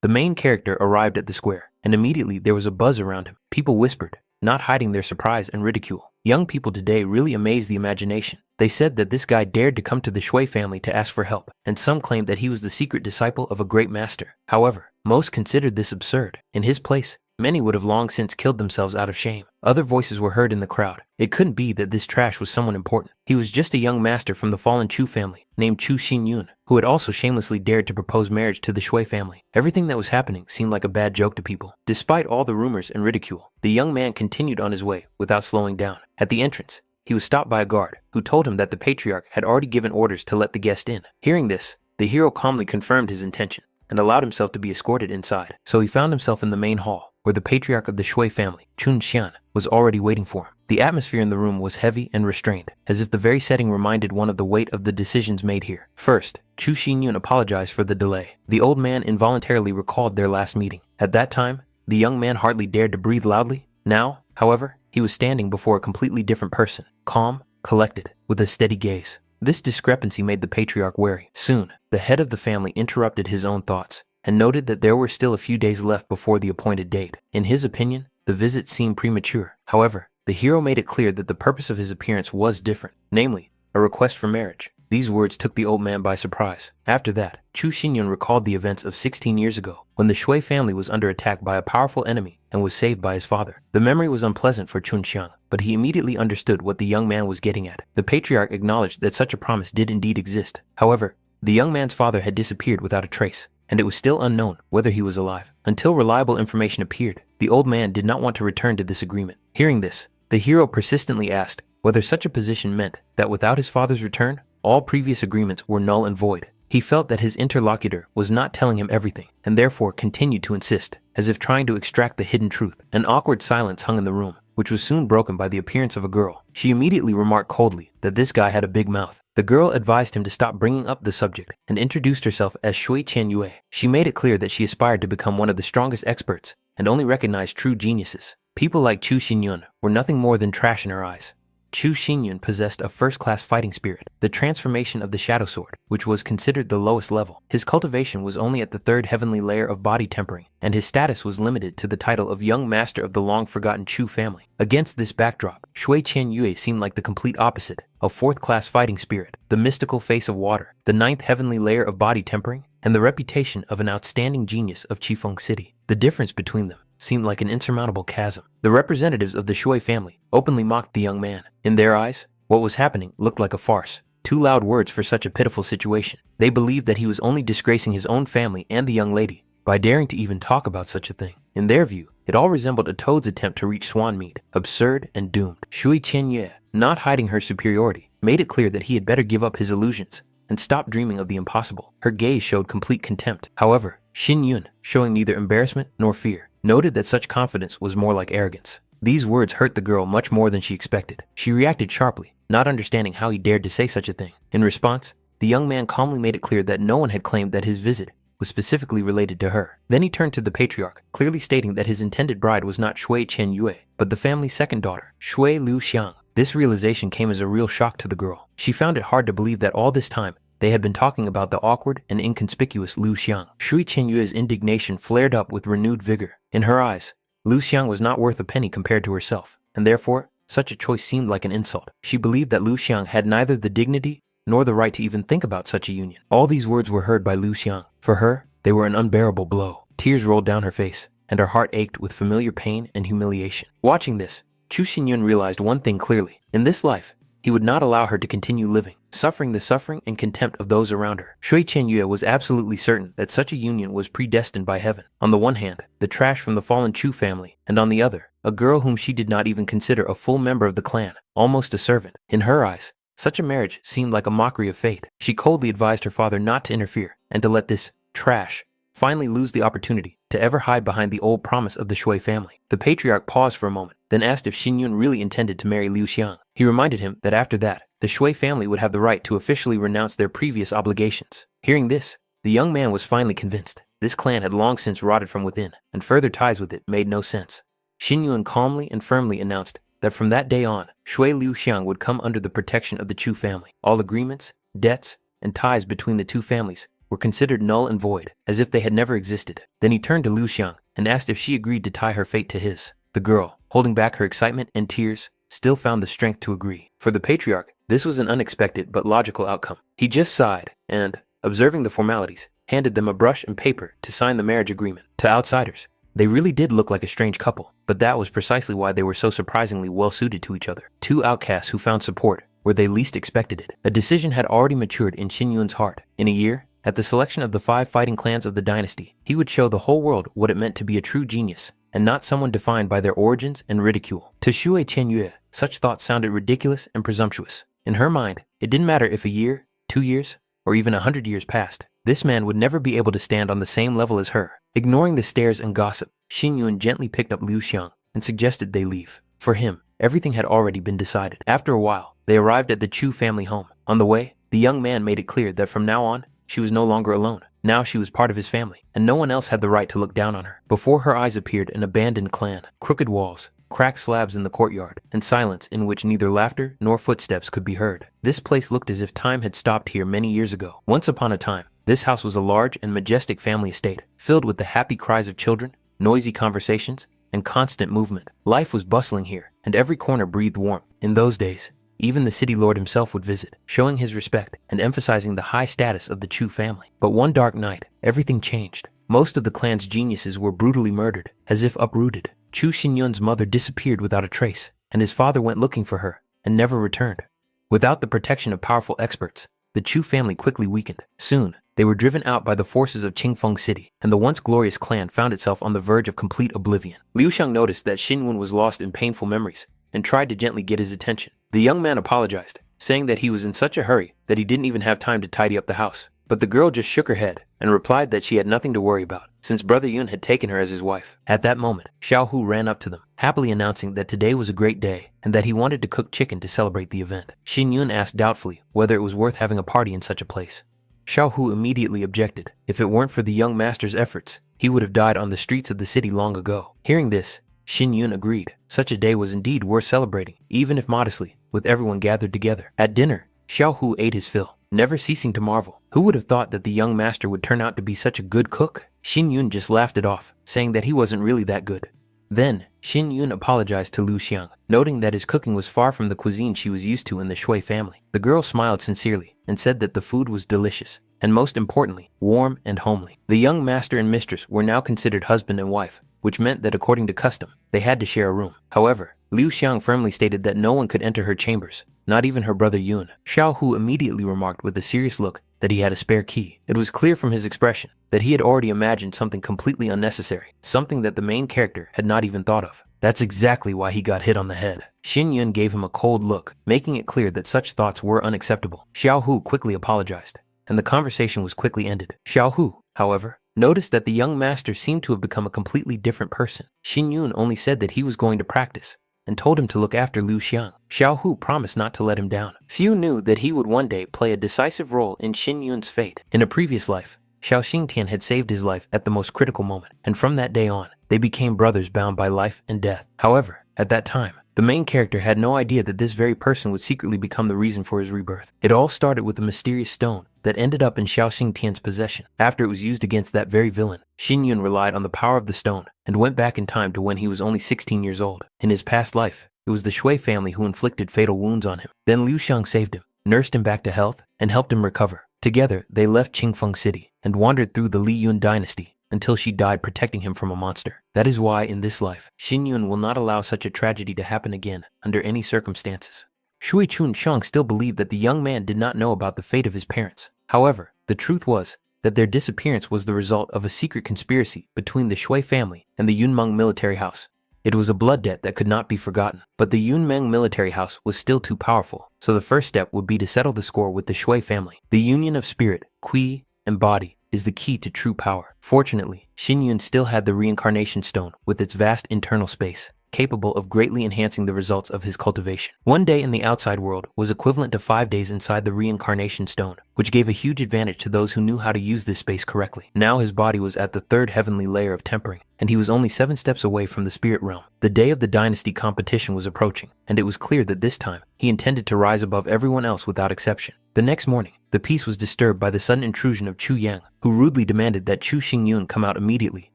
The main character arrived at the square, and immediately there was a buzz around him. People whispered, not hiding their surprise and ridicule. Young people today really amaze the imagination. They said that this guy dared to come to the Shui family to ask for help, and some claimed that he was the secret disciple of a great master. However, most considered this absurd. In his place, many would have long since killed themselves out of shame. Other voices were heard in the crowd. It couldn't be that this trash was someone important. He was just a young master from the fallen Chu family, named Chu Xinyun, who had also shamelessly dared to propose marriage to the Shui family. Everything that was happening seemed like a bad joke to people. Despite all the rumors and ridicule, the young man continued on his way without slowing down. At the entrance, he was stopped by a guard, who told him that the patriarch had already given orders to let the guest in. Hearing this, the hero calmly confirmed his intention and allowed himself to be escorted inside. So he found himself in the main hall, where the patriarch of the Shui family, Chun Xian, was already waiting for him. The atmosphere in the room was heavy and restrained, as if the very setting reminded one of the weight of the decisions made here. First, Chu Xinyun apologized for the delay. The old man involuntarily recalled their last meeting. At that time, the young man hardly dared to breathe loudly. Now, however, he was standing before a completely different person, calm, collected, with a steady gaze. This discrepancy made the patriarch wary. Soon, the head of the family interrupted his own thoughts and noted that there were still a few days left before the appointed date. In his opinion, the visit seemed premature. However, the hero made it clear that the purpose of his appearance was different, namely, a request for marriage. These words took the old man by surprise. After that, Chu Xinyun recalled the events of 16 years ago, when the Shui family was under attack by a powerful enemy and was saved by his father. The memory was unpleasant for Chun Xiang, but he immediately understood what the young man was getting at. The patriarch acknowledged that such a promise did indeed exist. However, the young man's father had disappeared without a trace, and it was still unknown whether he was alive. Until reliable information appeared, the old man did not want to return to this agreement. Hearing this, the hero persistently asked whether such a position meant that without his father's return, all previous agreements were null and void. He felt that his interlocutor was not telling him everything, and therefore continued to insist, as if trying to extract the hidden truth. An awkward silence hung in the room, which was soon broken by the appearance of a girl. She immediately remarked coldly that this guy had a big mouth. The girl advised him to stop bringing up the subject and introduced herself as Shui Chen Yue. She made it clear that she aspired to become one of the strongest experts and only recognized true geniuses. People like Chu Xinyun were nothing more than trash in her eyes. Chu Xinyun possessed a first-class fighting spirit, the transformation of the Shadow Sword, which was considered the lowest level. His cultivation was only at the third heavenly layer of body tempering, and his status was limited to the title of Young Master of the long-forgotten Chu family. Against this backdrop, Shui Chen Yue seemed like the complete opposite, a fourth-class fighting spirit, the mystical face of water, the ninth heavenly layer of body tempering, and the reputation of an outstanding genius of Qifeng City. The difference between them seemed like an insurmountable chasm. The representatives of the Shui family openly mocked the young man. In their eyes, what was happening looked like a farce. Too loud words for such a pitiful situation. They believed that he was only disgracing his own family and the young lady by daring to even talk about such a thing. In their view, it all resembled a toad's attempt to reach swan meat, absurd and doomed. Shui Qianye, not hiding her superiority, made it clear that he had better give up his illusions and stop dreaming of the impossible. Her gaze showed complete contempt. However, Xin Yun, showing neither embarrassment nor fear, noted that such confidence was more like arrogance. These words hurt the girl much more than she expected. She reacted sharply, not understanding how he dared to say such a thing. In response, the young man calmly made it clear that no one had claimed that his visit was specifically related to her. Then he turned to the patriarch, clearly stating that his intended bride was not Shui Chen Yue, but the family's second daughter, Shui Liu Xiang. This realization came as a real shock to the girl. She found it hard to believe that all this time, they had been talking about the awkward and inconspicuous Liu Xiang. Shui Chen Yue's indignation flared up with renewed vigor. In her eyes, Liu Xiang was not worth a penny compared to herself, and therefore, such a choice seemed like an insult. She believed that Liu Xiang had neither the dignity nor the right to even think about such a union. All these words were heard by Liu Xiang. For her, they were an unbearable blow. Tears rolled down her face, and her heart ached with familiar pain and humiliation. Watching this, Chu Xinyun realized one thing clearly. In this life, he would not allow her to continue living, suffering the suffering and contempt of those around her. Shui Chen Yue was absolutely certain that such a union was predestined by heaven. On the one hand, the trash from the fallen Chu family, and on the other, a girl whom she did not even consider a full member of the clan, almost a servant. In her eyes, such a marriage seemed like a mockery of fate. She coldly advised her father not to interfere and to let this trash finally lose the opportunity to ever hide behind the old promise of the Shui family. The patriarch paused for a moment, then asked if Xin Yun really intended to marry Liu Xiang. He reminded him that after that, the Shui family would have the right to officially renounce their previous obligations. Hearing this, the young man was finally convinced. This clan had long since rotted from within, and further ties with it made no sense. Xin Yun calmly and firmly announced that from that day on, Shui Liu Xiang would come under the protection of the Chu family. All agreements, debts, and ties between the two families were considered null and void, as if they had never existed. Then he turned to Liu Xiang and asked if she agreed to tie her fate to his. The girl, holding back her excitement and tears, still found the strength to agree. For the patriarch, this was an unexpected but logical outcome. He just sighed and, observing the formalities, handed them a brush and paper to sign the marriage agreement. To outsiders, they really did look like a strange couple, but that was precisely why they were so surprisingly well suited to each other. Two outcasts who found support where they least expected it. A decision had already matured in Xin Yun's heart. In a year, at the selection of the 5 fighting clans of the dynasty, he would show the whole world what it meant to be a true genius, and not someone defined by their origins and ridicule. To Shui Qianyue, such thoughts sounded ridiculous and presumptuous. In her mind, it didn't matter if a year, 2 years, or even 100 years passed. This man would never be able to stand on the same level as her. Ignoring the stares and gossip, Xin Yun gently picked up Liu Xiang and suggested they leave. For him, everything had already been decided. After a while, they arrived at the Chu family home. On the way, the young man made it clear that from now on, she was no longer alone. Now she was part of his family, and no one else had the right to look down on her. Before her eyes appeared an abandoned clan, crooked walls, cracked slabs in the courtyard, and silence in which neither laughter nor footsteps could be heard. This place looked as if time had stopped here many years ago. Once upon a time, this house was a large and majestic family estate, filled with the happy cries of children, noisy conversations, and constant movement. Life was bustling here, and every corner breathed warmth. In those days, even the city lord himself would visit, showing his respect and emphasizing the high status of the Chu family. But one dark night, everything changed. Most of the clan's geniuses were brutally murdered, as if uprooted. Chu Xinyun's mother disappeared without a trace, and his father went looking for her and never returned. Without the protection of powerful experts, the Chu family quickly weakened. Soon, they were driven out by the forces of Qingfeng City, and the once glorious clan found itself on the verge of complete oblivion. Liu Xiang noticed that Xin Yun was lost in painful memories and tried to gently get his attention. The young man apologized, saying that he was in such a hurry that he didn't even have time to tidy up the house. But the girl just shook her head and replied that she had nothing to worry about, since Brother Yun had taken her as his wife. At that moment, Xiao Hu ran up to them, happily announcing that today was a great day and that he wanted to cook chicken to celebrate the event. Xin Yun asked doubtfully whether it was worth having a party in such a place. Xiao Hu immediately objected. If it weren't for the young master's efforts, he would have died on the streets of the city long ago. Hearing this, Xin Yun agreed. Such a day was indeed worth celebrating, even if modestly, with everyone gathered together. At dinner, Xiao Hu ate his fill, never ceasing to marvel. Who would have thought that the young master would turn out to be such a good cook? Xin Yun just laughed it off, saying that he wasn't really that good. Then, Xin Yun apologized to Liu Xiang, noting that his cooking was far from the cuisine she was used to in the Shui family. The girl smiled sincerely and said that the food was delicious, and most importantly, warm and homely. The young master and mistress were now considered husband and wife, which meant that according to custom, they had to share a room. However, Liu Xiang firmly stated that no one could enter her chambers, not even her brother Yun. Xiao Hu immediately remarked with a serious look that he had a spare key. It was clear from his expression that he had already imagined something completely unnecessary, something that the main character had not even thought of. That's exactly why he got hit on the head. Xin Yun gave him a cold look, making it clear that such thoughts were unacceptable. Xiao Hu quickly apologized, and the conversation was quickly ended. Xiao Hu, however, noticed that the young master seemed to have become a completely different person. Xin Yun only said that he was going to practice, and told him to look after Liu Xiang. Xiao Hu promised not to let him down. Few knew that he would one day play a decisive role in Xin Yun's fate. In a previous life, Xiao Xingtian had saved his life at the most critical moment, and from that day on, they became brothers bound by life and death. However, at that time, the main character had no idea that this very person would secretly become the reason for his rebirth. It all started with a mysterious stone that ended up in Xiao Xingtian's possession. After it was used against that very villain, Xin Yun relied on the power of the stone and went back in time to when he was only 16 years old. In his past life, it was the Shui family who inflicted fatal wounds on him. Then Liu Xiang saved him, nursed him back to health, and helped him recover. Together, they left Qingfeng City and wandered through the Li Yun dynasty until she died protecting him from a monster. That is why, in this life, Xin Yun will not allow such a tragedy to happen again under any circumstances. Shui Chun Shang still believed that the young man did not know about the fate of his parents. However, the truth was that their disappearance was the result of a secret conspiracy between the Shui family and the Yunmeng military house. It was a blood debt that could not be forgotten, but the Yunmeng military house was still too powerful, so the first step would be to settle the score with the Shui family. The union of spirit, qi, and body is the key to true power. Fortunately, Xin Yun still had the reincarnation stone with its vast internal space, capable of greatly enhancing the results of his cultivation. One day in the outside world was equivalent to 5 days inside the reincarnation stone, which gave a huge advantage to those who knew how to use this space correctly. Now his body was at the 3rd heavenly layer of tempering, and he was only 7 steps away from the spirit realm. The day of the dynasty competition was approaching, and it was clear that this time, he intended to rise above everyone else without exception. The next morning, the peace was disturbed by the sudden intrusion of Chu Yang, who rudely demanded that Chu Xingyun come out immediately,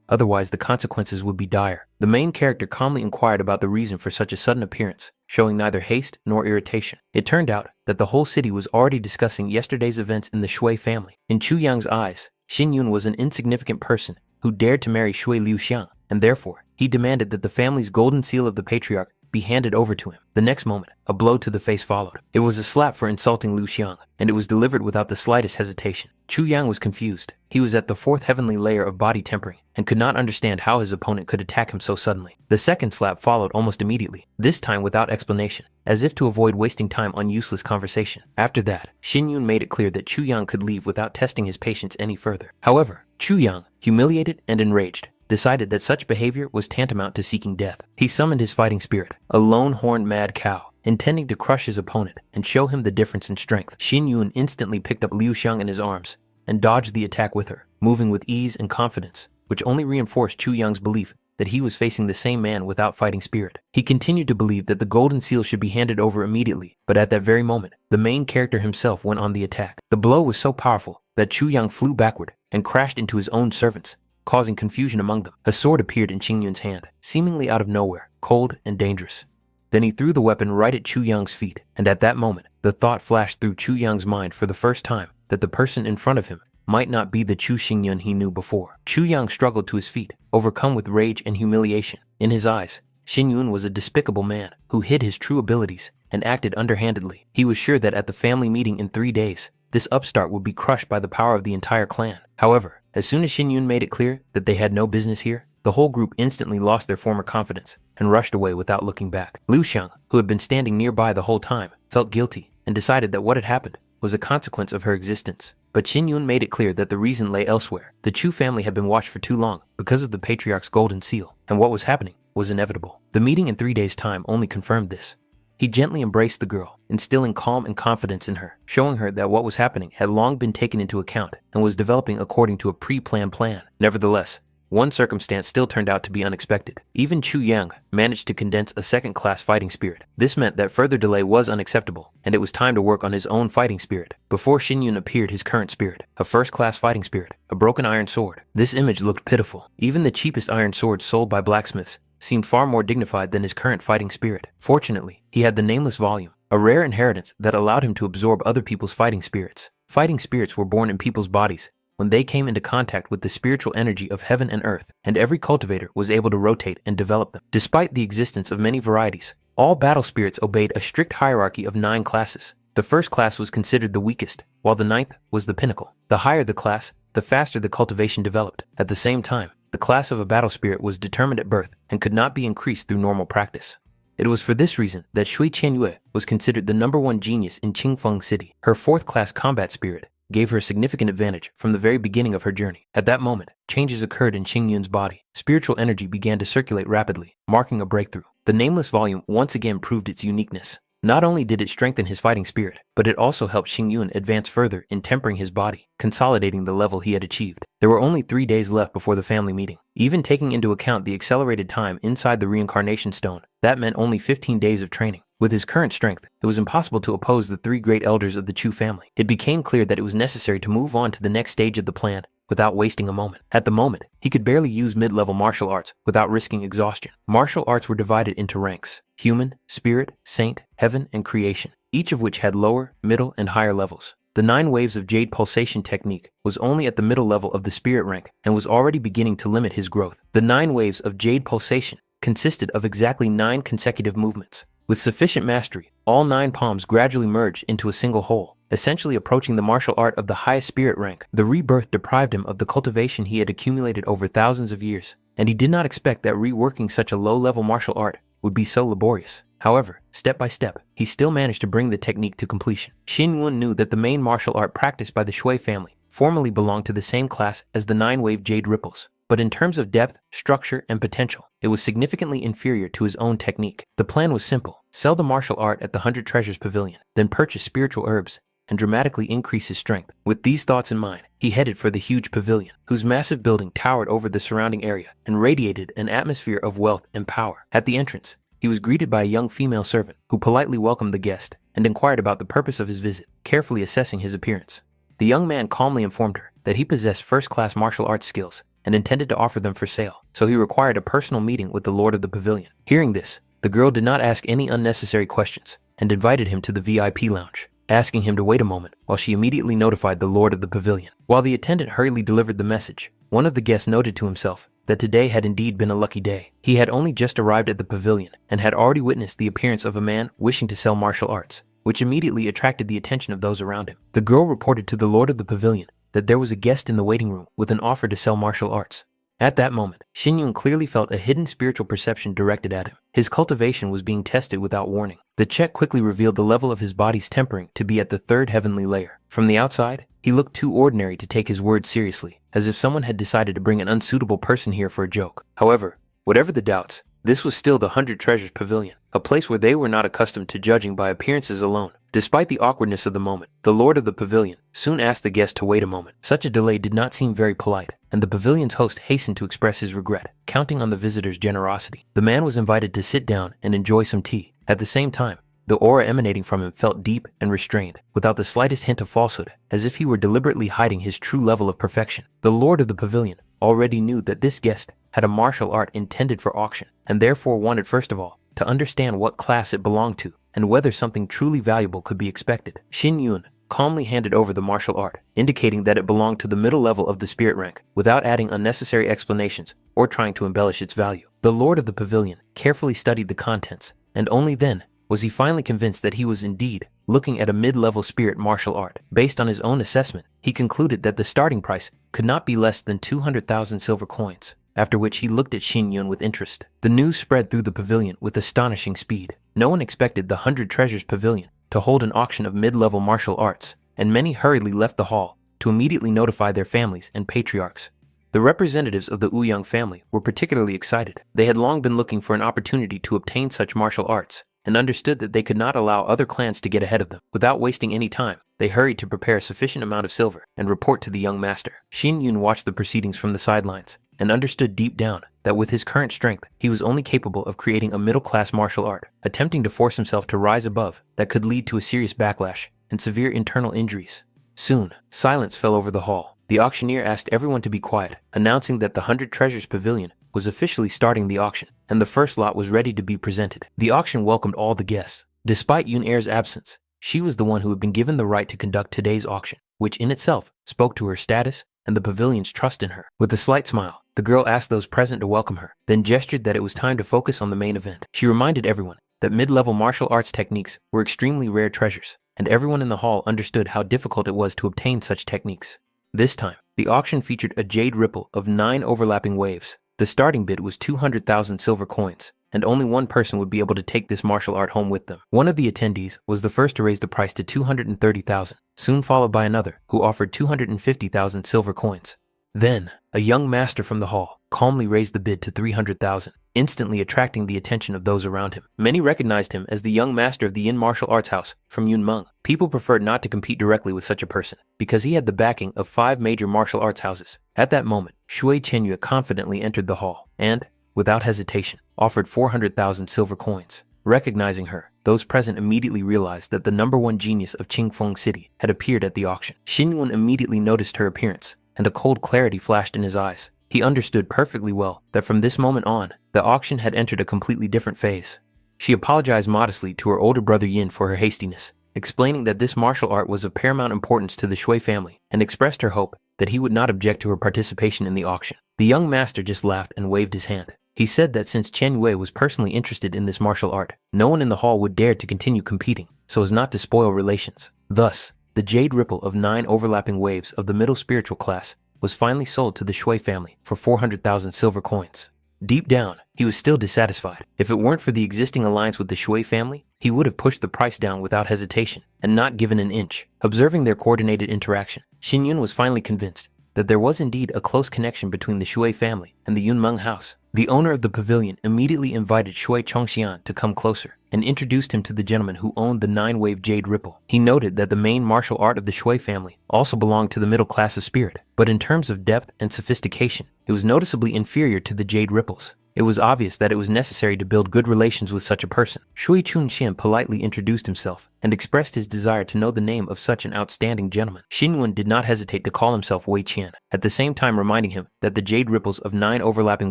otherwise the consequences would be dire. The main character calmly inquired about the reason for such a sudden appearance, showing neither haste nor irritation. It turned out that the whole city was already discussing yesterday's events in the Shui family. In Chu Yang's eyes, Xingyun was an insignificant person who dared to marry Shui Liuxiang, and therefore, he demanded that the family's golden seal of the patriarch be handed over to him. The next moment, a blow to the face followed. It was a slap for insulting Liu Xiang, and it was delivered without the slightest hesitation. Chu Yang was confused. He was at the fourth heavenly layer of body tempering, and could not understand how his opponent could attack him so suddenly. The second slap followed almost immediately, this time without explanation, as if to avoid wasting time on useless conversation. After that, Xingyun made it clear that Chu Yang could leave without testing his patience any further. However, Chu Yang, humiliated and enraged, decided that such behavior was tantamount to seeking death. He summoned his fighting spirit, a lone-horned mad cow, intending to crush his opponent and show him the difference in strength. Xingyun instantly picked up Liu Xiang in his arms and dodged the attack with her, moving with ease and confidence, which only reinforced Chu Yang's belief that he was facing the same man without fighting spirit. He continued to believe that the golden seal should be handed over immediately, but at that very moment, the main character himself went on the attack. The blow was so powerful that Chu Yang flew backward and crashed into his own servants, causing confusion among them. A sword appeared in Xingyun's hand, seemingly out of nowhere, cold and dangerous. Then he threw the weapon right at Chu Yang's feet, and at that moment, the thought flashed through Chu Yang's mind for the first time that the person in front of him might not be the Chu Xingyun he knew before. Chu Yang struggled to his feet, overcome with rage and humiliation. In his eyes, Xingyun was a despicable man who hid his true abilities and acted underhandedly. He was sure that at the family meeting in 3 days, this upstart would be crushed by the power of the entire clan. However, as soon as Xingyun made it clear that they had no business here, the whole group instantly lost their former confidence and rushed away without looking back. Liu Xiang, who had been standing nearby the whole time, felt guilty and decided that what had happened was a consequence of her existence. But Xingyun made it clear that the reason lay elsewhere. The Chu family had been watched for too long because of the patriarch's golden seal, and what was happening was inevitable. The meeting in 3 days' time only confirmed this. He gently embraced the girl, instilling calm and confidence in her, showing her that what was happening had long been taken into account and was developing according to a pre-planned plan. Nevertheless, one circumstance still turned out to be unexpected. Even Chu Yang managed to condense a second-class fighting spirit. This meant that further delay was unacceptable, and it was time to work on his own fighting spirit. Before Xingyun appeared his current spirit, a first-class fighting spirit, a broken iron sword. This image looked pitiful. Even the cheapest iron swords sold by blacksmiths seemed far more dignified than his current fighting spirit. Fortunately, he had the nameless volume, a rare inheritance that allowed him to absorb other people's fighting spirits. Fighting spirits were born in people's bodies when they came into contact with the spiritual energy of heaven and earth, and every cultivator was able to rotate and develop them. Despite the existence of many varieties, all battle spirits obeyed a strict hierarchy of 9 classes. The first class was considered the weakest, while the 9th was the pinnacle. The higher the class, the faster the cultivation developed. At the same time, the class of a battle spirit was determined at birth and could not be increased through normal practice. It was for this reason that Shui Qianyue was considered the #1 genius in Qingfeng City. Her 4th class combat spirit gave her a significant advantage from the very beginning of her journey. At that moment, changes occurred in Xingyun's body. Spiritual energy began to circulate rapidly, marking a breakthrough. The nameless volume once again proved its uniqueness. Not only did it strengthen his fighting spirit, but it also helped Xingyun advance further in tempering his body, consolidating the level he had achieved. There were only 3 days left before the family meeting. Even taking into account the accelerated time inside the reincarnation stone, that meant only 15 days of training. With his current strength, it was impossible to oppose the 3 great elders of the Chu family. It became clear that it was necessary to move on to the next stage of the plan without wasting a moment. At the moment, he could barely use mid-level martial arts without risking exhaustion. Martial arts were divided into ranks: human, spirit, saint, heaven, and creation, each of which had lower, middle, and higher levels. The 9 waves of jade pulsation technique was only at the middle level of the spirit rank and was already beginning to limit his growth. The 9 waves of jade pulsation consisted of exactly 9 consecutive movements. With sufficient mastery, all 9 palms gradually merged into a single whole, essentially approaching the martial art of the highest spirit rank. The rebirth deprived him of the cultivation he had accumulated over thousands of years, and he did not expect that reworking such a low-level martial art would be so laborious. However, step by step, he still managed to bring the technique to completion. Xingyun knew that the main martial art practiced by the Shui family formerly belonged to the same class as the 9-wave jade ripples, but in terms of depth, structure, and potential, it was significantly inferior to his own technique. The plan was simple: sell the martial art at the 100 Treasures Pavilion, then purchase spiritual herbs and dramatically increase his strength. With these thoughts in mind, he headed for the huge pavilion, whose massive building towered over the surrounding area and radiated an atmosphere of wealth and power. At the entrance, he was greeted by a young female servant who politely welcomed the guest and inquired about the purpose of his visit. carefully assessing his appearance. The young man calmly informed her that he possessed first-class martial arts skills and intended to offer them for sale, so he required a personal meeting with the lord of the pavilion. Hearing this, the girl did not ask any unnecessary questions and invited him to the VIP lounge, asking him to wait a moment while she immediately notified the lord of the pavilion. While the attendant hurriedly delivered the message, one of the guests noted to himself that today had indeed been a lucky day. He had only just arrived at the pavilion and had already witnessed the appearance of a man wishing to sell martial arts, which immediately attracted the attention of those around him. The girl reported to the lord of the pavilion that there was a guest in the waiting room with an offer to sell martial arts. At that moment, Xin Yun clearly felt a hidden spiritual perception directed at him. His cultivation was being tested without warning. The check quickly revealed the level of his body's tempering to be at the third heavenly layer. From the outside, he looked too ordinary to take his words seriously, as if someone had decided to bring an unsuitable person here for a joke. However, whatever the doubts, this was still the 100 Treasures Pavilion, a place where they were not accustomed to judging by appearances alone. Despite the awkwardness of the moment, the lord of the pavilion soon asked the guest to wait a moment. Such a delay did not seem very polite, and the pavilion's host hastened to express his regret, counting on the visitor's generosity. The man was invited to sit down and enjoy some tea. At the same time, the aura emanating from him felt deep and restrained, without the slightest hint of falsehood, as if he were deliberately hiding his true level of perfection. The lord of the pavilion already knew that this guest had a martial art intended for auction, and therefore wanted first of all to understand what class it belonged to and whether something truly valuable could be expected. Xin Yun calmly handed over the martial art, indicating that it belonged to the middle level of the spirit rank, without adding unnecessary explanations or trying to embellish its value. The lord of the pavilion carefully studied the contents, and only then was he finally convinced that he was indeed looking at a mid-level spirit martial art. Based on his own assessment, he concluded that the starting price could not be less than 200,000 silver coins, after which he looked at Xin Yun with interest. The news spread through the pavilion with astonishing speed. No one expected the 100 Treasures Pavilion to hold an auction of mid-level martial arts, and many hurriedly left the hall to immediately notify their families and patriarchs. The representatives of the Ouyang family were particularly excited. They had long been looking for an opportunity to obtain such martial arts, and understood that they could not allow other clans to get ahead of them. Without wasting any time, they hurried to prepare a sufficient amount of silver and report to the young master. Xin Yun watched the proceedings from the sidelines and understood deep down that with his current strength, he was only capable of creating a middle-class martial art. Attempting to force himself to rise above that could lead to a serious backlash and severe internal injuries. Soon, silence fell over the hall. The auctioneer asked everyone to be quiet, announcing that the 100 Treasures Pavilion was officially starting the auction, and the first lot was ready to be presented. The auction welcomed all the guests. Despite Yun Er's absence, she was the one who had been given the right to conduct today's auction, which in itself spoke to her status and the pavilion's trust in her. With a slight smile, the girl asked those present to welcome her, then gestured that it was time to focus on the main event. She reminded everyone that mid-level martial arts techniques were extremely rare treasures, and everyone in the hall understood how difficult it was to obtain such techniques. This time, the auction featured a jade ripple of 9 overlapping waves. The starting bid was 200,000 silver coins, and only one person would be able to take this martial art home with them. One of the attendees was the first to raise the price to 230,000, soon followed by another who offered 250,000 silver coins. Then, a young master from the hall calmly raised the bid to 300,000, instantly attracting the attention of those around him. Many recognized him as the young master of the Yin Martial Arts House from Yunmeng. People preferred not to compete directly with such a person, because he had the backing of 5 major martial arts houses. At that moment, Shui Qianyue confidently entered the hall and, without hesitation, offered 400,000 silver coins. Recognizing her, those present immediately realized that the #1 genius of Qingfeng City had appeared at the auction. Xin Yun immediately noticed her appearance, and a cold clarity flashed in his eyes. He understood perfectly well that from this moment on, the auction had entered a completely different phase. She apologized modestly to her older brother Yin for her hastiness, explaining that this martial art was of paramount importance to the Shui family, and expressed her hope that he would not object to her participation in the auction. The young master just laughed and waved his hand. He said that since Chen Yue was personally interested in this martial art, no one in the hall would dare to continue competing, so as not to spoil relations. Thus, the jade ripple of 9 overlapping waves of the middle spiritual class was finally sold to the Shui family for 400,000 silver coins. Deep down, he was still dissatisfied. If it weren't for the existing alliance with the Shui family, he would have pushed the price down without hesitation and not given an inch. Observing their coordinated interaction, Xin Yun was finally convinced that there was indeed a close connection between the Shui family and the Yunmeng house. The owner of the pavilion immediately invited Shui Chongxian to come closer and introduced him to the gentleman who owned the 9-wave jade ripple. He noted that the main martial art of the Shui family also belonged to the middle class of spirit, but in terms of depth and sophistication, it was noticeably inferior to the jade ripples. It was obvious that it was necessary to build good relations with such a person. Shui Chunxian politely introduced himself and expressed his desire to know the name of such an outstanding gentleman. Xin Yun did not hesitate to call himself Wei Qian, at the same time reminding him that the jade ripples of 9 overlapping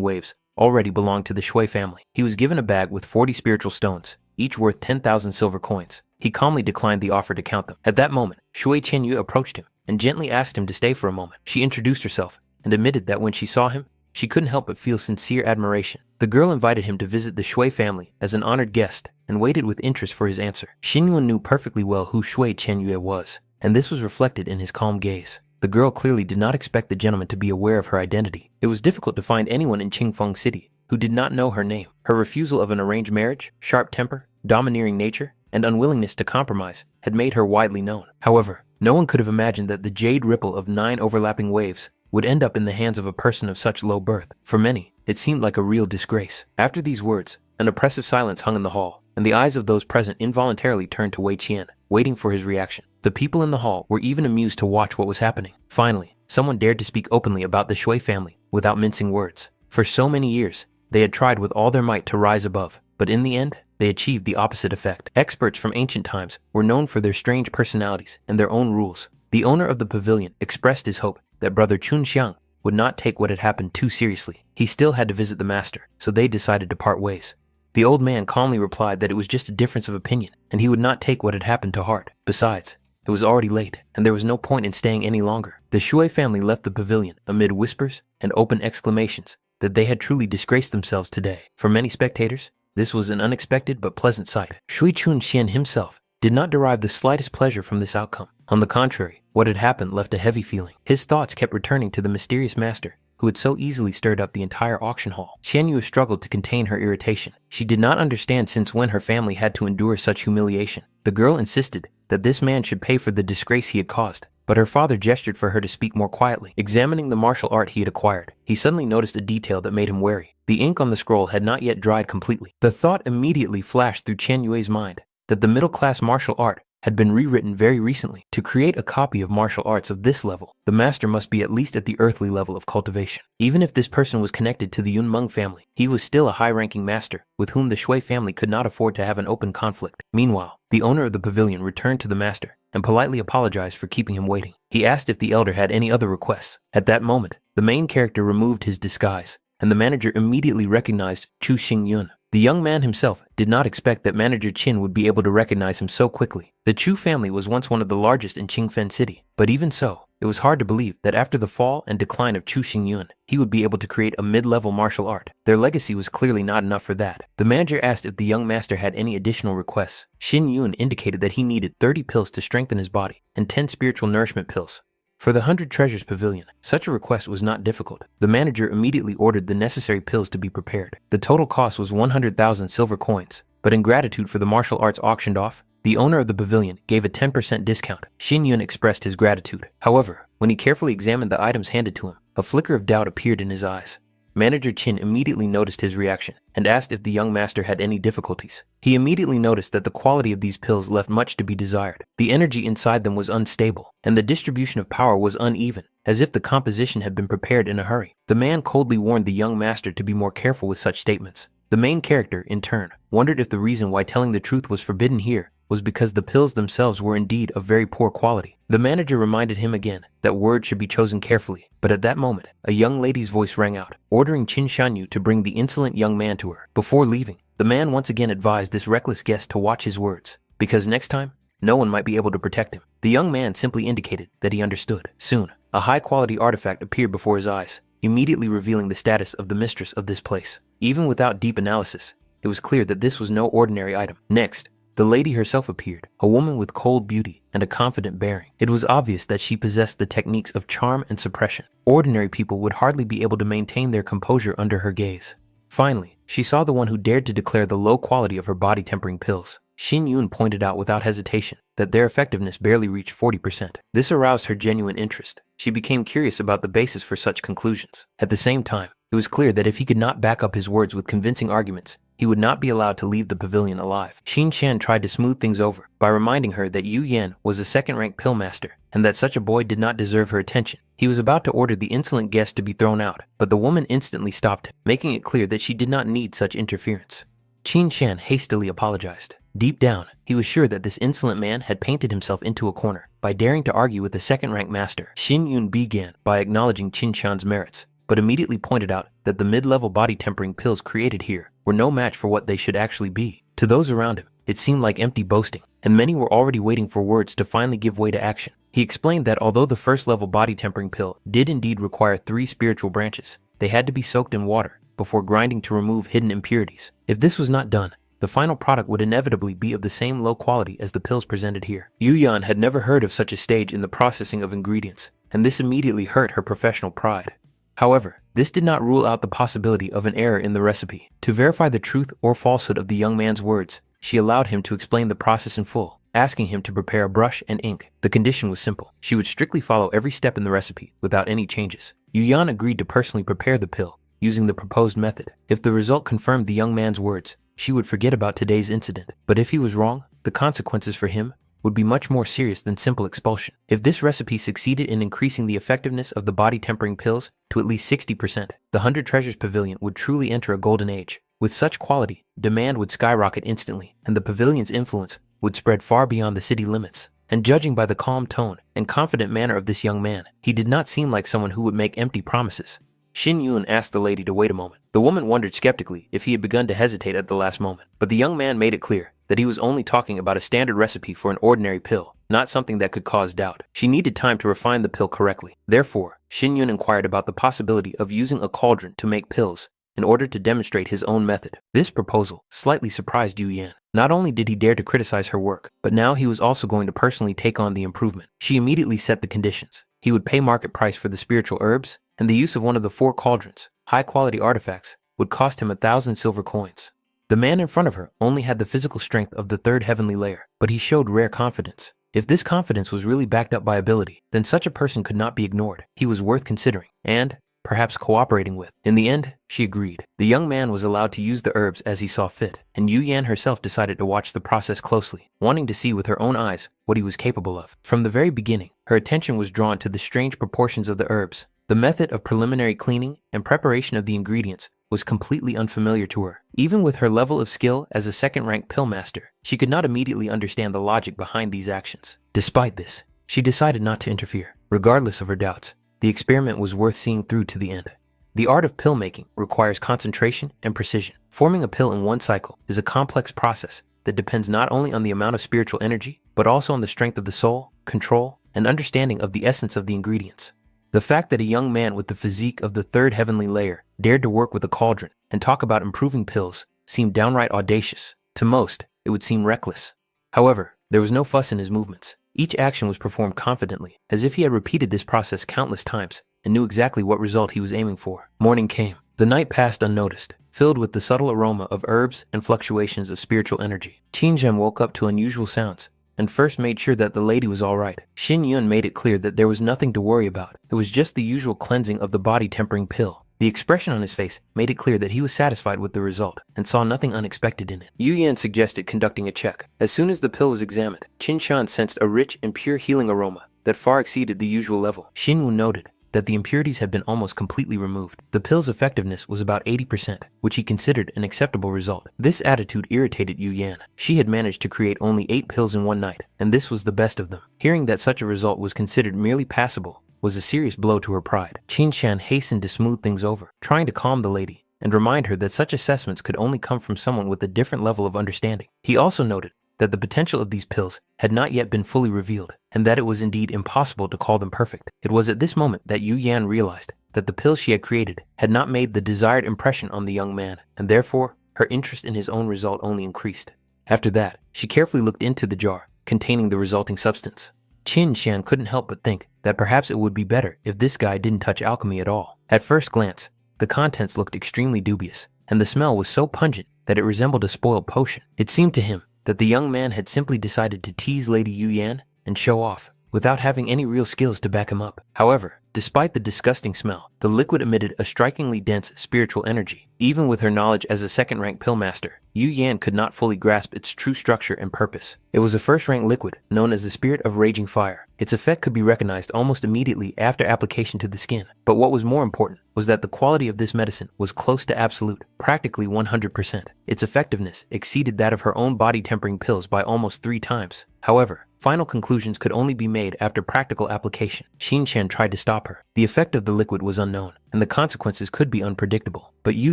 waves already belonged to the Shui family. He was given a bag with 40 spiritual stones, each worth 10,000 silver coins. He calmly declined the offer to count them. At that moment, Shui Qianyu approached him and gently asked him to stay for a moment. She introduced herself and admitted that when she saw him, she couldn't help but feel sincere admiration. The girl invited him to visit the Shui family as an honored guest and waited with interest for his answer. Xin Yun knew perfectly well who Shui Qianyue was, and this was reflected in his calm gaze. The girl clearly did not expect the gentleman to be aware of her identity. It was difficult to find anyone in Qingfeng City who did not know her name. Her refusal of an arranged marriage, sharp temper, domineering nature, and unwillingness to compromise had made her widely known. However, no one could have imagined that the jade ripple of 9 overlapping waves would end up in the hands of a person of such low birth. For many, it seemed like a real disgrace. After these words, an oppressive silence hung in the hall, and the eyes of those present involuntarily turned to Wei Qian, waiting for his reaction. The people in the hall were even amused to watch what was happening. Finally, someone dared to speak openly about the Shui family without mincing words. For so many years, they had tried with all their might to rise above, but in the end, they achieved the opposite effect. Experts from ancient times were known for their strange personalities and their own rules. The owner of the pavilion expressed his hope that Brother Chun Xiang would not take what had happened too seriously. He still had to visit the master, so they decided to part ways. The old man calmly replied that it was just a difference of opinion, and he would not take what had happened to heart. Besides, it was already late, and there was no point in staying any longer. The Shui family left the pavilion amid whispers and open exclamations that they had truly disgraced themselves today. For many spectators, this was an unexpected but pleasant sight. Shui Chunxian himself did not derive the slightest pleasure from this outcome. On the contrary, what had happened left a heavy feeling. His thoughts kept returning to the mysterious master who had so easily stirred up the entire auction hall. Qianyu struggled to contain her irritation. She did not understand since when her family had to endure such humiliation. The girl insisted that this man should pay for the disgrace he had caused, but her father gestured for her to speak more quietly. Examining the martial art he had acquired, he suddenly noticed a detail that made him wary. The ink on the scroll had not yet dried completely. The thought immediately flashed through Qian Yue's mind that the middle-class martial art had been rewritten very recently. To create a copy of martial arts of this level, the master must be at least at the earthly level of cultivation. Even if this person was connected to the Yunmeng family, he was still a high-ranking master with whom the Shui family could not afford to have an open conflict. Meanwhile, the owner of the pavilion returned to the master and politely apologized for keeping him waiting. He asked if the elder had any other requests. At that moment, the main character removed his disguise, and the manager immediately recognized Chu Xingyun. The young man himself did not expect that Manager Qin would be able to recognize him so quickly. The Chu family was once one of the largest in Qingfen City, but even so, it was hard to believe that after the fall and decline of Chu Xingyun, he would be able to create a mid-level martial art. Their legacy was clearly not enough for that. The manager asked if the young master had any additional requests. Xin Yun indicated that he needed 30 pills to strengthen his body and 10 spiritual nourishment pills for the 100 Treasures Pavilion. Such a request was not difficult. The manager immediately ordered the necessary pills to be prepared. The total cost was 100,000 silver coins, but in gratitude for the martial arts auctioned off, the owner of the pavilion gave a 10% discount. Xin Yun expressed his gratitude. However, when he carefully examined the items handed to him, a flicker of doubt appeared in his eyes. Manager Qin immediately noticed his reaction and asked if the young master had any difficulties. He immediately noticed that the quality of these pills left much to be desired. The energy inside them was unstable, and the distribution of power was uneven, as if the composition had been prepared in a hurry. The man coldly warned the young master to be more careful with such statements. The main character, in turn, wondered if the reason why telling the truth was forbidden here was because the pills themselves were indeed of very poor quality. The manager reminded him again that words should be chosen carefully, but at that moment, a young lady's voice rang out, ordering Qin Shanyu to bring the insolent young man to her. Before leaving, the man once again advised this reckless guest to watch his words, because next time, no one might be able to protect him. The young man simply indicated that he understood. Soon, a high-quality artifact appeared before his eyes, immediately revealing the status of the mistress of this place. Even without deep analysis, it was clear that this was no ordinary item. Next, the lady herself appeared, a woman with cold beauty and a confident bearing. It was obvious that she possessed the techniques of charm and suppression. Ordinary people would hardly be able to maintain their composure under her gaze. Finally, she saw the one who dared to declare the low quality of her body-tempering pills. Xin Yun pointed out without hesitation that their effectiveness barely reached 40%. This aroused her genuine interest. She became curious about the basis for such conclusions. At the same time, it was clear that if he could not back up his words with convincing arguments, he would not be allowed to leave the pavilion alive. Xin Shan tried to smooth things over by reminding her that Yu Yan was a second-rank pill master and that such a boy did not deserve her attention. He was about to order the insolent guest to be thrown out, but the woman instantly stopped him, making it clear that she did not need such interference. Qin Shan hastily apologized. Deep down, he was sure that this insolent man had painted himself into a corner by daring to argue with the second-rank master. Xin Yun began by acknowledging Qin Shan's merits, but immediately pointed out that the mid-level body-tempering pills created here were no match for what they should actually be. To those around him, it seemed like empty boasting, and many were already waiting for words to finally give way to action. He explained that although the first-level body-tempering pill did indeed require 3 spiritual branches, they had to be soaked in water before grinding to remove hidden impurities. If this was not done, the final product would inevitably be of the same low quality as the pills presented here. Yu Yan had never heard of such a stage in the processing of ingredients, and this immediately hurt her professional pride. However, this did not rule out the possibility of an error in the recipe. To verify the truth or falsehood of the young man's words, she allowed him to explain the process in full, asking him to prepare a brush and ink. The condition was simple. She would strictly follow every step in the recipe without any changes. Yu Yan agreed to personally prepare the pill using the proposed method. If the result confirmed the young man's words, she would forget about today's incident. But if he was wrong, the consequences for him would be much more serious than simple expulsion. If this recipe succeeded in increasing the effectiveness of the body-tempering pills to at least 60%, the 100 Treasures Pavilion would truly enter a golden age. With such quality, demand would skyrocket instantly, and the pavilion's influence would spread far beyond the city limits. And judging by the calm tone and confident manner of this young man, he did not seem like someone who would make empty promises. Xin Yun asked the lady to wait a moment. The woman wondered skeptically if he had begun to hesitate at the last moment, but the young man made it clear that he was only talking about a standard recipe for an ordinary pill, not something that could cause doubt. She needed time to refine the pill correctly. Therefore, Xin Yun inquired about the possibility of using a cauldron to make pills in order to demonstrate his own method. This proposal slightly surprised Yu Yan. Not only did he dare to criticize her work, but now he was also going to personally take on the improvement. She immediately set the conditions. He would pay market price for the spiritual herbs, and the use of one of the 4 cauldrons, high-quality artifacts, would cost him 1,000 silver coins. The man in front of her only had the physical strength of the 3rd heavenly layer, but he showed rare confidence. If this confidence was really backed up by ability, then such a person could not be ignored. He was worth considering, and perhaps cooperating with. In the end, she agreed. The young man was allowed to use the herbs as he saw fit, and Yu Yan herself decided to watch the process closely, wanting to see with her own eyes what he was capable of. From the very beginning, her attention was drawn to the strange proportions of the herbs. The method of preliminary cleaning and preparation of the ingredients was completely unfamiliar to her. Even with her level of skill as a second-rank pill master, she could not immediately understand the logic behind these actions. Despite this, she decided not to interfere. Regardless of her doubts, the experiment was worth seeing through to the end. The art of pill making requires concentration and precision. Forming a pill in one cycle is a complex process that depends not only on the amount of spiritual energy, but also on the strength of the soul, control, and understanding of the essence of the ingredients. The fact that a young man with the physique of the 3rd heavenly layer dared to work with a cauldron and talk about improving pills seemed downright audacious. To most, it would seem reckless. However, there was no fuss in his movements. Each action was performed confidently, as if he had repeated this process countless times and knew exactly what result he was aiming for. Morning came. The night passed unnoticed, filled with the subtle aroma of herbs and fluctuations of spiritual energy. Qin Zhen woke up to unusual sounds and first made sure that the lady was all right. Xin Yun made it clear that there was nothing to worry about. It was just the usual cleansing of the body-tempering pill. The expression on his face made it clear that he was satisfied with the result and saw nothing unexpected in it. Yu Yan suggested conducting a check. As soon as the pill was examined, Qin Shan sensed a rich and pure healing aroma that far exceeded the usual level. Xin Wu noted that the impurities had been almost completely removed. The pill's effectiveness was about 80%, which he considered an acceptable result. This attitude irritated Yu Yan. She had managed to create only 8 pills in one night, and this was the best of them. Hearing that such a result was considered merely passable was a serious blow to her pride. Qin Shan hastened to smooth things over, trying to calm the lady and remind her that such assessments could only come from someone with a different level of understanding. He also noted that the potential of these pills had not yet been fully revealed, and that it was indeed impossible to call them perfect. It was at this moment that Yu Yan realized that the pills she had created had not made the desired impression on the young man, and therefore her interest in his own result only increased. After that, she carefully looked into the jar containing the resulting substance. Qin Shan couldn't help but think that perhaps it would be better if this guy didn't touch alchemy at all. At first glance, the contents looked extremely dubious, and the smell was so pungent that it resembled a spoiled potion. It seemed to him that the young man had simply decided to tease Lady Yu Yan and show off, without having any real skills to back him up. However, despite the disgusting smell, the liquid emitted a strikingly dense spiritual energy Even with her knowledge as a second-rank pillmaster, Yu Yan could not fully grasp its true structure and purpose. It was a first-rank liquid known as the Spirit of Raging Fire. Its effect could be recognized almost immediately after application to the skin. But what was more important was that the quality of this medicine was close to absolute, practically 100%. Its effectiveness exceeded that of her own body-tempering pills by almost 3 times. However, final conclusions could only be made after practical application. Xinchen tried to stop her. The effect of the liquid was unknown, and the consequences could be unpredictable. But Yu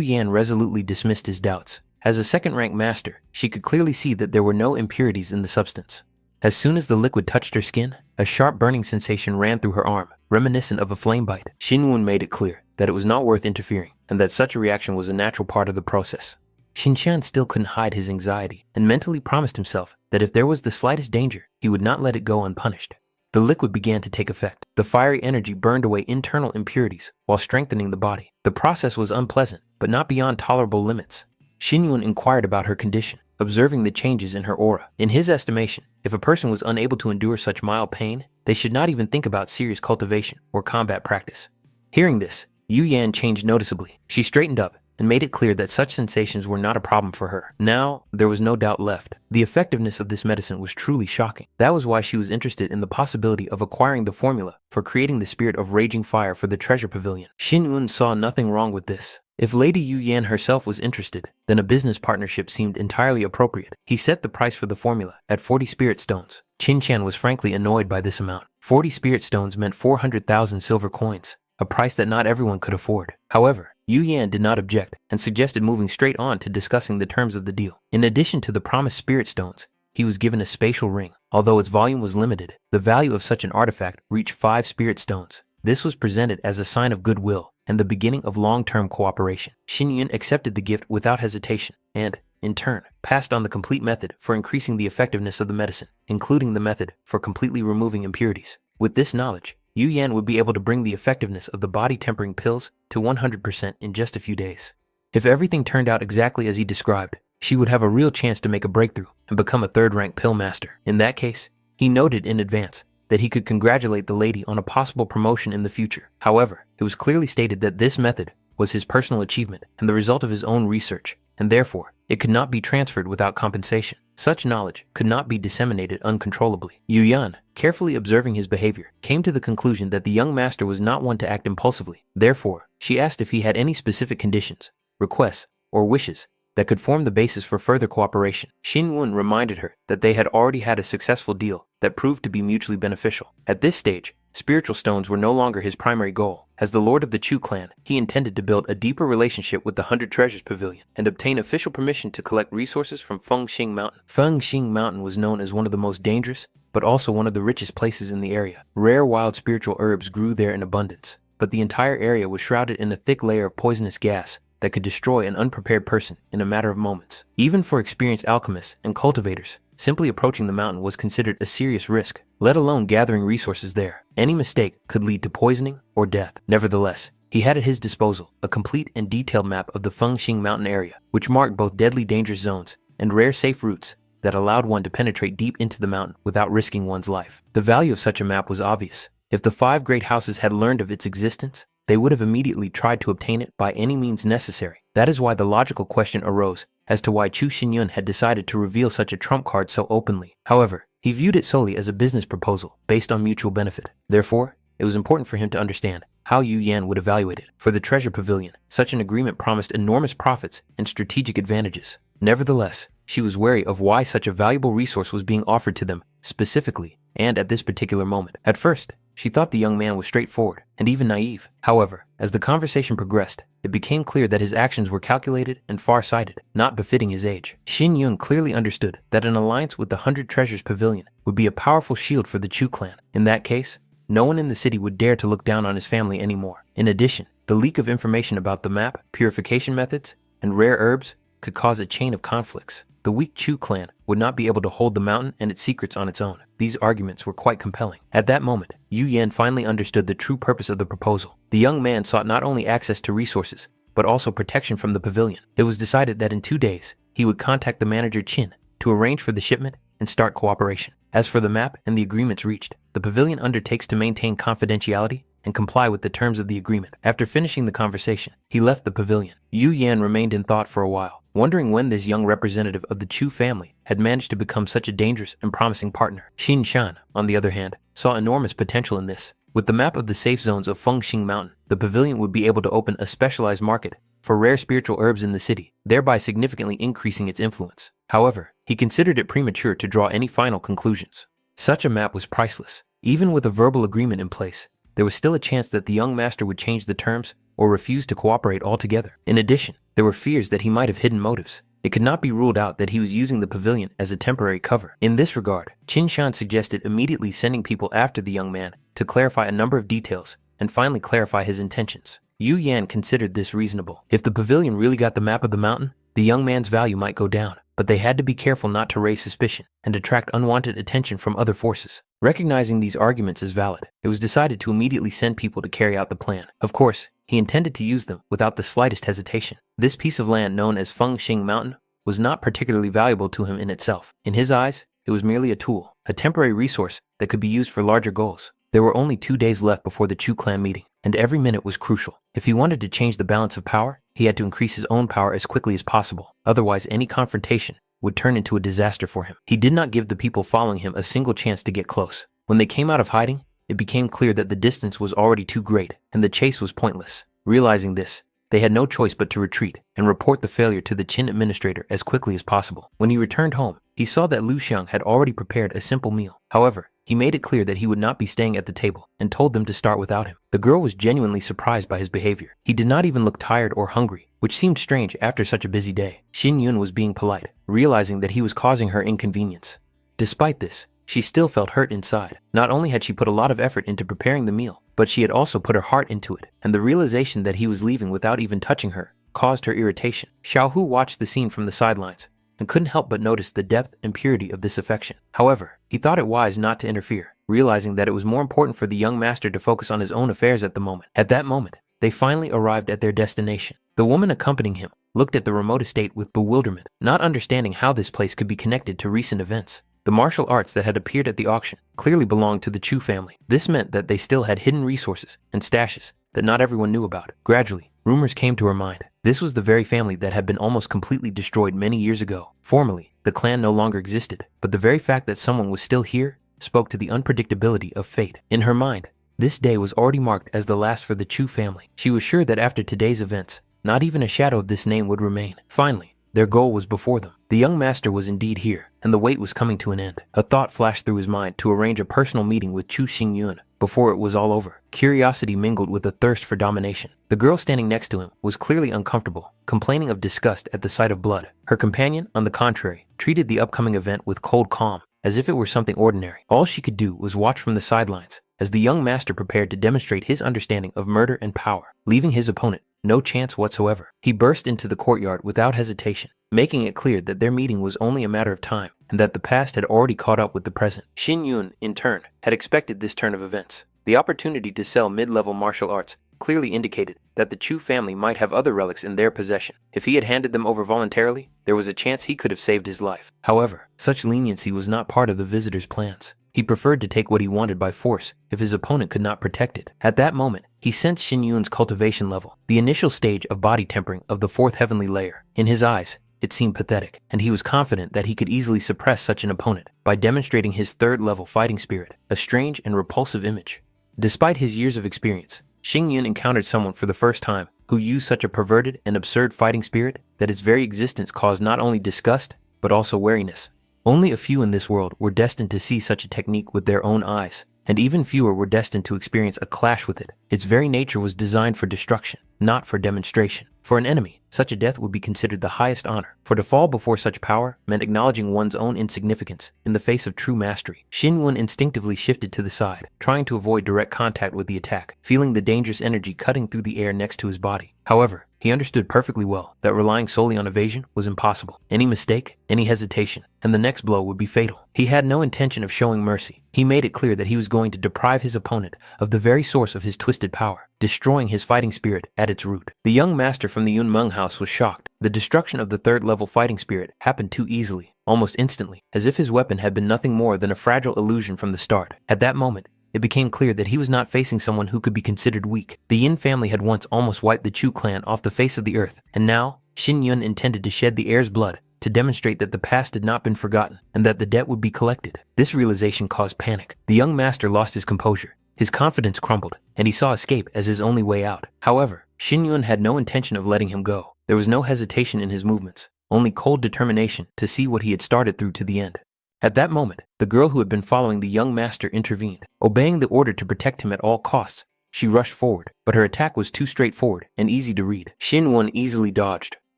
Yan resolutely dismissed his doubts. As a second-rank master, she could clearly see that there were no impurities in the substance. As soon as the liquid touched her skin, a sharp burning sensation ran through her arm, reminiscent of a flame bite. Xinwen made it clear that it was not worth interfering, and that such a reaction was a natural part of the process. Xinchen still couldn't hide his anxiety, and mentally promised himself that if there was the slightest danger, he would not let it go unpunished. The liquid began to take effect. The fiery energy burned away internal impurities while strengthening the body. The process was unpleasant, but not beyond tolerable limits. Xinyun inquired about her condition, observing the changes in her aura. In his estimation, if a person was unable to endure such mild pain, they should not even think about serious cultivation or combat practice. Hearing this, Yu Yan changed noticeably. She straightened up and made it clear that such sensations were not a problem for her. Now, there was no doubt left. The effectiveness of this medicine was truly shocking. That was why she was interested in the possibility of acquiring the formula for creating the Spirit of Raging Fire for the treasure pavilion. Xinwen saw nothing wrong with this. If Lady Yu Yan herself was interested, then a business partnership seemed entirely appropriate. He set the price for the formula at 40 spirit stones. Qin Chan was frankly annoyed by this amount. 40 spirit stones meant 400,000 silver coins, a price that not everyone could afford. However, Yu Yan did not object and suggested moving straight on to discussing the terms of the deal. In addition to the promised spirit stones, he was given a spatial ring. Although its volume was limited, the value of such an artifact reached 5 spirit stones. This was presented as a sign of goodwill and the beginning of long-term cooperation. Xin Yun accepted the gift without hesitation and, in turn, passed on the complete method for increasing the effectiveness of the medicine, including the method for completely removing impurities. With this knowledge, Yu Yan would be able to bring the effectiveness of the body-tempering pills to 100% in just a few days. If everything turned out exactly as he described, she would have a real chance to make a breakthrough and become a third-rank pill master. In that case, he noted in advance that he could congratulate the lady on a possible promotion in the future. However, it was clearly stated that this method was his personal achievement and the result of his own research, and therefore, it could not be transferred without compensation. Such knowledge could not be disseminated uncontrollably. Yu Yan, carefully observing his behavior, came to the conclusion that the young master was not one to act impulsively. Therefore, she asked if he had any specific conditions, requests, or wishes that could form the basis for further cooperation. Xin Wen reminded her that they had already had a successful deal that proved to be mutually beneficial. At this stage, spiritual stones were no longer his primary goal. As the lord of the Chu clan, he intended to build a deeper relationship with the 100 Treasures Pavilion and obtain official permission to collect resources from Fengxing Mountain. Fengxing Mountain was known as one of the most dangerous, but also one of the richest places in the area. Rare wild spiritual herbs grew there in abundance, but the entire area was shrouded in a thick layer of poisonous gas that could destroy an unprepared person in a matter of moments. Even for experienced alchemists and cultivators, simply approaching the mountain was considered a serious risk, let alone gathering resources there. Any mistake could lead to poisoning or death. Nevertheless, he had at his disposal a complete and detailed map of the Fengxing Mountain area, which marked both deadly dangerous zones and rare safe routes that allowed one to penetrate deep into the mountain without risking one's life. The value of such a map was obvious. If the 5 great houses had learned of its existence, they would have immediately tried to obtain it by any means necessary. That is why the logical question arose as to why Chu Xinyun had decided to reveal such a trump card so openly. However, he viewed it solely as a business proposal based on mutual benefit. Therefore, it was important for him to understand how Yu Yan would evaluate it. For the treasure pavilion, such an agreement promised enormous profits and strategic advantages. Nevertheless, she was wary of why such a valuable resource was being offered to them specifically and at this particular moment. At first, she thought the young man was straightforward and even naive. However, as the conversation progressed, it became clear that his actions were calculated and far-sighted, not befitting his age. Xin Yun clearly understood that an alliance with the 100 Treasures Pavilion would be a powerful shield for the Chu clan. In that case, no one in the city would dare to look down on his family anymore. In addition, the leak of information about the map, purification methods, and rare herbs could cause a chain of conflicts. The weak Chu clan would not be able to hold the mountain and its secrets on its own. These arguments were quite compelling. At that moment, Yu Yan finally understood the true purpose of the proposal. The young man sought not only access to resources, but also protection from the pavilion. It was decided that in 2 days, he would contact the manager Qin to arrange for the shipment and start cooperation. As for the map and the agreements reached, the pavilion undertakes to maintain confidentiality and comply with the terms of the agreement. After finishing the conversation, he left the pavilion. Yu Yan remained in thought for a while, wondering when this young representative of the Chu family had managed to become such a dangerous and promising partner. Xin Shan, on the other hand, saw enormous potential in this. With the map of the safe zones of Fengxing Mountain, the pavilion would be able to open a specialized market for rare spiritual herbs in the city, thereby significantly increasing its influence. However, he considered it premature to draw any final conclusions. Such a map was priceless. Even with a verbal agreement in place, there was still a chance that the young master would change the terms or refuse to cooperate altogether. In addition, there were fears that he might have hidden motives. It could not be ruled out that he was using the pavilion as a temporary cover. In this regard, Qin Shan suggested immediately sending people after the young man to clarify a number of details and finally clarify his intentions. Yu Yan considered this reasonable. If the pavilion really got the map of the mountain, the young man's value might go down, but they had to be careful not to raise suspicion and attract unwanted attention from other forces. Recognizing these arguments as valid, it was decided to immediately send people to carry out the plan. Of course, he intended to use them without the slightest hesitation. This piece of land known as Fengxing Mountain was not particularly valuable to him in itself. In his eyes, it was merely a tool, a temporary resource that could be used for larger goals. There were only 2 days left before the Chu clan meeting, and every minute was crucial. If he wanted to change the balance of power, he had to increase his own power as quickly as possible. Otherwise, any confrontation would turn into a disaster for him. He did not give the people following him a single chance to get close. When they came out of hiding, it became clear that the distance was already too great, and the chase was pointless. Realizing this, they had no choice but to retreat and report the failure to the Qin administrator as quickly as possible. When he returned home, he saw that Lu Xiang had already prepared a simple meal. However, he made it clear that he would not be staying at the table and told them to start without him. The girl was genuinely surprised by his behavior. He did not even look tired or hungry, which seemed strange after such a busy day. Xin Yun was being polite, realizing that he was causing her inconvenience. Despite this, she still felt hurt inside. Not only had she put a lot of effort into preparing the meal, but she had also put her heart into it, and the realization that he was leaving without even touching her caused her irritation. Xiao Hu watched the scene from the sidelines and couldn't help but notice the depth and purity of this affection. However, he thought it wise not to interfere, realizing that it was more important for the young master to focus on his own affairs at the moment. At that moment, they finally arrived at their destination. The woman accompanying him looked at the remote estate with bewilderment, not understanding how this place could be connected to recent events. The martial arts that had appeared at the auction clearly belonged to the Chu family. This meant that they still had hidden resources and stashes that not everyone knew about. Gradually, rumors came to her mind. This was the very family that had been almost completely destroyed many years ago. Formally, the clan no longer existed, but the very fact that someone was still here spoke to the unpredictability of fate. In her mind, this day was already marked as the last for the Chu family. She was sure that after today's events, not even a shadow of this name would remain. Finally, their goal was before them. The young master was indeed here, and the wait was coming to an end. A thought flashed through his mind to arrange a personal meeting with Chu Xingyun before it was all over. Curiosity mingled with a thirst for domination. The girl standing next to him was clearly uncomfortable, complaining of disgust at the sight of blood. Her companion, on the contrary, treated the upcoming event with cold calm, as if it were something ordinary. All she could do was watch from the sidelines as the young master prepared to demonstrate his understanding of murder and power, leaving his opponent no chance whatsoever. He burst into the courtyard without hesitation, making it clear that their meeting was only a matter of time and that the past had already caught up with the present. Xin Yun, in turn, had expected this turn of events. The opportunity to sell mid-level martial arts clearly indicated that the Chu family might have other relics in their possession. If he had handed them over voluntarily, there was a chance he could have saved his life. However, such leniency was not part of the visitor's plans. He preferred to take what he wanted by force if his opponent could not protect it. At that moment, he sensed Xin Yun's cultivation level, the initial stage of body tempering of the fourth heavenly layer. In his eyes, it seemed pathetic, and he was confident that he could easily suppress such an opponent by demonstrating his third-level fighting spirit, a strange and repulsive image. Despite his years of experience, Xin Yun encountered someone for the first time who used such a perverted and absurd fighting spirit that his very existence caused not only disgust, but also wariness. Only a few in this world were destined to see such a technique with their own eyes, and even fewer were destined to experience a clash with it. Its very nature was designed for destruction, not for demonstration. For an enemy, such a death would be considered the highest honor, for to fall before such power meant acknowledging one's own insignificance in the face of true mastery. Xin Yun instinctively shifted to the side, trying to avoid direct contact with the attack, feeling the dangerous energy cutting through the air next to his body. However, he understood perfectly well that relying solely on evasion was impossible. Any mistake, any hesitation, and the next blow would be fatal. He had no intention of showing mercy. He made it clear that he was going to deprive his opponent of the very source of his twisted power, destroying his fighting spirit at its root. The young master from the Yun Meng house was shocked. The destruction of the third-level fighting spirit happened too easily, almost instantly, as if his weapon had been nothing more than a fragile illusion from the start. At that moment, it became clear that he was not facing someone who could be considered weak. The Yin family had once almost wiped the Chu clan off the face of the earth, and now Shin Yun intended to shed the heir's blood to demonstrate that the past had not been forgotten and that the debt would be collected. This realization caused panic. The young master lost his composure. His confidence crumbled, and he saw escape as his only way out. However, Shin Yun had no intention of letting him go. There was no hesitation in his movements, only cold determination to see what he had started through to the end. At that moment, the girl who had been following the young master intervened. Obeying the order to protect him at all costs, she rushed forward, but her attack was too straightforward and easy to read. Shin Yun easily dodged,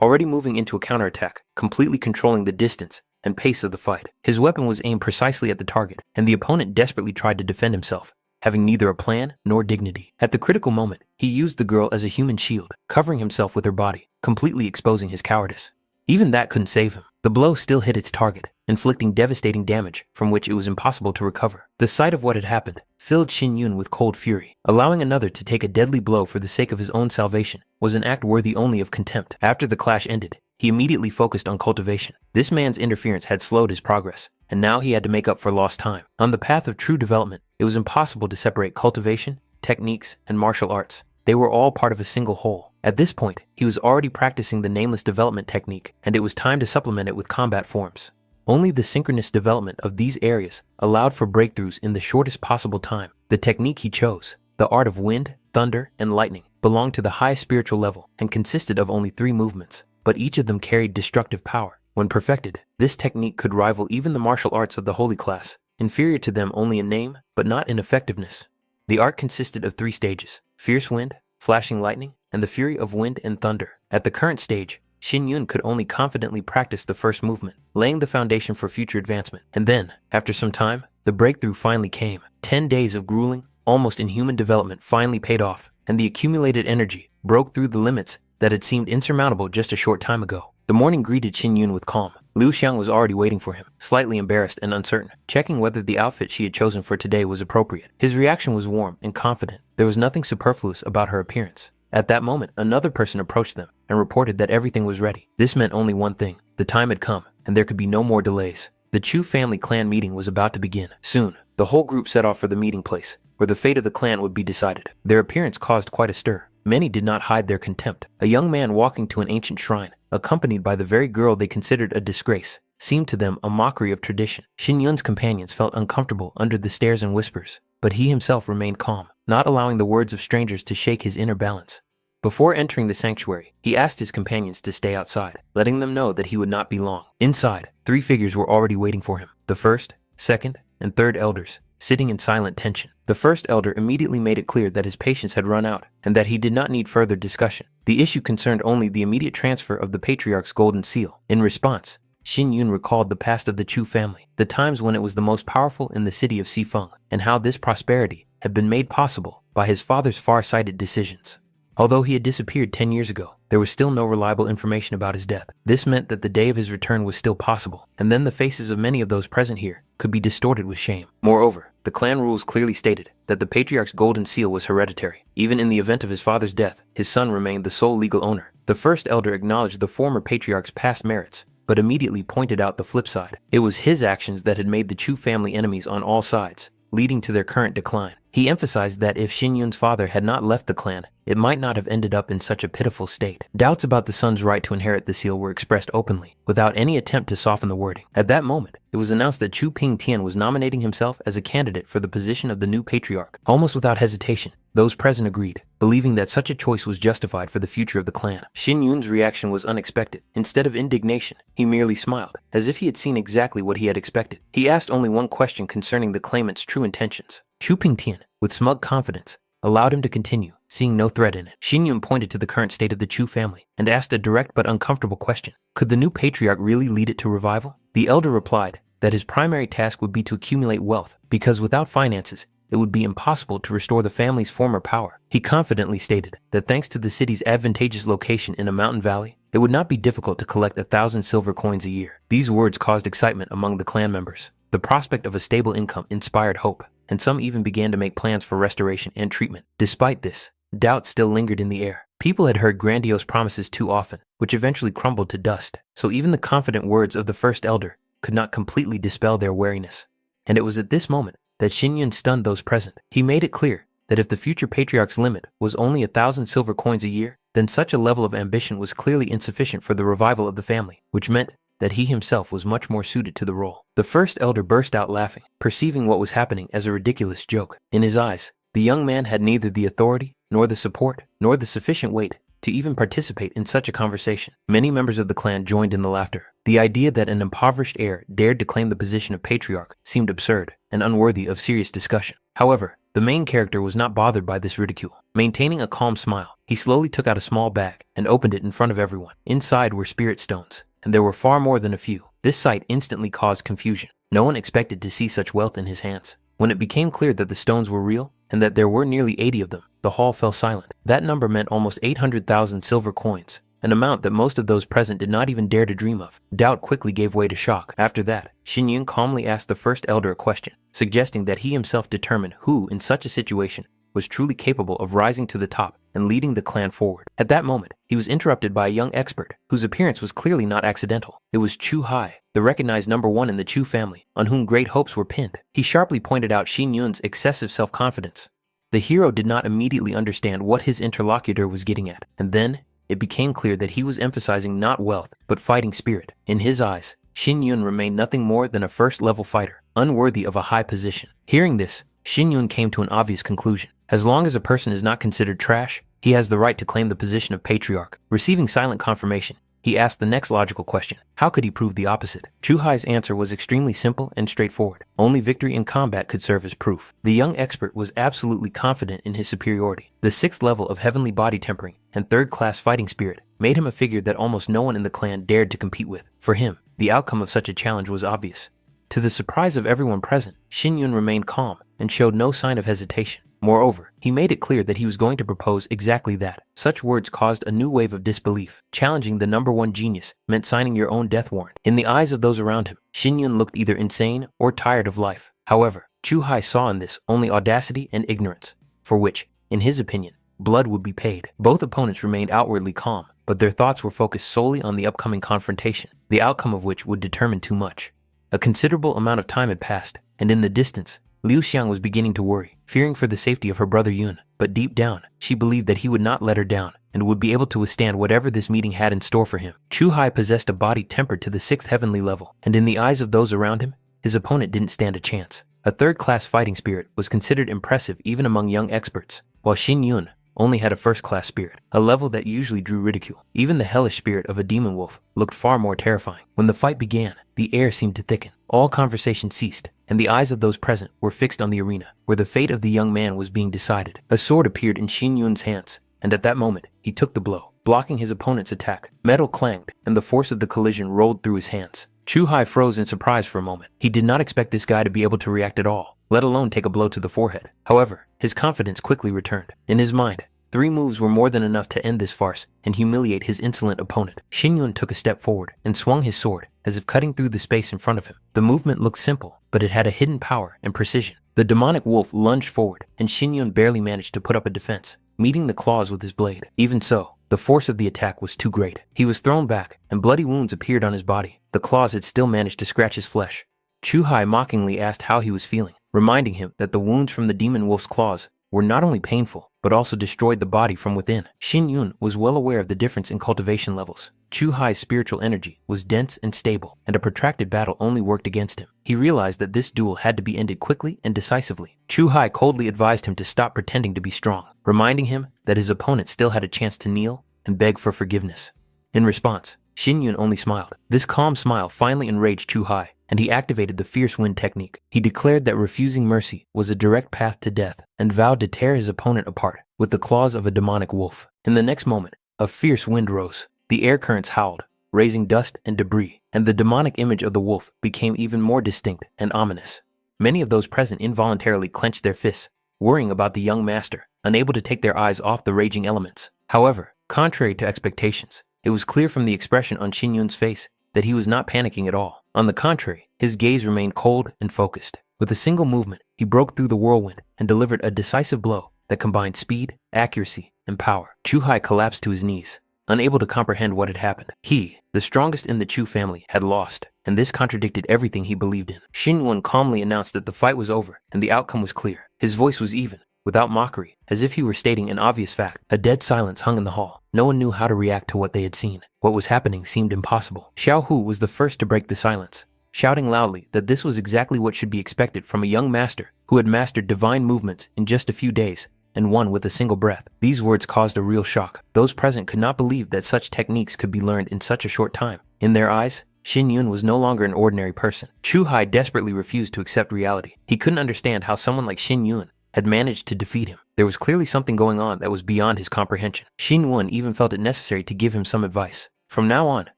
already moving into a counterattack, completely controlling the distance and pace of the fight. His weapon was aimed precisely at the target, and the opponent desperately tried to defend himself, having neither a plan nor dignity. At the critical moment, he used the girl as a human shield, covering himself with her body, completely exposing his cowardice. Even that couldn't save him. The blow still hit its target, inflicting devastating damage from which it was impossible to recover. The sight of what had happened filled Shin Yun with cold fury. Allowing another to take a deadly blow for the sake of his own salvation was an act worthy only of contempt. After the clash ended, he immediately focused on cultivation. This man's interference had slowed his progress, and now he had to make up for lost time. On the path of true development, it was impossible to separate cultivation, techniques, and martial arts. They were all part of a single whole. At this point, he was already practicing the nameless development technique, and it was time to supplement it with combat forms. Only the synchronous development of these areas allowed for breakthroughs in the shortest possible time. The technique he chose, the art of wind, thunder, and lightning, belonged to the highest spiritual level and consisted of only 3 movements, but each of them carried destructive power. When perfected, this technique could rival even the martial arts of the holy class, inferior to them only in name, but not in effectiveness. The art consisted of 3 stages: fierce wind, flashing lightning, and the fury of wind and thunder. At the current stage, Shin Yun could only confidently practice the first movement, laying the foundation for future advancement. And then, after some time, the breakthrough finally came. 10 days of grueling, almost inhuman development finally paid off, and the accumulated energy broke through the limits that had seemed insurmountable just a short time ago. The morning greeted Shin Yun with calm. Liu Xiang was already waiting for him, slightly embarrassed and uncertain, checking whether the outfit she had chosen for today was appropriate. His reaction was warm and confident. There was nothing superfluous about her appearance. At that moment, another person approached them and reported that everything was ready. This meant only one thing: the time had come, and there could be no more delays. The Chu family clan meeting was about to begin. Soon, the whole group set off for the meeting place, where the fate of the clan would be decided. Their appearance caused quite a stir. Many did not hide their contempt. A young man walking to an ancient shrine, accompanied by the very girl they considered a disgrace, seemed to them a mockery of tradition. Shin Yun's companions felt uncomfortable under the stares and whispers, but he himself remained calm, not allowing the words of strangers to shake his inner balance. Before entering the sanctuary, he asked his companions to stay outside, letting them know that he would not be long. Inside, 3 figures were already waiting for him: the first, second, and third elders, sitting in silent tension. The first elder immediately made it clear that his patience had run out and that he did not need further discussion. The issue concerned only the immediate transfer of the patriarch's golden seal. In response, Shin Yun recalled the past of the Chu family, the times when it was the most powerful in the city of Xifeng, and how this prosperity had been made possible by his father's far-sighted decisions. Although he had disappeared 10 years ago, there was still no reliable information about his death. This meant that the day of his return was still possible, and then the faces of many of those present here could be distorted with shame. Moreover, the clan rules clearly stated that the patriarch's golden seal was hereditary. Even in the event of his father's death, his son remained the sole legal owner. The first elder acknowledged the former patriarch's past merits, but immediately pointed out the flip side. It was his actions that had made the Chu family enemies on all sides, leading to their current decline. He emphasized that if Shin Yun's father had not left the clan, it might not have ended up in such a pitiful state. Doubts about the son's right to inherit the seal were expressed openly, without any attempt to soften the wording. At that moment, it was announced that Chu Pingtian was nominating himself as a candidate for the position of the new patriarch. Almost without hesitation, those present agreed, believing that such a choice was justified for the future of the clan. Shin Yun's reaction was unexpected. Instead of indignation, he merely smiled, as if he had seen exactly what he had expected. He asked only one question concerning the claimant's true intentions. Chu Pingtian, with smug confidence, allowed him to continue, seeing no threat in it. Shin Yun pointed to the current state of the Chu family and asked a direct but uncomfortable question. Could the new patriarch really lead it to revival? The elder replied that his primary task would be to accumulate wealth, because without finances, it would be impossible to restore the family's former power. He confidently stated that thanks to the city's advantageous location in a mountain valley, it would not be difficult to collect 1,000 silver coins a year. These words caused excitement among the clan members. The prospect of a stable income inspired hope, and some even began to make plans for restoration and treatment. Despite this, doubt still lingered in the air. People had heard grandiose promises too often, which eventually crumbled to dust, so even the confident words of the first elder could not completely dispel their wariness. And it was at this moment that Xin Yun stunned those present. He made it clear that if the future patriarch's limit was only 1,000 silver coins a year, then such a level of ambition was clearly insufficient for the revival of the family, which meant that he himself was much more suited to the role. The first elder burst out laughing, perceiving what was happening as a ridiculous joke. In his eyes, the young man had neither the authority, nor the support, nor the sufficient weight to even participate in such a conversation. Many members of the clan joined in the laughter. The idea that an impoverished heir dared to claim the position of patriarch seemed absurd and unworthy of serious discussion. However, the main character was not bothered by this ridicule. Maintaining a calm smile, he slowly took out a small bag and opened it in front of everyone. Inside were spirit stones, and there were far more than a few. This sight instantly caused confusion. No one expected to see such wealth in his hands. When it became clear that the stones were real and that there were nearly 80 of them, the hall fell silent. That number meant almost 800,000 silver coins, an amount that most of those present did not even dare to dream of. Doubt quickly gave way to shock. After that, Xin Yun calmly asked the first elder a question, suggesting that he himself determine who, in such a situation, was truly capable of rising to the top and leading the clan forward. At that moment, he was interrupted by a young expert, whose appearance was clearly not accidental. It was Chu Hai, the recognized #1 in the Chu family, on whom great hopes were pinned. He sharply pointed out Xin Yun's excessive self-confidence. The hero did not immediately understand what his interlocutor was getting at, and then it became clear that he was emphasizing not wealth, but fighting spirit. In his eyes, Xin Yun remained nothing more than a first-level fighter, unworthy of a high position. Hearing this, Xin Yun came to an obvious conclusion. As long as a person is not considered trash, he has the right to claim the position of patriarch. Receiving silent confirmation, he asked the next logical question. How could he prove the opposite? Chu Hai's answer was extremely simple and straightforward. Only victory in combat could serve as proof. The young expert was absolutely confident in his superiority. The 6th level of heavenly body tempering and 3rd-class fighting spirit made him a figure that almost no one in the clan dared to compete with. For him, the outcome of such a challenge was obvious. To the surprise of everyone present, Xin Yun remained calm and showed no sign of hesitation. Moreover, he made it clear that he was going to propose exactly that. Such words caused a new wave of disbelief. Challenging the #1 genius meant signing your own death warrant. In the eyes of those around him, Xin Yun looked either insane or tired of life. However, Chu Hai saw in this only audacity and ignorance, for which, in his opinion, blood would be paid. Both opponents remained outwardly calm, but their thoughts were focused solely on the upcoming confrontation, the outcome of which would determine too much. A considerable amount of time had passed, and in the distance, Liu Xiang was beginning to worry, fearing for the safety of her brother Yun, but deep down, she believed that he would not let her down and would be able to withstand whatever this meeting had in store for him. Chu Hai possessed a body tempered to the 6th heavenly level, and in the eyes of those around him, his opponent didn't stand a chance. A 3rd-class fighting spirit was considered impressive even among young experts, while Xin Yun only had a 1st-class spirit, a level that usually drew ridicule. Even the hellish spirit of a demon wolf looked far more terrifying. When the fight began, the air seemed to thicken. All conversation ceased, and the eyes of those present were fixed on the arena, where the fate of the young man was being decided. A sword appeared in Xin Yun's hands, and at that moment, he took the blow, blocking his opponent's attack. Metal clanged, and the force of the collision rolled through his hands. Chu Hai froze in surprise for a moment. He did not expect this guy to be able to react at all, let alone take a blow to the forehead. However, his confidence quickly returned. In his mind, 3 moves were more than enough to end this farce and humiliate his insolent opponent. Xin Yun took a step forward and swung his sword, as if cutting through the space in front of him. The movement looked simple, but it had a hidden power and precision. The demonic wolf lunged forward, and Xin Yun barely managed to put up a defense, meeting the claws with his blade. Even so, the force of the attack was too great. He was thrown back, and bloody wounds appeared on his body. The claws had still managed to scratch his flesh. Chu Hai mockingly asked how he was feeling, reminding him that the wounds from the demon wolf's claws were not only painful, but also destroyed the body from within. Xin Yun was well aware of the difference in cultivation levels. Chu Hai's spiritual energy was dense and stable, and a protracted battle only worked against him. He realized that this duel had to be ended quickly and decisively. Chu Hai coldly advised him to stop pretending to be strong, reminding him that his opponent still had a chance to kneel and beg for forgiveness. In response, Xin Yun only smiled. This calm smile finally enraged Chu Hai, and he activated the fierce wind technique. He declared that refusing mercy was a direct path to death and vowed to tear his opponent apart with the claws of a demonic wolf. In the next moment, a fierce wind rose. The air currents howled, raising dust and debris, and the demonic image of the wolf became even more distinct and ominous. Many of those present involuntarily clenched their fists, worrying about the young master, unable to take their eyes off the raging elements. However, contrary to expectations, it was clear from the expression on Xin Yun's face that he was not panicking at all. On the contrary, his gaze remained cold and focused. With a single movement, he broke through the whirlwind and delivered a decisive blow that combined speed, accuracy, and power. Chu Hai collapsed to his knees, unable to comprehend what had happened. He, the strongest in the Chu family, had lost, and this contradicted everything he believed in. Shin Yun calmly announced that the fight was over and the outcome was clear. His voice was even, without mockery, as if he were stating an obvious fact. A dead silence hung in the hall. No one knew how to react to what they had seen. What was happening seemed impossible. Xiao Hu was the first to break the silence, shouting loudly that this was exactly what should be expected from a young master who had mastered divine movements in just a few days and won with a single breath. These words caused a real shock. Those present could not believe that such techniques could be learned in such a short time. In their eyes, Shin Yun was no longer an ordinary person. Chu Hai desperately refused to accept reality. He couldn't understand how someone like Shin Yun had managed to defeat him. There was clearly something going on that was beyond his comprehension. Shin Yun even felt it necessary to give him some advice. From now on,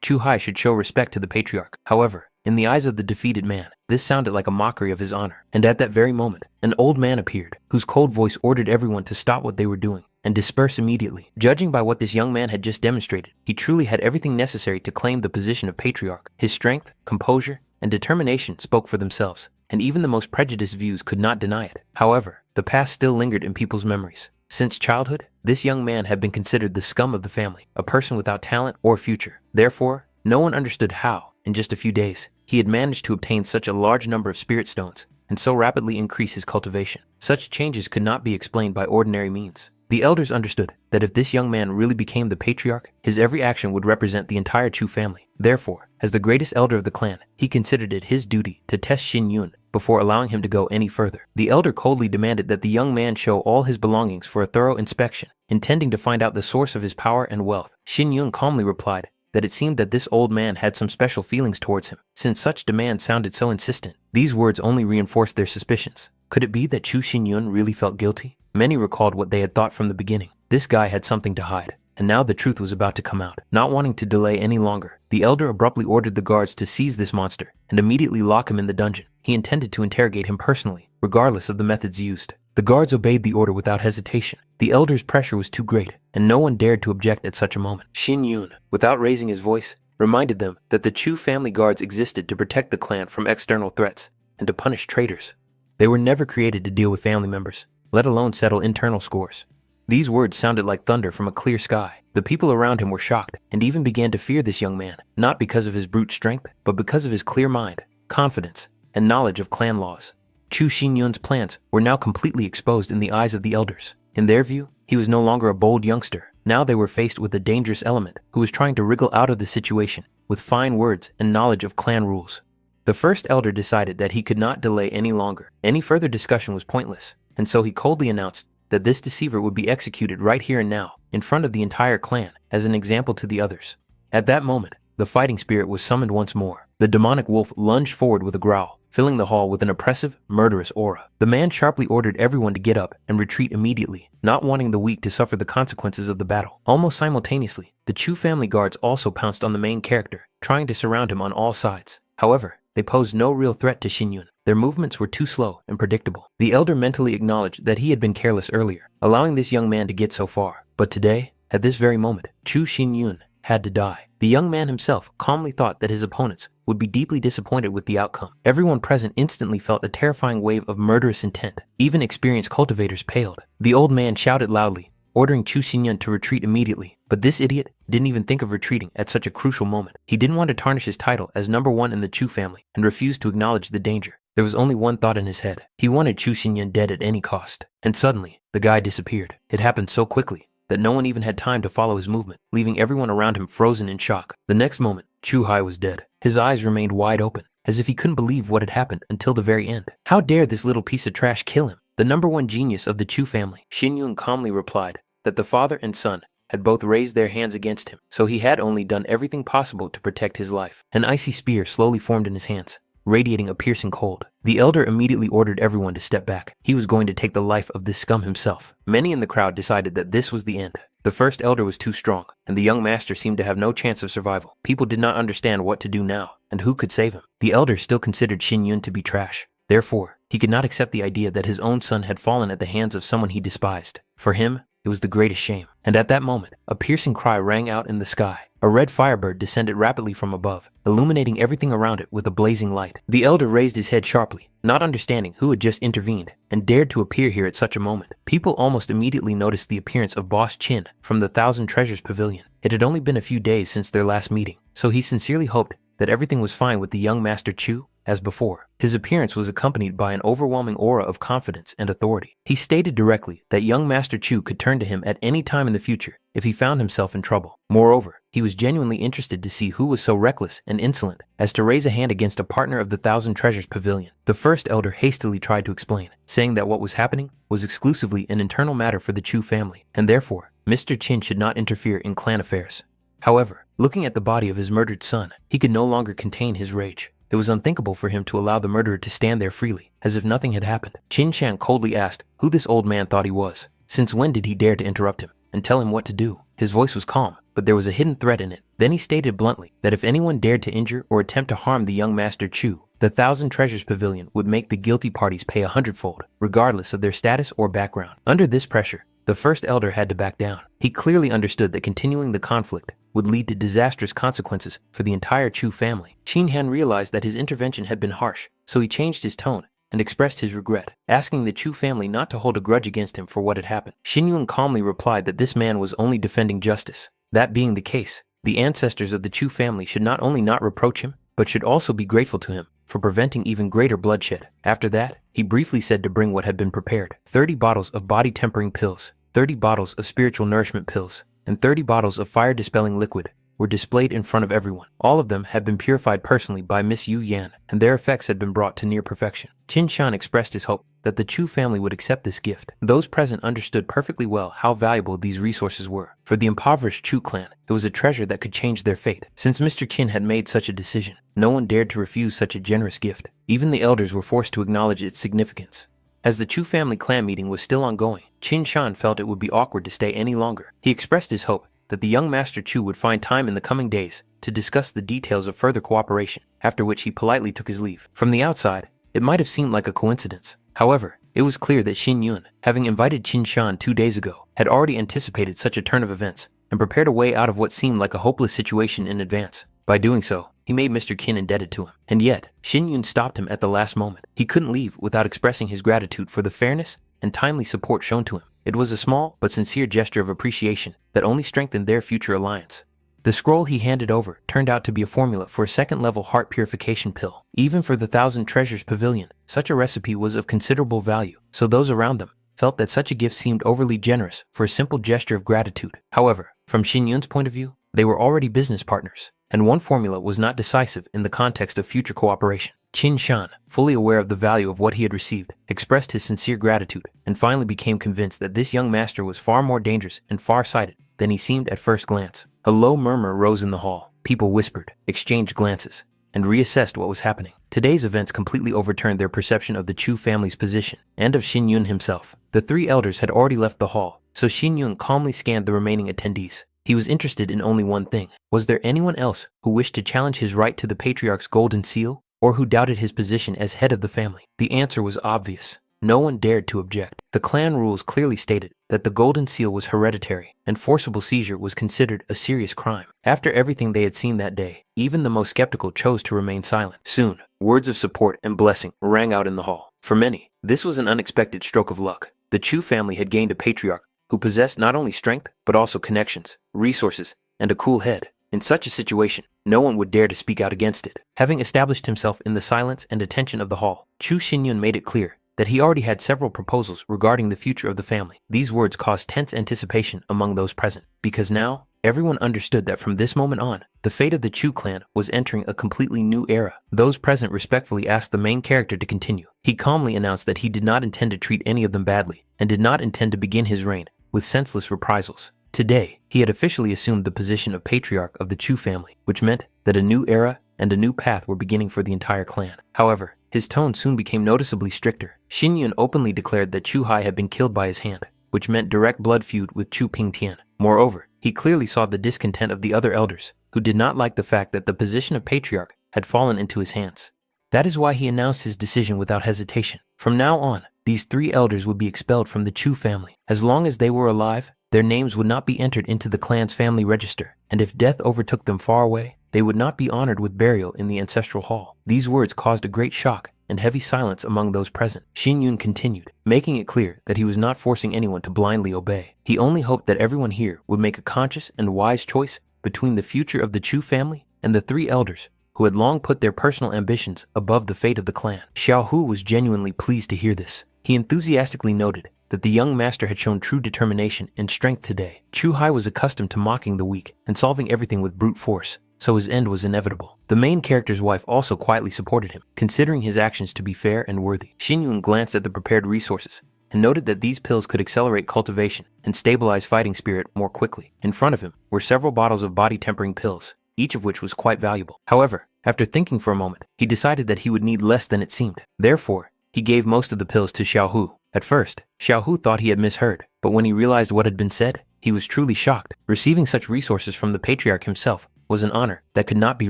Chu Hai should show respect to the patriarch. However, in the eyes of the defeated man, this sounded like a mockery of his honor. And at that very moment, an old man appeared, whose cold voice ordered everyone to stop what they were doing and disperse immediately. Judging by what this young man had just demonstrated, he truly had everything necessary to claim the position of patriarch. His strength, composure, and determination spoke for themselves, and even the most prejudiced views could not deny it. However, the past still lingered in people's memories. Since childhood, this young man had been considered the scum of the family, a person without talent or future. Therefore, no one understood how, in just a few days, he had managed to obtain such a large number of spirit stones and so rapidly increase his cultivation. Such changes could not be explained by ordinary means. The elders understood that if this young man really became the patriarch, his every action would represent the entire Chu family. Therefore, as the greatest elder of the clan, he considered it his duty to test Shin Yun before allowing him to go any further. The elder coldly demanded that the young man show all his belongings for a thorough inspection, intending to find out the source of his power and wealth. Shin Yun calmly replied that it seemed that this old man had some special feelings towards him, since such demands sounded so insistent. These words only reinforced their suspicions. Could it be that Chu Shin Yun really felt guilty? Many recalled what they had thought from the beginning. This guy had something to hide, and now the truth was about to come out. Not wanting to delay any longer, the elder abruptly ordered the guards to seize this monster and immediately lock him in the dungeon. He intended to interrogate him personally, regardless of the methods used. The guards obeyed the order without hesitation. The elder's pressure was too great, and no one dared to object at such a moment. Shin Yun, without raising his voice, reminded them that the Chu family guards existed to protect the clan from external threats and to punish traitors. They were never created to deal with family members, let alone settle internal scores. These words sounded like thunder from a clear sky. The people around him were shocked and even began to fear this young man, not because of his brute strength, but because of his clear mind, confidence, and knowledge of clan laws. Chu Shin Yun's plans were now completely exposed in the eyes of the elders. In their view, he was no longer a bold youngster. Now they were faced with a dangerous element who was trying to wriggle out of the situation with fine words and knowledge of clan rules. The first elder decided that he could not delay any longer. Any further discussion was pointless, and so he coldly announced that this deceiver would be executed right here and now, in front of the entire clan, as an example to the others. At that moment, the fighting spirit was summoned once more. The demonic wolf lunged forward with a growl, filling the hall with an oppressive, murderous aura. The man sharply ordered everyone to get up and retreat immediately, not wanting the weak to suffer the consequences of the battle. Almost simultaneously, the Chu family guards also pounced on the main character, trying to surround him on all sides. However, they posed no real threat to Shin Yun. Their movements were too slow and predictable. The elder mentally acknowledged that he had been careless earlier, allowing this young man to get so far. But today, at this very moment, Chu Shin Yun had to die. The young man himself calmly thought that his opponents would be deeply disappointed with the outcome. Everyone present instantly felt a terrifying wave of murderous intent. Even experienced cultivators paled. The old man shouted loudly, ordering Chu Xinyan to retreat immediately. But this idiot didn't even think of retreating at such a crucial moment. He didn't want to tarnish his title as #1 in the Chu family and refused to acknowledge the danger. There was only one thought in his head. He wanted Chu Xinyan dead at any cost. And suddenly, the guy disappeared. It happened so quickly that no one even had time to follow his movement, leaving everyone around him frozen in shock. The next moment, Chu Hai was dead. His eyes remained wide open, as if he couldn't believe what had happened until the very end. How dare this little piece of trash kill him? The #1 genius of the Chu family. Xin Yun calmly replied that the father and son had both raised their hands against him, so he had only done everything possible to protect his life. An icy spear slowly formed in his hands, radiating a piercing cold. The elder immediately ordered everyone to step back. He was going to take the life of this scum himself. Many in the crowd decided that this was the end. The first elder was too strong, and the young master seemed to have no chance of survival. People did not understand what to do now, and who could save him. The elder still considered Xin Yun to be trash. Therefore, he could not accept the idea that his own son had fallen at the hands of someone he despised. For him, it was the greatest shame. And at that moment, a piercing cry rang out in the sky. A red firebird descended rapidly from above, illuminating everything around it with a blazing light. The elder raised his head sharply, not understanding who had just intervened and dared to appear here at such a moment. People almost immediately noticed the appearance of Boss Chin from the Thousand Treasures Pavilion. It had only been a few days since their last meeting, so he sincerely hoped that everything was fine with the young Master Chu. As before, his appearance was accompanied by an overwhelming aura of confidence and authority. He stated directly that young Master Chu could turn to him at any time in the future if he found himself in trouble. Moreover, he was genuinely interested to see who was so reckless and insolent as to raise a hand against a partner of the Thousand Treasures Pavilion. The first elder hastily tried to explain, saying that what was happening was exclusively an internal matter for the Chu family, and therefore, Mr. Qin should not interfere in clan affairs. However, looking at the body of his murdered son, he could no longer contain his rage. It was unthinkable for him to allow the murderer to stand there freely, as if nothing had happened. Qin Shan coldly asked who this old man thought he was. Since when did he dare to interrupt him and tell him what to do? His voice was calm, but there was a hidden threat in it. Then he stated bluntly that if anyone dared to injure or attempt to harm the young Master Chu, the Thousand Treasures Pavilion would make the guilty parties pay 100-fold, regardless of their status or background. Under this pressure, the first elder had to back down. He clearly understood that continuing the conflict would lead to disastrous consequences for the entire Chu family. Qin Han realized that his intervention had been harsh, so he changed his tone and expressed his regret, asking the Chu family not to hold a grudge against him for what had happened. Xin Yun calmly replied that this man was only defending justice. That being the case, the ancestors of the Chu family should not only not reproach him, but should also be grateful to him for preventing even greater bloodshed. After that, he briefly said to bring what had been prepared: 30 bottles of body-tempering pills, 30 bottles of spiritual nourishment pills, and 30 bottles of fire-dispelling liquid were displayed in front of everyone. All of them had been purified personally by Miss Yu Yan, and their effects had been brought to near perfection. Qin Shan expressed his hope that the Chu family would accept this gift. Those present understood perfectly well how valuable these resources were. For the impoverished Chu clan, it was a treasure that could change their fate. Since Mr. Qin had made such a decision, no one dared to refuse such a generous gift. Even the elders were forced to acknowledge its significance. As the Chu family clan meeting was still ongoing, Qin Shan felt it would be awkward to stay any longer. He expressed his hope that the young Master Chu would find time in the coming days to discuss the details of further cooperation, after which he politely took his leave. From the outside, it might have seemed like a coincidence. However, it was clear that Xin Yun, having invited Qin Shan 2 days ago, had already anticipated such a turn of events and prepared a way out of what seemed like a hopeless situation in advance. By doing so, he made Mr. Qin indebted to him. And yet, Xin Yun stopped him at the last moment. He couldn't leave without expressing his gratitude for the fairness and timely support shown to him. It was a small but sincere gesture of appreciation that only strengthened their future alliance. The scroll he handed over turned out to be a formula for a second-level heart purification pill. Even for the Thousand Treasures Pavilion, such a recipe was of considerable value, so those around them felt that such a gift seemed overly generous for a simple gesture of gratitude. However, from Xin Yun's point of view, they were already business partners, and one formula was not decisive in the context of future cooperation. Qin Shan, fully aware of the value of what he had received, expressed his sincere gratitude and finally became convinced that this young master was far more dangerous and far-sighted than he seemed at first glance. A low murmur rose in the hall. People whispered, exchanged glances, and reassessed what was happening. Today's events completely overturned their perception of the Chu family's position and of Xin Yun himself. The 3 elders had already left the hall, so Xin Yun calmly scanned the remaining attendees. He was interested in only one thing. Was there anyone else who wished to challenge his right to the patriarch's golden seal, or who doubted his position as head of the family? The answer was obvious. No one dared to object. The clan rules clearly stated that the golden seal was hereditary, and forcible seizure was considered a serious crime. After everything they had seen that day, even the most skeptical chose to remain silent. Soon, words of support and blessing rang out in the hall. For many, this was an unexpected stroke of luck. The Chu family had gained a patriarch who possessed not only strength, but also connections, resources, and a cool head. In such a situation, no one would dare to speak out against it. Having established himself in the silence and attention of the hall, Chu Xinyun made it clear that he already had several proposals regarding the future of the family. These words caused tense anticipation among those present, because now, everyone understood that from this moment on, the fate of the Chu clan was entering a completely new era. Those present respectfully asked the main character to continue. He calmly announced that he did not intend to treat any of them badly, and did not intend to begin his reign with senseless reprisals. Today, he had officially assumed the position of patriarch of the Chu family, which meant that a new era and a new path were beginning for the entire clan. However, his tone soon became noticeably stricter. Xin Yun openly declared that Chu Hai had been killed by his hand, which meant direct blood feud with Chu Pingtian. Moreover, he clearly saw the discontent of the other elders, who did not like the fact that the position of patriarch had fallen into his hands. That is why he announced his decision without hesitation. From now on, these 3 elders would be expelled from the Chu family. As long as they were alive, their names would not be entered into the clan's family register, and if death overtook them far away, they would not be honored with burial in the ancestral hall. These words caused a great shock and heavy silence among those present. Xin Yun continued, making it clear that he was not forcing anyone to blindly obey. He only hoped that everyone here would make a conscious and wise choice between the future of the Chu family and the 3 elders who who had long put their personal ambitions above the fate of the clan. Xiao Hu was genuinely pleased to hear this. He enthusiastically noted that the young master had shown true determination and strength today. Chu Hai was accustomed to mocking the weak and solving everything with brute force, so his end was inevitable. The main character's wife also quietly supported him, considering his actions to be fair and worthy. Xin Yun glanced at the prepared resources and noted that these pills could accelerate cultivation and stabilize fighting spirit more quickly. In front of him were several bottles of body-tempering pills, each of which was quite valuable. However, after thinking for a moment, he decided that he would need less than it seemed. Therefore, he gave most of the pills to Xiao Hu. At first, Xiao Hu thought he had misheard, but when he realized what had been said, he was truly shocked. Receiving such resources from the patriarch himself was an honor that could not be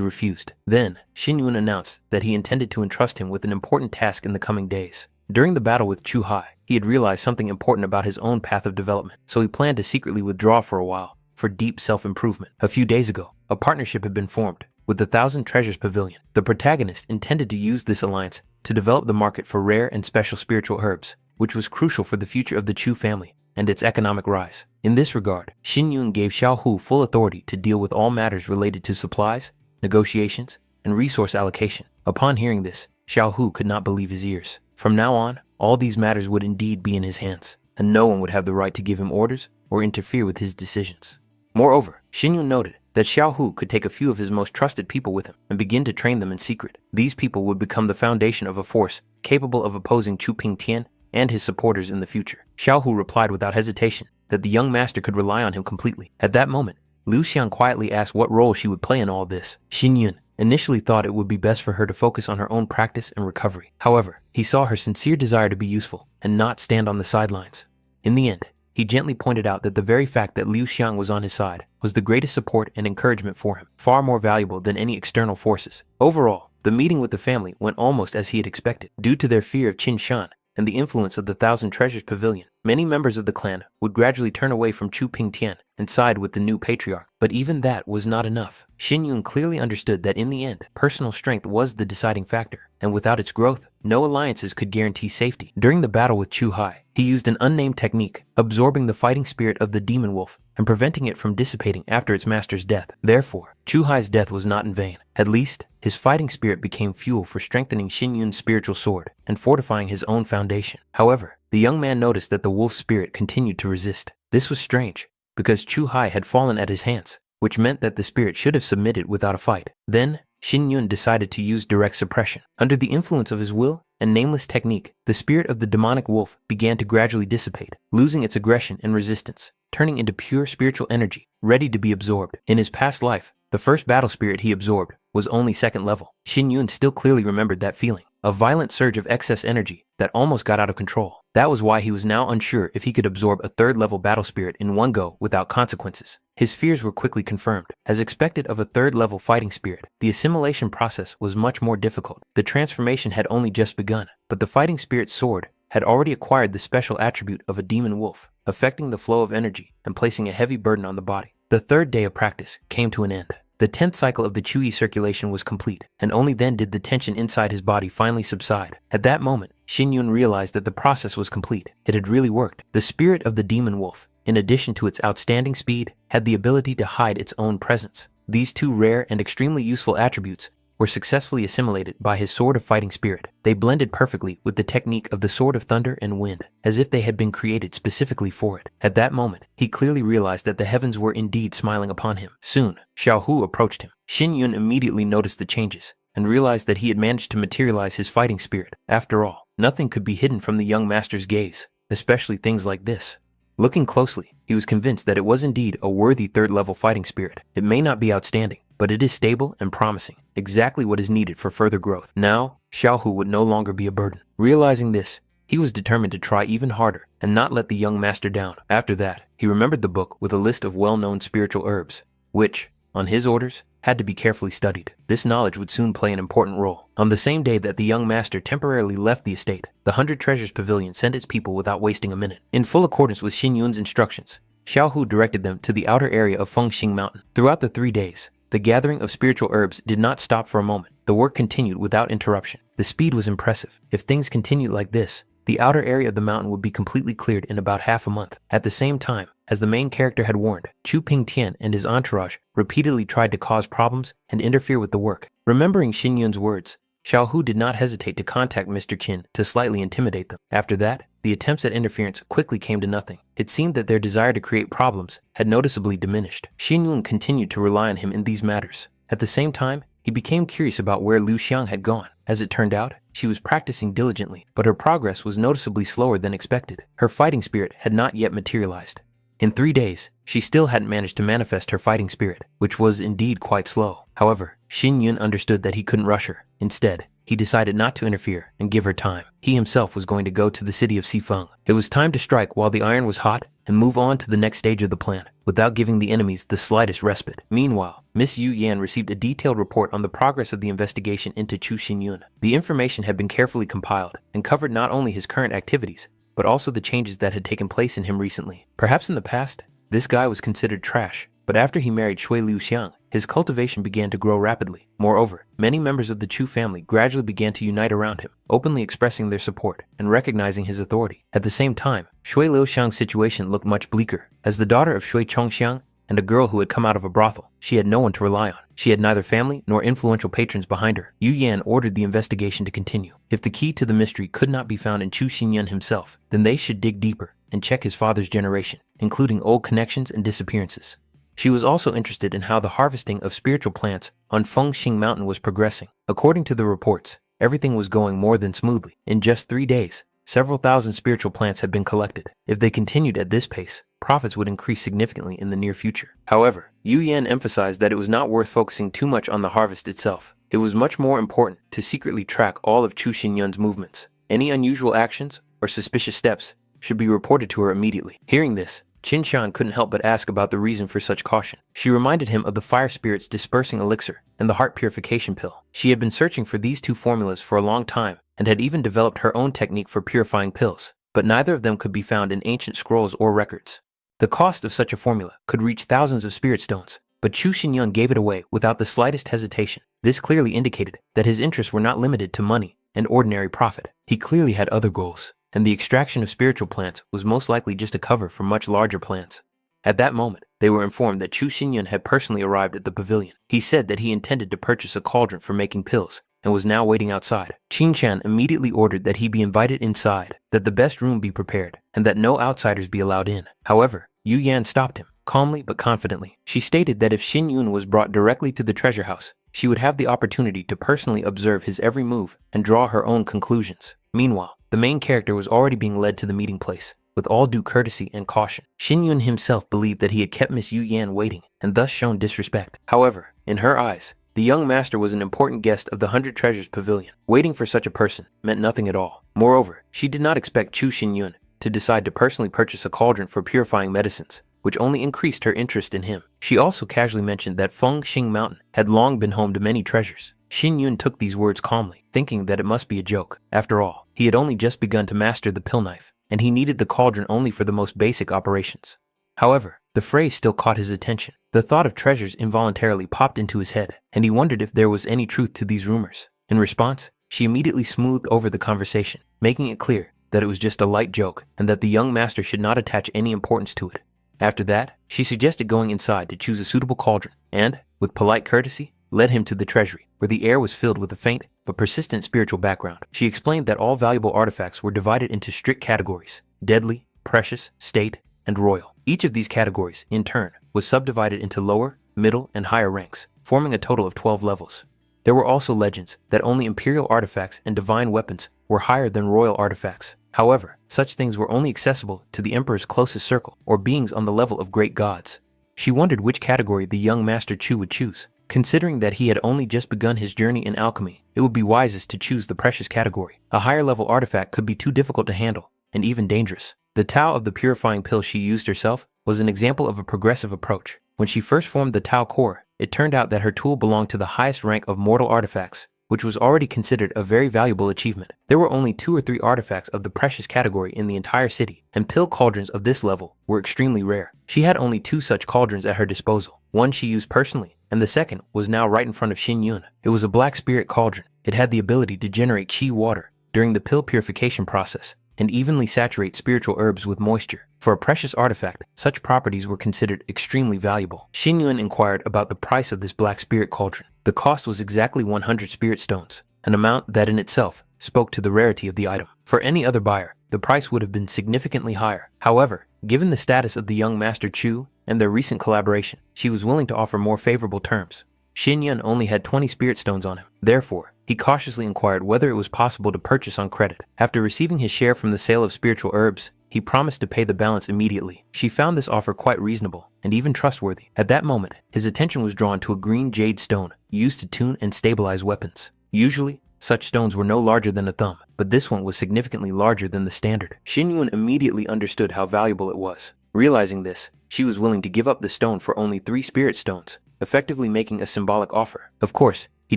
refused. Then, Xin Yun announced that he intended to entrust him with an important task in the coming days. During the battle with Chu Hai, he had realized something important about his own path of development, so he planned to secretly withdraw for a while for deep self-improvement. A few days ago, a partnership had been formed with the Thousand Treasures Pavilion. The protagonist intended to use this alliance to develop the market for rare and special spiritual herbs, which was crucial for the future of the Chu family and its economic rise. In this regard, Xin Yun gave Xiao Hu full authority to deal with all matters related to supplies, negotiations, and resource allocation. Upon hearing this, Xiao Hu could not believe his ears. From now on, all these matters would indeed be in his hands, and no one would have the right to give him orders or interfere with his decisions. Moreover, Xin Yun noted that Xiao Hu could take a few of his most trusted people with him and begin to train them in secret. These people would become the foundation of a force capable of opposing Chu Pingtian and his supporters in the future. Xiao Hu replied without hesitation that the young master could rely on him completely. At that moment, Liu Xiang quietly asked what role she would play in all this. Xin Yun initially thought it would be best for her to focus on her own practice and recovery. However, he saw her sincere desire to be useful and not stand on the sidelines. In the end, he gently pointed out that the very fact that Liu Xiang was on his side was the greatest support and encouragement for him, far more valuable than any external forces. Overall, the meeting with the family went almost as he had expected. Due to their fear of Qin Shan and the influence of the Thousand Treasures Pavilion, many members of the clan would gradually turn away from Chu Pingtian and side with the new patriarch. But even that was not enough. Xin Yun clearly understood that in the end, personal strength was the deciding factor, and without its growth, no alliances could guarantee safety. During the battle with Chu Hai, he used an unnamed technique, absorbing the fighting spirit of the demon wolf and preventing it from dissipating after its master's death. Therefore, Chu Hai's death was not in vain. At least, his fighting spirit became fuel for strengthening Xin Yun's spiritual sword and fortifying his own foundation. However, the young man noticed that the wolf's spirit continued to resist. This was strange, because Chu Hai had fallen at his hands, which meant that the spirit should have submitted without a fight. Then, Xin Yun decided to use direct suppression. Under the influence of his will and nameless technique, the spirit of the demonic wolf began to gradually dissipate, losing its aggression and resistance, turning into pure spiritual energy, ready to be absorbed. In his past life, the first battle spirit he absorbed was only second level. Xin Yun still clearly remembered that feeling, a violent surge of excess energy that almost got out of control. That was why he was now unsure if he could absorb a third-level battle spirit in one go without consequences. His fears were quickly confirmed. As expected of a third-level fighting spirit, the assimilation process was much more difficult. The transformation had only just begun, but the fighting spirit's sword had already acquired the special attribute of a demon wolf, affecting the flow of energy and placing a heavy burden on the body. The third day of practice came to an end. The 10th cycle of the Qi circulation was complete, and only then did the tension inside his body finally subside. At that moment, Xin Yun realized that the process was complete. It had really worked. The spirit of the demon wolf, in addition to its outstanding speed, had the ability to hide its own presence. These two rare and extremely useful attributes were successfully assimilated by his Sword of Fighting Spirit. They blended perfectly with the technique of the Sword of Thunder and Wind, as if they had been created specifically for it. At that moment, he clearly realized that the heavens were indeed smiling upon him. Soon, Xiao Hu approached him. Xin Yun immediately noticed the changes and realized that he had managed to materialize his fighting spirit. After all, nothing could be hidden from the young master's gaze, especially things like this. Looking closely, he was convinced that it was indeed a worthy third-level fighting spirit. It may not be outstanding, but it is stable and promising, exactly what is needed for further growth. Now, Xiao Hu would no longer be a burden. Realizing this, he was determined to try even harder and not let the young master down. After that, he remembered the book with a list of well-known spiritual herbs, which, on his orders, had to be carefully studied. This knowledge would soon play an important role. On the same day that the young master temporarily left the estate, the 100 Treasures Pavilion sent its people without wasting a minute. In full accordance with Xin Yun's instructions, Xiao Hu directed them to the outer area of Fengxing Mountain. Throughout the 3 days, the gathering of spiritual herbs did not stop for a moment. The work continued without interruption. The speed was impressive. If things continued like this, the outer area of the mountain would be completely cleared in about half a month. At the same time, as the main character had warned, Chu Pingtian and his entourage repeatedly tried to cause problems and interfere with the work. Remembering Xin Yun's words, Xiao Hu did not hesitate to contact Mr. Qin to slightly intimidate them. After that, the attempts at interference quickly came to nothing. It seemed that their desire to create problems had noticeably diminished. Xin Yun continued to rely on him in these matters. At the same time, he became curious about where Liu Xiang had gone. As it turned out, she was practicing diligently, but her progress was noticeably slower than expected. Her fighting spirit had not yet materialized. In 3 days, she still hadn't managed to manifest her fighting spirit, which was indeed quite slow. However, Xin Yun understood that he couldn't rush her. Instead, he decided not to interfere and give her time. He himself was going to go to the city of Xifeng. It was time to strike while the iron was hot and move on to the next stage of the plan, without giving the enemies the slightest respite. Meanwhile, Miss Yu Yan received a detailed report on the progress of the investigation into Chu Xinyun. The information had been carefully compiled and covered not only his current activities, but also the changes that had taken place in him recently. Perhaps in the past, this guy was considered trash, but after he married Shui Liu Xiang, his cultivation began to grow rapidly. Moreover, many members of the Chu family gradually began to unite around him, openly expressing their support and recognizing his authority. At the same time, Shui Liu Xiang's situation looked much bleaker. As the daughter of Shui Chongxiang and a girl who had come out of a brothel, she had no one to rely on. She had neither family nor influential patrons behind her. Yu Yan ordered the investigation to continue. If the key to the mystery could not be found in Chu Xinyun himself, then they should dig deeper and check his father's generation, including old connections and disappearances. She was also interested in how the harvesting of spiritual plants on Fengxing Mountain was progressing. According to the reports, everything was going more than smoothly. In just 3 days, several thousand spiritual plants had been collected. If they continued at this pace, profits would increase significantly in the near future. However, Yu Yan emphasized that it was not worth focusing too much on the harvest itself. It was much more important to secretly track all of Chu Xinyun's movements. Any unusual actions or suspicious steps should be reported to her immediately. Hearing this, Qin Shan couldn't help but ask about the reason for such caution. She reminded him of the fire spirit's dispersing elixir and the heart purification pill. She had been searching for these two formulas for a long time and had even developed her own technique for purifying pills, but neither of them could be found in ancient scrolls or records. The cost of such a formula could reach thousands of spirit stones, but Chu Xinyun gave it away without the slightest hesitation. This clearly indicated that his interests were not limited to money and ordinary profit. He clearly had other goals, and the extraction of spiritual plants was most likely just a cover for much larger plans. At that moment, they were informed that Chu Xinyun had personally arrived at the pavilion. He said that he intended to purchase a cauldron for making pills and was now waiting outside. Qin Shan immediately ordered that he be invited inside, that the best room be prepared, and that no outsiders be allowed in. However, Yu Yan stopped him, calmly but confidently. She stated that if Xin Yun was brought directly to the treasure house, she would have the opportunity to personally observe his every move and draw her own conclusions. Meanwhile, the main character was already being led to the meeting place, with all due courtesy and caution. Xin Yun himself believed that he had kept Miss Yu Yan waiting and thus shown disrespect. However, in her eyes, the young master was an important guest of the 100 Treasures Pavilion. Waiting for such a person meant nothing at all. Moreover, she did not expect Chu Xinyun to decide to personally purchase a cauldron for purifying medicines, which only increased her interest in him. She also casually mentioned that Fengxing Mountain had long been home to many treasures. Xin Yun took these words calmly, thinking that it must be a joke. After all, he had only just begun to master the pill knife, and he needed the cauldron only for the most basic operations. However, the phrase still caught his attention. The thought of treasures involuntarily popped into his head, and he wondered if there was any truth to these rumors. In response, she immediately smoothed over the conversation, making it clear that it was just a light joke and that the young master should not attach any importance to it. After that, she suggested going inside to choose a suitable cauldron and, with polite courtesy, led him to the treasury, where the air was filled with a faint but persistent spiritual background. She explained that all valuable artifacts were divided into strict categories: deadly, precious, state, and royal. Each of these categories, in turn, was subdivided into lower, middle, and higher ranks, forming a total of 12 levels. There were also legends that only imperial artifacts and divine weapons were higher than royal artifacts. However, such things were only accessible to the emperor's closest circle or beings on the level of great gods. She wondered which category the young Master Chu would choose. Considering that he had only just begun his journey in alchemy, it would be wisest to choose the precious category. A higher level artifact could be too difficult to handle and even dangerous. The Tao of the purifying pill she used herself was an example of a progressive approach. When she first formed the Tao core, it turned out that her tool belonged to the highest rank of mortal artifacts, which was already considered a very valuable achievement. There were only 2 or 3 artifacts of the precious category in the entire city, and pill cauldrons of this level were extremely rare. She had only 2 such cauldrons at her disposal. One she used personally, and the second was now right in front of Xin Yun. It was a black spirit cauldron. It had the ability to generate qi water during the pill purification process, and evenly saturate spiritual herbs with moisture. For a precious artifact, such properties were considered extremely valuable. Xin Yuan inquired about the price of this black spirit cauldron. The cost was exactly 100 spirit stones, an amount that in itself spoke to the rarity of the item. For any other buyer, the price would have been significantly higher. However, given the status of the young Master Chu and their recent collaboration, she was willing to offer more favorable terms. Xin Yuan only had 20 spirit stones on him. Therefore, he cautiously inquired whether it was possible to purchase on credit. After receiving his share from the sale of spiritual herbs, he promised to pay the balance immediately. She found this offer quite reasonable and even trustworthy. At that moment, his attention was drawn to a green jade stone used to tune and stabilize weapons. Usually, such stones were no larger than a thumb, but this one was significantly larger than the standard. Xin Yuan immediately understood how valuable it was. Realizing this, she was willing to give up the stone for only 3 spirit stones, effectively making a symbolic offer. Of course, he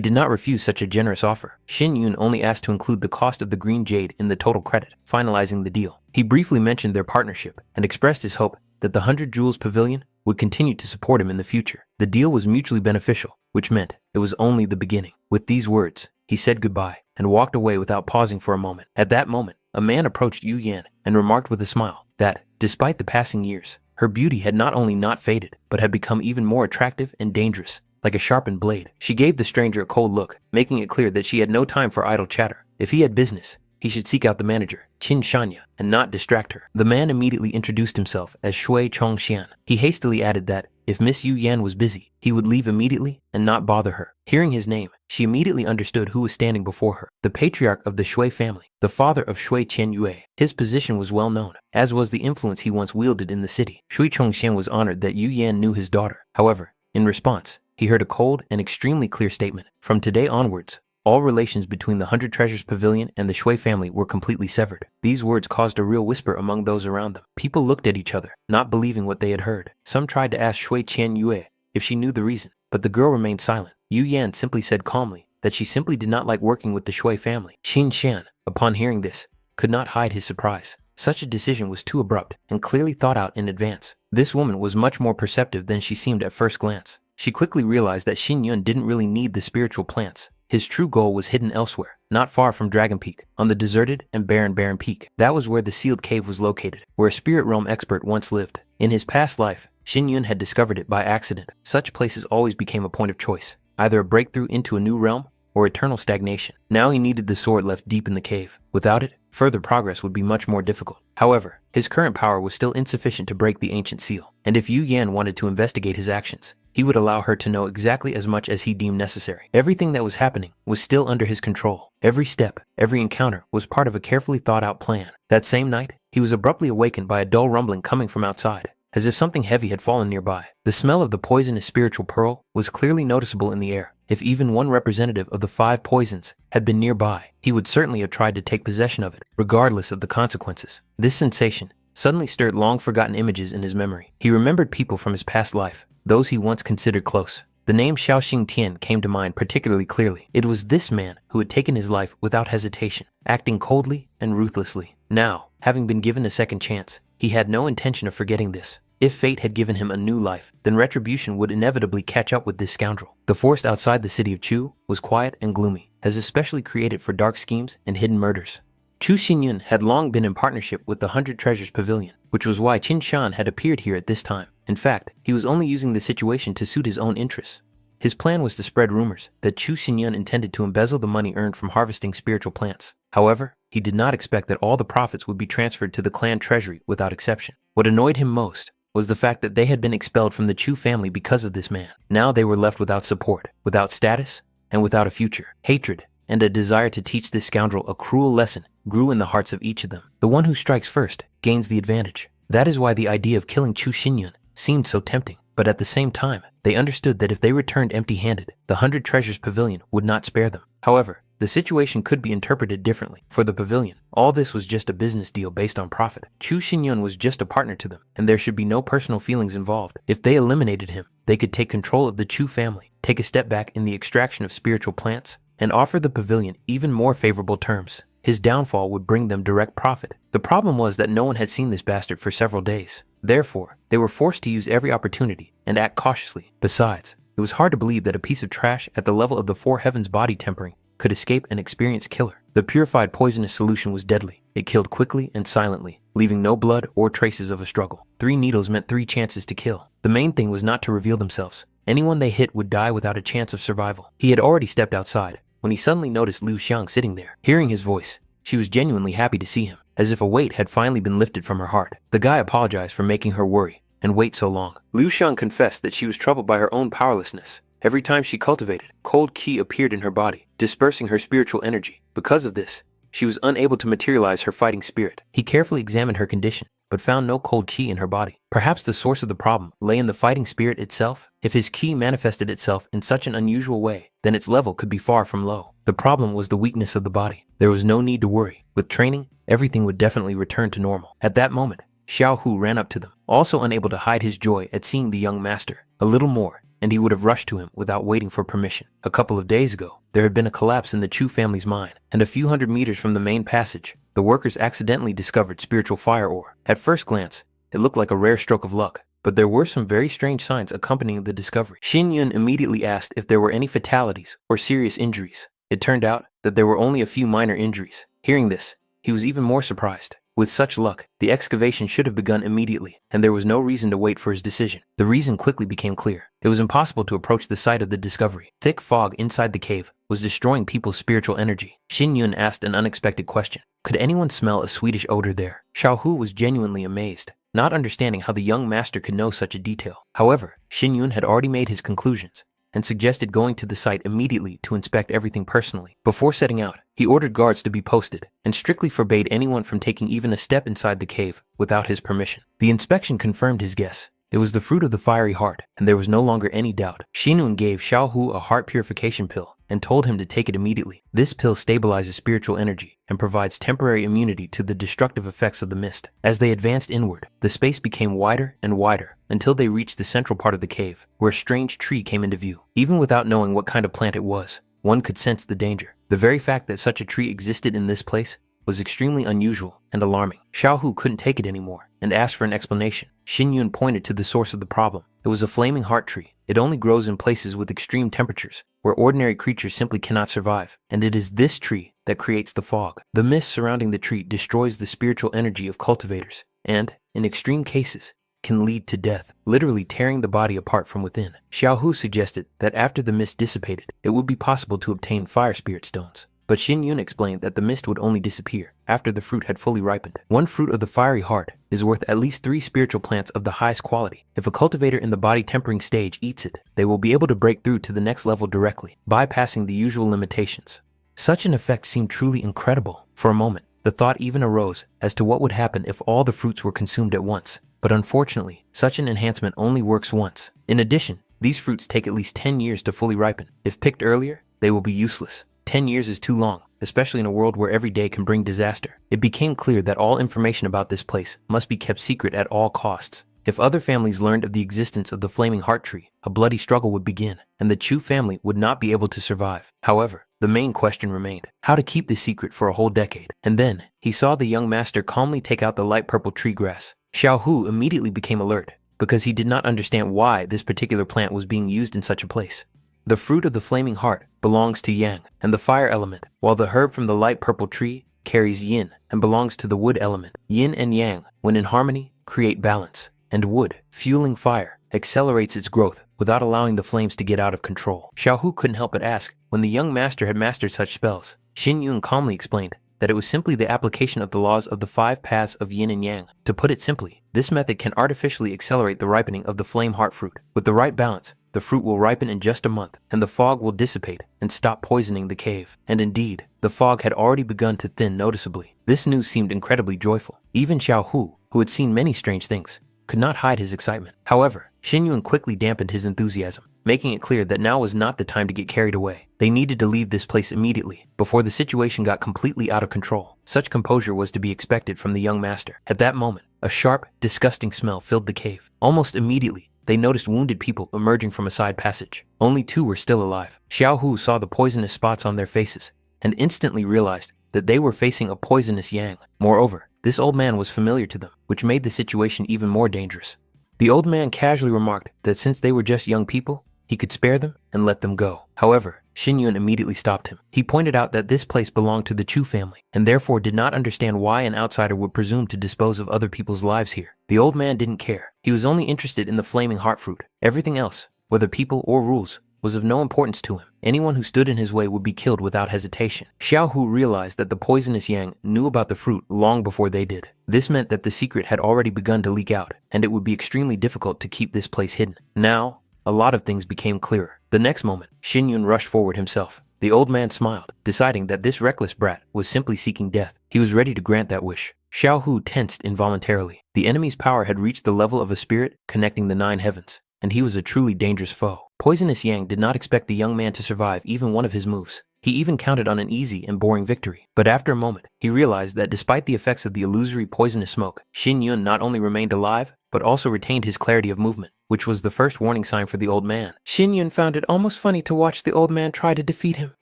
did not refuse such a generous offer. Xin Yuan only asked to include the cost of the green jade in the total credit, finalizing the deal. He briefly mentioned their partnership and expressed his hope that the 100 Jewels Pavilion would continue to support him in the future. The deal was mutually beneficial, which meant it was only the beginning. With these words, he said goodbye and walked away without pausing for a moment. At that moment, a man approached Yu Yan and remarked with a smile that, despite the passing years, her beauty had not only not faded, but had become even more attractive and dangerous, like a sharpened blade. She gave the stranger a cold look, making it clear that she had no time for idle chatter. If he had business, he should seek out the manager, Qin Shanya, and not distract her. The man immediately introduced himself as Shui Chongxian. He hastily added that, if Miss Yu Yan was busy, he would leave immediately and not bother her. Hearing his name, she immediately understood who was standing before her, the patriarch of the Shui family, the father of Shui Qianyue. His position was well known, as was the influence he once wielded in the city. Shui Chongxian was honored that Yu Yan knew his daughter. However, in response, he heard a cold and extremely clear statement. From today onwards, all relations between the 100 Treasures Pavilion and the Shui family were completely severed. These words caused a real whisper among those around them. People looked at each other, not believing what they had heard. Some tried to ask Shui Qianyue if she knew the reason, but the girl remained silent. Yu Yan simply said calmly that she simply did not like working with the Shui family. Xin Shan, upon hearing this, could not hide his surprise. Such a decision was too abrupt and clearly thought out in advance. This woman was much more perceptive than she seemed at first glance. She quickly realized that Xin Yun didn't really need the spiritual plants. His true goal was hidden elsewhere, not far from Dragon Peak, on the deserted and barren Peak. That was where the sealed cave was located, where a spirit realm expert once lived. In his past life, Xin Yun had discovered it by accident. Such places always became a point of choice, either a breakthrough into a new realm or eternal stagnation. Now he needed the sword left deep in the cave. Without it, further progress would be much more difficult. However, his current power was still insufficient to break the ancient seal, and if Yu Yan wanted to investigate his actions, he would allow her to know exactly as much as he deemed necessary. Everything that was happening was still under his control. Every step, every encounter was part of a carefully thought out plan. That same night, he was abruptly awakened by a dull rumbling coming from outside, as if something heavy had fallen nearby. The smell of the poisonous spiritual pearl was clearly noticeable in the air. If even one representative of the 5 poisons had been nearby, he would certainly have tried to take possession of it, regardless of the consequences. This sensation suddenly stirred long-forgotten images in his memory. He remembered people from his past life, those he once considered close. The name Xiaoxing Tian came to mind particularly clearly. It was this man who had taken his life without hesitation, acting coldly and ruthlessly. Now, having been given a second chance, he had no intention of forgetting this. If fate had given him a new life, then retribution would inevitably catch up with this scoundrel. The forest outside the city of Chu was quiet and gloomy, as if specially created for dark schemes and hidden murders. Chu Xinyun had long been in partnership with the 100 Treasures Pavilion, which was why Qin Shan had appeared here at this time. In fact, he was only using the situation to suit his own interests. His plan was to spread rumors that Chu Xinyun intended to embezzle the money earned from harvesting spiritual plants. However, he did not expect that all the profits would be transferred to the clan treasury without exception. What annoyed him most was the fact that they had been expelled from the Chu family because of this man. Now they were left without support, without status, and without a future. Hatred and a desire to teach this scoundrel a cruel lesson grew in the hearts of each of them. The one who strikes first gains the advantage. That is why the idea of killing Chu Xinyun seemed so tempting. But at the same time, they understood that if they returned empty-handed, the 100 Treasures Pavilion would not spare them. However, the situation could be interpreted differently. For the pavilion, all this was just a business deal based on profit. Chu Xinyun was just a partner to them, and there should be no personal feelings involved. If they eliminated him, they could take control of the Chu family, take a step back in the extraction of spiritual plants, and offer the pavilion even more favorable terms. His downfall would bring them direct profit. The problem was that no one had seen this bastard for several days. Therefore, they were forced to use every opportunity and act cautiously. Besides, it was hard to believe that a piece of trash at the level of the Four Heavens body tempering could escape an experienced killer. The purified poisonous solution was deadly. It killed quickly and silently, leaving no blood or traces of a struggle. 3 needles meant 3 chances to kill. The main thing was not to reveal themselves. Anyone they hit would die without a chance of survival. He had already stepped outside when he suddenly noticed Liu Xiang sitting there. Hearing his voice, she was genuinely happy to see him, as if a weight had finally been lifted from her heart. The guy apologized for making her worry and wait so long. Liu Xiang confessed that she was troubled by her own powerlessness. Every time she cultivated, cold qi appeared in her body, dispersing her spiritual energy. Because of this, she was unable to materialize her fighting spirit. He carefully examined her condition, but found no cold qi in her body. Perhaps the source of the problem lay in the fighting spirit itself? If his qi manifested itself in such an unusual way, then its level could be far from low. The problem was the weakness of the body. There was no need to worry. With training, everything would definitely return to normal. At that moment, Xiao Hu ran up to them, also unable to hide his joy at seeing the young master. A little more, and he would have rushed to him without waiting for permission. A couple of days ago, there had been a collapse in the Chu family's mine, and a few hundred meters from the main passage, the workers accidentally discovered spiritual fire ore. At first glance, it looked like a rare stroke of luck, but there were some very strange signs accompanying the discovery. Xin Yun immediately asked if there were any fatalities or serious injuries. It turned out that there were only a few minor injuries. Hearing this, he was even more surprised. With such luck, the excavation should have begun immediately, and there was no reason to wait for his decision. The reason quickly became clear. It was impossible to approach the site of the discovery. Thick fog inside the cave was destroying people's spiritual energy. Xin Yun asked an unexpected question. Could anyone smell a sweetish odor there? Xiao Hu was genuinely amazed, not understanding how the young master could know such a detail. However, Xin Yun had already made his conclusions and suggested going to the site immediately to inspect everything personally. Before setting out, he ordered guards to be posted and strictly forbade anyone from taking even a step inside the cave without his permission. The inspection confirmed his guess. It was the fruit of the fiery heart, and there was no longer any doubt. Xinun gave Xiao Hu a heart purification pill and told him to take it immediately. This pill stabilizes spiritual energy and provides temporary immunity to the destructive effects of the mist. As they advanced inward, the space became wider and wider until they reached the central part of the cave, where a strange tree came into view. Even without knowing what kind of plant it was, one could sense the danger. The very fact that such a tree existed in this place was extremely unusual and alarming. Xiao Hu couldn't take it anymore and asked for an explanation. Xin Yun pointed to the source of the problem. It was a flaming heart tree. It only grows in places with extreme temperatures, where ordinary creatures simply cannot survive. And it is this tree that creates the fog. The mist surrounding the tree destroys the spiritual energy of cultivators and, in extreme cases, can lead to death, literally tearing the body apart from within. Xiao Hu suggested that after the mist dissipated, it would be possible to obtain fire spirit stones. But Xin Yun explained that the mist would only disappear after the fruit had fully ripened. One fruit of the fiery heart is worth at least 3 spiritual plants of the highest quality. If a cultivator in the body tempering stage eats it, they will be able to break through to the next level directly, bypassing the usual limitations. Such an effect seemed truly incredible. For a moment, the thought even arose as to what would happen if all the fruits were consumed at once. But unfortunately, such an enhancement only works once. In addition, these fruits take at least 10 years to fully ripen. If picked earlier, they will be useless. 10 years is too long, especially in a world where every day can bring disaster. It became clear that all information about this place must be kept secret at all costs. If other families learned of the existence of the flaming heart tree, a bloody struggle would begin, and the Chu family would not be able to survive. However, the main question remained, how to keep this secret for a whole decade. And then, he saw the young master calmly take out the light purple tree grass. Xiao Hu immediately became alert, because he did not understand why this particular plant was being used in such a place. The fruit of the flaming heart belongs to Yang and the fire element, while the herb from the light purple tree carries Yin and belongs to the wood element. Yin and Yang, when in harmony, create balance, and wood, fueling fire, accelerates its growth without allowing the flames to get out of control. Xiao Hu couldn't help but ask, when the young master had mastered such spells. Xin Yun calmly explained that it was simply the application of the laws of the 5 paths of Yin and Yang. To put it simply, this method can artificially accelerate the ripening of the flame heart fruit. With the right balance, the fruit will ripen in just a month, and the fog will dissipate and stop poisoning the cave. And indeed, the fog had already begun to thin noticeably. This news seemed incredibly joyful. Even Xiao Hu, who had seen many strange things, could not hide his excitement. However, Xin Yun quickly dampened his enthusiasm, making it clear that now was not the time to get carried away. They needed to leave this place immediately, before the situation got completely out of control. Such composure was to be expected from the young master. At that moment, a sharp, disgusting smell filled the cave. Almost immediately, they noticed wounded people emerging from a side passage. Only 2 were still alive. Xiao Hu saw the poisonous spots on their faces, and instantly realized that they were facing a poisonous Yang. Moreover, this old man was familiar to them, which made the situation even more dangerous. The old man casually remarked that since they were just young people, he could spare them and let them go. However, Xin Yun immediately stopped him. He pointed out that this place belonged to the Chu family, and therefore did not understand why an outsider would presume to dispose of other people's lives here. The old man didn't care. He was only interested in the flaming heart fruit. Everything else, whether people or rules, was of no importance to him. Anyone who stood in his way would be killed without hesitation. Xiao Hu realized that the poisonous yang knew about the fruit long before they did. This meant that the secret had already begun to leak out, and it would be extremely difficult to keep this place hidden. Now, a lot of things became clearer. The next moment, Xin Yun rushed forward himself. The old man smiled, deciding that this reckless brat was simply seeking death. He was ready to grant that wish. Xiao Hu tensed involuntarily. The enemy's power had reached the level of a spirit connecting the 9 heavens, and he was a truly dangerous foe. Poisonous Yang did not expect the young man to survive even one of his moves. He even counted on an easy and boring victory. But after a moment, he realized that despite the effects of the illusory poisonous smoke, Xin Yun not only remained alive, but also retained his clarity of movement, which was the first warning sign for the old man. Xin Yun found it almost funny to watch the old man try to defeat him,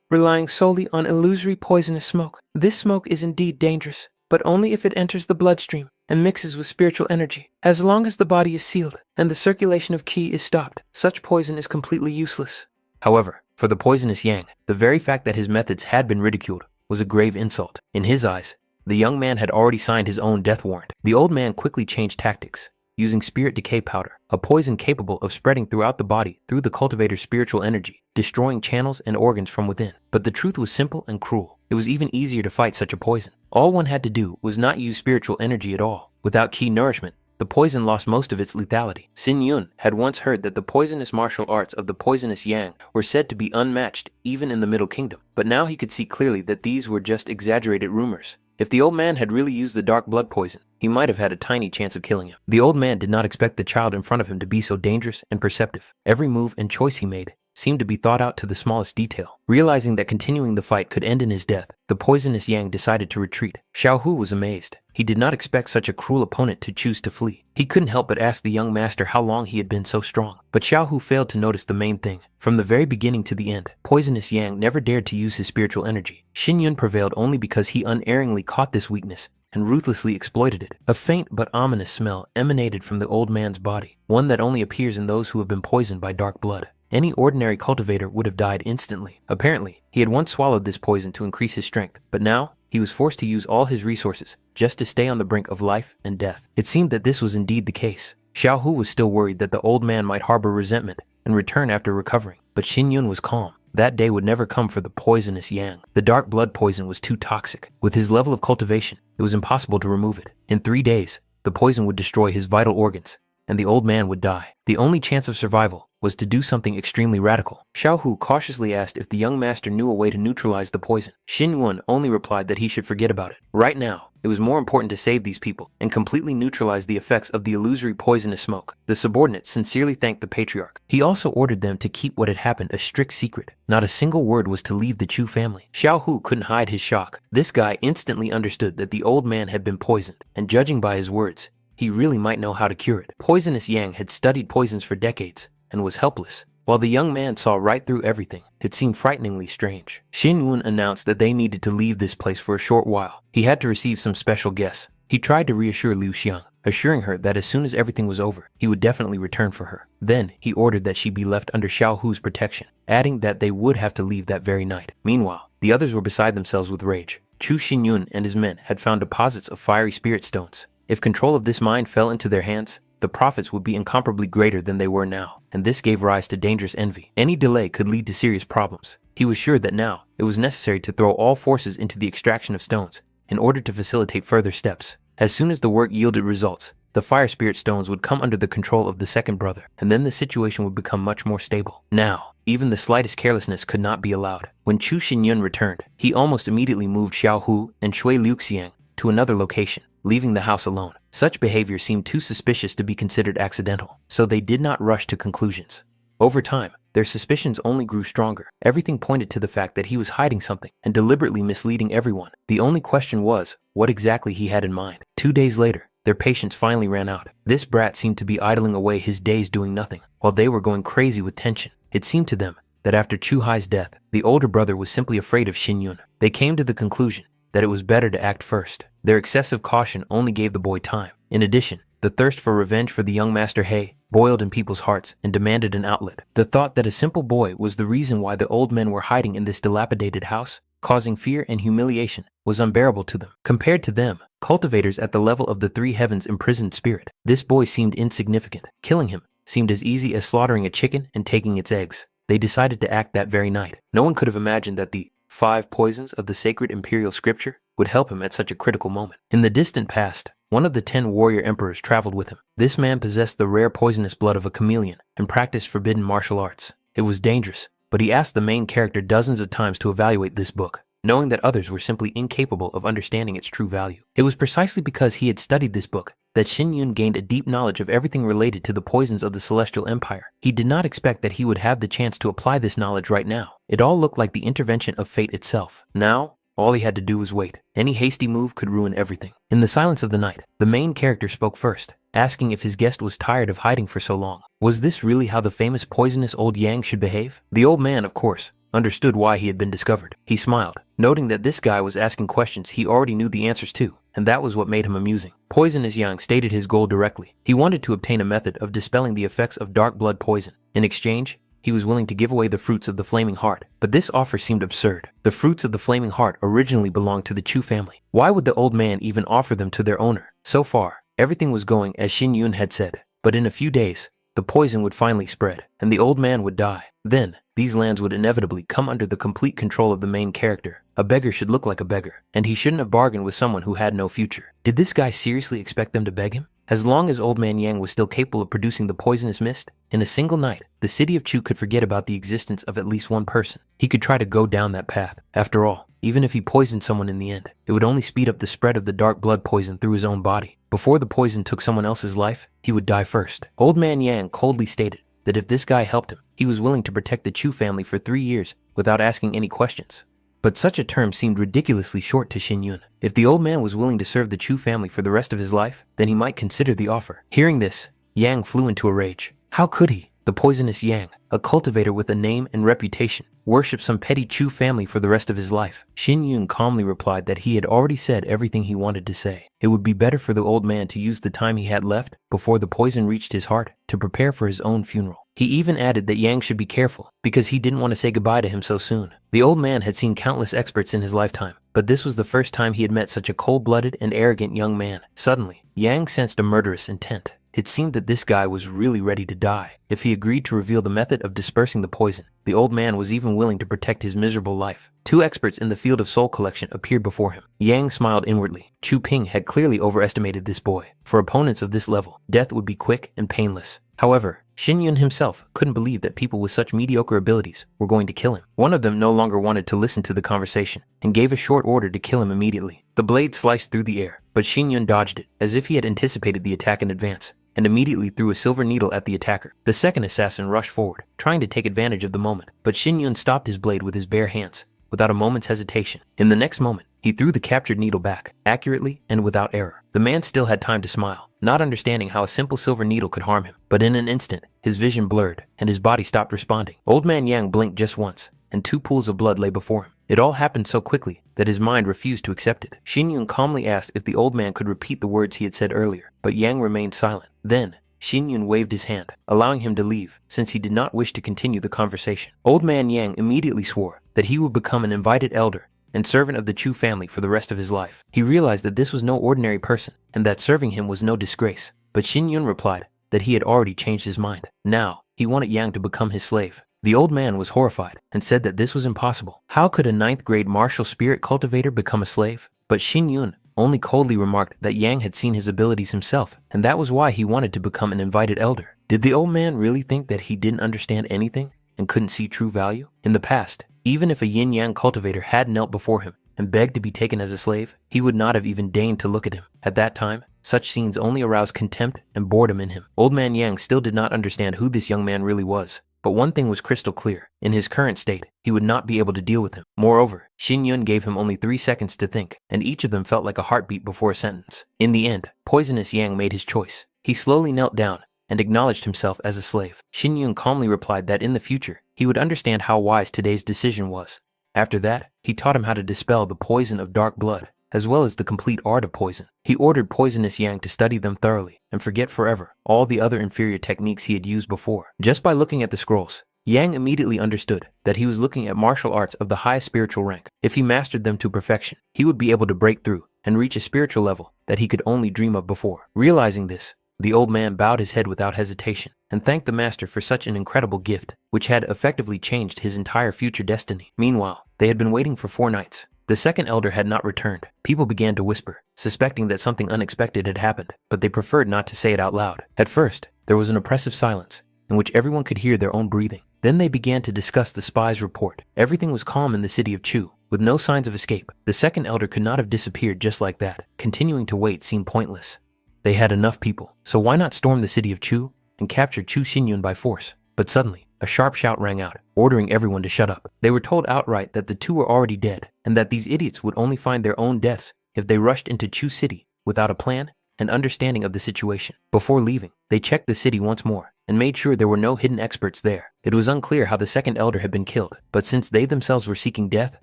relying solely on illusory poisonous smoke. This smoke is indeed dangerous, but only if it enters the bloodstream and mixes with spiritual energy. As long as the body is sealed and the circulation of qi is stopped, such poison is completely useless. However, for the poisonous Yang, the very fact that his methods had been ridiculed was a grave insult. In his eyes, the young man had already signed his own death warrant. The old man quickly changed tactics, using spirit decay powder, a poison capable of spreading throughout the body through the cultivator's spiritual energy, destroying channels and organs from within. But the truth was simple and cruel. It was even easier to fight such a poison. All one had to do was not use spiritual energy at all. Without qi nourishment, the poison lost most of its lethality. Xin Yun had once heard that the poisonous martial arts of the poisonous Yang were said to be unmatched even in the Middle Kingdom, but now he could see clearly that these were just exaggerated rumors. If the old man had really used the dark blood poison, he might have had a tiny chance of killing him. The old man did not expect the child in front of him to be so dangerous and perceptive. Every move and choice he made seemed to be thought out to the smallest detail. Realizing that continuing the fight could end in his death, the poisonous Yang decided to retreat. Xiao Hu was amazed. He did not expect such a cruel opponent to choose to flee. He couldn't help but ask the young master how long he had been so strong. But Xiao Hu failed to notice the main thing. From the very beginning to the end, poisonous Yang never dared to use his spiritual energy. Xin Yun prevailed only because he unerringly caught this weakness and ruthlessly exploited it. A faint but ominous smell emanated from the old man's body, one that only appears in those who have been poisoned by dark blood. Any ordinary cultivator would have died instantly. Apparently, he had once swallowed this poison to increase his strength, but now he was forced to use all his resources just to stay on the brink of life and death. It seemed that this was indeed the case. Xiao Hu was still worried that the old man might harbor resentment and return after recovering, but Xin Yun was calm. That day would never come for the poisonous Yang. The dark blood poison was too toxic. With his level of cultivation, it was impossible to remove it. In 3 days, the poison would destroy his vital organs, and the old man would die. The only chance of survival was to do something extremely radical. Xiao Hu cautiously asked if the young master knew a way to neutralize the poison. Xin Yun only replied that he should forget about it. Right now, it was more important to save these people and completely neutralize the effects of the illusory poisonous smoke. The subordinate sincerely thanked the patriarch. He also ordered them to keep what had happened a strict secret. Not a single word was to leave the Chu family. Xiao Hu couldn't hide his shock. This guy instantly understood that the old man had been poisoned, and judging by his words, he really might know how to cure it. Poisonous Yang had studied poisons for decades and was helpless. While the young man saw right through everything, it seemed frighteningly strange. Xin Yun announced that they needed to leave this place for a short while. He had to receive some special guests. He tried to reassure Liu Xiang, assuring her that as soon as everything was over, he would definitely return for her. Then, he ordered that she be left under Xiao Hu's protection, adding that they would have to leave that very night. Meanwhile, the others were beside themselves with rage. Chu Xinyun and his men had found deposits of fiery spirit stones. If control of this mine fell into their hands, the profits would be incomparably greater than they were now, and this gave rise to dangerous envy. Any delay could lead to serious problems. He was sure that now it was necessary to throw all forces into the extraction of stones in order to facilitate further steps. As soon as the work yielded results, the fire spirit stones would come under the control of the second brother, and then the situation would become much more stable. Now, even the slightest carelessness could not be allowed. When Chu Xinyun returned, he almost immediately moved Xiao Hu and Shui Liuxiang to another location, leaving the house alone. Such behavior seemed too suspicious to be considered accidental, so they did not rush to conclusions. Over time, their suspicions only grew stronger. Everything pointed to the fact that he was hiding something and deliberately misleading everyone. The only question was what exactly he had in mind. 2 days later, their patience finally ran out. This brat seemed to be idling away his days doing nothing, while they were going crazy with tension. It seemed to them that after Chu Hai's death, the older brother was simply afraid of Xin Yun. They came to the conclusion that it was better to act first. Their excessive caution only gave the boy time. In addition, The thirst for revenge for the young Master He boiled in people's hearts and demanded an outlet. The thought that a simple boy was the reason why the old men were hiding in this dilapidated house, causing fear and humiliation, was unbearable to them. Compared to them, cultivators at the level of the three heavens imprisoned spirit, this boy seemed insignificant. Killing him seemed as easy as slaughtering a chicken and taking its eggs. They decided to act that very night. No one could have imagined that the 5 poisons of the sacred imperial scripture would help him at such a critical moment. In the distant past, one of the 10 warrior emperors traveled with him. This man possessed the rare poisonous blood of a chameleon and practiced forbidden martial arts. It was dangerous, but he asked the main character dozens of times to evaluate this book, knowing that others were simply incapable of understanding its true value. It was precisely because he had studied this book that Xin Yun gained a deep knowledge of everything related to the poisons of the Celestial Empire. He did not expect that he would have the chance to apply this knowledge right now. It all looked like the intervention of fate itself. Now, all he had to do was wait. Any hasty move could ruin everything. In the silence of the night, the main character spoke first, asking if his guest was tired of hiding for so long. Was this really how the famous poisonous old Yang should behave? The old man, of course, understood why he had been discovered. He smiled, noting that this guy was asking questions he already knew the answers to, and that was what made him amusing. Poisonous Yang stated his goal directly. He wanted to obtain a method of dispelling the effects of dark blood poison. In exchange, he was willing to give away the fruits of the Flaming Heart, but this offer seemed absurd. The fruits of the Flaming Heart originally belonged to the Chu family. Why would the old man even offer them to their owner? So far, everything was going as Xin Yun had said, but in a few days, the poison would finally spread, and the old man would die. Then, these lands would inevitably come under the complete control of the main character. A beggar should look like a beggar, and he shouldn't have bargained with someone who had no future. Did this guy seriously expect them to beg him? As long as Old Man Yang was still capable of producing the poisonous mist, in a single night, the city of Chu could forget about the existence of at least one person. He could try to go down that path. After all, even if he poisoned someone in the end, it would only speed up the spread of the dark blood poison through his own body. Before the poison took someone else's life, he would die first. Old Man Yang coldly stated that if this guy helped him, he was willing to protect the Chu family for 3 years without asking any questions. But such a term seemed ridiculously short to Xin Yun. If the old man was willing to serve the Chu family for the rest of his life, then he might consider the offer. Hearing this, Yang flew into a rage. How could he, the poisonous Yang, a cultivator with a name and reputation, worship some petty Chu family for the rest of his life? Xin Yun calmly replied that he had already said everything he wanted to say. It would be better for the old man to use the time he had left before the poison reached his heart to prepare for his own funeral. He even added that Yang should be careful because he didn't want to say goodbye to him so soon. The old man had seen countless experts in his lifetime, but this was the first time he had met such a cold-blooded and arrogant young man. Suddenly, Yang sensed a murderous intent. It seemed that this guy was really ready to die. If he agreed to reveal the method of dispersing the poison, the old man was even willing to protect his miserable life. 2 experts in the field of soul collection appeared before him. Yang smiled inwardly. Chu Ping had clearly overestimated this boy. For opponents of this level, death would be quick and painless. However, Xin Yun himself couldn't believe that people with such mediocre abilities were going to kill him. One of them no longer wanted to listen to the conversation and gave a short order to kill him immediately. The blade sliced through the air, but Xin Yun dodged it as if he had anticipated the attack in advance and immediately threw a silver needle at the attacker. The second assassin rushed forward, trying to take advantage of the moment, but Xin Yun stopped his blade with his bare hands without a moment's hesitation. In the next moment, he threw the captured needle back, accurately and without error. The man still had time to smile, not understanding how a simple silver needle could harm him. But in an instant, his vision blurred, and his body stopped responding. Old Man Yang blinked just once, and 2 pools of blood lay before him. It all happened so quickly that his mind refused to accept it. Xin Yun calmly asked if the old man could repeat the words he had said earlier, but Yang remained silent. Then, Xin Yun waved his hand, allowing him to leave, since he did not wish to continue the conversation. Old Man Yang immediately swore that he would become an invited elder and servant of the Chu family for the rest of his life. He realized that this was no ordinary person, and that serving him was no disgrace. But Xin Yun replied that he had already changed his mind. Now, he wanted Yang to become his slave. The old man was horrified and said that this was impossible. How could a 9th grade martial spirit cultivator become a slave? But Xin Yun only coldly remarked that Yang had seen his abilities himself, and that was why he wanted to become an invited elder. Did the old man really think that he didn't understand anything and couldn't see true value? In the past, even if a yin-yang cultivator had knelt before him and begged to be taken as a slave, he would not have even deigned to look at him. At that time, such scenes only aroused contempt and boredom in him. Old Man Yang still did not understand who this young man really was. But one thing was crystal clear. In his current state, he would not be able to deal with him. Moreover, Xin Yun gave him only 3 seconds to think, and each of them felt like a heartbeat before a sentence. In the end, Poisonous Yang made his choice. He slowly knelt down and acknowledged himself as a slave. Xin Yun calmly replied that in the future, he would understand how wise today's decision was. After that, he taught him how to dispel the poison of dark blood as well as the complete art of poison. He ordered Poisonous Yang to study them thoroughly and forget forever all the other inferior techniques he had used before. Just by looking at the scrolls, Yang immediately understood that he was looking at martial arts of the highest spiritual rank. If he mastered them to perfection, he would be able to break through and reach a spiritual level that he could only dream of before. Realizing this, the old man bowed his head without hesitation and thanked the master for such an incredible gift, which had effectively changed his entire future destiny. Meanwhile, they had been waiting for 4 nights. The second elder had not returned. People began to whisper, suspecting that something unexpected had happened, but they preferred not to say it out loud. At first, there was an oppressive silence, in which everyone could hear their own breathing. Then they began to discuss the spy's report. Everything was calm in the city of Chu, with no signs of escape. The second elder could not have disappeared just like that. Continuing to wait seemed pointless. They had enough people, so why not storm the city of Chu and capture Chu Xinyun by force? But suddenly, a sharp shout rang out, ordering everyone to shut up. They were told outright that the 2 were already dead, and that these idiots would only find their own deaths if they rushed into Chu City without a plan and understanding of the situation. Before leaving, they checked the city once more and made sure there were no hidden experts there. It was unclear how the second elder had been killed, but since they themselves were seeking death,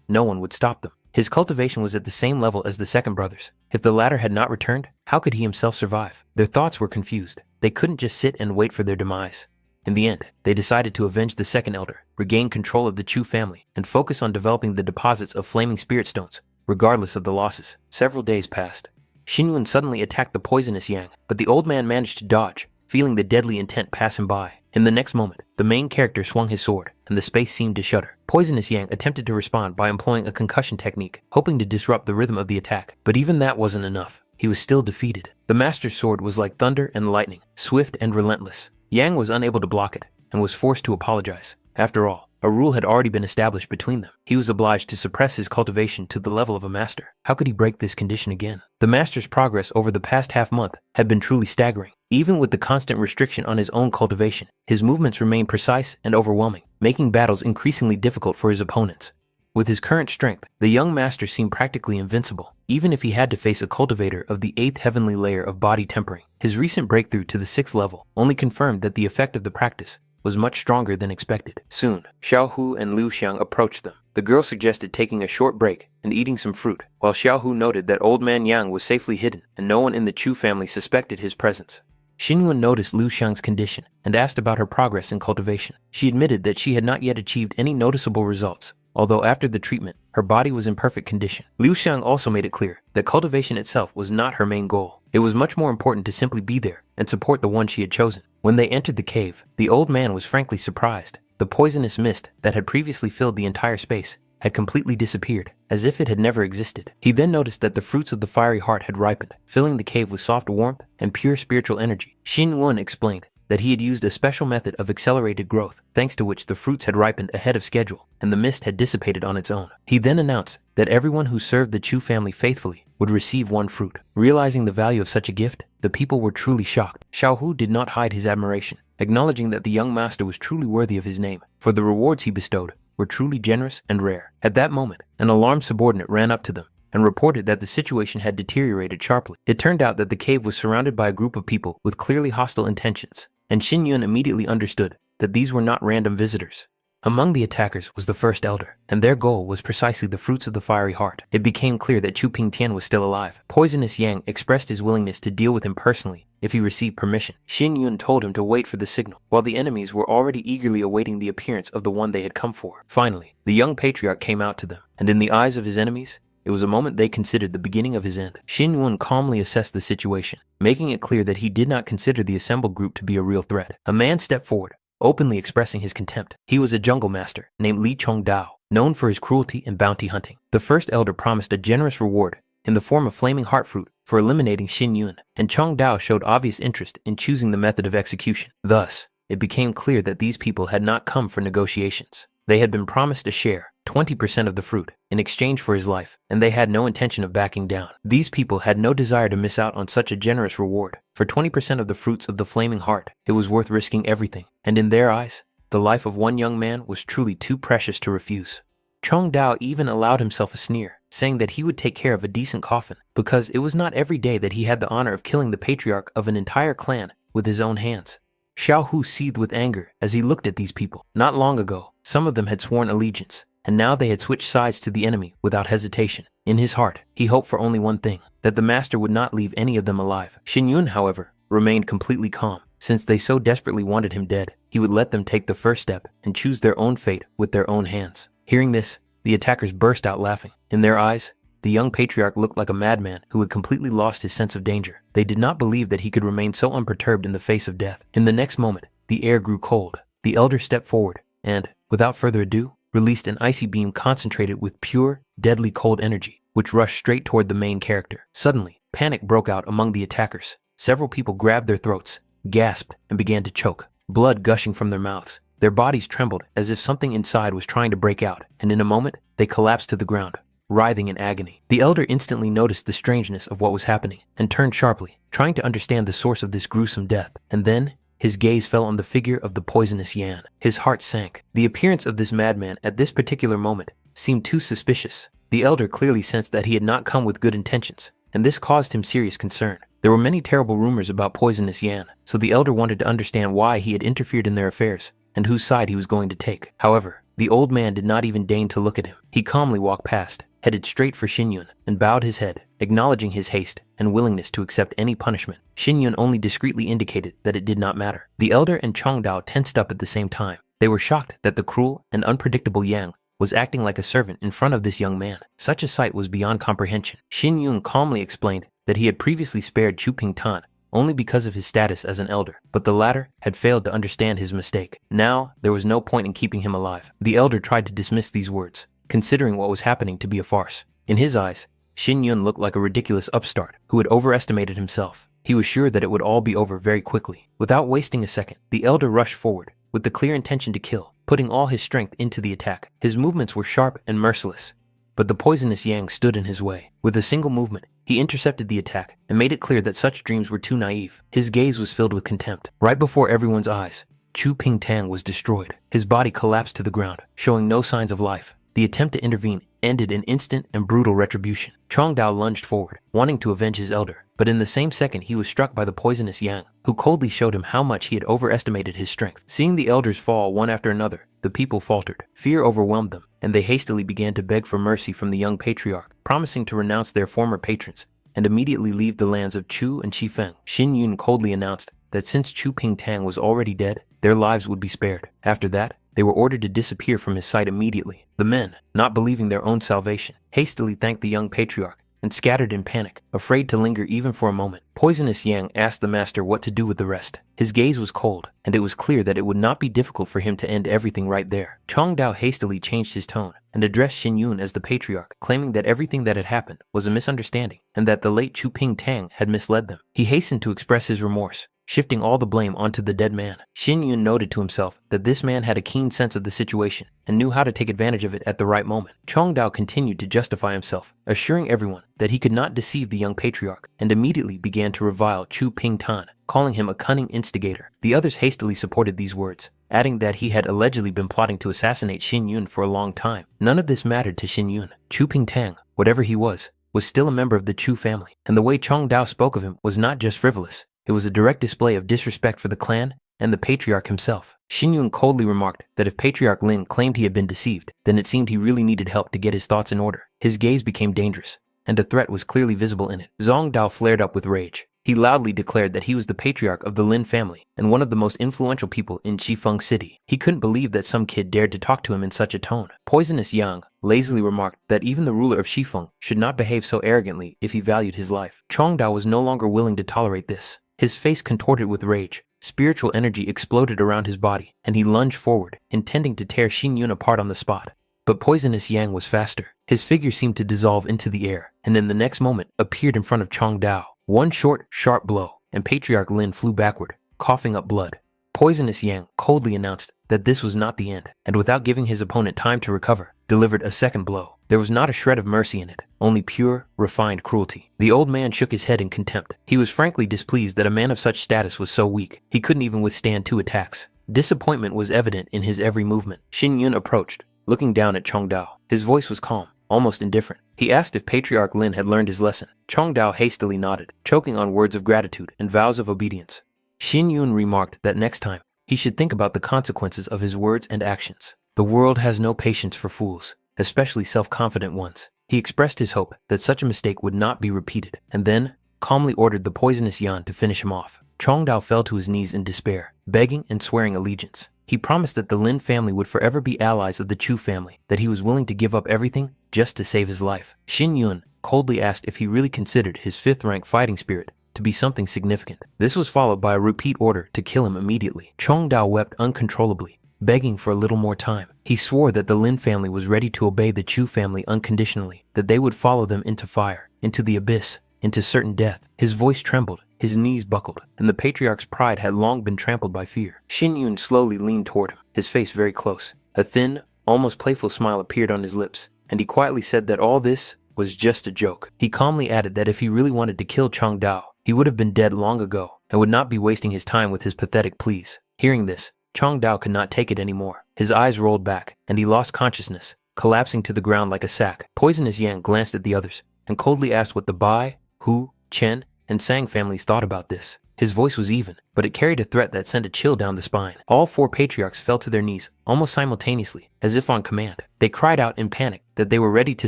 no one would stop them. His cultivation was at the same level as the second brother's. If the latter had not returned, how could he himself survive? Their thoughts were confused. They couldn't just sit and wait for their demise. In the end, they decided to avenge the second elder, regain control of the Chu family, and focus on developing the deposits of flaming spirit stones, regardless of the losses. Several days passed. Xinyun suddenly attacked the Poisonous Yang, but the old man managed to dodge, feeling the deadly intent pass him by. In the next moment, the main character swung his sword, and the space seemed to shudder. Poisonous Yang attempted to respond by employing a concussion technique, hoping to disrupt the rhythm of the attack. But even that wasn't enough. He was still defeated. The master's sword was like thunder and lightning, swift and relentless. Yang was unable to block it, and was forced to apologize. After all, a rule had already been established between them. He was obliged to suppress his cultivation to the level of a master. How could he break this condition again? The master's progress over the past half-month had been truly staggering. Even with the constant restriction on his own cultivation, his movements remained precise and overwhelming, making battles increasingly difficult for his opponents. With his current strength, the young master seemed practically invincible, even if he had to face a cultivator of the 8th heavenly layer of body tempering. His recent breakthrough to the 6th level only confirmed that the effect of the practice was much stronger than expected. Soon, Xiaohu and Liu Xiang approached them. The girl suggested taking a short break and eating some fruit, while Xiaohu noted that old man Yang was safely hidden and no one in the Chu family suspected his presence. Xinyun noticed Liu Xiang's condition and asked about her progress in cultivation. She admitted that she had not yet achieved any noticeable results, although after the treatment, her body was in perfect condition. Liu Xiang also made it clear that cultivation itself was not her main goal. It was much more important to simply be there and support the one she had chosen. When they entered the cave, the old man was frankly surprised. The poisonous mist that had previously filled the entire space had completely disappeared, as if it had never existed. He then noticed that the fruits of the fiery heart had ripened, filling the cave with soft warmth and pure spiritual energy. Xin Wen explained that he had used a special method of accelerated growth, thanks to which the fruits had ripened ahead of schedule, and the mist had dissipated on its own. He then announced that everyone who served the Chu family faithfully would receive 1 fruit. Realizing the value of such a gift, the people were truly shocked. Xiaohu did not hide his admiration, acknowledging that the young master was truly worthy of his name, for the rewards he bestowed were truly generous and rare. At that moment, an alarmed subordinate ran up to them and reported that the situation had deteriorated sharply. It turned out that the cave was surrounded by a group of people with clearly hostile intentions, and Xin Yun immediately understood that these were not random visitors. Among the attackers was the first elder, and their goal was precisely the fruits of the fiery heart. It became clear that Chu Pingtian was still alive. Poisonous Yang expressed his willingness to deal with him personally if he received permission. Xin Yun told him to wait for the signal, while the enemies were already eagerly awaiting the appearance of the one they had come for. Finally, the young patriarch came out to them, and in the eyes of his enemies, it was a moment they considered the beginning of his end. Xin Yun calmly assessed the situation, making it clear that he did not consider the assembled group to be a real threat. A man stepped forward, openly expressing his contempt. He was a jungle master named Li Chongdao, known for his cruelty and bounty hunting. The first elder promised a generous reward in the form of flaming heart fruit for eliminating Xin Yun, and Chongdao showed obvious interest in choosing the method of execution. Thus, it became clear that these people had not come for negotiations. They had been promised a share, 20% of the fruit, in exchange for his life, and they had no intention of backing down. These people had no desire to miss out on such a generous reward. For 20% of the fruits of the flaming heart, it was worth risking everything, and in their eyes, the life of one young man was truly too precious to refuse. Chongdao even allowed himself a sneer, saying that he would take care of a decent coffin, because it was not every day that he had the honor of killing the patriarch of an entire clan with his own hands. Xiaohu seethed with anger as he looked at these people. Not long ago, some of them had sworn allegiance and now they had switched sides to the enemy without hesitation. In his heart, he hoped for only one thing, that the master would not leave any of them alive. Shin Yun, however, remained completely calm. Since they so desperately wanted him dead, he would let them take the first step and choose their own fate with their own hands. Hearing this, the attackers burst out laughing. In their eyes, the young patriarch looked like a madman who had completely lost his sense of danger. They did not believe that he could remain so unperturbed in the face of death. In the next moment, the air grew cold. The elder stepped forward and, without further ado, released an icy beam concentrated with pure, deadly cold energy, which rushed straight toward the main character. Suddenly, panic broke out among the attackers. Several people grabbed their throats, gasped, and began to choke, blood gushing from their mouths. Their bodies trembled as if something inside was trying to break out, and in a moment, they collapsed to the ground, writhing in agony. The elder instantly noticed the strangeness of what was happening and turned sharply, trying to understand the source of this gruesome death. And then, his gaze fell on the figure of the poisonous Yan. His heart sank. The appearance of this madman at this particular moment seemed too suspicious. The elder clearly sensed that he had not come with good intentions, and this caused him serious concern. There were many terrible rumors about poisonous Yan, so the elder wanted to understand why he had interfered in their affairs and whose side he was going to take. However, the old man did not even deign to look at him. He calmly walked past, headed straight for Shin Yun, and bowed his head, acknowledging his haste and willingness to accept any punishment. Shin Yun only discreetly indicated that it did not matter. The elder and Chong Dao tensed up at the same time. They were shocked that the cruel and unpredictable Yang was acting like a servant in front of this young man. Such a sight was beyond comprehension. Shin Yun calmly explained that he had previously spared Chu Ping Tan only because of his status as an elder, but the latter had failed to understand his mistake. Now, there was no point in keeping him alive. The elder tried to dismiss these words, considering what was happening to be a farce. In his eyes, Shin Yun looked like a ridiculous upstart who had overestimated himself. He was sure that it would all be over very quickly. Without wasting a second, the elder rushed forward with the clear intention to kill, putting all his strength into the attack. His movements were sharp and merciless, but the poisonous Yang stood in his way. With a single movement, he intercepted the attack and made it clear that such dreams were too naive. His gaze was filled with contempt. Right before everyone's eyes, Chu Ping Tang was destroyed. His body collapsed to the ground, showing no signs of life. The attempt to intervene ended in instant and brutal retribution. Chong Dao lunged forward, wanting to avenge his elder, but in the same second he was struck by the poisonous Yang, who coldly showed him how much he had overestimated his strength. Seeing the elders fall one after another, the people faltered. Fear overwhelmed them, and they hastily began to beg for mercy from the young patriarch, promising to renounce their former patrons and immediately leave the lands of Chu and Chifeng. Shin Yun coldly announced that since Chu Ping Tang was already dead, their lives would be spared. After that, they were ordered to disappear from his sight immediately. The men, not believing their own salvation, hastily thanked the young patriarch and scattered in panic, afraid to linger even for a moment. Poisonous Yang asked the master what to do with the rest. His gaze was cold, and it was clear that it would not be difficult for him to end everything right there. Chong Dao hastily changed his tone and addressed Shin Yun as the patriarch, claiming that everything that had happened was a misunderstanding and that the late Chu Ping Tang had misled them. He hastened to express his remorse, shifting all the blame onto the dead man. Shin Yun noted to himself that this man had a keen sense of the situation and knew how to take advantage of it at the right moment. Chong Dao continued to justify himself, assuring everyone that he could not deceive the young patriarch, and immediately began to revile Chu Ping Tan, calling him a cunning instigator. The others hastily supported these words, adding that he had allegedly been plotting to assassinate Shin Yun for a long time. None of this mattered to Shin Yun. Chu Ping Tang, whatever he was still a member of the Chu family, and the way Chong Dao spoke of him was not just frivolous. It was a direct display of disrespect for the clan and the patriarch himself. Shin Yun coldly remarked that if Patriarch Lin claimed he had been deceived, then it seemed he really needed help to get his thoughts in order. His gaze became dangerous, and a threat was clearly visible in it. Zhong Dao flared up with rage. He loudly declared that he was the patriarch of the Lin family and one of the most influential people in Chifeng City. He couldn't believe that some kid dared to talk to him in such a tone. Poisonous Yang lazily remarked that even the ruler of Chifeng should not behave so arrogantly if he valued his life. Chong Dao was no longer willing to tolerate this. His face contorted with rage. Spiritual energy exploded around his body, and he lunged forward, intending to tear Shin Yun apart on the spot. But Poisonous Yang was faster. His figure seemed to dissolve into the air, and in the next moment appeared in front of Chong Dao. One short, sharp blow, and Patriarch Lin flew backward, coughing up blood. Poisonous Yang coldly announced that this was not the end, and without giving his opponent time to recover, delivered a second blow. There was not a shred of mercy in it, only pure, refined cruelty. The old man shook his head in contempt. He was frankly displeased that a man of such status was so weak. He couldn't even withstand 2 attacks. Disappointment was evident in his every movement. Shin Yun approached, looking down at Chong Dao. His voice was calm, almost indifferent. He asked if Patriarch Lin had learned his lesson. Chong Dao hastily nodded, choking on words of gratitude and vows of obedience. Shin Yun remarked that next time, he should think about the consequences of his words and actions. "The world has no patience for fools, especially self-confident ones." He expressed his hope that such a mistake would not be repeated, and then calmly ordered the poisonous Yan to finish him off. Chongdao fell to his knees in despair, begging and swearing allegiance. He promised that the Lin family would forever be allies of the Chu family, that he was willing to give up everything just to save his life. Xin Yun coldly asked if he really considered his 5th-rank fighting spirit to be something significant. This was followed by a repeat order to kill him immediately. Chongdao wept uncontrollably, begging for a little more time. He swore that the Lin family was ready to obey the Chu family unconditionally, that they would follow them into fire, into the abyss, into certain death. His voice trembled, his knees buckled, and the patriarch's pride had long been trampled by fear. Xin Yun slowly leaned toward him, his face very close. A thin, almost playful smile appeared on his lips, and he quietly said that all this was just a joke. He calmly added that if he really wanted to kill Chongdao, he would have been dead long ago and would not be wasting his time with his pathetic pleas. Hearing this, Chongdao could not take it anymore. His eyes rolled back, and he lost consciousness, collapsing to the ground like a sack. Poisonous Yang glanced at the others and coldly asked what the Bai, Hu, Chen, and Sang families thought about this. His voice was even, but it carried a threat that sent a chill down the spine. All 4 patriarchs fell to their knees, almost simultaneously, as if on command. They cried out in panic that they were ready to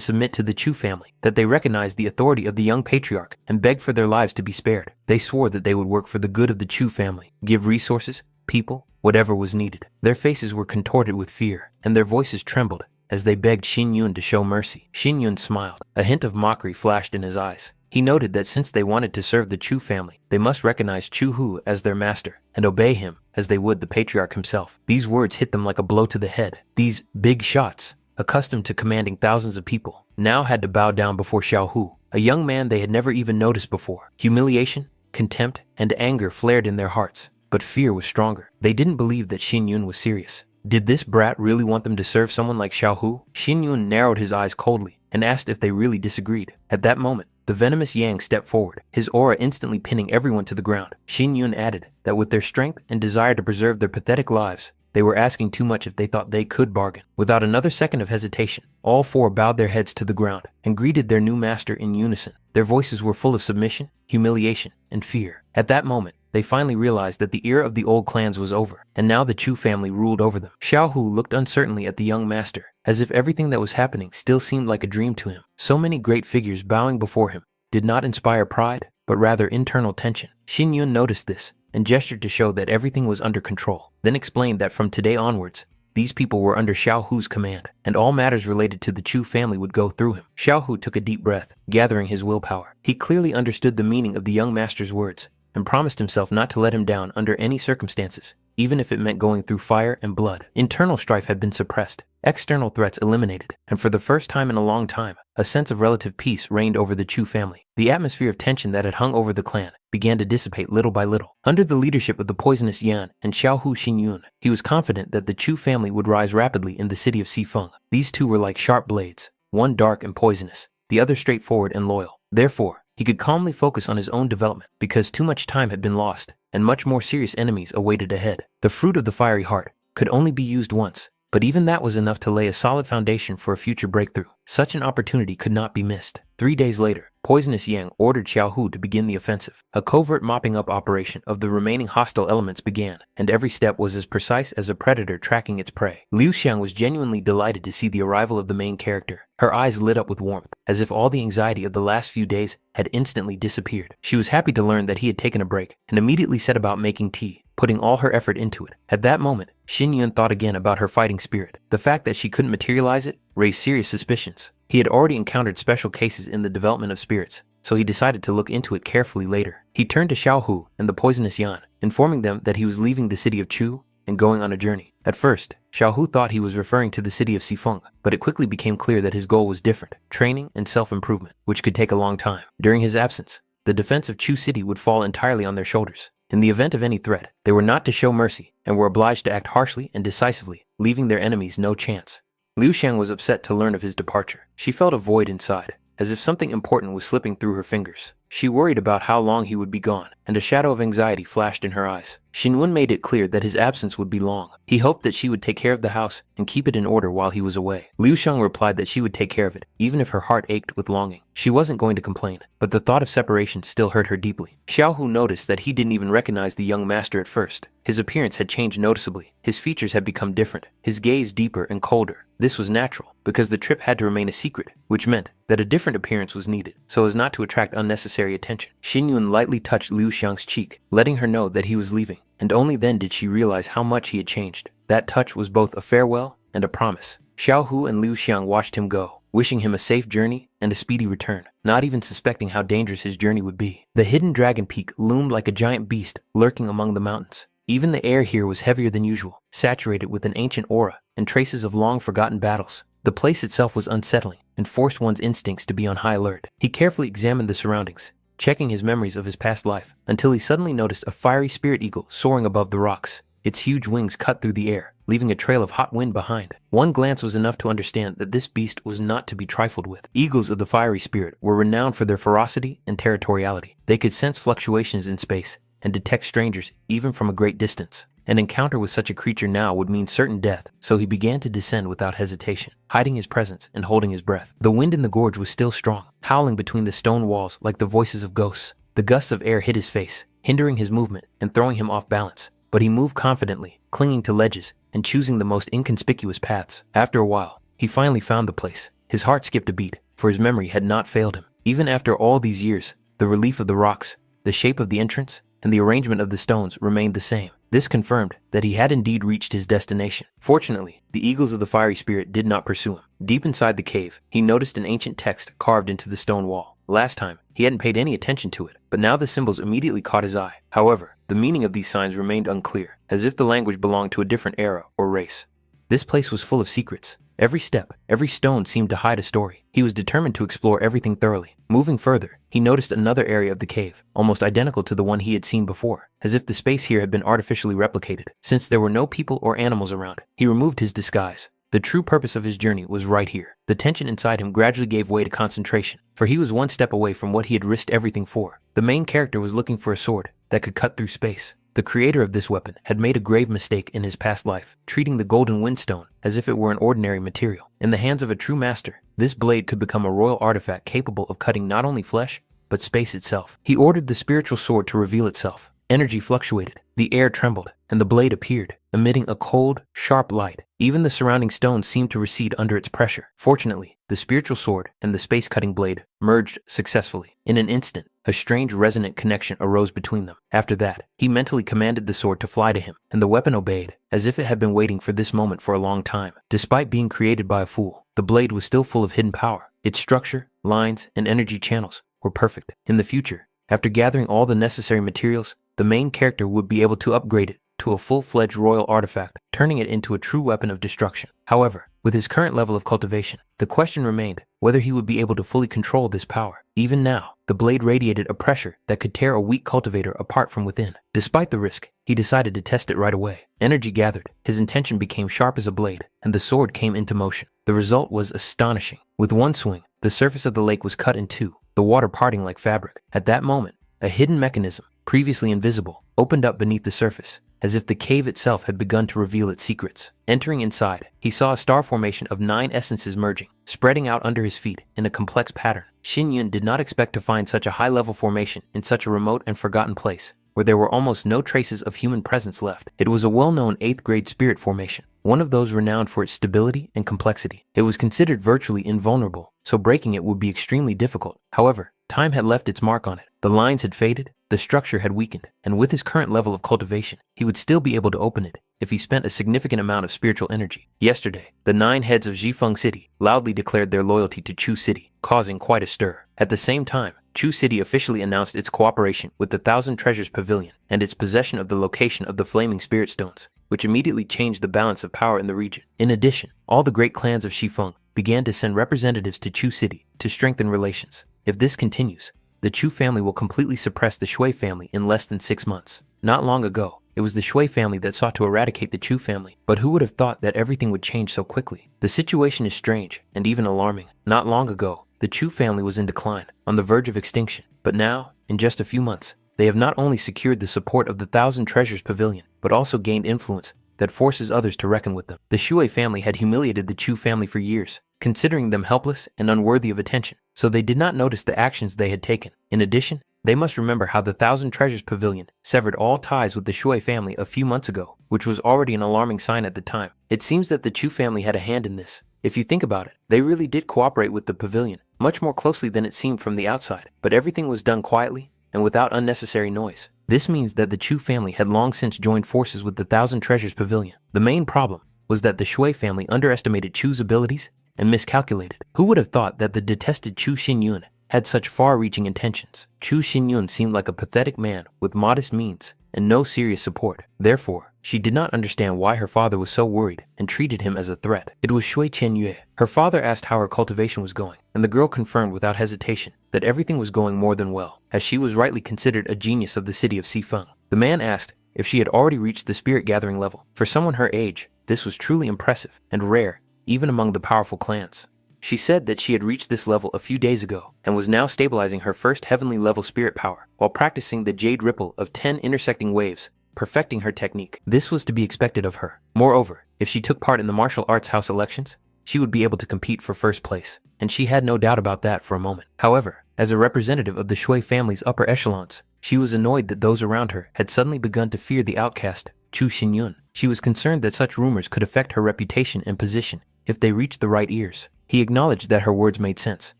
submit to the Chu family, that they recognized the authority of the young patriarch, and begged for their lives to be spared. They swore that they would work for the good of the Chu family, give resources, people, whatever was needed. Their faces were contorted with fear, and their voices trembled as they begged Xin Yun to show mercy. Xin Yun smiled. A hint of mockery flashed in his eyes. He noted that since they wanted to serve the Chu family, they must recognize Chu Hu as their master and obey him as they would the patriarch himself. These words hit them like a blow to the head. These big shots, accustomed to commanding thousands of people, now had to bow down before Xiao Hu, a young man they had never even noticed before. Humiliation, contempt, and anger flared in their hearts, but fear was stronger. They didn't believe that Xin Yun was serious. Did this brat really want them to serve someone like Xiao Hu? Xin Yun narrowed his eyes coldly and asked if they really disagreed. At that moment, the venomous Yang stepped forward, his aura instantly pinning everyone to the ground. Xin Yun added that with their strength and desire to preserve their pathetic lives, they were asking too much if they thought they could bargain. Without another second of hesitation, all 4 bowed their heads to the ground and greeted their new master in unison. Their voices were full of submission, humiliation, and fear. At that moment, they finally realized that the era of the old clans was over, and now the Chu family ruled over them. Xiao Hu looked uncertainly at the young master, as if everything that was happening still seemed like a dream to him. So many great figures bowing before him did not inspire pride, but rather internal tension. Xin Yun noticed this and gestured to show that everything was under control, then explained that from today onwards, these people were under Xiao Hu's command, and all matters related to the Chu family would go through him. Xiao Hu took a deep breath, gathering his willpower. He clearly understood the meaning of the young master's words, and promised himself not to let him down under any circumstances, even if it meant going through fire and blood. Internal strife had been suppressed, external threats eliminated, and for the first time in a long time, a sense of relative peace reigned over the Chu family. The atmosphere of tension that had hung over the clan began to dissipate little by little. Under the leadership of the poisonous Yan and Xiao Hu Xinyun, he was confident that the Chu family would rise rapidly in the city of Xifeng. These two were like sharp blades, one dark and poisonous, the other straightforward and loyal. Therefore, he could calmly focus on his own development because too much time had been lost and much more serious enemies awaited ahead. The fruit of the fiery heart could only be used once, but even that was enough to lay a solid foundation for a future breakthrough. Such an opportunity could not be missed. 3 days later, Poisonous Yang ordered Xiao Hu to begin the offensive. A covert mopping up operation of the remaining hostile elements began, and every step was as precise as a predator tracking its prey. Liu Xiang was genuinely delighted to see the arrival of the main character. Her eyes lit up with warmth, as if all the anxiety of the last few days had instantly disappeared. She was happy to learn that he had taken a break, and immediately set about making tea, putting all her effort into it. At that moment, Xin Yun thought again about her fighting spirit. The fact that she couldn't materialize it raised serious suspicions. He had already encountered special cases in the development of spirits, so he decided to look into it carefully later. He turned to Xiao Hu and the poisonous Yan, informing them that he was leaving the city of Chu and going on a journey. At first, Xiao Hu thought he was referring to the city of Xifeng, but it quickly became clear that his goal was different: training and self-improvement, which could take a long time. During his absence, the defense of Chu City would fall entirely on their shoulders. In the event of any threat, they were not to show mercy and were obliged to act harshly and decisively, leaving their enemies no chance. Liu Xiang was upset to learn of his departure. She felt a void inside, as if something important was slipping through her fingers. She worried about how long he would be gone, and a shadow of anxiety flashed in her eyes. Xinwen made it clear that his absence would be long. He hoped that she would take care of the house and keep it in order while he was away. Liu Sheng replied that she would take care of it, even if her heart ached with longing. She wasn't going to complain, but the thought of separation still hurt her deeply. Xiaohu noticed that he didn't even recognize the young master at first. His appearance had changed noticeably. His features had become different, his gaze deeper and colder. This was natural, because the trip had to remain a secret, which meant that a different appearance was needed, so as not to attract unnecessary attention. Xinwen lightly touched Liu Xiang's cheek, letting her know that he was leaving, and only then did she realize how much he had changed. That touch was both a farewell and a promise. Xiaohu and Liu Xiang watched him go, wishing him a safe journey and a speedy return, not even suspecting how dangerous his journey would be. The hidden dragon peak loomed like a giant beast lurking among the mountains. Even the air here was heavier than usual, saturated with an ancient aura and traces of long-forgotten battles. The place itself was unsettling and forced one's instincts to be on high alert. He carefully examined the surroundings, checking his memories of his past life, until he suddenly noticed a fiery spirit eagle soaring above the rocks. Its huge wings cut through the air, leaving a trail of hot wind behind. One glance was enough to understand that this beast was not to be trifled with. Eagles of the fiery spirit were renowned for their ferocity and territoriality. They could sense fluctuations in space and detect strangers even from a great distance. An encounter with such a creature now would mean certain death, so he began to descend without hesitation, hiding his presence and holding his breath. The wind in the gorge was still strong, howling between the stone walls like the voices of ghosts. The gusts of air hit his face, hindering his movement and throwing him off balance, but he moved confidently, clinging to ledges and choosing the most inconspicuous paths. After a while, he finally found the place. His heart skipped a beat, for his memory had not failed him. Even after all these years, the relief of the rocks, the shape of the entrance, and the arrangement of the stones remained the same. This confirmed that he had indeed reached his destination. Fortunately, the eagles of the fiery spirit did not pursue him. Deep inside the cave, he noticed an ancient text carved into the stone wall. Last time, he hadn't paid any attention to it, but now the symbols immediately caught his eye. However, the meaning of these signs remained unclear, as if the language belonged to a different era or race. This place was full of secrets. Every step, every stone seemed to hide a story. He was determined to explore everything thoroughly. Moving further, he noticed another area of the cave, almost identical to the one he had seen before, as if the space here had been artificially replicated. Since there were no people or animals around, he removed his disguise. The true purpose of his journey was right here. The tension inside him gradually gave way to concentration, for he was one step away from what he had risked everything for. The main character was looking for a sword that could cut through space. The creator of this weapon had made a grave mistake in his past life, treating the golden windstone as if it were an ordinary material. In the hands of a true master, this blade could become a royal artifact capable of cutting not only flesh, but space itself. He ordered the spiritual sword to reveal itself. Energy fluctuated, the air trembled, and the blade appeared, emitting a cold, sharp light. Even the surrounding stones seemed to recede under its pressure. Fortunately, the spiritual sword and the space-cutting blade merged successfully. In an instant, a strange resonant connection arose between them. After that, he mentally commanded the sword to fly to him, and the weapon obeyed, as if it had been waiting for this moment for a long time. Despite being created by a fool, the blade was still full of hidden power. Its structure, lines, and energy channels were perfect. In the future, after gathering all the necessary materials, the main character would be able to upgrade it to a full-fledged royal artifact, turning it into a true weapon of destruction. However, with his current level of cultivation, the question remained whether he would be able to fully control this power. Even now, the blade radiated a pressure that could tear a weak cultivator apart from within. Despite the risk, he decided to test it right away. Energy gathered, his intention became sharp as a blade, and the sword came into motion. The result was astonishing. With one swing, the surface of the lake was cut in two, the water parting like fabric. At that moment, a hidden mechanism, previously invisible, opened up beneath the surface, as if the cave itself had begun to reveal its secrets. Entering inside, he saw a star formation of 9 essences merging, spreading out under his feet in a complex pattern. Xinyan did not expect to find such a high-level formation in such a remote and forgotten place, where there were almost no traces of human presence left. It was a well-known 8th-grade spirit formation, one of those renowned for its stability and complexity. It was considered virtually invulnerable, so breaking it would be extremely difficult. However, time had left its mark on it. The lines had faded, the structure had weakened, and with his current level of cultivation, he would still be able to open it if he spent a significant amount of spiritual energy. Yesterday, the 9 heads of Jifeng City loudly declared their loyalty to Chu City, causing quite a stir. At the same time, Chu City officially announced its cooperation with the Thousand Treasures Pavilion and its possession of the location of the Flaming Spirit Stones, which immediately changed the balance of power in the region. In addition, all the great clans of Xifeng began to send representatives to Chu City to strengthen relations. If this continues, the Chu family will completely suppress the Shui family in less than 6 months. Not long ago, it was the Shui family that sought to eradicate the Chu family, but who would have thought that everything would change so quickly? The situation is strange and even alarming. Not long ago, the Chu family was in decline, on the verge of extinction, but now, in just a few months, They have not only secured the support of the Thousand Treasures Pavilion, but also gained influence that forces others to reckon with them. The Shui family had humiliated the Chu family for years, considering them helpless and unworthy of attention, so they did not notice the actions they had taken. In addition, they must remember how the Thousand Treasures Pavilion severed all ties with the Shui family a few months ago, which was already an alarming sign at the time. It seems that the Chu family had a hand in this. If you think about it, they really did cooperate with the pavilion, much more closely than it seemed from the outside, but everything was done quietly and without unnecessary noise. This means that the Chu family had long since joined forces with the Thousand Treasures Pavilion. The main problem was that the Shui family underestimated Chu's abilities and miscalculated. Who would have thought that the detested Chu Xinyun had such far-reaching intentions? Chu Xinyun seemed like a pathetic man with modest means and no serious support. Therefore, she did not understand why her father was so worried and treated him as a threat. It was Shui Qianyue. Her father asked how her cultivation was going, and the girl confirmed without hesitation that everything was going more than well, as she was rightly considered a genius of the city of Xifeng. The man asked if she had already reached the spirit gathering level. For someone her age, this was truly impressive and rare, even among the powerful clans. She said that she had reached this level a few days ago and was now stabilizing her first heavenly level spirit power while practicing the jade ripple of 10 intersecting waves, perfecting her technique. This was to be expected of her. Moreover, if she took part in the martial arts house elections, she would be able to compete for first place, and she had no doubt about that for a moment. However, as a representative of the Shui family's upper echelons, she was annoyed that those around her had suddenly begun to fear the outcast, Chu Xinyun. She was concerned that such rumors could affect her reputation and position if they reached the right ears. He acknowledged that her words made sense,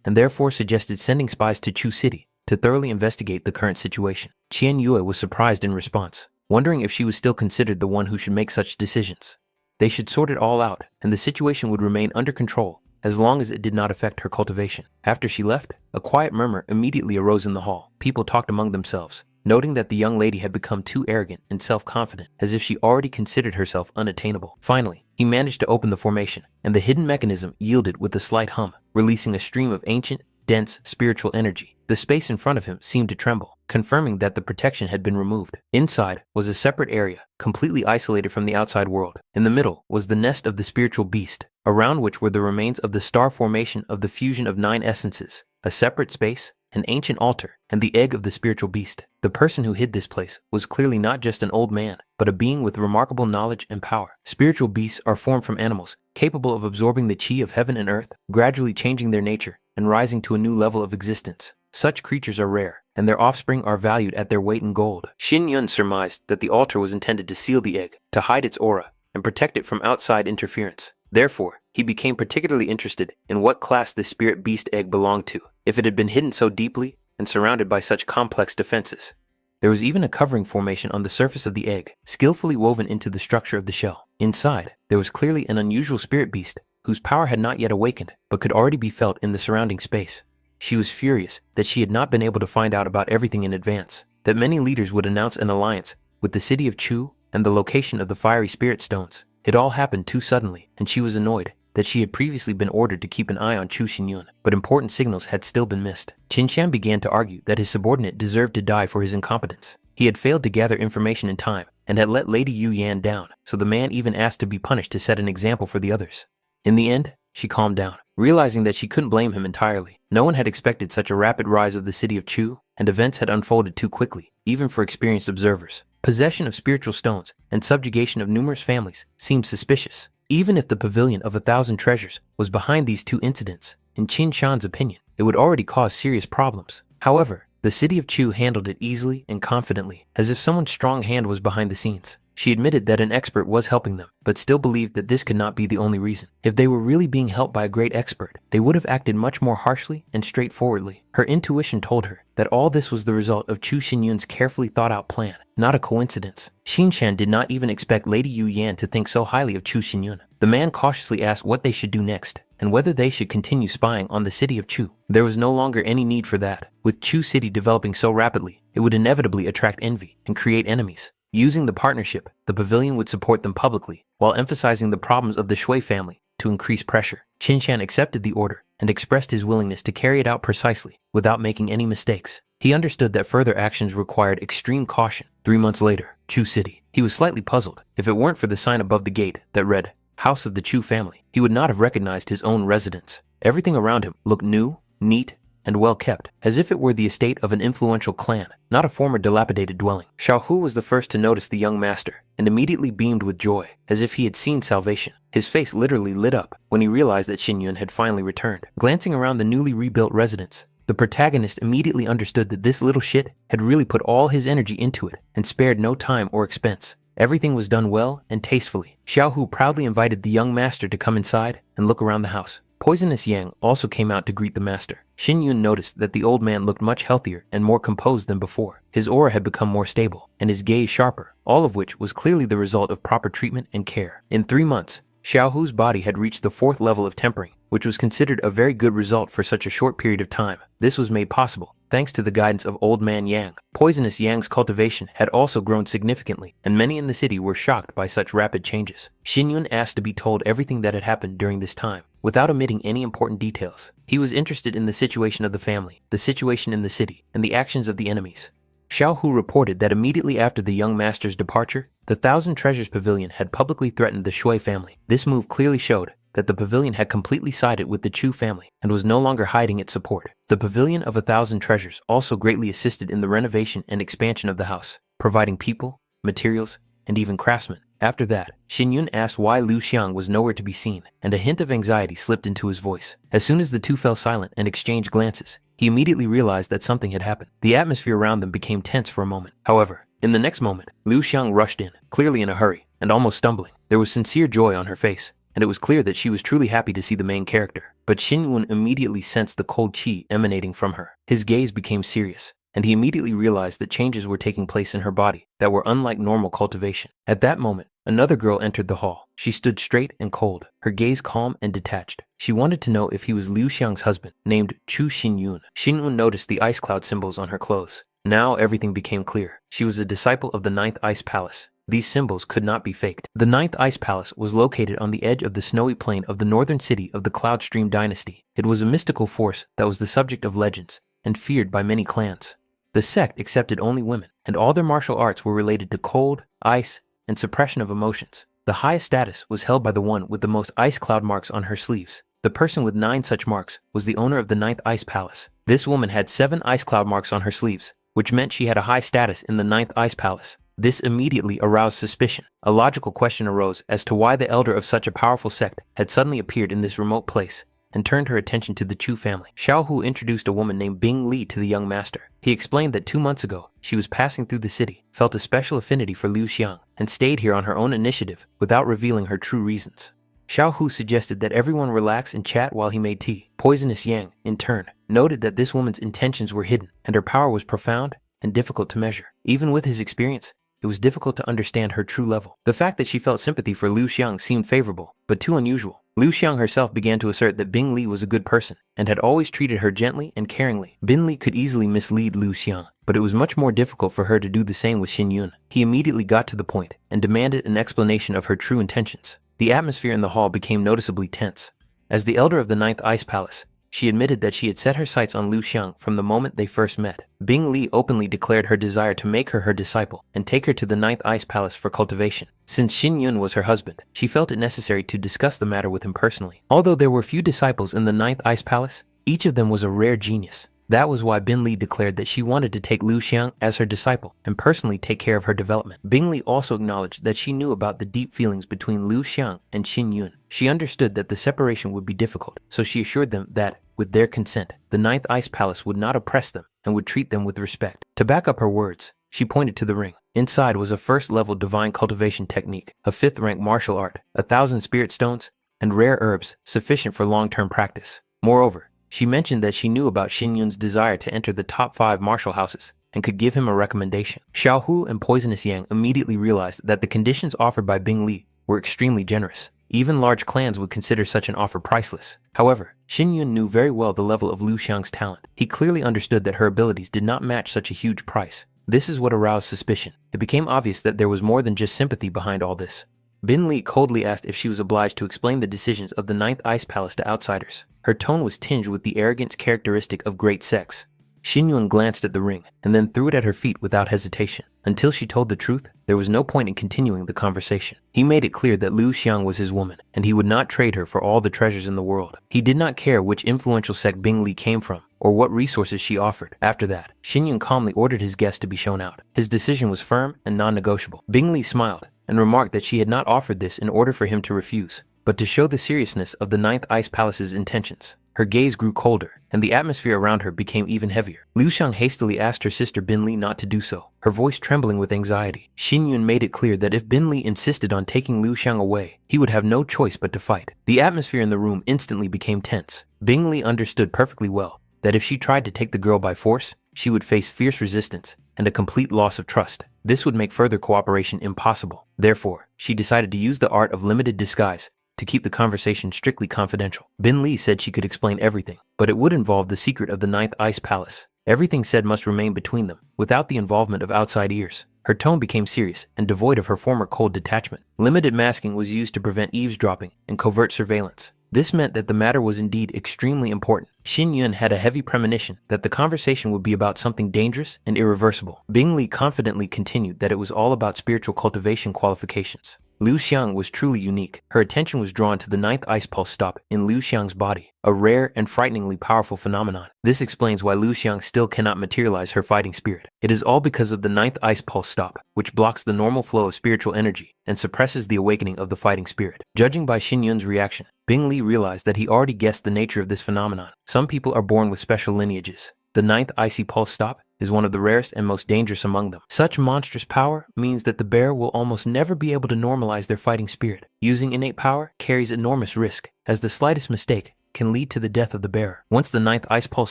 and therefore suggested sending spies to Chu City to thoroughly investigate the current situation. Qian Yue was surprised in response, wondering if she was still considered the one who should make such decisions. They should sort it all out, and the situation would remain under control as long as it did not affect her cultivation. After she left, a quiet murmur immediately arose in the hall. People talked among themselves, noting that the young lady had become too arrogant and self-confident, as if she already considered herself unattainable. Finally, he managed to open the formation, and the hidden mechanism yielded with a slight hum, releasing a stream of ancient, dense, spiritual energy. The space in front of him seemed to tremble, confirming that the protection had been removed. Inside was a separate area, completely isolated from the outside world. In the middle was the nest of the spiritual beast, around which were the remains of the star formation of the fusion of 9 essences, a separate space, an ancient altar, and the egg of the spiritual beast. The person who hid this place was clearly not just an old man, but a being with remarkable knowledge and power. Spiritual beasts are formed from animals, capable of absorbing the chi of heaven and earth, gradually changing their nature and rising to a new level of existence. Such creatures are rare, and their offspring are valued at their weight in gold. Xin Yun surmised that the altar was intended to seal the egg, to hide its aura, and protect it from outside interference. Therefore, he became particularly interested in what class this spirit beast egg belonged to, if it had been hidden so deeply and surrounded by such complex defenses. There was even a covering formation on the surface of the egg, skillfully woven into the structure of the shell. Inside, there was clearly an unusual spirit beast, whose power had not yet awakened, but could already be felt in the surrounding space. She was furious that she had not been able to find out about everything in advance, that many leaders would announce an alliance with the city of Chu and the location of the fiery spirit stones. It all happened too suddenly, and she was annoyed that she had previously been ordered to keep an eye on Chu Xinyun, but important signals had still been missed. Qin Shan began to argue that his subordinate deserved to die for his incompetence. He had failed to gather information in time and had let Lady Yu Yan down, so the man even asked to be punished to set an example for the others. In the end, she calmed down, realizing that she couldn't blame him entirely. No one had expected such a rapid rise of the city of Chu, and events had unfolded too quickly, even for experienced observers. Possession of spiritual stones and subjugation of numerous families seemed suspicious. Even if the Pavilion of 1,000 Treasures was behind these two incidents, in Qin Shan's opinion, it would already cause serious problems. However, the city of Chu handled it easily and confidently, as if someone's strong hand was behind the scenes. She admitted that an expert was helping them, but still believed that this could not be the only reason. If they were really being helped by a great expert, they would have acted much more harshly and straightforwardly. Her intuition told her that all this was the result of Chu Xinyun's carefully thought-out plan, not a coincidence. Xin Shan did not even expect Lady Yu Yan to think so highly of Chu Xinyun. The man cautiously asked what they should do next, and whether they should continue spying on the city of Chu. There was no longer any need for that. With Chu City developing so rapidly, it would inevitably attract envy and create enemies. Using the partnership, the pavilion would support them publicly, while emphasizing the problems of the Shui family to increase pressure. Qin Shan accepted the order and expressed his willingness to carry it out precisely, without making any mistakes. He understood that further actions required extreme caution. 3 months later, Chu City. He was slightly puzzled. If it weren't for the sign above the gate that read, House of the Chu Family, he would not have recognized his own residence. Everything around him looked new, neat, and well kept, as if it were the estate of an influential clan, not a former dilapidated dwelling. Xiao Hu was the first to notice the young master, and immediately beamed with joy, as if he had seen salvation. His face literally lit up when he realized that Xin Yun had finally returned. Glancing around the newly rebuilt residence, the protagonist immediately understood that this little shit had really put all his energy into it and spared no time or expense. Everything was done well and tastefully. Xiao Hu proudly invited the young master to come inside and look around the house. Poisonous Yang also came out to greet the master. Xin Yun noticed that the old man looked much healthier and more composed than before. His aura had become more stable, and his gaze sharper, all of which was clearly the result of proper treatment and care. In 3 months, Xiao Hu's body had reached the 4th level of tempering, which was considered a very good result for such a short period of time. This was made possible thanks to the guidance of Old Man Yang. Poisonous Yang's cultivation had also grown significantly, and many in the city were shocked by such rapid changes. Xin Yun asked to be told everything that had happened during this time, without omitting any important details. He was interested in the situation of the family, the situation in the city, and the actions of the enemies. Xiao Hu reported that immediately after the young master's departure, the Thousand Treasures Pavilion had publicly threatened the Shui family. This move clearly showed that the pavilion had completely sided with the Chu family and was no longer hiding its support. The Pavilion of 1,000 Treasures also greatly assisted in the renovation and expansion of the house, providing people, materials, and even craftsmen. After that, Xin Yun asked why Liu Xiang was nowhere to be seen, and a hint of anxiety slipped into his voice. As soon as the two fell silent and exchanged glances, he immediately realized that something had happened. The atmosphere around them became tense for a moment. However, in the next moment, Liu Xiang rushed in, clearly in a hurry, and almost stumbling. There was sincere joy on her face, and it was clear that she was truly happy to see the main character. But Xin Yun immediately sensed the cold qi emanating from her. His gaze became serious, and he immediately realized that changes were taking place in her body that were unlike normal cultivation. At that moment, another girl entered the hall. She stood straight and cold, her gaze calm and detached. She wanted to know if he was Liu Xiang's husband, named Chu Xinyun. Xin Yun noticed the ice cloud symbols on her clothes. Now everything became clear. She was a disciple of the 9th Ice Palace. These symbols could not be faked. The 9th Ice Palace was located on the edge of the snowy plain of the northern city of the Cloud Stream dynasty. It was a mystical force that was the subject of legends and feared by many clans. The sect accepted only women, and all their martial arts were related to cold, ice, and suppression of emotions. The highest status was held by the one with the most ice cloud marks on her sleeves. The person with 9 such marks was the owner of the 9th Ice Palace. This woman had 7 ice cloud marks on her sleeves, which meant she had a high status in the 9th Ice Palace. This immediately aroused suspicion. A logical question arose as to why the elder of such a powerful sect had suddenly appeared in this remote place and turned her attention to the Chu family. Xiao Hu introduced a woman named Bing Li to the young master. He explained that 2 months ago, she was passing through the city, felt a special affinity for Liu Xiang, and stayed here on her own initiative without revealing her true reasons. Xiao Hu suggested that everyone relax and chat while he made tea. Poisonous Yang, in turn, noted that this woman's intentions were hidden and her power was profound and difficult to measure. Even with his experience, it was difficult to understand her true level. The fact that she felt sympathy for Liu Xiang seemed favorable, but too unusual. Liu Xiang herself began to assert that Bing Li was a good person and had always treated her gently and caringly. Bing Li could easily mislead Liu Xiang, but it was much more difficult for her to do the same with Xin Yun. He immediately got to the point and demanded an explanation of her true intentions. The atmosphere in the hall became noticeably tense. As the elder of the 9th Ice Palace, she admitted that she had set her sights on Liu Xiang from the moment they first met. Bing Li openly declared her desire to make her disciple and take her to the 9th Ice Palace for cultivation. Since Xin Yun was her husband, she felt it necessary to discuss the matter with him personally. Although there were few disciples in the 9th Ice Palace, each of them was a rare genius. That was why Bing Li declared that she wanted to take Liu Xiang as her disciple and personally take care of her development. Bing Li also acknowledged that she knew about the deep feelings between Liu Xiang and Xin Yun. She understood that the separation would be difficult, so she assured them that, with their consent, the 9th Ice Palace would not oppress them and would treat them with respect. To back up her words, she pointed to the ring. Inside was a first-level divine cultivation technique, a 5th-rank martial art, 1,000 spirit stones, and rare herbs sufficient for long-term practice. Moreover, she mentioned that she knew about Xin Yun's desire to enter the top 5 martial houses and could give him a recommendation. Xiao Hu and Poisonous Yang immediately realized that the conditions offered by Bing Li were extremely generous. Even large clans would consider such an offer priceless. However, Xin Yun knew very well the level of Liu Xiang's talent. He clearly understood that her abilities did not match such a huge price. This is what aroused suspicion. It became obvious that there was more than just sympathy behind all this. Bin Li coldly asked if she was obliged to explain the decisions of the 9th Ice Palace to outsiders. Her tone was tinged with the arrogance characteristic of great sects. Xin Yun glanced at the ring and then threw it at her feet without hesitation. Until she told the truth, there was no point in continuing the conversation. He made it clear that Liu Xiang was his woman, and he would not trade her for all the treasures in the world. He did not care which influential sect Bing Li came from, or what resources she offered. After that, Xin Yun calmly ordered his guest to be shown out. His decision was firm and non-negotiable. Bing Li smiled and remarked that she had not offered this in order for him to refuse, but to show the seriousness of the Ninth Ice Palace's intentions. Her gaze grew colder, and the atmosphere around her became even heavier. Liu Xiang hastily asked her sister Bin Li not to do so, her voice trembling with anxiety. Xin Yun made it clear that if Bin Li insisted on taking Liu Xiang away, he would have no choice but to fight. The atmosphere in the room instantly became tense. Bing Li understood perfectly well that if she tried to take the girl by force, she would face fierce resistance and a complete loss of trust. This would make further cooperation impossible. Therefore, she decided to use the art of limited disguise to keep the conversation strictly confidential. Bin Li said she could explain everything, but it would involve the secret of the Ninth Ice Palace. Everything said must remain between them, without the involvement of outside ears. Her tone became serious and devoid of her former cold detachment. Limited masking was used to prevent eavesdropping and covert surveillance. This meant that the matter was indeed extremely important. Xin Yun had a heavy premonition that the conversation would be about something dangerous and irreversible. Bing Li confidently continued that it was all about spiritual cultivation qualifications. Liu Xiang was truly unique. Her attention was drawn to the Ninth Ice Pulse Stop in Liu Xiang's body, a rare and frighteningly powerful phenomenon. This explains why Liu Xiang still cannot materialize her fighting spirit. It is all because of the Ninth Ice Pulse Stop, which blocks the normal flow of spiritual energy and suppresses the awakening of the fighting spirit. Judging by Xin Yun's reaction, Bing Li realized that he already guessed the nature of this phenomenon. Some people are born with special lineages. The Ninth Icy Pulse Stop is one of the rarest and most dangerous among them. Such monstrous power means that the bearer will almost never be able to normalize their fighting spirit. Using innate power carries enormous risk, as the slightest mistake can lead to the death of the bearer. Once the Ninth Ice Pulse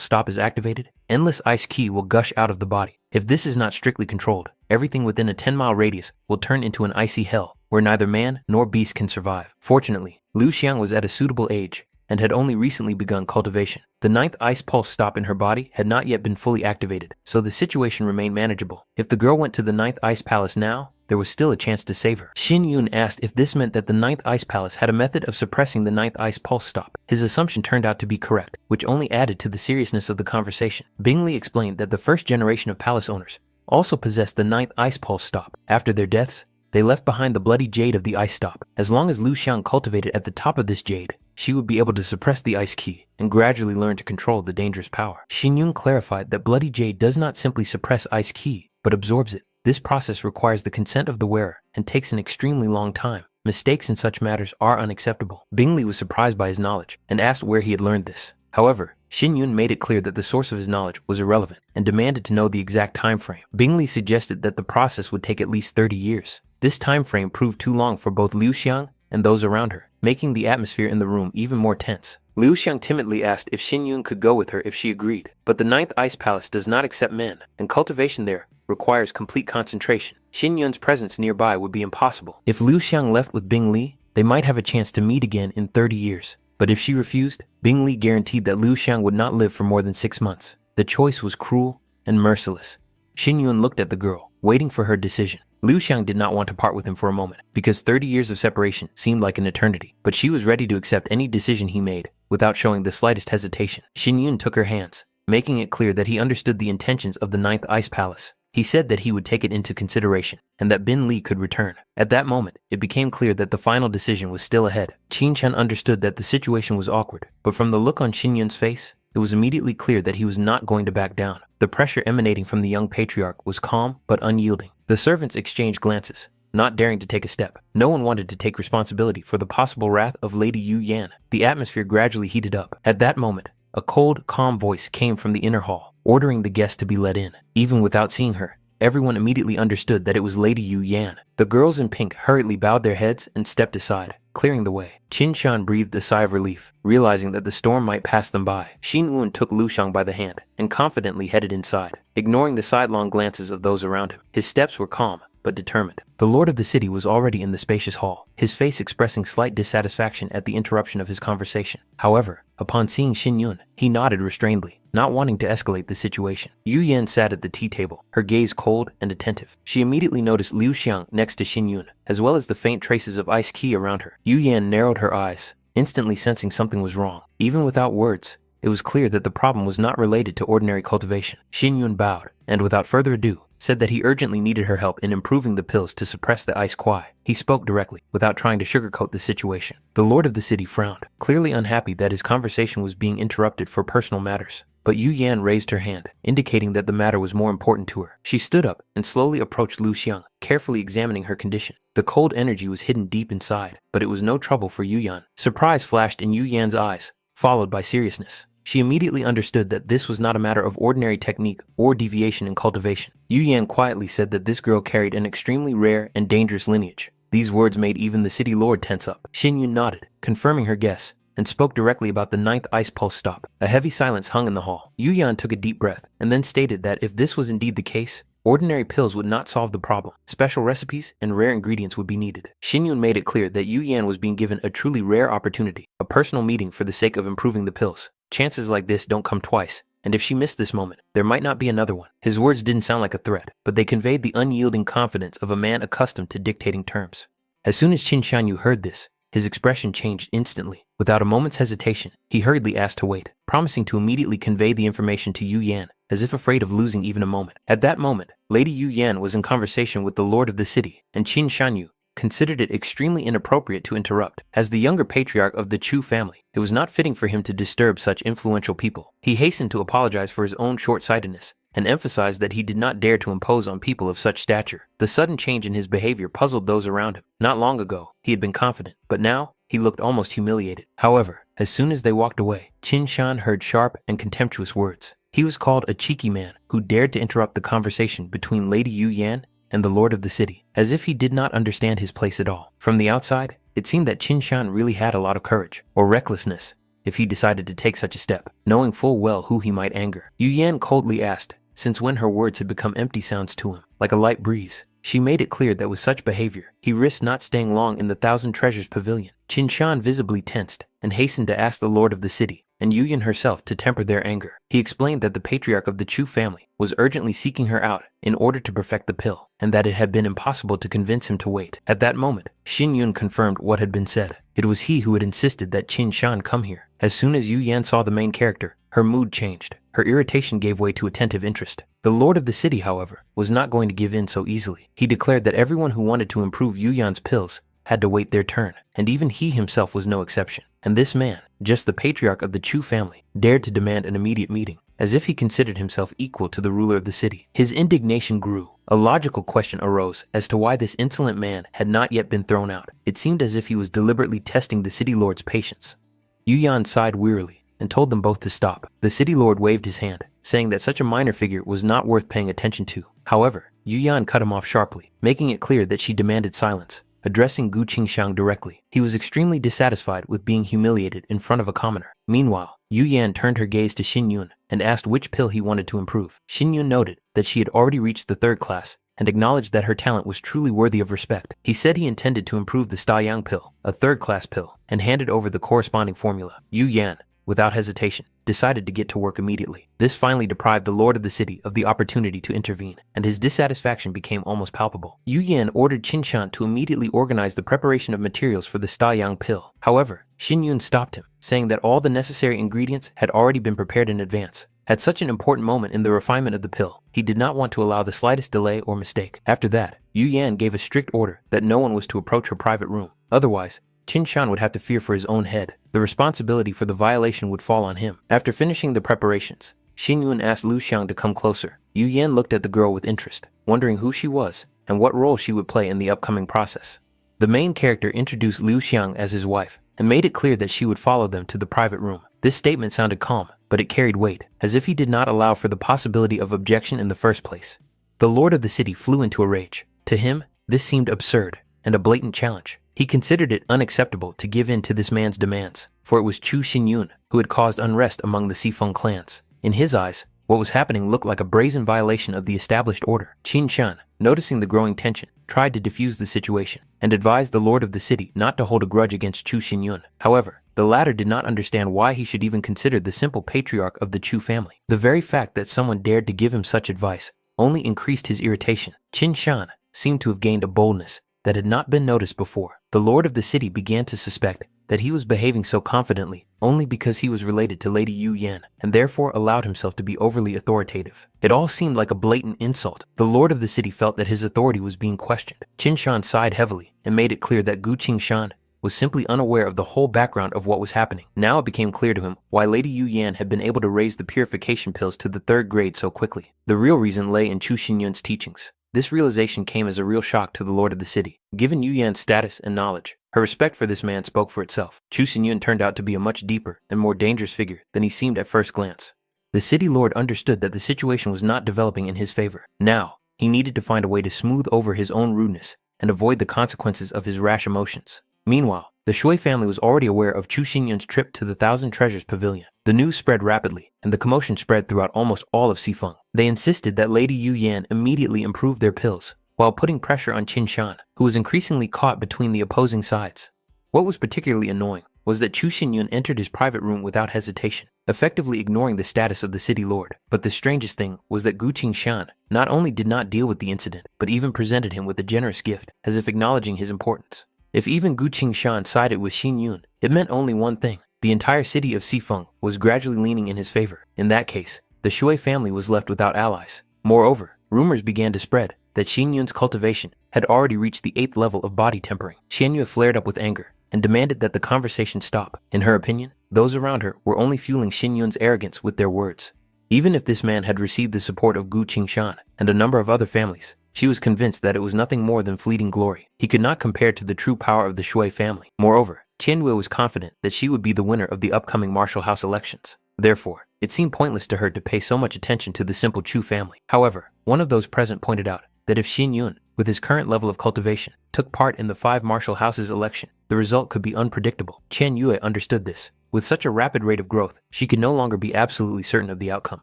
Stop is activated, endless ice ki will gush out of the body. If this is not strictly controlled, everything within a 10-mile radius will turn into an icy hell, where neither man nor beast can survive. Fortunately, Liu Xiang was at a suitable age and had only recently begun cultivation. The Ninth Ice Pulse Stop in her body had not yet been fully activated, so the situation remained manageable. If the girl went to the Ninth Ice Palace now, there was still a chance to save her. Xin Yun asked if this meant that the Ninth Ice Palace had a method of suppressing the Ninth Ice Pulse Stop. His assumption turned out to be correct, which only added to the seriousness of the conversation. Bing Li explained that the first generation of palace owners also possessed the Ninth Ice Pulse Stop. After their deaths, they left behind the bloody jade of the ice stop. As long as Liu Xiang cultivated at the top of this jade, she would be able to suppress the ice ki and gradually learn to control the dangerous power. Xin Yun clarified that bloody jade does not simply suppress ice ki, but absorbs it. This process requires the consent of the wearer and takes an extremely long time. Mistakes in such matters are unacceptable. Bing Li was surprised by his knowledge and asked where he had learned this. However, Xin Yun made it clear that the source of his knowledge was irrelevant and demanded to know the exact time frame. Bing Li suggested that the process would take at least 30 years. This time frame proved too long for both Liu Xiang and those around her, making the atmosphere in the room even more tense. Liu Xiang timidly asked if Xin Yun could go with her if she agreed, but the Ninth Ice Palace does not accept men, and cultivation there requires complete concentration. Xin Yun's presence nearby would be impossible. If Liu Xiang left with Bing Li, they might have a chance to meet again in 30 years. But if she refused, Bing Li guaranteed that Liu Xiang would not live for more than 6 months. The choice was cruel and merciless. Xin Yun looked at the girl, waiting for her decision. Liu Xiang did not want to part with him for a moment, because 30 years of separation seemed like an eternity, but she was ready to accept any decision he made without showing the slightest hesitation. Xin Yun took her hands, making it clear that he understood the intentions of the Ninth Ice Palace. He said that he would take it into consideration and that Bin Li could return. At that moment, it became clear that the final decision was still ahead. Qin Chen understood that the situation was awkward, but from the look on Xin Yun's face, it was immediately clear that he was not going to back down. The pressure emanating from the young patriarch was calm but unyielding. The servants exchanged glances, not daring to take a step. No one wanted to take responsibility for the possible wrath of Lady Yu Yan. The atmosphere gradually heated up. At that moment, a cold, calm voice came from the inner hall, ordering the guests to be let in. Even without seeing her, everyone immediately understood that it was Lady Yu Yan. The girls in pink hurriedly bowed their heads and stepped aside, clearing the way. Qin Shan breathed a sigh of relief, realizing that the storm might pass them by. Xin Wen took Liu Xiang by the hand and confidently headed inside, ignoring the sidelong glances of those around him. His steps were calm but determined. The lord of the city was already in the spacious hall, his face expressing slight dissatisfaction at the interruption of his conversation. However, upon seeing Xin Yun, he nodded restrainedly, not wanting to escalate the situation. Yu Yan sat at the tea table, her gaze cold and attentive. She immediately noticed Liu Xiang next to Xin Yun, as well as the faint traces of ice ki around her. Yu Yan narrowed her eyes, instantly sensing something was wrong. Even without words, it was clear that the problem was not related to ordinary cultivation. Xin Yun bowed, and without further ado, said that he urgently needed her help in improving the pills to suppress the ice kwai. He spoke directly, without trying to sugarcoat the situation. The lord of the city frowned, clearly unhappy that his conversation was being interrupted for personal matters. But Yu Yan raised her hand, indicating that the matter was more important to her. She stood up and slowly approached Lu Xiang, carefully examining her condition. The cold energy was hidden deep inside, but it was no trouble for Yu Yan. Surprise flashed in Yu Yan's eyes, followed by seriousness. She immediately understood that this was not a matter of ordinary technique or deviation in cultivation. Yu Yan quietly said that this girl carried an extremely rare and dangerous lineage. These words made even the city lord tense up. Xin Yun nodded, confirming her guess, and spoke directly about the 9th ice pulse stop. A heavy silence hung in the hall. Yu Yan took a deep breath, and then stated that if this was indeed the case, ordinary pills would not solve the problem. Special recipes and rare ingredients would be needed. Xin Yun made it clear that Yu Yan was being given a truly rare opportunity, a personal meeting for the sake of improving the pills. Chances like this don't come twice, and if she missed this moment, there might not be another one. His words didn't sound like a threat, but they conveyed the unyielding confidence of a man accustomed to dictating terms. As soon as Qin Shanyu heard this, his expression changed instantly. Without a moment's hesitation, he hurriedly asked to wait, promising to immediately convey the information to Yu Yan, as if afraid of losing even a moment. At that moment, Lady Yu Yan was in conversation with the lord of the city, and Qin Shanyu considered it extremely inappropriate to interrupt. As the younger patriarch of the Chu family, it was not fitting for him to disturb such influential people. He hastened to apologize for his own short-sightedness, and emphasized that he did not dare to impose on people of such stature. The sudden change in his behavior puzzled those around him. Not long ago, he had been confident, but now, he looked almost humiliated. However, as soon as they walked away, Qin Shan heard sharp and contemptuous words. He was called a cheeky man who dared to interrupt the conversation between Lady Yu Yan and the lord of the city, as if he did not understand his place at all. From the outside, it seemed that Qin Shan really had a lot of courage, or recklessness, if he decided to take such a step, knowing full well who he might anger. Yu Yan coldly asked, since when her words had become empty sounds to him, like a light breeze. She made it clear that with such behavior, he risked not staying long in the Thousand Treasures Pavilion. Qin Shan visibly tensed and hastened to ask the lord of the city and Yu Yan herself to temper their anger. He explained that the patriarch of the Chu family was urgently seeking her out in order to perfect the pill, and that it had been impossible to convince him to wait. At that moment, Xin Yun confirmed what had been said. It was he who had insisted that Qin Shan come here. As soon as Yu Yan saw the main character, her mood changed. Her irritation gave way to attentive interest. The lord of the city, however, was not going to give in so easily. He declared that everyone who wanted to improve Yu Yan's pills had to wait their turn, and even he himself was no exception. And this man, just the patriarch of the Chu family, dared to demand an immediate meeting, as if he considered himself equal to the ruler of the city. His indignation grew. A logical question arose as to why this insolent man had not yet been thrown out. It seemed as if he was deliberately testing the city lord's patience. Yu Yan sighed wearily and told them both to stop. The city lord waved his hand, saying that such a minor figure was not worth paying attention to. However, Yu Yan cut him off sharply, making it clear that she demanded silence. Addressing Gu Qingxiang directly, he was extremely dissatisfied with being humiliated in front of a commoner. Meanwhile, Yu Yan turned her gaze to Xin Yun and asked which pill he wanted to improve. Xin Yun noted that she had already reached the 3rd class and acknowledged that her talent was truly worthy of respect. He said he intended to improve the Stayang pill, a 3rd class pill, and handed over the corresponding formula. Yu Yan, without hesitation, decided to get to work immediately. This finally deprived the lord of the city of the opportunity to intervene, and his dissatisfaction became almost palpable. Yu Yan ordered Qin Shan to immediately organize the preparation of materials for the Stayang pill. However, Xin Yun stopped him, saying that all the necessary ingredients had already been prepared in advance. At such an important moment in the refinement of the pill, he did not want to allow the slightest delay or mistake. After that, Yu Yan gave a strict order that no one was to approach her private room. Otherwise, Qin Shan would have to fear for his own head. The responsibility for the violation would fall on him. After finishing the preparations, Xin Yun asked Lu Xiang to come closer. Yu Yan looked at the girl with interest, wondering who she was and what role she would play in the upcoming process. The main character introduced Liu Xiang as his wife and made it clear that she would follow them to the private room. This statement sounded calm, but it carried weight, as if he did not allow for the possibility of objection in the first place. The lord of the city flew into a rage. To him, this seemed absurd and a blatant challenge. He considered it unacceptable to give in to this man's demands, for it was Chu Xinyun who had caused unrest among the Sifeng clans. In his eyes, what was happening looked like a brazen violation of the established order. Qin Shan, noticing the growing tension, tried to defuse the situation and advised the lord of the city not to hold a grudge against Chu Xinyun. However, the latter did not understand why he should even consider the simple patriarch of the Chu family. The very fact that someone dared to give him such advice only increased his irritation. Qin Shan seemed to have gained a boldness that had not been noticed before. The lord of the city began to suspect that he was behaving so confidently only because he was related to Lady Yu Yan and therefore allowed himself to be overly authoritative. It all seemed like a blatant insult. The lord of the city felt that his authority was being questioned. Qin Shan sighed heavily and made it clear that Gu Qingshan was simply unaware of the whole background of what was happening. Now it became clear to him why Lady Yu Yan had been able to raise the purification pills to the 3rd grade so quickly. The real reason lay in Chu Xinyun's teachings. This realization came as a real shock to the lord of the city. Given Yu Yan's status and knowledge, her respect for this man spoke for itself. Chu Xinyun turned out to be a much deeper and more dangerous figure than he seemed at first glance. The city lord understood that the situation was not developing in his favor. Now, he needed to find a way to smooth over his own rudeness and avoid the consequences of his rash emotions. Meanwhile, the Shui family was already aware of Chu Xinyun's trip to the Thousand Treasures Pavilion. The news spread rapidly, and the commotion spread throughout almost all of Xifeng. They insisted that Lady Yu Yan immediately improve their pills, while putting pressure on Qin Shan, who was increasingly caught between the opposing sides. What was particularly annoying was that Chu Xinyun entered his private room without hesitation, effectively ignoring the status of the city lord. But the strangest thing was that Gu Qingshan not only did not deal with the incident, but even presented him with a generous gift, as if acknowledging his importance. If even Gu Qingshan sided with Xin Yun, it meant only one thing. The entire city of Xifeng was gradually leaning in his favor. In that case, the Shui family was left without allies. Moreover, rumors began to spread that Xin Yun's cultivation had already reached the 8th level of body tempering. Xian Yue flared up with anger and demanded that the conversation stop. In her opinion, those around her were only fueling Xin Yun's arrogance with their words. Even if this man had received the support of Gu Qingshan and a number of other families, she was convinced that it was nothing more than fleeting glory. He could not compare to the true power of the Shui family. Moreover, Qian Yue was confident that she would be the winner of the upcoming martial house elections. Therefore, it seemed pointless to her to pay so much attention to the simple Chu family. However, one of those present pointed out that if Xin Yun, with his current level of cultivation, took part in the 5 martial houses election, the result could be unpredictable. Qian Yue understood this. With such a rapid rate of growth, she could no longer be absolutely certain of the outcome.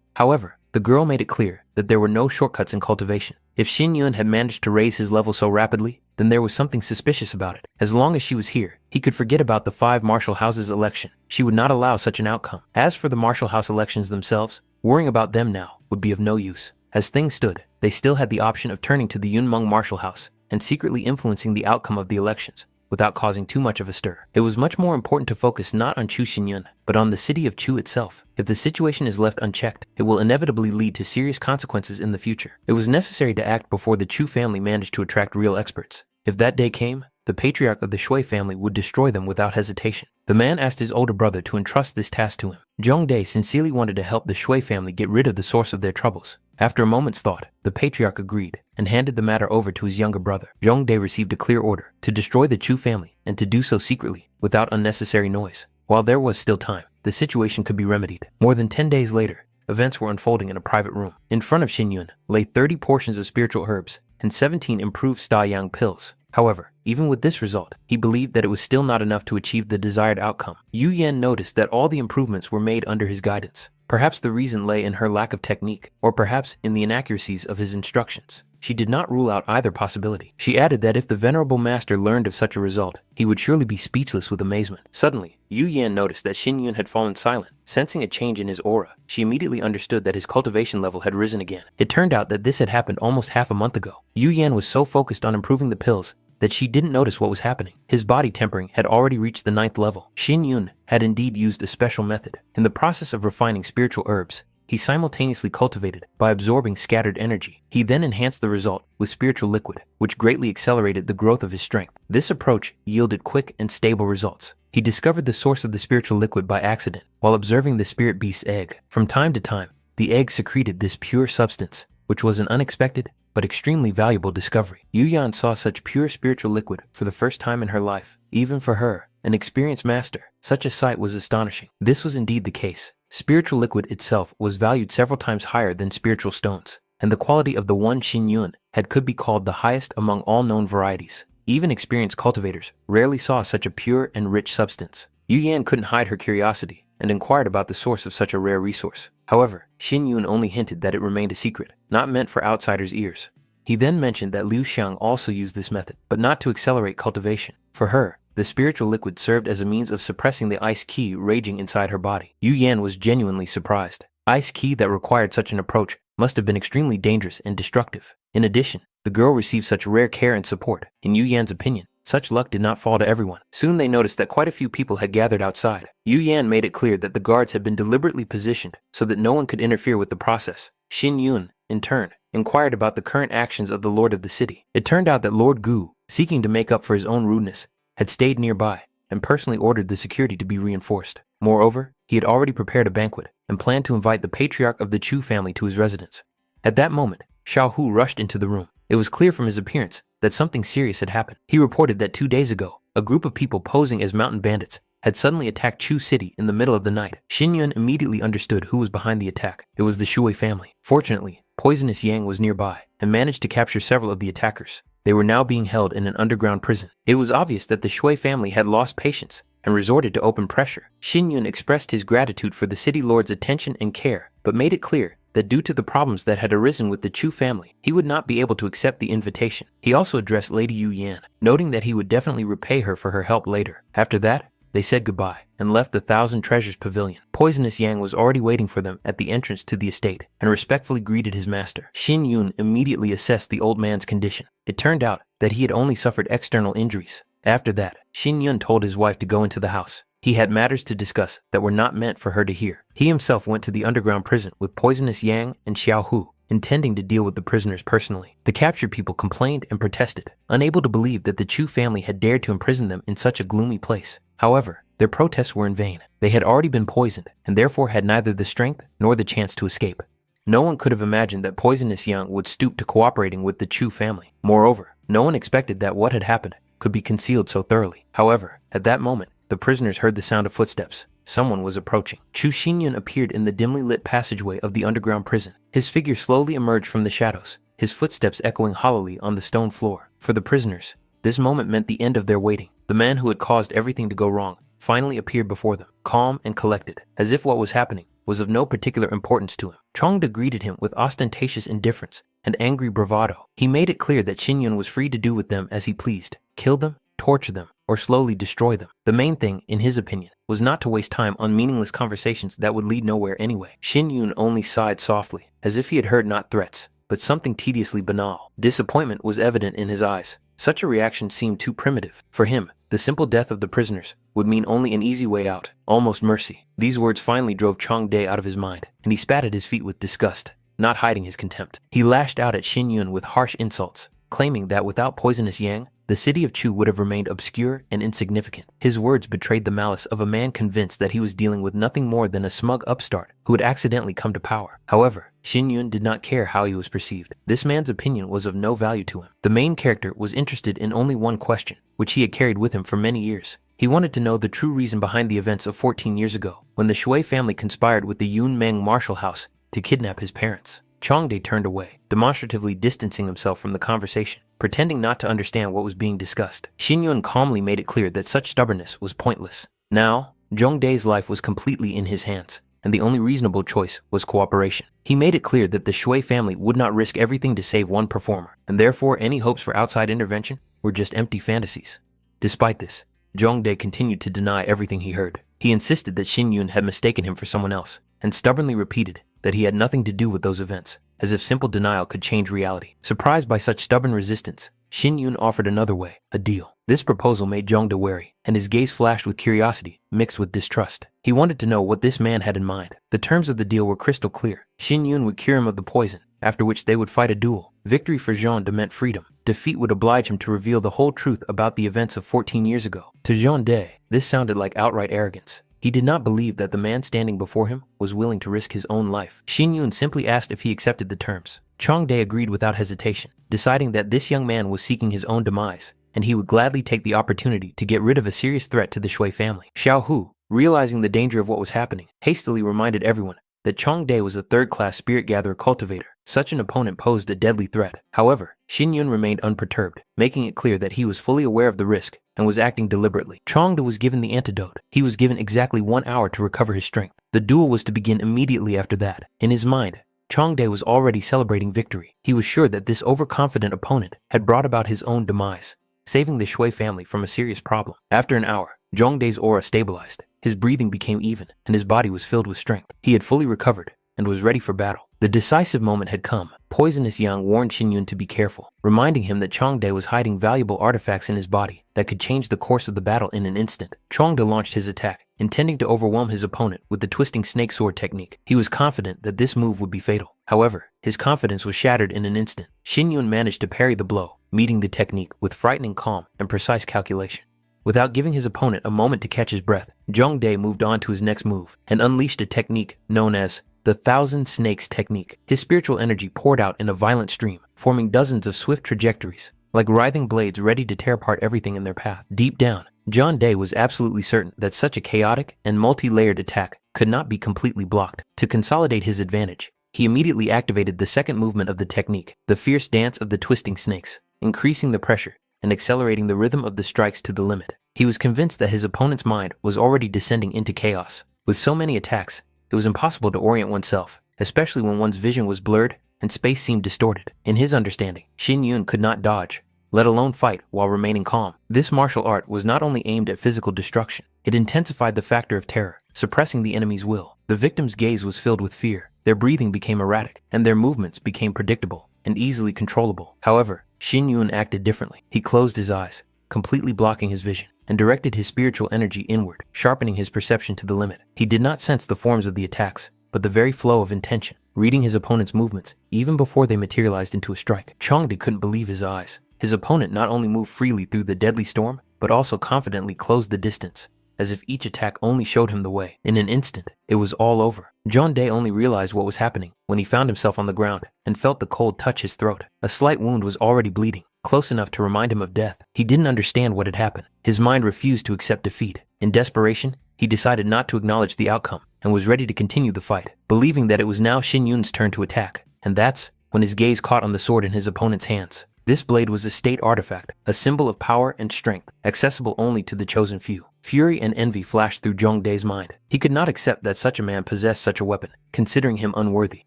However, the girl made it clear that there were no shortcuts in cultivation. If Xin Yun had managed to raise his level so rapidly, then there was something suspicious about it. As long as she was here, he could forget about the 5 martial houses election. She would not allow such an outcome. As for the martial house elections themselves, worrying about them now would be of no use. As things stood, they still had the option of turning to the Yunmeng martial house and secretly influencing the outcome of the elections without causing too much of a stir. It was much more important to focus not on Chu Xinyun, but on the city of Chu itself. If the situation is left unchecked, it will inevitably lead to serious consequences in the future. It was necessary to act before the Chu family managed to attract real experts. If that day came, the patriarch of the Shui family would destroy them without hesitation. The man asked his older brother to entrust this task to him. Zhongde sincerely wanted to help the Shui family get rid of the source of their troubles. After a moment's thought, the patriarch agreed and handed the matter over to his younger brother. Zhongde received a clear order to destroy the Chu family and to do so secretly, without unnecessary noise. While there was still time, the situation could be remedied. More than 10 days later, events were unfolding in a private room. In front of Xin Yun lay 30 portions of spiritual herbs and 17 improved Sta Yang pills. However, even with this result, he believed that it was still not enough to achieve the desired outcome. Yu Yan noticed that all the improvements were made under his guidance. Perhaps the reason lay in her lack of technique, or perhaps in the inaccuracies of his instructions. She did not rule out either possibility. She added that if the venerable master learned of such a result, he would surely be speechless with amazement. Suddenly, Yu Yan noticed that Xin Yun had fallen silent. Sensing a change in his aura, she immediately understood that his cultivation level had risen again. It turned out that this had happened almost half a month ago. Yu Yan was so focused on improving the pills that she didn't notice what was happening. His body tempering had already reached the 9th level. Xin Yun had indeed used a special method. In the process of refining spiritual herbs, he simultaneously cultivated by absorbing scattered energy. He then enhanced the result with spiritual liquid, which greatly accelerated the growth of his strength. This approach yielded quick and stable results. He discovered the source of the spiritual liquid by accident while observing the spirit beast's egg. From time to time, the egg secreted this pure substance, which was an unexpected but extremely valuable discovery. Yu Yan saw such pure spiritual liquid for the first time in her life. Even for her, an experienced master, such a sight was astonishing. This was indeed the case. Spiritual liquid itself was valued several times higher than spiritual stones, and the quality of the one Xin Yun had could be called the highest among all known varieties. Even experienced cultivators rarely saw such a pure and rich substance. Yu Yan couldn't hide her curiosity and inquired about the source of such a rare resource. However, Xin Yun only hinted that it remained a secret, not meant for outsiders' ears. He then mentioned that Liu Xiang also used this method, but not to accelerate cultivation. For her, the spiritual liquid served as a means of suppressing the ice ki raging inside her body. Yu Yan was genuinely surprised. Ice ki that required such an approach must have been extremely dangerous and destructive. In addition, the girl received such rare care and support. In Yu Yan's opinion, such luck did not fall to everyone. Soon they noticed that quite a few people had gathered outside. Yu Yan made it clear that the guards had been deliberately positioned so that no one could interfere with the process. Xin Yun, in turn, inquired about the current actions of the lord of the city. It turned out that Lord Gu, seeking to make up for his own rudeness, had stayed nearby and personally ordered the security to be reinforced. Moreover, he had already prepared a banquet and planned to invite the patriarch of the Chu family to his residence. At that moment, Xiao Hu rushed into the room. It was clear from his appearance that something serious had happened. He reported that 2 days ago, a group of people posing as mountain bandits had suddenly attacked Chu City in the middle of the night. Xin Yun immediately understood who was behind the attack. It was the Shui family. Fortunately, Poisonous Yang was nearby and managed to capture several of the attackers. They were now being held in an underground prison. It was obvious that the Shui family had lost patience and resorted to open pressure. Xin Yun expressed his gratitude for the city lord's attention and care, but made it clear that due to the problems that had arisen with the Chu family, he would not be able to accept the invitation. He also addressed Lady Yu Yan, noting that he would definitely repay her for her help later. After that, they said goodbye and left the Thousand Treasures Pavilion. Poisonous Yang was already waiting for them at the entrance to the estate and respectfully greeted his master. Xin Yun immediately assessed the old man's condition. It turned out that he had only suffered external injuries. After that, Xin Yun told his wife to go into the house. He had matters to discuss that were not meant for her to hear. He himself went to the underground prison with Poisonous Yang and Xiao Hu, intending to deal with the prisoners personally. The captured people complained and protested, unable to believe that the Chu family had dared to imprison them in such a gloomy place. However, their protests were in vain. They had already been poisoned and therefore had neither the strength nor the chance to escape. No one could have imagined that Poisonous Yang would stoop to cooperating with the Chu family. Moreover, no one expected that what had happened could be concealed so thoroughly. However, at that moment, the prisoners heard the sound of footsteps. Someone was approaching. Chu Xinyun appeared in the dimly lit passageway of the underground prison. His figure slowly emerged from the shadows, his footsteps echoing hollowly on the stone floor. For the prisoners, this moment meant the end of their waiting. The man who had caused everything to go wrong finally appeared before them, calm and collected, as if what was happening was of no particular importance to him. Chongda greeted him with ostentatious indifference and angry bravado. He made it clear that Xinyun was free to do with them as he pleased, kill them, torture them, or slowly destroy them. The main thing, in his opinion, was not to waste time on meaningless conversations that would lead nowhere anyway. Xinyun only sighed softly, as if he had heard not threats, but something tediously banal. Disappointment was evident in his eyes. Such a reaction seemed too primitive. For him, the simple death of the prisoners would mean only an easy way out, almost mercy. These words finally drove Chongde out of his mind, and he spat at his feet with disgust, not hiding his contempt. He lashed out at Xinyun with harsh insults, claiming that without Poisonous Yang, the city of Chu would have remained obscure and insignificant. His words betrayed the malice of a man convinced that he was dealing with nothing more than a smug upstart who had accidentally come to power. However, Xinyun did not care how he was perceived. This man's opinion was of no value to him. The main character was interested in only one question, which he had carried with him for many years. He wanted to know the true reason behind the events of 14 years ago, when the Shui family conspired with the Yun Meng Marshall House to kidnap his parents. Chongde turned away, demonstratively distancing himself from the conversation, pretending not to understand what was being discussed. Xinyun calmly made it clear that such stubbornness was pointless. Now, Zhongde's life was completely in his hands, and the only reasonable choice was cooperation. He made it clear that the Shui family would not risk everything to save one performer, and therefore any hopes for outside intervention were just empty fantasies. Despite this, Zhongde continued to deny everything he heard. He insisted that Xinyun had mistaken him for someone else, and stubbornly repeated that he had nothing to do with those events, as if simple denial could change reality. Surprised by such stubborn resistance, Xinyun offered another way, a deal. This proposal made Zhongde wary, and his gaze flashed with curiosity, mixed with distrust. He wanted to know what this man had in mind. The terms of the deal were crystal clear. Xinyun would cure him of the poison, after which they would fight a duel. Victory for Zhongde meant freedom. Defeat would oblige him to reveal the whole truth about the events of 14 years ago. To Zhongde, this sounded like outright arrogance. He did not believe that the man standing before him was willing to risk his own life. Xinyun simply asked if he accepted the terms. Chongde agreed without hesitation, deciding that this young man was seeking his own demise, and he would gladly take the opportunity to get rid of a serious threat to the Shui family. Xiao Hu, realizing the danger of what was happening, hastily reminded everyone that Chongde was a third-class spirit gatherer cultivator. Such an opponent posed a deadly threat. However, Xinyun remained unperturbed, making it clear that he was fully aware of the risk and was acting deliberately. Chongde was given the antidote. He was given exactly 1 hour to recover his strength. The duel was to begin immediately after that. In his mind, Chongde was already celebrating victory. He was sure that this overconfident opponent had brought about his own demise, saving the Shui family from a serious problem. After an hour, Zhongde's aura stabilized. His breathing became even, and his body was filled with strength. He had fully recovered and was ready for battle. The decisive moment had come. Poisonous Yang warned Xinyun to be careful, reminding him that Changde was hiding valuable artifacts in his body that could change the course of the battle in an instant. Changde launched his attack, intending to overwhelm his opponent with the twisting snake sword technique. He was confident that this move would be fatal. However, his confidence was shattered in an instant. Xinyun managed to parry the blow, meeting the technique with frightening calm and precise calculation. Without giving his opponent a moment to catch his breath, Zhongde moved on to his next move and unleashed a technique known as the Thousand Snakes Technique. His spiritual energy poured out in a violent stream, forming dozens of swift trajectories, like writhing blades ready to tear apart everything in their path. Deep down, Zhongde was absolutely certain that such a chaotic and multi-layered attack could not be completely blocked. To consolidate his advantage, he immediately activated the second movement of the technique, the fierce dance of the twisting snakes, increasing the pressure and accelerating the rhythm of the strikes to the limit. He was convinced that his opponent's mind was already descending into chaos. With so many attacks, it was impossible to orient oneself, especially when one's vision was blurred and space seemed distorted. In his understanding, Xinyun could not dodge, let alone fight while remaining calm. This martial art was not only aimed at physical destruction, it intensified the factor of terror, suppressing the enemy's will. The victim's gaze was filled with fear, their breathing became erratic, and their movements became predictable and easily controllable. However, Xinyun acted differently. He closed his eyes, completely blocking his vision, and directed his spiritual energy inward, sharpening his perception to the limit. He did not sense the forms of the attacks, but the very flow of intention, reading his opponent's movements even before they materialized into a strike. Changde couldn't believe his eyes. His opponent not only moved freely through the deadly storm, but also confidently closed the distance, as if each attack only showed him the way. In an instant, it was all over. Zhongde only realized what was happening when he found himself on the ground and felt the cold touch his throat. A slight wound was already bleeding, close enough to remind him of death. He didn't understand what had happened. His mind refused to accept defeat. In desperation, he decided not to acknowledge the outcome and was ready to continue the fight, believing that it was now Xinyun's turn to attack. And that's when his gaze caught on the sword in his opponent's hands. This blade was a state artifact, a symbol of power and strength, accessible only to the chosen few. Fury and envy flashed through Zhongde's mind. He could not accept that such a man possessed such a weapon, considering him unworthy.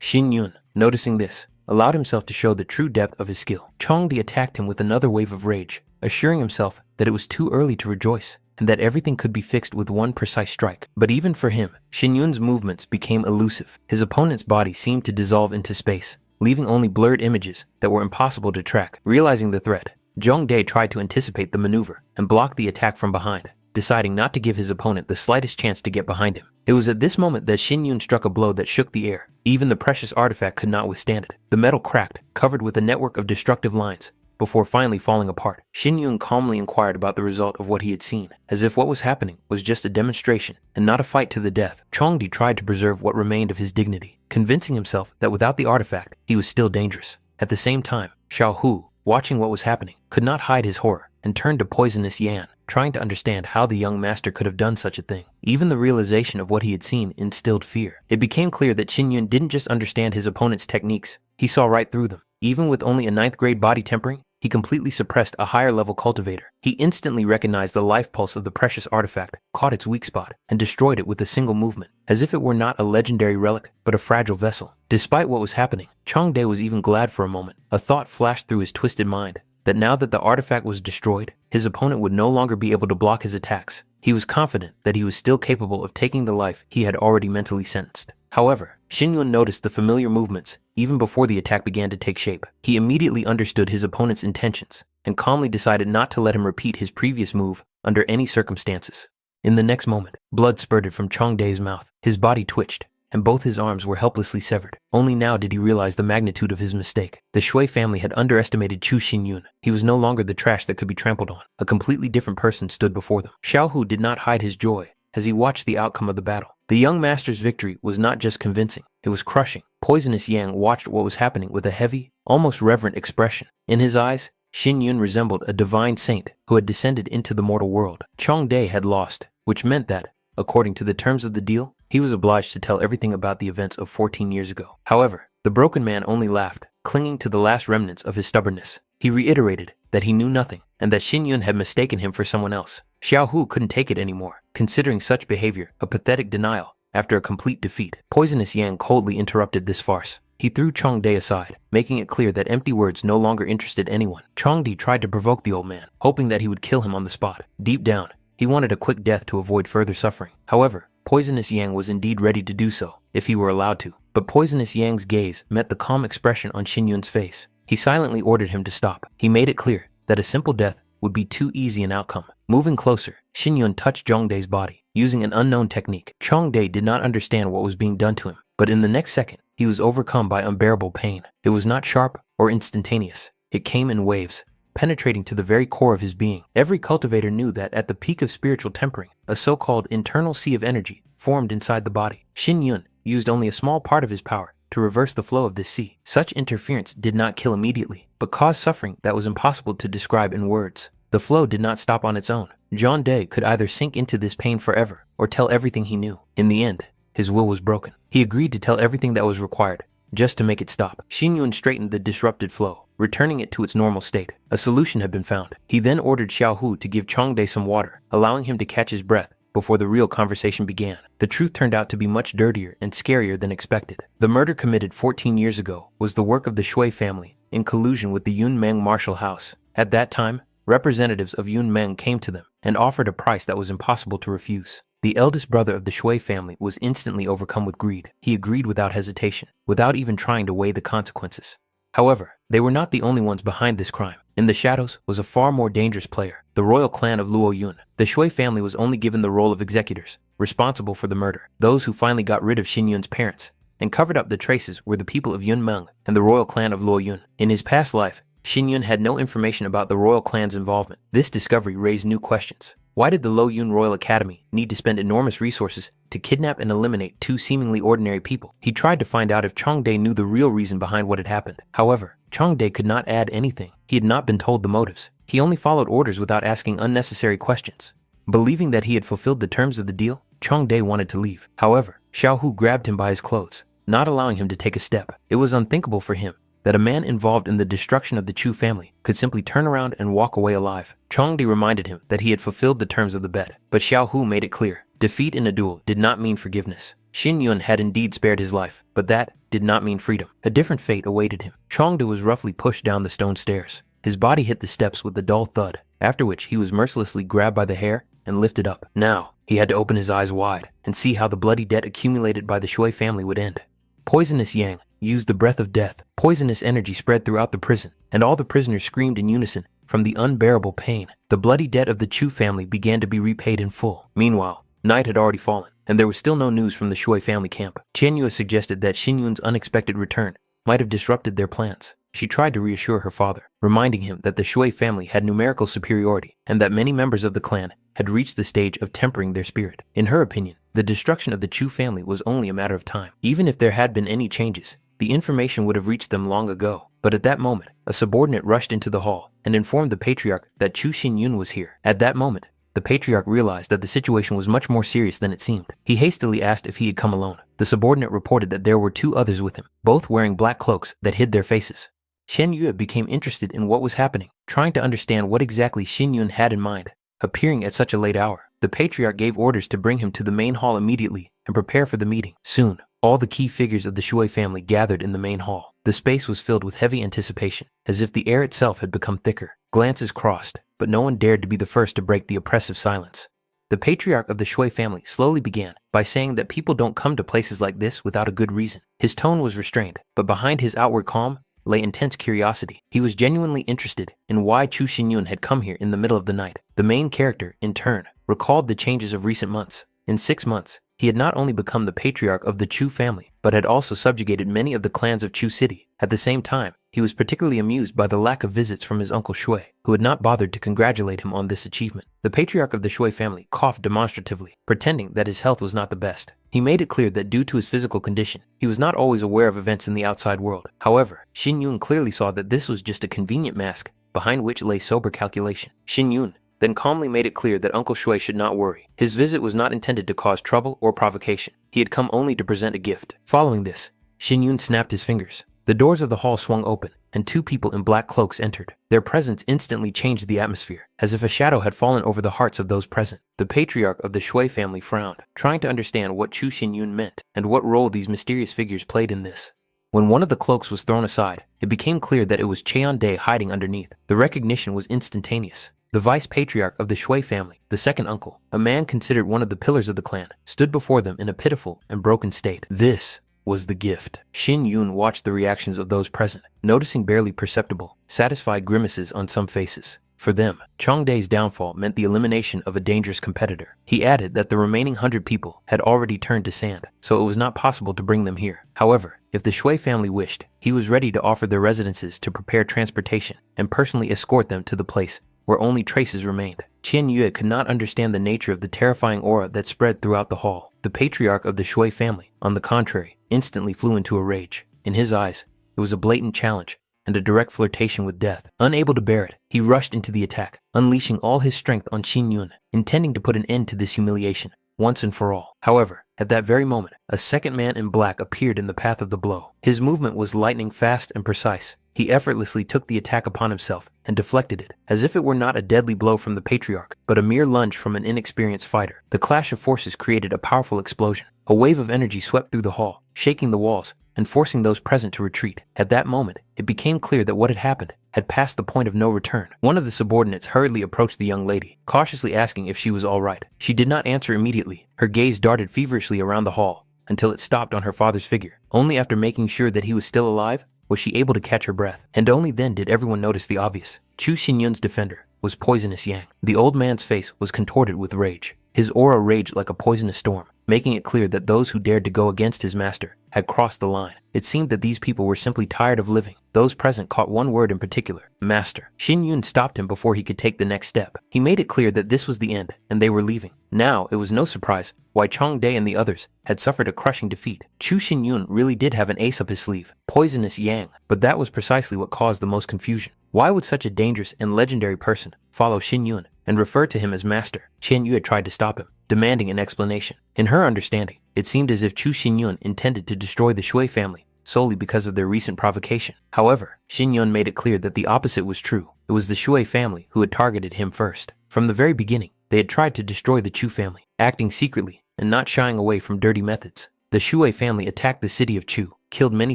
Xinyun, noticing this, allowed himself to show the true depth of his skill. Changde attacked him with another wave of rage, assuring himself that it was too early to rejoice, and that everything could be fixed with one precise strike. But even for him, Xinyun's movements became elusive. His opponent's body seemed to dissolve into space, leaving only blurred images that were impossible to track. Realizing the threat, Zhongde tried to anticipate the maneuver and block the attack from behind, deciding not to give his opponent the slightest chance to get behind him. It was at this moment that Xinyun struck a blow that shook the air. Even the precious artifact could not withstand it. The metal cracked, covered with a network of destructive lines, before finally falling apart. Xinyun calmly inquired about the result of what he had seen, as if what was happening was just a demonstration and not a fight to the death. Changde tried to preserve what remained of his dignity, convincing himself that without the artifact, he was still dangerous. At the same time, Xiaohu, watching what was happening, could not hide his horror and turned to Poisonous Yan, trying to understand how the young master could have done such a thing. Even the realization of what he had seen instilled fear. It became clear that Xinyun didn't just understand his opponent's techniques, he saw right through them. Even with only a 9th grade body tempering, he completely suppressed a higher level cultivator. He instantly recognized the life pulse of the precious artifact, caught its weak spot, and destroyed it with a single movement, as if it were not a legendary relic, but a fragile vessel. Despite what was happening, Changde was even glad for a moment. A thought flashed through his twisted mind, that now that the artifact was destroyed, his opponent would no longer be able to block his attacks. He was confident that he was still capable of taking the life he had already mentally sentenced. However, Xinyun noticed the familiar movements even before the attack began to take shape. He immediately understood his opponent's intentions and calmly decided not to let him repeat his previous move under any circumstances. In the next moment, blood spurted from Changde's mouth. His body twitched, and both his arms were helplessly severed. Only now did he realize the magnitude of his mistake. The Shui family had underestimated Chu Xinyun. He was no longer the trash that could be trampled on. A completely different person stood before them. Xiaohu did not hide his joy as he watched the outcome of the battle. The young master's victory was not just convincing, it was crushing. Poisonous Yang watched what was happening with a heavy, almost reverent expression. In his eyes, Xinyun resembled a divine saint who had descended into the mortal world. Changde had lost, which meant that, according to the terms of the deal, he was obliged to tell everything about the events of 14 years ago. However, the broken man only laughed, clinging to the last remnants of his stubbornness. He reiterated that he knew nothing and that Xinyun had mistaken him for someone else. Xiaohu couldn't take it anymore, considering such behavior a pathetic denial after a complete defeat. Poisonous Yang coldly interrupted this farce. He threw Changde aside, making it clear that empty words no longer interested anyone. Changde tried to provoke the old man, hoping that he would kill him on the spot. Deep down, he wanted a quick death to avoid further suffering. However, Poisonous Yang was indeed ready to do so. if he were allowed to. But Poisonous Yang's gaze met the calm expression on Xin Yun's face. He silently ordered him to stop. He made it clear that a simple death would be too easy an outcome. Moving closer, Xin Yun touched Zhongdae's body. Using an unknown technique, Zhongdae did not understand what was being done to him, but in the next second, he was overcome by unbearable pain. It was not sharp or instantaneous. It came in waves, penetrating to the very core of his being. Every cultivator knew that at the peak of spiritual tempering, a so-called internal sea of energy formed inside the body. Xin Yun used only a small part of his power to reverse the flow of this sea. Such interference did not kill immediately, but caused suffering that was impossible to describe in words. The flow did not stop on its own. Zhongdae could either sink into this pain forever or tell everything he knew. In the end, his will was broken. He agreed to tell everything that was required, just to make it stop. Xin Yun straightened the disrupted flow, returning it to its normal state. A solution had been found. He then ordered Xiao Hu to give Zhongdae some water, allowing him to catch his breath before the real conversation began. The truth turned out to be much dirtier and scarier than expected. The murder committed 14 years ago was the work of the Shui family in collusion with the Yun Meng martial house. At that time, representatives of Yun Meng came to them and offered a price that was impossible to refuse. The eldest brother of the Shui family was instantly overcome with greed. He agreed without hesitation, without even trying to weigh the consequences. However, they were not the only ones behind this crime. In the shadows was a far more dangerous player, the royal clan of Luo Yun. The Shui family was only given the role of executors, responsible for the murder. Those who finally got rid of Xin Yun's parents and covered up the traces were the people of Yun Meng and the royal clan of Luo Yun. In his past life, Xin Yun had no information about the royal clan's involvement. This discovery raised new questions. Why did the Luo Yun Royal Academy need to spend enormous resources to kidnap and eliminate two seemingly ordinary people? He tried to find out if Zhongdae knew the real reason behind what had happened. However, Zhongdae could not add anything. He had not been told the motives. He only followed orders without asking unnecessary questions. Believing that he had fulfilled the terms of the deal, Zhongdae wanted to leave. However, Xiao Hu grabbed him by his clothes, not allowing him to take a step. It was unthinkable for him that a man involved in the destruction of the Chu family could simply turn around and walk away alive. Zhongdae reminded him that he had fulfilled the terms of the bet, but Xiao Hu made it clear. Defeat in a duel did not mean forgiveness. Xin Yun had indeed spared his life, but that did not mean freedom. A different fate awaited him. Zhongdae was roughly pushed down the stone stairs. His body hit the steps with a dull thud, after which he was mercilessly grabbed by the hair and lifted up. Now, he had to open his eyes wide and see how the bloody debt accumulated by the Shui family would end. Poisonous Yang used the breath of death. Poisonous energy spread throughout the prison, and all the prisoners screamed in unison from the unbearable pain. The bloody debt of the Chu family began to be repaid in full. Meanwhile, night had already fallen, and there was still no news from the Shui family camp. Qianyue suggested that Xin Yun's unexpected return might have disrupted their plans. She tried to reassure her father, reminding him that the Shui family had numerical superiority and that many members of the clan had reached the stage of tempering their spirit. In her opinion, the destruction of the Chu family was only a matter of time. Even if there had been any changes, the information would have reached them long ago. But at that moment, a subordinate rushed into the hall and informed the patriarch that Chu Xinyun was here. At that moment, the patriarch realized that the situation was much more serious than it seemed. He hastily asked if he had come alone. The subordinate reported that there were two others with him, both wearing black cloaks that hid their faces. Shen Yue became interested in what was happening, trying to understand what exactly Xin Yun had in mind, appearing at such a late hour. The patriarch gave orders to bring him to the main hall immediately and prepare for the meeting. Soon, all the key figures of the Shui family gathered in the main hall. The space was filled with heavy anticipation, as if the air itself had become thicker. Glances crossed, but no one dared to be the first to break the oppressive silence. The patriarch of the Shui family slowly began by saying that people don't come to places like this without a good reason. His tone was restrained, but behind his outward calm lay intense curiosity. He was genuinely interested in why Chu Xinyun had come here in the middle of the night. The main character, in turn, recalled the changes of recent months. In 6 months, he had not only become the patriarch of the Chu family, but had also subjugated many of the clans of Chu City. At the same time, he was particularly amused by the lack of visits from his uncle Shui, who had not bothered to congratulate him on this achievement. The patriarch of the Shui family coughed demonstratively, pretending that his health was not the best. He made it clear that due to his physical condition, he was not always aware of events in the outside world. However, Xin Yun clearly saw that this was just a convenient mask, behind which lay sober calculation. Xin Yun then calmly made it clear that Uncle Shui should not worry. His visit was not intended to cause trouble or provocation. He had come only to present a gift. Following this, Xin Yun snapped his fingers. The doors of the hall swung open, and 2 people in black cloaks entered. Their presence instantly changed the atmosphere, as if a shadow had fallen over the hearts of those present. The patriarch of the Shui family frowned, trying to understand what Chu Xinyun meant and what role these mysterious figures played in this. When one of the cloaks was thrown aside, it became clear that it was Cheon Dae hiding underneath. The recognition was instantaneous. The vice patriarch of the Shui family, the second uncle, a man considered one of the pillars of the clan, stood before them in a pitiful and broken state. This was the gift. Xin Yun watched the reactions of those present, noticing barely perceptible, satisfied grimaces on some faces. For them, Changde's downfall meant the elimination of a dangerous competitor. He added that the remaining 100 people had already turned to sand, so it was not possible to bring them here. However, if the Shui family wished, he was ready to offer their residences to prepare transportation and personally escort them to the place where only traces remained. Qian Yue could not understand the nature of the terrifying aura that spread throughout the hall. The patriarch of the Shui family, on the contrary, instantly flew into a rage. In his eyes, it was a blatant challenge and a direct flirtation with death. Unable to bear it, he rushed into the attack, unleashing all his strength on Xin Yun, intending to put an end to this humiliation once and for all. However, at that very moment, a second man in black appeared in the path of the blow. His movement was lightning fast and precise. He effortlessly took the attack upon himself and deflected it, as if it were not a deadly blow from the patriarch, but a mere lunge from an inexperienced fighter. The clash of forces created a powerful explosion. A wave of energy swept through the hall, shaking the walls and forcing those present to retreat. At that moment, it became clear that what had happened had passed the point of no return. One of the subordinates hurriedly approached the young lady, cautiously asking if she was all right. She did not answer immediately. Her gaze darted feverishly around the hall until it stopped on her father's figure. Only after making sure that he was still alive was she able to catch her breath, and only then did everyone notice the obvious. Chu Xinyun's defender was Poisonous Yang. The old man's face was contorted with rage. His aura raged like a poisonous storm, making it clear that those who dared to go against his master had crossed the line. It seemed that these people were simply tired of living. Those present caught one word in particular: master. Xin Yun stopped him before he could take the next step. He made it clear that this was the end, and they were leaving. Now, it was no surprise why Changde and the others had suffered a crushing defeat. Chu Xinyun really did have an ace up his sleeve, Poisonous Yang, but that was precisely what caused the most confusion. Why would such a dangerous and legendary person follow Xin Yun and refer to him as master? Qian Yu had tried to stop him, demanding an explanation. In her understanding, it seemed as if Chu Xinyun intended to destroy the Shui family solely because of their recent provocation. However, Xin Yun made it clear that the opposite was true. It was the Shui family who had targeted him first. From the very beginning, they had tried to destroy the Chu family, acting secretly and not shying away from dirty methods. The Shui family attacked the city of Chu, killed many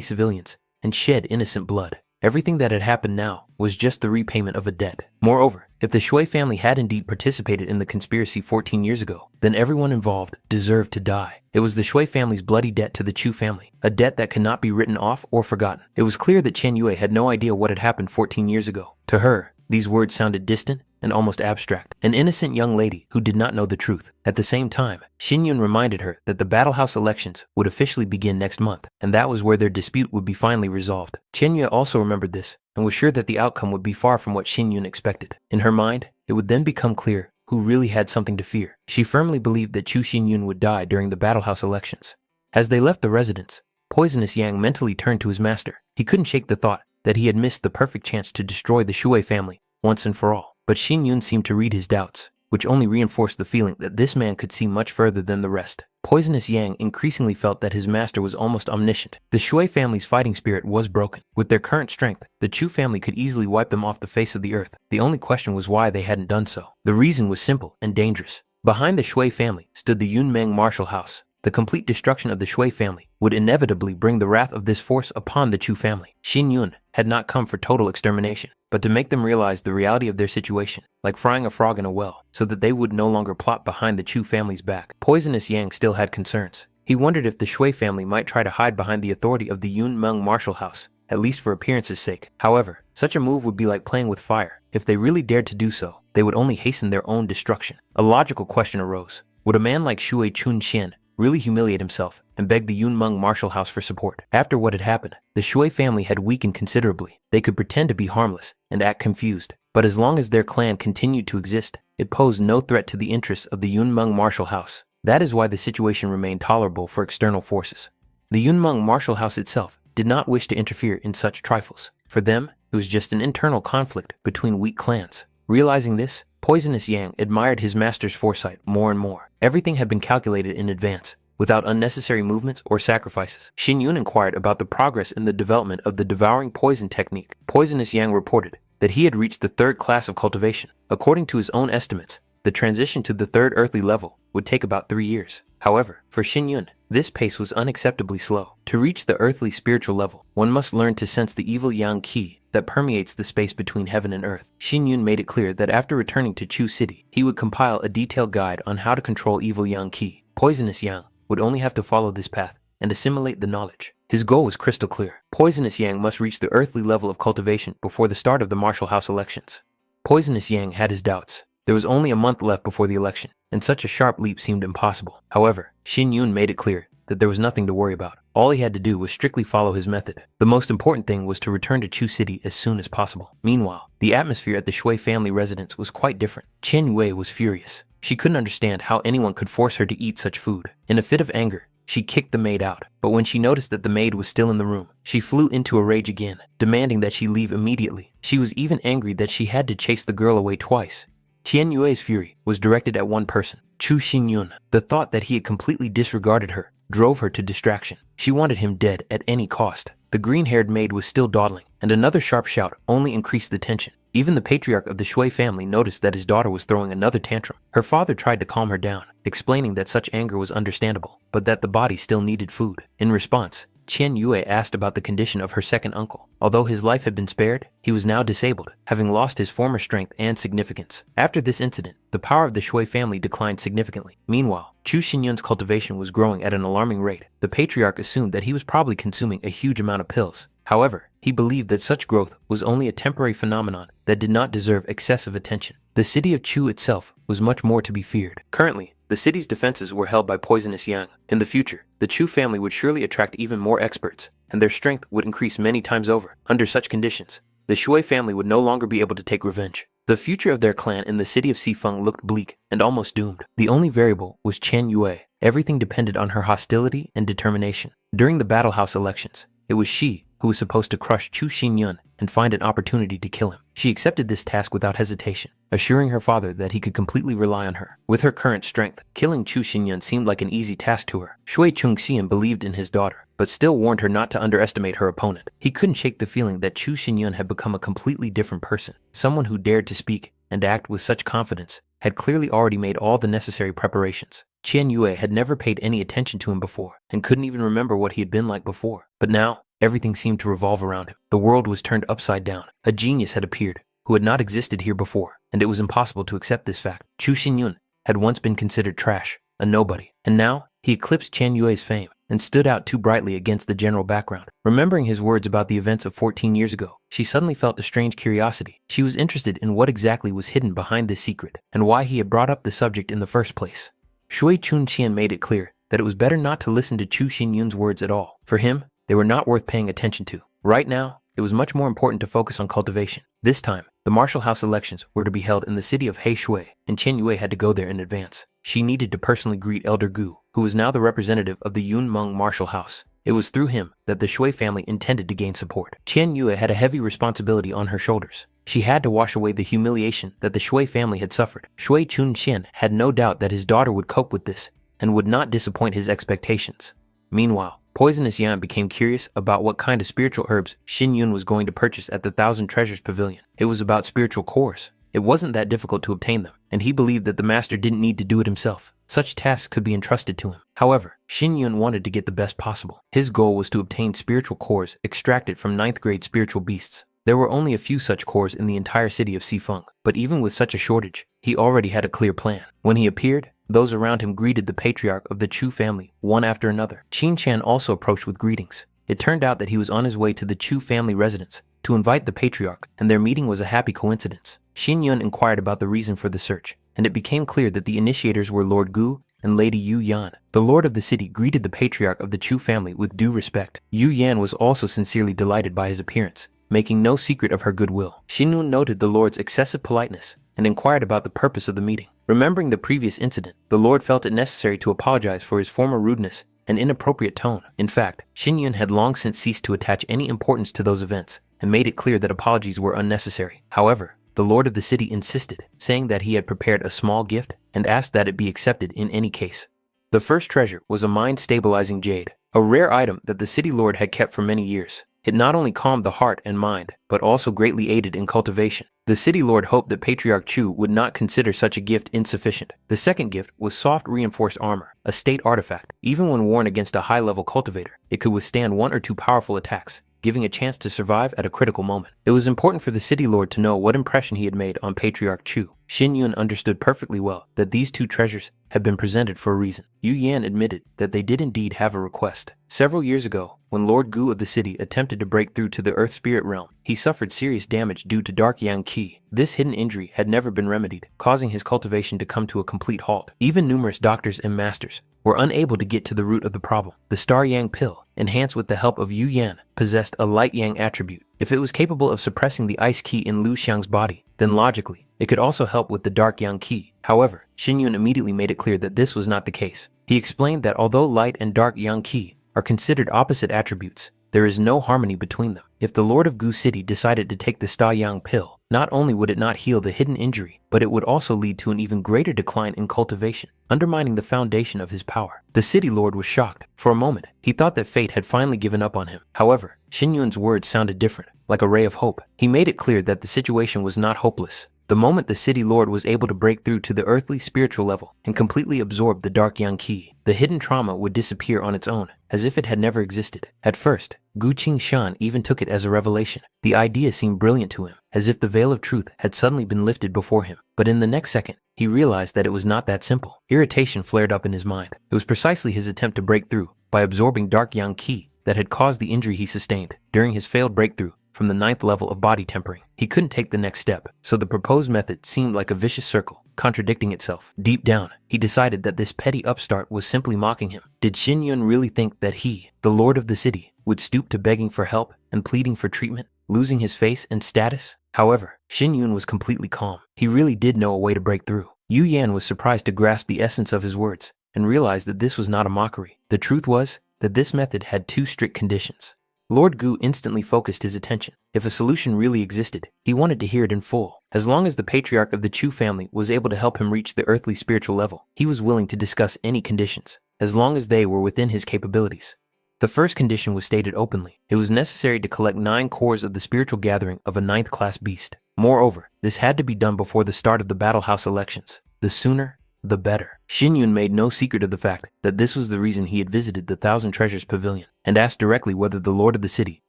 civilians, and shed innocent blood. Everything that had happened now was just the repayment of a debt. Moreover, if the Shui family had indeed participated in the conspiracy 14 years ago, then everyone involved deserved to die. It was the Shui family's bloody debt to the Chu family, a debt that could not be written off or forgotten. It was clear that Chen Yue had no idea what had happened 14 years ago. To her, these words sounded distant and almost abstract. An innocent young lady who did not know the truth. At the same time, Xin Yun reminded her that the Battle House elections would officially begin next month, and that was where their dispute would be finally resolved. Chen Yue also remembered this and was sure that the outcome would be far from what Xin Yun expected. In her mind, it would then become clear who really had something to fear. She firmly believed that Chu Xinyun would die during the Battle House elections. As they left the residence, Poisonous Yang mentally turned to his master. He couldn't shake the thought that he had missed the perfect chance to destroy the Shui family once and for all. But Xin Yun seemed to read his doubts, which only reinforced the feeling that this man could see much further than the rest. Poisonous Yang increasingly felt that his master was almost omniscient. The Shui family's fighting spirit was broken. With their current strength, the Chu family could easily wipe them off the face of the earth. The only question was why they hadn't done so. The reason was simple and dangerous. Behind the Shui family stood the Yunmeng martial house. The complete destruction of the Shui family would inevitably bring the wrath of this force upon the Chu family. Xin Yun had not come for total extermination, but to make them realize the reality of their situation, like frying a frog in a well, so that they would no longer plot behind the Chu family's back. Poisonous Yang still had concerns. He wondered if the Shui family might try to hide behind the authority of the Yunmeng martial house, at least for appearance's sake. However, such a move would be like playing with fire. If they really dared to do so, they would only hasten their own destruction. A logical question arose. Would a man like Shui Chunxian really humiliate himself and beg the Yunmeng martial house for support? After what had happened, the Shui family had weakened considerably. They could pretend to be harmless and act confused, but as long as their clan continued to exist, it posed no threat to the interests of the Yunmeng martial house. That is why the situation remained tolerable for external forces. The Yunmeng martial house itself did not wish to interfere in such trifles. For them, it was just an internal conflict between weak clans. Realizing this, Poisonous Yang admired his master's foresight more and more. Everything had been calculated in advance, without unnecessary movements or sacrifices. Xin Yun inquired about the progress in the development of the devouring poison technique. Poisonous Yang reported that he had reached the 3rd class of cultivation. According to his own estimates, the transition to the 3rd earthly level would take about 3 years. However, for Xin Yun, this pace was unacceptably slow. To reach the earthly spiritual level, one must learn to sense the evil yang qi that permeates the space between heaven and earth. Xin Yun made it clear that after returning to Chu City, he would compile a detailed guide on how to control evil Yang Qi. Poisonous Yang would only have to follow this path and assimilate the knowledge. His goal was crystal clear. Poisonous Yang must reach the earthly level of cultivation before the start of the Marshall House elections. Poisonous Yang had his doubts. There was only a month left before the election, and such a sharp leap seemed impossible. However, Xin Yun made it clear that there was nothing to worry about. All he had to do was strictly follow his method. The most important thing was to return to Chu City as soon as possible. Meanwhile, the atmosphere at the Shui family residence was quite different. Chen Yue was furious. She couldn't understand how anyone could force her to eat such food. In a fit of anger, she kicked the maid out, but when she noticed that the maid was still in the room, she flew into a rage again, demanding that she leave immediately. She was even angry that she had to chase the girl away twice. Tian Yue's fury was directed at one person, Chu Xinyun. The thought that he had completely disregarded her drove her to distraction. She wanted him dead at any cost. The green-haired maid was still dawdling, and another sharp shout only increased the tension. Even the patriarch of the Shui family noticed that his daughter was throwing another tantrum. Her father tried to calm her down, explaining that such anger was understandable, but that the body still needed food. In response, Qian Yue asked about the condition of her second uncle. Although his life had been spared, he was now disabled, having lost his former strength and significance. After this incident, the power of the Shui family declined significantly. Meanwhile, Chu Xinyun's cultivation was growing at an alarming rate. The patriarch assumed that he was probably consuming a huge amount of pills. However, he believed that such growth was only a temporary phenomenon that did not deserve excessive attention. The city of Chu itself was much more to be feared. Currently, the city's defenses were held by poisonous Yang. In the future, the Chu family would surely attract even more experts, and their strength would increase many times over. Under such conditions, the Shui family would no longer be able to take revenge. The future of their clan in the city of Xifeng looked bleak and almost doomed. The only variable was Chen Yue. Everything depended on her hostility and determination. During the Battle House elections, it was she who was supposed to crush Chu Xinyun and find an opportunity to kill him. She accepted this task without hesitation, assuring her father that he could completely rely on her. With her current strength, killing Chu Xinyun seemed like an easy task to her. Shui Chungxian believed in his daughter, but still warned her not to underestimate her opponent. He couldn't shake the feeling that Chu Xinyun had become a completely different person. Someone who dared to speak and act with such confidence had clearly already made all the necessary preparations. Qian Yue had never paid any attention to him before and couldn't even remember what he had been like before. But now, everything seemed to revolve around him. The world was turned upside down. A genius had appeared who had not existed here before, and it was impossible to accept this fact. Chu Xinyun had once been considered trash, a nobody, and now he eclipsed Chen Yue's fame and stood out too brightly against the general background. Remembering his words about the events of 14 years ago, she suddenly felt a strange curiosity. She was interested in what exactly was hidden behind this secret and why he had brought up the subject in the first place. Shui Chunqian made it clear that it was better not to listen to Chu Xinyun's words at all. For him, they were not worth paying attention to. Right now, it was much more important to focus on cultivation. This time, the Marshall House elections were to be held in the city of Heishui, and Chen Yue had to go there in advance. She needed to personally greet Elder Gu, who was now the representative of the Yunmeng Marshall House. It was through him that the Shui family intended to gain support. Chen Yue had a heavy responsibility on her shoulders. She had to wash away the humiliation that the Shui family had suffered. Shui Chunxian had no doubt that his daughter would cope with this and would not disappoint his expectations. Meanwhile, Poisonous Yan became curious about what kind of spiritual herbs Xin Yun was going to purchase at the Thousand Treasures Pavilion. It was about spiritual cores. It wasn't that difficult to obtain them, and he believed that the master didn't need to do it himself. Such tasks could be entrusted to him. However, Xin Yun wanted to get the best possible. His goal was to obtain spiritual cores extracted from 9th grade spiritual beasts. There were only a few such cores in the entire city of Xifeng, but even with such a shortage, he already had a clear plan. When he appeared, those around him greeted the patriarch of the Chu family, one after another. Qin Chan also approached with greetings. It turned out that he was on his way to the Chu family residence to invite the patriarch, and their meeting was a happy coincidence. Xin Yun inquired about the reason for the search, and it became clear that the initiators were Lord Gu and Lady Yu Yan. The lord of the city greeted the patriarch of the Chu family with due respect. Yu Yan was also sincerely delighted by his appearance, making no secret of her goodwill. Xin Yun noted the lord's excessive politeness and inquired about the purpose of the meeting. Remembering the previous incident, the lord felt it necessary to apologize for his former rudeness and inappropriate tone. In fact, Xin Yun had long since ceased to attach any importance to those events and made it clear that apologies were unnecessary. However, the lord of the city insisted, saying that he had prepared a small gift and asked that it be accepted in any case. The first treasure was a mind-stabilizing jade, a rare item that the city lord had kept for many years. It not only calmed the heart and mind, but also greatly aided in cultivation. The city lord hoped that Patriarch Chu would not consider such a gift insufficient. The second gift was soft reinforced armor, a state artifact. Even when worn against a high-level cultivator, it could withstand 1 or 2 powerful attacks, giving a chance to survive at a critical moment. It was important for the city lord to know what impression he had made on Patriarch Chu. Xin Yun understood perfectly well that these two treasures had been presented for a reason. Yu Yan admitted that they did indeed have a request. Several years ago, when Lord Gu of the city attempted to break through to the Earth Spirit realm, he suffered serious damage due to Dark Yang Qi. This hidden injury had never been remedied, causing his cultivation to come to a complete halt. Even numerous doctors and masters were unable to get to the root of the problem. The Star Yang pill, enhanced with the help of Yu Yan, possessed a Light Yang attribute. If it was capable of suppressing the Ice Qi in Lu Xiang's body, then logically, it could also help with the Dark Yang Qi. However, Xin Yun immediately made it clear that this was not the case. He explained that although Light and Dark Yang Qi are considered opposite attributes, there is no harmony between them. If the Lord of Gu City decided to take the Star Yang pill, not only would it not heal the hidden injury, but it would also lead to an even greater decline in cultivation, undermining the foundation of his power. The city lord was shocked. For a moment, he thought that fate had finally given up on him. However, Xin Yun's words sounded different, like a ray of hope. He made it clear that the situation was not hopeless. The moment the city lord was able to break through to the earthly spiritual level and completely absorb the Dark Yang Qi, the hidden trauma would disappear on its own, as if it had never existed. At first, Gu Qingshan even took it as a revelation. The idea seemed brilliant to him, as if the veil of truth had suddenly been lifted before him. But in the next second, he realized that it was not that simple. Irritation flared up in his mind. It was precisely his attempt to break through by absorbing Dark Yang Qi that had caused the injury he sustained during his failed breakthrough from the 9th level of body tempering. He couldn't take the next step, so the proposed method seemed like a vicious circle, contradicting itself. Deep down, he decided that this petty upstart was simply mocking him. Did Xin Yun really think that he, the lord of the city, would stoop to begging for help and pleading for treatment, losing his face and status? However, Xin Yun was completely calm. He really did know a way to break through. Yu Yan was surprised to grasp the essence of his words and realized that this was not a mockery. The truth was that this method had two strict conditions. Lord Gu instantly focused his attention. If a solution really existed, he wanted to hear it in full. As long as the patriarch of the Chu family was able to help him reach the earthly spiritual level, he was willing to discuss any conditions, as long as they were within his capabilities. The first condition was stated openly. It was necessary to collect 9 cores of the spiritual gathering of a 9th class beast. Moreover, this had to be done before the start of the Battle House elections. The sooner, the better. Xin Yun made no secret of the fact that this was the reason he had visited the Thousand Treasures Pavilion and asked directly whether the lord of the city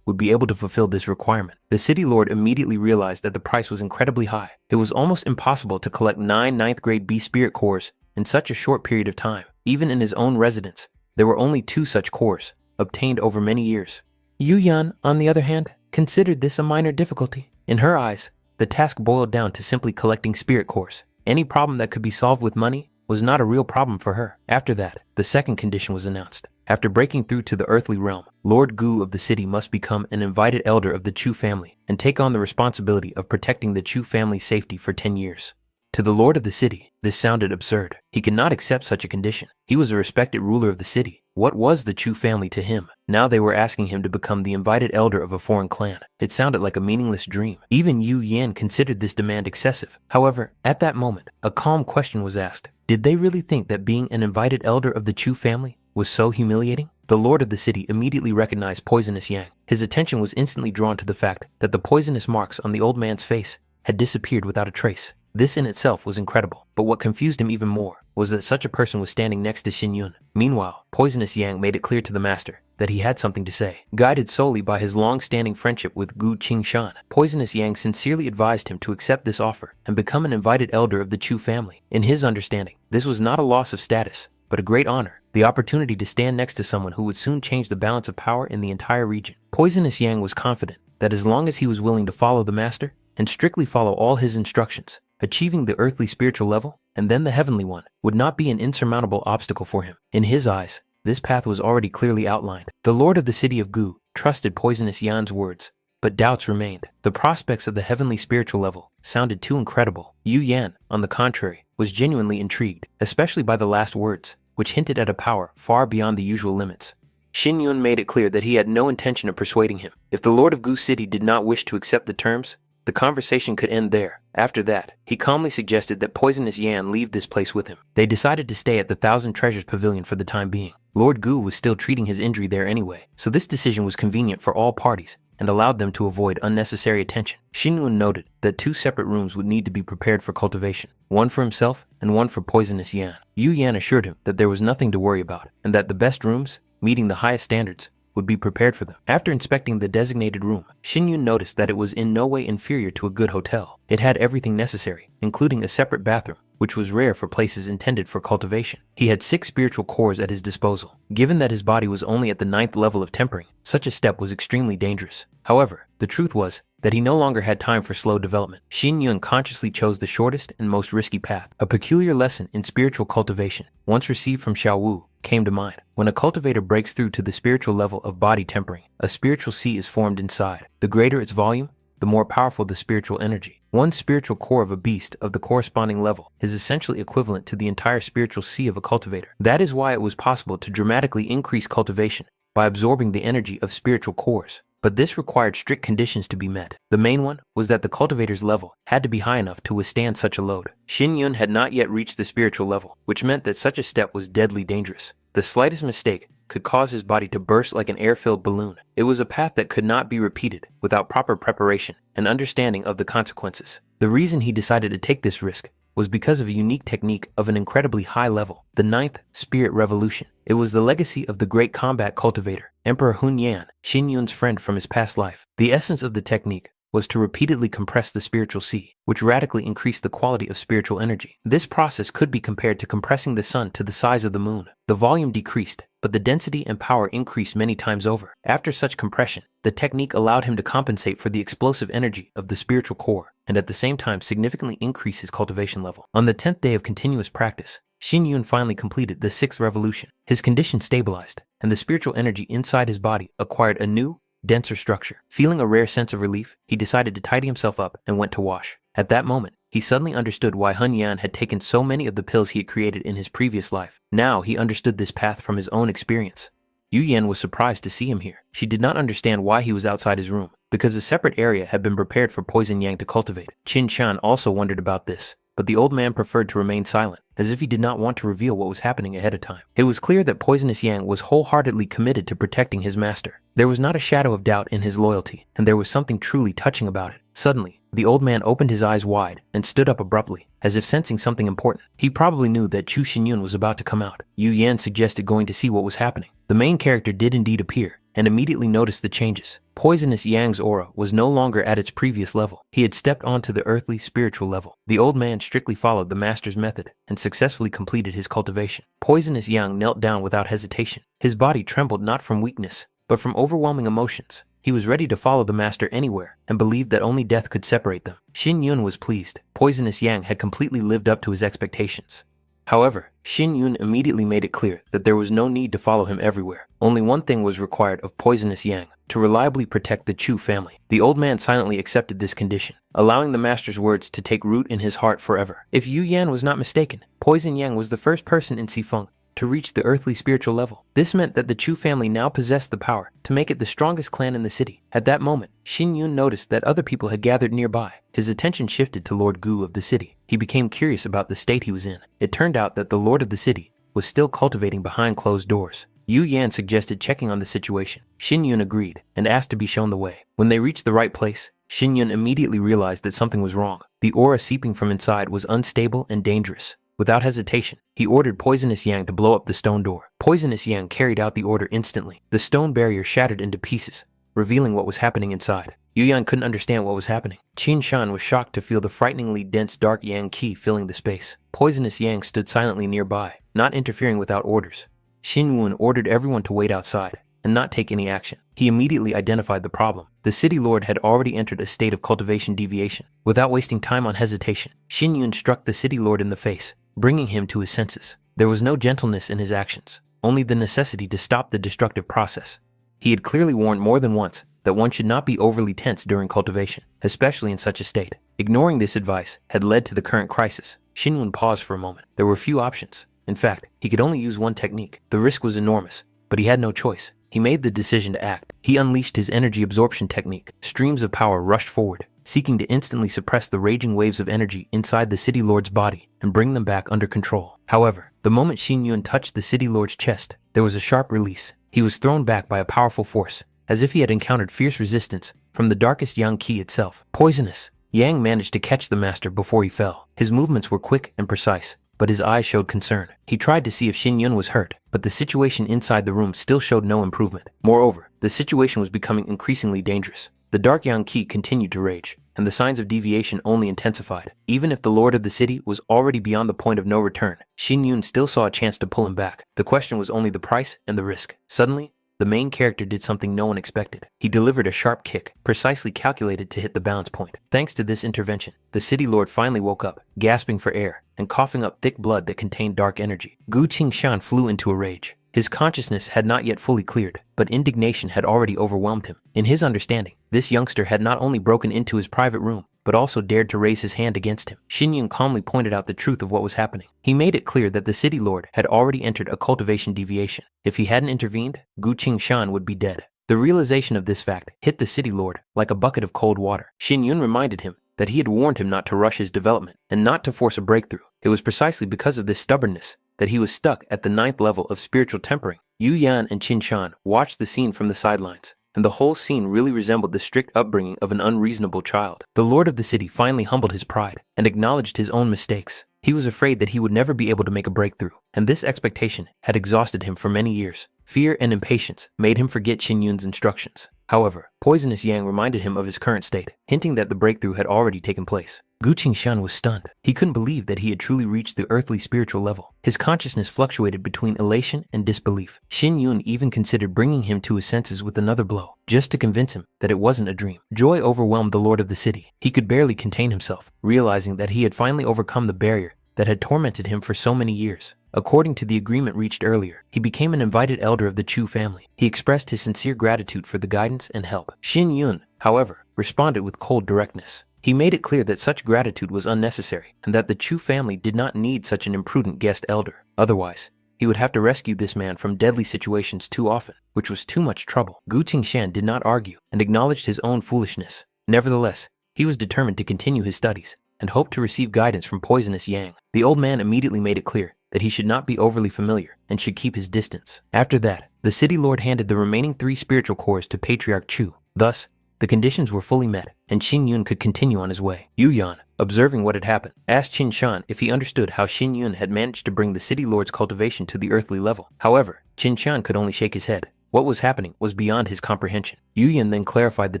would be able to fulfill this requirement. The city lord immediately realized that the price was incredibly high. It was almost impossible to collect 9 9th grade beast spirit cores in such a short period of time. Even in his own residence, there were only 2 such cores, obtained over many years. Yu Yan, on the other hand, considered this a minor difficulty. In her eyes, the task boiled down to simply collecting spirit cores. Any problem that could be solved with money was not a real problem for her. After that, the second condition was announced. After breaking through to the earthly realm, Lord Gu of the city must become an invited elder of the Chu family and take on the responsibility of protecting the Chu family's safety for 10 years. To the lord of the city, this sounded absurd. He could not accept such a condition. He was a respected ruler of the city. What was the Chu family to him? Now they were asking him to become the invited elder of a foreign clan. It sounded like a meaningless dream. Even Yu Yan considered this demand excessive. However, at that moment, a calm question was asked. Did they really think that being an invited elder of the Chu family was so humiliating? The lord of the city immediately recognized Poisonous Yang. His attention was instantly drawn to the fact that the poisonous marks on the old man's face had disappeared without a trace. This in itself was incredible, but what confused him even more was that such a person was standing next to Xin Yun. Meanwhile, Poisonous Yang made it clear to the master that he had something to say. Guided solely by his long-standing friendship with Gu Qingshan, Poisonous Yang sincerely advised him to accept this offer and become an invited elder of the Chu family. In his understanding, this was not a loss of status, but a great honor, the opportunity to stand next to someone who would soon change the balance of power in the entire region. Poisonous Yang was confident that as long as he was willing to follow the master and strictly follow all his instructions, achieving the earthly spiritual level and then the heavenly one would not be an insurmountable obstacle for him. In his eyes, this path was already clearly outlined. The lord of the city of Gu trusted Poisonous Yan's words, but doubts remained. The prospects of the heavenly spiritual level sounded too incredible. Yu Yan, on the contrary, was genuinely intrigued, especially by the last words, which hinted at a power far beyond the usual limits. Xin Yun made it clear that he had no intention of persuading him. If the lord of Gu City did not wish to accept the terms, the conversation could end there. After that, he calmly suggested that Poisonous Yan leave this place with him. They decided to stay at the Thousand Treasures Pavilion for the time being. Lord Gu was still treating his injury there anyway, so this decision was convenient for all parties and allowed them to avoid unnecessary attention. Xin Yun noted that 2 separate rooms would need to be prepared for cultivation, one for himself and one for Poisonous Yan. Yu Yan assured him that there was nothing to worry about and that the best rooms, meeting the highest standards, would be prepared for them. After inspecting the designated room, Xin Yun noticed that it was in no way inferior to a good hotel. It had everything necessary, including a separate bathroom, which was rare for places intended for cultivation. He had 6 spiritual cores at his disposal. Given that his body was only at the 9th level of tempering, such a step was extremely dangerous. However, the truth was that he no longer had time for slow development. Xin Yun consciously chose the shortest and most risky path. A peculiar lesson in spiritual cultivation, once received from Xiao Wu, came to mind. When a cultivator breaks through to the spiritual level of body tempering, a spiritual sea is formed inside. The greater its volume, the more powerful the spiritual energy. One spiritual core of a beast of the corresponding level is essentially equivalent to the entire spiritual sea of a cultivator. That is why it was possible to dramatically increase cultivation by absorbing the energy of spiritual cores. But this required strict conditions to be met. The main one was that the cultivator's level had to be high enough to withstand such a load. Xin Yun had not yet reached the spiritual level, which meant that such a step was deadly dangerous. The slightest mistake could cause his body to burst like an air-filled balloon. It was a path that could not be repeated without proper preparation and understanding of the consequences. The reason he decided to take this risk was because of a unique technique of an incredibly high level, the 9th Spirit Revolution. It was the legacy of the great combat cultivator, Emperor Hun Yan, Xin Yun's friend from his past life. The essence of the technique was to repeatedly compress the spiritual sea, which radically increased the quality of spiritual energy. This process could be compared to compressing the sun to the size of the moon. The volume decreased, but the density and power increased many times over. After such compression, the technique allowed him to compensate for the explosive energy of the spiritual core, and at the same time significantly increase his cultivation level. On the 10th day of continuous practice, Xin Yun finally completed the 6th revolution. His condition stabilized, and the spiritual energy inside his body acquired a new, denser structure. Feeling a rare sense of relief, he decided to tidy himself up and went to wash. At that moment, he suddenly understood why Hun Yan had taken so many of the pills he had created in his previous life. Now he understood this path from his own experience. Yu Yan was surprised to see him here. She did not understand why he was outside his room, because a separate area had been prepared for Poison Yang to cultivate. Qin Shan also wondered about this, but the old man preferred to remain silent, as if he did not want to reveal what was happening ahead of time. It was clear that Poisonous Yang was wholeheartedly committed to protecting his master. There was not a shadow of doubt in his loyalty, and there was something truly touching about it. Suddenly, the old man opened his eyes wide and stood up abruptly, as if sensing something important. He probably knew that Chu Xinyun was about to come out. Yu Yan suggested going to see what was happening. The main character did indeed appear, and immediately noticed the changes. Poisonous Yang's aura was no longer at its previous level. He had stepped onto the earthly spiritual level. The old man strictly followed the master's method and successfully completed his cultivation. Poisonous Yang knelt down without hesitation. His body trembled not from weakness, but from overwhelming emotions. He was ready to follow the master anywhere and believed that only death could separate them. Xin Yun was pleased. Poisonous Yang had completely lived up to his expectations. However, Xin Yun immediately made it clear that there was no need to follow him everywhere. Only one thing was required of Poisonous Yang: to reliably protect the Chu family. The old man silently accepted this condition, allowing the master's words to take root in his heart forever. If Yu Yan was not mistaken, Poison Yang was the first person in Sifeng to reach the earthly spiritual level. This meant that the Chu family now possessed the power to make it the strongest clan in the city. At that moment, Xin Yun noticed that other people had gathered nearby. His attention shifted to Lord Gu of the city. He became curious about the state he was in. It turned out that the Lord of the city was still cultivating behind closed doors. Yu Yan suggested checking on the situation. Xin Yun agreed and asked to be shown the way. When they reached the right place, Xin Yun immediately realized that something was wrong. The aura seeping from inside was unstable and dangerous. Without hesitation, he ordered Poisonous Yang to blow up the stone door. Poisonous Yang carried out the order instantly. The stone barrier shattered into pieces, revealing what was happening inside. Yu Yan couldn't understand what was happening. Qin Shan was shocked to feel the frighteningly dense dark Yang Qi filling the space. Poisonous Yang stood silently nearby, not interfering without orders. Xin Yun ordered everyone to wait outside and not take any action. He immediately identified the problem. The city lord had already entered a state of cultivation deviation. Without wasting time on hesitation, Xin Yun struck the city lord in the face, bringing him to his senses. There was no gentleness in his actions, only the necessity to stop the destructive process. He had clearly warned more than once that one should not be overly tense during cultivation, especially in such a state. Ignoring this advice had led to the current crisis. Xin Yun paused for a moment. There were few options. In fact, he could only use one technique. The risk was enormous, but he had no choice. He made the decision to act. He unleashed his energy absorption technique. Streams of power rushed forward, seeking to instantly suppress the raging waves of energy inside the city lord's body and bring them back under control. However, the moment Xin Yun touched the city lord's chest, there was a sharp release. He was thrown back by a powerful force, as if he had encountered fierce resistance from the darkest Yang Qi itself. Poisonous Yang managed to catch the master before he fell. His movements were quick and precise, but his eyes showed concern. He tried to see if Xin Yun was hurt, but the situation inside the room still showed no improvement. Moreover, the situation was becoming increasingly dangerous. The dark yang qi continued to rage, and the signs of deviation only intensified. Even if the lord of the city was already beyond the point of no return, Xin Yun still saw a chance to pull him back. The question was only the price and the risk. Suddenly, the main character did something no one expected. He delivered a sharp kick, precisely calculated to hit the balance point. Thanks to this intervention, the city lord finally woke up, gasping for air and coughing up thick blood that contained dark energy. Gu Qingshan flew into a rage. His consciousness had not yet fully cleared, but indignation had already overwhelmed him. In his understanding, this youngster had not only broken into his private room, but also dared to raise his hand against him. Xin Yun calmly pointed out the truth of what was happening. He made it clear that the city lord had already entered a cultivation deviation. If he hadn't intervened, Gu Qingshan would be dead. The realization of this fact hit the city lord like a bucket of cold water. Xin Yun reminded him that he had warned him not to rush his development and not to force a breakthrough. It was precisely because of this stubbornness that he was stuck at the 9th level of spiritual tempering. Yu Yan and Qin Shan watched the scene from the sidelines, and the whole scene really resembled the strict upbringing of an unreasonable child. The lord of the city finally humbled his pride and acknowledged his own mistakes. He was afraid that he would never be able to make a breakthrough, and this expectation had exhausted him for many years. Fear and impatience made him forget Xin Yun's instructions. However, poisonous yang reminded him of his current state, hinting that the breakthrough had already taken place. Gu Qingshan was stunned. He couldn't believe that he had truly reached the earthly spiritual level. His consciousness fluctuated between elation and disbelief. Xin Yun even considered bringing him to his senses with another blow, just to convince him that it wasn't a dream. Joy overwhelmed the lord of the city. He could barely contain himself, realizing that he had finally overcome the barrier that had tormented him for so many years. According to the agreement reached earlier, he became an invited elder of the Chu family. He expressed his sincere gratitude for the guidance and help. Xin Yun, however, responded with cold directness. He made it clear that such gratitude was unnecessary and that the Chu family did not need such an imprudent guest elder. Otherwise, he would have to rescue this man from deadly situations too often, which was too much trouble. Gu Qingshan did not argue and acknowledged his own foolishness. Nevertheless, he was determined to continue his studies and hoped to receive guidance from poisonous yang. The old man immediately made it clear that he should not be overly familiar and should keep his distance. After that, the city lord handed the remaining 3 spiritual cores to Patriarch Chu. Thus, the conditions were fully met, and Xin Yun could continue on his way. Yu Yan, observing what had happened, asked Qin Shan if he understood how Xin Yun had managed to bring the city lord's cultivation to the earthly level. However, Qin Shan could only shake his head. What was happening was beyond his comprehension. Yu Yan then clarified the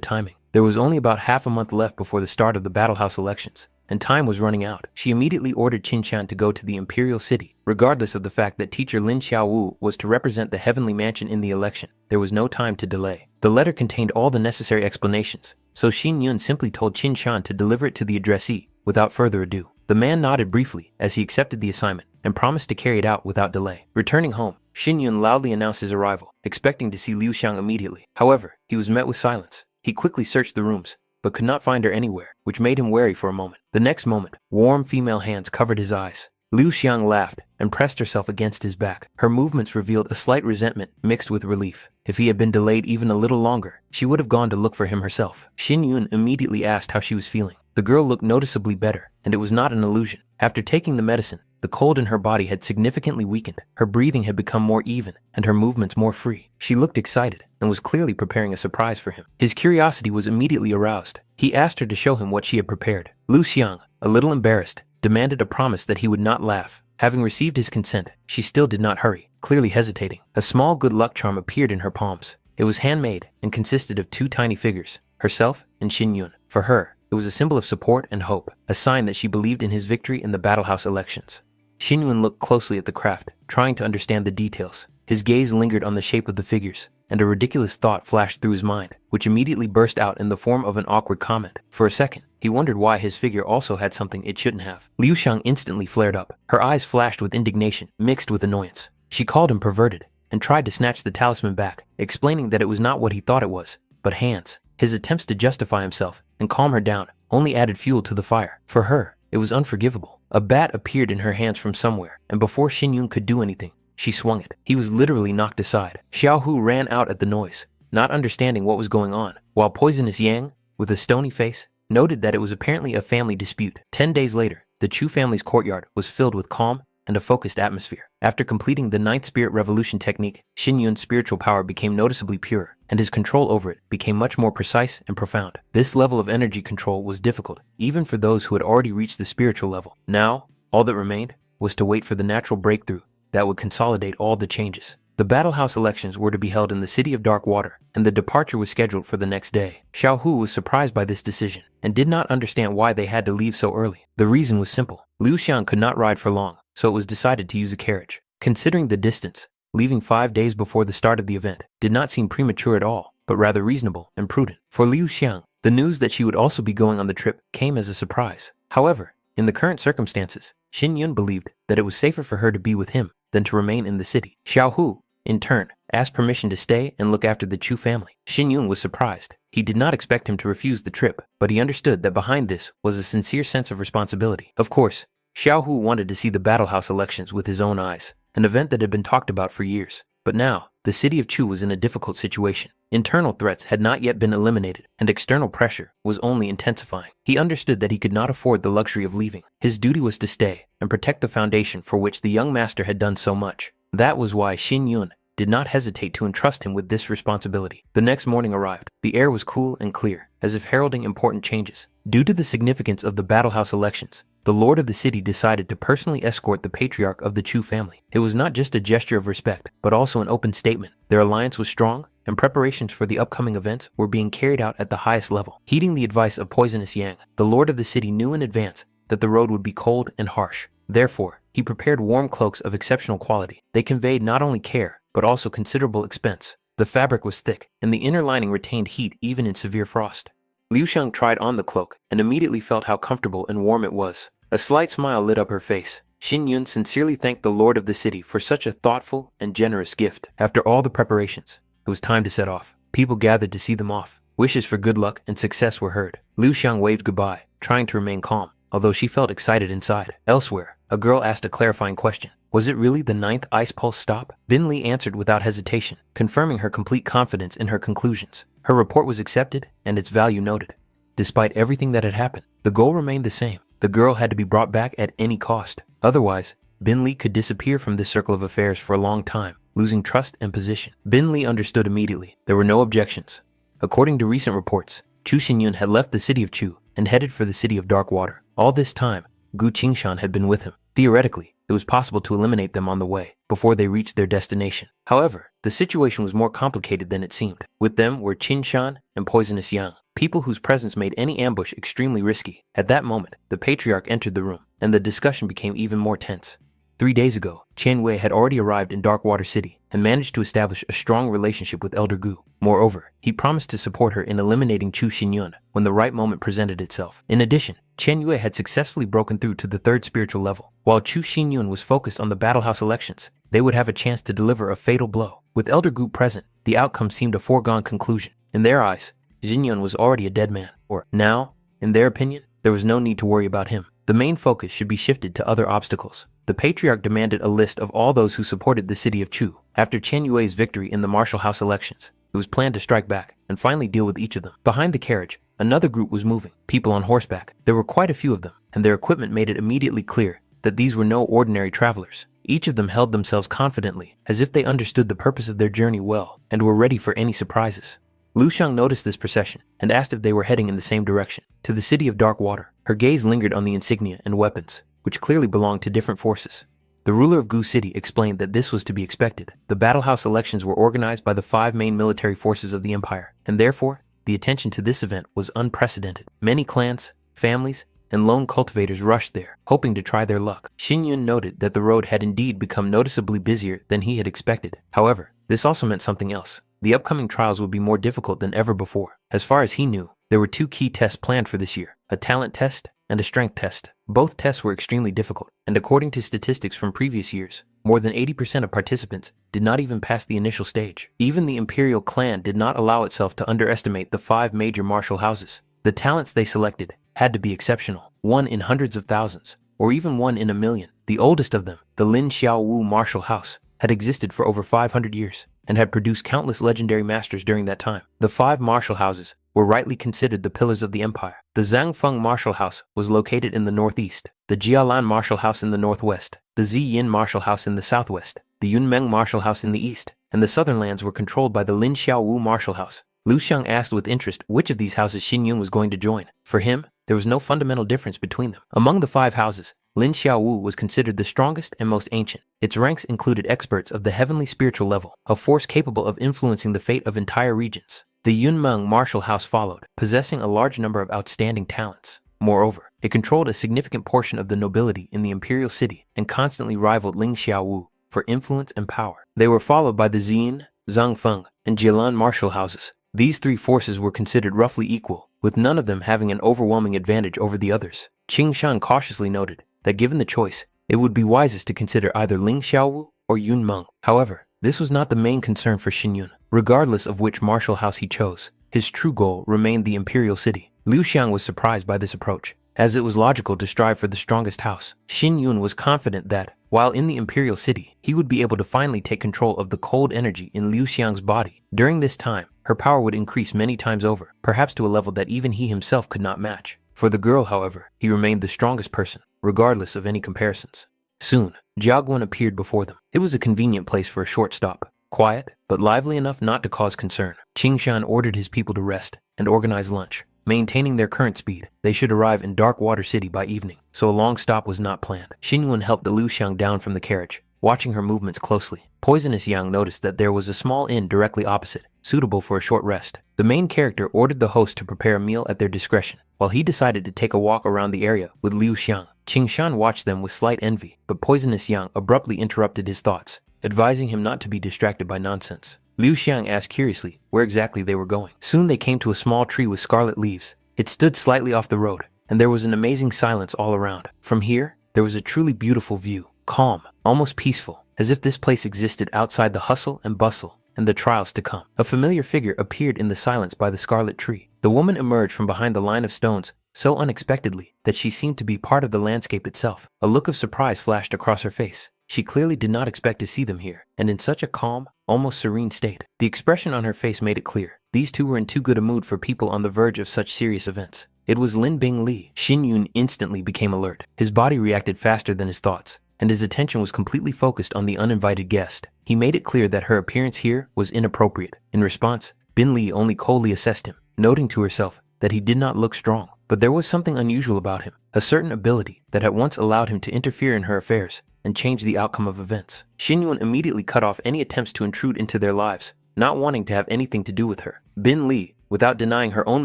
timing. There was only about half a month left before the start of the Battle House elections, and time was running out. She immediately ordered Qin Shan to go to the Imperial City, regardless of the fact that teacher Lin Xiaowu was to represent the Heavenly Mansion in the election. There was no time to delay. The letter contained all the necessary explanations, so Xin Yun simply told Qin Shan to deliver it to the addressee without further ado. The man nodded briefly as he accepted the assignment and promised to carry it out without delay. Returning home, Xin Yun loudly announced his arrival, expecting to see Liu Xiang immediately. However, he was met with silence. He quickly searched the rooms, but could not find her anywhere, which made him wary for a moment. The next moment, warm female hands covered his eyes. Liu Xiang laughed and pressed herself against his back. Her movements revealed a slight resentment mixed with relief. If he had been delayed even a little longer, she would have gone to look for him herself. Xin Yun immediately asked how she was feeling. The girl looked noticeably better, and it was not an illusion. After taking the medicine, the cold in her body had significantly weakened. Her breathing had become more even, and her movements more free. She looked excited and was clearly preparing a surprise for him. His curiosity was immediately aroused. He asked her to show him what she had prepared. Liu Xiang, a little embarrassed, demanded a promise that he would not laugh. Having received his consent, she still did not hurry, clearly hesitating. A small good luck charm appeared in her palms. It was handmade and consisted of 2 tiny figures, herself and Xin Yun. For her, it was a symbol of support and hope, a sign that she believed in his victory in the Battle House elections. Xin Yun looked closely at the craft, trying to understand the details. His gaze lingered on the shape of the figures, and a ridiculous thought flashed through his mind, which immediately burst out in the form of an awkward comment. For a second, he wondered why his figure also had something it shouldn't have. Liu Xiang instantly flared up. Her eyes flashed with indignation, mixed with annoyance. She called him perverted, and tried to snatch the talisman back, explaining that it was not what he thought it was, but hands. His attempts to justify himself and calm her down only added fuel to the fire. For her, it was unforgivable. A bat appeared in her hands from somewhere, and before Xin Yun could do anything, she swung it. He was literally knocked aside. Xiao Hu ran out at the noise, not understanding what was going on, while poisonous Yang, with a stony face, noted that it was apparently a family dispute. 10 days later, the Chu family's courtyard was filled with calm and a focused atmosphere. After completing the 9th Spirit Revolution technique, Xin Yun's spiritual power became noticeably purer, and his control over it became much more precise and profound. This level of energy control was difficult, even for those who had already reached the spiritual level. Now, all that remained was to wait for the natural breakthrough that would consolidate all the changes. The Battle House elections were to be held in the city of Dark Water, and the departure was scheduled for the next day. Xiao Hu was surprised by this decision and did not understand why they had to leave so early. The reason was simple. Liu Xiang could not ride for long, so it was decided to use a carriage. Considering the distance, leaving 5 days before the start of the event did not seem premature at all, but rather reasonable and prudent. For Liu Xiang, the news that she would also be going on the trip came as a surprise. However, in the current circumstances, Xin Yun believed that it was safer for her to be with him than to remain in the city. Xiao Hu, in turn, asked permission to stay and look after the Chu family. Xin Yun was surprised. He did not expect him to refuse the trip, but he understood that behind this was a sincere sense of responsibility. Of course, Xiao Hu wanted to see the Battle House elections with his own eyes, an event that had been talked about for years. But now, the city of Chu was in a difficult situation. Internal threats had not yet been eliminated, and external pressure was only intensifying. He understood that he could not afford the luxury of leaving. His duty was to stay and protect the foundation for which the young master had done so much. That was why Xin Yun did not hesitate to entrust him with this responsibility. The next morning arrived. The air was cool and clear, as if heralding important changes. Due to the significance of the Battle House elections, the lord of the city decided to personally escort the patriarch of the Chu family. It was not just a gesture of respect, but also an open statement. Their alliance was strong, and preparations for the upcoming events were being carried out at the highest level. Heeding the advice of Poisonous Yang, the lord of the city knew in advance that the road would be cold and harsh. Therefore, he prepared warm cloaks of exceptional quality. They conveyed not only care, but also considerable expense. The fabric was thick, and the inner lining retained heat even in severe frost. Liu Xiang tried on the cloak and immediately felt how comfortable and warm it was. A slight smile lit up her face. Xin Yun sincerely thanked the lord of the city for such a thoughtful and generous gift. After all the preparations, it was time to set off. People gathered to see them off. Wishes for good luck and success were heard. Liu Xiang waved goodbye, trying to remain calm, although she felt excited inside. Elsewhere, a girl asked a clarifying question. Was it really the 9th ice pulse stop? Bin Li answered without hesitation, confirming her complete confidence in her conclusions. Her report was accepted and its value noted. Despite everything that had happened, the goal remained the same. The girl had to be brought back at any cost. Otherwise, Bin Li could disappear from this circle of affairs for a long time, losing trust and position. Bin Li understood immediately. There were no objections. According to recent reports, Chu Xinyun had left the city of Chu and headed for the city of Dark Water. All this time, Gu Qingshan had been with him. Theoretically, it was possible to eliminate them on the way, before they reached their destination. However, the situation was more complicated than it seemed. With them were Qin Shan and Poisonous Yang, people whose presence made any ambush extremely risky. At that moment, the patriarch entered the room, and the discussion became even more tense. 3 days ago, Chen Wei had already arrived in Darkwater City and managed to establish a strong relationship with Elder Gu. Moreover, he promised to support her in eliminating Chu Xinyun when the right moment presented itself. In addition, Chen Yue had successfully broken through to the 3rd spiritual level. While Chu Xinyun was focused on the Battle House elections, they would have a chance to deliver a fatal blow. With Elder Gu present, the outcome seemed a foregone conclusion. In their eyes, Xinyun was already a dead man, or now, in their opinion, there was no need to worry about him. The main focus should be shifted to other obstacles. The patriarch demanded a list of all those who supported the city of Chu. After Chen Yue's victory in the Martial House elections, it was planned to strike back and finally deal with each of them. Behind the carriage, another group was moving, people on horseback. There were quite a few of them, and their equipment made it immediately clear that these were no ordinary travelers. Each of them held themselves confidently, as if they understood the purpose of their journey well and were ready for any surprises. Liu Xiang noticed this procession and asked if they were heading in the same direction, to the city of Dark Water. Her gaze lingered on the insignia and weapons, which clearly belonged to different forces. The ruler of Gu City explained that this was to be expected. The Battle House elections were organized by the 5 main military forces of the empire, and therefore, the attention to this event was unprecedented. Many clans, families, and lone cultivators rushed there, hoping to try their luck. Xin Yun noted that the road had indeed become noticeably busier than he had expected. However, this also meant something else. The upcoming trials would be more difficult than ever before. As far as he knew, there were 2 key tests planned for this year, a talent test and a strength test. Both tests were extremely difficult, and according to statistics from previous years, more than 80% of participants did not even pass the initial stage. Even the Imperial clan did not allow itself to underestimate the 5 major martial houses. The talents they selected had to be exceptional, one in hundreds of thousands, or even one in a million. The oldest of them, the Lin Xiaowu martial house, had existed for over 500 years and had produced countless legendary masters during that time. The 5 martial houses were rightly considered the pillars of the empire. The Zhangfeng martial house was located in the northeast, the Jialan martial house in the northwest, the Ziyin martial house in the southwest, the Yunmeng martial house in the east, and the southern lands were controlled by the Lin Xiaowu martial house. Liu Xiang asked with interest which of these houses Xin Yun was going to join. For him, there was no fundamental difference between them. Among the 5 houses, Lin Xiaowu was considered the strongest and most ancient. Its ranks included experts of the heavenly spiritual level, a force capable of influencing the fate of entire regions. The Yunmeng martial house followed, possessing a large number of outstanding talents. Moreover, it controlled a significant portion of the nobility in the imperial city and constantly rivaled Ling Xiaowu for influence and power. They were followed by the Xian, Zhangfeng, and Jielan martial houses. These three forces were considered roughly equal, with none of them having an overwhelming advantage over the others. Qing Shan cautiously noted that given the choice, it would be wisest to consider either Ling Xiaowu or Yun Meng. However, this was not the main concern for Xin Yun. Regardless of which martial house he chose, his true goal remained the imperial city. Liu Xiang was surprised by this approach, as it was logical to strive for the strongest house. Xin Yun was confident that, while in the imperial city, he would be able to finally take control of the cold energy in Liu Xiang's body. During this time, her power would increase many times over, perhaps to a level that even he himself could not match. For the girl, however, he remained the strongest person, regardless of any comparisons. Soon, Jiaguan appeared before them. It was a convenient place for a short stop, quiet, but lively enough not to cause concern. Qing Shan ordered his people to rest and organize lunch. Maintaining their current speed, they should arrive in Dark Water City by evening, so a long stop was not planned. Xin Yun helped Liu Xiang down from the carriage, watching her movements closely. Poisonous Yang noticed that there was a small inn directly opposite, suitable for a short rest. The main character ordered the host to prepare a meal at their discretion, while he decided to take a walk around the area with Liu Xiang. Qing Shan watched them with slight envy, but Poisonous Yang abruptly interrupted his thoughts, advising him not to be distracted by nonsense. Liu Xiang asked curiously where exactly they were going. Soon they came to a small tree with scarlet leaves. It stood slightly off the road, and there was an amazing silence all around. From here, there was a truly beautiful view, calm, almost peaceful, as if this place existed outside the hustle and bustle and the trials to come. A familiar figure appeared in the silence by the scarlet tree. The woman emerged from behind the line of stones so unexpectedly that she seemed to be part of the landscape itself. A look of surprise flashed across her face. She clearly did not expect to see them here, and in such a calm, almost serene state. The expression on her face made it clear. These two were in too good a mood for people on the verge of such serious events. It was Lin Bing Li. Xin Yun instantly became alert. His body reacted faster than his thoughts, and his attention was completely focused on the uninvited guest. He made it clear that her appearance here was inappropriate. In response, Bin Li only coldly assessed him, noting to herself that he did not look strong. But there was something unusual about him, a certain ability that at once allowed him to interfere in her affairs and change the outcome of events. Xin Yun immediately cut off any attempts to intrude into their lives, not wanting to have anything to do with her. Bin Li, without denying her own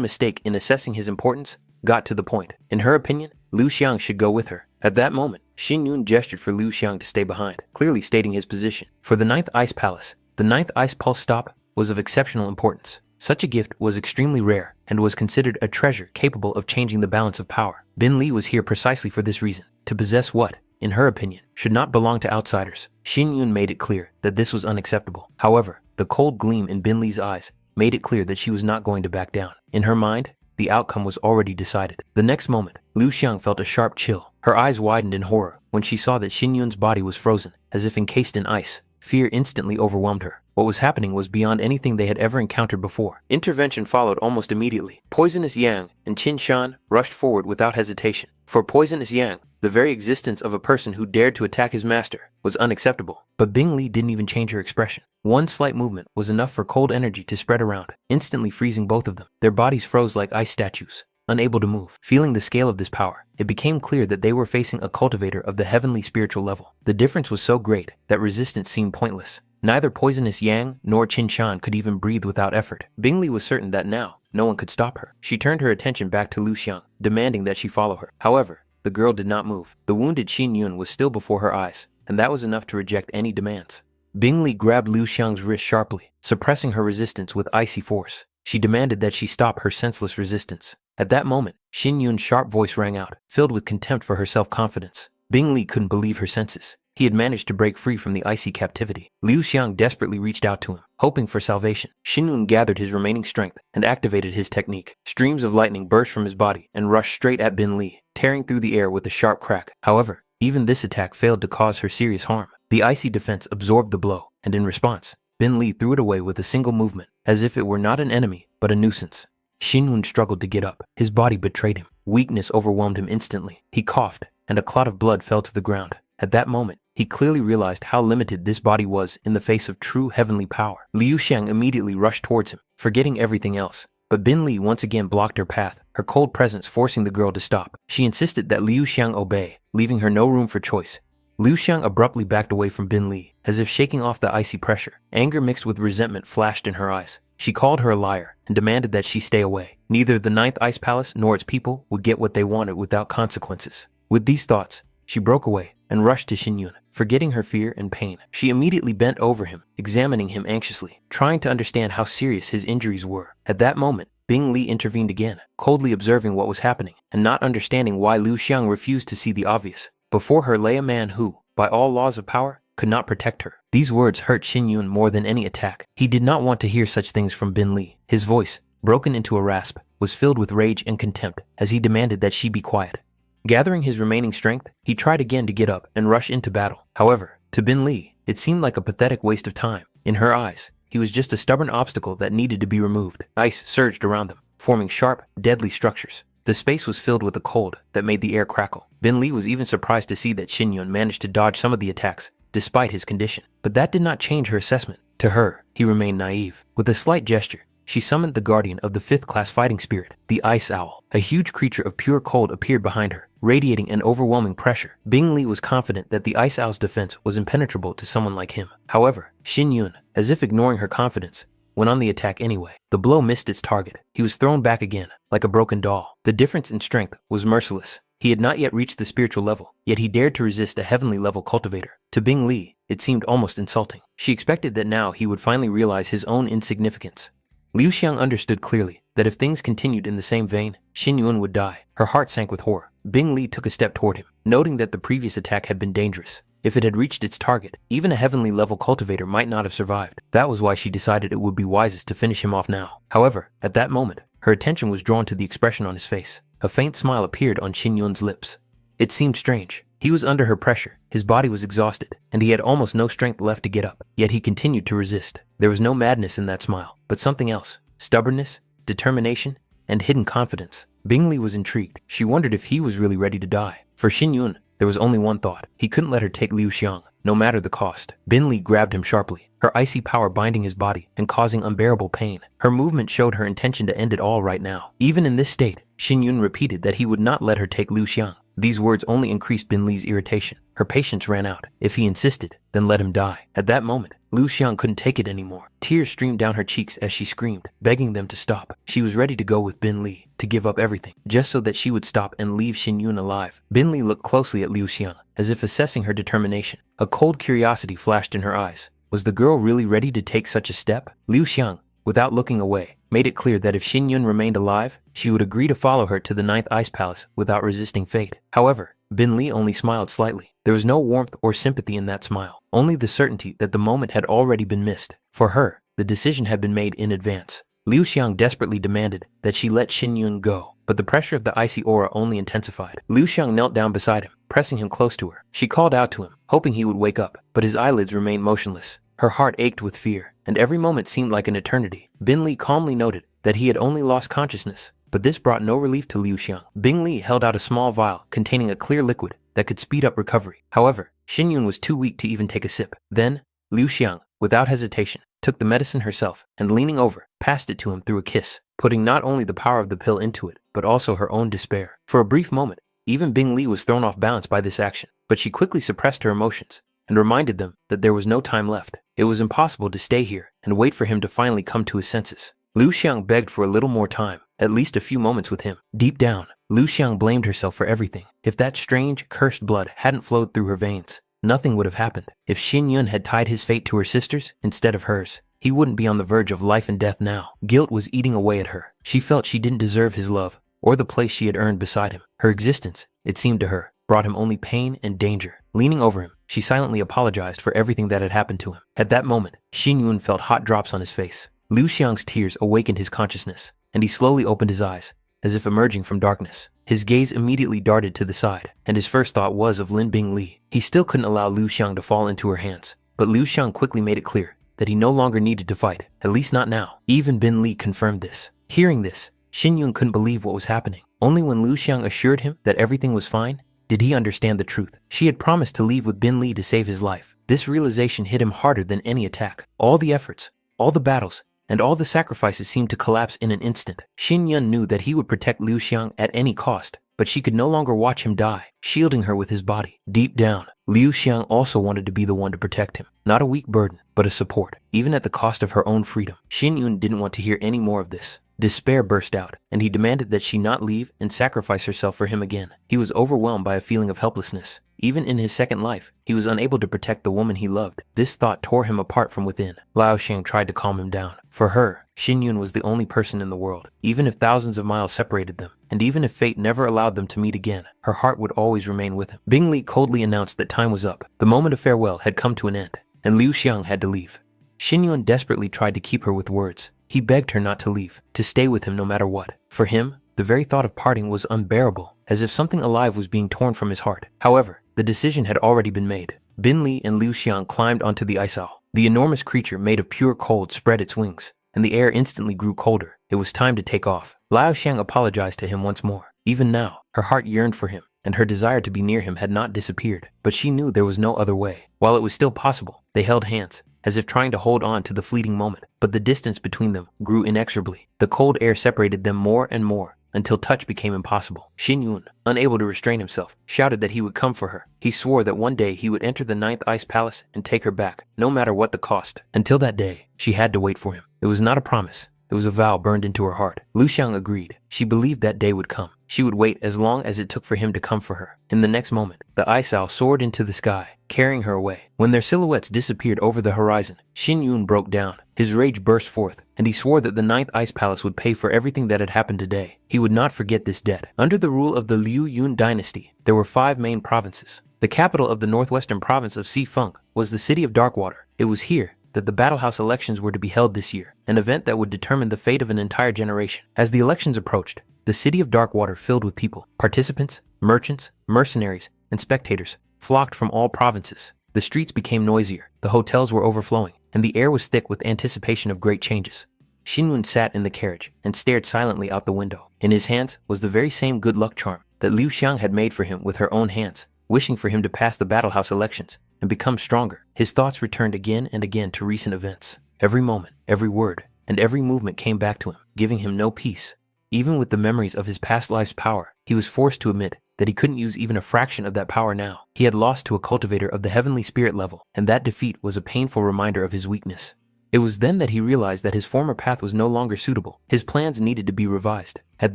mistake in assessing his importance, got to the point. In her opinion, Liu Xiang should go with her. At that moment, Xin Yun gestured for Liu Xiang to stay behind, clearly stating his position. For the 9th Ice Palace, the 9th Ice Pulse stop was of exceptional importance. Such a gift was extremely rare and was considered a treasure capable of changing the balance of power. Bin Li was here precisely for this reason, to possess what, in her opinion, should not belong to outsiders. Xin Yun made it clear that this was unacceptable. However, the cold gleam in Bin Li's eyes made it clear that she was not going to back down. In her mind, the outcome was already decided. The next moment, Liu Xiang felt a sharp chill. Her eyes widened in horror when she saw that Xin Yun's body was frozen, as if encased in ice. Fear instantly overwhelmed her. What was happening was beyond anything they had ever encountered before. Intervention followed almost immediately. Poisonous Yang and Qin Shan rushed forward without hesitation. For Poisonous Yang, the very existence of a person who dared to attack his master was unacceptable. But Bing Li didn't even change her expression. One slight movement was enough for cold energy to spread around, instantly freezing both of them. Their bodies froze like ice statues, unable to move. Feeling the scale of this power, it became clear that they were facing a cultivator of the heavenly spiritual level. The difference was so great that resistance seemed pointless. Neither Poisonous Yang nor Qin Shan could even breathe without effort. Bing Li was certain that now, no one could stop her. She turned her attention back to Liu Xiang, demanding that she follow her. However, the girl did not move. The wounded Xin Yun was still before her eyes, and that was enough to reject any demands. Bing Li grabbed Liu Xiang's wrist sharply, suppressing her resistance with icy force. She demanded that she stop her senseless resistance. At that moment, Xin Yun's sharp voice rang out, filled with contempt for her self-confidence. Bing Li couldn't believe her senses. He had managed to break free from the icy captivity. Liu Xiang desperately reached out to him, hoping for salvation. Xin Yun gathered his remaining strength and activated his technique. Streams of lightning burst from his body and rushed straight at Bin Li, tearing through the air with a sharp crack. However, even this attack failed to cause her serious harm. The icy defense absorbed the blow, and in response, Bin Li threw it away with a single movement, as if it were not an enemy, but a nuisance. Xin Yun struggled to get up. His body betrayed him. Weakness overwhelmed him instantly. He coughed, and a clot of blood fell to the ground. At that moment, he clearly realized how limited this body was in the face of true heavenly power. Liu Xiang immediately rushed towards him, forgetting everything else. but Bin Li once again blocked her path, her cold presence forcing the girl to stop. She insisted that Liu Xiang obey, leaving her no room for choice. Liu Xiang abruptly backed away from Bin Li, as if shaking off the icy pressure. Anger mixed with resentment flashed in her eyes. She called her a liar and demanded that she stay away. Neither the Ninth Ice Palace nor its people would get what they wanted without consequences. With these thoughts, she broke away and rushed to Xin Yun, forgetting her fear and pain. She immediately bent over him, examining him anxiously, trying to understand how serious his injuries were. At that moment, Bing Li intervened again, coldly observing what was happening and not understanding why Liu Xiang refused to see the obvious. Before her lay a man who, by all laws of power, could not protect her. These words hurt Xin Yun more than any attack. He did not want to hear such things from Bin Li. His voice, broken into a rasp, was filled with rage and contempt as he demanded that she be quiet. Gathering his remaining strength, he tried again to get up and rush into battle. However, to Bin Li, it seemed like a pathetic waste of time. In her eyes, he was just a stubborn obstacle that needed to be removed. Ice surged around them, forming sharp, deadly structures. The space was filled with a cold that made the air crackle. Bin Li was even surprised to see that Xin Yun managed to dodge some of the attacks, despite his condition. But that did not change her assessment. To her, he remained naive. With a slight gesture, she summoned the guardian of the 5th class fighting spirit, the Ice Owl. A huge creature of pure cold appeared behind her, radiating an overwhelming pressure. Bing Li was confident that the Ice Owl's defense was impenetrable to someone like him. However, Xin Yun, as if ignoring her confidence, went on the attack anyway. The blow missed its target. He was thrown back again, like a broken doll. The difference in strength was merciless. He had not yet reached the spiritual level, yet he dared to resist a heavenly level cultivator. To Bing Li, it seemed almost insulting. She expected that now he would finally realize his own insignificance. Liu Xiang understood clearly that if things continued in the same vein, Xin Yun would die. Her heart sank with horror. Bing Li took a step toward him, noting that the previous attack had been dangerous. If it had reached its target, even a heavenly level cultivator might not have survived. That was why she decided it would be wisest to finish him off now. However, at that moment, her attention was drawn to the expression on his face. A faint smile appeared on Xin Yun's lips. It seemed strange. He was under her pressure, his body was exhausted, and he had almost no strength left to get up. Yet he continued to resist. There was no madness in that smile, but something else. Stubbornness, determination, and hidden confidence. Bing Li was intrigued. She wondered if he was really ready to die. For Xin Yun, there was only one thought. He couldn't let her take Liu Xiang, no matter the cost. Bin Li grabbed him sharply, her icy power binding his body and causing unbearable pain. Her movement showed her intention to end it all right now. Even in this state, Xin Yun repeated that he would not let her take Liu Xiang. These words only increased Bin Li's irritation. Her patience ran out. If he insisted, then let him die. At that moment, Liu Xiang couldn't take it anymore. Tears streamed down her cheeks as she screamed, begging them to stop. She was ready to go with Bin Li, to give up everything, just so that she would stop and leave Xin Yun alive. Bin Li looked closely at Liu Xiang, as if assessing her determination. A cold curiosity flashed in her eyes. Was the girl really ready to take such a step? Liu Xiang, without looking away, made it clear that if Xin Yun remained alive, she would agree to follow her to the 9th Ice Palace without resisting fate. However, Bin Li only smiled slightly. There was no warmth or sympathy in that smile, only the certainty that the moment had already been missed. For her, the decision had been made in advance. Liu Xiang desperately demanded that she let Xin Yun go, but the pressure of the icy aura only intensified. Liu Xiang knelt down beside him, pressing him close to her. She called out to him, hoping he would wake up, but his eyelids remained motionless. Her heart ached with fear, and every moment seemed like an eternity. Bin Li calmly noted that he had only lost consciousness, but this brought no relief to Liu Xiang. Bing Li held out a small vial containing a clear liquid that could speed up recovery. However, Xin Yun was too weak to even take a sip. Then, Liu Xiang, without hesitation, took the medicine herself and, leaning over, passed it to him through a kiss, putting not only the power of the pill into it, but also her own despair. For a brief moment, even Bing Li was thrown off balance by this action, but she quickly suppressed her emotions and reminded them that there was no time left. It was impossible to stay here and wait for him to finally come to his senses. Liu Xiang begged for a little more time, at least a few moments with him. Deep down, Liu Xiang blamed herself for everything. If that strange, cursed blood hadn't flowed through her veins, nothing would have happened. If Xin Yun had tied his fate to her sisters instead of hers, he wouldn't be on the verge of life and death now. Guilt was eating away at her. She felt she didn't deserve his love or the place she had earned beside him. Her existence, it seemed to her, brought him only pain and danger. Leaning over him, she silently apologized for everything that had happened to him. At that moment, Xin Yun felt hot drops on his face. Liu Xiang's tears awakened his consciousness, and he slowly opened his eyes, as if emerging from darkness. His gaze immediately darted to the side, and his first thought was of Lin Bing Li. He still couldn't allow Liu Xiang to fall into her hands, but Liu Xiang quickly made it clear that he no longer needed to fight, at least not now. Even Bin Li confirmed this. Hearing this, Xin Yun couldn't believe what was happening. Only when Liu Xiang assured him that everything was fine did he understand the truth. She had promised to leave with Bin Li to save his life. This realization hit him harder than any attack. All the efforts, all the battles, and all the sacrifices seemed to collapse in an instant. Xin Yun knew that he would protect Liu Xiang at any cost, but she could no longer watch him die, shielding her with his body. Deep down, Liu Xiang also wanted to be the one to protect him, not a weak burden, but a support, even at the cost of her own freedom. Xin Yun didn't want to hear any more of this. Despair burst out, and he demanded that she not leave and sacrifice herself for him again. He was overwhelmed by a feeling of helplessness. Even in his second life, he was unable to protect the woman he loved. This thought tore him apart from within. Lao Xiang tried to calm him down. For her, Xin Yun was the only person in the world. Even if thousands of miles separated them, and even if fate never allowed them to meet again, her heart would always remain with him. Bing Li coldly announced that time was up. The moment of farewell had come to an end, and Liu Xiang had to leave. Xin Yun desperately tried to keep her with words. He begged her not to leave, to stay with him no matter what. For him, the very thought of parting was unbearable, as if something alive was being torn from his heart. However, the decision had already been made. Bin Li and Liu Xiang climbed onto the ice owl. The enormous creature made of pure cold spread its wings, and the air instantly grew colder. It was time to take off. Lao Xiang apologized to him once more. Even now, her heart yearned for him, and her desire to be near him had not disappeared. But she knew there was no other way. While it was still possible, they held hands, as if trying to hold on to the fleeting moment. But the distance between them grew inexorably. The cold air separated them more and more, until touch became impossible. Xin Yun, unable to restrain himself, shouted that he would come for her. He swore that one day he would enter the 9th Ice Palace and take her back, no matter what the cost. Until that day, she had to wait for him. It was not a promise. It was a vow burned into her heart. Liu Xiang agreed. She believed that day would come. She would wait as long as it took for him to come for her. In the next moment, the ice owl soared into the sky, carrying her away. When their silhouettes disappeared over the horizon, Xin Yun broke down. His rage burst forth, and he swore that the 9th Ice Palace would pay for everything that had happened today. He would not forget this debt. Under the rule of the Liu Yun dynasty, there were 5 main provinces. The capital of the northwestern province of Xifeng was the city of Darkwater. It was here that the Battle House elections were to be held this year, an event that would determine the fate of an entire generation. As the elections approached, the city of Darkwater filled with people. Participants, merchants, mercenaries, and spectators flocked from all provinces. The streets became noisier, the hotels were overflowing, and the air was thick with anticipation of great changes. Xin Yun sat in the carriage and stared silently out the window. In his hands was the very same good luck charm that Liu Xiang had made for him with her own hands, wishing for him to pass the Battle House elections and become stronger. His thoughts returned again and again to recent events. Every moment, every word, and every movement came back to him, giving him no peace. Even with the memories of his past life's power, he was forced to admit that he couldn't use even a fraction of that power now. He had lost to a cultivator of the heavenly spirit level, and that defeat was a painful reminder of his weakness. It was then that he realized that his former path was no longer suitable. His plans needed to be revised. At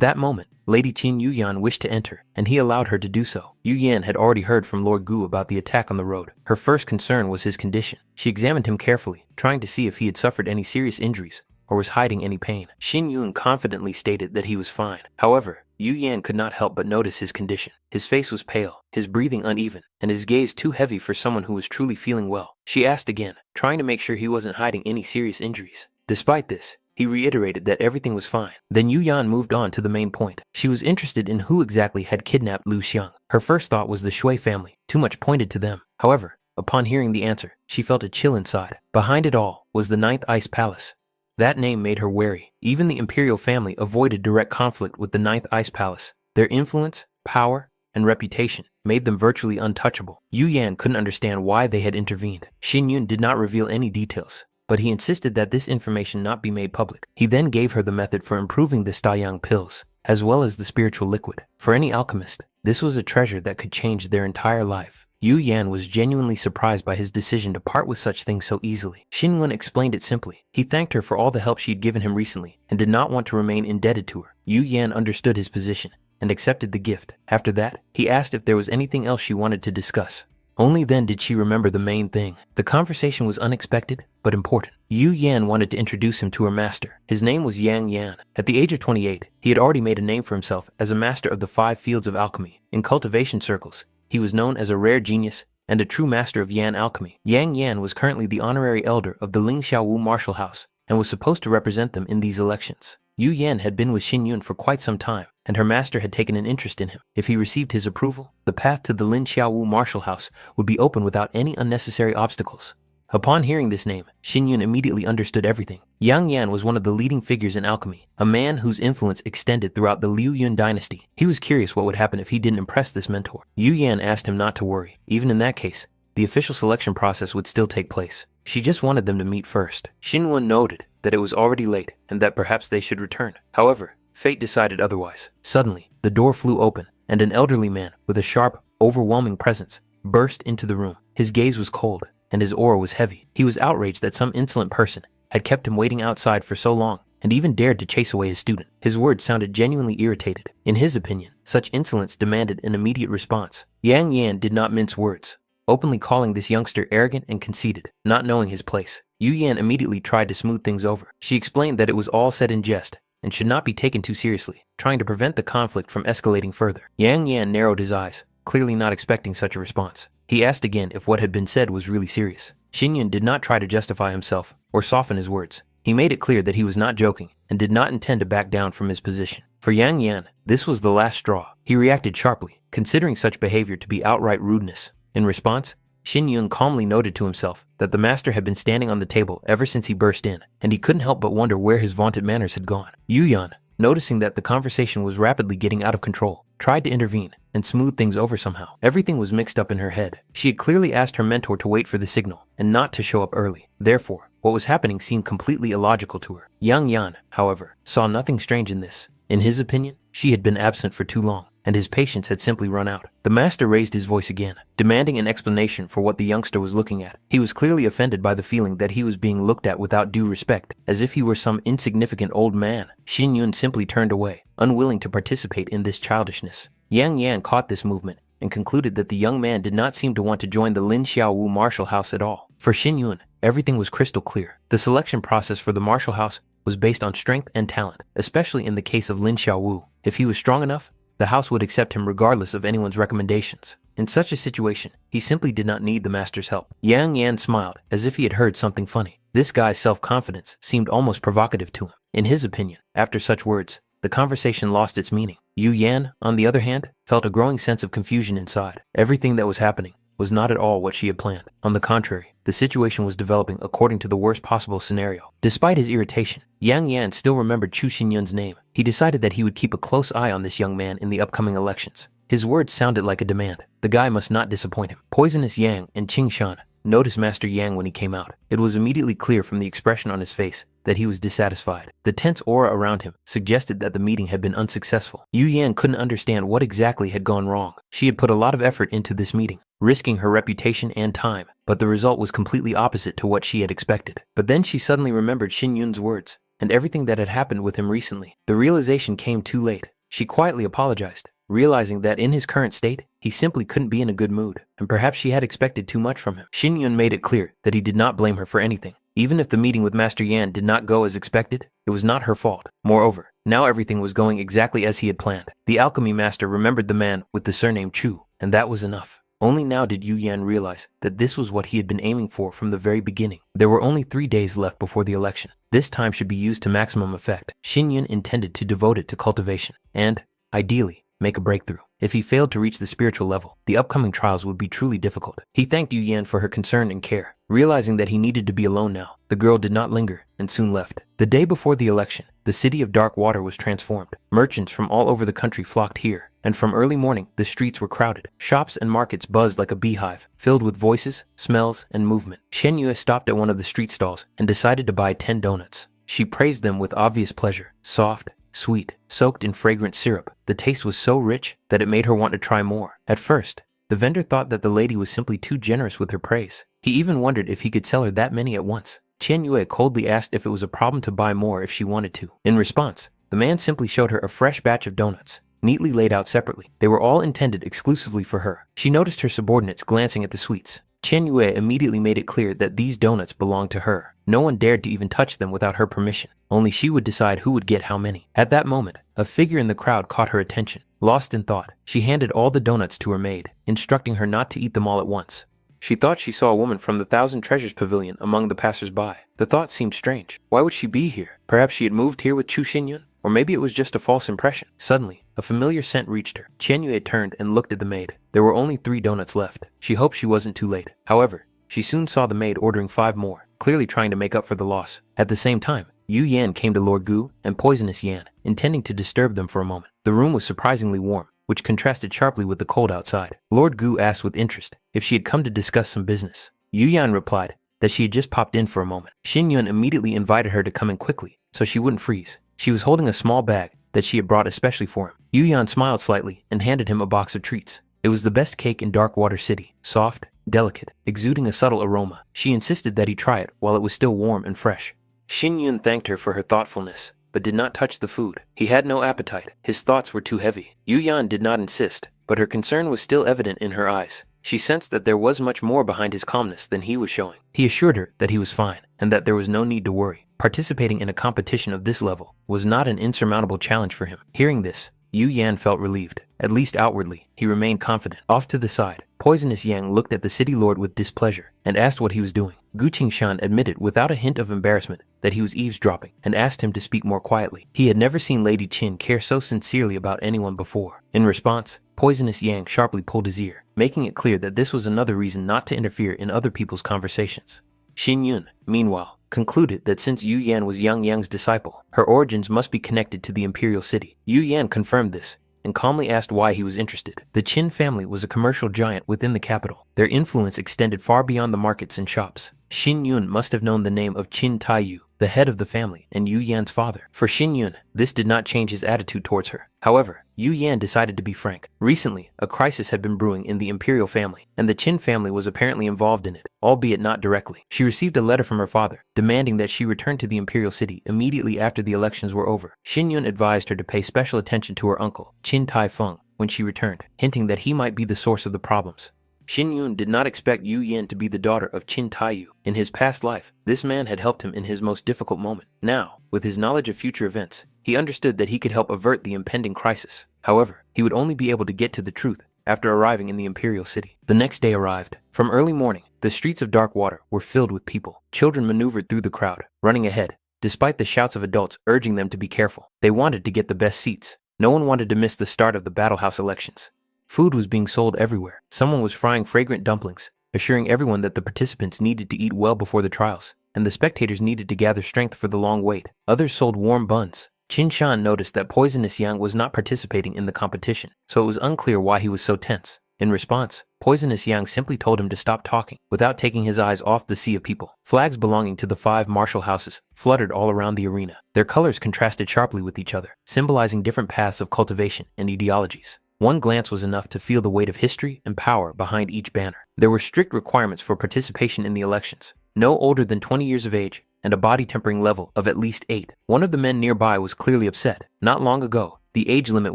that moment, Lady Qin Yuyan wished to enter, and he allowed her to do so. Yu Yan had already heard from Lord Gu about the attack on the road. Her first concern was his condition. She examined him carefully, trying to see if he had suffered any serious injuries or was hiding any pain. Xin Yun confidently stated that he was fine. However, Yu Yan could not help but notice his condition. His face was pale, his breathing uneven, and his gaze too heavy for someone who was truly feeling well. She asked again, trying to make sure he wasn't hiding any serious injuries. Despite this, he reiterated that everything was fine. Then Yu Yan moved on to the main point. She was interested in who exactly had kidnapped Liu Xiang. Her first thought was the Shui family. Too much pointed to them. However, upon hearing the answer, she felt a chill inside. Behind it all was the 9th Ice Palace. That name made her wary. Even the imperial family avoided direct conflict with the 9th Ice Palace. Their influence, power, and reputation made them virtually untouchable. Yu Yan couldn't understand why they had intervened. Xin Yun did not reveal any details, but he insisted that this information not be made public. He then gave her the method for improving the Staiyang pills, as well as the spiritual liquid. For any alchemist, this was a treasure that could change their entire life. Yu Yan was genuinely surprised by his decision to part with such things so easily. Xin Yun explained it simply. He thanked her for all the help she had given him recently and did not want to remain indebted to her. Yu Yan understood his position and accepted the gift. After that, he asked if there was anything else she wanted to discuss. Only then did she remember the main thing. The conversation was unexpected, but important. Yu Yan wanted to introduce him to her master. His name was Yang Yan. At the age of 28, he had already made a name for himself as a master of the 5 fields of alchemy. In cultivation circles, he was known as a rare genius and a true master of Yan alchemy. Yang Yan was currently the honorary elder of the Ling Xiaowu martial house and was supposed to represent them in these elections. Yu Yan had been with Xin Yun for quite some time, and her master had taken an interest in him. If he received his approval, the path to the Lin Xiaowu martial house would be open without any unnecessary obstacles. Upon hearing this name, Xin Yun immediately understood everything. Yang Yan was one of the leading figures in alchemy, a man whose influence extended throughout the Liu Yun dynasty. He was curious what would happen if he didn't impress this mentor. Yu Yan asked him not to worry. Even in that case, the official selection process would still take place. She just wanted them to meet first. Xin Yun noted that it was already late and that perhaps they should return. However, fate decided otherwise. Suddenly, the door flew open and an elderly man with a sharp, overwhelming presence burst into the room. His gaze was cold and his aura was heavy. He was outraged that some insolent person had kept him waiting outside for so long and even dared to chase away his student. His words sounded genuinely irritated. In his opinion, such insolence demanded an immediate response. Yang Yan did not mince words, openly calling this youngster arrogant and conceited, not knowing his place. Yu Yan immediately tried to smooth things over. She explained that it was all said in jest and should not be taken too seriously, trying to prevent the conflict from escalating further. Yang Yan narrowed his eyes, clearly not expecting such a response. He asked again if what had been said was really serious. Xin Yun did not try to justify himself or soften his words. He made it clear that he was not joking and did not intend to back down from his position. For Yang Yan, this was the last straw. He reacted sharply, considering such behavior to be outright rudeness. In response, Xin Yun calmly noted to himself that the master had been standing on the table ever since he burst in, and he couldn't help but wonder where his vaunted manners had gone. Yu Yan, noticing that the conversation was rapidly getting out of control, tried to intervene and smooth things over somehow. Everything was mixed up in her head. She had clearly asked her mentor to wait for the signal and not to show up early. Therefore, what was happening seemed completely illogical to her. Yang Yan, however, saw nothing strange in this. In his opinion, she had been absent for too long, and his patience had simply run out. The master raised his voice again, demanding an explanation for what the youngster was looking at. He was clearly offended by the feeling that he was being looked at without due respect, as if he were some insignificant old man. Xin Yun simply turned away, unwilling to participate in this childishness. Yang Yan caught this movement and concluded that the young man did not seem to want to join the Lin Xiaowu martial house at all. For Xin Yun, everything was crystal clear. The selection process for the martial house was based on strength and talent, especially in the case of Lin Xiaowu. If he was strong enough, the house would accept him regardless of anyone's recommendations. In such a situation, he simply did not need the master's help. Yang Yan smiled as if he had heard something funny. This guy's self-confidence seemed almost provocative to him. In his opinion, after such words, the conversation lost its meaning. Yu Yan, on the other hand, felt a growing sense of confusion inside. Everything that was happening was not at all what she had planned. On the contrary, the situation was developing according to the worst possible scenario. Despite his irritation, Yang Yan still remembered Chu Xinyun's name. He decided that he would keep a close eye on this young man in the upcoming elections. His words sounded like a demand. The guy must not disappoint him. Poisonous Yang and Qing Shan noticed Master Yang when he came out. It was immediately clear from the expression on his face that he was dissatisfied. The tense aura around him suggested that the meeting had been unsuccessful. Yu Yan couldn't understand what exactly had gone wrong. She had put a lot of effort into this meeting, risking her reputation and time, but the result was completely opposite to what she had expected. But then she suddenly remembered Xin Yun's words and everything that had happened with him recently. The realization came too late. She quietly apologized, realizing that in his current state, he simply couldn't be in a good mood, and perhaps she had expected too much from him. Xin Yun made it clear that he did not blame her for anything. Even if the meeting with Master Yan did not go as expected, it was not her fault. Moreover, now everything was going exactly as he had planned. The alchemy master remembered the man with the surname Chu, and that was enough. Only now did Yu Yan realize that this was what he had been aiming for from the very beginning. There were only 3 days left before the election. This time should be used to maximum effect. Xin Yun intended to devote it to cultivation and, ideally, make a breakthrough. If he failed to reach the spiritual level, the upcoming trials would be truly difficult. He thanked Yu Yan for her concern and care. Realizing that he needed to be alone now, the girl did not linger and soon left. The day before the election, the city of Dark Water was transformed. Merchants from all over the country flocked here, and from early morning, the streets were crowded. Shops and markets buzzed like a beehive, filled with voices, smells, and movement. Shen Yue stopped at one of the street stalls and decided to buy 10 donuts. She praised them with obvious pleasure. Soft, sweet, soaked in fragrant syrup. The taste was so rich that it made her want to try more. At first, the vendor thought that the lady was simply too generous with her praise. He even wondered if he could sell her that many at once. Chen Yue coldly asked if it was a problem to buy more if she wanted to. In response, the man simply showed her a fresh batch of donuts, neatly laid out separately. They were all intended exclusively for her. She noticed her subordinates glancing at the sweets. Chen Yue immediately made it clear that these donuts belonged to her. No one dared to even touch them without her permission. Only she would decide who would get how many. At that moment, a figure in the crowd caught her attention. Lost in thought, she handed all the donuts to her maid, instructing her not to eat them all at once. She thought she saw a woman from the Thousand Treasures Pavilion among the passers-by. The thought seemed strange. Why would she be here? Perhaps she had moved here with Chu Xinyun? Or maybe it was just a false impression. Suddenly, a familiar scent reached her. Chen Yue turned and looked at the maid. There were only 3 donuts left. She hoped she wasn't too late. However, she soon saw the maid ordering 5 more, clearly trying to make up for the loss. At the same time, Yu Yan came to Lord Gu and Poisonous Yan, intending to disturb them for a moment. The room was surprisingly warm, which contrasted sharply with the cold outside. Lord Gu asked with interest if she had come to discuss some business. Yu Yan replied that she had just popped in for a moment. Xin Yun immediately invited her to come in quickly so she wouldn't freeze. She was holding a small bag that she had brought especially for him. Yu Yan smiled slightly and handed him a box of treats. It was the best cake in Darkwater City, soft, delicate, exuding a subtle aroma. She insisted that he try it while it was still warm and fresh. Xin Yun thanked her for her thoughtfulness, but did not touch the food. He had no appetite. His thoughts were too heavy. Yu Yan did not insist, but her concern was still evident in her eyes. She sensed that there was much more behind his calmness than he was showing. He assured her that he was fine and that there was no need to worry. Participating in a competition of this level was not an insurmountable challenge for him. Hearing this, Yu Yan felt relieved. At least outwardly, he remained confident. Off to the side, Poisonous Yang looked at the city lord with displeasure and asked what he was doing. Gu Qingshan admitted without a hint of embarrassment that he was eavesdropping and asked him to speak more quietly. He had never seen Lady Qin care so sincerely about anyone before. In response, Poisonous Yang sharply pulled his ear, making it clear that this was another reason not to interfere in other people's conversations. Xin Yun, meanwhile, concluded that since Yu Yan was Yang Yang's disciple, her origins must be connected to the imperial city. Yu Yan confirmed this and calmly asked why he was interested. The Qin family was a commercial giant within the capital. Their influence extended far beyond the markets and shops. Xin Yun must have known the name of Qin Taiyu, the head of the family and Yu Yan's father. For Xin Yun, this did not change his attitude towards her. However, Yu Yan decided to be frank. Recently, a crisis had been brewing in the imperial family, and the Qin family was apparently involved in it, albeit not directly. She received a letter from her father, demanding that she return to the imperial city immediately after the elections were over. Xin Yun advised her to pay special attention to her uncle, Qin Tai Feng, when she returned, hinting that he might be the source of the problems. Xin Yun did not expect Yu Yan to be the daughter of Qin Taiyu. In his past life, this man had helped him in his most difficult moment. Now, with his knowledge of future events, he understood that he could help avert the impending crisis. However, he would only be able to get to the truth after arriving in the imperial city. The next day arrived. From early morning, the streets of Darkwater were filled with people. Children maneuvered through the crowd, running ahead, despite the shouts of adults urging them to be careful. They wanted to get the best seats. No one wanted to miss the start of the Battle House elections. Food was being sold everywhere. Someone was frying fragrant dumplings, assuring everyone that the participants needed to eat well before the trials, and the spectators needed to gather strength for the long wait. Others sold warm buns. Qin Shan noticed that Poisonous Yang was not participating in the competition, so it was unclear why he was so tense. In response, Poisonous Yang simply told him to stop talking, without taking his eyes off the sea of people. Flags belonging to the 5 martial houses fluttered all around the arena. Their colors contrasted sharply with each other, symbolizing different paths of cultivation and ideologies. One glance was enough to feel the weight of history and power behind each banner. There were strict requirements for participation in the elections. No older than 20 years of age and a body tempering level of at least 8. One of the men nearby was clearly upset. Not long ago, the age limit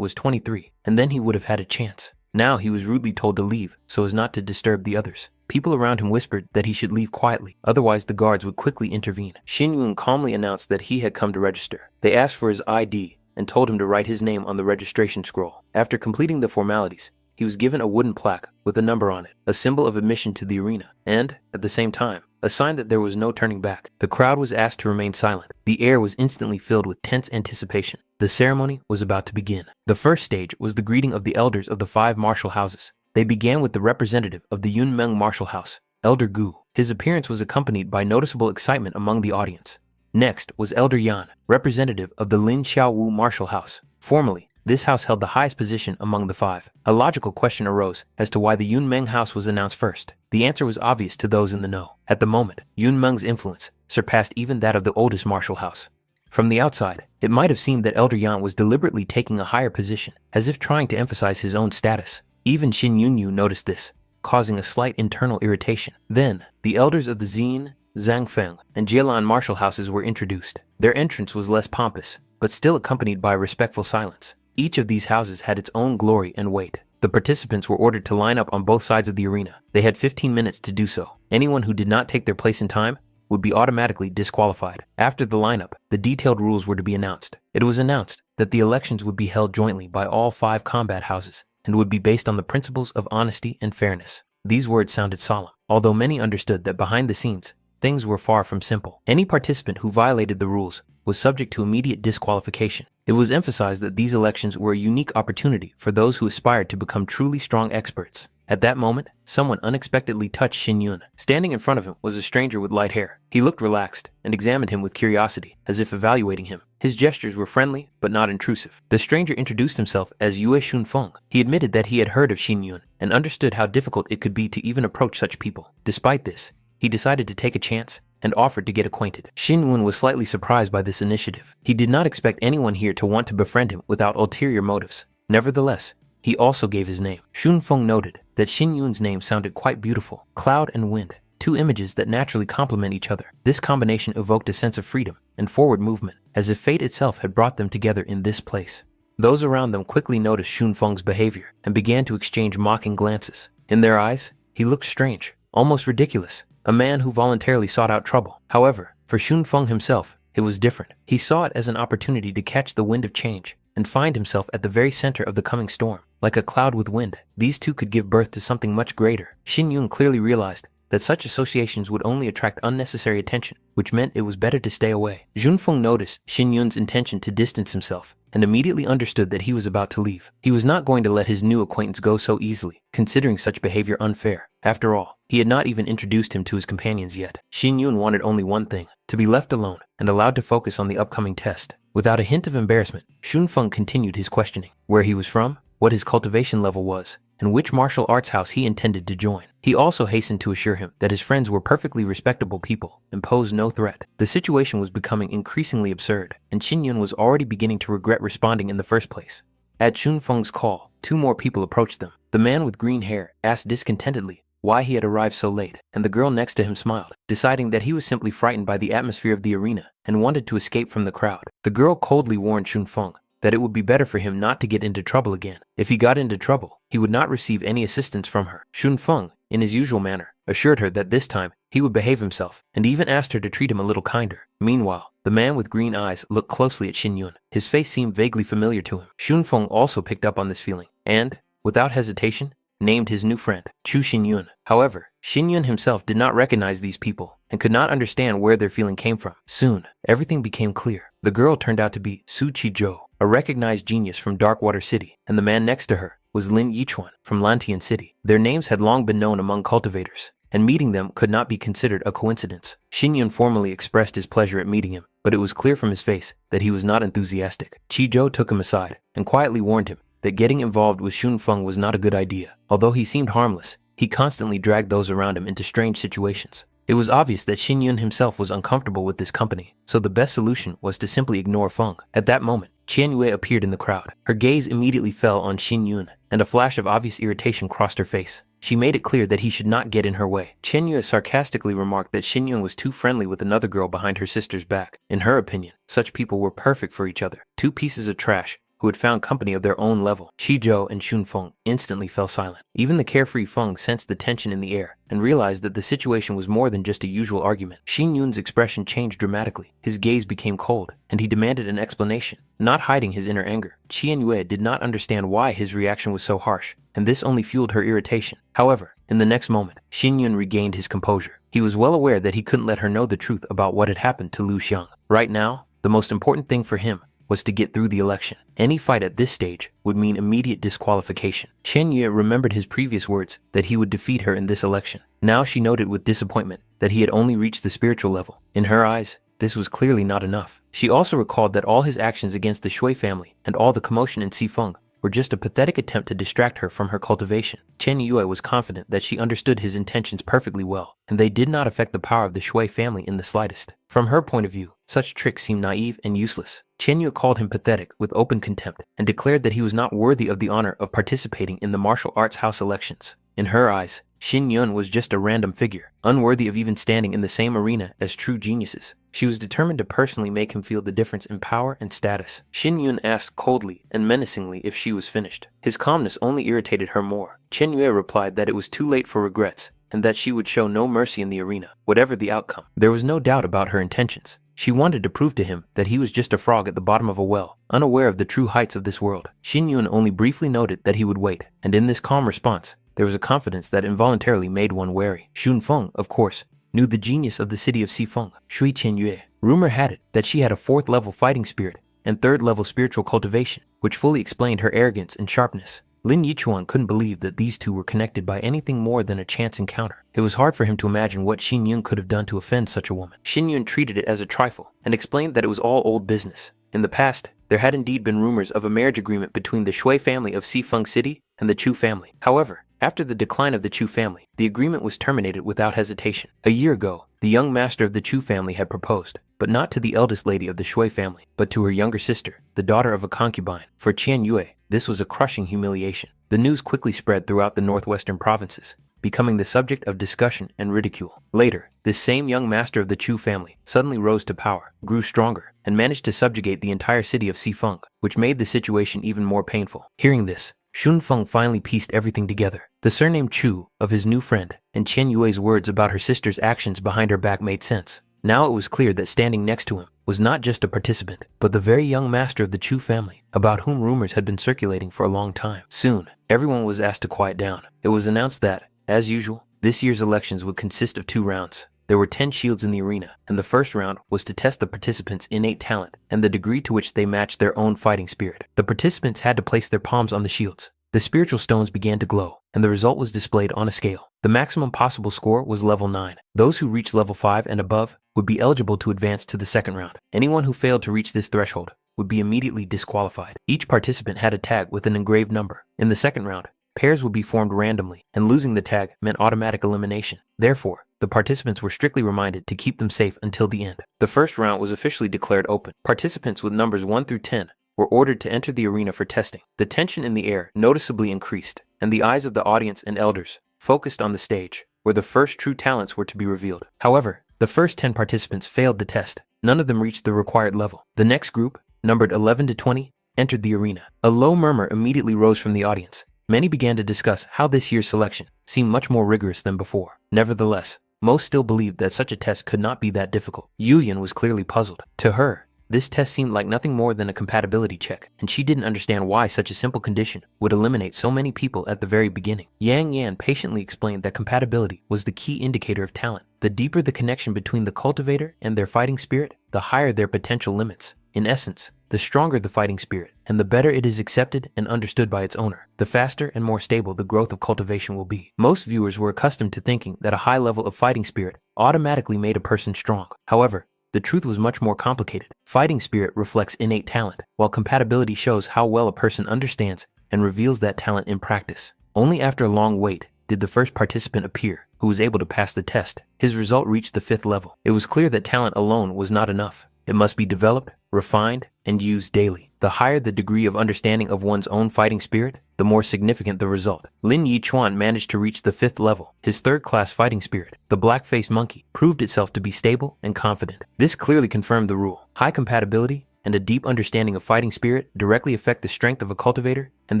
was 23, and then he would have had a chance. Now he was rudely told to leave so as not to disturb the others. People around him whispered that he should leave quietly, otherwise the guards would quickly intervene. Xin Yun calmly announced that he had come to register. They asked for his ID and told him to write his name on the registration scroll. After completing the formalities, he was given a wooden plaque with a number on it, a symbol of admission to the arena, and, at the same time, a sign that there was no turning back. The crowd was asked to remain silent. The air was instantly filled with tense anticipation. The ceremony was about to begin. The first stage was the greeting of the elders of the 5 martial houses. They began with the representative of the Yunmeng martial house, Elder Gu. His appearance was accompanied by noticeable excitement among the audience. Next was Elder Yan, representative of the Lin Xiaowu martial house. Formerly, this house held the highest position among the 5. A logical question arose as to why the Yunmeng house was announced first. The answer was obvious to those in the know. At the moment, Yunmeng's influence surpassed even that of the oldest martial house. From the outside, it might have seemed that Elder Yan was deliberately taking a higher position, as if trying to emphasize his own status. Even Xin Yunyu noticed this, causing a slight internal irritation. Then, the elders of the Xin, Zhangfeng, and Jielan martial houses were introduced. Their entrance was less pompous, but still accompanied by respectful silence. Each of these houses had its own glory and weight. The participants were ordered to line up on both sides of the arena. They had 15 minutes to do so. Anyone who did not take their place in time would be automatically disqualified. After the lineup, the detailed rules were to be announced. It was announced that the elections would be held jointly by all 5 combat houses and would be based on the principles of honesty and fairness. These words sounded solemn, although many understood that behind the scenes, things were far from simple. Any participant who violated the rules was subject to immediate disqualification. It was emphasized that these elections were a unique opportunity for those who aspired to become truly strong experts. At that moment, someone unexpectedly touched Xin Yun. Standing in front of him was a stranger with light hair. He looked relaxed and examined him with curiosity, as if evaluating him. His gestures were friendly, but not intrusive. The stranger introduced himself as Yue Shunfeng. He admitted that he had heard of Xin Yun and understood how difficult it could be to even approach such people. Despite this, he decided to take a chance and offered to get acquainted. Xin Yun was slightly surprised by this initiative. He did not expect anyone here to want to befriend him without ulterior motives. Nevertheless, he also gave his name. Shun Feng noted that Xin Yun's name sounded quite beautiful. Cloud and wind, two images that naturally complement each other. This combination evoked a sense of freedom and forward movement, as if fate itself had brought them together in this place. Those around them quickly noticed Shun Feng's behavior and began to exchange mocking glances. In their eyes, he looked strange, almost ridiculous, a man who voluntarily sought out trouble. However, for Shun Feng himself, it was different. He saw it as an opportunity to catch the wind of change and find himself at the very center of the coming storm. Like a cloud with wind, these two could give birth to something much greater. Xin Yun clearly realized that such associations would only attract unnecessary attention, which meant it was better to stay away. Jun Feng noticed Xin Yun's intention to distance himself and immediately understood that he was about to leave. He was not going to let his new acquaintance go so easily, considering such behavior unfair. After all, he had not even introduced him to his companions yet. Xin Yun wanted only one thing, to be left alone and allowed to focus on the upcoming test. Without a hint of embarrassment, Shun Feng continued his questioning, where he was from, what his cultivation level was, and which martial arts house he intended to join. He also hastened to assure him that his friends were perfectly respectable people and posed no threat. The situation was becoming increasingly absurd, and Xin Yun was already beginning to regret responding in the first place. At Shun Feng's call, two more people approached them. The man with green hair asked discontentedly why he had arrived so late, and the girl next to him smiled, deciding that he was simply frightened by the atmosphere of the arena and wanted to escape from the crowd. The girl coldly warned Shun Feng that it would be better for him not to get into trouble again. If he got into trouble, he would not receive any assistance from her. Shun Feng, in his usual manner, assured her that this time he would behave himself and even asked her to treat him a little kinder. Meanwhile, the man with green eyes looked closely at Xin Yun. His face seemed vaguely familiar to him. Shun Feng also picked up on this feeling and, without hesitation, named his new friend, Chu Xin Yun. However, Xin Yun himself did not recognize these people and could not understand where their feeling came from. Soon, everything became clear. The girl turned out to be Su Qizhou, a recognized genius from Darkwater City, and the man next to her was Lin Yichuan from Lantian City. Their names had long been known among cultivators, and meeting them could not be considered a coincidence. Xin Yun formally expressed his pleasure at meeting him, but it was clear from his face that he was not enthusiastic. Qizhou took him aside and quietly warned him that getting involved with Shun Feng was not a good idea. Although he seemed harmless, he constantly dragged those around him into strange situations. It was obvious that Xin Yun himself was uncomfortable with this company, so the best solution was to simply ignore Feng. At that moment, Qian Yue appeared in the crowd. Her gaze immediately fell on Xin Yun, and a flash of obvious irritation crossed her face. She made it clear that he should not get in her way. Qian Yue sarcastically remarked that Xin Yun was too friendly with another girl behind her sister's back. In her opinion, such people were perfect for each other. Two pieces of trash who had found company of their own level. Qizhou and Shun Feng instantly fell silent. Even the carefree Feng sensed the tension in the air and realized that the situation was more than just a usual argument. Xin Yun's expression changed dramatically. His gaze became cold, and he demanded an explanation, not hiding his inner anger. Qian Yue did not understand why his reaction was so harsh, and this only fueled her irritation. However, in the next moment, Xin Yun regained his composure. He was well aware that he couldn't let her know the truth about what had happened to Lu Xiang. Right now, the most important thing for him was to get through the election. Any fight at this stage would mean immediate disqualification. Qian Yue remembered his previous words that he would defeat her in this election. Now she noted with disappointment that he had only reached the spiritual level. In her eyes, this was clearly not enough. She also recalled that all his actions against the Shui family and all the commotion in Xifeng were just a pathetic attempt to distract her from her cultivation. Chen Yue was confident that she understood his intentions perfectly well, and they did not affect the power of the Shui family in the slightest. From her point of view, such tricks seemed naive and useless. Chen Yue called him pathetic with open contempt and declared that he was not worthy of the honor of participating in the martial arts house elections. In her eyes, Xin Yun was just a random figure, unworthy of even standing in the same arena as true geniuses. She was determined to personally make him feel the difference in power and status. Xin Yun asked coldly and menacingly if she was finished. His calmness only irritated her more. Chen Yue replied that it was too late for regrets and that she would show no mercy in the arena, whatever the outcome. There was no doubt about her intentions. She wanted to prove to him that he was just a frog at the bottom of a well, unaware of the true heights of this world. Xin Yun only briefly noted that he would wait, and in this calm response, there was a confidence that involuntarily made one wary. Shun Feng, of course, knew the genius of the city of Xifeng, Shui Qianyue. Rumor had it that she had a 4th level fighting spirit and 3rd level spiritual cultivation, which fully explained her arrogance and sharpness. Lin Yichuan couldn't believe that these two were connected by anything more than a chance encounter. It was hard for him to imagine what Xin Yun could have done to offend such a woman. Xin Yun treated it as a trifle and explained that it was all old business. In the past, there had indeed been rumors of a marriage agreement between the Shui family of Xifeng City and the Chu family. However, After the decline of the Chu family, the agreement was terminated without hesitation. A year ago, the young master of the Chu family had proposed, but not to the eldest lady of the Shui family, but to her younger sister, the daughter of a concubine. For Qian Yue, this was a crushing humiliation. The news quickly spread throughout the northwestern provinces, becoming the subject of discussion and ridicule. Later, this same young master of the Chu family suddenly rose to power, grew stronger, and managed to subjugate the entire city of Xifeng, which made the situation even more painful. Hearing this, Shunfeng finally pieced everything together. The surname Chu of his new friend and Qian Yue's words about her sister's actions behind her back made sense. Now it was clear that standing next to him was not just a participant, but the very young master of the Chu family, about whom rumors had been circulating for a long time. Soon, everyone was asked to quiet down. It was announced that, as usual, this year's elections would consist of 2 rounds. There were 10 shields in the arena, and the first round was to test the participants' innate talent and the degree to which they matched their own fighting spirit. The participants had to place their palms on the shields. The spiritual stones began to glow, and the result was displayed on a scale. The maximum possible score was level 9. Those who reached level 5 and above would be eligible to advance to the second round. Anyone who failed to reach this threshold would be immediately disqualified. Each participant had a tag with an engraved number. In the second round, pairs would be formed randomly, and losing the tag meant automatic elimination. Therefore, the participants were strictly reminded to keep them safe until the end. The first round was officially declared open. Participants with numbers 1 through 10 were ordered to enter the arena for testing. The tension in the air noticeably increased, and the eyes of the audience and elders focused on the stage, where the first true talents were to be revealed. However, the first 10 participants failed the test. None of them reached the required level. The next group, numbered 11 to 20, entered the arena. A low murmur immediately rose from the audience. Many began to discuss how this year's selection seemed much more rigorous than before. Nevertheless, most still believed that such a test could not be that difficult. Yu Yan was clearly puzzled. To her, this test seemed like nothing more than a compatibility check, and she didn't understand why such a simple condition would eliminate so many people at the very beginning. Yang Yan patiently explained that compatibility was the key indicator of talent. The deeper the connection between the cultivator and their fighting spirit, the higher their potential limits. In essence, the stronger the fighting spirit, and the better it is accepted and understood by its owner, the faster and more stable the growth of cultivation will be. Most viewers were accustomed to thinking that a high level of fighting spirit automatically made a person strong. However, the truth was much more complicated. Fighting spirit reflects innate talent, while compatibility shows how well a person understands and reveals that talent in practice. Only after a long wait did the first participant appear, who was able to pass the test. His result reached the 5th level. It was clear that talent alone was not enough. It must be developed, refined, and used daily. The higher the degree of understanding of one's own fighting spirit, the more significant the result. Lin Yichuan managed to reach the 5th level. His 3rd-class fighting spirit, the black-faced monkey, proved itself to be stable and confident. This clearly confirmed the rule. High compatibility and a deep understanding of fighting spirit directly affect the strength of a cultivator and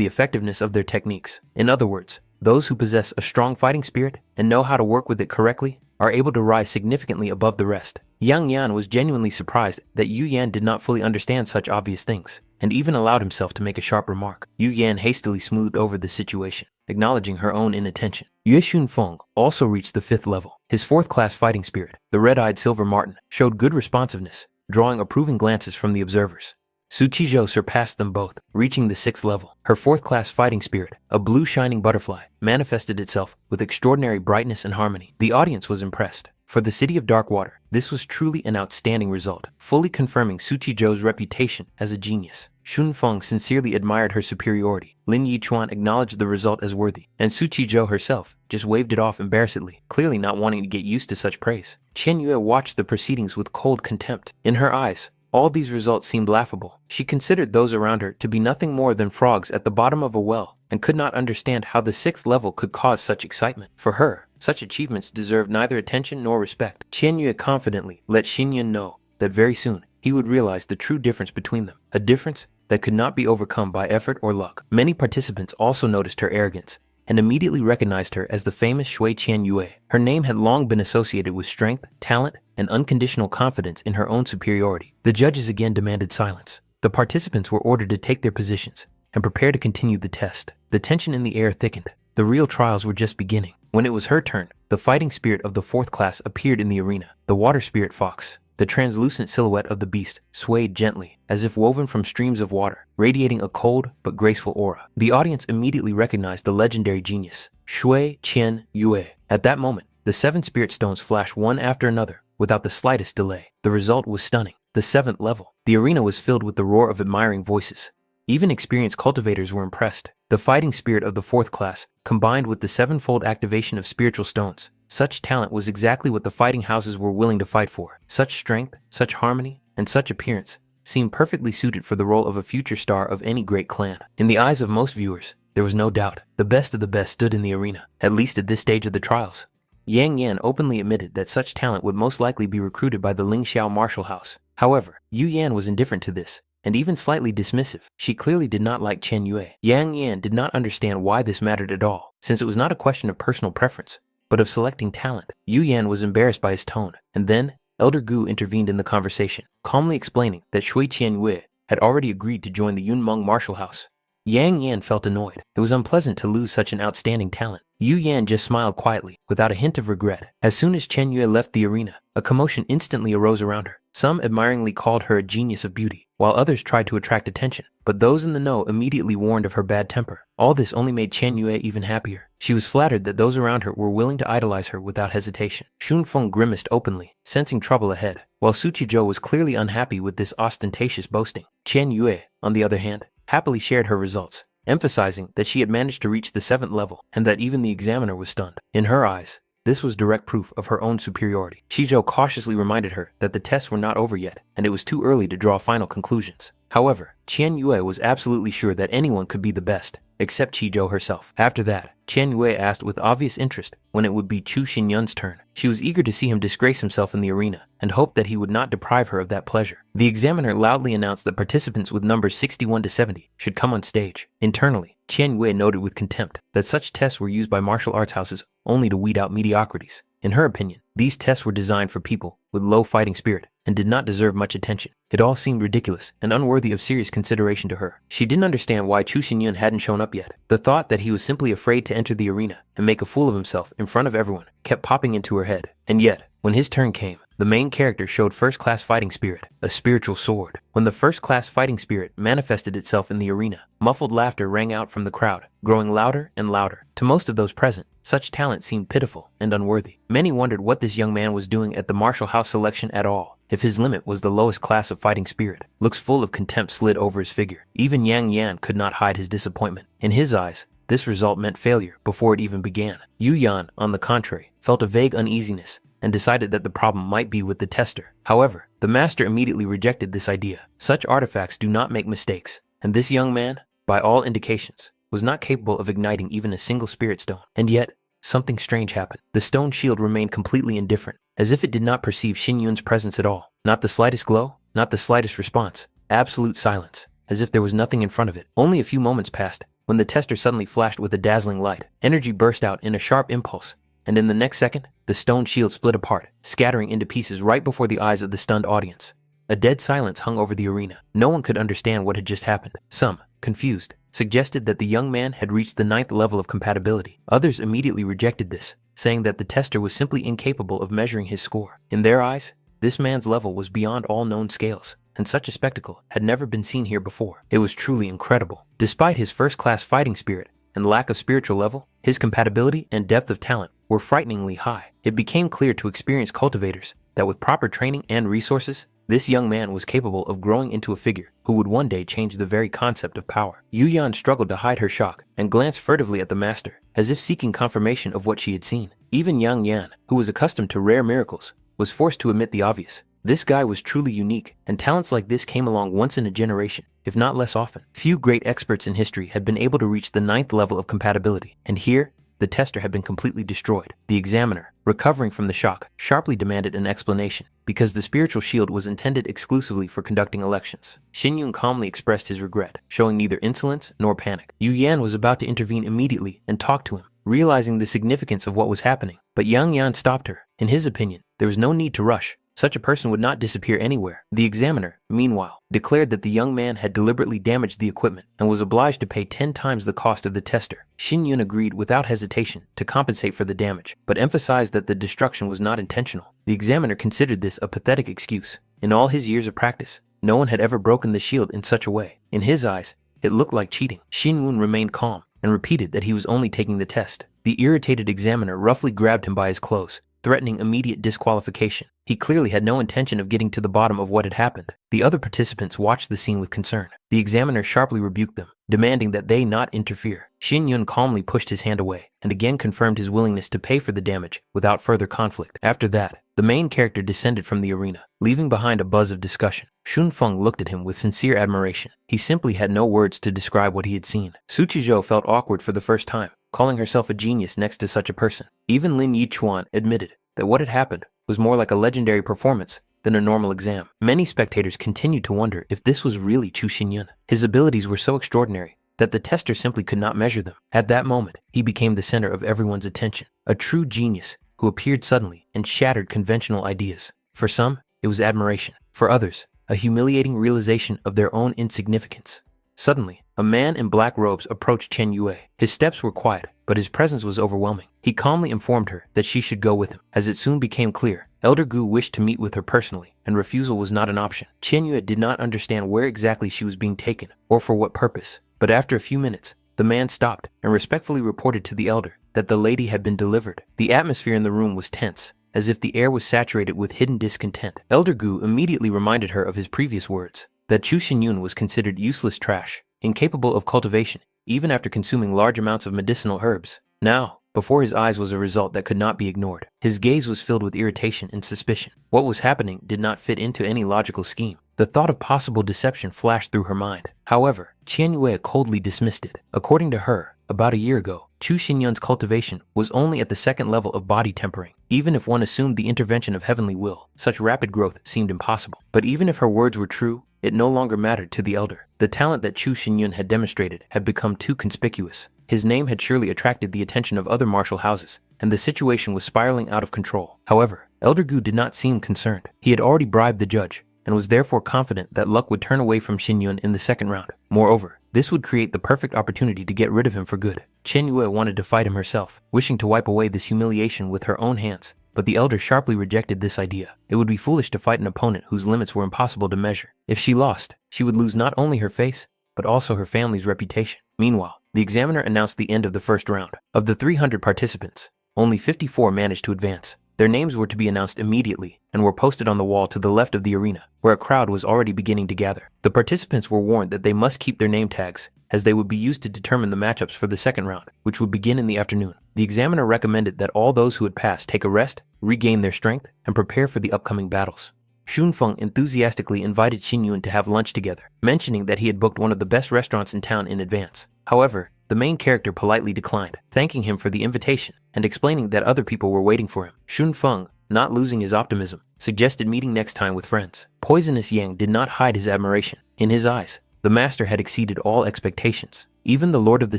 the effectiveness of their techniques. In other words, those who possess a strong fighting spirit and know how to work with it correctly are able to rise significantly above the rest. Yang Yan was genuinely surprised that Yu Yan did not fully understand such obvious things, and even allowed himself to make a sharp remark. Yu Yan hastily smoothed over the situation, acknowledging her own inattention. Yue Shunfeng also reached the 5th level. His 4th-class fighting spirit, the red-eyed silver marten, showed good responsiveness, drawing approving glances from the observers. Su Qizhou surpassed them both, reaching the 6th level. Her 4th-class fighting spirit, a blue shining butterfly, manifested itself with extraordinary brightness and harmony. The audience was impressed. For the city of Darkwater, this was truly an outstanding result, fully confirming Su Qizhou's reputation as a genius. Shunfeng sincerely admired her superiority. Lin Yichuan acknowledged the result as worthy, and Su Qizhou herself just waved it off embarrassedly, clearly not wanting to get used to such praise. Qian Yue watched the proceedings with cold contempt. In her eyes, all these results seemed laughable. She considered those around her to be nothing more than frogs at the bottom of a well, and could not understand how the 6th level could cause such excitement. For her, such achievements deserved neither attention nor respect. Qian Yue confidently let Xinyan know that very soon he would realize the true difference between them, a difference that could not be overcome by effort or luck. Many participants also noticed her arrogance and immediately recognized her as the famous Shui Qian Yue. Her name had long been associated with strength, talent, and unconditional confidence in her own superiority. The judges again demanded silence. The participants were ordered to take their positions and prepare to continue the test. The tension in the air thickened. The real trials were just beginning. When it was her turn, the fighting spirit of the 4th class appeared in the arena. The water spirit fox, the translucent silhouette of the beast, swayed gently, as if woven from streams of water, radiating a cold but graceful aura. The audience immediately recognized the legendary genius, Shui Qian Yue. At that moment, the 7 spirit stones flashed one after another, without the slightest delay. The result was stunning. The 7th level. The arena was filled with the roar of admiring voices. Even experienced cultivators were impressed. The fighting spirit of the 4th class, combined with the 7-fold activation of spiritual stones. Such talent was exactly what the fighting houses were willing to fight for. Such strength, such harmony, and such appearance seemed perfectly suited for the role of a future star of any great clan. In the eyes of most viewers, there was no doubt the best of the best stood in the arena, at least at this stage of the trials. Yang Yan openly admitted that such talent would most likely be recruited by the Lingxiao martial house. However, Yu Yan was indifferent to this, and even slightly dismissive. She clearly did not like Chen Yue. Yang Yan did not understand why this mattered at all, since it was not a question of personal preference, but of selecting talent. Yu Yan was embarrassed by his tone, and then Elder Gu intervened in the conversation, calmly explaining that Shui Qianyue had already agreed to join the Yunmeng martial house. Yang Yan felt annoyed. It was unpleasant to lose such an outstanding talent. Yu Yan just smiled quietly, without a hint of regret. As soon as Chen Yue left the arena, a commotion instantly arose around her. Some admiringly called her a genius of beauty, while others tried to attract attention. But those in the know immediately warned of her bad temper. All this only made Chen Yue even happier. She was flattered that those around her were willing to idolize her without hesitation. Xun Feng grimaced openly, sensing trouble ahead, while Su Qizhou was clearly unhappy with this ostentatious boasting. Chen Yue, on the other hand, happily shared her results, emphasizing that she had managed to reach the 7th level and that even the examiner was stunned. In her eyes, this was direct proof of her own superiority. Qizhou cautiously reminded her that the tests were not over yet and it was too early to draw final conclusions. However, Chen Yue was absolutely sure that anyone could be the best, except Qizhou herself. After that, Chen Yue asked with obvious interest when it would be Chu Xinyun's turn. She was eager to see him disgrace himself in the arena and hoped that he would not deprive her of that pleasure. The examiner loudly announced that participants with numbers 61 to 70 should come on stage. Internally, Chen Yue noted with contempt that such tests were used by martial arts houses only to weed out mediocrities. In her opinion, these tests were designed for people with low fighting spirit and did not deserve much attention. It all seemed ridiculous and unworthy of serious consideration to her. She didn't understand why Chu Xinyun hadn't shown up yet. The thought that he was simply afraid to enter the arena and make a fool of himself in front of everyone kept popping into her head. And yet, when his turn came, the main character showed first-class fighting spirit, a spiritual sword. When the first-class fighting spirit manifested itself in the arena, muffled laughter rang out from the crowd, growing louder and louder. To most of those present, such talent seemed pitiful and unworthy. Many wondered what this young man was doing at the martial house selection at all, if his limit was the lowest class of fighting spirit. Looks full of contempt slid over his figure. Even Yang Yan could not hide his disappointment. In his eyes, this result meant failure before it even began. Yu Yan, on the contrary, felt a vague uneasiness and decided that the problem might be with the tester. However, the master immediately rejected this idea. Such artifacts do not make mistakes, and this young man, by all indications, was not capable of igniting even a single spirit stone. And yet, something strange happened. The stone shield remained completely indifferent, as if it did not perceive Xin Yun's presence at all. Not the slightest glow, not the slightest response. Absolute silence, as if there was nothing in front of it. Only a few moments passed, when the tester suddenly flashed with a dazzling light. Energy burst out in a sharp impulse, and in the next second, the stone shield split apart, scattering into pieces right before the eyes of the stunned audience. A dead silence hung over the arena. No one could understand what had just happened. Some, confused, suggested that the young man had reached the 9th level of compatibility. Others immediately rejected this, saying that the tester was simply incapable of measuring his score. In their eyes, this man's level was beyond all known scales, and such a spectacle had never been seen here before. It was truly incredible. Despite his first-class fighting spirit and lack of spiritual level, his compatibility and depth of talent were frighteningly high. It became clear to experienced cultivators that with proper training and resources, this young man was capable of growing into a figure who would one day change the very concept of power. Yu Yan struggled to hide her shock and glanced furtively at the master, as if seeking confirmation of what she had seen. Even Yang Yan, who was accustomed to rare miracles, was forced to admit the obvious. This guy was truly unique, and talents like this came along once in a generation, if not less often. Few great experts in history had been able to reach the 9th level of compatibility, and here, the tester had been completely destroyed. The examiner, recovering from the shock, sharply demanded an explanation, because the spiritual shield was intended exclusively for conducting elections. Xin Yun calmly expressed his regret, showing neither insolence nor panic. Yu Yan was about to intervene immediately and talk to him, realizing the significance of what was happening, but Yang Yan stopped her. In his opinion, there was no need to rush. Such a person would not disappear anywhere. The examiner, meanwhile, declared that the young man had deliberately damaged the equipment and was obliged to pay 10 times the cost of the tester. Xin Yun agreed without hesitation to compensate for the damage, but emphasized that the destruction was not intentional. The examiner considered this a pathetic excuse. In all his years of practice, no one had ever broken the shield in such a way. In his eyes, it looked like cheating. Xin Yun remained calm and repeated that he was only taking the test. The irritated examiner roughly grabbed him by his clothes threatening immediate disqualification. He clearly had no intention of getting to the bottom of what had happened. The other participants watched the scene with concern. The examiner sharply rebuked them, demanding that they not interfere. Shin Yun calmly pushed his hand away and again confirmed his willingness to pay for the damage without further conflict. After that, the main character descended from the arena, leaving behind a buzz of discussion. Shun Feng looked at him with sincere admiration. He simply had no words to describe what he had seen. Su Chizhou felt awkward for the first time, calling herself a genius next to such a person. Even Lin Yichuan admitted that what had happened was more like a legendary performance than a normal exam. Many spectators continued to wonder if this was really Chu Xinyun. His abilities were so extraordinary that the tester simply could not measure them. At that moment, he became the center of everyone's attention, a true genius who appeared suddenly and shattered conventional ideas. For some, it was admiration. For others, a humiliating realization of their own insignificance. Suddenly, a man in black robes approached Chen Yue. His steps were quiet, but his presence was overwhelming. He calmly informed her that she should go with him. As it soon became clear, Elder Gu wished to meet with her personally, and refusal was not an option. Chen Yue did not understand where exactly she was being taken, or for what purpose. But after a few minutes, the man stopped and respectfully reported to the elder that the lady had been delivered. The atmosphere in the room was tense, as if the air was saturated with hidden discontent. Elder Gu immediately reminded her of his previous words, that Chu Xinyun was considered useless trash, incapable of cultivation, even after consuming large amounts of medicinal herbs. Now, before his eyes was a result that could not be ignored. His gaze was filled with irritation and suspicion. What was happening did not fit into any logical scheme. The thought of possible deception flashed through her mind. However, Qian Yue coldly dismissed it. According to her, about a year ago, Chu Xinyun's cultivation was only at the second level of body tempering. Even if one assumed the intervention of heavenly will, such rapid growth seemed impossible. But even if her words were true, it no longer mattered to the elder. The talent that Chu Xinyun had demonstrated had become too conspicuous. His name had surely attracted the attention of other martial houses, and the situation was spiraling out of control. However, Elder Gu did not seem concerned. He had already bribed the judge, and was therefore confident that luck would turn away from Xinyun in the second round. Moreover, this would create the perfect opportunity to get rid of him for good. Chen Yue wanted to fight him herself, wishing to wipe away this humiliation with her own hands. But the elder sharply rejected this idea. It would be foolish to fight an opponent whose limits were impossible to measure. If she lost, she would lose not only her face, but also her family's reputation. Meanwhile, the examiner announced the end of the first round. Of the 300 participants, only 54 managed to advance. Their names were to be announced immediately and were posted on the wall to the left of the arena, where a crowd was already beginning to gather. The participants were warned that they must keep their name tags, as they would be used to determine the matchups for the second round, which would begin in the afternoon. The examiner recommended that all those who had passed take a rest, regain their strength, and prepare for the upcoming battles. Shun Feng enthusiastically invited Xin Yun to have lunch together, mentioning that he had booked one of the best restaurants in town in advance. However, the main character politely declined, thanking him for the invitation and explaining that other people were waiting for him. Shun Feng, not losing his optimism, suggested meeting next time with friends. Poisonous Yang did not hide his admiration. In his eyes, the master had exceeded all expectations. Even the lord of the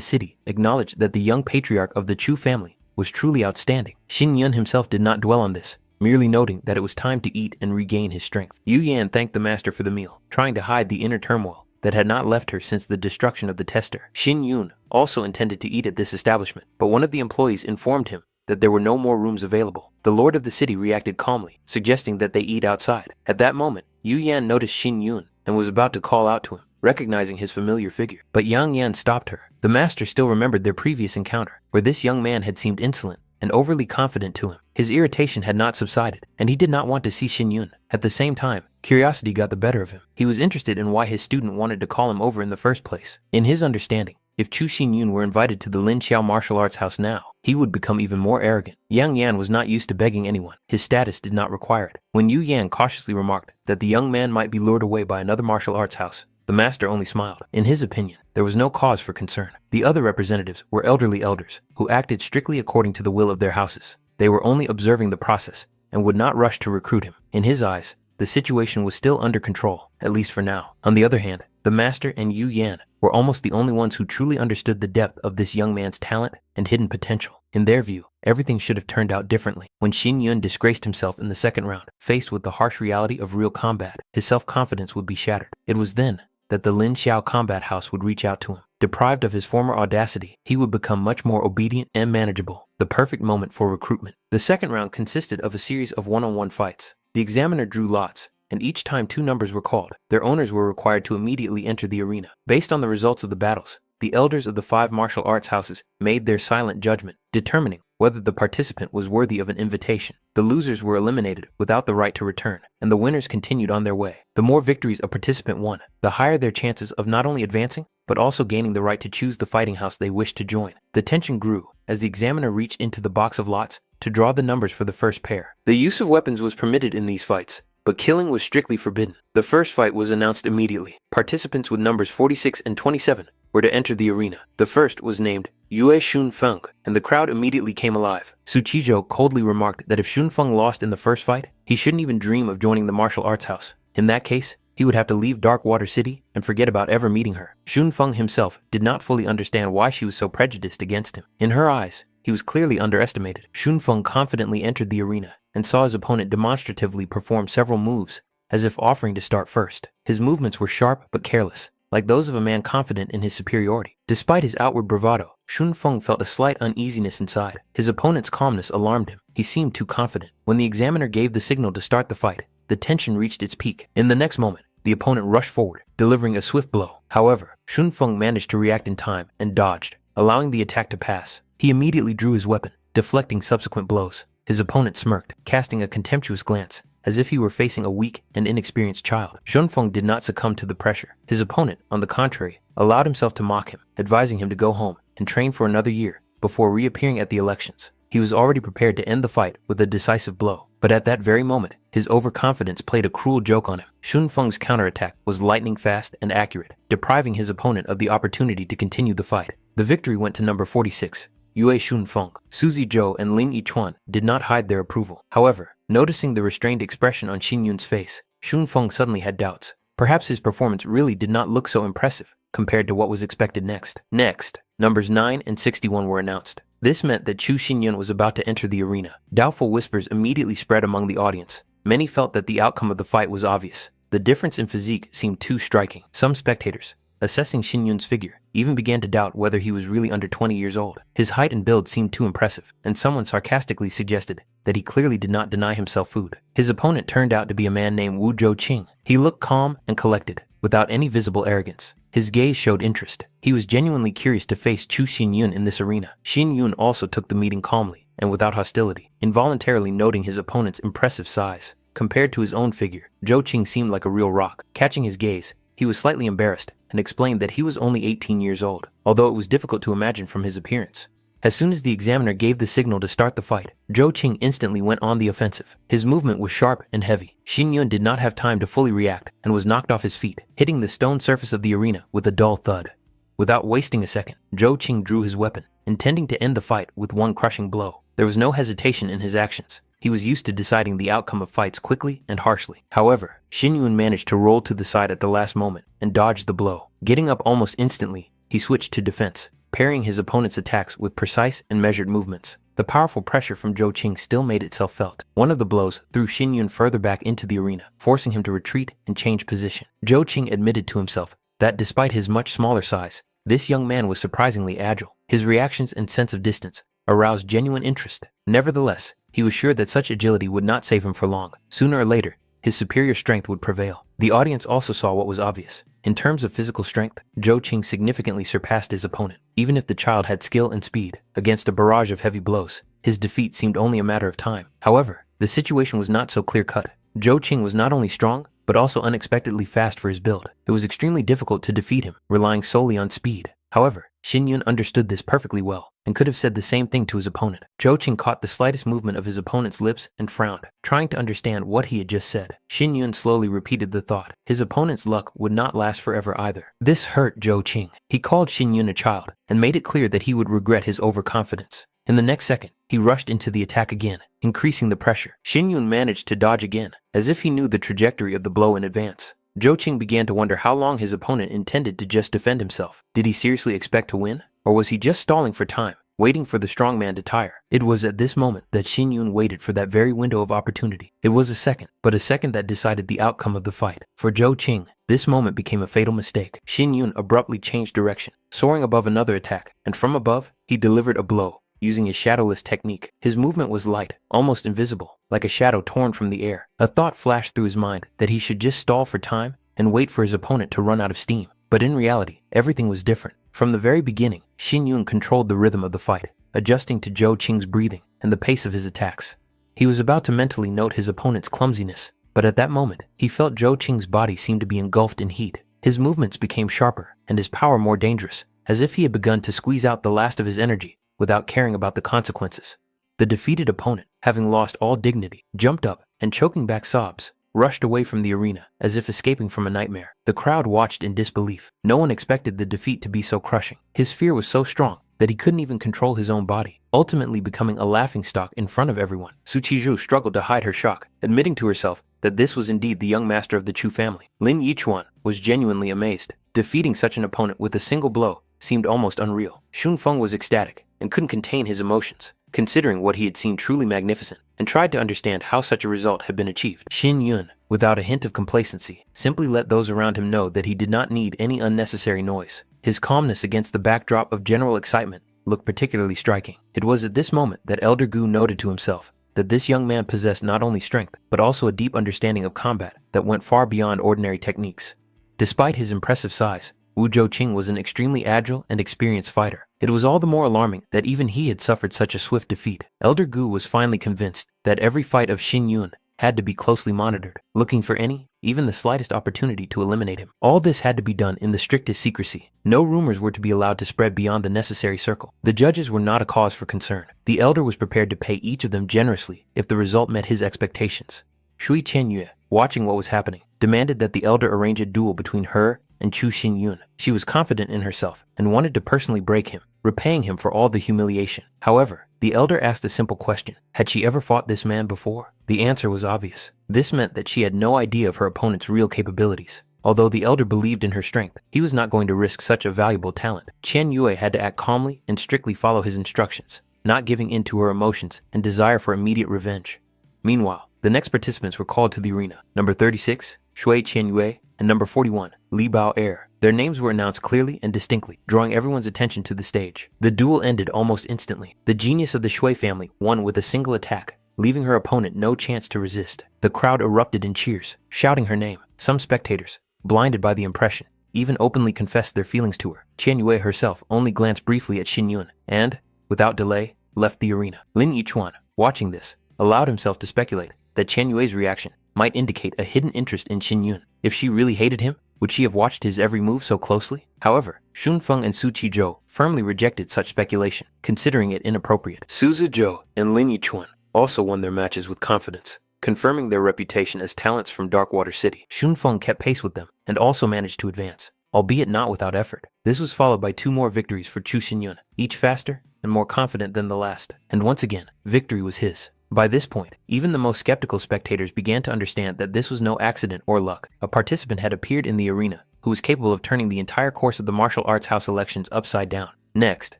city acknowledged that the young patriarch of the Chu family was truly outstanding. Xin Yun himself did not dwell on this, merely noting that it was time to eat and regain his strength. Yu Yan thanked the master for the meal, trying to hide the inner turmoil that had not left her since the destruction of the tester. Xin Yun also intended to eat at this establishment, but one of the employees informed him that there were no more rooms available. The lord of the city reacted calmly, suggesting that they eat outside. At that moment, Yu Yan noticed Xin Yun and was about to call out to him, recognizing his familiar figure. But Yang Yan stopped her. The master still remembered their previous encounter, where this young man had seemed insolent and overly confident to him. His irritation had not subsided, and he did not want to see Xin Yun. At the same time, curiosity got the better of him. He was interested in why his student wanted to call him over in the first place. In his understanding, if Chu Xinyun were invited to the Lin Xiao martial arts house now, he would become even more arrogant. Yang Yan was not used to begging anyone. His status did not require it. When Yu Yan cautiously remarked that the young man might be lured away by another martial arts house, the master only smiled. In his opinion, there was no cause for concern. The other representatives were elderly elders who acted strictly according to the will of their houses. They were only observing the process and would not rush to recruit him. In his eyes, the situation was still under control, at least for now. On the other hand, the master and Yu Yan were almost the only ones who truly understood the depth of this young man's talent and hidden potential. In their view, everything should have turned out differently. When Xin Yun disgraced himself in the second round, faced with the harsh reality of real combat, his self-confidence would be shattered. It was then that the Lin Xiao combat house would reach out to him. Deprived of his former audacity, he would become much more obedient and manageable, the perfect moment for recruitment. The second round consisted of a series of one-on-one fights. The examiner drew lots, and each time 2 numbers were called, their owners were required to immediately enter the arena. Based on the results of the battles, the elders of the 5 martial arts houses made their silent judgment, determining whether the participant was worthy of an invitation. The losers were eliminated without the right to return, and the winners continued on their way. The more victories a participant won, the higher their chances of not only advancing, but also gaining the right to choose the fighting house they wished to join. The tension grew as the examiner reached into the box of lots to draw the numbers for the first pair. The use of weapons was permitted in these fights, but killing was strictly forbidden. The first fight was announced immediately. Participants with numbers 46 and 27 were to enter the arena. The first was named Yue Shunfeng, and the crowd immediately came alive. Su Qizhou coldly remarked that if Shunfeng lost in the first fight, he shouldn't even dream of joining the martial arts house. In that case, he would have to leave Darkwater City and forget about ever meeting her. Shunfeng himself did not fully understand why she was so prejudiced against him. In her eyes, he was clearly underestimated. Shunfeng confidently entered the arena and saw his opponent demonstratively perform several moves, as if offering to start first. His movements were sharp but careless, like those of a man confident in his superiority. Despite his outward bravado, Shunfeng felt a slight uneasiness inside. His opponent's calmness alarmed him. He seemed too confident. When the examiner gave the signal to start the fight, the tension reached its peak. In the next moment, the opponent rushed forward, delivering a swift blow. However, Shunfeng managed to react in time and dodged, allowing the attack to pass. He immediately drew his weapon, deflecting subsequent blows. His opponent smirked, casting a contemptuous glance, as if he were facing a weak and inexperienced child. Shunfeng did not succumb to the pressure. His opponent, on the contrary, allowed himself to mock him, advising him to go home and train for another year before reappearing at the elections. He was already prepared to end the fight with a decisive blow, but at that very moment, his overconfidence played a cruel joke on him. Shunfeng's counterattack was lightning fast and accurate, depriving his opponent of the opportunity to continue the fight. The victory went to number 46, Yue Shunfeng. Suzy Zhou and Lin Yichuan did not hide their approval. However, noticing the restrained expression on Xin Yun's face, Shunfeng suddenly had doubts. Perhaps his performance really did not look so impressive compared to what was expected next. Next, numbers 9 and 61 were announced. This meant that Chu Xinyun was about to enter the arena. Doubtful whispers immediately spread among the audience. Many felt that the outcome of the fight was obvious. The difference in physique seemed too striking. Some spectators, assessing Xinyun's figure, even began to doubt whether he was really under 20 years old. His height and build seemed too impressive, and someone sarcastically suggested that he clearly did not deny himself food. His opponent turned out to be a man named Wu Zhouqing. He looked calm and collected, without any visible arrogance. His gaze showed interest. He was genuinely curious to face Chu Xinyun in this arena. Xinyun also took the meeting calmly and without hostility, involuntarily noting his opponent's impressive size. Compared to his own figure, Zhouqing seemed like a real rock. Catching his gaze, he was slightly embarrassed and explained that he was only 18 years old, although it was difficult to imagine from his appearance. As soon as the examiner gave the signal to start the fight, Zhouqing instantly went on the offensive. His movement was sharp and heavy. Xinyun did not have time to fully react and was knocked off his feet, hitting the stone surface of the arena with a dull thud. Without wasting a second, Zhouqing drew his weapon, intending to end the fight with one crushing blow. There was no hesitation in his actions. He was used to deciding the outcome of fights quickly and harshly. However, Xinyun managed to roll to the side at the last moment and dodged the blow. Getting up almost instantly, he switched to defense, parrying his opponent's attacks with precise and measured movements. The powerful pressure from Zhouqing still made itself felt. One of the blows threw Xinyun further back into the arena, forcing him to retreat and change position. Zhouqing admitted to himself that despite his much smaller size, this young man was surprisingly agile. His reactions and sense of distance aroused genuine interest. Nevertheless, he was sure that such agility would not save him for long. Sooner or later, his superior strength would prevail. The audience also saw what was obvious. In terms of physical strength, Zhouqing significantly surpassed his opponent. Even if the child had skill and speed, against a barrage of heavy blows, his defeat seemed only a matter of time. However, the situation was not so clear-cut. Zhouqing was not only strong, but also unexpectedly fast for his build. It was extremely difficult to defeat him, relying solely on speed. However, Xinyun understood this perfectly well and could have said the same thing to his opponent. Zhouqing caught the slightest movement of his opponent's lips and frowned, trying to understand what he had just said. Xinyun slowly repeated the thought. His opponent's luck would not last forever either. This hurt Zhouqing. He called Xinyun a child and made it clear that he would regret his overconfidence. In the next second, he rushed into the attack again, increasing the pressure. Xinyun managed to dodge again, as if he knew the trajectory of the blow in advance. Zhouqing began to wonder how long his opponent intended to just defend himself. Did he seriously expect to win? Or was he just stalling for time, waiting for the strong man to tire? It was at this moment that Xinyun waited for that very window of opportunity. It was a second, but a second that decided the outcome of the fight. For Zhouqing, this moment became a fatal mistake. Xinyun abruptly changed direction, soaring above another attack, and from above, he delivered a blow, using his shadowless technique. His movement was light, almost invisible, like a shadow torn from the air. A thought flashed through his mind that he should just stall for time and wait for his opponent to run out of steam. But in reality, everything was different. From the very beginning, Xinyun controlled the rhythm of the fight. adjusting to Zhou Qing's breathing and the pace of his attacks. He was about to mentally note his opponent's clumsiness, but at that moment, he felt Zhou Qing's body seem to be engulfed in heat. His movements became sharper and his power more dangerous, as if he had begun to squeeze out the last of his energy without caring about the consequences. The defeated opponent, having lost all dignity, jumped up and, choking back sobs, rushed away from the arena as if escaping from a nightmare. The crowd watched in disbelief. No one expected the defeat to be so crushing. His fear was so strong that he couldn't even control his own body, ultimately becoming a laughingstock in front of everyone. Su Qizhu struggled to hide her shock, admitting to herself that this was indeed the young master of the Chu family. Lin Yichuan was genuinely amazed. Defeating such an opponent with a single blow seemed almost unreal. Xun Feng was ecstatic and couldn't contain his emotions, considering what he had seen truly magnificent, and tried to understand how such a result had been achieved. Xin Yun, without a hint of complacency, simply let those around him know that he did not need any unnecessary noise. His calmness against the backdrop of general excitement looked particularly striking. It was at this moment that Elder Gu noted to himself that this young man possessed not only strength, but also a deep understanding of combat that went far beyond ordinary techniques. Despite his impressive size, Wu Zhouqing was an extremely agile and experienced fighter. It was all the more alarming that even he had suffered such a swift defeat. Elder Gu was finally convinced that every fight of Xin Yun had to be closely monitored, looking for any, even the slightest opportunity to eliminate him. All this had to be done in the strictest secrecy. No rumors were to be allowed to spread beyond the necessary circle. The judges were not a cause for concern. The elder was prepared to pay each of them generously if the result met his expectations. Shui Qianyue, watching what was happening, demanded that the elder arrange a duel between her and Chu Xinyun. She was confident in herself and wanted to personally break him, repaying him for all the humiliation. However, the elder asked a simple question. Had she ever fought this man before? The answer was obvious. This meant that she had no idea of her opponent's real capabilities. Although the elder believed in her strength, he was not going to risk such a valuable talent. Qian Yue had to act calmly and strictly follow his instructions, not giving in to her emotions and desire for immediate revenge. Meanwhile, the next participants were called to the arena. Number 36, Shui Qianyue, and number 41, Li Bao Er. Their names were announced clearly and distinctly, drawing everyone's attention to the stage. The duel ended almost instantly. The genius of the Shui family won with a single attack, leaving her opponent no chance to resist. The crowd erupted in cheers, shouting her name. Some spectators, blinded by the impression, even openly confessed their feelings to her. Qianyue herself only glanced briefly at Xin Yun and, without delay, left the arena. Lin Yichuan, watching this, allowed himself to speculate that Qianyue's reaction might indicate a hidden interest in Xin Yun. If she really hated him, would she have watched his every move so closely? However, Xun Feng and Su Qizhou firmly rejected such speculation, considering it inappropriate. Su Zizhou and Lin Yichuan also won their matches with confidence, confirming their reputation as talents from Darkwater City. Xun Feng kept pace with them and also managed to advance, albeit not without effort. This was followed by 2 more victories for Chu Xinyun, each faster and more confident than the last. And once again, victory was his. By this point, even the most skeptical spectators began to understand that this was no accident or luck. A participant had appeared in the arena who was capable of turning the entire course of the martial arts house elections upside down. Next,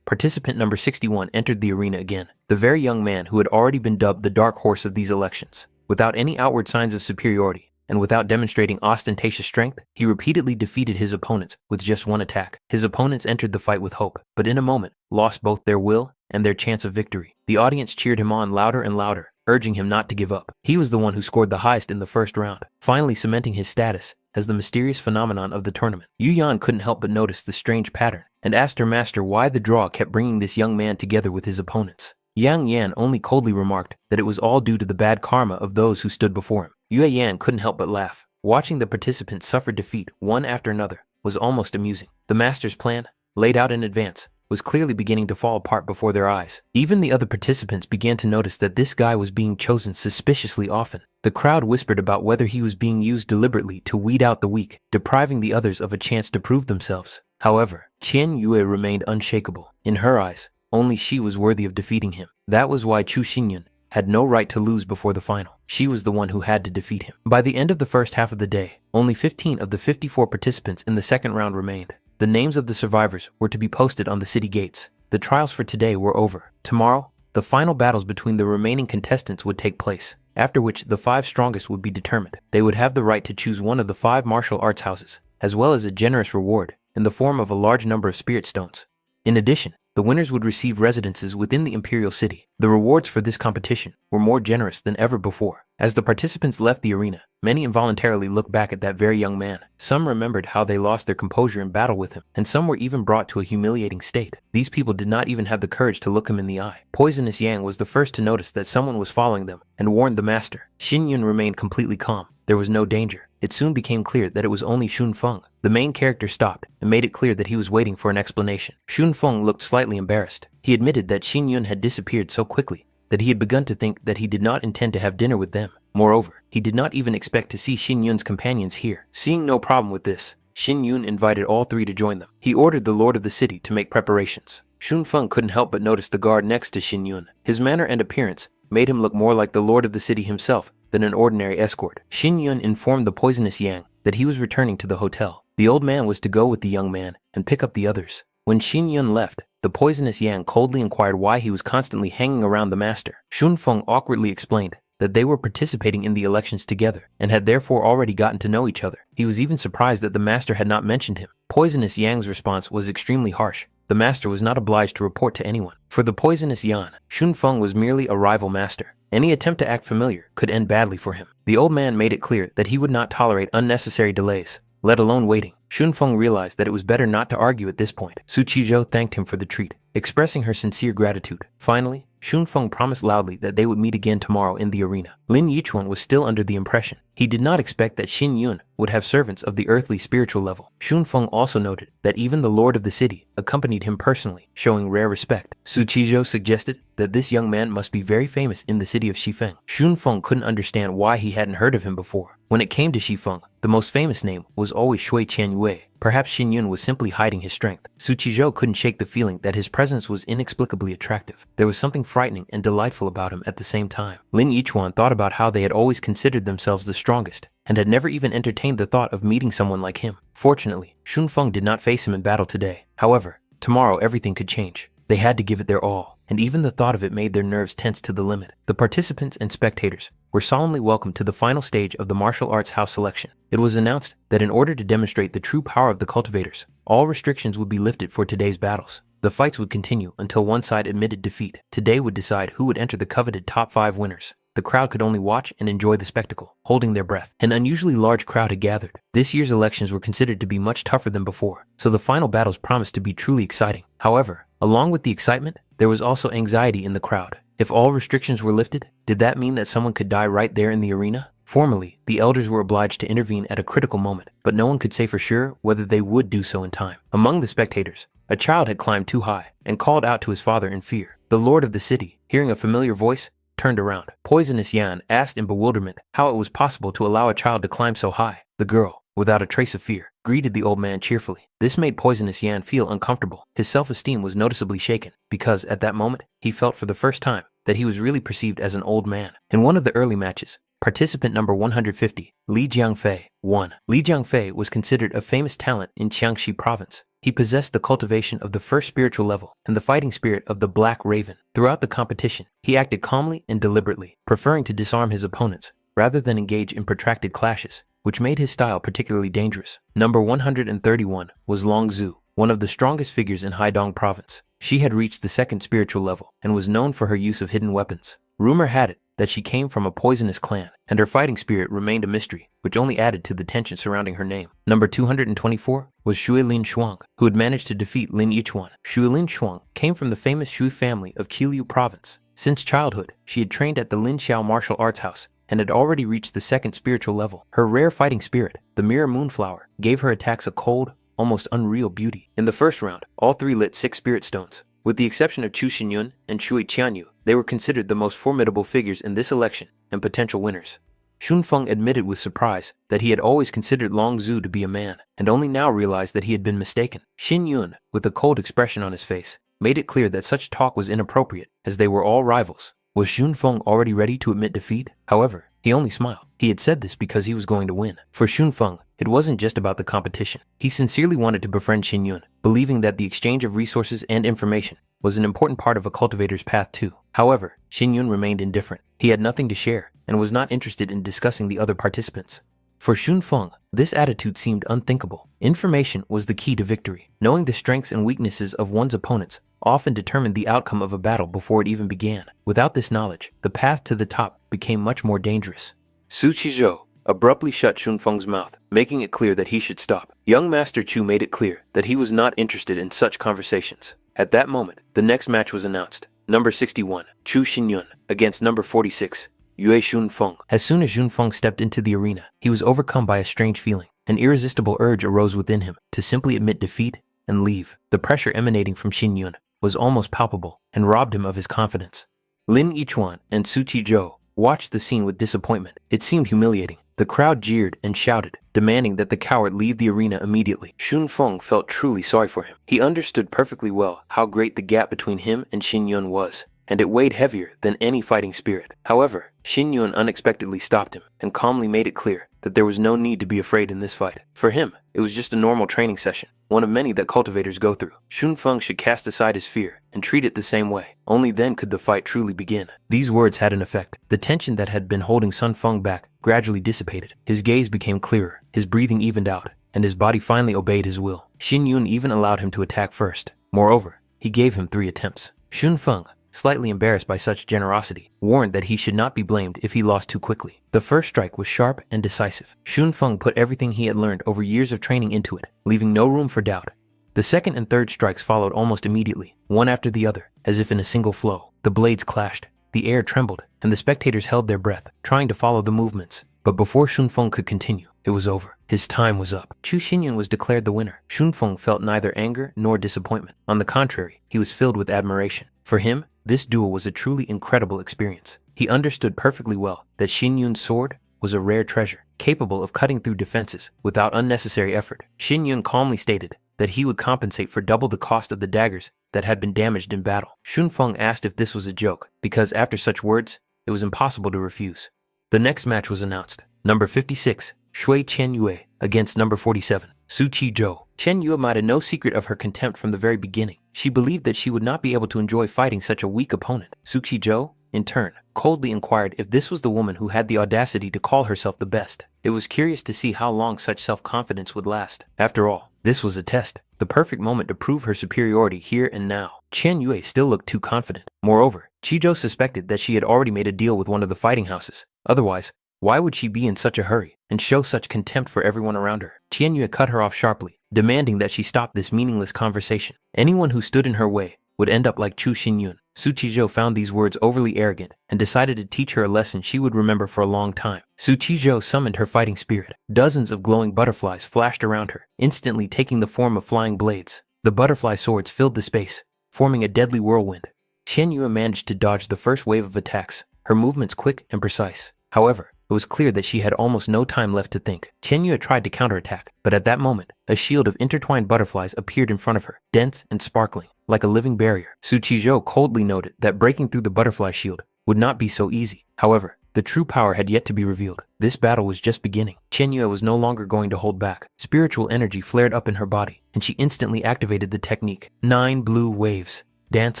participant number 61 entered the arena again, the very young man who had already been dubbed the dark horse of these elections. Without any outward signs of superiority, and without demonstrating ostentatious strength, he repeatedly defeated his opponents with just one attack. His opponents entered the fight with hope, but in a moment, lost both their will and their chance of victory. The audience cheered him on louder and louder, urging him not to give up. He was the one who scored the highest in the first round, finally cementing his status as the mysterious phenomenon of the tournament. Yu Yan couldn't help but notice the strange pattern, and asked her master why the draw kept bringing this young man together with his opponents. Yang Yan only coldly remarked that it was all due to the bad karma of those who stood before him. Yue Yan couldn't help but laugh. Watching the participants suffer defeat one after another was almost amusing. The master's plan, laid out in advance, was clearly beginning to fall apart before their eyes. Even the other participants began to notice that this guy was being chosen suspiciously often. The crowd whispered about whether he was being used deliberately to weed out the weak, depriving the others of a chance to prove themselves. However, Qian Yue remained unshakable. In her eyes, only she was worthy of defeating him. That was why Chu Xinyun had no right to lose before the final. She was the one who had to defeat him. By the end of the first half of the day, only 15 of the 54 participants in the second round remained. The names of the survivors were to be posted on the city gates. The trials for today were over. Tomorrow, the final battles between the remaining contestants would take place, after which the 5 strongest would be determined. They would have the right to choose one of the 5 martial arts houses, as well as a generous reward in the form of a large number of spirit stones. In addition, the winners would receive residences within the Imperial City, The rewards for this competition were more generous than ever before. As the participants left the arena, many involuntarily looked back at that very young man. Some remembered how they lost their composure in battle with him, and some were even brought to a humiliating state. These people did not even have the courage to look him in the eye. Poisonous Yang was the first to notice that someone was following them and warned the master. Xin Yun remained completely calm. There was no danger. It soon became clear that it was only Xun Feng. The main character stopped and made it clear that he was waiting for an explanation. Xun Feng looked slightly embarrassed. He admitted that Xin Yun had disappeared so quickly that he had begun to think that he did not intend to have dinner with them. Moreover, he did not even expect to see Xin Yun's companions here. Seeing no problem with this, Xin Yun invited all three to join them. He ordered the lord of the city to make preparations. Xun Feng couldn't help but notice the guard next to Xin Yun. His manner and appearance made him look more like the lord of the city himself than an ordinary escort. Xin Yun informed the Poisonous Yang that he was returning to the hotel. The old man was to go with the young man and pick up the others. When Xin Yun left, the Poisonous Yang coldly inquired why he was constantly hanging around the master. Xun Feng awkwardly explained that they were participating in the elections together and had therefore already gotten to know each other. He was even surprised that the master had not mentioned him. Poisonous Yang's response was extremely harsh. The master was not obliged to report to anyone. For the Poisonous Yan, Xun Feng was merely a rival master. Any attempt to act familiar could end badly for him. The old man made it clear that he would not tolerate unnecessary delays, let alone waiting. Xun Feng realized that it was better not to argue at this point. Su Qizhou thanked him for the treat, expressing her sincere gratitude. Finally, Xun Feng promised loudly that they would meet again tomorrow in the arena. Lin Yichuan was still under the impression. He did not expect that Xin Yun would have servants of the earthly spiritual level. Xun Feng also noted that even the lord of the city accompanied him personally, showing rare respect. Su Qizhou suggested that this young man must be very famous in the city of Shifeng. Xun Feng couldn't understand why he hadn't heard of him before. When it came to Shifeng, the most famous name was always Shui Qianyue. Perhaps Xin Yun was simply hiding his strength. Su Qizhou couldn't shake the feeling that his presence was inexplicably attractive. There was something frightening and delightful about him at the same time. Lin Yichuan thought about how they had always considered themselves the strongest and had never even entertained the thought of meeting someone like him. Fortunately, Xun Feng did not face him in battle today. However, tomorrow everything could change. They had to give it their all, and even the thought of it made their nerves tense to the limit. The participants and spectators were solemnly welcomed to the final stage of the martial arts house selection. It was announced that in order to demonstrate the true power of the cultivators, all restrictions would be lifted for today's battles. The fights would continue until one side admitted defeat. Today would decide who would enter the coveted top 5 winners. The crowd could only watch and enjoy the spectacle, holding their breath. An unusually large crowd had gathered. This year's elections were considered to be much tougher than before, so the final battles promised to be truly exciting. However, along with the excitement, there was also anxiety in the crowd. If all restrictions were lifted, did that mean that someone could die right there in the arena? Formally, the elders were obliged to intervene at a critical moment, but no one could say for sure whether they would do so in time. Among the spectators, a child had climbed too high and called out to his father in fear. The lord of the city, hearing a familiar voice, turned around. Poisonous Yan asked in bewilderment how it was possible to allow a child to climb so high. The girl, without a trace of fear, greeted the old man cheerfully. This made Poisonous Yan feel uncomfortable. His self-esteem was noticeably shaken because at that moment, he felt for the first time that he was really perceived as an old man. In one of the early matches, participant number 150, Li Jiangfei, won. Li Jiangfei was considered a famous talent in Jiangxi province. He possessed the cultivation of the first spiritual level and the fighting spirit of the Black Raven. Throughout the competition, he acted calmly and deliberately, preferring to disarm his opponents rather than engage in protracted clashes, which made his style particularly dangerous. Number 131 was Long Zhu, one of the strongest figures in Haidong province. She had reached the second spiritual level and was known for her use of hidden weapons. Rumor had it that she came from a poisonous clan, and her fighting spirit remained a mystery, which only added to the tension surrounding her name. Number 224 was Shuilin Shuang, who had managed to defeat Lin Yichuan. Shuilin Shuang came from the famous Shu family of Qiliu province. Since childhood, she had trained at the Lin Xiao martial arts house and had already reached the second spiritual level. Her rare fighting spirit, the Mirror Moonflower, gave her attacks a cold, almost unreal beauty. In the first round, all three lit 6 spirit stones. With the exception of Chu Xinyun and Shui Qianyu, they were considered the most formidable figures in this election and potential winners. Xun Feng admitted with surprise that he had always considered Long Zhu to be a man, and only now realized that he had been mistaken. Xin Yun, with a cold expression on his face, made it clear that such talk was inappropriate, as they were all rivals. Was Xun Feng already ready to admit defeat? However, he only smiled. He had said this because he was going to win. For Xun Feng, it wasn't just about the competition. He sincerely wanted to befriend Xin Yun, believing that the exchange of resources and information was an important part of a cultivator's path too. However, Xin Yun remained indifferent. He had nothing to share and was not interested in discussing the other participants. For Xunfeng, this attitude seemed unthinkable. Information was the key to victory. Knowing the strengths and weaknesses of one's opponents often determined the outcome of a battle before it even began. Without this knowledge, the path to the top became much more dangerous. Su Qizhou abruptly shut Xunfeng's mouth, making it clear that he should stop. Young Master Chu made it clear that he was not interested in such conversations. At that moment, the next match was announced. Number 61, Chu Xinyun, against number 46, Yue Xunfeng. As soon as Xunfeng stepped into the arena, he was overcome by a strange feeling. An irresistible urge arose within him to simply admit defeat and leave. The pressure emanating from Xinyun was almost palpable and robbed him of his confidence. Lin Yichuan and Su Qizhou watched the scene with disappointment. It seemed humiliating. The crowd jeered and shouted, demanding that the coward leave the arena immediately. Xunfeng felt truly sorry for him. He understood perfectly well how great the gap between him and Xinyun was, and it weighed heavier than any fighting spirit. However, Xinyun unexpectedly stopped him and calmly made it clear that there was no need to be afraid in this fight. For him, it was just a normal training session, one of many that cultivators go through. Xunfeng should cast aside his fear and treat it the same way. Only then could the fight truly begin. These words had an effect. The tension that had been holding Sun Feng back gradually dissipated. His gaze became clearer, his breathing evened out, and his body finally obeyed his will. Xinyun even allowed him to attack first. Moreover, he gave him 3 attempts. Xunfeng, slightly embarrassed by such generosity, warned that he should not be blamed if he lost too quickly. The first strike was sharp and decisive. Xunfeng put everything he had learned over years of training into it, leaving no room for doubt. The second and third strikes followed almost immediately, one after the other, as if in a single flow. The blades clashed, the air trembled, and the spectators held their breath, trying to follow the movements. But before Xunfeng could continue, it was over. His time was up. Chu Xinyun was declared the winner. Xunfeng felt neither anger nor disappointment. On the contrary, he was filled with admiration. For him, this duel was a truly incredible experience. He understood perfectly well that Xinyun's sword was a rare treasure, capable of cutting through defenses without unnecessary effort. Xinyun calmly stated that he would compensate for double the cost of the daggers that had been damaged in battle. Xunfeng asked if this was a joke, because after such words, it was impossible to refuse. The next match was announced. Number 56, Shui Qianyue, against number 47, Su Qizhou. Qianyue made no secret of her contempt from the very beginning. She believed that she would not be able to enjoy fighting such a weak opponent. Su Qizhou, in turn, coldly inquired if this was the woman who had the audacity to call herself the best. It was curious to see how long such self-confidence would last. After all, this was a test, the perfect moment to prove her superiority here and now. Qianyue still looked too confident. Moreover, Qizhou suspected that she had already made a deal with one of the fighting houses. Otherwise, why would she be in such a hurry and show such contempt for everyone around her? Qianyue cut her off sharply, demanding that she stop this meaningless conversation. Anyone who stood in her way would end up like Chu Xinyun. Su Qizhou found these words overly arrogant and decided to teach her a lesson she would remember for a long time. Su Qizhou summoned her fighting spirit. Dozens of glowing butterflies flashed around her, instantly taking the form of flying blades. The butterfly swords filled the space, forming a deadly whirlwind. Qianyue managed to dodge the first wave of attacks, her movements quick and precise. However, it was clear that she had almost no time left to think. Qianyue tried to counterattack, but at that moment, a shield of intertwined butterflies appeared in front of her, dense and sparkling, like a living barrier. Su Qizhou coldly noted that breaking through the butterfly shield would not be so easy. However, the true power had yet to be revealed. This battle was just beginning. Qianyue was no longer going to hold back. Spiritual energy flared up in her body, and she instantly activated the technique. 9 blue waves. Dance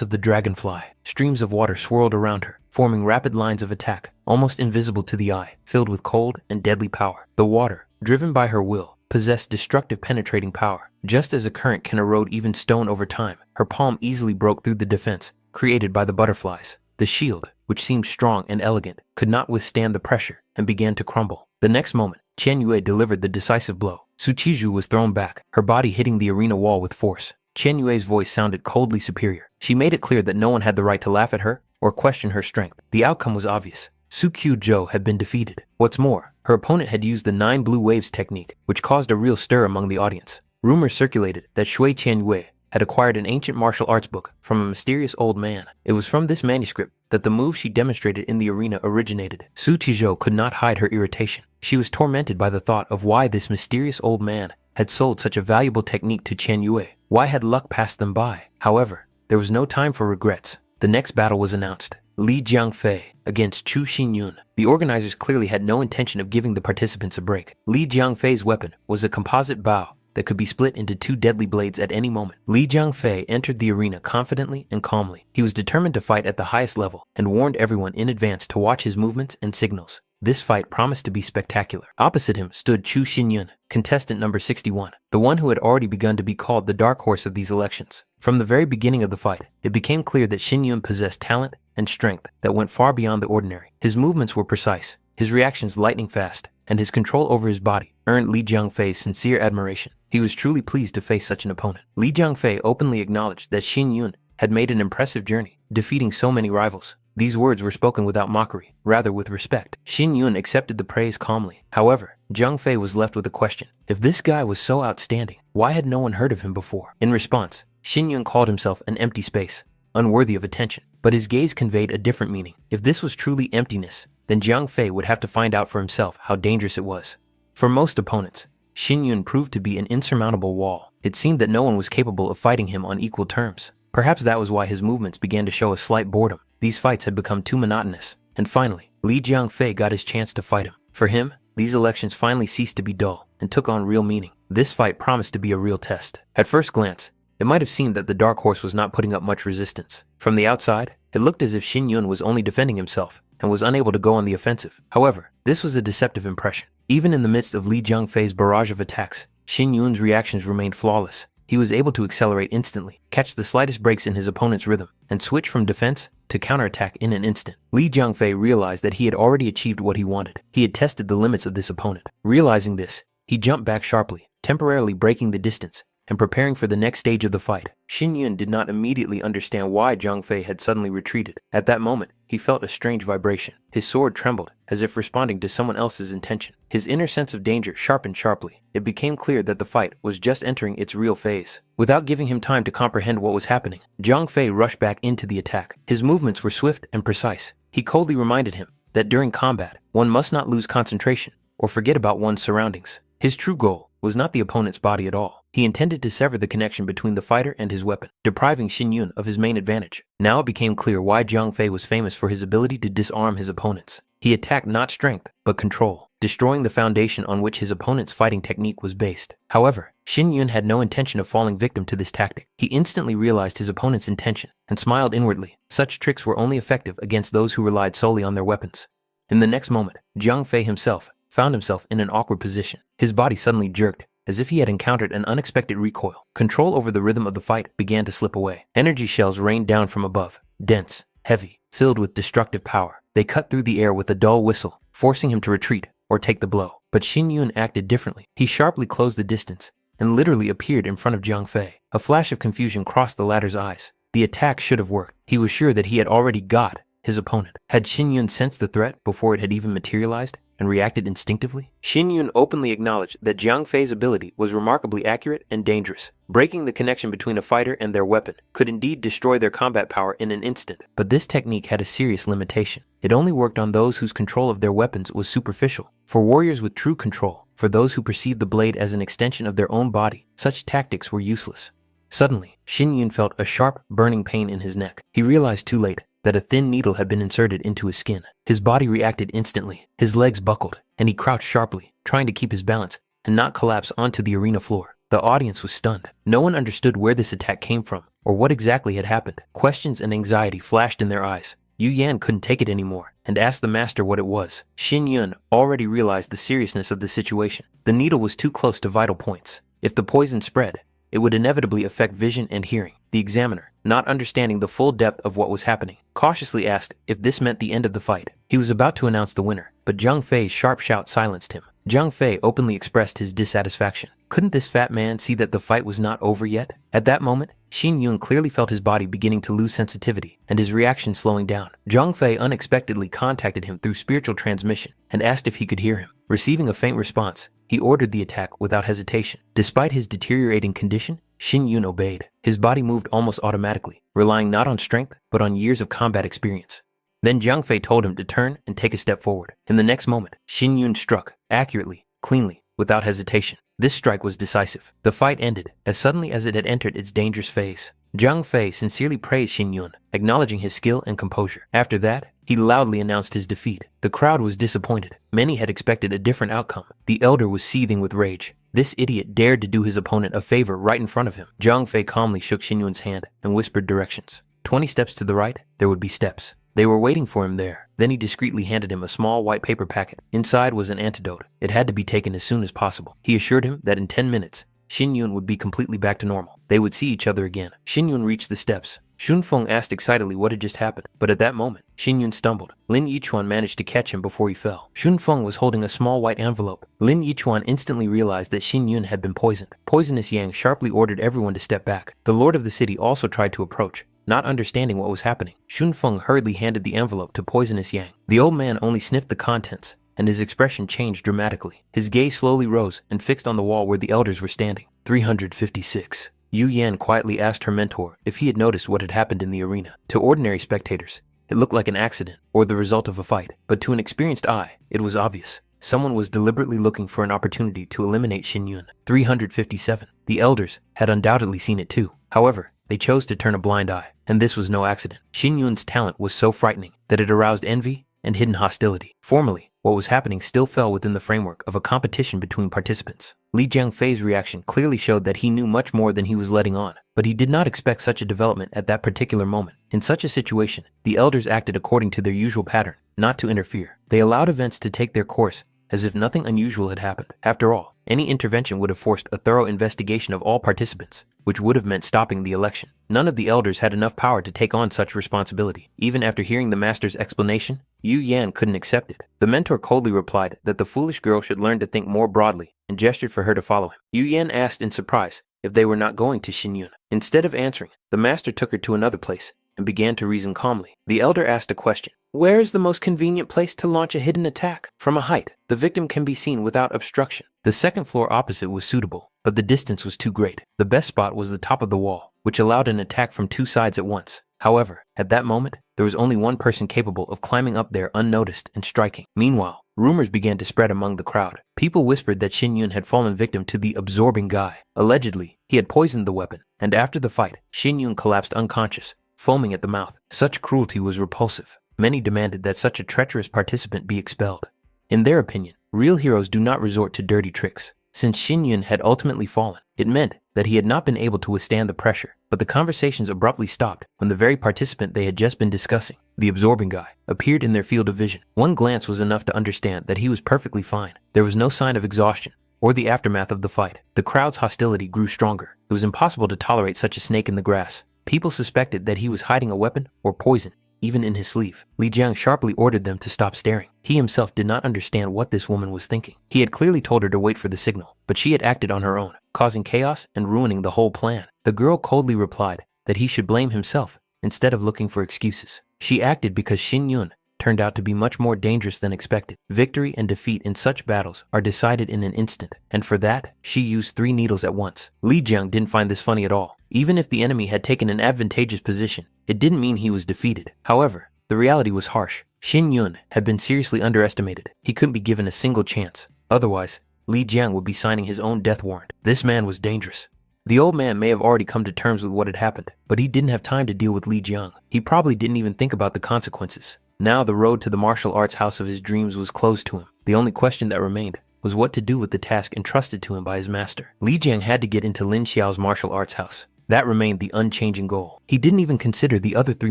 of the dragonfly. Streams of water swirled around her, forming rapid lines of attack, almost invisible to the eye, filled with cold and deadly power. The water, driven by her will, possessed destructive penetrating power. Just as a current can erode even stone over time, her palm easily broke through the defense created by the butterflies. The shield, which seemed strong and elegant, could not withstand the pressure and began to crumble. The next moment, Qianyue delivered the decisive blow. Su Qizhou was thrown back, her body hitting the arena wall with force. Qianyue's voice sounded coldly superior. She made it clear that no one had the right to laugh at her or question her strength. The outcome was obvious. Su Qizhou had been defeated. What's more, her opponent had used the 9 blue waves technique, which caused a real stir among the audience. Rumors circulated that Shui Qianyue had acquired an ancient martial arts book from a mysterious old man. It was from this manuscript that the move she demonstrated in the arena originated. Su Qizhou could not hide her irritation. She was tormented by the thought of why this mysterious old man had sold such a valuable technique to Qianyue. Why had luck passed them by? However, there was no time for regrets. The next battle was announced. Li Jiangfei against Chu Xinyun. The organizers clearly had no intention of giving the participants a break. Li Jiangfei's weapon was a composite bow that could be split into 2 deadly blades at any moment. Li Jiangfei entered the arena confidently and calmly. He was determined to fight at the highest level and warned everyone in advance to watch his movements and signals. This fight promised to be spectacular. Opposite him stood Chu Xinyun, contestant number 61, the one who had already begun to be called the dark horse of these elections. From the very beginning of the fight, it became clear that Xinyun possessed talent and strength that went far beyond the ordinary. His movements were precise, his reactions lightning fast, and his control over his body earned Li Jiangfei's sincere admiration. He was truly pleased to face such an opponent. Li Jiangfei openly acknowledged that Xinyun had made an impressive journey, defeating so many rivals. These words were spoken without mockery, rather with respect. Xinyun accepted the praise calmly. However, Jiang Fei was left with a question. If this guy was so outstanding, why had no one heard of him before? In response, Xinyun called himself an empty space, unworthy of attention. But his gaze conveyed a different meaning. If this was truly emptiness, then Jiang Fei would have to find out for himself how dangerous it was. For most opponents, Xinyun proved to be an insurmountable wall. It seemed that no one was capable of fighting him on equal terms. Perhaps that was why his movements began to show a slight boredom. These fights had become too monotonous. And finally, Li Jiangfei got his chance to fight him. For him, these elections finally ceased to be dull and took on real meaning. This fight promised to be a real test. At first glance, it might have seemed that the dark horse was not putting up much resistance. From the outside, it looked as if Xinyun was only defending himself and was unable to go on the offensive. However, this was a deceptive impression. Even in the midst of Li Jiangfei's barrage of attacks, Xinyun's reactions remained flawless. He was able to accelerate instantly, catch the slightest breaks in his opponent's rhythm, and switch from defense to counterattack in an instant. Li Jiangfei realized that he had already achieved what he wanted. He had tested the limits of this opponent. Realizing this, he jumped back sharply, temporarily breaking the distance and preparing for the next stage of the fight. Xinyun did not immediately understand why Jiang Fei had suddenly retreated. At that moment, he felt a strange vibration. His sword trembled, as if responding to someone else's intention. His inner sense of danger sharpened sharply. It became clear that the fight was just entering its real phase. Without giving him time to comprehend what was happening, Jiang Fei rushed back into the attack. His movements were swift and precise. He coldly reminded him that during combat, one must not lose concentration or forget about one's surroundings. His true goal was not the opponent's body at all. He intended to sever the connection between the fighter and his weapon, depriving Xinyun of his main advantage. Now it became clear why Jiang Fei was famous for his ability to disarm his opponents. He attacked not strength, but control, destroying the foundation on which his opponent's fighting technique was based. However, Xinyun had no intention of falling victim to this tactic. He instantly realized his opponent's intention and smiled inwardly. Such tricks were only effective against those who relied solely on their weapons. In the next moment, Jiang Fei himself found himself in an awkward position. His body suddenly jerked, as if he had encountered an unexpected recoil. Control over the rhythm of the fight began to slip away. Energy shells rained down from above, dense, heavy, filled with destructive power. They cut through the air with a dull whistle, forcing him to retreat or take the blow. But Xinyun acted differently. He sharply closed the distance and literally appeared in front of Jiang Fei. A flash of confusion crossed the latter's eyes. The attack should have worked. He was sure that he had already got his opponent. Had Xinyun sensed the threat before it had even materialized and reacted instinctively? Xinyun openly acknowledged that Jiang Fei's ability was remarkably accurate and dangerous. Breaking the connection between a fighter and their weapon could indeed destroy their combat power in an instant. But this technique had a serious limitation. It only worked on those whose control of their weapons was superficial. For warriors with true control, for those who perceived the blade as an extension of their own body, such tactics were useless. Suddenly, Xinyun felt a sharp, burning pain in his neck. He realized too late that a thin needle had been inserted into his skin. His body reacted instantly. His legs buckled, and he crouched sharply, trying to keep his balance and not collapse onto the arena floor. The audience was stunned. No one understood where this attack came from or what exactly had happened. Questions and anxiety flashed in their eyes. Yu Yan couldn't take it anymore and asked the master what it was. Xinyun already realized the seriousness of the situation. The needle was too close to vital points. If the poison spread, it would inevitably affect vision and hearing. The examiner, not understanding the full depth of what was happening, cautiously asked if this meant the end of the fight. He was about to announce the winner, but Jiang Fei's sharp shout silenced him. Jiang Fei openly expressed his dissatisfaction. Couldn't this fat man see that the fight was not over yet? At that moment, Xinyun clearly felt his body beginning to lose sensitivity and his reaction slowing down. Jiang Fei unexpectedly contacted him through spiritual transmission and asked if he could hear him. Receiving a faint response, he ordered the attack without hesitation. Despite his deteriorating condition, Xinyun obeyed. His body moved almost automatically, relying not on strength, but on years of combat experience. Then Jiang Fei told him to turn and take a step forward. In the next moment, Xinyun struck, accurately, cleanly, without hesitation. This strike was decisive. The fight ended as suddenly as it had entered its dangerous phase. Jiang Fei sincerely praised Xinyun, acknowledging his skill and composure. After that, he loudly announced his defeat. The crowd was disappointed. Many had expected a different outcome. The elder was seething with rage. This idiot dared to do his opponent a favor right in front of him. Jiang Fei calmly shook Xinyun's hand and whispered directions. 20 steps to the right, there would be steps. They were waiting for him there. Then he discreetly handed him a small white paper packet. Inside was an antidote. It had to be taken as soon as possible. He assured him that in 10 minutes, Xin Yun would be completely back to normal. They would see each other again. Xin Yun reached the steps. Shun Feng asked excitedly what had just happened, but at that moment, Xin Yun stumbled. Lin Yichuan managed to catch him before he fell. Shun Feng was holding a small white envelope. Lin Yichuan instantly realized that Xin Yun had been poisoned. Poisonous Yang sharply ordered everyone to step back. The lord of the city also tried to approach. Not understanding what was happening, Shun Feng hurriedly handed the envelope to Poisonous Yang. The old man only sniffed the contents, and his expression changed dramatically. His gaze slowly rose and fixed on the wall where the elders were standing. 356. Yu Yan quietly asked her mentor if he had noticed what had happened in the arena. To ordinary spectators, it looked like an accident or the result of a fight, but to an experienced eye, it was obvious. Someone was deliberately looking for an opportunity to eliminate Xin Yun. 357. The elders had undoubtedly seen it too. However, they chose to turn a blind eye, and this was no accident. Xin Yun's talent was so frightening that it aroused envy and hidden hostility. Formally, what was happening still fell within the framework of a competition between participants. Li Jiangfei's reaction clearly showed that he knew much more than he was letting on, but he did not expect such a development at that particular moment. In such a situation, the elders acted according to their usual pattern, not to interfere. They allowed events to take their course as if nothing unusual had happened. After all, any intervention would have forced a thorough investigation of all participants, which would have meant stopping the election. None of the elders had enough power to take on such responsibility. Even after hearing the master's explanation, Yu Yan couldn't accept it. The mentor coldly replied that the foolish girl should learn to think more broadly and gestured for her to follow him. Yu Yan asked in surprise if they were not going to Xin Yun. Instead of answering, the master took her to another place and began to reason calmly. The elder asked a question. Where is the most convenient place to launch a hidden attack? From a height, the victim can be seen without obstruction. The second floor opposite was suitable, but the distance was too great. The best spot was the top of the wall, which allowed an attack from two sides at once. However, at that moment, there was only one person capable of climbing up there unnoticed and striking. Meanwhile, rumors began to spread among the crowd. People whispered that Xin Yun had fallen victim to the absorbing guy. Allegedly, he had poisoned the weapon, and after the fight, Xin Yun collapsed unconscious, foaming at the mouth. Such cruelty was repulsive. Many demanded that such a treacherous participant be expelled. In their opinion, real heroes do not resort to dirty tricks. Since Xin Yun had ultimately fallen, it meant that he had not been able to withstand the pressure. But the conversations abruptly stopped when the very participant they had just been discussing, the absorbing guy, appeared in their field of vision. One glance was enough to understand that he was perfectly fine. There was no sign of exhaustion or the aftermath of the fight. The crowd's hostility grew stronger. It was impossible to tolerate such a snake in the grass. People suspected that he was hiding a weapon or poison, even in his sleeve. Li Jiang sharply ordered them to stop staring. He himself did not understand what this woman was thinking. He had clearly told her to wait for the signal, but she had acted on her own, causing chaos and ruining the whole plan. The girl coldly replied that he should blame himself instead of looking for excuses. She acted because Xin Yun turned out to be much more dangerous than expected. Victory and defeat in such battles are decided in an instant, and for that, she used 3 needles at once. Li Jiang didn't find this funny at all. Even if the enemy had taken an advantageous position, it didn't mean he was defeated. However, the reality was harsh. Xin Yun had been seriously underestimated. He couldn't be given a single chance. Otherwise, Li Jiang would be signing his own death warrant. This man was dangerous. The old man may have already come to terms with what had happened, but he didn't have time to deal with Li Jiang. He probably didn't even think about the consequences. Now the road to the martial arts house of his dreams was closed to him. The only question that remained was what to do with the task entrusted to him by his master. Li Jiang had to get into Lin Xiao's martial arts house. That remained the unchanging goal. He didn't even consider the other 3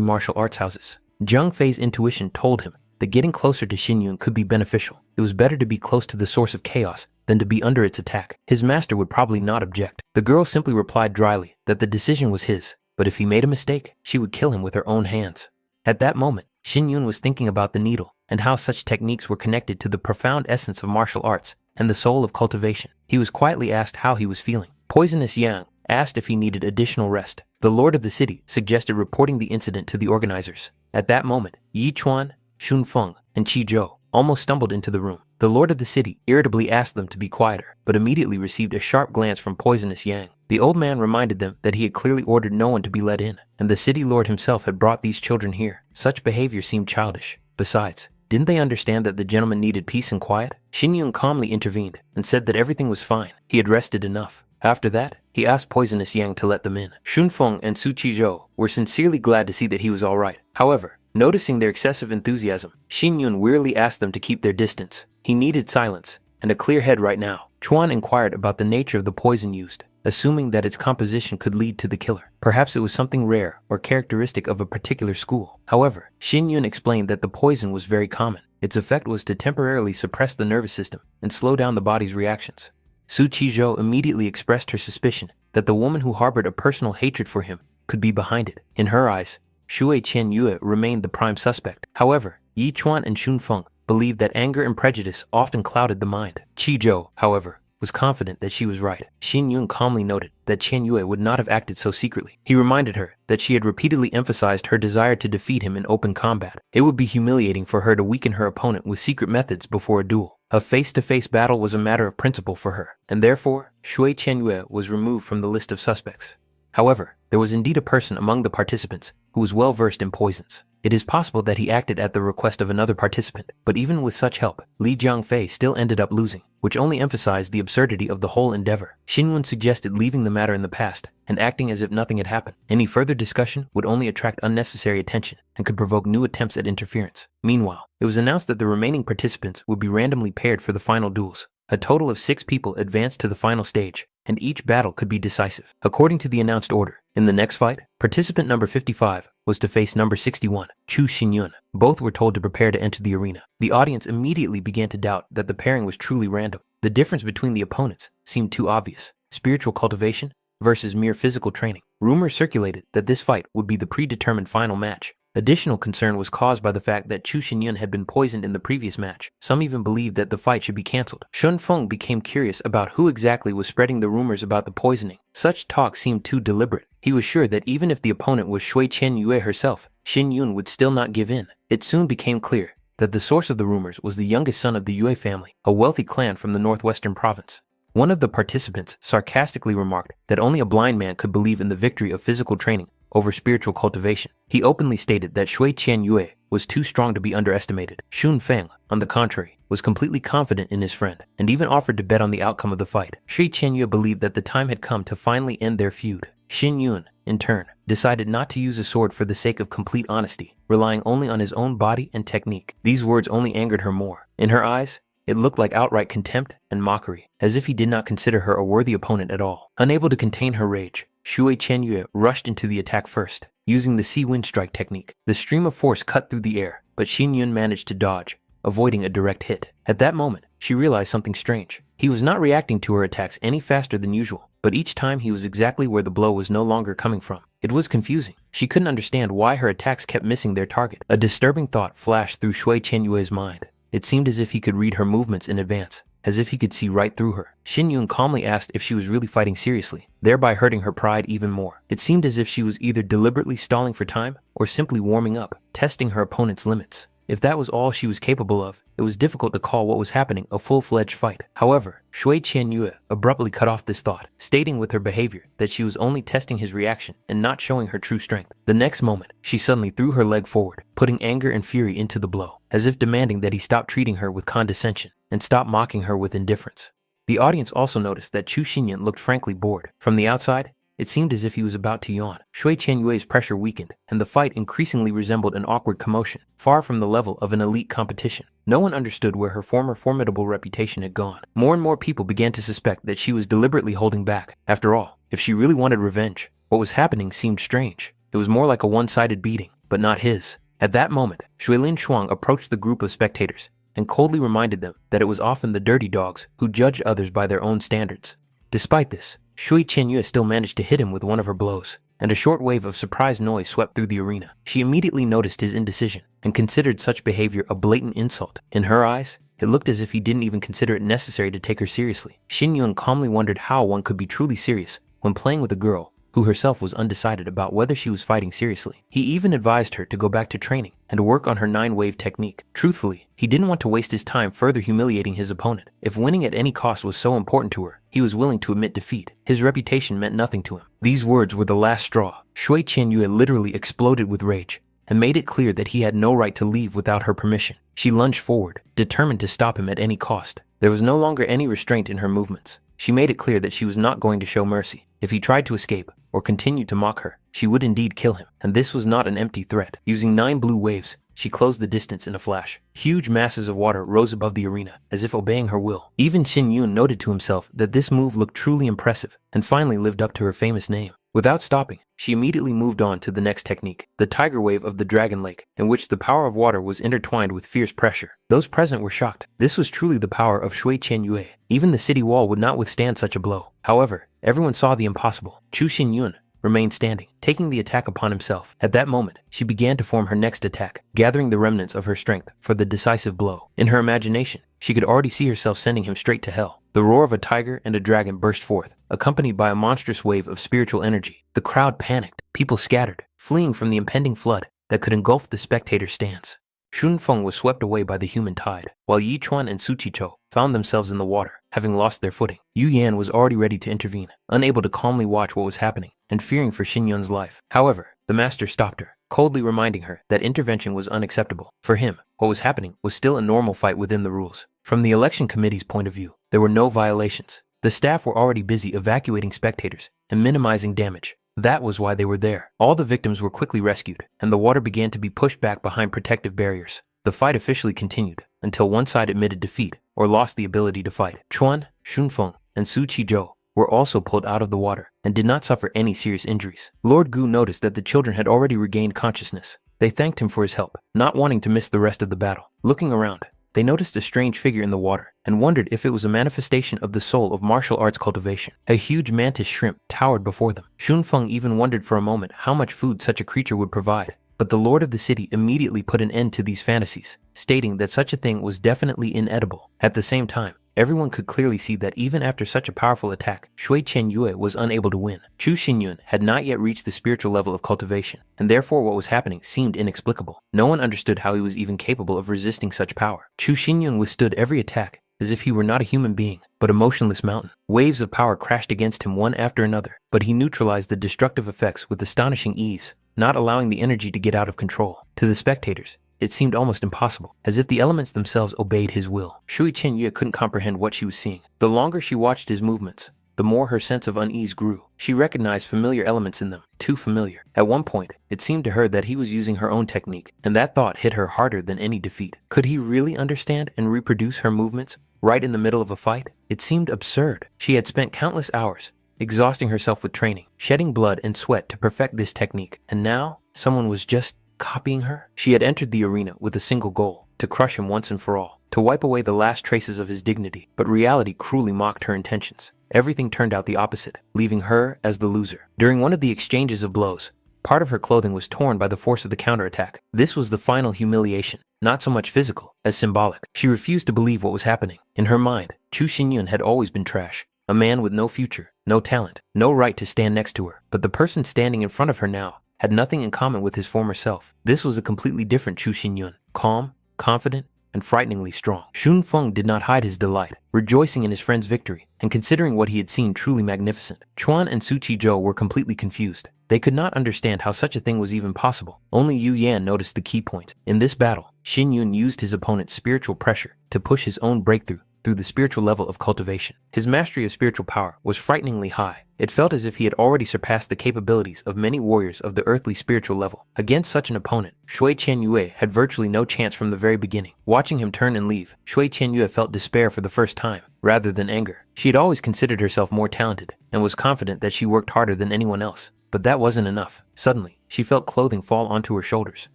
martial arts houses. Zhang Fei's intuition told him that getting closer to Xin Yun could be beneficial. It was better to be close to the source of chaos than to be under its attack. His master would probably not object. The girl simply replied dryly that the decision was his, but if he made a mistake, she would kill him with her own hands. At that moment, Xin Yun was thinking about the needle and how such techniques were connected to the profound essence of martial arts and the soul of cultivation. He was quietly asked how he was feeling. Poisonous Yang asked if he needed additional rest. The lord of the city suggested reporting the incident to the organizers. At that moment, Yi Chuan, Shun Feng, and Qi Zhou almost stumbled into the room. The lord of the city irritably asked them to be quieter, but immediately received a sharp glance from Poisonous Yang. The old man reminded them that he had clearly ordered no one to be let in, and the city lord himself had brought these children here. Such behavior seemed childish. Besides, didn't they understand that the gentleman needed peace and quiet? Xin Yun calmly intervened and said that everything was fine. He had rested enough. After that, he asked Poisonous Yang to let them in. Shun Feng and Su Qizhou were sincerely glad to see that he was all right. However, noticing their excessive enthusiasm, Xin Yun wearily asked them to keep their distance. He needed silence and a clear head right now. Chuan inquired about the nature of the poison used. assuming that its composition could lead to the killer. Perhaps it was something rare or characteristic of a particular school. However, Shin Yun explained that the poison was very common. Its effect was to temporarily suppress the nervous system and slow down the body's reactions. Su Qizhou immediately expressed her suspicion that the woman who harbored a personal hatred for him could be behind it. In her eyes, Shui Qianyue remained the prime suspect. However, Yi Chuan and Xun Feng believed that anger and prejudice often clouded the mind. Qizhou, however, was confident that she was right. Xin Yun calmly noted that Qianyue would not have acted so secretly. He reminded her that she had repeatedly emphasized her desire to defeat him in open combat. It would be humiliating for her to weaken her opponent with secret methods before a duel. A face-to-face battle was a matter of principle for her, and therefore, Shui Qianyue was removed from the list of suspects. However, there was indeed a person among the participants who was well versed in poisons. It is possible that he acted at the request of another participant, but even with such help, Li Jiangfei still ended up losing, which only emphasized the absurdity of the whole endeavor. Xinwen suggested leaving the matter in the past and acting as if nothing had happened. Any further discussion would only attract unnecessary attention and could provoke new attempts at interference. Meanwhile, it was announced that the remaining participants would be randomly paired for the final duels. A total of 6 people advanced to the final stage, and each battle could be decisive. According to the announced order, in the next fight, participant number 55 was to face number 61, Chu Xinyun. Both were told to prepare to enter the arena. The audience immediately began to doubt that the pairing was truly random. The difference between the opponents seemed too obvious. Spiritual cultivation versus mere physical training. Rumors circulated that this fight would be the predetermined final match. Additional concern was caused by the fact that Chu Xinyun had been poisoned in the previous match. Some even believed that the fight should be cancelled. Shun Feng became curious about who exactly was spreading the rumors about the poisoning. Such talk seemed too deliberate. He was sure that even if the opponent was Shui Qianyue herself, Xin Yun would still not give in. It soon became clear that the source of the rumors was the youngest son of the Yue family, a wealthy clan from the northwestern province. One of the participants sarcastically remarked that only a blind man could believe in the victory of physical training over spiritual cultivation. He openly stated that Shui Qianyue was too strong to be underestimated. Xun Feng, on the contrary, was completely confident in his friend and even offered to bet on the outcome of the fight. Shui Qianyue believed that the time had come to finally end their feud. Xin Yun, in turn, decided not to use a sword for the sake of complete honesty, relying only on his own body and technique. These words only angered her more. In her eyes, it looked like outright contempt and mockery, as if he did not consider her a worthy opponent at all. Unable to contain her rage, Shui Qianyue rushed into the attack first, using the sea wind strike technique. The stream of force cut through the air, but Xin Yun managed to dodge, avoiding a direct hit. At that moment, she realized something strange. He was not reacting to her attacks any faster than usual, but each time he was exactly where the blow was no longer coming from. It was confusing. She couldn't understand why her attacks kept missing their target. A disturbing thought flashed through Shui Qianyue's mind. It seemed as if he could read her movements in advance, as if he could see right through her. Xin Yun calmly asked if she was really fighting seriously, thereby hurting her pride even more. It seemed as if she was either deliberately stalling for time or simply warming up, testing her opponent's limits. If that was all she was capable of, it was difficult to call what was happening a full-fledged fight. However, Shui Qianyue abruptly cut off this thought, stating with her behavior that she was only testing his reaction and not showing her true strength. The next moment, she suddenly threw her leg forward, putting anger and fury into the blow, as if demanding that he stop treating her with condescension and stop mocking her with indifference. The audience also noticed that Chu Xinyan looked frankly bored. From the outside, it seemed as if he was about to yawn. Shui Qianyue's pressure weakened, and the fight increasingly resembled an awkward commotion, far from the level of an elite competition. No one understood where her former formidable reputation had gone. More and more people began to suspect that she was deliberately holding back. After all, if she really wanted revenge, what was happening seemed strange. It was more like a one-sided beating, but not his. At that moment, Shuilin Shuang approached the group of spectators and coldly reminded them that it was often the dirty dogs who judged others by their own standards. Despite this, Shui Qianyue still managed to hit him with one of her blows, and a short wave of surprised noise swept through the arena. She immediately noticed his indecision and considered such behavior a blatant insult. In her eyes, it looked as if he didn't even consider it necessary to take her seriously. Xin Yun calmly wondered how one could be truly serious when playing with a girl who herself was undecided about whether she was fighting seriously. He even advised her to go back to training and to work on her 9-wave technique. Truthfully, he didn't want to waste his time further humiliating his opponent. If winning at any cost was so important to her, he was willing to admit defeat. His reputation meant nothing to him. These words were the last straw. Shui Qianyue literally exploded with rage and made it clear that he had no right to leave without her permission. She lunged forward, determined to stop him at any cost. There was no longer any restraint in her movements. She made it clear that she was not going to show mercy. If he tried to escape or continued to mock her, she would indeed kill him. And this was not an empty threat. Using 9 blue waves, she closed the distance in a flash. Huge masses of water rose above the arena, as if obeying her will. Even Xin Yun noted to himself that this move looked truly impressive and finally lived up to her famous name. Without stopping, she immediately moved on to the next technique, the tiger wave of the Dragon Lake, in which the power of water was intertwined with fierce pressure. Those present were shocked. This was truly the power of Shui Qianyue. Even the city wall would not withstand such a blow. However, everyone saw the impossible. Chu Xinyun remained standing, taking the attack upon himself. At that moment, she began to form her next attack, gathering the remnants of her strength for the decisive blow. In her imagination, she could already see herself sending him straight to hell. The roar of a tiger and a dragon burst forth, accompanied by a monstrous wave of spiritual energy. The crowd panicked. People scattered, fleeing from the impending flood that could engulf the spectator stands. Shunfeng was swept away by the human tide, while Yi Chuan and Su Chicho found themselves in the water, having lost their footing. Yu Yan was already ready to intervene, unable to calmly watch what was happening, and fearing for Xin Yun's life. However, the master stopped her, coldly reminding her that intervention was unacceptable. For him, what was happening was still a normal fight within the rules. From the election committee's point of view, there were no violations. The staff were already busy evacuating spectators and minimizing damage. That was why they were there. All the victims were quickly rescued, and the water began to be pushed back behind protective barriers. The fight officially continued until one side admitted defeat or lost the ability to fight. Chuan, Shunfeng, and Su Qizhou were also pulled out of the water and did not suffer any serious injuries. Lord Gu noticed that the children had already regained consciousness. They thanked him for his help, not wanting to miss the rest of the battle. Looking around, they noticed a strange figure in the water and wondered if it was a manifestation of the soul of martial arts cultivation. A huge mantis shrimp towered before them. Shunfeng even wondered for a moment how much food such a creature would provide. But the lord of the city immediately put an end to these fantasies, stating that such a thing was definitely inedible. At the same time, everyone could clearly see that even after such a powerful attack, Shui Qianyue was unable to win. Chu Xinyun had not yet reached the spiritual level of cultivation, and therefore what was happening seemed inexplicable. No one understood how he was even capable of resisting such power. Chu Xinyun withstood every attack as if he were not a human being, but a motionless mountain. Waves of power crashed against him one after another, but he neutralized the destructive effects with astonishing ease, not allowing the energy to get out of control. To the spectators, it seemed almost impossible, as if the elements themselves obeyed his will. Shui Qianyue couldn't comprehend what she was seeing. The longer she watched his movements, the more her sense of unease grew. She recognized familiar elements in them, too familiar. At one point, it seemed to her that he was using her own technique, and that thought hit her harder than any defeat. Could he really understand and reproduce her movements right in the middle of a fight? It seemed absurd. She had spent countless hours exhausting herself with training, shedding blood and sweat to perfect this technique, and now someone was just copying her. She had entered the arena with a single goal: to crush him once and for all, to wipe away the last traces of his dignity. But reality cruelly mocked her intentions. Everything turned out the opposite, leaving her as the loser. During one of the exchanges of blows, part of her clothing was torn by the force of the counterattack. This was the final humiliation, not so much physical as symbolic. She refused to believe what was happening. In her mind, Chu Xinyun had always been trash, a man with no future, no talent, no right to stand next to her. But the person standing in front of her now had nothing in common with his former self. This was a completely different Chu Xinyun, calm, confident, and frighteningly strong. Shunfeng did not hide his delight, rejoicing in his friend's victory and considering what he had seen truly magnificent. Chuan and Su Qizhou were completely confused. They could not understand how such a thing was even possible. Only Yu Yan noticed the key point. In this battle, Xin Yun used his opponent's spiritual pressure to push his own breakthrough through the spiritual level of cultivation. His mastery of spiritual power was frighteningly high. It felt as if he had already surpassed the capabilities of many warriors of the earthly spiritual level. Against such an opponent, Shui Qianyue had virtually no chance from the very beginning. Watching him turn and leave, Shui Qianyue felt despair for the first time, rather than anger. She had always considered herself more talented and was confident that she worked harder than anyone else. But that wasn't enough. Suddenly, she felt clothing fall onto her shoulders,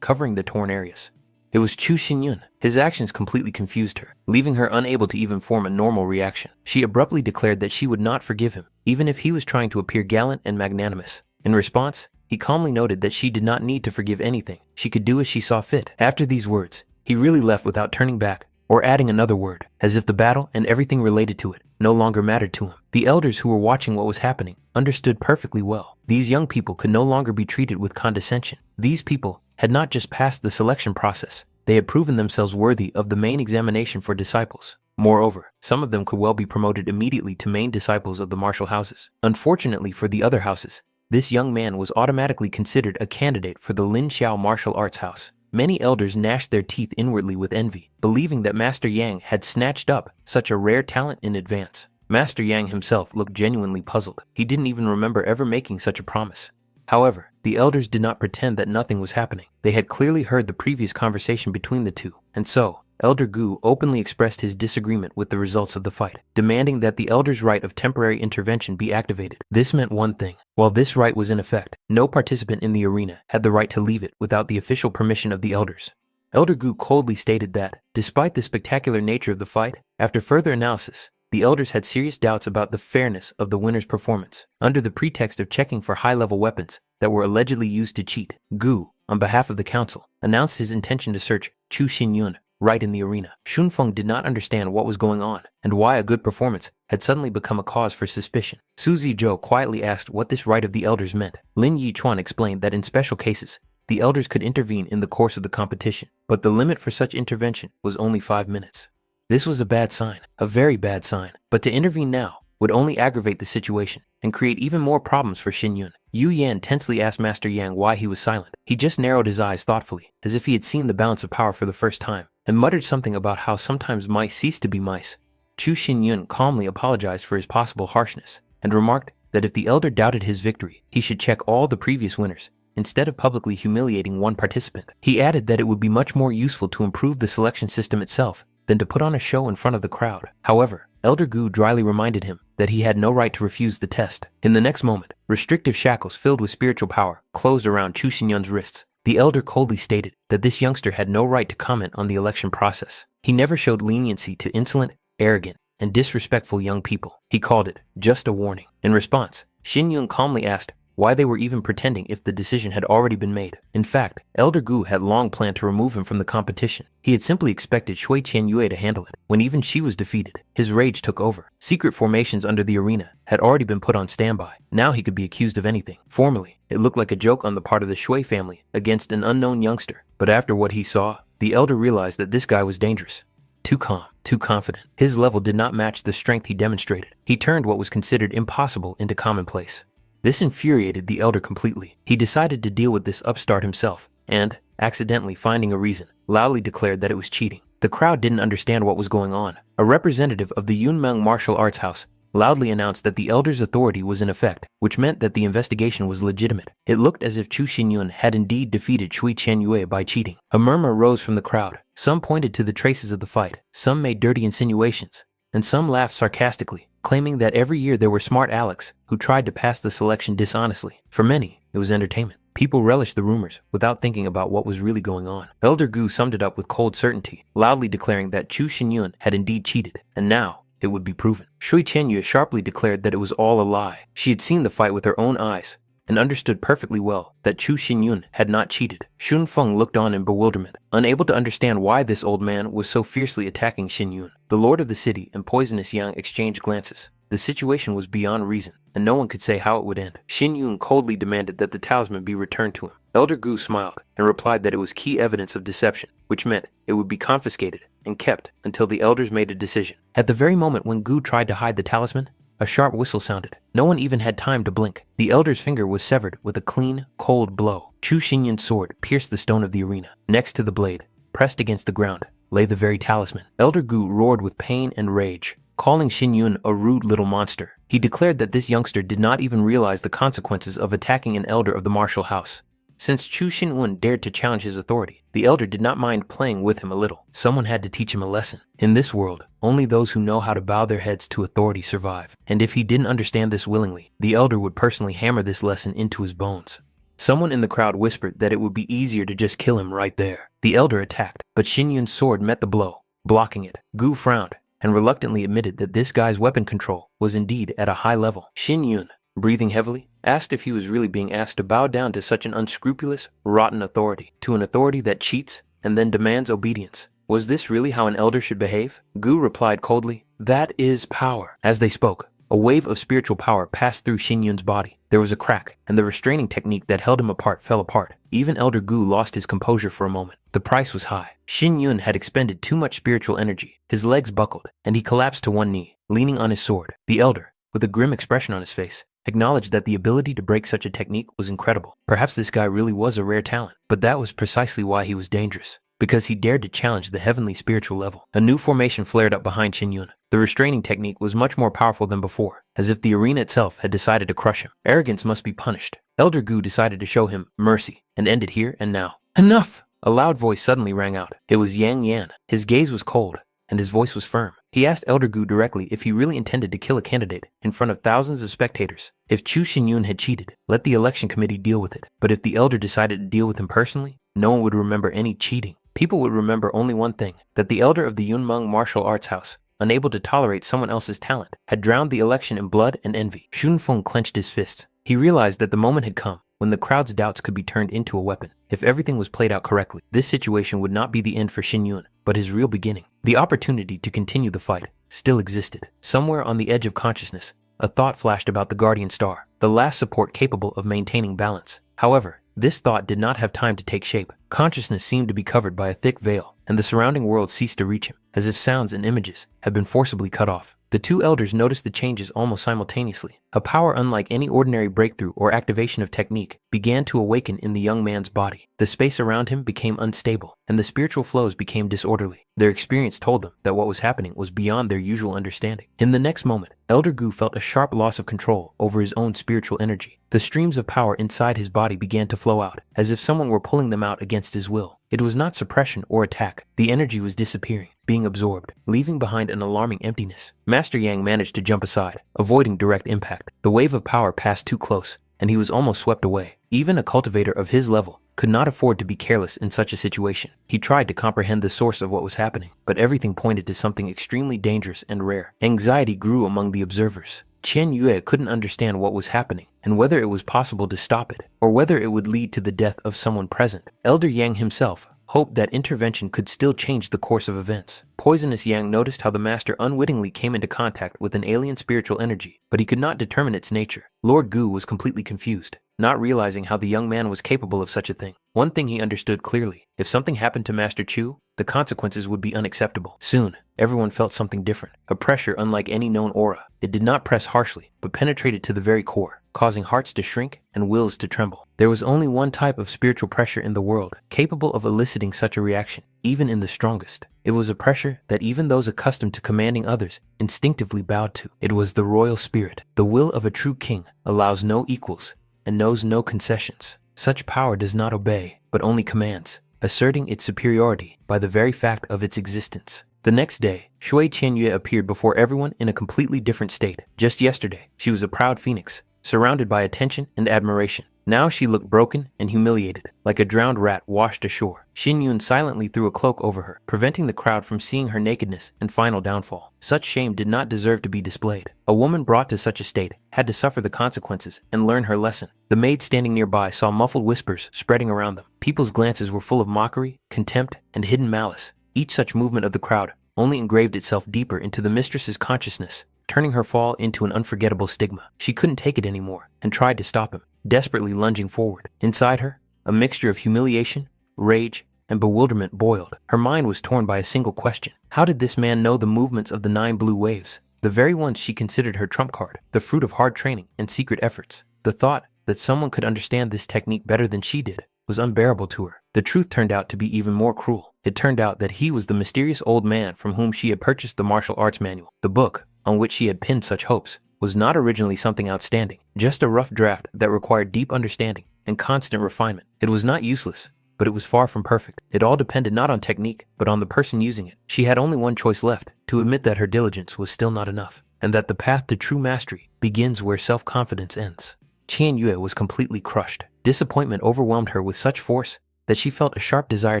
covering the torn areas. It was Chu Xinyun. His actions completely confused her, leaving her unable to even form a normal reaction. She abruptly declared that she would not forgive him, even if he was trying to appear gallant and magnanimous. In response, he calmly noted that she did not need to forgive anything. She could do as she saw fit. After these words, he really left without turning back or adding another word, as if the battle and everything related to it no longer mattered to him. The elders who were watching what was happening understood perfectly well. These young people could no longer be treated with condescension. These people had not just passed the selection process, they had proven themselves worthy of the main examination for disciples. Moreover, some of them could well be promoted immediately to main disciples of the martial houses. Unfortunately for the other houses, this young man was automatically considered a candidate for the Lin Xiao martial arts house. Many elders gnashed their teeth inwardly with envy, believing that Master Yang had snatched up such a rare talent in advance. Master Yang himself looked genuinely puzzled. He didn't even remember ever making such a promise. However, the elders did not pretend that nothing was happening. They had clearly heard the previous conversation between the two, and so, Elder Gu openly expressed his disagreement with the results of the fight, demanding that the elder's right of temporary intervention be activated. This meant one thing. While this right was in effect, no participant in the arena had the right to leave it without the official permission of the elders. Elder Gu coldly stated that, despite the spectacular nature of the fight, after further analysis, the elders had serious doubts about the fairness of the winner's performance. Under the pretext of checking for high-level weapons that were allegedly used to cheat, Gu, on behalf of the council, announced his intention to search Chu Xinyun right in the arena. Shunfeng did not understand what was going on and why a good performance had suddenly become a cause for suspicion. Su Zizhou quietly asked what this right of the elders meant. Lin Yichuan explained that in special cases, the elders could intervene in the course of the competition, but the limit for such intervention was only 5 minutes. This was a bad sign, a very bad sign, but to intervene now would only aggravate the situation and create even more problems for Xinyun. Yu Yan tensely asked Master Yang why he was silent. He just narrowed his eyes thoughtfully, as if he had seen the balance of power for the first time, and muttered something about how sometimes mice cease to be mice. Chu Xinyun calmly apologized for his possible harshness, and remarked that if the elder doubted his victory, he should check all the previous winners, instead of publicly humiliating one participant. He added that it would be much more useful to improve the selection system itself than to put on a show in front of the crowd. However, Elder Gu dryly reminded him that he had no right to refuse the test. In the next moment, restrictive shackles filled with spiritual power closed around Chu Xinyun's wrists. The elder coldly stated that this youngster had no right to comment on the election process. He never showed leniency to insolent, arrogant, and disrespectful young people. He called it just a warning. In response, Xinyun calmly asked why they were even pretending if the decision had already been made. In fact, Elder Gu had long planned to remove him from the competition. He had simply expected Shui Qianyue to handle it. When even she was defeated, his rage took over. Secret formations under the arena had already been put on standby. Now he could be accused of anything. Formerly, it looked like a joke on the part of the Shui family against an unknown youngster. But after what he saw, the elder realized that this guy was dangerous. Too calm, too confident. His level did not match the strength he demonstrated. He turned what was considered impossible into commonplace. This infuriated the elder completely. He decided to deal with this upstart himself, and, accidentally finding a reason, loudly declared that it was cheating. The crowd didn't understand what was going on. A representative of the Yunmeng Martial Arts House loudly announced that the elder's authority was in effect, which meant that the investigation was legitimate. It looked as if Chu Xinyun had indeed defeated Shui Qianyue by cheating. A murmur rose from the crowd. Some pointed to the traces of the fight, some made dirty insinuations, and some laughed sarcastically, claiming that every year there were smart Alecs who tried to pass the selection dishonestly. For many, it was entertainment. People relished the rumors without thinking about what was really going on. Elder Gu summed it up with cold certainty, loudly declaring that Chu Xinyun had indeed cheated, and now it would be proven. Shui Qianyue sharply declared that it was all a lie. She had seen the fight with her own eyes and understood perfectly well that Chu Xinyun had not cheated. Shunfeng looked on in bewilderment, unable to understand why this old man was so fiercely attacking Xinyun. The lord of the city and Poisonous Yang exchanged glances. The situation was beyond reason, and no one could say how it would end. Xinyun coldly demanded that the talisman be returned to him. Elder Gu smiled and replied that it was key evidence of deception, which meant it would be confiscated and kept until the elders made a decision. At the very moment when Gu tried to hide the talisman, a sharp whistle sounded. No one even had time to blink. The elder's finger was severed with a clean, cold blow. Chu Xinyun's sword pierced the stone of the arena. Next to the blade, pressed against the ground, lay the very talisman. Elder Gu roared with pain and rage, calling Xinyun a rude little monster. He declared that this youngster did not even realize the consequences of attacking an elder of the martial house. Since Chu Xinyun dared to challenge his authority, the elder did not mind playing with him a little. Someone had to teach him a lesson. In this world, only those who know how to bow their heads to authority survive. And if he didn't understand this willingly, the elder would personally hammer this lesson into his bones. Someone in the crowd whispered that it would be easier to just kill him right there. The elder attacked, but Xinyun's sword met the blow, blocking it. Gu frowned and reluctantly admitted that this guy's weapon control was indeed at a high level. Xinyun, breathing heavily, asked if he was really being asked to bow down to such an unscrupulous, rotten authority, to an authority that cheats and then demands obedience. Was this really how an elder should behave? Gu replied coldly, "That is power." As they spoke, a wave of spiritual power passed through Xinyun's body. There was a crack, and the restraining technique that held him apart fell apart. Even Elder Gu lost his composure for a moment. The price was high. Xinyun had expended too much spiritual energy. His legs buckled, and he collapsed to one knee, leaning on his sword. The elder, with a grim expression on his face, acknowledged that the ability to break such a technique was incredible. Perhaps this guy really was a rare talent, but that was precisely why he was dangerous, because he dared to challenge the heavenly spiritual level. A new formation flared up behind Xinyun. The restraining technique was much more powerful than before, as if the arena itself had decided to crush him. Arrogance must be punished. Elder Gu decided to show him mercy and end it here and now. Enough! A loud voice suddenly rang out. It was Yang Yan. His gaze was cold, and his voice was firm. He asked Elder Gu directly if he really intended to kill a candidate in front of thousands of spectators. If Chu Xinyun had cheated, let the election committee deal with it. But if the elder decided to deal with him personally, no one would remember any cheating. People would remember only one thing, that the elder of the Yunmeng martial arts house, unable to tolerate someone else's talent, had drowned the election in blood and envy. Shunfeng clenched his fists. He realized that the moment had come when the crowd's doubts could be turned into a weapon. If everything was played out correctly, this situation would not be the end for Xinyun, but his real beginning. The opportunity to continue the fight still existed. Somewhere on the edge of consciousness, a thought flashed about the guardian star, the last support capable of maintaining balance. However, this thought did not have time to take shape. Consciousness seemed to be covered by a thick veil, and the surrounding world ceased to reach him, as if sounds and images had been forcibly cut off. The two elders noticed the changes almost simultaneously. A power unlike any ordinary breakthrough or activation of technique began to awaken in the young man's body. The space around him became unstable, and the spiritual flows became disorderly. Their experience told them that what was happening was beyond their usual understanding. In the next moment, Elder Gu felt a sharp loss of control over his own spiritual energy. The streams of power inside his body began to flow out, as if someone were pulling them out against his will. It was not suppression or attack. The energy was disappearing, being absorbed, leaving behind an alarming emptiness. Master Yang managed to jump aside, avoiding direct impact. The wave of power passed too close, and he was almost swept away. Even a cultivator of his level could not afford to be careless in such a situation. He tried to comprehend the source of what was happening, but everything pointed to something extremely dangerous and rare. Anxiety grew among the observers. Chen Yue couldn't understand what was happening, and whether it was possible to stop it, or whether it would lead to the death of someone present. Elder Yang himself hoped that intervention could still change the course of events. Poisonous Yang noticed how the master unwittingly came into contact with an alien spiritual energy, but he could not determine its nature. Lord Gu was completely confused, not realizing how the young man was capable of such a thing. One thing he understood clearly: if something happened to Master Chu, the consequences would be unacceptable. Soon, everyone felt something different, a pressure unlike any known aura. It did not press harshly, but penetrated to the very core, causing hearts to shrink and wills to tremble. There was only one type of spiritual pressure in the world capable of eliciting such a reaction, even in the strongest. It was a pressure that even those accustomed to commanding others instinctively bowed to. It was the royal spirit. The will of a true king allows no equals and knows no concessions. Such power does not obey, but only commands, asserting its superiority by the very fact of its existence. The next day, Shui Qianyue appeared before everyone in a completely different state. Just yesterday, she was a proud phoenix, surrounded by attention and admiration. Now she looked broken and humiliated, like a drowned rat washed ashore. Xin Yun silently threw a cloak over her, preventing the crowd from seeing her nakedness and final downfall. Such shame did not deserve to be displayed. A woman brought to such a state had to suffer the consequences and learn her lesson. The maid standing nearby saw muffled whispers spreading around them. People's glances were full of mockery, contempt, and hidden malice. Each such movement of the crowd only engraved itself deeper into the mistress's consciousness, turning her fall into an unforgettable stigma. She couldn't take it anymore and tried to stop him, desperately lunging forward. Inside her, a mixture of humiliation, rage, and bewilderment boiled. Her mind was torn by a single question. How did this man know the movements of the 9 blue waves? The very ones she considered her trump card, the fruit of hard training and secret efforts. The thought that someone could understand this technique better than she did was unbearable to her. The truth turned out to be even more cruel. It turned out that he was the mysterious old man from whom she had purchased the martial arts manual. The book, on which she had pinned such hopes, was not originally something outstanding, just a rough draft that required deep understanding and constant refinement. It was not useless, but it was far from perfect. It all depended not on technique, but on the person using it. She had only one choice left: to admit that her diligence was still not enough, and that the path to true mastery begins where self-confidence ends. Qian Yue was completely crushed. Disappointment overwhelmed her with such force that she felt a sharp desire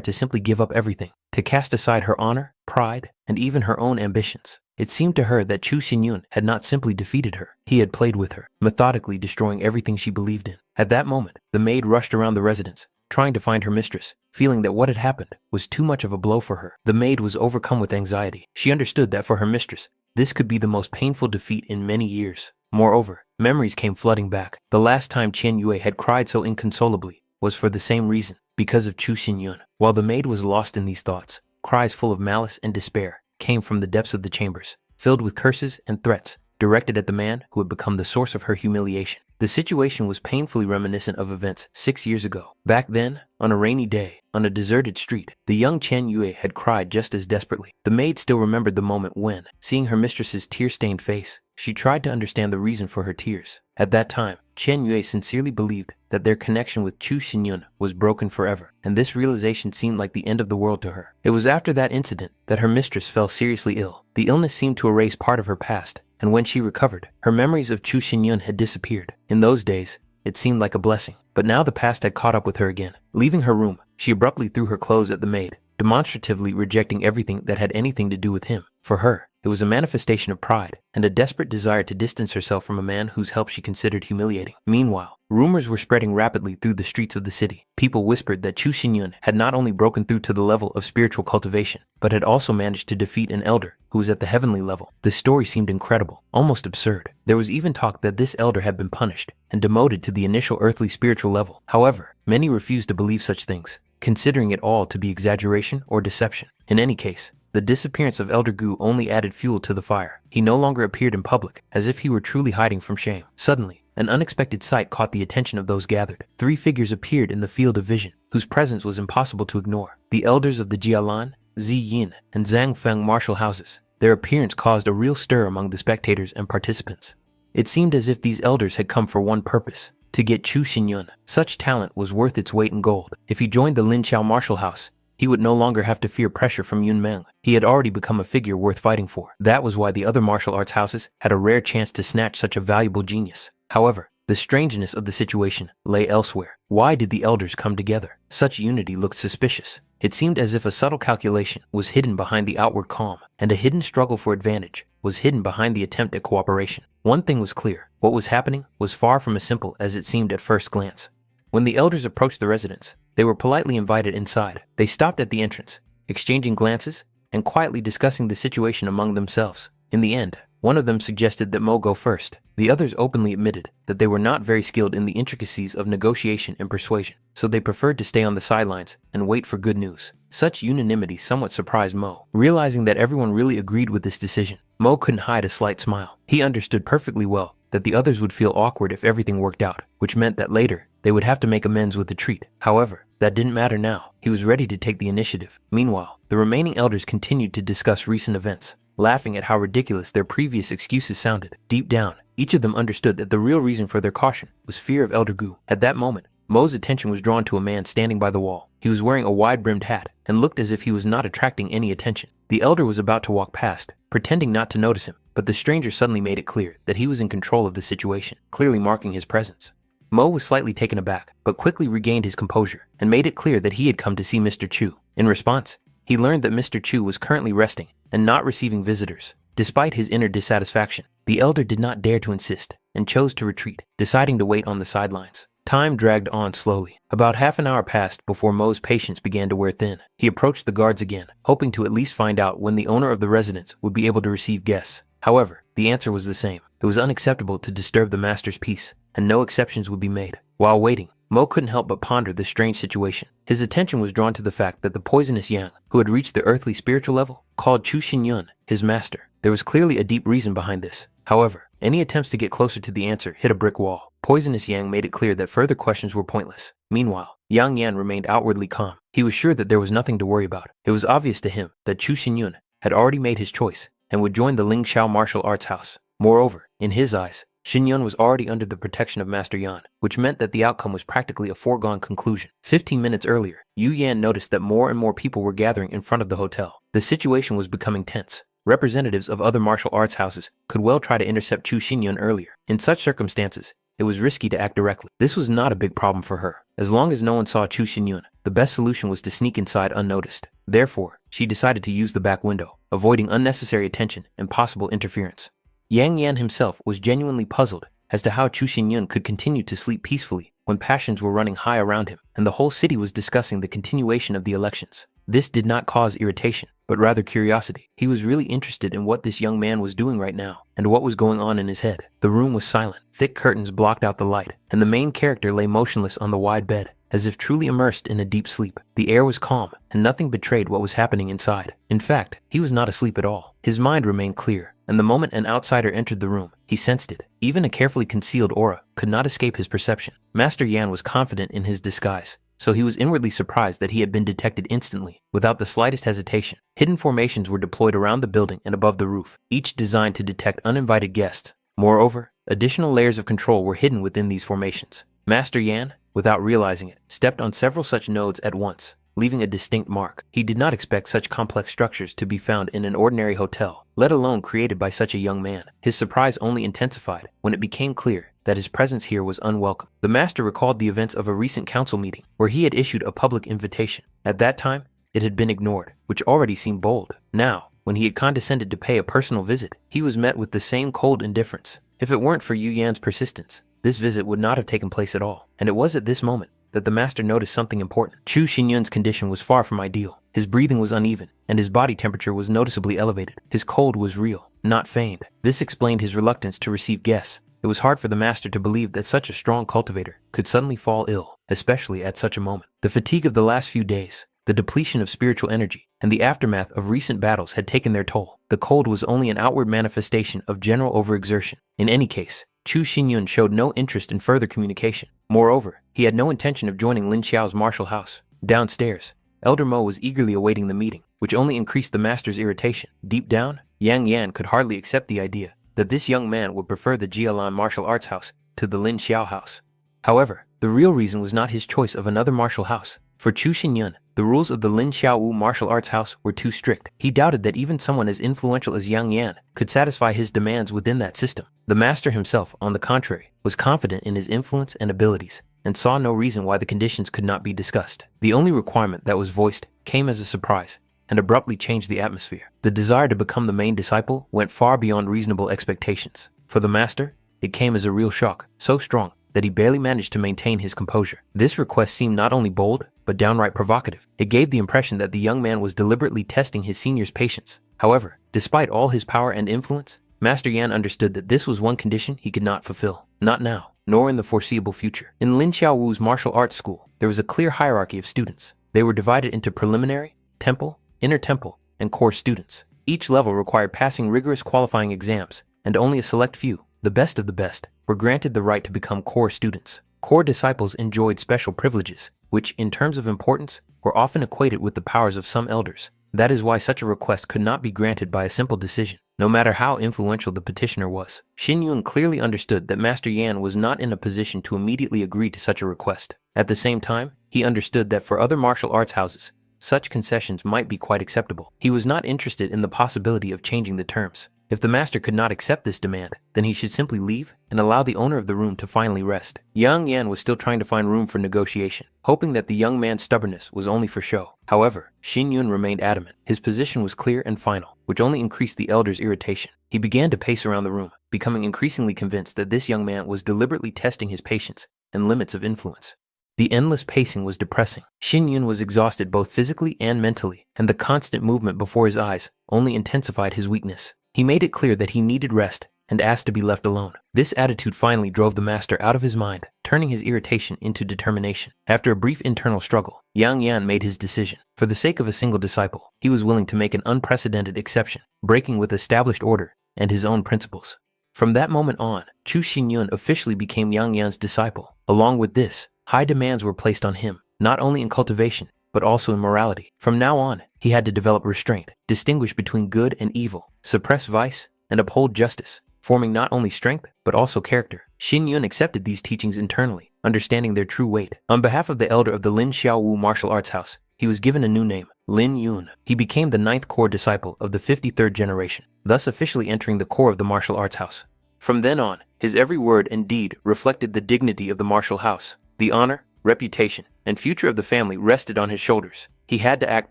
to simply give up everything, to cast aside her honor, pride, and even her own ambitions. It seemed to her that Chu Xinyun had not simply defeated her, he had played with her, methodically destroying everything she believed in. At that moment, the maid rushed around the residence, trying to find her mistress, feeling that what had happened was too much of a blow for her. The maid was overcome with anxiety. She understood that for her mistress, this could be the most painful defeat in many years. Moreover, memories came flooding back. The last time Qian Yue had cried so inconsolably was for the same reason, because of Chu Xinyun. While the maid was lost in these thoughts, cries full of malice and despair came from the depths of the chambers, filled with curses and threats directed at the man who had become the source of her humiliation. The situation was painfully reminiscent of events 6 years ago. Back then, on a rainy day, on a deserted street, the young Chen Yue had cried just as desperately. The maid still remembered the moment when, seeing her mistress's tear-stained face, she tried to understand the reason for her tears. At that time, Chen Yue sincerely believed that their connection with Chu Xinyun was broken forever, and this realization seemed like the end of the world to her. It was after that incident that her mistress fell seriously ill. The illness seemed to erase part of her past, and when she recovered, her memories of Chu Xinyun had disappeared. In those days, it seemed like a blessing, but now the past had caught up with her again. Leaving her room, she abruptly threw her clothes at the maid, demonstratively rejecting everything that had anything to do with him. For her, it was a manifestation of pride and a desperate desire to distance herself from a man whose help she considered humiliating. Meanwhile, rumors were spreading rapidly through the streets of the city. People whispered that Chu Xinyun had not only broken through to the level of spiritual cultivation, but had also managed to defeat an elder who was at the heavenly level. The story seemed incredible, almost absurd. There was even talk that this elder had been punished and demoted to the initial earthly spiritual level. However, many refused to believe such things, considering it all to be exaggeration or deception. In any case, the disappearance of Elder Gu only added fuel to the fire. He no longer appeared in public, as if he were truly hiding from shame. Suddenly, an unexpected sight caught the attention of those gathered. 3 figures appeared in the field of vision, whose presence was impossible to ignore. The elders of the Jialan, Zi Yin, and Zhang Feng martial houses. Their appearance caused a real stir among the spectators and participants. It seemed as if these elders had come for one purpose: to get Chu Xinyun. Such talent was worth its weight in gold. If he joined the Lin Xiao martial house, he would no longer have to fear pressure from Yun Meng. He had already become a figure worth fighting for. That was why the other martial arts houses had a rare chance to snatch such a valuable genius. However, the strangeness of the situation lay elsewhere. Why did the elders come together? Such unity looked suspicious. It seemed as if a subtle calculation was hidden behind the outward calm, and a hidden struggle for advantage was hidden behind the attempt at cooperation. One thing was clear: what was happening was far from as simple as it seemed at first glance. When the elders approached the residence, they were politely invited inside. They stopped at the entrance, exchanging glances and quietly discussing the situation among themselves. In the end, one of them suggested that Mo go first. The others openly admitted that they were not very skilled in the intricacies of negotiation and persuasion, so they preferred to stay on the sidelines and wait for good news. Such unanimity somewhat surprised Mo. Realizing that everyone really agreed with this decision, Mo couldn't hide a slight smile. He understood perfectly well that the others would feel awkward if everything worked out, which meant that later they would have to make amends with the treat. However, that didn't matter now. He was ready to take the initiative. Meanwhile, the remaining elders continued to discuss recent events, laughing at how ridiculous their previous excuses sounded. Deep down, each of them understood that the real reason for their caution was fear of Elder Gu. At that moment, Mo's attention was drawn to a man standing by the wall. He was wearing a wide-brimmed hat and looked as if he was not attracting any attention. The elder was about to walk past, pretending not to notice him, but the stranger suddenly made it clear that he was in control of the situation, clearly marking his presence. Mo was slightly taken aback, but quickly regained his composure and made it clear that he had come to see Mr. Chu. In response, he learned that Mr. Chu was currently resting and not receiving visitors. Despite his inner dissatisfaction, the elder did not dare to insist and chose to retreat, deciding to wait on the sidelines. Time dragged on slowly. About half an hour passed before Mo's patience began to wear thin. He approached the guards again, hoping to at least find out when the owner of the residence would be able to receive guests. However, the answer was the same. It was unacceptable to disturb the master's peace, and no exceptions would be made. While waiting, Mo couldn't help but ponder the strange situation. His attention was drawn to the fact that the poisonous yang, who had reached the earthly spiritual level, called Chu Xinyun his master. There was clearly a deep reason behind this. However, any attempts to get closer to the answer hit a brick wall. Poisonous Yang made it clear that further questions were pointless. Meanwhile, Yang Yan remained outwardly calm. He was sure that there was nothing to worry about. It was obvious to him that Chu Xinyun had already made his choice and would join the Ling Xiao martial arts house. Moreover, in his eyes, Xinyun was already under the protection of Master Yan, which meant that the outcome was practically a foregone conclusion. 15 minutes earlier, Yu Yan noticed that more and more people were gathering in front of the hotel. The situation was becoming tense. Representatives of other martial arts houses could well try to intercept Chu Xinyun earlier. In such circumstances, it was risky to act directly. This was not a big problem for her. As long as no one saw Chu Xinyun, the best solution was to sneak inside unnoticed. Therefore, she decided to use the back window, avoiding unnecessary attention and possible interference. Yang Yan himself was genuinely puzzled as to how Chu Xinyun could continue to sleep peacefully when passions were running high around him and the whole city was discussing the continuation of the elections. This did not cause irritation, but rather curiosity. He was really interested in what this young man was doing right now and what was going on in his head. The room was silent. Thick curtains blocked out the light, and the main character lay motionless on the wide bed, as if truly immersed in a deep sleep. The air was calm, and nothing betrayed what was happening inside. In fact, he was not asleep at all. His mind remained clear, and the moment an outsider entered the room, he sensed it. Even a carefully concealed aura could not escape his perception. Master Yan was confident in his disguise, so he was inwardly surprised that he had been detected instantly, without the slightest hesitation. Hidden formations were deployed around the building and above the roof, each designed to detect uninvited guests. Moreover, additional layers of control were hidden within these formations. Master Yan without realizing it, stepped on several such nodes at once, leaving a distinct mark. He did not expect such complex structures to be found in an ordinary hotel, let alone created by such a young man. His surprise only intensified when it became clear that his presence here was unwelcome. The master recalled the events of a recent council meeting where he had issued a public invitation. At that time, it had been ignored, which already seemed bold. Now, when he had condescended to pay a personal visit, he was met with the same cold indifference. If it weren't for Yu Yan's persistence, this visit would not have taken place at all. And it was at this moment that the master noticed something important. Chu Xinyun's condition was far from ideal. His breathing was uneven, and his body temperature was noticeably elevated. His cold was real, not feigned. This explained his reluctance to receive guests. It was hard for the master to believe that such a strong cultivator could suddenly fall ill, especially at such a moment. The fatigue of the last few days, the depletion of spiritual energy, and the aftermath of recent battles had taken their toll. The cold was only an outward manifestation of general overexertion. In any case, Chu Xinyun showed no interest in further communication. Moreover, he had no intention of joining Lin Xiao's martial house. Downstairs, Elder Mo was eagerly awaiting the meeting, which only increased the master's irritation. Deep down, Yang Yan could hardly accept the idea that this young man would prefer the Jialan martial arts house to the Lin Xiao house. However, the real reason was not his choice of another martial house. For Chu Xinyun, the rules of the Lin Xiaowu martial arts house were too strict. He doubted that even someone as influential as Yang Yan could satisfy his demands within that system. The master himself, on the contrary, was confident in his influence and abilities, and saw no reason why the conditions could not be discussed. The only requirement that was voiced came as a surprise and abruptly changed the atmosphere. The desire to become the main disciple went far beyond reasonable expectations. For the master, it came as a real shock, so strong that he barely managed to maintain his composure. This request seemed not only bold, but downright provocative. It gave the impression that the young man was deliberately testing his senior's patience. However, despite all his power and influence, Master Yan understood that this was one condition he could not fulfill. Not now, nor in the foreseeable future. In Lin Xiaowu's martial arts school, there was a clear hierarchy of students. They were divided into preliminary, temple, inner temple, and core students. Each level required passing rigorous qualifying exams, and only a select few, the best of the best, were granted the right to become core students. Core disciples enjoyed special privileges, which, in terms of importance, were often equated with the powers of some elders. That is why such a request could not be granted by a simple decision, no matter how influential the petitioner was. Xinyun clearly understood that Master Yan was not in a position to immediately agree to such a request. At the same time, he understood that for other martial arts houses, such concessions might be quite acceptable. He was not interested in the possibility of changing the terms. If the master could not accept this demand, then he should simply leave and allow the owner of the room to finally rest. Yang Yan was still trying to find room for negotiation, hoping that the young man's stubbornness was only for show. However, Xinyun remained adamant. His position was clear and final, which only increased the elder's irritation. He began to pace around the room, becoming increasingly convinced that this young man was deliberately testing his patience and limits of influence. The endless pacing was depressing. Xinyun was exhausted both physically and mentally, and the constant movement before his eyes only intensified his weakness. He made it clear that he needed rest and asked to be left alone. This attitude finally drove the master out of his mind, turning his irritation into determination. After a brief internal struggle, Yang Yan made his decision. For the sake of a single disciple, he was willing to make an unprecedented exception, breaking with established order and his own principles. From that moment on, Chu Xinyun officially became Yang Yan's disciple. Along with this, high demands were placed on him, not only in cultivation, but also in morality. From now on, he had to develop restraint, distinguish between good and evil, suppress vice, and uphold justice, forming not only strength, but also character. Xinyun accepted these teachings internally, understanding their true weight. On behalf of the elder of the Lin Xiaowu martial arts house, he was given a new name, Lin Yun. He became the 9th core disciple of the 53rd generation, thus officially entering the core of the martial arts house. From then on, his every word and deed reflected the dignity of the martial house. The honor, reputation, and future of the family rested on his shoulders. He had to act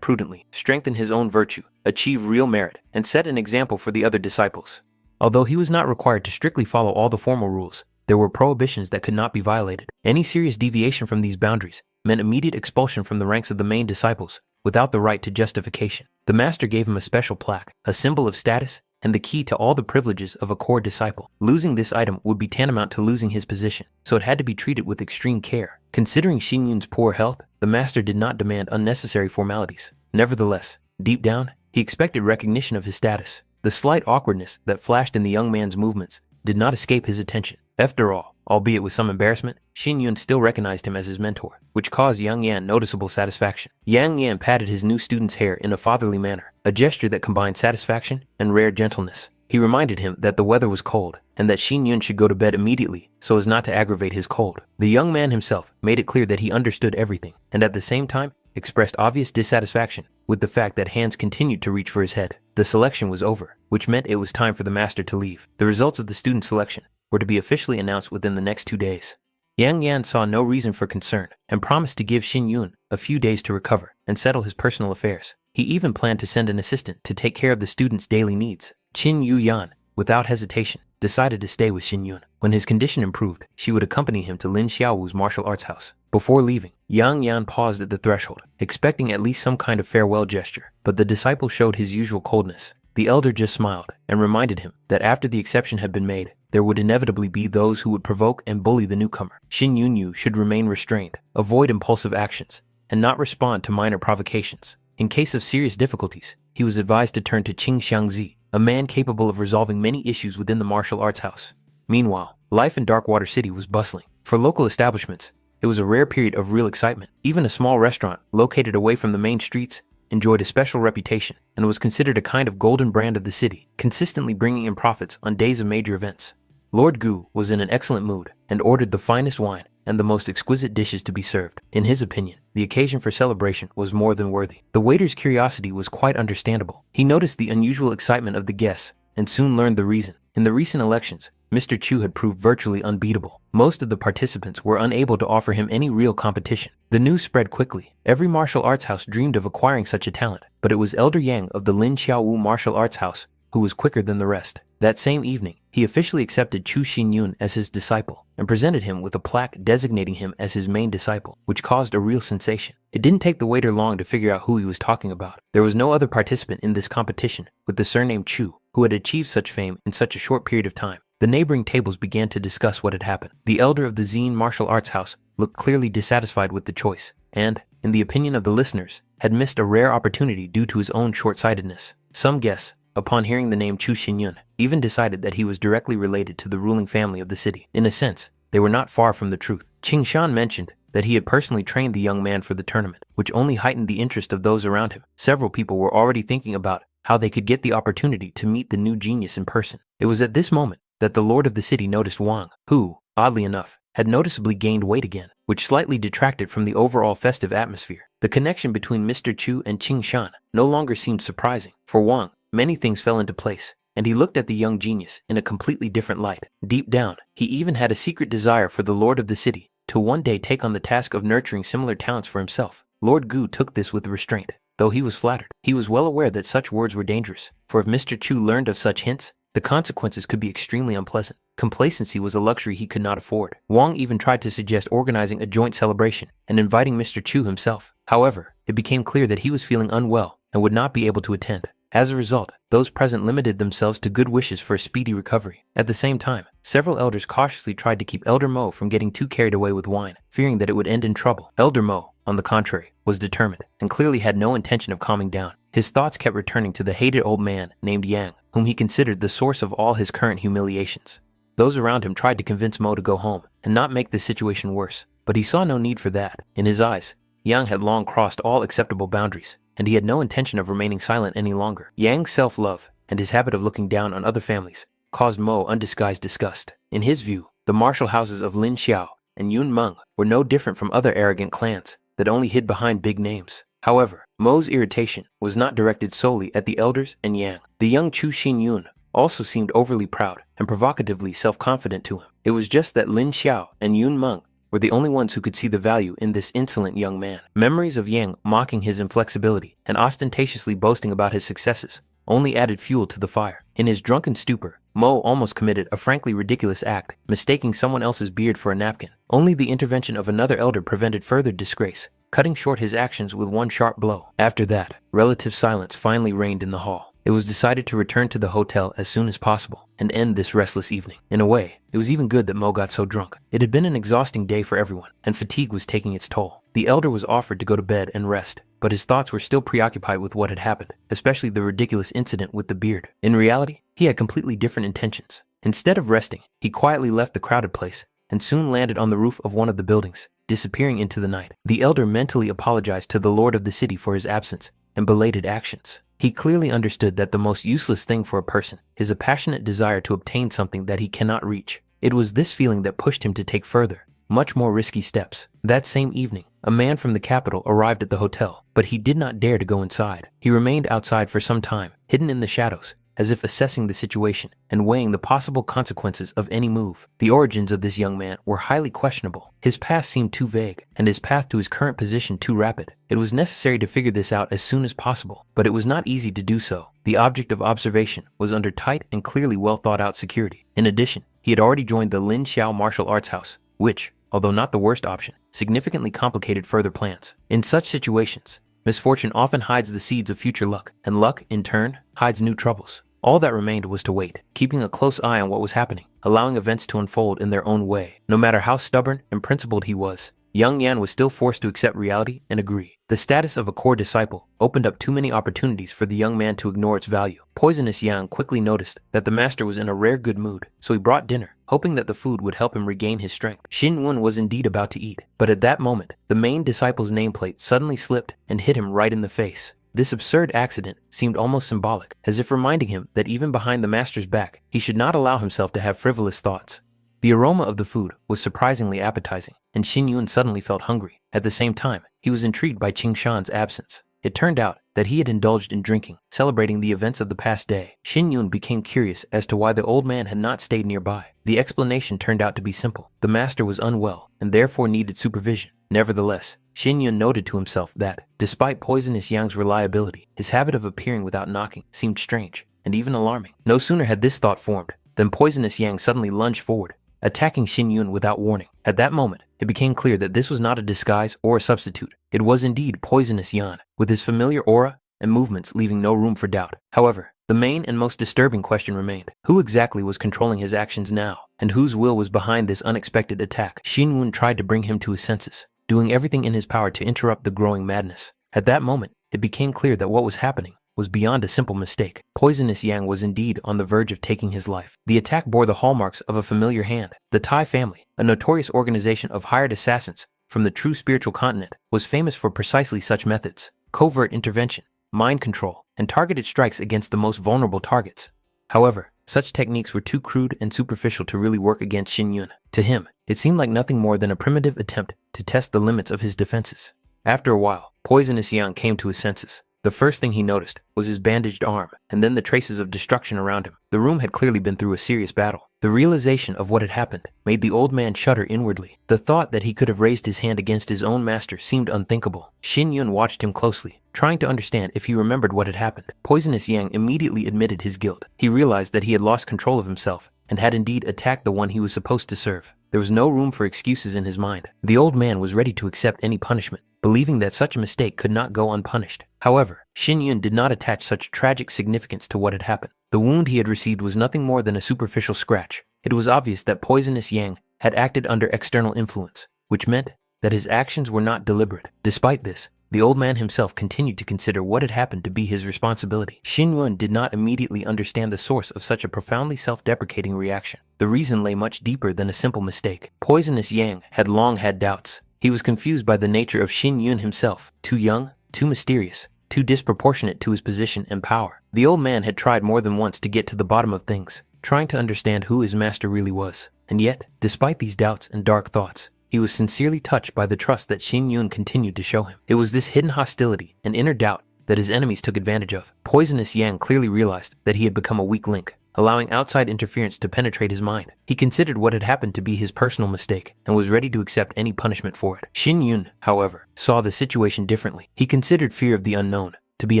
prudently, strengthen his own virtue, achieve real merit, and set an example for the other disciples. Although he was not required to strictly follow all the formal rules, there were prohibitions that could not be violated. Any serious deviation from these boundaries meant immediate expulsion from the ranks of the main disciples without the right to justification. The master gave him a special plaque, a symbol of status, and the key to all the privileges of a core disciple. Losing this item would be tantamount to losing his position, so it had to be treated with extreme care. Considering Xinyun's poor health, the master did not demand unnecessary formalities. Nevertheless, deep down, he expected recognition of his status. The slight awkwardness that flashed in the young man's movements did not escape his attention. After all, albeit with some embarrassment, Xinyun still recognized him as his mentor, which caused Yang Yan noticeable satisfaction. Yang Yan patted his new student's hair in a fatherly manner, a gesture that combined satisfaction and rare gentleness. He reminded him that the weather was cold and that Xin Yun should go to bed immediately so as not to aggravate his cold. The young man himself made it clear that he understood everything and at the same time expressed obvious dissatisfaction with the fact that hands continued to reach for his head. The selection was over, which meant it was time for the master to leave. The results of the student selection were to be officially announced within the next 2 days. Yang Yan saw no reason for concern and promised to give Xin Yun a few days to recover and settle his personal affairs. He even planned to send an assistant to take care of the student's daily needs. Qin Yu Yan, without hesitation, decided to stay with Xin Yun. When his condition improved, she would accompany him to Lin Xiaowu's martial arts house. Before leaving, Yang Yan paused at the threshold, expecting at least some kind of farewell gesture, but the disciple showed his usual coldness. The elder just smiled and reminded him that after the exception had been made, there would inevitably be those who would provoke and bully the newcomer. Xin Yunyu should remain restrained, avoid impulsive actions, and not respond to minor provocations. In case of serious difficulties, he was advised to turn to Qing Xiangzi, a man capable of resolving many issues within the martial arts house. Meanwhile, life in Darkwater City was bustling. For local establishments, it was a rare period of real excitement. Even a small restaurant, located away from the main streets, enjoyed a special reputation and was considered a kind of golden brand of the city, consistently bringing in profits on days of major events. Lord Gu was in an excellent mood and ordered the finest wine and the most exquisite dishes to be served. In his opinion, the occasion for celebration was more than worthy. The waiter's curiosity was quite understandable. He noticed the unusual excitement of the guests and soon learned the reason. In the recent elections, Mr. Chu had proved virtually unbeatable. Most of the participants were unable to offer him any real competition. The news spread quickly. Every martial arts house dreamed of acquiring such a talent, but it was Elder Yang of the Lin Xiaowu Martial Arts House who was quicker than the rest. That same evening, he officially accepted Chu Xinyun as his disciple and presented him with a plaque designating him as his main disciple, which caused a real sensation. It didn't take the waiter long to figure out who he was talking about. There was no other participant in this competition with the surname Chu who had achieved such fame in such a short period of time. The neighboring tables began to discuss what had happened. The elder of the Zine Martial Arts House looked clearly dissatisfied with the choice and, in the opinion of the listeners, had missed a rare opportunity due to his own short-sightedness. Some guests, upon hearing the name Chu Xinyun, even decided that he was directly related to the ruling family of the city. In a sense, they were not far from the truth. Qing Shan mentioned that he had personally trained the young man for the tournament, which only heightened the interest of those around him. Several people were already thinking about how they could get the opportunity to meet the new genius in person. It was at this moment that the lord of the city noticed Wang, who, oddly enough, had noticeably gained weight again, which slightly detracted from the overall festive atmosphere. The connection between Mr. Chu and Qing Shan no longer seemed surprising. For Wang, many things fell into place, and he looked at the young genius in a completely different light. Deep down, he even had a secret desire for the lord of the city to one day take on the task of nurturing similar talents for himself. Lord Gu took this with restraint, though he was flattered. He was well aware that such words were dangerous, for if Mr. Chu learned of such hints, the consequences could be extremely unpleasant. Complacency was a luxury he could not afford. Wang even tried to suggest organizing a joint celebration and inviting Mr. Chu himself. However, it became clear that he was feeling unwell and would not be able to attend. As a result, those present limited themselves to good wishes for a speedy recovery. At the same time, several elders cautiously tried to keep Elder Mo from getting too carried away with wine, fearing that it would end in trouble. Elder Mo, on the contrary, was determined and clearly had no intention of calming down. His thoughts kept returning to the hated old man named Yang, whom he considered the source of all his current humiliations. Those around him tried to convince Mo to go home and not make the situation worse, but he saw no need for that. In his eyes, Yang had long crossed all acceptable boundaries, and he had no intention of remaining silent any longer. Yang's self-love and his habit of looking down on other families caused Mo undisguised disgust. In his view, the martial houses of Lin Xiao and Yun Meng were no different from other arrogant clans that only hid behind big names. However, Mo's irritation was not directed solely at the elders and Yang. The young Chu Xinyun also seemed overly proud and provocatively self-confident to him. It was just that Lin Xiao and Yun Meng were the only ones who could see the value in this insolent young man. Memories of Yang mocking his inflexibility and ostentatiously boasting about his successes only added fuel to the fire. In his drunken stupor, Mo almost committed a frankly ridiculous act, mistaking someone else's beard for a napkin. Only the intervention of another elder prevented further disgrace, cutting short his actions with one sharp blow. After that, relative silence finally reigned in the hall. It was decided to return to the hotel as soon as possible and end this restless evening. In a way, it was even good that Mo got so drunk. It had been an exhausting day for everyone, and fatigue was taking its toll. The elder was offered to go to bed and rest, but his thoughts were still preoccupied with what had happened, especially the ridiculous incident with the beard. In reality, he had completely different intentions. Instead of resting, he quietly left the crowded place and soon landed on the roof of one of the buildings, disappearing into the night. The elder mentally apologized to the lord of the city for his absence and belated actions. He clearly understood that the most useless thing for a person is a passionate desire to obtain something that he cannot reach. It was this feeling that pushed him to take further, much more risky steps. That same evening, a man from the capital arrived at the hotel, but he did not dare to go inside. He remained outside for some time, hidden in the shadows, as if assessing the situation and weighing the possible consequences of any move. The origins of this young man were highly questionable. His past seemed too vague, and his path to his current position too rapid. It was necessary to figure this out as soon as possible, but it was not easy to do so. The object of observation was under tight and clearly well thought out security. In addition, he had already joined the Lin Xiao martial arts house, which, although not the worst option, significantly complicated further plans. In such situations, misfortune often hides the seeds of future luck, and luck, in turn, hides new troubles. All that remained was to wait, keeping a close eye on what was happening, allowing events to unfold in their own way. No matter how stubborn and principled he was, young Yan was still forced to accept reality and agree. The status of a core disciple opened up too many opportunities for the young man to ignore its value. Poisonous Yang quickly noticed that the master was in a rare good mood, so he brought dinner, hoping that the food would help him regain his strength. Xin Yun was indeed about to eat, but at that moment, the main disciple's nameplate suddenly slipped and hit him right in the face. This absurd accident seemed almost symbolic, as if reminding him that even behind the master's back, he should not allow himself to have frivolous thoughts. The aroma of the food was surprisingly appetizing, and Xin Yun suddenly felt hungry. At the same time, he was intrigued by Qing Shan's absence. It turned out that he had indulged in drinking, celebrating the events of the past day. Xin Yun became curious as to why the old man had not stayed nearby. The explanation turned out to be simple. The master was unwell and therefore needed supervision. Nevertheless, Xin Yun noted to himself that, despite Poisonous Yang's reliability, his habit of appearing without knocking seemed strange and even alarming. No sooner had this thought formed than Poisonous Yang suddenly lunged forward, attacking Xin Yun without warning. At that moment, it became clear that this was not a disguise or a substitute. It was indeed Poisonous Yan, with his familiar aura and movements leaving no room for doubt. However, the main and most disturbing question remained. Who exactly was controlling his actions now, and whose will was behind this unexpected attack? Xin Yun tried to bring him to his senses, doing everything in his power to interrupt the growing madness. At that moment, it became clear that what was happening was beyond a simple mistake. Poisonous Yang was indeed on the verge of taking his life. The attack bore the hallmarks of a familiar hand. The Tai family, a notorious organization of hired assassins from the true spiritual continent, was famous for precisely such methods: covert intervention, mind control, and targeted strikes against the most vulnerable targets. However, such techniques were too crude and superficial to really work against Xin Yun. To him, it seemed like nothing more than a primitive attempt to test the limits of his defenses. After a while, Poisonous Yang came to his senses. The first thing he noticed was his bandaged arm, and then the traces of destruction around him. The room had clearly been through a serious battle. The realization of what had happened made the old man shudder inwardly. The thought that he could have raised his hand against his own master seemed unthinkable. Xin Yun watched him closely, trying to understand if he remembered what had happened. Poisonous Yang immediately admitted his guilt. He realized that he had lost control of himself and had indeed attacked the one he was supposed to serve. There was no room for excuses in his mind. The old man was ready to accept any punishment, believing that such a mistake could not go unpunished. However, Xin Yun did not attach such tragic significance to what had happened. The wound he had received was nothing more than a superficial scratch. It was obvious that Poisonous Yang had acted under external influence, which meant that his actions were not deliberate. Despite this, the old man himself continued to consider what had happened to be his responsibility. Xin Yun did not immediately understand the source of such a profoundly self-deprecating reaction. The reason lay much deeper than a simple mistake. Poisonous Yang had long had doubts. He was confused by the nature of Xin Yun himself, too young, too mysterious, too disproportionate to his position and power. The old man had tried more than once to get to the bottom of things, trying to understand who his master really was. And yet, despite these doubts and dark thoughts, he was sincerely touched by the trust that Xin Yun continued to show him. It was this hidden hostility and inner doubt that his enemies took advantage of. Poisonous Yang clearly realized that he had become a weak link, allowing outside interference to penetrate his mind. He considered what had happened to be his personal mistake and was ready to accept any punishment for it. Xin Yun, however, saw the situation differently. He considered fear of the unknown to be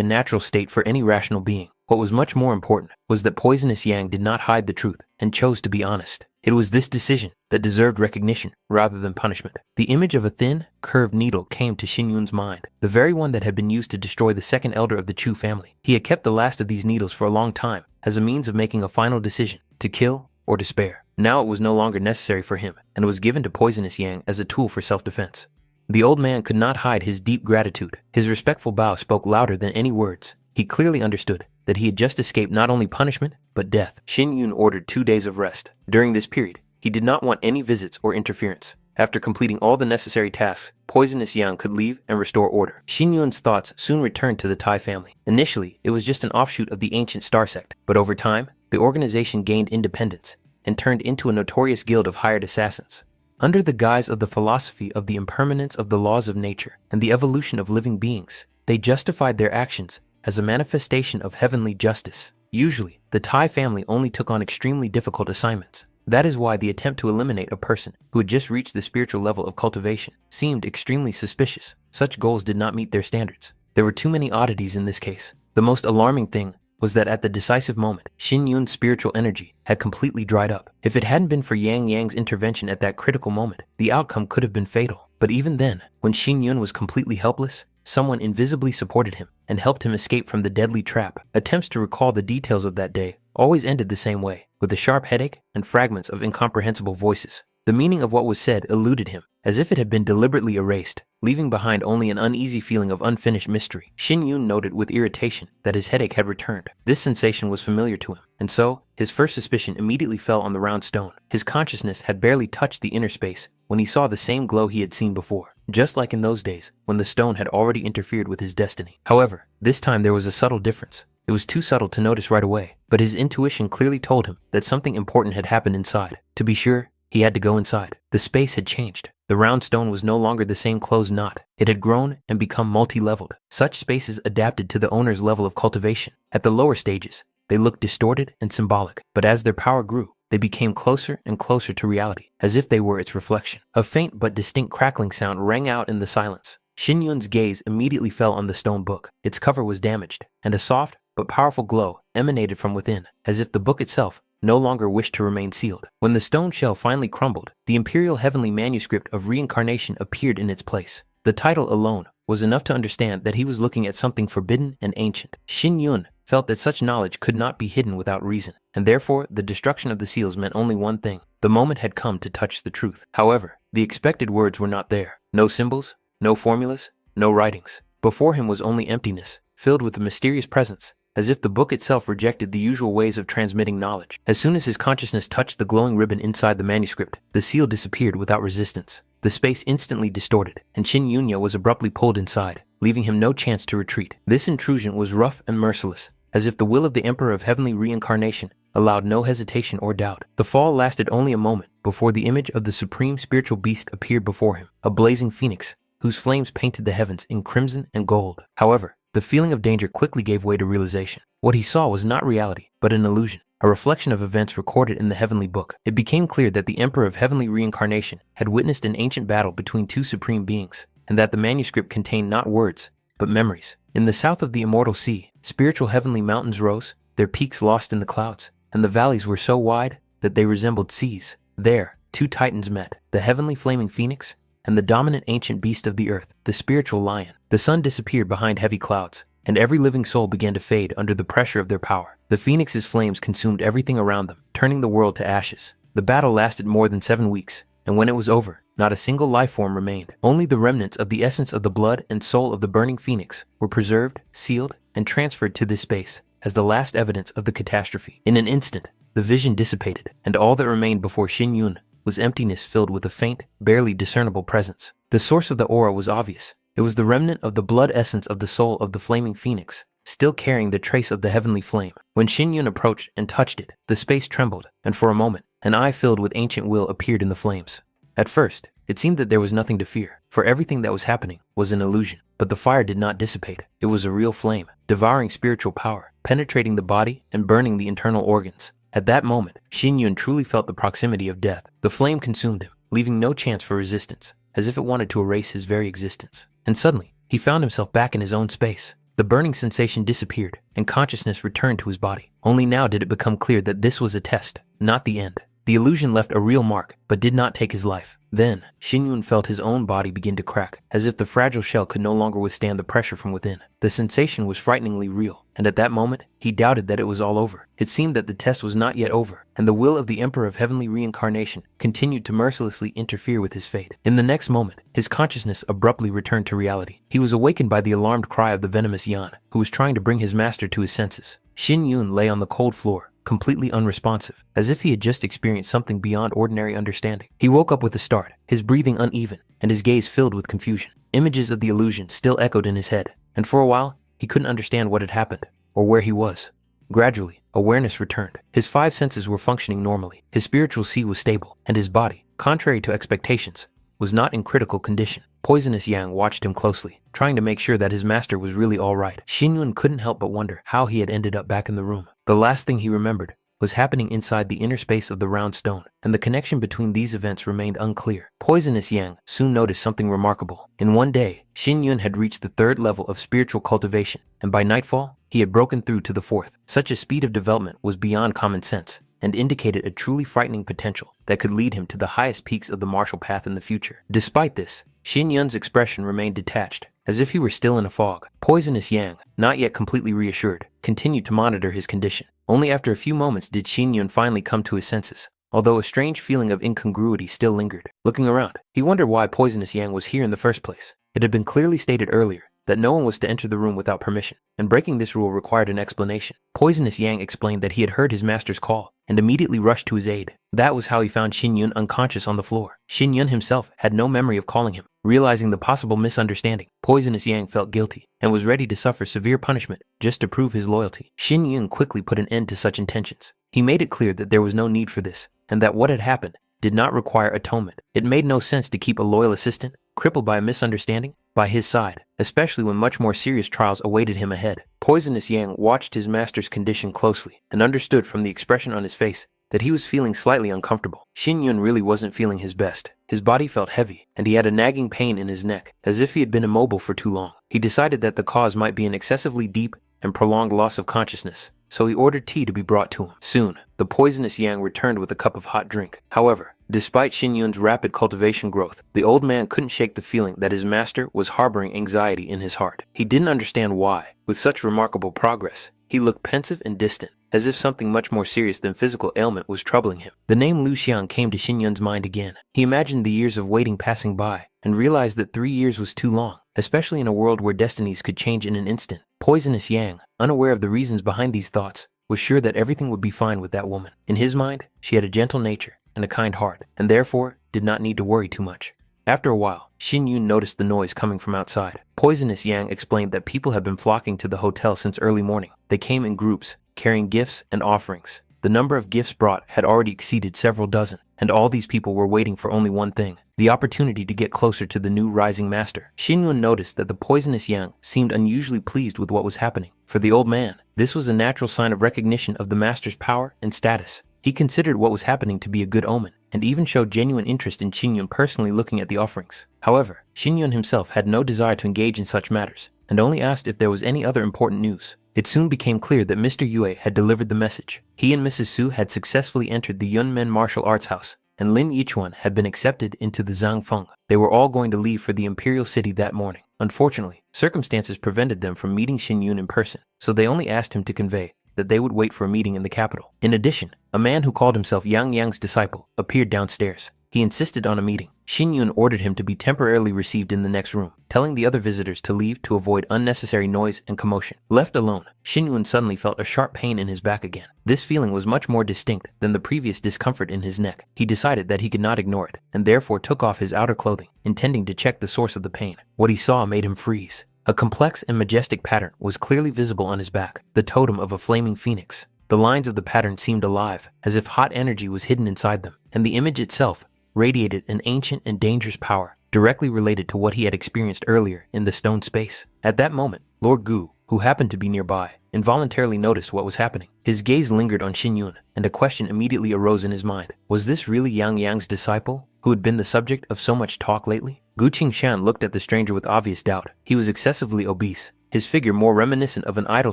a natural state for any rational being. What was much more important was that Poisonous Yang did not hide the truth and chose to be honest. It was this decision that deserved recognition rather than punishment. The image of a thin, curved needle came to Xin Yun's mind, the very one that had been used to destroy the second elder of the Chu family. He had kept the last of these needles for a long time as a means of making a final decision, to kill or to spare. Now it was no longer necessary for him, and was given to Poisonous Yang as a tool for self-defense. The old man could not hide his deep gratitude. His respectful bow spoke louder than any words. He clearly understood that he had just escaped not only punishment, but death. Xin Yun ordered 2 days of rest. During this period, he did not want any visits or interference. After completing all the necessary tasks, poisonous Yang could leave and restore order. Shin Yun's thoughts soon returned to the Tai family. Initially, it was just an offshoot of the ancient star sect, but over time, the organization gained independence and turned into a notorious guild of hired assassins. Under the guise of the philosophy of the impermanence of the laws of nature and the evolution of living beings, they justified their actions as a manifestation of heavenly justice. Usually, the Tai family only took on extremely difficult assignments. That is why the attempt to eliminate a person who had just reached the spiritual level of cultivation seemed extremely suspicious. Such goals did not meet their standards. There were too many oddities in this case. The most alarming thing was that at the decisive moment, Shin Yun's spiritual energy had completely dried up. If it hadn't been for Yang Yang's intervention at that critical moment, the outcome could have been fatal. But even then, when Shin Yun was completely helpless, someone invisibly supported him and helped him escape from the deadly trap. Attempts to recall the details of that day always ended the same way, with a sharp headache and fragments of incomprehensible voices. The meaning of what was said eluded him, as if it had been deliberately erased, leaving behind only an uneasy feeling of unfinished mystery. Shin Yun noted with irritation that his headache had returned. This sensation was familiar to him, and so his first suspicion immediately fell on the round stone. His consciousness had barely touched the inner space when he saw the same glow he had seen before, just like in those days when the stone had already interfered with his destiny. However, this time there was a subtle difference. It was too subtle to notice right away, but his intuition clearly told him that something important had happened inside. To be sure, he had to go inside. The space had changed. The round stone was no longer the same closed knot. It had grown and become multi-leveled. Such spaces adapted to the owner's level of cultivation. At the lower stages, they looked distorted and symbolic, but as their power grew, they became closer and closer to reality, as if they were its reflection. A faint but distinct crackling sound rang out in the silence. Shin Yun's gaze immediately fell on the stone book. Its cover was damaged, and a soft but powerful glow emanated from within, as if the book itself no longer wished to remain sealed. When the stone shell finally crumbled, the Imperial Heavenly Manuscript of Reincarnation appeared in its place. The title alone was enough to understand that he was looking at something forbidden and ancient. Shin Yun felt that such knowledge could not be hidden without reason, and therefore the destruction of the seals meant only one thing. The moment had come to touch the truth. However, the expected words were not there. No symbols, no formulas, no writings. Before him was only emptiness, filled with a mysterious presence, as if the book itself rejected the usual ways of transmitting knowledge. As soon as his consciousness touched the glowing ribbon inside the manuscript, the seal disappeared without resistance. The space instantly distorted, and Shin Yunya was abruptly pulled inside, leaving him no chance to retreat. This intrusion was rough and merciless, as if the will of the Emperor of Heavenly Reincarnation allowed no hesitation or doubt. The fall lasted only a moment before the image of the supreme spiritual beast appeared before him, a blazing phoenix whose flames painted the heavens in crimson and gold. However, the feeling of danger quickly gave way to realization. What he saw was not reality, but an illusion, a reflection of events recorded in the heavenly book. It became clear that the Emperor of Heavenly Reincarnation had witnessed an ancient battle between two supreme beings, and that the manuscript contained not words, but memories. In the south of the immortal sea, spiritual heavenly mountains rose, their peaks lost in the clouds, and the valleys were so wide that they resembled seas. There, two titans met, the heavenly flaming phoenix and the dominant ancient beast of the earth, the spiritual lion. The sun disappeared behind heavy clouds, and every living soul began to fade under the pressure of their power. The phoenix's flames consumed everything around them, turning the world to ashes. The battle lasted more than 7 weeks, and when it was over, not a single life form remained. Only the remnants of the essence of the blood and soul of the burning phoenix were preserved, sealed, and transferred to this space as the last evidence of the catastrophe. In an instant, the vision dissipated, and all that remained before Shin Yun was emptiness filled with a faint, barely discernible presence. The source of the aura was obvious. It was the remnant of the blood essence of the soul of the flaming phoenix, still carrying the trace of the heavenly flame. When Shin Yun approached and touched it, the space trembled, and for a moment, an eye filled with ancient will appeared in the flames. At first, it seemed that there was nothing to fear, for everything that was happening was an illusion. But the fire did not dissipate. It was a real flame, devouring spiritual power, penetrating the body and burning the internal organs. At that moment, Shin Yun truly felt the proximity of death. The flame consumed him, leaving no chance for resistance, as if it wanted to erase his very existence. And suddenly, he found himself back in his own space. The burning sensation disappeared, and consciousness returned to his body. Only now did it become clear that this was a test, not the end. The illusion left a real mark, but did not take his life. Then, Shin Yun felt his own body begin to crack, as if the fragile shell could no longer withstand the pressure from within. The sensation was frighteningly real, and at that moment, he doubted that it was all over. It seemed that the test was not yet over, and the will of the Emperor of Heavenly Reincarnation continued to mercilessly interfere with his fate. In the next moment, his consciousness abruptly returned to reality. He was awakened by the alarmed cry of the venomous Yan, who was trying to bring his master to his senses. Shin Yun lay on the cold floor, completely unresponsive, as if he had just experienced something beyond ordinary understanding. He woke up with a start, his breathing uneven, and his gaze filled with confusion. Images of the illusion still echoed in his head, and for a while, he couldn't understand what had happened, or where he was. Gradually, awareness returned. His 5 senses were functioning normally, his spiritual sea was stable, and his body, contrary to expectations, was not in critical condition. Poisonous Yang watched him closely, trying to make sure that his master was really all right. Xin Yun couldn't help but wonder how he had ended up back in the room. The last thing he remembered was happening inside the inner space of the round stone, and the connection between these events remained unclear. Poisonous Yang soon noticed something remarkable. In one day, Xin Yun had reached the 3rd level of spiritual cultivation, and by nightfall, he had broken through to the 4th. Such a speed of development was beyond common sense, and indicated a truly frightening potential that could lead him to the highest peaks of the martial path in the future. Despite this, Xin Yun's expression remained detached, as if he were still in a fog. Poisonous Yang, not yet completely reassured, continued to monitor his condition. Only after a few moments did Xin Yun finally come to his senses, although a strange feeling of incongruity still lingered. Looking around, he wondered why Poisonous Yang was here in the first place. It had been clearly stated earlier that no one was to enter the room without permission, and breaking this rule required an explanation. Poisonous Yang explained that he had heard his master's call and immediately rushed to his aid. That was how he found Xin Yun unconscious on the floor. Xin Yun himself had no memory of calling him. Realizing the possible misunderstanding, Poisonous Yang felt guilty and was ready to suffer severe punishment just to prove his loyalty. Xin Yun quickly put an end to such intentions. He made it clear that there was no need for this, and that what had happened did not require atonement. It made no sense to keep a loyal assistant, crippled by a misunderstanding, by his side, especially when much more serious trials awaited him ahead. Poisonous Yang watched his master's condition closely and understood from the expression on his face that he was feeling slightly uncomfortable. Xin Yun really wasn't feeling his best. His body felt heavy, and he had a nagging pain in his neck, as if he had been immobile for too long. He decided that the cause might be an excessively deep and prolonged loss of consciousness, so he ordered tea to be brought to him. Soon, the Poisonous Yang returned with a cup of hot drink. However, despite Xin Yun's rapid cultivation growth, the old man couldn't shake the feeling that his master was harboring anxiety in his heart. He didn't understand why. With such remarkable progress, he looked pensive and distant, as if something much more serious than physical ailment was troubling him. The name Lu Xiang came to Xin Yun's mind again. He imagined the years of waiting passing by, and realized that 3 years was too long, especially in a world where destinies could change in an instant. Poisonous Yang, unaware of the reasons behind these thoughts, was sure that everything would be fine with that woman. In his mind, she had a gentle nature and a kind heart, and therefore did not need to worry too much. After a while, Xin Yun noticed the noise coming from outside. Poisonous Yang explained that people had been flocking to the hotel since early morning. They came in groups, carrying gifts and offerings. The number of gifts brought had already exceeded several dozen, and all these people were waiting for only one thing: the opportunity to get closer to the new rising master. Xin Yun noticed that the Poisonous Yang seemed unusually pleased with what was happening. For the old man, this was a natural sign of recognition of the master's power and status. He considered what was happening to be a good omen, and even showed genuine interest in Xin Yun personally looking at the offerings. However, Xin Yun himself had no desire to engage in such matters, and only asked if there was any other important news. It soon became clear that Mr. Yue had delivered the message. He and Mrs. Su had successfully entered the Yunmen Martial Arts House, and Lin Yichuan had been accepted into the Zhangfeng. They were all going to leave for the Imperial City that morning. Unfortunately, circumstances prevented them from meeting Xin Yun in person, so they only asked him to convey that they would wait for a meeting in the capital. In addition, a man who called himself Yang Yang's disciple appeared downstairs. He insisted on a meeting. Xin Yun ordered him to be temporarily received in the next room, telling the other visitors to leave to avoid unnecessary noise and commotion. Left alone, Xin Yun suddenly felt a sharp pain in his back again. This feeling was much more distinct than the previous discomfort in his neck. He decided that he could not ignore it, and therefore took off his outer clothing, intending to check the source of the pain. What he saw made him freeze. A complex and majestic pattern was clearly visible on his back, the totem of a flaming phoenix. The lines of the pattern seemed alive, as if hot energy was hidden inside them, and the image itself radiated an ancient and dangerous power, directly related to what he had experienced earlier in the stone space. At that moment, Lord Gu, who happened to be nearby, involuntarily noticed what was happening. His gaze lingered on Xin Yun, and a question immediately arose in his mind. Was this really Yang Yang's disciple, who had been the subject of so much talk lately? Gu Qingshan looked at the stranger with obvious doubt. He was excessively obese, his figure more reminiscent of an idle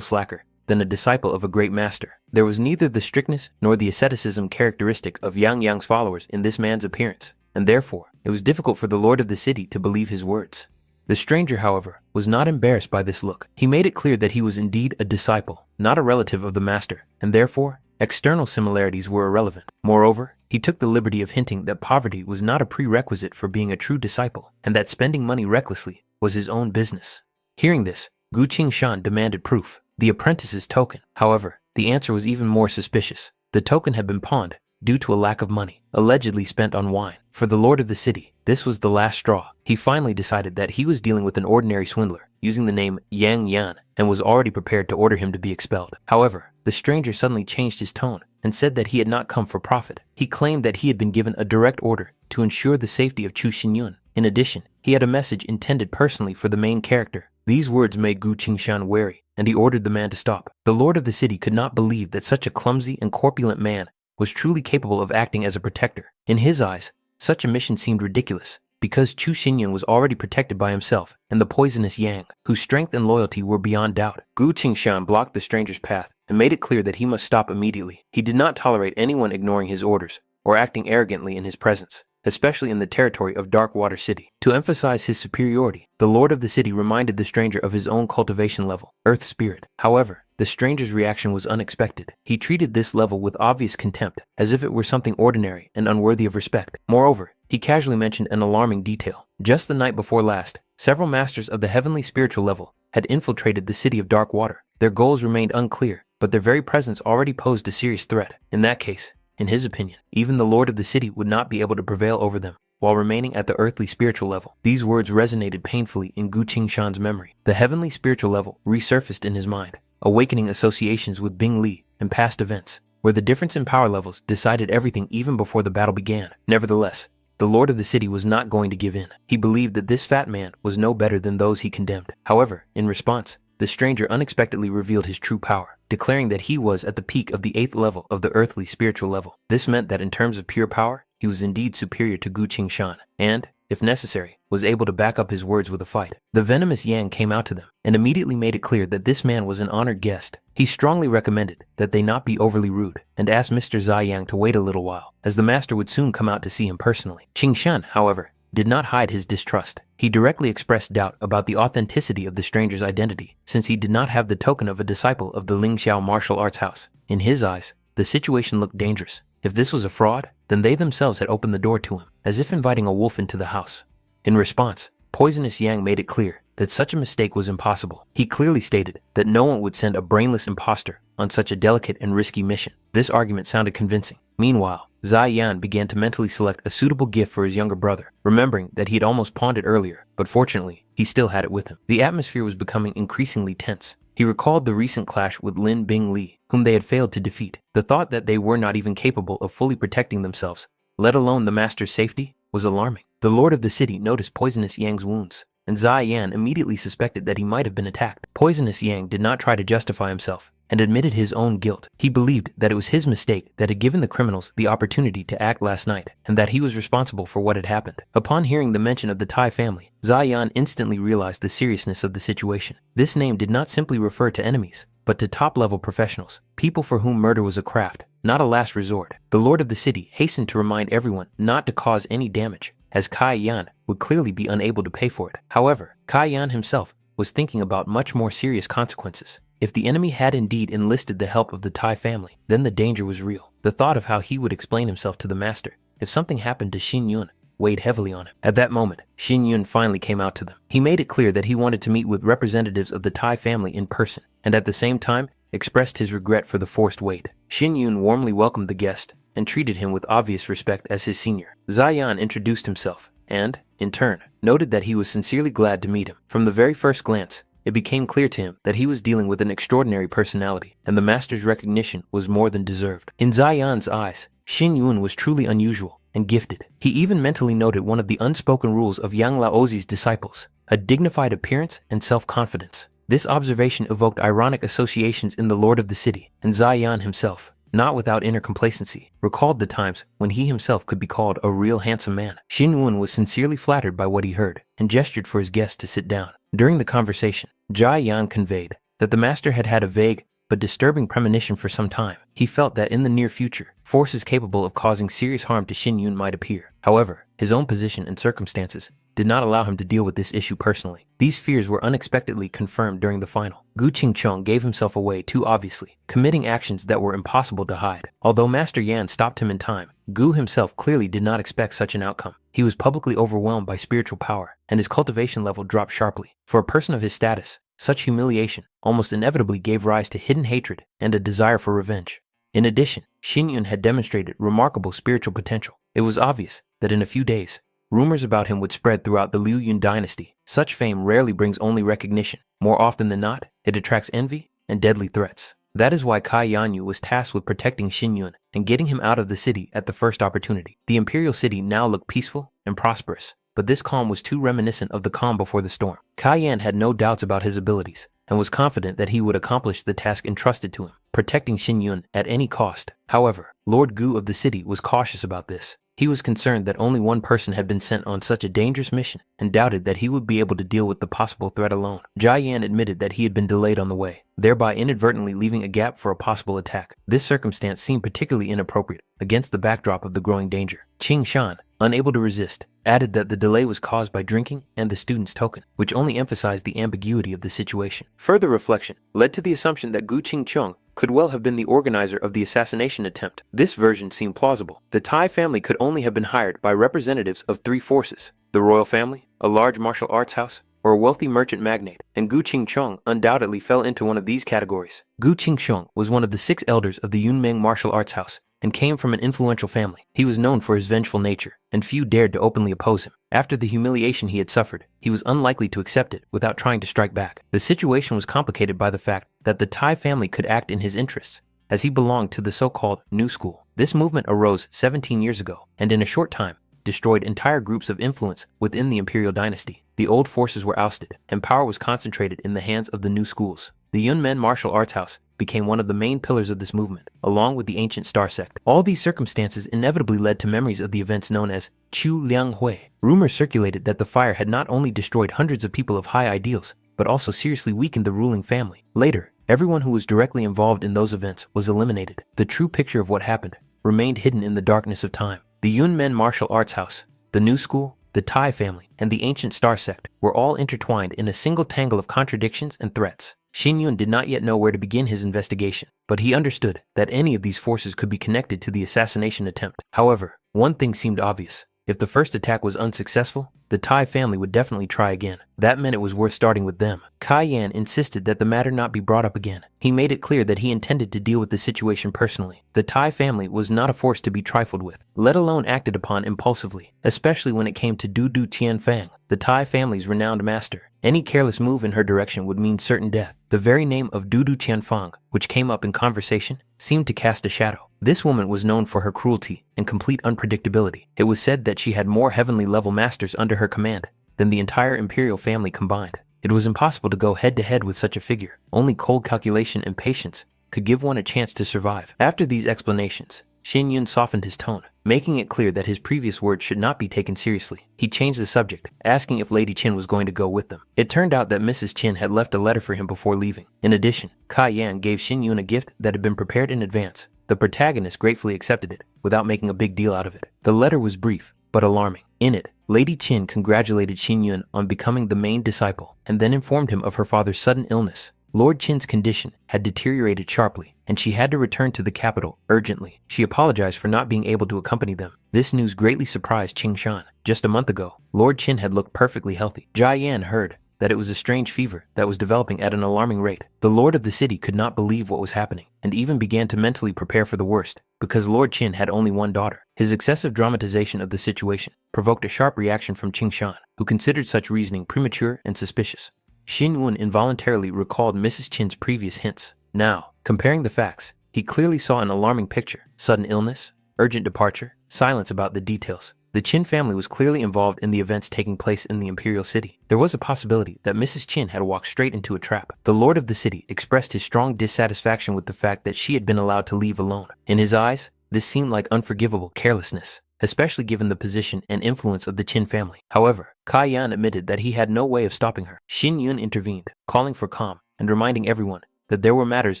slacker than a disciple of a great master. There was neither the strictness nor the asceticism characteristic of Yang Yang's followers in this man's appearance, and therefore it was difficult for the lord of the city to believe his words. The stranger, however, was not embarrassed by this look. He made it clear that he was indeed a disciple, not a relative of the master, and therefore external similarities were irrelevant. Moreover, he took the liberty of hinting that poverty was not a prerequisite for being a true disciple, and that spending money recklessly was his own business. Hearing this, Gu Qingshan demanded proof, the apprentice's token. However, The answer was even more suspicious. The token had been pawned due to a lack of money, allegedly spent on wine. For the lord of the city, this was the last straw. He finally decided that he was dealing with an ordinary swindler, using the name Yang Yan, and was already prepared to order him to be expelled. However, the stranger suddenly changed his tone and said that he had not come for profit. He claimed that he had been given a direct order to ensure the safety of Chu Xinyun. In addition, he had a message intended personally for the main character. These words made Gu Qingshan wary, and he ordered the man to stop. The lord of the city could not believe that such a clumsy and corpulent man was truly capable of acting as a protector. In his eyes, such a mission seemed ridiculous, because Chu Xinyun was already protected by himself and the poisonous Yang, whose strength and loyalty were beyond doubt. Gu Qingshan blocked the stranger's path and made it clear that he must stop immediately. He did not tolerate anyone ignoring his orders or acting arrogantly in his presence, especially in the territory of Darkwater City. To emphasize his superiority, the lord of the city reminded the stranger of his own cultivation level, Earth Spirit. However, the stranger's reaction was unexpected. He treated this level with obvious contempt, as if it were something ordinary and unworthy of respect. Moreover, he casually mentioned an alarming detail. Just the night before last, several masters of the heavenly spiritual level had infiltrated the city of Darkwater. Their goals remained unclear, but their very presence already posed a serious threat. In that case, in his opinion, even the lord of the city would not be able to prevail over them while remaining at the earthly spiritual level. These words resonated painfully in Gu Qingshan's memory. The heavenly spiritual level resurfaced in his mind, awakening associations with Bing Li and past events, where the difference in power levels decided everything even before the battle began. Nevertheless, the lord of the city was not going to give in. He believed that this fat man was no better than those he condemned. However, in response, the stranger unexpectedly revealed his true power, declaring that he was at the peak of the 8th level of the earthly spiritual level. This meant that in terms of pure power, he was indeed superior to Gu Qingshan, and, if necessary, was able to back up his words with a fight. The venomous Yang came out to them and immediately made it clear that this man was an honored guest. He strongly recommended that they not be overly rude and asked Mr. Zai Yang to wait a little while, as the master would soon come out to see him personally. Qingshan, however, did not hide his distrust. He directly expressed doubt about the authenticity of the stranger's identity, since he did not have the token of a disciple of the Lingxiao martial arts house. In his eyes, the situation looked dangerous. If this was a fraud, then they themselves had opened the door to him, as if inviting a wolf into the house. In response, Poisonous Yang made it clear that such a mistake was impossible. He clearly stated that no one would send a brainless imposter on such a delicate and risky mission. This argument sounded convincing. Meanwhile, Zai Yan began to mentally select a suitable gift for his younger brother, remembering that he had almost pawned it earlier, but fortunately, he still had it with him. The atmosphere was becoming increasingly tense. He recalled the recent clash with Lin Bing Li, whom they had failed to defeat. The thought that they were not even capable of fully protecting themselves, let alone the master's safety, was alarming. The lord of the city noticed Poisonous Yang's wounds, and Zai Yan immediately suspected that he might have been attacked. Poisonous Yang did not try to justify himself and admitted his own guilt. He believed that it was his mistake that had given the criminals the opportunity to act last night, and that he was responsible for what had happened. Upon hearing the mention of the Tai family, Zai Yan instantly realized the seriousness of the situation. This name did not simply refer to enemies, but to top-level professionals, people for whom murder was a craft, not a last resort. The lord of the city hastened to remind everyone not to cause any damage, as Kai Yan would clearly be unable to pay for it. However, Kai Yan himself was thinking about much more serious consequences. If the enemy had indeed enlisted the help of the Tai family, then the danger was real. The thought of how he would explain himself to the master if something happened to Xin Yun weighed heavily on him. At that moment, Xin Yun finally came out to them. He made it clear that he wanted to meet with representatives of the Tai family in person, and at the same time, expressed his regret for the forced wait. Xin Yun warmly welcomed the guest and treated him with obvious respect as his senior. Zai Yan introduced himself and, in turn, noted that he was sincerely glad to meet him. From the very first glance, it became clear to him that he was dealing with an extraordinary personality, and the master's recognition was more than deserved. In Zai Yan's eyes, Xin Yun was truly unusual and gifted. He even mentally noted one of the unspoken rules of Yang Laozi's disciples, a dignified appearance and self-confidence. This observation evoked ironic associations in the lord of the city, and Zai Yan himself, not without inner complacency, recalled the times when he himself could be called a real handsome man. Xin Yun was sincerely flattered by what he heard and gestured for his guest to sit down. During the conversation, Zai Yan conveyed that the master had had a vague but disturbing premonition for some time. He felt that in the near future, forces capable of causing serious harm to Xin Yun might appear. However, his own position and circumstances did not allow him to deal with this issue personally. These fears were unexpectedly confirmed during the final. Gu Qingchong gave himself away too obviously, committing actions that were impossible to hide. Although Master Yan stopped him in time, Gu himself clearly did not expect such an outcome. He was publicly overwhelmed by spiritual power, and his cultivation level dropped sharply. For a person of his status, such humiliation almost inevitably gave rise to hidden hatred and a desire for revenge. In addition, Shin Yun had demonstrated remarkable spiritual potential. It was obvious that in a few days, rumors about him would spread throughout the Liu Yun dynasty. Such fame rarely brings only recognition. More often than not, it attracts envy and deadly threats. That is why Kai Yanyu was tasked with protecting Shin Yun and getting him out of the city at the first opportunity. The imperial city now looked peaceful and prosperous, but this calm was too reminiscent of the calm before the storm. Kai Yan had no doubts about his abilities and was confident that he would accomplish the task entrusted to him, protecting Shin Yun at any cost. However, Lord Gu of the city was cautious about this. He was concerned that only one person had been sent on such a dangerous mission and doubted that he would be able to deal with the possible threat alone. Jia Yan admitted that he had been delayed on the way, thereby inadvertently leaving a gap for a possible attack. This circumstance seemed particularly inappropriate against the backdrop of the growing danger. Qing Shan, unable to resist, added that the delay was caused by drinking and the student's token, which only emphasized the ambiguity of the situation. Further reflection led to the assumption that Gu Qingcheng could well have been the organizer of the assassination attempt. This version seemed plausible. The Tai family could only have been hired by representatives of three forces: the royal family, a large martial arts house, or a wealthy merchant magnate, and Gu Qingcheng undoubtedly fell into one of these categories. Gu Qingcheng was one of the 6 elders of the Yunmeng martial arts house and came from an influential family. He was known for his vengeful nature, and few dared to openly oppose him. After the humiliation he had suffered, he was unlikely to accept it without trying to strike back. The situation was complicated by the fact that the Tai family could act in his interests, as he belonged to the so-called New School. This movement arose 17 years ago, and in a short time, destroyed entire groups of influence within the imperial dynasty. The old forces were ousted, and power was concentrated in the hands of the new schools. The Yunmen martial arts house became one of the main pillars of this movement, along with the ancient star sect. All these circumstances inevitably led to memories of the events known as Chu Liang Hui. Rumors circulated that the fire had not only destroyed hundreds of people of high ideals, but also seriously weakened the ruling family. Later, everyone who was directly involved in those events was eliminated. The true picture of what happened remained hidden in the darkness of time. The Yunmen martial arts house, the New School, the Tai family, and the ancient star sect were all intertwined in a single tangle of contradictions and threats. Shin Yun did not yet know where to begin his investigation, but he understood that any of these forces could be connected to the assassination attempt. However, one thing seemed obvious. If the first attack was unsuccessful, the Tai family would definitely try again. That meant it was worth starting with them. Kai Yan insisted that the matter not be brought up again. He made it clear that he intended to deal with the situation personally. The Tai family was not a force to be trifled with, let alone acted upon impulsively, especially when it came to Du Du Tianfang, the Tai family's renowned master. Any careless move in her direction would mean certain death. The very name of Du Du Tianfang, which came up in conversation, seemed to cast a shadow. This woman was known for her cruelty and complete unpredictability. It was said that she had more heavenly level masters under her command than the entire imperial family combined. It was impossible to go head-to-head with such a figure. Only cold calculation and patience could give one a chance to survive. After these explanations, Shin Yun softened his tone, making it clear that his previous words should not be taken seriously. He changed the subject, asking if Lady Qin was going to go with them. It turned out that Mrs. Qin had left a letter for him before leaving. In addition, Kai Yan gave Shin Yun a gift that had been prepared in advance. The protagonist gratefully accepted it, without making a big deal out of it. The letter was brief, but alarming. In it, Lady Qin congratulated Shin Yun on becoming the main disciple, and then informed him of her father's sudden illness. Lord Qin's condition had deteriorated sharply, and she had to return to the capital urgently. She apologized for not being able to accompany them. This news greatly surprised Qing Shan. Just a month ago, Lord Qin had looked perfectly healthy. Jia Yan heard that it was a strange fever that was developing at an alarming rate. The lord of the city could not believe what was happening, and even began to mentally prepare for the worst, because Lord Qin had only one daughter. His excessive dramatization of the situation provoked a sharp reaction from Qing Shan, who considered such reasoning premature and suspicious. Shin Yun involuntarily recalled Mrs. Qin's previous hints. Now, comparing the facts, he clearly saw an alarming picture: sudden illness, urgent departure, silence about the details. The Qin family was clearly involved in the events taking place in the imperial city. There was a possibility that Mrs. Qin had walked straight into a trap. The lord of the city expressed his strong dissatisfaction with the fact that she had been allowed to leave alone. In his eyes, this seemed like unforgivable carelessness, especially given the position and influence of the Qin family. However, Kai Yan admitted that he had no way of stopping her. Shin Yun intervened, calling for calm and reminding everyone that there were matters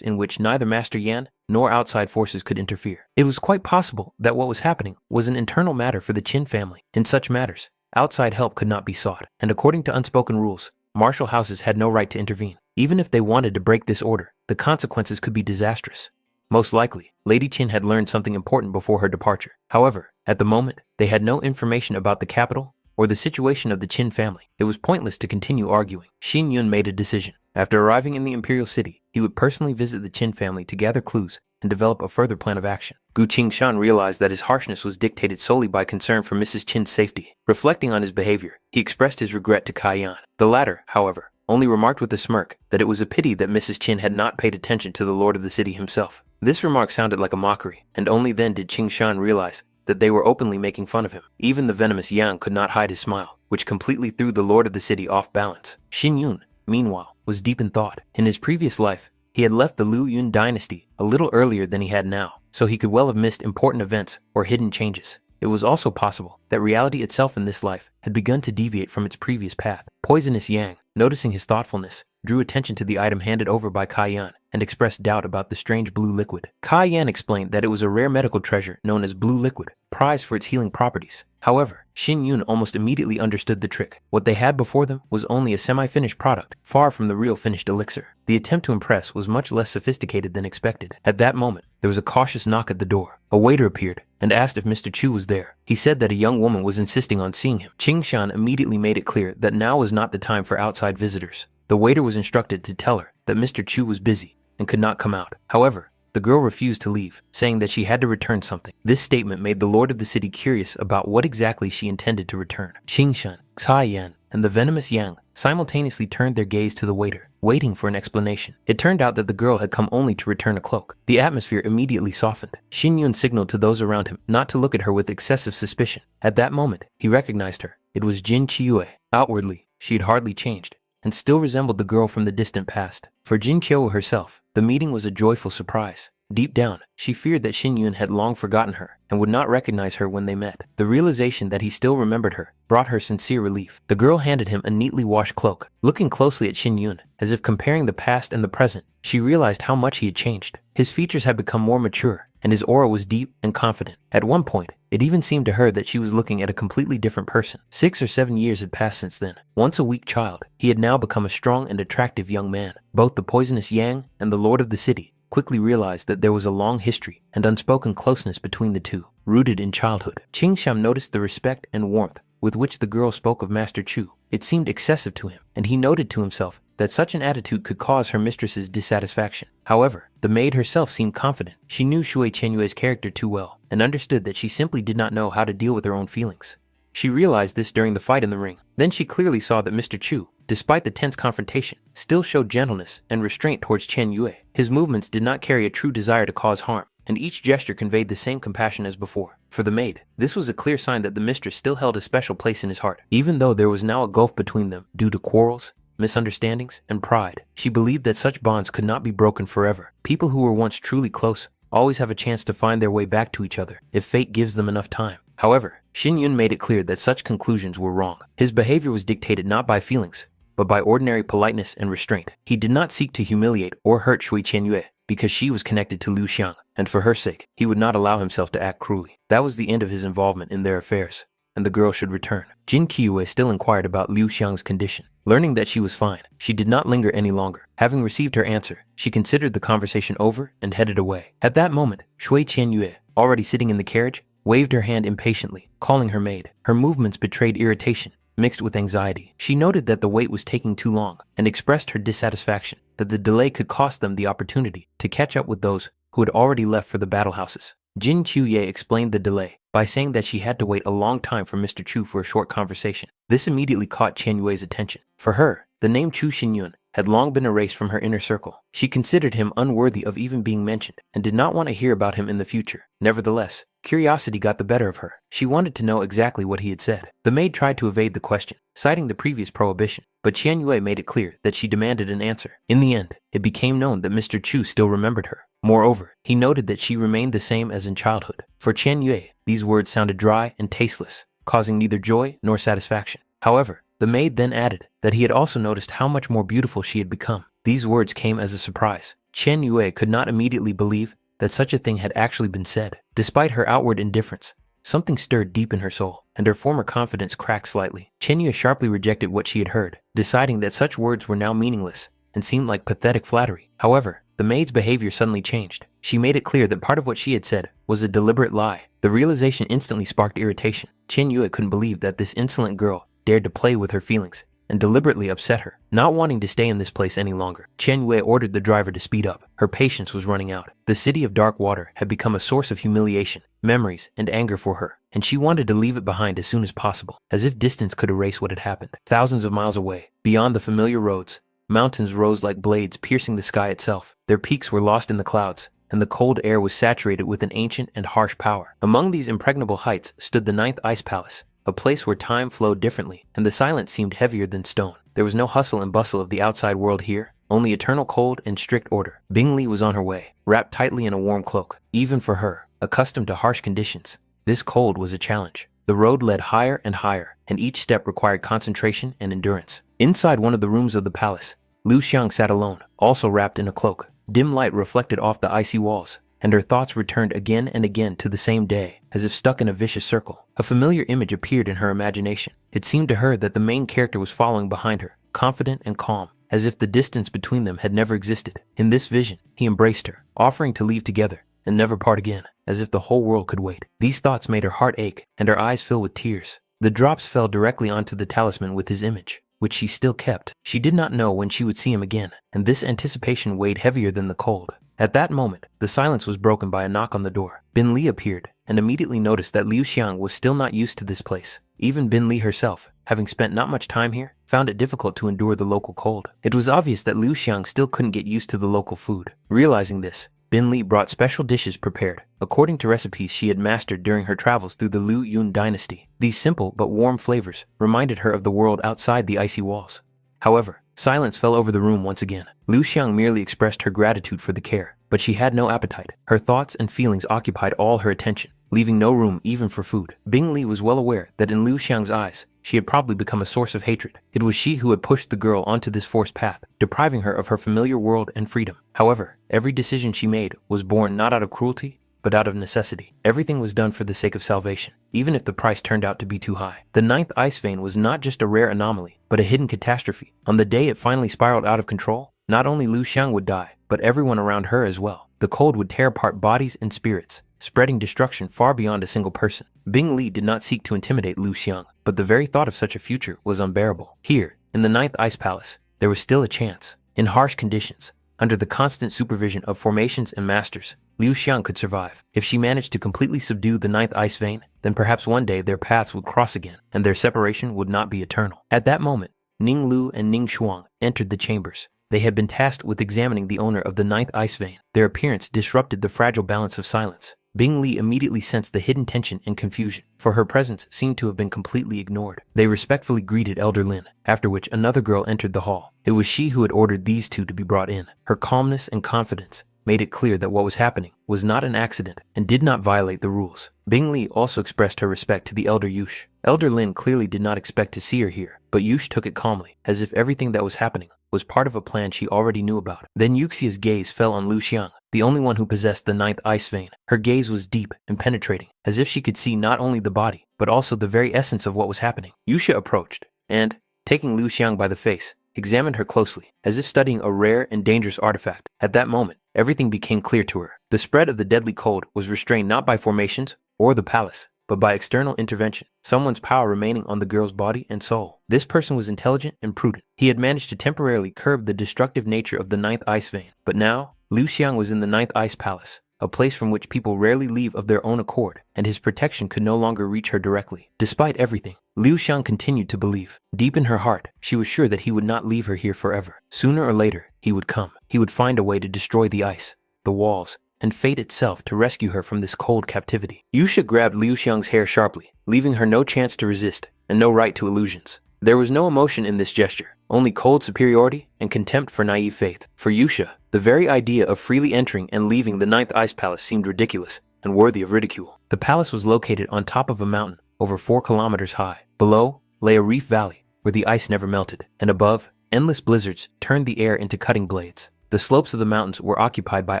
in which neither Master Yan nor outside forces could interfere. It was quite possible that what was happening was an internal matter for the Qin family. In such matters, outside help could not be sought, and according to unspoken rules, martial houses had no right to intervene. Even if they wanted to break this order, the consequences could be disastrous. Most likely, Lady Qin had learned something important before her departure. However, at the moment, they had no information about the capital or the situation of the Qin family. It was pointless to continue arguing. Xin Yun made a decision. After arriving in the imperial city, he would personally visit the Qin family to gather clues and develop a further plan of action. Gu Qingshan realized that his harshness was dictated solely by concern for Mrs. Qin's safety. Reflecting on his behavior, he expressed his regret to Kai Yan. The latter, however, only remarked with a smirk that it was a pity that Mrs. Qin had not paid attention to the lord of the city himself. This remark sounded like a mockery, and only then did Qingshan realize that they were openly making fun of him. Even the venomous Yang could not hide his smile, which completely threw the lord of the city off balance. Xin Yun, meanwhile, was deep in thought. In his previous life, he had left the Liu Yun dynasty a little earlier than he had now, so he could well have missed important events or hidden changes. It was also possible that reality itself in this life had begun to deviate from its previous path. Poisonous Yang, noticing his thoughtfulness, drew attention to the item handed over by Kai Yan and expressed doubt about the strange blue liquid. Kai Yan explained that it was a rare medical treasure known as blue liquid, prized for its healing properties. However, Xin Yun almost immediately understood the trick. What they had before them was only a semi-finished product, far from the real finished elixir. The attempt to impress was much less sophisticated than expected. At that moment, there was a cautious knock at the door. A waiter appeared and asked if Mr. Chu was there. He said that a young woman was insisting on seeing him. Qingshan immediately made it clear that now was not the time for outside visitors. The waiter was instructed to tell her that Mr. Chu was busy and could not come out. However, the girl refused to leave, saying that she had to return something. This statement made the lord of the city curious about what exactly she intended to return. Qingshan, Cai Yan, and the venomous Yang simultaneously turned their gaze to the waiter, waiting for an explanation. It turned out that the girl had come only to return a cloak. The atmosphere immediately softened. Xin Yun signaled to those around him not to look at her with excessive suspicion. At that moment, he recognized her. It was Jin Qiue. Outwardly, she had hardly changed and still resembled the girl from the distant past. For Jin Qiue herself, the meeting was a joyful surprise. Deep down, she feared that Xin Yun had long forgotten her and would not recognize her when they met. The realization that he still remembered her brought her sincere relief. The girl handed him a neatly washed cloak. Looking closely at Xin Yun, as if comparing the past and the present, she realized how much he had changed. His features had become more mature, and his aura was deep and confident. At one point, it even seemed to her that she was looking at a completely different person. 6 or 7 years had passed since then. Once a weak child, he had now become a strong and attractive young man. Both the poisonous Yang and the lord of the city quickly realized that there was a long history and unspoken closeness between the two, rooted in childhood. Qingshan noticed the respect and warmth with which the girl spoke of Master Chu. It seemed excessive to him, and he noted to himself that such an attitude could cause her mistress's dissatisfaction. However, the maid herself seemed confident. She knew Shui Qianyue's character too well and understood that she simply did not know how to deal with her own feelings. She realized this during the fight in the ring. Then she clearly saw that Mr. Chu, despite the tense confrontation, still showed gentleness and restraint towards Chen Yue. His movements did not carry a true desire to cause harm, and each gesture conveyed the same compassion as before. For the maid, this was a clear sign that the mistress still held a special place in his heart. Even though there was now a gulf between them due to quarrels, misunderstandings, and pride, she believed that such bonds could not be broken forever. People who were once truly close always have a chance to find their way back to each other if fate gives them enough time. However, Xin Yun made it clear that such conclusions were wrong. His behavior was dictated not by feelings, but by ordinary politeness and restraint. He did not seek to humiliate or hurt Shui Qianyue because she was connected to Liu Xiang, and for her sake, he would not allow himself to act cruelly. That was the end of his involvement in their affairs, and the girl should return. Jin Qianyue still inquired about Liu Xiang's condition. Learning that she was fine, she did not linger any longer. Having received her answer, she considered the conversation over and headed away. At that moment, Shui Qianyue, already sitting in the carriage, waved her hand impatiently, calling her maid. Her movements betrayed irritation, mixed with anxiety. She noted that the wait was taking too long and expressed her dissatisfaction that the delay could cost them the opportunity to catch up with those who had already left for the battle houses. Jin Qianyue explained the delay by saying that she had to wait a long time for Mr. Chu for a short conversation. This immediately caught Qian Yue's attention. For her, the name Chu Xinyun had long been erased from her inner circle. She considered him unworthy of even being mentioned and did not want to hear about him in the future. Nevertheless, curiosity got the better of her. She wanted to know exactly what he had said. The maid tried to evade the question, citing the previous prohibition, but Qian Yue made it clear that she demanded an answer. In the end, it became known that Mr. Chu still remembered her. Moreover, he noted that she remained the same as in childhood. For Qian Yue, these words sounded dry and tasteless, causing neither joy nor satisfaction. However, the maid then added that he had also noticed how much more beautiful she had become. These words came as a surprise. Qian Yue could not immediately believe that such a thing had actually been said. Despite her outward indifference, something stirred deep in her soul, and her former confidence cracked slightly. Qian Yue sharply rejected what she had heard, deciding that such words were now meaningless and seemed like pathetic flattery. However, the maid's behavior suddenly changed. She made it clear that part of what she had said was a deliberate lie. The realization instantly sparked irritation. Chen Yue couldn't believe that this insolent girl dared to play with her feelings and deliberately upset her. Not wanting to stay in this place any longer, Chen Yue ordered the driver to speed up. Her patience was running out. The city of dark water had become a source of humiliation, memories, and anger for her, and she wanted to leave it behind as soon as possible, as if distance could erase what had happened. Thousands of miles away, beyond the familiar roads, mountains rose like blades piercing the sky itself. Their peaks were lost in the clouds, and the cold air was saturated with an ancient and harsh power. Among these impregnable heights stood the Ninth Ice Palace, a place where time flowed differently, and the silence seemed heavier than stone. There was no hustle and bustle of the outside world here, only eternal cold and strict order. Bing Li was on her way, wrapped tightly in a warm cloak. Even for her, accustomed to harsh conditions, this cold was a challenge. The road led higher and higher, and each step required concentration and endurance. Inside one of the rooms of the palace, Liu Xiang sat alone, also wrapped in a cloak. Dim light reflected off the icy walls, and her thoughts returned again and again to the same day, as if stuck in a vicious circle. A familiar image appeared in her imagination. It seemed to her that the main character was following behind her, confident and calm, as if the distance between them had never existed. In this vision, he embraced her, offering to leave together and never part again, as if the whole world could wait. These thoughts made her heart ache and her eyes fill with tears. The drops fell directly onto the talisman with his image, which she still kept. She did not know when she would see him again, and this anticipation weighed heavier than the cold. At that moment, the silence was broken by a knock on the door. Bin Li appeared, and immediately noticed that Liu Xiang was still not used to this place. Even Bin Li herself, having spent not much time here, found it difficult to endure the local cold. It was obvious that Liu Xiang still couldn't get used to the local food. Realizing this, Bin Li brought special dishes prepared, according to recipes she had mastered during her travels through the Liu Yun dynasty. These simple but warm flavors reminded her of the world outside the icy walls. However, silence fell over the room once again. Liu Xiang merely expressed her gratitude for the care, but she had no appetite. Her thoughts and feelings occupied all her attention, leaving no room even for food. Bing Li was well aware that in Liu Xiang's eyes, she had probably become a source of hatred. It was she who had pushed the girl onto this forced path, depriving her of her familiar world and freedom. However, every decision she made was born not out of cruelty, but out of necessity. Everything was done for the sake of salvation, even if the price turned out to be too high. The ninth ice vein was not just a rare anomaly, but a hidden catastrophe. On the day it finally spiraled out of control, not only Liu Xiang would die, but everyone around her as well. The cold would tear apart bodies and spirits, spreading destruction far beyond a single person. Bing Li did not seek to intimidate Liu Xiang, but the very thought of such a future was unbearable. Here, in the Ninth Ice Palace, there was still a chance. In harsh conditions, under the constant supervision of formations and masters, Liu Xiang could survive. If she managed to completely subdue the Ninth Ice Vein, then perhaps one day their paths would cross again, and their separation would not be eternal. At that moment, Ning Lu and Ning Shuang entered the chambers. They had been tasked with examining the owner of the Ninth Ice Vein. Their appearance disrupted the fragile balance of silence. Bing Li immediately sensed the hidden tension and confusion, for her presence seemed to have been completely ignored. They respectfully greeted Elder Lin, after which another girl entered the hall. It was she who had ordered these two to be brought in. Her calmness and confidence made it clear that what was happening was not an accident and did not violate the rules. Bing Li also expressed her respect to the Elder Yush. Elder Lin clearly did not expect to see her here, but Yush took it calmly, as if everything that was happening was part of a plan she already knew about. Then Yuxia's gaze fell on Liu Xiang, the only one who possessed the Ninth Ice Vein. Her gaze was deep and penetrating, as if she could see not only the body, but also the very essence of what was happening. Yusha approached, and, taking Liu Xiang by the face, examined her closely, as if studying a rare and dangerous artifact. At that moment, everything became clear to her. The spread of the deadly cold was restrained not by formations or the palace, but by external intervention, someone's power remaining on the girl's body and soul. This person was intelligent and prudent. He had managed to temporarily curb the destructive nature of the Ninth Ice Vein. But now, Liu Xiang was in the Ninth Ice Palace, a place from which people rarely leave of their own accord, and his protection could no longer reach her directly. Despite everything, Liu Xiang continued to believe. Deep in her heart, she was sure that he would not leave her here forever. Sooner or later, he would come. He would find a way to destroy the ice, the walls, and fate itself to rescue her from this cold captivity. Yusha grabbed Liu Xiang's hair sharply, leaving her no chance to resist and no right to illusions. There was no emotion in this gesture, only cold superiority and contempt for naive faith. For Yusha, the very idea of freely entering and leaving the Ninth Ice Palace seemed ridiculous and worthy of ridicule. The palace was located on top of a mountain over 4 kilometers high. Below lay a reef valley where the ice never melted, and above, endless blizzards turned the air into cutting blades. The slopes of the mountains were occupied by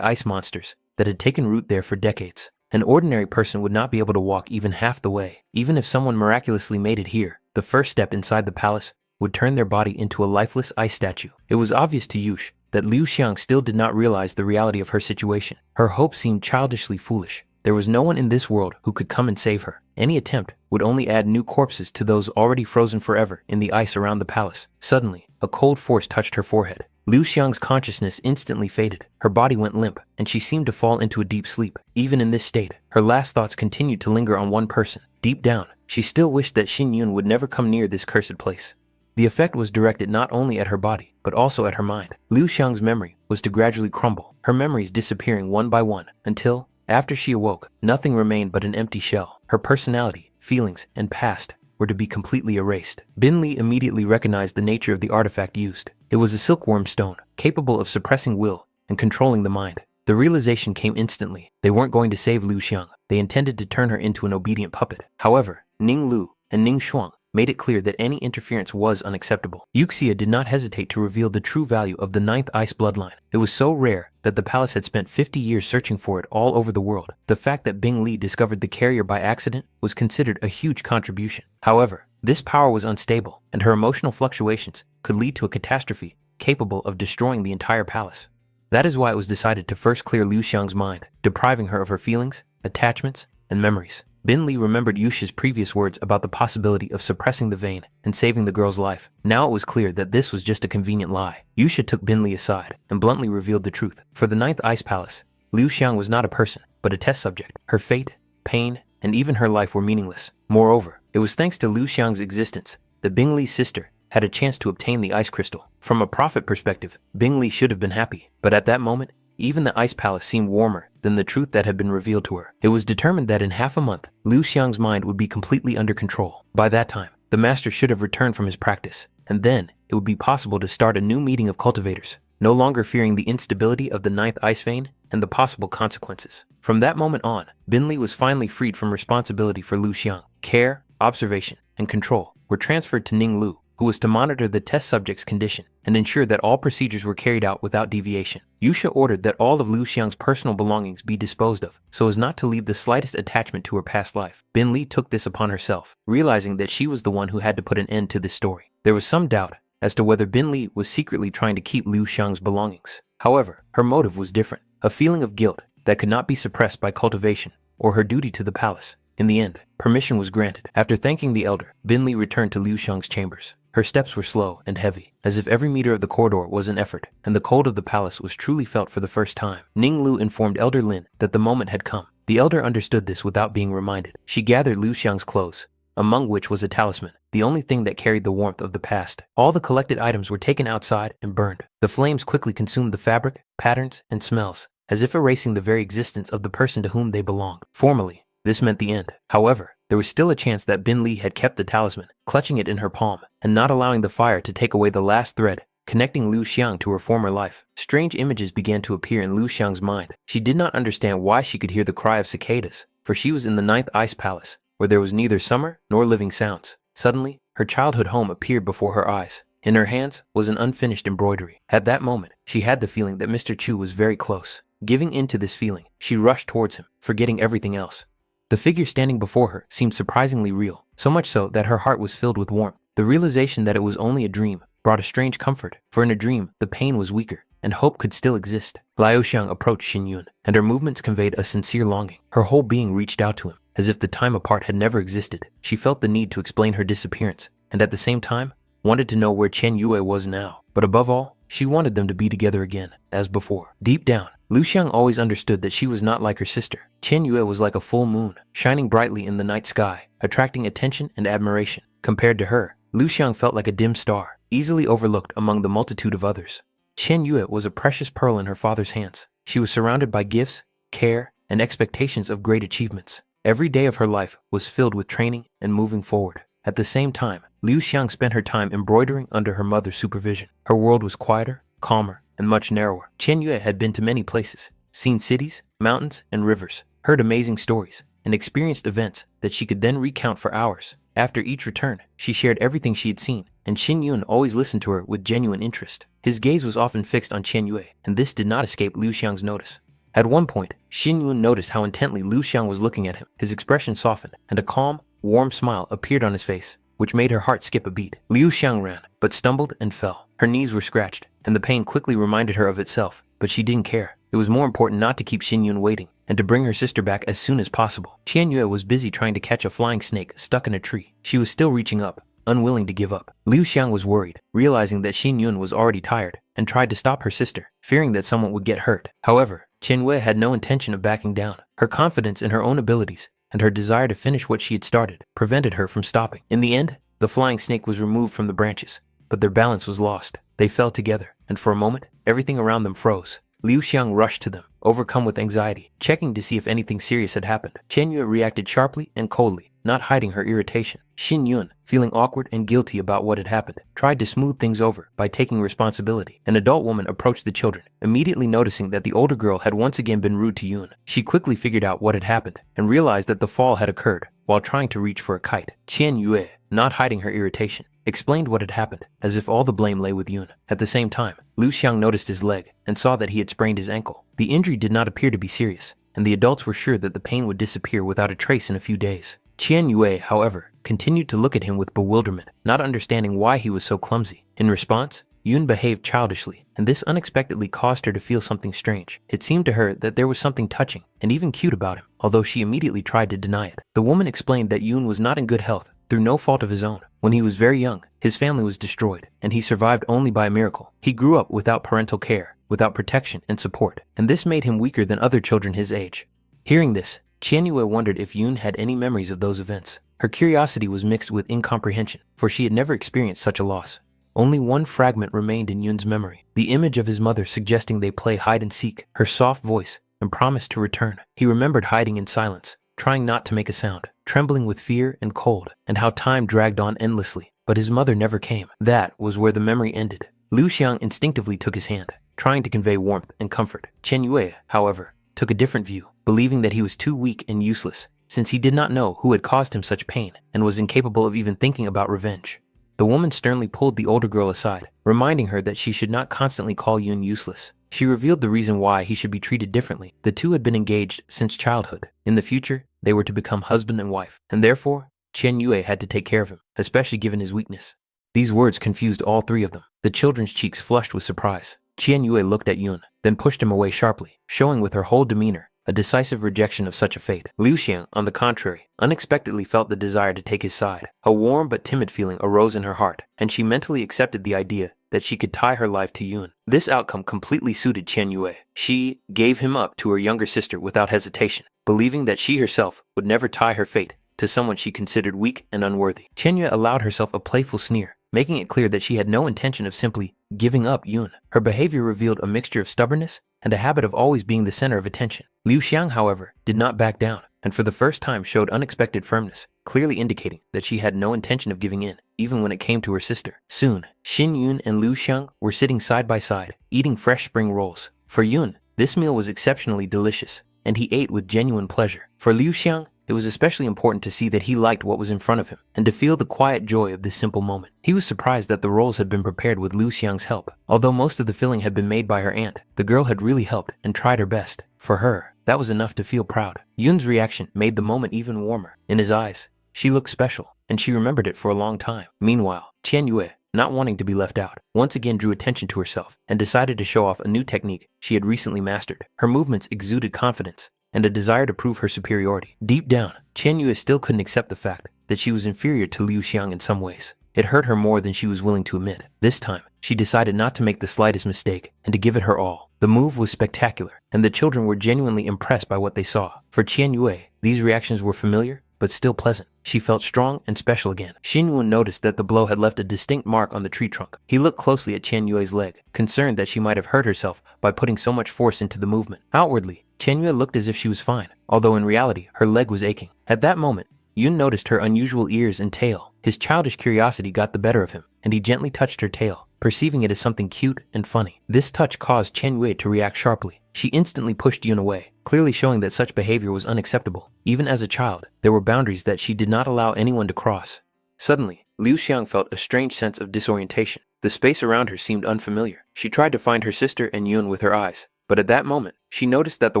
ice monsters that had taken root there for decades. An ordinary person would not be able to walk even half the way. Even if someone miraculously made it here, the first step inside the palace would turn their body into a lifeless ice statue. It was obvious to Yush that Liu Xiang still did not realize the reality of her situation. Her hope seemed childishly foolish. There was no one in this world who could come and save her. Any attempt would only add new corpses to those already frozen forever in the ice around the palace. Suddenly, a cold force touched her forehead. Liu Xiang's consciousness instantly faded. Her body went limp, and she seemed to fall into a deep sleep. Even in this state, her last thoughts continued to linger on one person. Deep down, she still wished that Xin Yun would never come near this cursed place. The effect was directed not only at her body, but also at her mind. Liu Xiang's memory was to gradually crumble, her memories disappearing one by one, until, after she awoke, nothing remained but an empty shell. Her personality, feelings, and past were to be completely erased. Bin Li immediately recognized the nature of the artifact used. It was a silkworm stone, capable of suppressing will and controlling the mind. The realization came instantly. They weren't going to save Liu Xiang. They intended to turn her into an obedient puppet. However, Ning Lu and Ning Shuang made it clear that any interference was unacceptable. Yuxia did not hesitate to reveal the true value of the 9th ice bloodline. It was so rare that the palace had spent 50 years searching for it all over the world. The fact that Bing Li discovered the carrier by accident was considered a huge contribution. However, this power was unstable, and her emotional fluctuations could lead to a catastrophe capable of destroying the entire palace. That is why it was decided to first clear Liu Xiang's mind, depriving her of her feelings, attachments, and memories. Bin Li remembered Yusha's previous words about the possibility of suppressing the vein and saving the girl's life. Now it was clear that this was just a convenient lie. Yusha took Bin Li aside and bluntly revealed the truth. For the 9th Ice Palace, Liu Xiang was not a person, but a test subject. Her fate, pain, and even her life were meaningless. Moreover, it was thanks to Liu Xiang's existence that Bing Li's sister had a chance to obtain the ice crystal. From a profit perspective, Bing Li should have been happy, but at that moment, even the ice palace seemed warmer than the truth that had been revealed to her. It was determined that in half a month, Liu Xiang's mind would be completely under control. By that time, the master should have returned from his practice, and then it would be possible to start a new meeting of cultivators, no longer fearing the instability of the 9th ice vein and the possible consequences. From that moment on, Bin Li was finally freed from responsibility for Liu Xiang. Care, observation, and control were transferred to Ning Lu, who was to monitor the test subject's condition and ensure that all procedures were carried out without deviation. Yusha ordered that all of Liu Xiang's personal belongings be disposed of, so as not to leave the slightest attachment to her past life. Bin Li took this upon herself, realizing that she was the one who had to put an end to this story. There was some doubt as to whether Bin Li was secretly trying to keep Liu Xiang's belongings. However, her motive was different, a feeling of guilt that could not be suppressed by cultivation or her duty to the palace. In the end, permission was granted. After thanking the elder, Bin Li returned to Liu Xiang's chambers. Her steps were slow and heavy, as if every meter of the corridor was an effort, and the cold of the palace was truly felt for the first time. Ning Lu informed Elder Lin that the moment had come. The elder understood this without being reminded. She gathered Liu Xiang's clothes, among which was a talisman, the only thing that carried the warmth of the past. All the collected items were taken outside and burned. The flames quickly consumed the fabric, patterns, and smells, as if erasing the very existence of the person to whom they belonged. Formally, this meant the end. However, there was still a chance that Bin Li had kept the talisman, clutching it in her palm, and not allowing the fire to take away the last thread connecting Liu Xiang to her former life. Strange images began to appear in Liu Xiang's mind. She did not understand why she could hear the cry of cicadas, for she was in the 9th Ice Palace, where there was neither summer nor living sounds. Suddenly, her childhood home appeared before her eyes. In her hands was an unfinished embroidery. At that moment, she had the feeling that Mr. Chu was very close. Giving in to this feeling, she rushed towards him, forgetting everything else. The figure standing before her seemed surprisingly real, so much so that her heart was filled with warmth. The realization that it was only a dream brought a strange comfort, for in a dream, the pain was weaker, and hope could still exist. Liu Xiang approached Xin Yun, and her movements conveyed a sincere longing. Her whole being reached out to him, as if the time apart had never existed. She felt the need to explain her disappearance, and at the same time, wanted to know where Chen Yue was now. But above all, she wanted them to be together again, as before. Deep down, Liu Xiang always understood that she was not like her sister. Chen Yue was like a full moon, shining brightly in the night sky, attracting attention and admiration. Compared to her, Liu Xiang felt like a dim star, easily overlooked among the multitude of others. Chen Yue was a precious pearl in her father's hands. She was surrounded by gifts, care, and expectations of great achievements. Every day of her life was filled with training and moving forward. At the same time, Liu Xiang spent her time embroidering under her mother's supervision. Her world was quieter, calmer, and much narrower. Chen Yue had been to many places, seen cities, mountains, and rivers, heard amazing stories, and experienced events that she could then recount for hours. After each return, she shared everything she had seen, and Xin Yun always listened to her with genuine interest. His gaze was often fixed on Chen Yue, and this did not escape Liu Xiang's notice. At one point, Xin Yun noticed how intently Liu Xiang was looking at him. His expression softened, and a calm, warm smile appeared on his face, which made her heart skip a beat. Liu Xiang ran, but stumbled and fell. Her knees were scratched, and the pain quickly reminded her of itself, but she didn't care. It was more important not to keep Xinyun waiting, and to bring her sister back as soon as possible. Qianyue was busy trying to catch a flying snake stuck in a tree. She was still reaching up, unwilling to give up. Liu Xiang was worried, realizing that Xinyun was already tired, and tried to stop her sister, fearing that someone would get hurt. However, Qianyue had no intention of backing down. Her confidence in her own abilities and her desire to finish what she had started prevented her from stopping. In the end, the flying snake was removed from the branches, but their balance was lost. They fell together, and for a moment, everything around them froze. Liu Xiang rushed to them, overcome with anxiety, checking to see if anything serious had happened. Qianyue reacted sharply and coldly, not hiding her irritation. Xinyun, feeling awkward and guilty about what had happened, tried to smooth things over by taking responsibility. An adult woman approached the children, immediately noticing that the older girl had once again been rude to Yun. She quickly figured out what had happened and realized that the fall had occurred while trying to reach for a kite. Qianyue, not hiding her irritation, explained what had happened, as if all the blame lay with Yun. At the same time, Liu Xiang noticed his leg and saw that he had sprained his ankle. The injury did not appear to be serious, and the adults were sure that the pain would disappear without a trace in a few days. Qianyue, however, continued to look at him with bewilderment, not understanding why he was so clumsy. In response, Yun behaved childishly, and this unexpectedly caused her to feel something strange. It seemed to her that there was something touching and even cute about him, although she immediately tried to deny it. The woman explained that Yun was not in good health through no fault of his own. When he was very young, his family was destroyed, and he survived only by a miracle. He grew up without parental care, without protection and support, and this made him weaker than other children his age. Hearing this, Qianyue wondered if Yun had any memories of those events. Her curiosity was mixed with incomprehension, for she had never experienced such a loss. Only one fragment remained in Yun's memory, the image of his mother suggesting they play hide and seek, her soft voice, and promise to return. He remembered hiding in silence, trying not to make a sound, trembling with fear and cold, and how time dragged on endlessly. But his mother never came. That was where the memory ended. Liu Xiang instinctively took his hand, trying to convey warmth and comfort. Qianyue, however, took a different view, believing that he was too weak and useless, since he did not know who had caused him such pain and was incapable of even thinking about revenge. The woman sternly pulled the older girl aside, reminding her that she should not constantly call Yun useless. She revealed the reason why he should be treated differently. The two had been engaged since childhood. In the future, they were to become husband and wife, and therefore, Qianyue had to take care of him, especially given his weakness. These words confused all three of them. The children's cheeks flushed with surprise. Qianyue looked at Yun, then pushed him away sharply, showing with her whole demeanor a decisive rejection of such a fate. Liu Xiang, on the contrary, unexpectedly felt the desire to take his side. A warm but timid feeling arose in her heart, and she mentally accepted the idea that she could tie her life to Yun. This outcome completely suited Qianyue. She gave him up to her younger sister without hesitation, believing that she herself would never tie her fate to someone she considered weak and unworthy. Qianyue allowed herself a playful sneer, making it clear that she had no intention of simply giving up Yun. Her behavior revealed a mixture of stubbornness and a habit of always being the center of attention. Liu Xiang, however, did not back down, and for the first time showed unexpected firmness, clearly indicating that she had no intention of giving in, even when it came to her sister. Soon, Xin Yun and Liu Xiang were sitting side by side, eating fresh spring rolls. For Yun, this meal was exceptionally delicious, and he ate with genuine pleasure. For Liu Xiang, it was especially important to see that he liked what was in front of him, and to feel the quiet joy of this simple moment. He was surprised that the rolls had been prepared with Liu Xiang's help. Although most of the filling had been made by her aunt, the girl had really helped and tried her best. For her, that was enough to feel proud. Yun's reaction made the moment even warmer. In his eyes, she looked special, and she remembered it for a long time. Meanwhile, Qianyue, not wanting to be left out, once again drew attention to herself and decided to show off a new technique she had recently mastered. Her movements exuded confidence and a desire to prove her superiority. Deep down, Qianyue still couldn't accept the fact that she was inferior to Liu Xiang in some ways. It hurt her more than she was willing to admit. This time, she decided not to make the slightest mistake and to give it her all. The move was spectacular, and the children were genuinely impressed by what they saw. For Qianyue, these reactions were familiar, but still pleasant. She felt strong and special again. Xinyun noticed that the blow had left a distinct mark on the tree trunk. He looked closely at Qianyue's leg, concerned that she might have hurt herself by putting so much force into the movement. Outwardly, Qianyue looked as if she was fine, although in reality, her leg was aching. At that moment, Yun noticed her unusual ears and tail. His childish curiosity got the better of him, and he gently touched her tail, perceiving it as something cute and funny. This touch caused Qianyue to react sharply. She instantly pushed Yun away, clearly showing that such behavior was unacceptable. Even as a child, there were boundaries that she did not allow anyone to cross. Suddenly, Liu Xiang felt a strange sense of disorientation. The space around her seemed unfamiliar. She tried to find her sister and Yun with her eyes, but at that moment, she noticed that the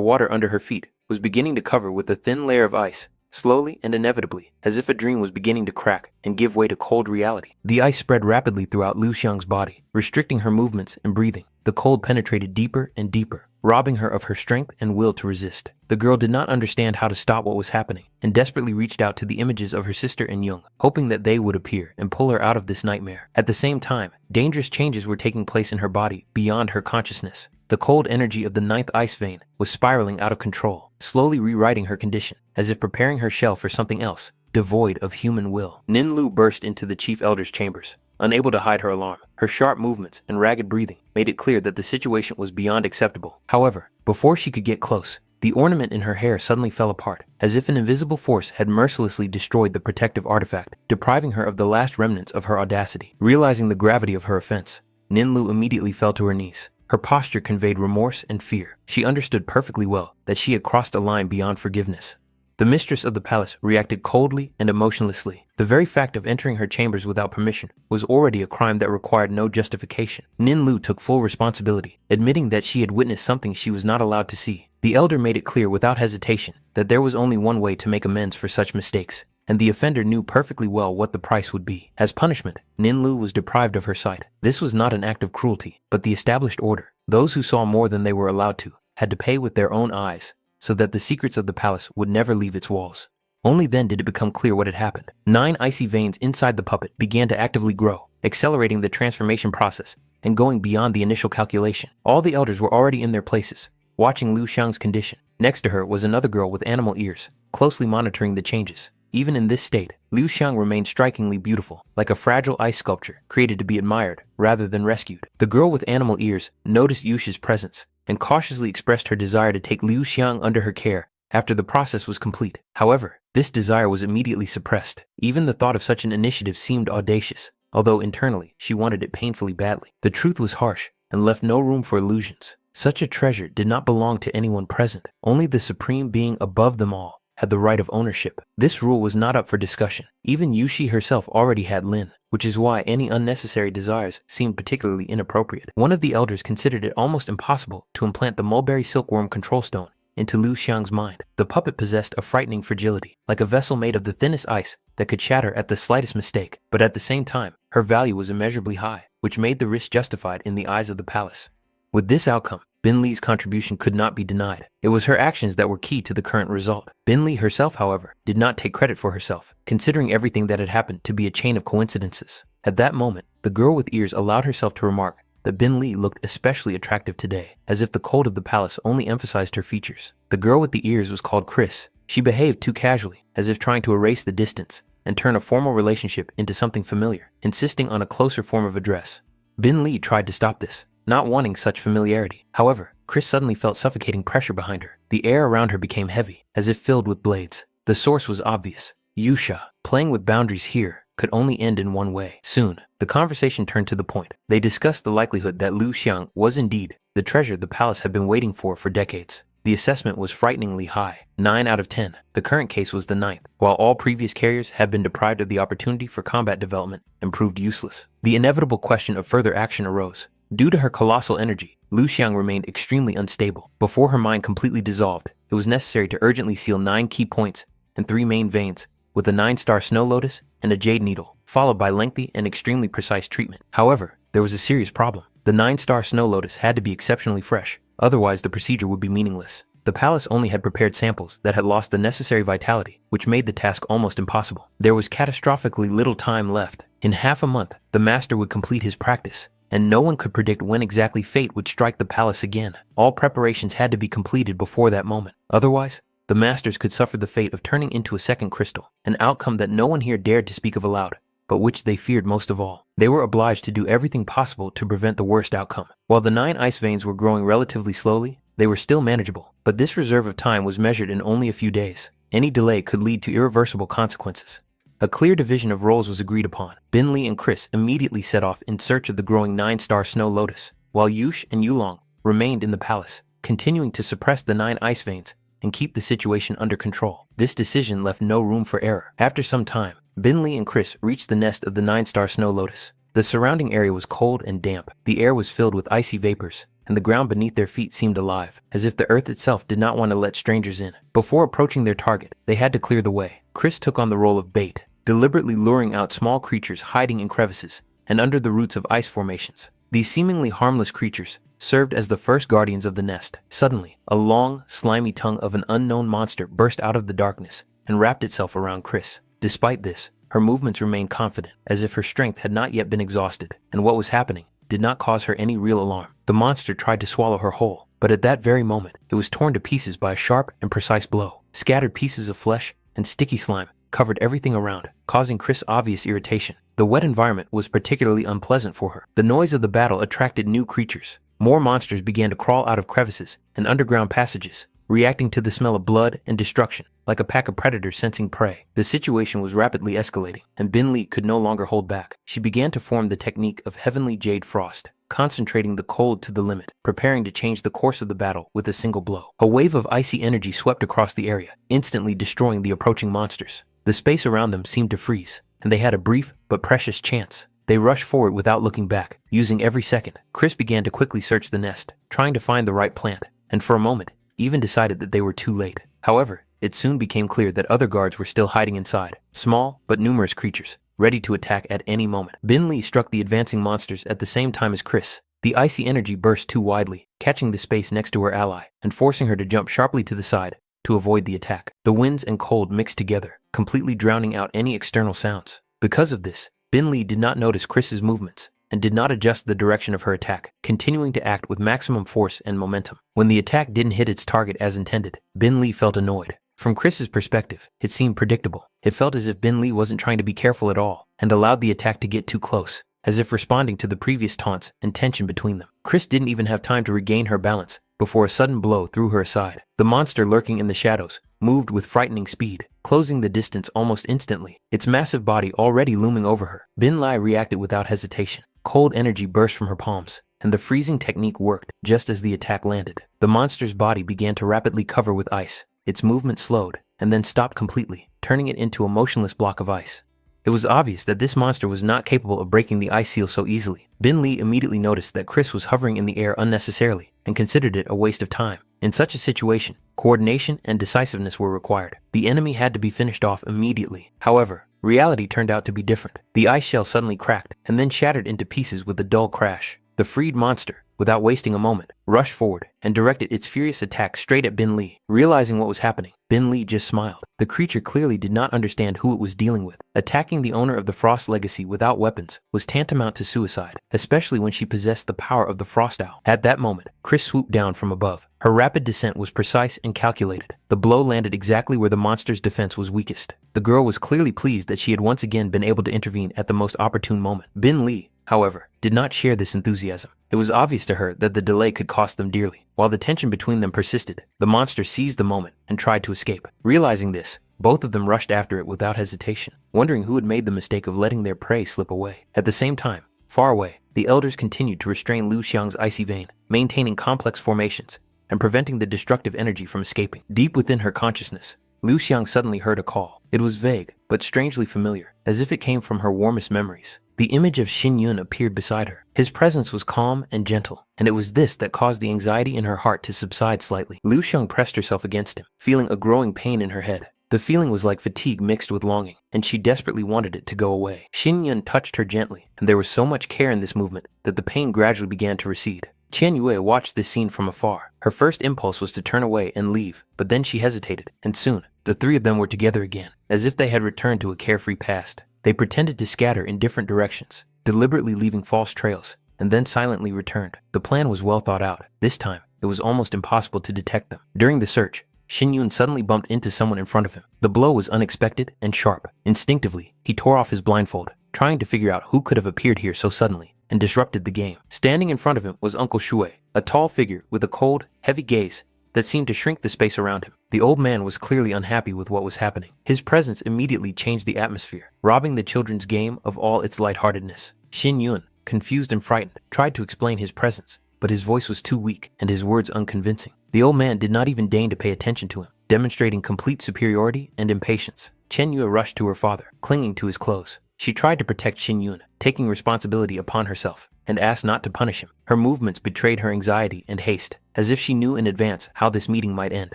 water under her feet was beginning to cover with a thin layer of ice, slowly and inevitably, as if a dream was beginning to crack and give way to cold reality. The ice spread rapidly throughout Liu Xiang's body, restricting her movements and breathing. The cold penetrated deeper and deeper, robbing her of her strength and will to resist. The girl did not understand how to stop what was happening and desperately reached out to the images of her sister and Young, hoping that they would appear and pull her out of this nightmare. At the same time, dangerous changes were taking place in her body beyond her consciousness. The cold energy of the ninth ice vein was spiraling out of control, slowly rewriting her condition, as if preparing her shell for something else, devoid of human will. Nin Lu burst into the chief elder's chambers, unable to hide her alarm. Her sharp movements and ragged breathing made it clear that the situation was beyond acceptable. However, before she could get close, the ornament in her hair suddenly fell apart, as if an invisible force had mercilessly destroyed the protective artifact, depriving her of the last remnants of her audacity. Realizing the gravity of her offense, Nin Lu immediately fell to her knees. Her posture conveyed remorse and fear. She understood perfectly well that she had crossed a line beyond forgiveness. The mistress of the palace reacted coldly and emotionlessly. The very fact of entering her chambers without permission was already a crime that required no justification. Nin Lu took full responsibility, admitting that she had witnessed something she was not allowed to see. The elder made it clear without hesitation that there was only one way to make amends for such mistakes, and the offender knew perfectly well what the price would be. As punishment, Nin Lu was deprived of her sight. This was not an act of cruelty, but the established order. Those who saw more than they were allowed to had to pay with their own eyes, so that the secrets of the palace would never leave its walls. Only then did it become clear what had happened. 9 icy veins inside the puppet began to actively grow, accelerating the transformation process and going beyond the initial calculation. All the elders were already in their places, watching Liu Xiang's condition. Next to her was another girl with animal ears, closely monitoring the changes. Even in this state, Liu Xiang remained strikingly beautiful, like a fragile ice sculpture created to be admired rather than rescued. The girl with animal ears noticed Yushi's presence and cautiously expressed her desire to take Liu Xiang under her care after the process was complete. However, this desire was immediately suppressed. Even the thought of such an initiative seemed audacious, although internally she wanted it painfully badly. The truth was harsh and left no room for illusions. Such a treasure did not belong to anyone present. Only the supreme being above them all had the right of ownership. This rule was not up for discussion. Even Yushi herself already had Lin, which is why any unnecessary desires seemed particularly inappropriate. One of the elders considered it almost impossible to implant the mulberry silkworm control stone into Liu Xiang's mind. The puppet possessed a frightening fragility, like a vessel made of the thinnest ice that could shatter at the slightest mistake. But at the same time, her value was immeasurably high, which made the risk justified in the eyes of the palace. With this outcome, Bin Li's contribution could not be denied. It was her actions that were key to the current result. Bin Li herself, however, did not take credit for herself, considering everything that had happened to be a chain of coincidences. At that moment, the girl with ears allowed herself to remark that Bin Li looked especially attractive today, as if the cold of the palace only emphasized her features. The girl with the ears was called Chris. She behaved too casually, as if trying to erase the distance and turn a formal relationship into something familiar, insisting on a closer form of address. Bin Li tried to stop this, not wanting such familiarity. However, Chris suddenly felt suffocating pressure behind her. The air around her became heavy, as if filled with blades. The source was obvious. Yusha, playing with boundaries here, could only end in one way. Soon, the conversation turned to the point. They discussed the likelihood that Liu Xiang was indeed the treasure the palace had been waiting for decades. The assessment was frighteningly high, 9 out of 10. The current case was the 9th, while all previous carriers had been deprived of the opportunity for combat development and proved useless. The inevitable question of further action arose. Due to her colossal energy, Liu Xiang remained extremely unstable. Before her mind completely dissolved, it was necessary to urgently seal 9 key points and 3 main veins with a 9-star snow lotus and a jade needle, followed by lengthy and extremely precise treatment. However, there was a serious problem. The 9-star snow lotus had to be exceptionally fresh, otherwise the procedure would be meaningless. The palace only had prepared samples that had lost the necessary vitality, which made the task almost impossible. There was catastrophically little time left. In half a month, the master would complete his practice, and no one could predict when exactly fate would strike the palace again. All preparations had to be completed before that moment. Otherwise, the masters could suffer the fate of turning into a second crystal, an outcome that no one here dared to speak of aloud, but which they feared most of all. They were obliged to do everything possible to prevent the worst outcome. While the 9 ice veins were growing relatively slowly, they were still manageable, but this reserve of time was measured in only a few days. Any delay could lead to irreversible consequences. A clear division of roles was agreed upon. Bin Li and Chris immediately set off in search of the growing 9-star snow lotus, while Yush and Yulong remained in the palace, continuing to suppress the 9 ice veins and keep the situation under control. This decision left no room for error. After some time, Bin Li and Chris reached the nest of the 9-star snow lotus. The surrounding area was cold and damp. The air was filled with icy vapors, and the ground beneath their feet seemed alive, as if the earth itself did not want to let strangers in. Before approaching their target, they had to clear the way. Chris took on the role of bait, deliberately luring out small creatures hiding in crevices and under the roots of ice formations. These seemingly harmless creatures served as the first guardians of the nest. Suddenly, a long, slimy tongue of an unknown monster burst out of the darkness and wrapped itself around Chris. Despite this, her movements remained confident, as if her strength had not yet been exhausted, and what was happening did not cause her any real alarm. The monster tried to swallow her whole, but at that very moment, it was torn to pieces by a sharp and precise blow. Scattered pieces of flesh and sticky slime covered everything around, causing Chris obvious irritation. The wet environment was particularly unpleasant for her. The noise of the battle attracted new creatures. More monsters began to crawl out of crevices and underground passages, reacting to the smell of blood and destruction, like a pack of predators sensing prey. The situation was rapidly escalating, and Bin Li could no longer hold back. She began to form the technique of heavenly jade frost, concentrating the cold to the limit, preparing to change the course of the battle with a single blow. A wave of icy energy swept across the area, instantly destroying the approaching monsters. The space around them seemed to freeze, and they had a brief but precious chance. They rushed forward without looking back, using every second. Chris began to quickly search the nest, trying to find the right plant, and for a moment, even decided that they were too late. However, it soon became clear that other guards were still hiding inside, small but numerous creatures, ready to attack at any moment. Bin Li struck the advancing monsters at the same time as Chris. The icy energy burst too widely, catching the space next to her ally and forcing her to jump sharply to the side to avoid the attack. The winds and cold mixed together, completely drowning out any external sounds. Because of this, Bin Li did not notice Chris's movements and did not adjust the direction of her attack, continuing to act with maximum force and momentum. When the attack didn't hit its target as intended, Bin Li felt annoyed. From Chris's perspective, it seemed predictable. It felt as if Bin Li wasn't trying to be careful at all and allowed the attack to get too close, as if responding to the previous taunts and tension between them. Chris didn't even have time to regain her balance before a sudden blow threw her aside. The monster lurking in the shadows moved with frightening speed, closing the distance almost instantly, its massive body already looming over her. Bin Li reacted without hesitation. Cold energy burst from her palms, and the freezing technique worked just as the attack landed. The monster's body began to rapidly cover with ice. Its movement slowed, and then stopped completely, turning it into a motionless block of ice. It was obvious that this monster was not capable of breaking the ice seal so easily. Bin Li immediately noticed that Chris was hovering in the air unnecessarily and considered it a waste of time. In such a situation, coordination and decisiveness were required. The enemy had to be finished off immediately. However, reality turned out to be different. The ice shell suddenly cracked and then shattered into pieces with a dull crash. The freed monster, without wasting a moment, rushed forward and directed its furious attack straight at Bin Li. Realizing what was happening, Bin Li just smiled. The creature clearly did not understand who it was dealing with. Attacking the owner of the Frost Legacy without weapons was tantamount to suicide, especially when she possessed the power of the Frost Owl. At that moment, Chris swooped down from above. Her rapid descent was precise and calculated. The blow landed exactly where the monster's defense was weakest. The girl was clearly pleased that she had once again been able to intervene at the most opportune moment. Bin Li, however, did not share this enthusiasm. It was obvious to her that the delay could cost them dearly. While the tension between them persisted, the monster seized the moment and tried to escape. Realizing this, both of them rushed after it without hesitation, wondering who had made the mistake of letting their prey slip away. At the same time, far away, the elders continued to restrain Lu Xiang's icy vein, maintaining complex formations and preventing the destructive energy from escaping. Deep within her consciousness, Lu Xiang suddenly heard a call. It was vague, but strangely familiar, as if it came from her warmest memories. The image of Xin Yun appeared beside her. His presence was calm and gentle, and it was this that caused the anxiety in her heart to subside slightly. Lu Xiang pressed herself against him, feeling a growing pain in her head. The feeling was like fatigue mixed with longing, and she desperately wanted it to go away. Xin Yun touched her gently, and there was so much care in this movement that the pain gradually began to recede. Qian Yue watched this scene from afar. Her first impulse was to turn away and leave, but then she hesitated, and soon, the three of them were together again, as if they had returned to a carefree past. They pretended to scatter in different directions, deliberately leaving false trails, and then silently returned. The plan was well thought out. This time, it was almost impossible to detect them. During the search, Xin Yun suddenly bumped into someone in front of him. The blow was unexpected and sharp. Instinctively, he tore off his blindfold, trying to figure out who could have appeared here so suddenly and disrupted the game. Standing in front of him was Uncle Shui, a tall figure with a cold, heavy gaze that seemed to shrink the space around him. The old man was clearly unhappy with what was happening. His presence immediately changed the atmosphere, robbing the children's game of all its lightheartedness. Xin Yun, confused and frightened, tried to explain his presence, but his voice was too weak and his words unconvincing. The old man did not even deign to pay attention to him, demonstrating complete superiority and impatience. Chen Yue rushed to her father, clinging to his clothes. She tried to protect Xin Yun, taking responsibility upon herself, and asked not to punish him. Her movements betrayed her anxiety and haste, as if she knew in advance how this meeting might end.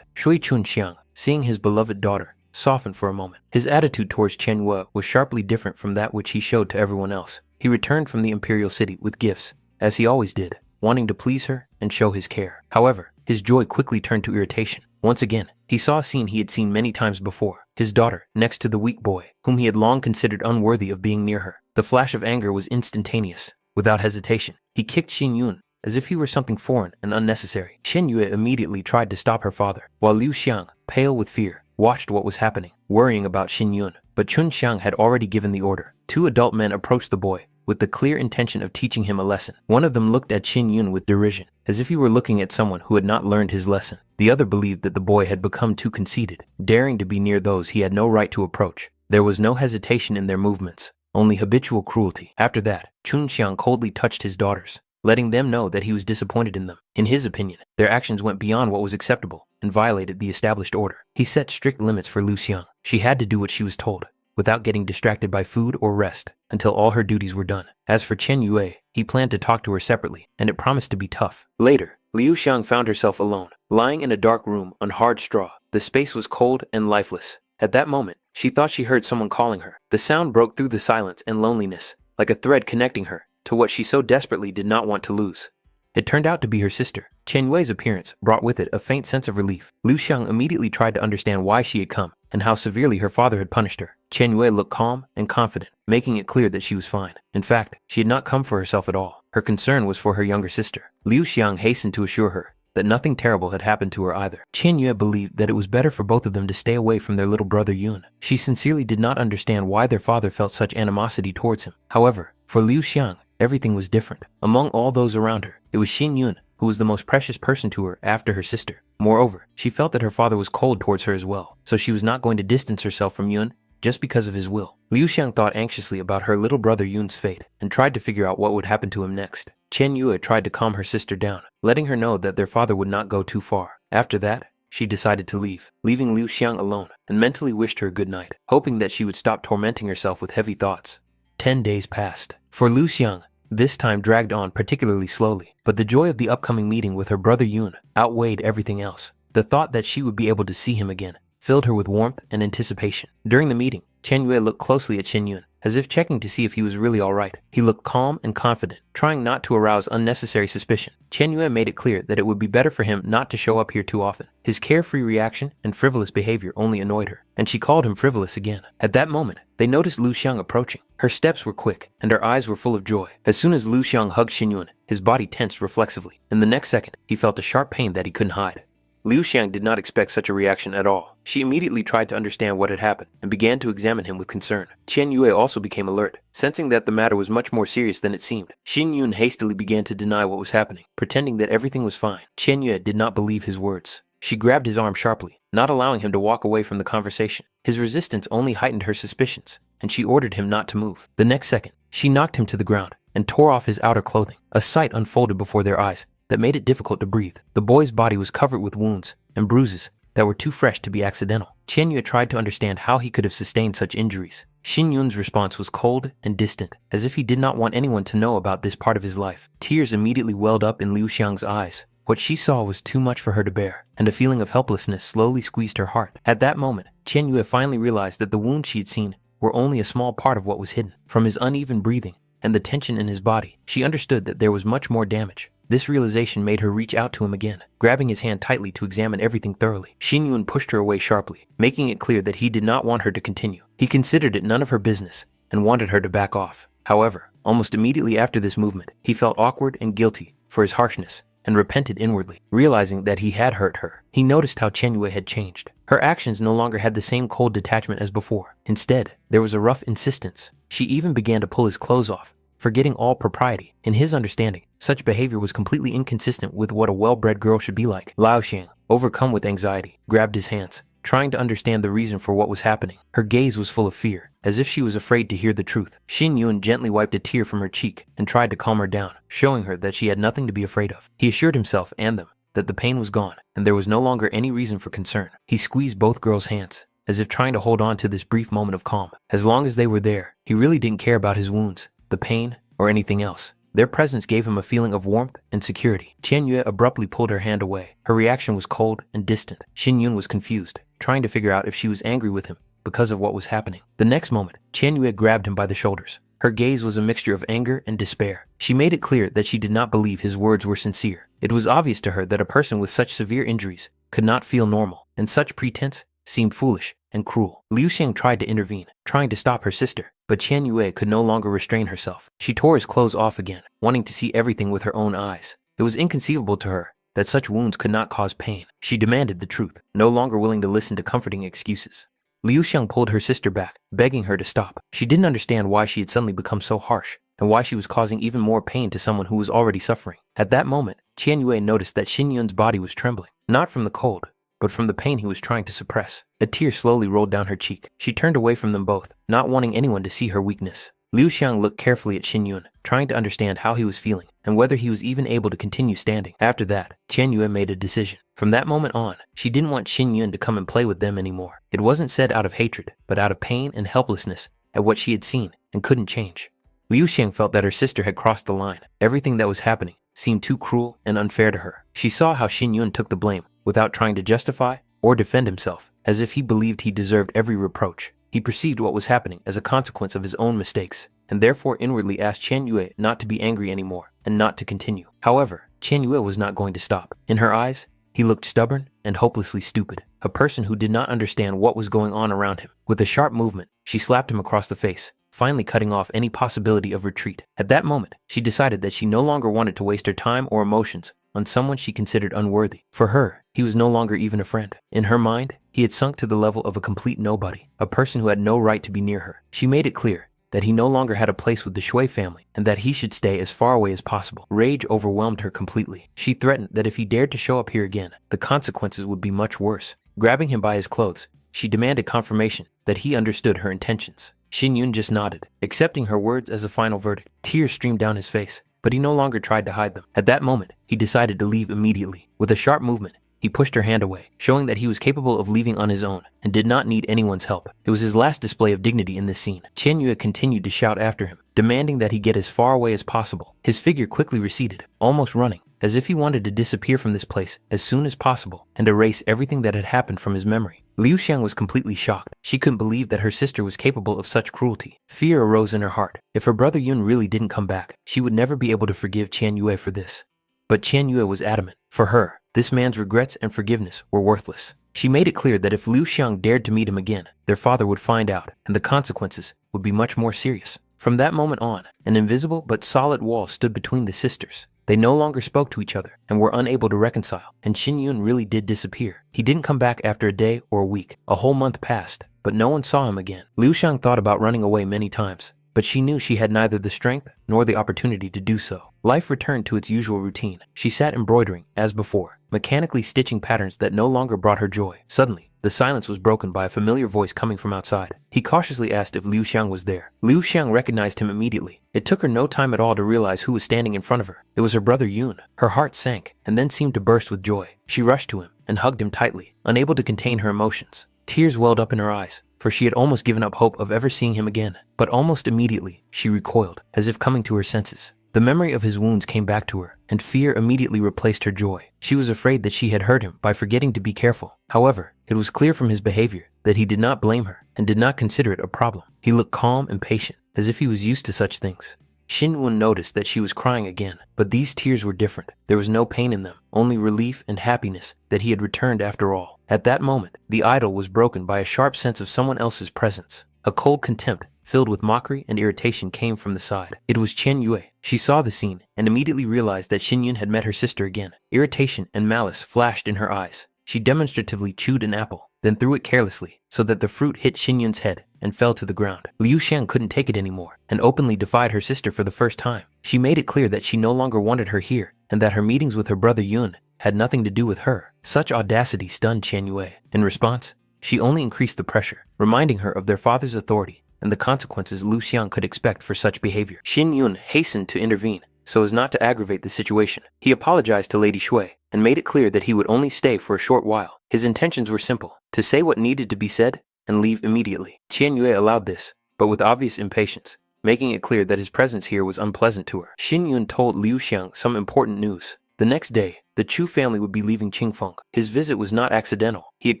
Shui Chunxiang, seeing his beloved daughter, softened for a moment. His attitude towards Chen Yue was sharply different from that which he showed to everyone else. He returned from the imperial city with gifts, as he always did, wanting to please her and show his care. However, his joy quickly turned to irritation. Once again, he saw a scene he had seen many times before. His daughter, next to the weak boy, whom he had long considered unworthy of being near her. The flash of anger was instantaneous. Without hesitation, he kicked Xin Yun as if he were something foreign and unnecessary. Shen Yue immediately tried to stop her father, while Liu Xiang, pale with fear, watched what was happening, worrying about Xin Yun. But Chun Xiang had already given the order. 2 adult men approached the boy, with the clear intention of teaching him a lesson. One of them looked at Xin Yun with derision, as if he were looking at someone who had not learned his lesson. The other believed that the boy had become too conceited, daring to be near those he had no right to approach. There was no hesitation in their movements, only habitual cruelty. After that, Chun Xiang coldly touched his daughters, letting them know that he was disappointed in them. In his opinion, their actions went beyond what was acceptable and violated the established order. He set strict limits for Liu Xiang. She had to do what she was told, without getting distracted by food or rest, until all her duties were done. As for Chen Yue, he planned to talk to her separately, and it promised to be tough. Later, Liu Xiang found herself alone, lying in a dark room on hard straw. The space was cold and lifeless. At that moment, she thought she heard someone calling her. The sound broke through the silence and loneliness, like a thread connecting her to what she so desperately did not want to lose. It turned out to be her sister. Chen Yue's appearance brought with it a faint sense of relief. Liu Xiang immediately tried to understand why she had come and how severely her father had punished her. Chen Yue looked calm and confident, making it clear that she was fine. In fact, she had not come for herself at all. Her concern was for her younger sister. Liu Xiang hastened to assure her that nothing terrible had happened to her either. Chen Yue believed that it was better for both of them to stay away from their little brother Yun. She sincerely did not understand why their father felt such animosity towards him. However, for Liu Xiang, everything was different. Among all those around her, it was Xin Yun who was the most precious person to her after her sister. Moreover, she felt that her father was cold towards her as well, so she was not going to distance herself from Yun just because of his will. Liu Xiang thought anxiously about her little brother Yun's fate and tried to figure out what would happen to him next. Chen Yue tried to calm her sister down, letting her know that their father would not go too far. After that, she decided to leave, leaving Liu Xiang alone, and mentally wished her good night, hoping that she would stop tormenting herself with heavy thoughts. 10 days passed. For Liu Xiang, this time dragged on particularly slowly, but the joy of the upcoming meeting with her brother Yun outweighed everything else. The thought that she would be able to see him again filled her with warmth and anticipation. During the meeting, Chen Yue looked closely at Xin Yun, as if checking to see if he was really alright. He looked calm and confident, trying not to arouse unnecessary suspicion. Chen Yue made it clear that it would be better for him not to show up here too often. His carefree reaction and frivolous behavior only annoyed her, and she called him frivolous again. At that moment, they noticed Liu Xiang approaching. Her steps were quick, and her eyes were full of joy. As soon as Liu Xiang hugged Xin Yun, his body tensed reflexively. In the next second, he felt a sharp pain that he couldn't hide. Liu Xiang did not expect such a reaction at all. She immediately tried to understand what had happened and began to examine him with concern. Chen Yue also became alert, sensing that the matter was much more serious than it seemed. Xin Yun hastily began to deny what was happening, pretending that everything was fine. Chen Yue did not believe his words. She grabbed his arm sharply, not allowing him to walk away from the conversation. His resistance only heightened her suspicions, and she ordered him not to move. The next second, she knocked him to the ground and tore off his outer clothing. A sight unfolded before their eyes that made it difficult to breathe. The boy's body was covered with wounds and bruises that were too fresh to be accidental. Chen Yue tried to understand how he could have sustained such injuries. Xin Yun's response was cold and distant, as if he did not want anyone to know about this part of his life. Tears immediately welled up in Liu Xiang's eyes. What she saw was too much for her to bear, and a feeling of helplessness slowly squeezed her heart. At that moment, Chen Yue finally realized that the wounds she had seen were only a small part of what was hidden. From his uneven breathing and the tension in his body, she understood that there was much more damage. This realization made her reach out to him again, grabbing his hand tightly to examine everything thoroughly. Xin Yun pushed her away sharply, making it clear that he did not want her to continue. He considered it none of her business and wanted her to back off. However, almost immediately after this movement, he felt awkward and guilty for his harshness and repented inwardly, realizing that he had hurt her. He noticed how Chen Yue had changed. Her actions no longer had the same cold detachment as before. Instead, there was a rough insistence. She even began to pull his clothes off, forgetting all propriety. In his understanding, such behavior was completely inconsistent with what a well-bred girl should be like. Lao Xiang, overcome with anxiety, grabbed his hands, trying to understand the reason for what was happening. Her gaze was full of fear, as if she was afraid to hear the truth. Xin Yun gently wiped a tear from her cheek and tried to calm her down, showing her that she had nothing to be afraid of. He assured himself and them that the pain was gone and there was no longer any reason for concern. He squeezed both girls' hands, as if trying to hold on to this brief moment of calm. As long as they were there, he really didn't care about his wounds, the pain, or anything else. Their presence gave him a feeling of warmth and security. Qian Yue abruptly pulled her hand away. Her reaction was cold and distant. Xin Yun was confused, trying to figure out if she was angry with him because of what was happening. The next moment, Qian Yue grabbed him by the shoulders. Her gaze was a mixture of anger and despair. She made it clear that she did not believe his words were sincere. It was obvious to her that a person with such severe injuries could not feel normal, and such pretense seemed foolish and cruel. Liu Xiang tried to intervene, trying to stop her sister, but Qian Yue could no longer restrain herself. She tore his clothes off again, wanting to see everything with her own eyes. It was inconceivable to her that such wounds could not cause pain. She demanded the truth, no longer willing to listen to comforting excuses. Liu Xiang pulled her sister back, begging her to stop. She didn't understand why she had suddenly become so harsh, and why she was causing even more pain to someone who was already suffering. At that moment, Qian Yue noticed that Xin Yun's body was trembling, not from the cold, but from the pain he was trying to suppress. A tear slowly rolled down her cheek. She turned away from them both, not wanting anyone to see her weakness. Liu Xiang looked carefully at Xin Yun, trying to understand how he was feeling and whether he was even able to continue standing. After that, Qian Yue made a decision. From that moment on, she didn't want Xin Yun to come and play with them anymore. It wasn't said out of hatred, but out of pain and helplessness at what she had seen and couldn't change. Liu Xiang felt that her sister had crossed the line. Everything that was happening seemed too cruel and unfair to her. She saw how Xin Yun took the blame without trying to justify or defend himself, as if he believed he deserved every reproach. He perceived what was happening as a consequence of his own mistakes, and therefore inwardly asked Qian Yue not to be angry anymore and not to continue. However, Qian Yue was not going to stop. In her eyes, he looked stubborn and hopelessly stupid, a person who did not understand what was going on around him. With a sharp movement, she slapped him across the face, finally cutting off any possibility of retreat. At that moment, she decided that she no longer wanted to waste her time or emotions on someone she considered unworthy. For her, he was no longer even a friend. In her mind, he had sunk to the level of a complete nobody, a person who had no right to be near her. She made it clear that he no longer had a place with the Shui family and that he should stay as far away as possible. Rage overwhelmed her completely. She threatened that if he dared to show up here again, the consequences would be much worse. Grabbing him by his clothes, she demanded confirmation that he understood her intentions. Xin Yun just nodded, accepting her words as a final verdict. Tears streamed down his face, but he no longer tried to hide them. At that moment, he decided to leave immediately. With a sharp movement, he pushed her hand away, showing that he was capable of leaving on his own and did not need anyone's help. It was his last display of dignity in this scene. Qian Yue continued to shout after him, demanding that he get as far away as possible. His figure quickly receded, almost running, as if he wanted to disappear from this place as soon as possible and erase everything that had happened from his memory. Liu Xiang was completely shocked. She couldn't believe that her sister was capable of such cruelty. Fear arose in her heart. If her brother Yun really didn't come back, she would never be able to forgive Qian Yue for this. But Qian Yue was adamant. For her, this man's regrets and forgiveness were worthless. She made it clear that if Liu Xiang dared to meet him again, their father would find out, and the consequences would be much more serious. From that moment on, an invisible but solid wall stood between the sisters. They no longer spoke to each other and were unable to reconcile, and Xin Yun really did disappear. He didn't come back after a day or a week. A whole month passed, but no one saw him again. Liu Xiang thought about running away many times, but she knew she had neither the strength nor the opportunity to do so. Life returned to its usual routine. She sat embroidering, as before, mechanically stitching patterns that no longer brought her joy. Suddenly, the silence was broken by a familiar voice coming from outside. He cautiously asked if Liu Xiang was there. Liu Xiang recognized him immediately. It took her no time at all to realize who was standing in front of her. It was her brother Yun. Her heart sank and then seemed to burst with joy. She rushed to him and hugged him tightly, unable to contain her emotions. Tears welled up in her eyes, for she had almost given up hope of ever seeing him again. But almost immediately, she recoiled, as if coming to her senses. The memory of his wounds came back to her, and fear immediately replaced her joy. She was afraid that she had hurt him by forgetting to be careful. However, it was clear from his behavior that he did not blame her and did not consider it a problem. He looked calm and patient, as if he was used to such things. Xin Yun noticed that she was crying again, but these tears were different. There was no pain in them, only relief and happiness that he had returned after all. At that moment, the idyll was broken by a sharp sense of someone else's presence. A cold contempt, filled with mockery and irritation, came from the side. It was Qian Yue. She saw the scene and immediately realized that Xin Yun had met her sister again. Irritation and malice flashed in her eyes. She demonstratively chewed an apple, then threw it carelessly, so that the fruit hit Xin Yun's head and fell to the ground. Liu Xiang couldn't take it anymore and openly defied her sister for the first time. She made it clear that she no longer wanted her here and that her meetings with her brother Yun had nothing to do with her. Such audacity stunned Qian Yue. In response, she only increased the pressure, reminding her of their father's authority and the consequences Liu Xiang could expect for such behavior. Xin Yun hastened to intervene so as not to aggravate the situation. He apologized to Lady Shui and made it clear that he would only stay for a short while. His intentions were simple: to say what needed to be said and leave immediately. Qian Yue allowed this, but with obvious impatience, making it clear that his presence here was unpleasant to her. Xin Yun told Liu Xiang some important news. The next day, the Chu family would be leaving Qingfeng. His visit was not accidental. He had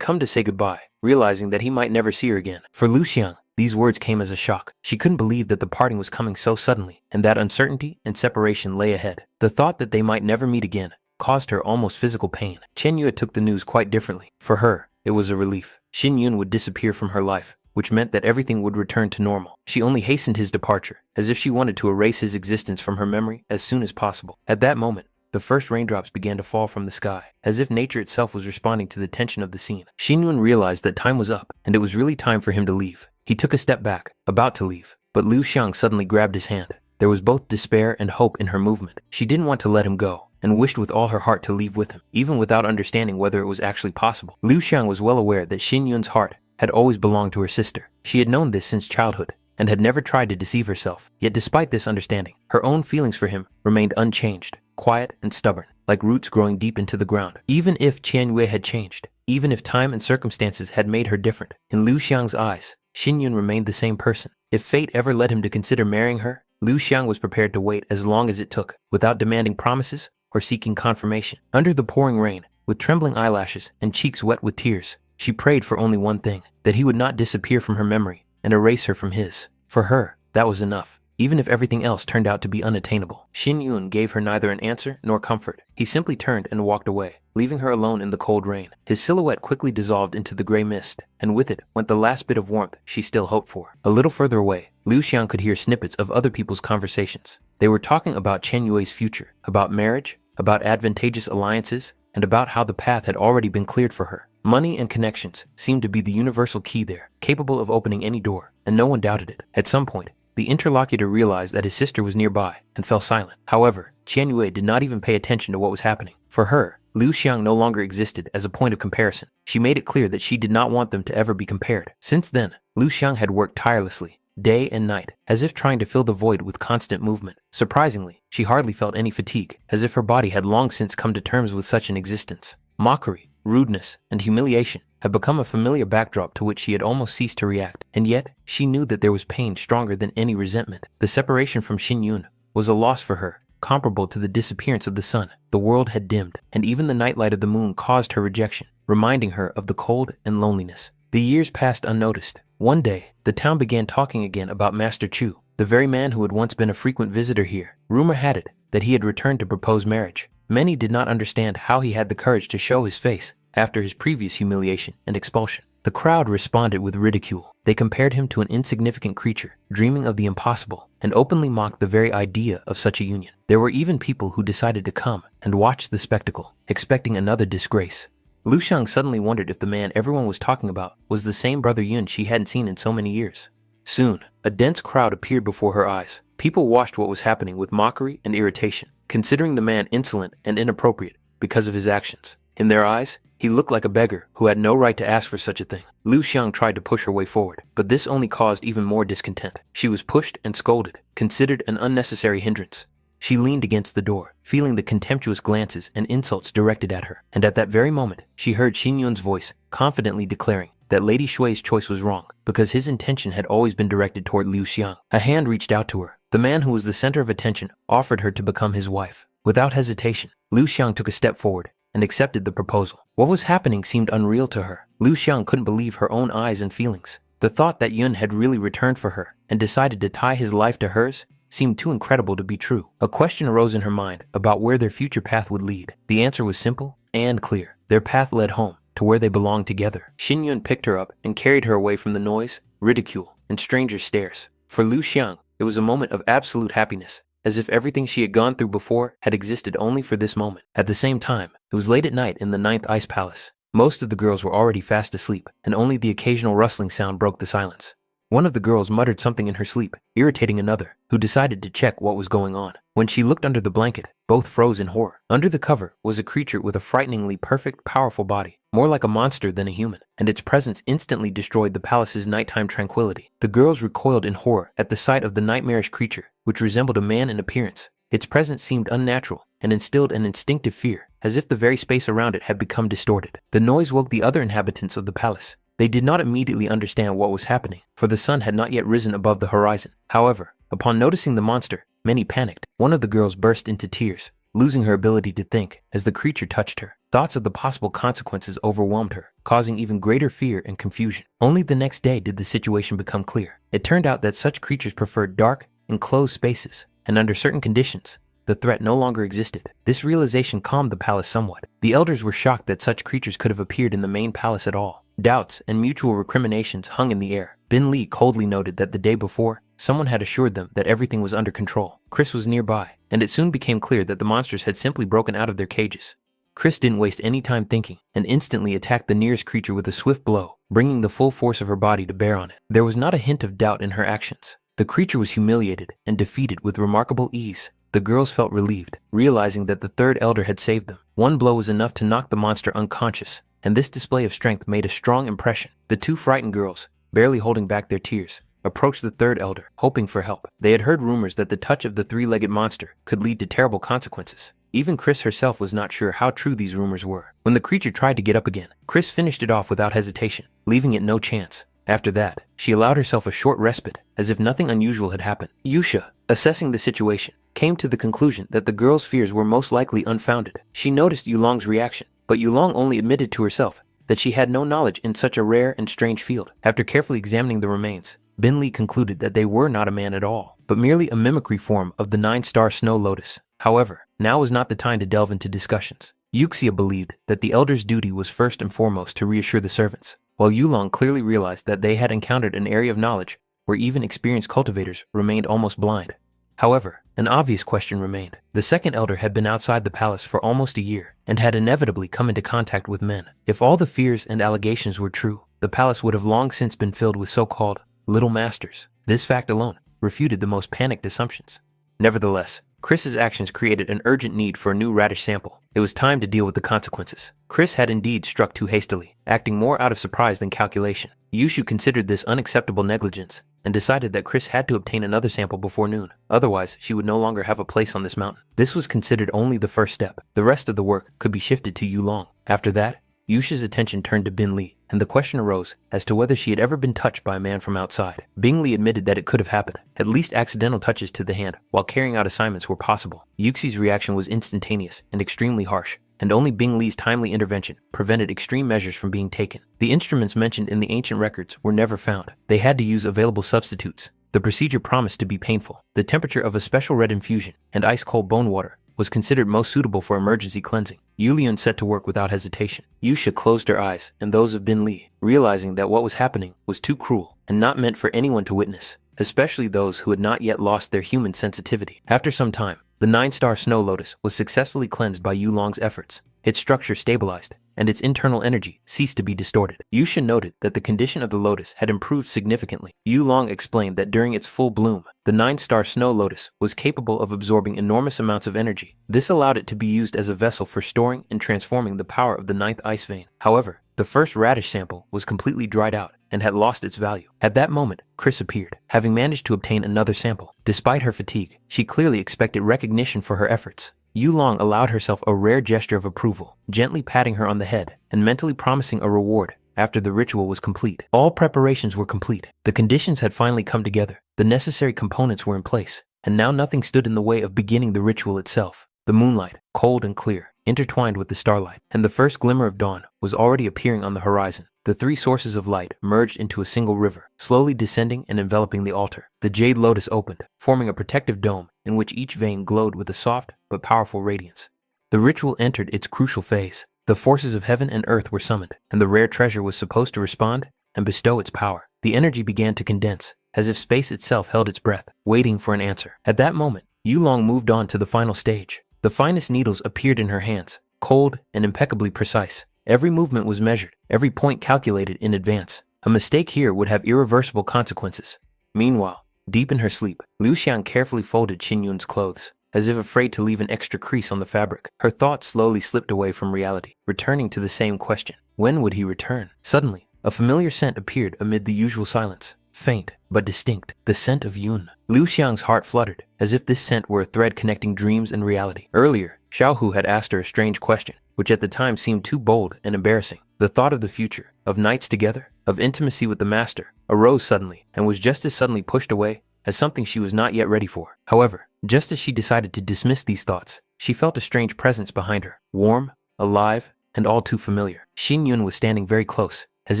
come to say goodbye, realizing that he might never see her again. For Liu Xiang, these words came as a shock. She couldn't believe that the parting was coming so suddenly, and that uncertainty and separation lay ahead. The thought that they might never meet again caused her almost physical pain. Chen Yue took the news quite differently. For her, it was a relief. Xin Yun would disappear from her life, which meant that everything would return to normal. She only hastened his departure, as if she wanted to erase his existence from her memory as soon as possible. At that moment, the first raindrops began to fall from the sky, as if nature itself was responding to the tension of the scene. Xin Yun realized that time was up, and it was really time for him to leave. He took a step back, about to leave, but Liu Xiang suddenly grabbed his hand. There was both despair and hope in her movement. She didn't want to let him go, and wished with all her heart to leave with him, even without understanding whether it was actually possible. Liu Xiang was well aware that Xin Yun's heart had always belonged to her sister. She had known this since childhood, and had never tried to deceive herself. Yet despite this understanding, her own feelings for him remained unchanged, quiet and stubborn, like roots growing deep into the ground. Even if Qian Yue had changed, even if time and circumstances had made her different, in Liu Xiang's eyes, Xin Yun remained the same person. If fate ever led him to consider marrying her, Liu Xiang was prepared to wait as long as it took, without demanding promises or seeking confirmation. Under the pouring rain, with trembling eyelashes and cheeks wet with tears, she prayed for only one thing, that he would not disappear from her memory and erase her from his. For her, that was enough, even if everything else turned out to be unattainable. Xin Yun gave her neither an answer nor comfort. He simply turned and walked away, leaving her alone in the cold rain. His silhouette quickly dissolved into the gray mist, and with it went the last bit of warmth she still hoped for. A little further away, Liu Xiang could hear snippets of other people's conversations. They were talking about Chen Yue's future, about marriage, about advantageous alliances, and about how the path had already been cleared for her. Money and connections seemed to be the universal key there, capable of opening any door, and no one doubted it. At some point, the interlocutor realized that his sister was nearby and fell silent. However, Qian Yue did not even pay attention to what was happening. For her, Liu Xiang no longer existed as a point of comparison. She made it clear that she did not want them to ever be compared. Since then, Liu Xiang had worked tirelessly, day and night, as if trying to fill the void with constant movement. Surprisingly, she hardly felt any fatigue, as if her body had long since come to terms with such an existence. Mockery, rudeness, and humiliation had become a familiar backdrop to which she had almost ceased to react, and yet she knew that there was pain stronger than any resentment. The separation from Xin Yun was a loss for her, comparable to the disappearance of the sun. The world had dimmed, and even the nightlight of the moon caused her rejection, reminding her of the cold and loneliness. The years passed unnoticed. One day, the town began talking again about Master Chu, the very man who had once been a frequent visitor here. Rumor had it that he had returned to propose marriage. Many did not understand how he had the courage to show his face after his previous humiliation and expulsion. The crowd responded with ridicule. They compared him to an insignificant creature, dreaming of the impossible, and openly mocked the very idea of such a union. There were even people who decided to come and watch the spectacle, expecting another disgrace. Liu Xiang suddenly wondered if the man everyone was talking about was the same Brother Yun she hadn't seen in so many years. Soon, a dense crowd appeared before her eyes. People watched what was happening with mockery and irritation, considering the man insolent and inappropriate because of his actions. In their eyes, he looked like a beggar who had no right to ask for such a thing. Liu Xiang tried to push her way forward, but this only caused even more discontent. She was pushed and scolded, considered an unnecessary hindrance. She leaned against the door, feeling the contemptuous glances and insults directed at her. And at that very moment, she heard Xin Yun's voice confidently declaring that Lady Shui's choice was wrong, because his intention had always been directed toward Liu Xiang. A hand reached out to her. The man who was the center of attention offered her to become his wife. Without hesitation, Liu Xiang took a step forward and accepted the proposal. What was happening seemed unreal to her. Liu Xiang couldn't believe her own eyes and feelings. The thought that Yun had really returned for her and decided to tie his life to hers seemed too incredible to be true. A question arose in her mind about where their future path would lead. The answer was simple and clear. Their path led home, to where they belonged together. Xin Yun picked her up and carried her away from the noise, ridicule, and strangers' stares. For Liu Xiang, it was a moment of absolute happiness, as if everything she had gone through before had existed only for this moment. At the same time, it was late at night in the 9th Ice Palace. Most of the girls were already fast asleep, and only the occasional rustling sound broke the silence. One of the girls muttered something in her sleep, irritating another, who decided to check what was going on. When she looked under the blanket, both froze in horror. Under the cover was a creature with a frighteningly perfect, powerful body, more like a monster than a human, and its presence instantly destroyed the palace's nighttime tranquility. The girls recoiled in horror at the sight of the nightmarish creature, which resembled a man in appearance. Its presence seemed unnatural and instilled an instinctive fear, as if the very space around it had become distorted. The noise woke the other inhabitants of the palace. They did not immediately understand what was happening, for the sun had not yet risen above the horizon. However, upon noticing the monster, many panicked. One of the girls burst into tears, losing her ability to think as the creature touched her. Thoughts of the possible consequences overwhelmed her, causing even greater fear and confusion. Only the next day did the situation become clear. It turned out that such creatures preferred dark, enclosed spaces, and under certain conditions, the threat no longer existed. This realization calmed the palace somewhat. The elders were shocked that such creatures could have appeared in the main palace at all. Doubts and mutual recriminations hung in the air. Bin Li coldly noted that the day before, someone had assured them that everything was under control. Chris was nearby, and it soon became clear that the monsters had simply broken out of their cages. Chris didn't waste any time thinking and instantly attacked the nearest creature with a swift blow, bringing the full force of her body to bear on it. There was not a hint of doubt in her actions. The creature was humiliated and defeated with remarkable ease. The girls felt relieved, realizing that the third elder had saved them. One blow was enough to knock the monster unconscious, and this display of strength made a strong impression. The two frightened girls, barely holding back their tears, approached the third elder, hoping for help. They had heard rumors that the touch of the three-legged monster could lead to terrible consequences. Even Chris herself was not sure how true these rumors were. When the creature tried to get up again, Chris finished it off without hesitation, leaving it no chance. After that, she allowed herself a short respite, as if nothing unusual had happened. Yusha, assessing the situation, came to the conclusion that the girl's fears were most likely unfounded. She noticed Yulong's reaction, but Yulong only admitted to herself that she had no knowledge in such a rare and strange field. After carefully examining the remains, Bin Li concluded that they were not a man at all, but merely a mimicry form of the 9-star snow lotus. However, now was not the time to delve into discussions. Yuxia believed that the elder's duty was first and foremost to reassure the servants, while Yulong clearly realized that they had encountered an area of knowledge where even experienced cultivators remained almost blind. However, an obvious question remained. The second elder had been outside the palace for almost a year and had inevitably come into contact with men. If all the fears and allegations were true, the palace would have long since been filled with so-called little masters. This fact alone refuted the most panicked assumptions. Nevertheless, Chris's actions created an urgent need for a new radish sample. It was time to deal with the consequences. Chris had indeed struck too hastily, acting more out of surprise than calculation. Yushu considered this unacceptable negligence and decided that Chris had to obtain another sample before noon. Otherwise, she would no longer have a place on this mountain. This was considered only the first step. The rest of the work could be shifted to Yulong. After that, Yusha's attention turned to Bin Li, and the question arose as to whether she had ever been touched by a man from outside. Bin Li admitted that it could have happened. At least accidental touches to the hand while carrying out assignments were possible. Yuxi's reaction was instantaneous and extremely harsh, and only Bin Li's timely intervention prevented extreme measures from being taken. The instruments mentioned in the ancient records were never found. They had to use available substitutes. The procedure promised to be painful. The temperature of a special red infusion and ice-cold bone water was considered most suitable for emergency cleansing. Yulian set to work without hesitation. Yusha closed her eyes and those of Bin Li, realizing that what was happening was too cruel and not meant for anyone to witness, especially those who had not yet lost their human sensitivity. After some time, the 9-star snow lotus was successfully cleansed by Yulong's efforts. Its structure stabilized, and its internal energy ceased to be distorted. Yusha noted that the condition of the lotus had improved significantly. Yulong explained that during its full bloom, the 9-star snow lotus was capable of absorbing enormous amounts of energy. This allowed it to be used as a vessel for storing and transforming the power of the 9th ice vein. However, the first radish sample was completely dried out and had lost its value. At that moment, Chris appeared, having managed to obtain another sample. Despite her fatigue, she clearly expected recognition for her efforts. Yulong allowed herself a rare gesture of approval, gently patting her on the head and mentally promising a reward after the ritual was complete. All preparations were complete. The conditions had finally come together. The necessary components were in place, and now nothing stood in the way of beginning the ritual itself. The moonlight, cold and clear, intertwined with the starlight, and the first glimmer of dawn was already appearing on the horizon. The three sources of light merged into a single river, slowly descending and enveloping the altar. The jade lotus opened, forming a protective dome in which each vein glowed with a soft but powerful radiance. The ritual entered its crucial phase. The forces of heaven and earth were summoned, and the rare treasure was supposed to respond and bestow its power. The energy began to condense, as if space itself held its breath, waiting for an answer. At that moment, Yulong moved on to the final stage. The finest needles appeared in her hands, cold and impeccably precise. Every movement was measured, every point calculated in advance. A mistake here would have irreversible consequences. Meanwhile, deep in her sleep, Liu Xiang carefully folded Qin Yun's clothes, as if afraid to leave an extra crease on the fabric. Her thoughts slowly slipped away from reality, returning to the same question. When would he return? Suddenly, a familiar scent appeared amid the usual silence. Faint, but distinct, the scent of Yun. Liu Xiang's heart fluttered, as if this scent were a thread connecting dreams and reality. Earlier, Xiaohu had asked her a strange question, which at the time seemed too bold and embarrassing. The thought of the future, of nights together, of intimacy with the master arose suddenly and was just as suddenly pushed away as something she was not yet ready for. However, just as she decided to dismiss these thoughts, she felt a strange presence behind her, warm, alive, and all too familiar. Shin Yun was standing very close, as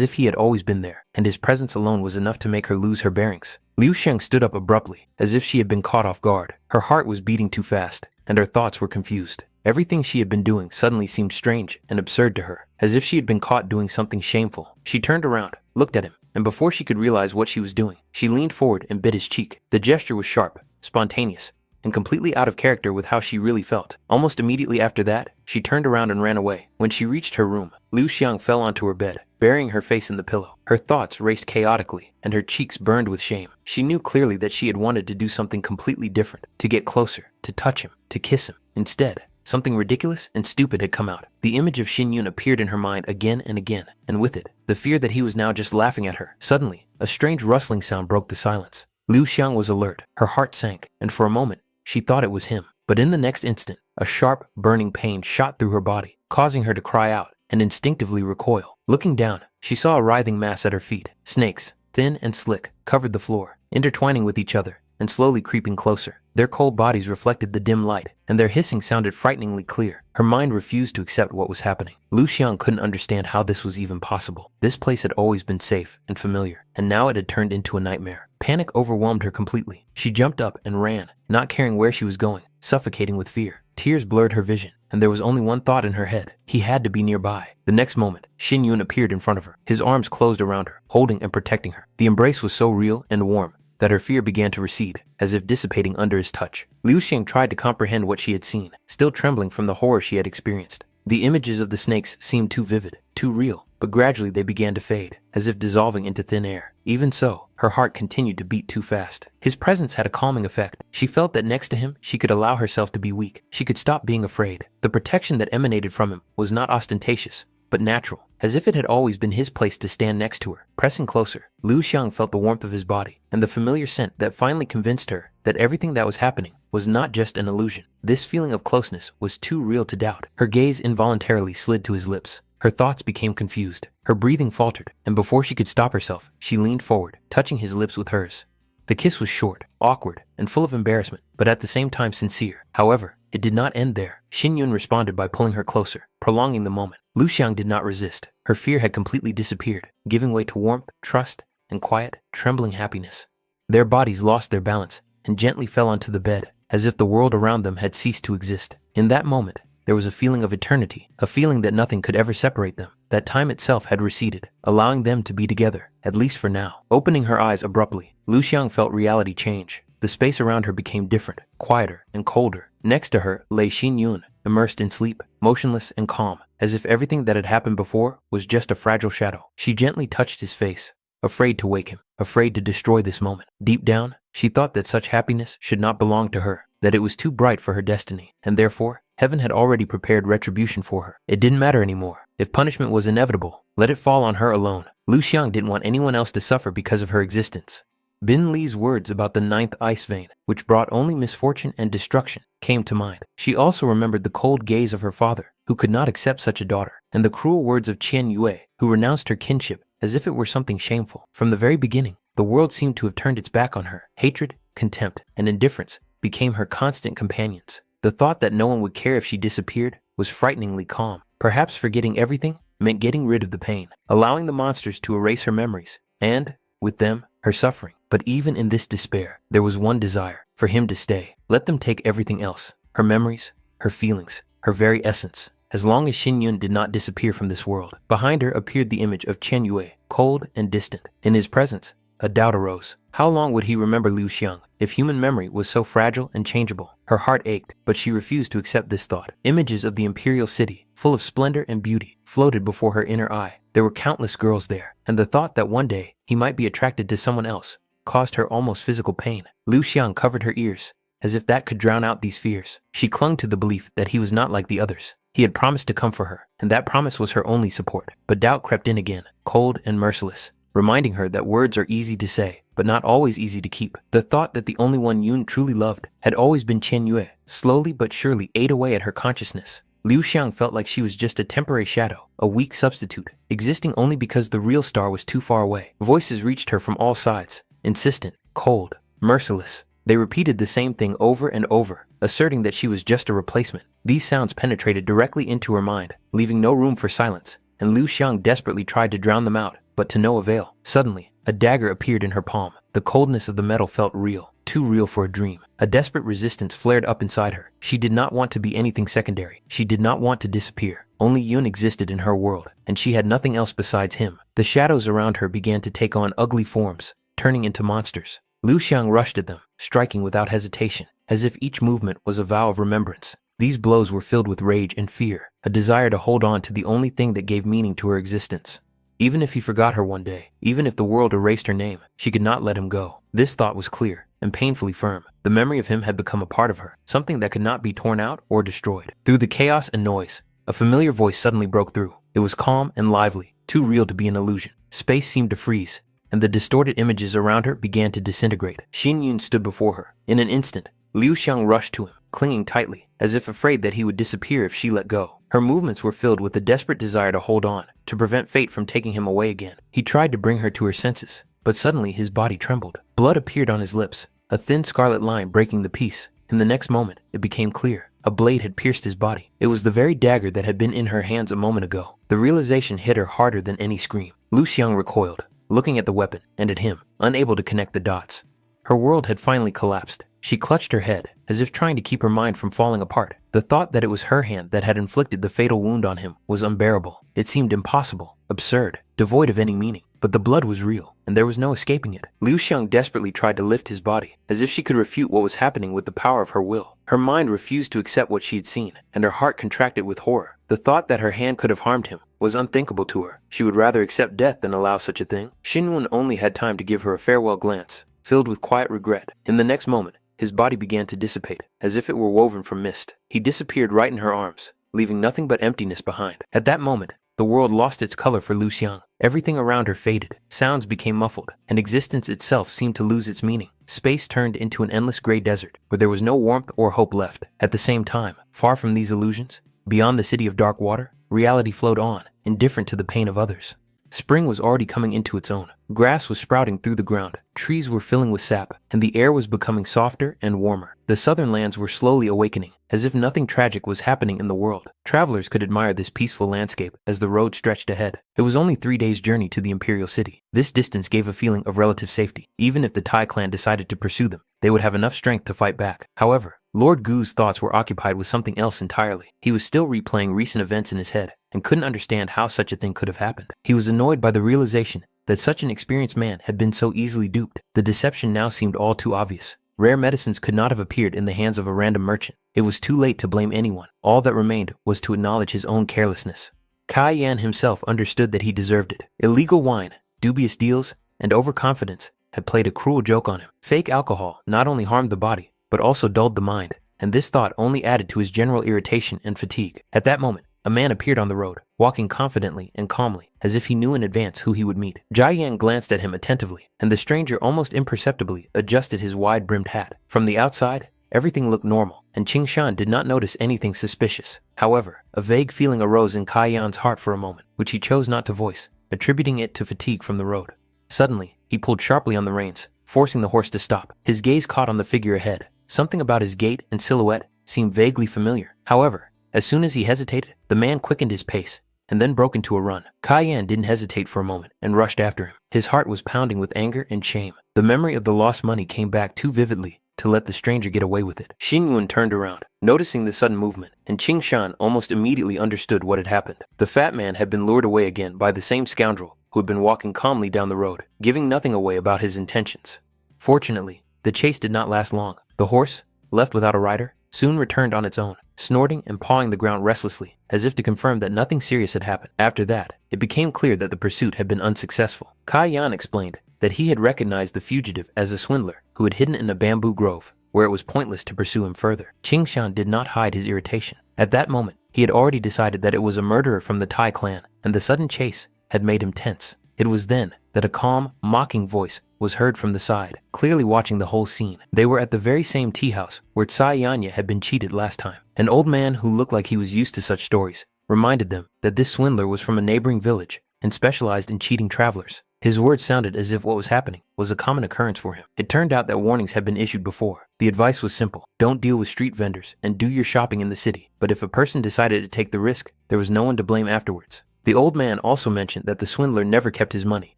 if he had always been there, and his presence alone was enough to make her lose her bearings. Liu Sheng stood up abruptly, as if she had been caught off guard. Her heart was beating too fast, and her thoughts were confused. Everything she had been doing suddenly seemed strange and absurd to her, as if she had been caught doing something shameful. She turned around, looked at him, and before she could realize what she was doing, she leaned forward and bit his cheek. The gesture was sharp, spontaneous, and completely out of character with how she really felt. Almost immediately after that, she turned around and ran away. When she reached her room, Liu Xiang fell onto her bed, burying her face in the pillow. Her thoughts raced chaotically, and her cheeks burned with shame. She knew clearly that she had wanted to do something completely different, to get closer, to touch him, to kiss him. Instead, something ridiculous and stupid had come out. The image of Xin Yun appeared in her mind again and again, and with it, the fear that he was now just laughing at her. Suddenly, a strange rustling sound broke the silence. Liu Xiang was alert, her heart sank, and for a moment, she thought it was him. But in the next instant, a sharp, burning pain shot through her body, causing her to cry out and instinctively recoil. Looking down, she saw a writhing mass at her feet. Snakes, thin and slick, covered the floor, intertwining with each other and slowly creeping closer. Their cold bodies reflected the dim light, and their hissing sounded frighteningly clear. Her mind refused to accept what was happening. Liu Xiang couldn't understand how this was even possible. This place had always been safe and familiar, and now it had turned into a nightmare. Panic overwhelmed her completely. She jumped up and ran, not caring where she was going, suffocating with fear. Tears blurred her vision, and there was only one thought in her head. He had to be nearby. The next moment, Xin Yun appeared in front of her, his arms closed around her, holding and protecting her. The embrace was so real and warm that her fear began to recede, as if dissipating under his touch. Liu Xing tried to comprehend what she had seen, still trembling from the horror she had experienced. The images of the snakes seemed too vivid, too real, but gradually they began to fade, as if dissolving into thin air. Even so, her heart continued to beat too fast. His presence had a calming effect. She felt that next to him, she could allow herself to be weak. She could stop being afraid. The protection that emanated from him was not ostentatious, but natural, as if it had always been his place to stand next to her. Pressing closer, Liu Xiang felt the warmth of his body and the familiar scent that finally convinced her that everything that was happening was not just an illusion. This feeling of closeness was too real to doubt. Her gaze involuntarily slid to his lips. Her thoughts became confused. Her breathing faltered, and before she could stop herself, she leaned forward, touching his lips with hers. The kiss was short, awkward, and full of embarrassment, but at the same time sincere. However, it did not end there. Xin Yun responded by pulling her closer, prolonging the moment. Liu Xiang did not resist. Her fear had completely disappeared, giving way to warmth, trust, and quiet, trembling happiness. Their bodies lost their balance and gently fell onto the bed, as if the world around them had ceased to exist. In that moment, there was a feeling of eternity, a feeling that nothing could ever separate them, that time itself had receded, allowing them to be together, at least for now. Opening her eyes abruptly, Liu Xiang felt reality change. The space around her became different, quieter, and colder. Next to her lay Xin Yun, immersed in sleep, motionless and calm, as if everything that had happened before was just a fragile shadow. She gently touched his face, afraid to wake him, afraid to destroy this moment. Deep down, she thought that such happiness should not belong to her, that it was too bright for her destiny, and therefore, heaven had already prepared retribution for her. It didn't matter anymore. If punishment was inevitable, let it fall on her alone. Liu Xiang didn't want anyone else to suffer because of her existence. Bin Li's words about the ninth ice vein, which brought only misfortune and destruction, came to mind. She also remembered the cold gaze of her father, who could not accept such a daughter, and the cruel words of Qian Yue, who renounced her kinship as if it were something shameful. From the very beginning, the world seemed to have turned its back on her. Hatred, contempt, and indifference became her constant companions. The thought that no one would care if she disappeared was frighteningly calm. Perhaps forgetting everything meant getting rid of the pain, allowing the monsters to erase her memories, and, with them, her suffering. But even in this despair, there was one desire: for him to stay. Let them take everything else, her memories, her feelings, her very essence, as long as Xin Yun did not disappear from this world. Behind her appeared the image of Chen Yue, cold and distant. In his presence, a doubt arose. How long would he remember Liu Xiang if human memory was so fragile and changeable? Her heart ached, but she refused to accept this thought. Images of the imperial city, full of splendor and beauty, floated before her inner eye. There were countless girls there, and the thought that one day he might be attracted to someone else caused her almost physical pain. Liu Xiang covered her ears, as if that could drown out these fears. She clung to the belief that he was not like the others. He had promised to come for her, and that promise was her only support. But doubt crept in again, cold and merciless, reminding her that words are easy to say, but not always easy to keep. The thought that the only one Yun truly loved had always been Chen Yue slowly but surely ate away at her consciousness. Liu Xiang felt like she was just a temporary shadow, a weak substitute, existing only because the real star was too far away. Voices reached her from all sides, insistent, cold, merciless. They repeated the same thing over and over, asserting that she was just a replacement. These sounds penetrated directly into her mind, leaving no room for silence, and Liu Xiang desperately tried to drown them out, but to no avail. Suddenly, a dagger appeared in her palm. The coldness of the metal felt real, too real for a dream. A desperate resistance flared up inside her. She did not want to be anything secondary. She did not want to disappear. Only Yun existed in her world, and she had nothing else besides him. The shadows around her began to take on ugly forms, turning into monsters. Liu Xiang rushed at them, striking without hesitation, as if each movement was a vow of remembrance. These blows were filled with rage and fear, a desire to hold on to the only thing that gave meaning to her existence. Even if he forgot her one day, even if the world erased her name, she could not let him go. This thought was clear and painfully firm. The memory of him had become a part of her, something that could not be torn out or destroyed. Through the chaos and noise, a familiar voice suddenly broke through. It was calm and lively, too real to be an illusion. Space seemed to freeze, and the distorted images around her began to disintegrate. Xin Yun stood before her. In an instant, Liu Xiang rushed to him, clinging tightly, as if afraid that he would disappear if she let go. Her movements were filled with a desperate desire to hold on, to prevent fate from taking him away again. He tried to bring her to her senses, but suddenly his body trembled. Blood appeared on his lips, a thin scarlet line breaking the peace. In the next moment, it became clear. A blade had pierced his body. It was the very dagger that had been in her hands a moment ago. The realization hit her harder than any scream. Liu Xiang recoiled, looking at the weapon and at him, unable to connect the dots. Her world had finally collapsed. She clutched her head, as if trying to keep her mind from falling apart. The thought that it was her hand that had inflicted the fatal wound on him was unbearable. It seemed impossible, absurd, devoid of any meaning. But the blood was real, and there was no escaping it. Liu Xiang desperately tried to lift his body, as if she could refute what was happening with the power of her will. Her mind refused to accept what she had seen, and her heart contracted with horror. The thought that her hand could have harmed him was unthinkable to her. She would rather accept death than allow such a thing. Xin Yun only had time to give her a farewell glance, filled with quiet regret. In the next moment, his body began to dissipate, as if it were woven from mist. He disappeared right in her arms, leaving nothing but emptiness behind. At that moment, the world lost its color for Liu Xiang. Everything around her faded, sounds became muffled, and existence itself seemed to lose its meaning. Space turned into an endless gray desert, where there was no warmth or hope left. At the same time, far from these illusions, beyond the city of dark water, reality flowed on, indifferent to the pain of others. Spring was already coming into its own. Grass was sprouting through the ground, trees were filling with sap, and the air was becoming softer and warmer. The southern lands were slowly awakening, as if nothing tragic was happening in the world. Travelers could admire this peaceful landscape as the road stretched ahead. It was only 3 days' journey to the imperial city. This distance gave a feeling of relative safety. Even if the Tai clan decided to pursue them, they would have enough strength to fight back. However, Lord Gu's thoughts were occupied with something else entirely. He was still replaying recent events in his head, and couldn't understand how such a thing could have happened. He was annoyed by the realization that such an experienced man had been so easily duped. The deception now seemed all too obvious. Rare medicines could not have appeared in the hands of a random merchant. It was too late to blame anyone. All that remained was to acknowledge his own carelessness. Kai Yan himself understood that he deserved it. Illegal wine, dubious deals, and overconfidence had played a cruel joke on him. Fake alcohol not only harmed the body, but also dulled the mind, and this thought only added to his general irritation and fatigue. At that moment, a man appeared on the road, walking confidently and calmly, as if he knew in advance who he would meet. Jia Yan glanced at him attentively, and the stranger almost imperceptibly adjusted his wide-brimmed hat. From the outside, everything looked normal, and Qing Shan did not notice anything suspicious. However, a vague feeling arose in Kai Yan's heart for a moment, which he chose not to voice, attributing it to fatigue from the road. Suddenly, he pulled sharply on the reins, forcing the horse to stop. His gaze caught on the figure ahead. Something about his gait and silhouette seemed vaguely familiar. However, as soon as he hesitated, the man quickened his pace and then broke into a run. Kai Yan didn't hesitate for a moment and rushed after him. His heart was pounding with anger and shame. The memory of the lost money came back too vividly to let the stranger get away with it. Xin Yun turned around, noticing the sudden movement, and Qing Shan almost immediately understood what had happened. The fat man had been lured away again by the same scoundrel who had been walking calmly down the road, giving nothing away about his intentions. Fortunately, the chase did not last long. The horse, left without a rider, soon returned on its own, snorting and pawing the ground restlessly, as if to confirm that nothing serious had happened. After that, it became clear that the pursuit had been unsuccessful. Kai Yan explained that he had recognized the fugitive as a swindler who had hidden in a bamboo grove, where it was pointless to pursue him further. Qing Shan did not hide his irritation. At that moment, he had already decided that it was a murderer from the Tai clan, and the sudden chase had made him tense. It was then that a calm, mocking voice was heard from the side, clearly watching the whole scene. They were at the very same tea house where Tsai Yanya had been cheated last time. An old man who looked like he was used to such stories reminded them that this swindler was from a neighboring village and specialized in cheating travelers. His words sounded as if what was happening was a common occurrence for him. It turned out that warnings had been issued before. The advice was simple: don't deal with street vendors and do your shopping in the city. But if a person decided to take the risk, there was no one to blame afterwards. The old man also mentioned that the swindler never kept his money.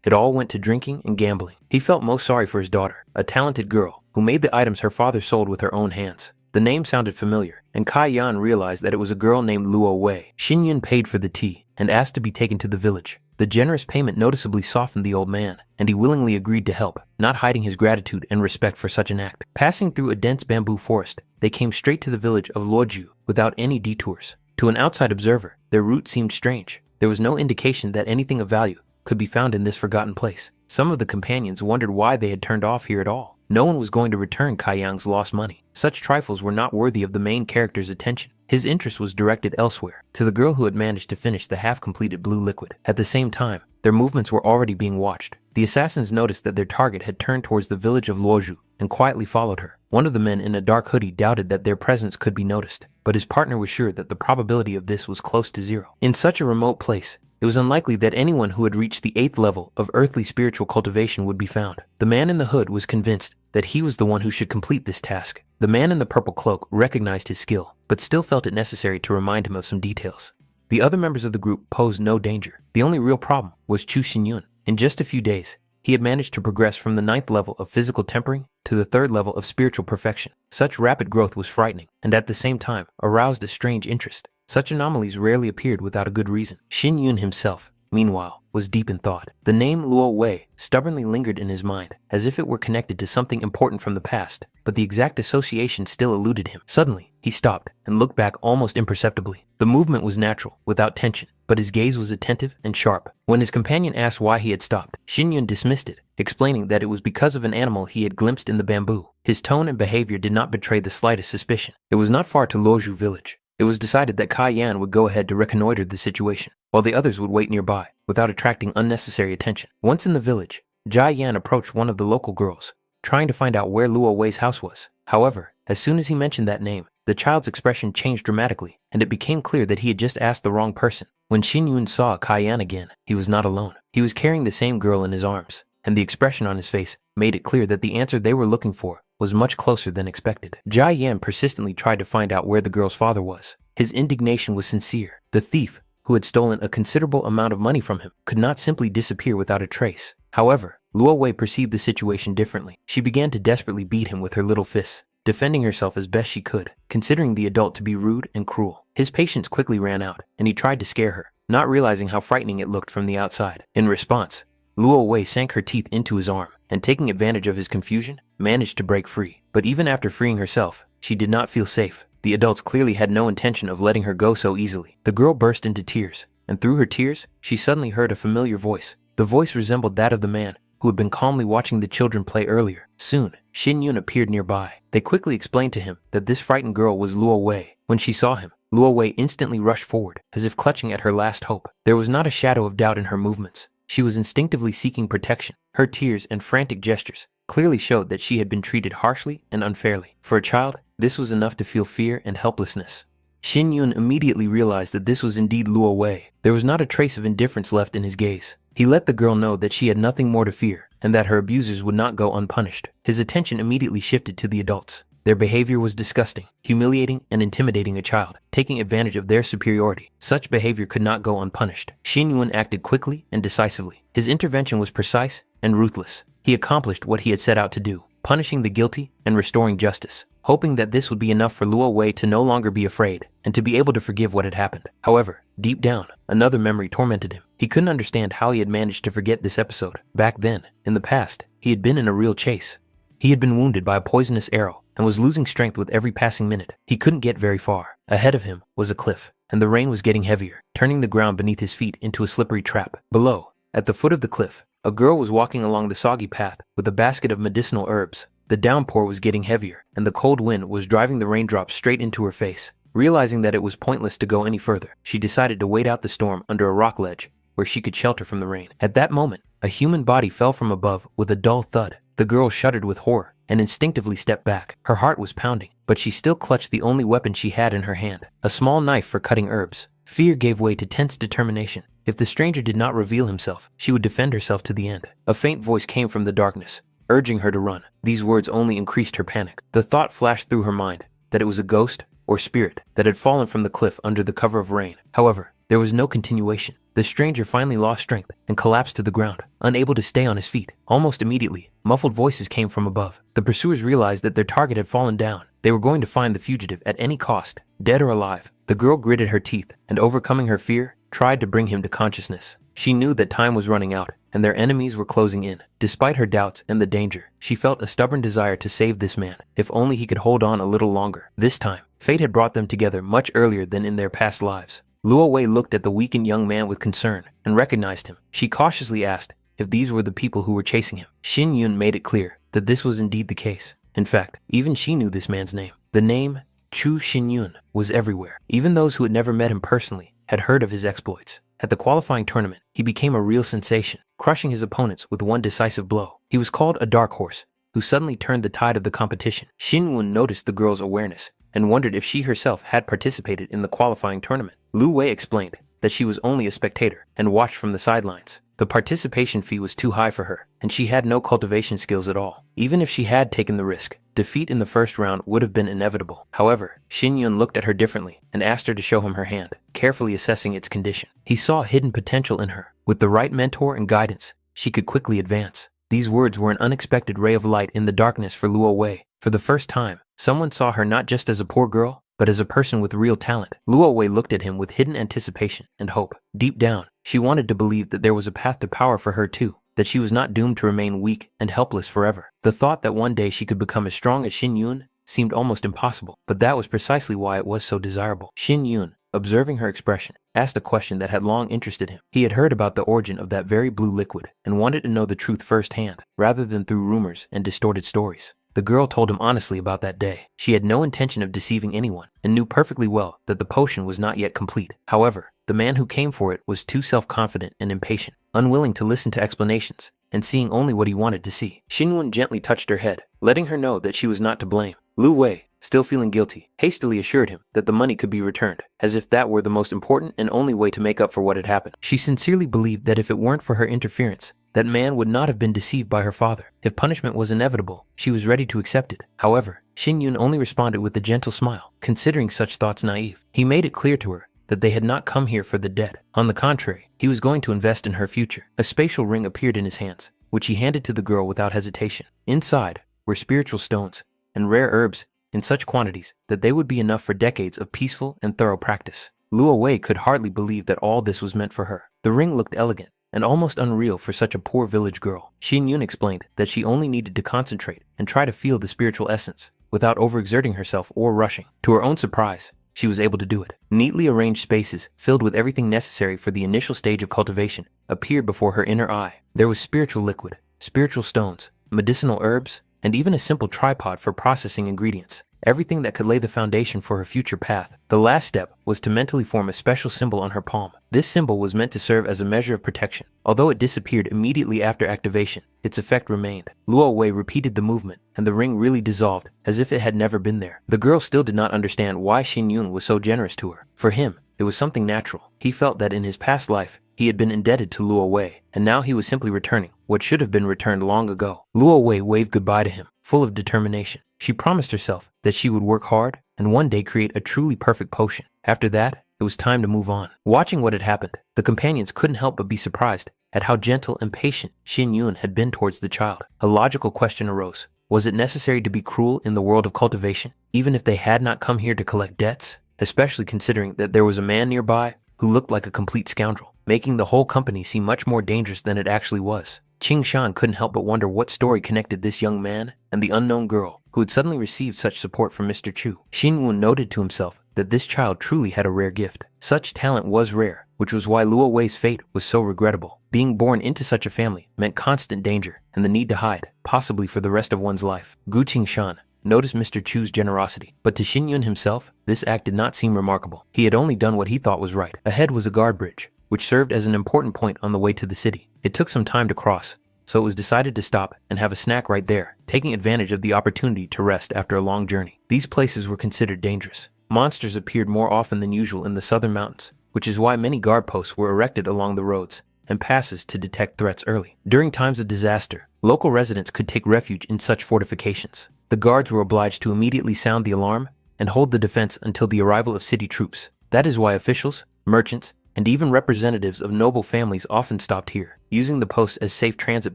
It all went to drinking and gambling. He felt most sorry for his daughter, a talented girl who made the items her father sold with her own hands. The name sounded familiar, and Kai Yan realized that it was a girl named Luo Wei. Xin Yun paid for the tea and asked to be taken to the village. The generous payment noticeably softened the old man, and he willingly agreed to help, not hiding his gratitude and respect for such an act. Passing through a dense bamboo forest, they came straight to the village of Luoju without any detours. To an outside observer, their route seemed strange. There was no indication that anything of value could be found in this forgotten place. Some of the companions wondered why they had turned off here at all. No one was going to return Kai Yang's lost money. Such trifles were not worthy of the main character's attention. His interest was directed elsewhere, to the girl who had managed to finish the half-completed blue liquid. At the same time, their movements were already being watched. The assassins noticed that their target had turned towards the village of Luoju and quietly followed her. One of the men in a dark hoodie doubted that their presence could be noticed, but his partner was sure that the probability of this was close to zero. In such a remote place, it was unlikely that anyone who had reached the 8th level of earthly spiritual cultivation would be found. The man in the hood was convinced that he was the one who should complete this task. The man in the purple cloak recognized his skill, but still felt it necessary to remind him of some details. The other members of the group posed no danger. The only real problem was Chu Xinyun. In just a few days, he had managed to progress from the 9th level of physical tempering to the 3rd level of spiritual perfection. Such rapid growth was frightening, and at the same time aroused a strange interest. Such anomalies rarely appeared without a good reason. Xin Yun himself, meanwhile, was deep in thought. The name Luo Wei stubbornly lingered in his mind, as if it were connected to something important from the past, but the exact association still eluded him. Suddenly, he stopped and looked back almost imperceptibly. The movement was natural, without tension, but his gaze was attentive and sharp. When his companion asked why he had stopped, Xin Yun dismissed it, explaining that it was because of an animal he had glimpsed in the bamboo. His tone and behavior did not betray the slightest suspicion. It was not far to Luoju village. It was decided that Kai Yan would go ahead to reconnoiter the situation, while the others would wait nearby, without attracting unnecessary attention. Once in the village, Jai Yan approached one of the local girls, trying to find out where Luo Wei's house was. However, as soon as he mentioned that name, the child's expression changed dramatically, and it became clear that he had just asked the wrong person. When Xin Yun saw Kai Yan again, he was not alone. He was carrying the same girl in his arms, and the expression on his face made it clear that the answer they were looking for was much closer than expected. Jai Yan persistently tried to find out where the girl's father was. His indignation was sincere. The thief, who had stolen a considerable amount of money from him, could not simply disappear without a trace. However, Luo Wei perceived the situation differently. She began to desperately beat him with her little fists, defending herself as best she could, considering the adult to be rude and cruel. His patience quickly ran out, and he tried to scare her, not realizing how frightening it looked from the outside. In response, Luo Wei sank her teeth into his arm, and taking advantage of his confusion, managed to break free. But even after freeing herself, she did not feel safe. The adults clearly had no intention of letting her go so easily. The girl burst into tears, and through her tears, she suddenly heard a familiar voice. The voice resembled that of the man who had been calmly watching the children play earlier. Soon, Xin Yun appeared nearby. They quickly explained to him that this frightened girl was Luo Wei. When she saw him, Luo Wei instantly rushed forward, as if clutching at her last hope. There was not a shadow of doubt in her movements. She was instinctively seeking protection. Her tears and frantic gestures clearly showed that she had been treated harshly and unfairly. For a child, this was enough to feel fear and helplessness. Xin Yun immediately realized that this was indeed Luo Wei. There was not a trace of indifference left in his gaze. He let the girl know that she had nothing more to fear, and that her abusers would not go unpunished. His attention immediately shifted to the adults. Their behavior was disgusting, humiliating and intimidating a child, taking advantage of their superiority. Such behavior could not go unpunished. Xin Yun acted quickly and decisively. His intervention was precise and ruthless. He accomplished what he had set out to do, punishing the guilty and restoring justice, hoping that this would be enough for Luo Wei to no longer be afraid and to be able to forgive what had happened. However, deep down, another memory tormented him. He couldn't understand how he had managed to forget this episode. Back then, in the past, he had been in a real chase. He had been wounded by a poisonous arrow and was losing strength with every passing minute. He couldn't get very far. Ahead of him was a cliff, and the rain was getting heavier, turning the ground beneath his feet into a slippery trap. Below, at the foot of the cliff, a girl was walking along the soggy path with a basket of medicinal herbs. The downpour was getting heavier, and the cold wind was driving the raindrops straight into her face. Realizing that it was pointless to go any further, she decided to wait out the storm under a rock ledge where she could shelter from the rain. At that moment, a human body fell from above with a dull thud. The girl shuddered with horror and instinctively stepped back. Her heart was pounding, but she still clutched the only weapon she had in her hand, a small knife for cutting herbs. Fear gave way to tense determination. If the stranger did not reveal himself, she would defend herself to the end. A faint voice came from the darkness, urging her to run. These words only increased her panic. The thought flashed through her mind that it was a ghost or spirit that had fallen from the cliff under the cover of rain. However, there was no continuation. The stranger finally lost strength and collapsed to the ground, unable to stay on his feet. Almost immediately, muffled voices came from above. The pursuers realized that their target had fallen down. They were going to find the fugitive at any cost, dead or alive. The girl gritted her teeth and, overcoming her fear, tried to bring him to consciousness. She knew that time was running out and their enemies were closing in. Despite her doubts and the danger, she felt a stubborn desire to save this man, if only he could hold on a little longer. This time, fate had brought them together much earlier than in their past lives. Luo Wei looked at the weakened young man with concern and recognized him. She cautiously asked if these were the people who were chasing him. Xin Yun made it clear that this was indeed the case. In fact, even she knew this man's name. The name Chu Xinyun was everywhere. Even those who had never met him personally had heard of his exploits. At the qualifying tournament, he became a real sensation, crushing his opponents with one decisive blow. He was called a dark horse, who suddenly turned the tide of the competition. Xin Yun noticed the girl's awareness and wondered if she herself had participated in the qualifying tournament. Lu Wei explained that she was only a spectator and watched from the sidelines. The participation fee was too high for her, and she had no cultivation skills at all. Even if she had taken the risk, defeat in the first round would have been inevitable. However, Xin Yun looked at her differently and asked her to show him her hand, carefully assessing its condition. He saw hidden potential in her. With the right mentor and guidance, she could quickly advance. These words were an unexpected ray of light in the darkness for Luo Wei. For the first time, someone saw her not just as a poor girl, but as a person with real talent. Luo Wei looked at him with hidden anticipation and hope. Deep down, she wanted to believe that there was a path to power for her too, that she was not doomed to remain weak and helpless forever. The thought that one day she could become as strong as Xin Yun seemed almost impossible, but that was precisely why it was so desirable. Xin Yun, observing her expression, asked a question that had long interested him. He had heard about the origin of that very blue liquid and wanted to know the truth firsthand, rather than through rumors and distorted stories. The girl told him honestly about that day. She had no intention of deceiving anyone and knew perfectly well that the potion was not yet complete. However, the man who came for it was too self-confident and impatient, unwilling to listen to explanations and seeing only what he wanted to see. Xinwen gently touched her head, letting her know that she was not to blame. Lu Wei, still feeling guilty, hastily assured him that the money could be returned, as if that were the most important and only way to make up for what had happened. She sincerely believed that if it weren't for her interference, that man would not have been deceived by her father. If punishment was inevitable, she was ready to accept it. However, Xin Yun only responded with a gentle smile, considering such thoughts naive. He made it clear to her that they had not come here for the dead. On the contrary, he was going to invest in her future. A spatial ring appeared in his hands, which he handed to the girl without hesitation. Inside were spiritual stones and rare herbs in such quantities that they would be enough for decades of peaceful and thorough practice. Luo Wei could hardly believe that all this was meant for her. The ring looked elegant and almost unreal for such a poor village girl. Xin Yun explained that she only needed to concentrate and try to feel the spiritual essence without overexerting herself or rushing. To her own surprise, she was able to do it. Neatly arranged spaces filled with everything necessary for the initial stage of cultivation appeared before her inner eye. There was spiritual liquid, spiritual stones, medicinal herbs, and even a simple tripod for processing ingredients. Everything that could lay the foundation for her future path. The last step was to mentally form a special symbol on her palm. This symbol was meant to serve as a measure of protection. Although it disappeared immediately after activation, its effect remained. Luo Wei repeated the movement, and the ring really dissolved, as if it had never been there. The girl still did not understand why Xin Yun was so generous to her. For him, it was something natural. He felt that in his past life, he had been indebted to Luo Wei, and now he was simply returning what should have been returned long ago. Luo Wei waved goodbye to him, full of determination. She promised herself that she would work hard and one day create a truly perfect potion. After that, it was time to move on. Watching what had happened, the companions couldn't help but be surprised at how gentle and patient Xin Yun had been towards the child. A logical question arose. Was it necessary to be cruel in the world of cultivation, even if they had not come here to collect debts? Especially considering that there was a man nearby who looked like a complete scoundrel, making the whole company seem much more dangerous than it actually was. Qing Shan couldn't help but wonder what story connected this young man and the unknown girl who had suddenly received such support from Mr. Chu. Xin Wen noted to himself that this child truly had a rare gift. Such talent was rare, which was why Luo Wei's fate was so regrettable. Being born into such a family meant constant danger and the need to hide, possibly for the rest of one's life. Gu Qingshan noticed Mr. Chu's generosity, but to Xin Yun himself, this act did not seem remarkable. He had only done what he thought was right. Ahead was a guard bridge, which served as an important point on the way to the city. It took some time to cross, so it was decided to stop and have a snack right there, taking advantage of the opportunity to rest after a long journey. These places were considered dangerous. Monsters appeared more often than usual in the southern mountains, which is why many guard posts were erected along the roads and passes to detect threats early. During times of disaster, local residents could take refuge in such fortifications. The guards were obliged to immediately sound the alarm and hold the defense until the arrival of city troops. That is why officials, merchants, and even representatives of noble families often stopped here, using the posts as safe transit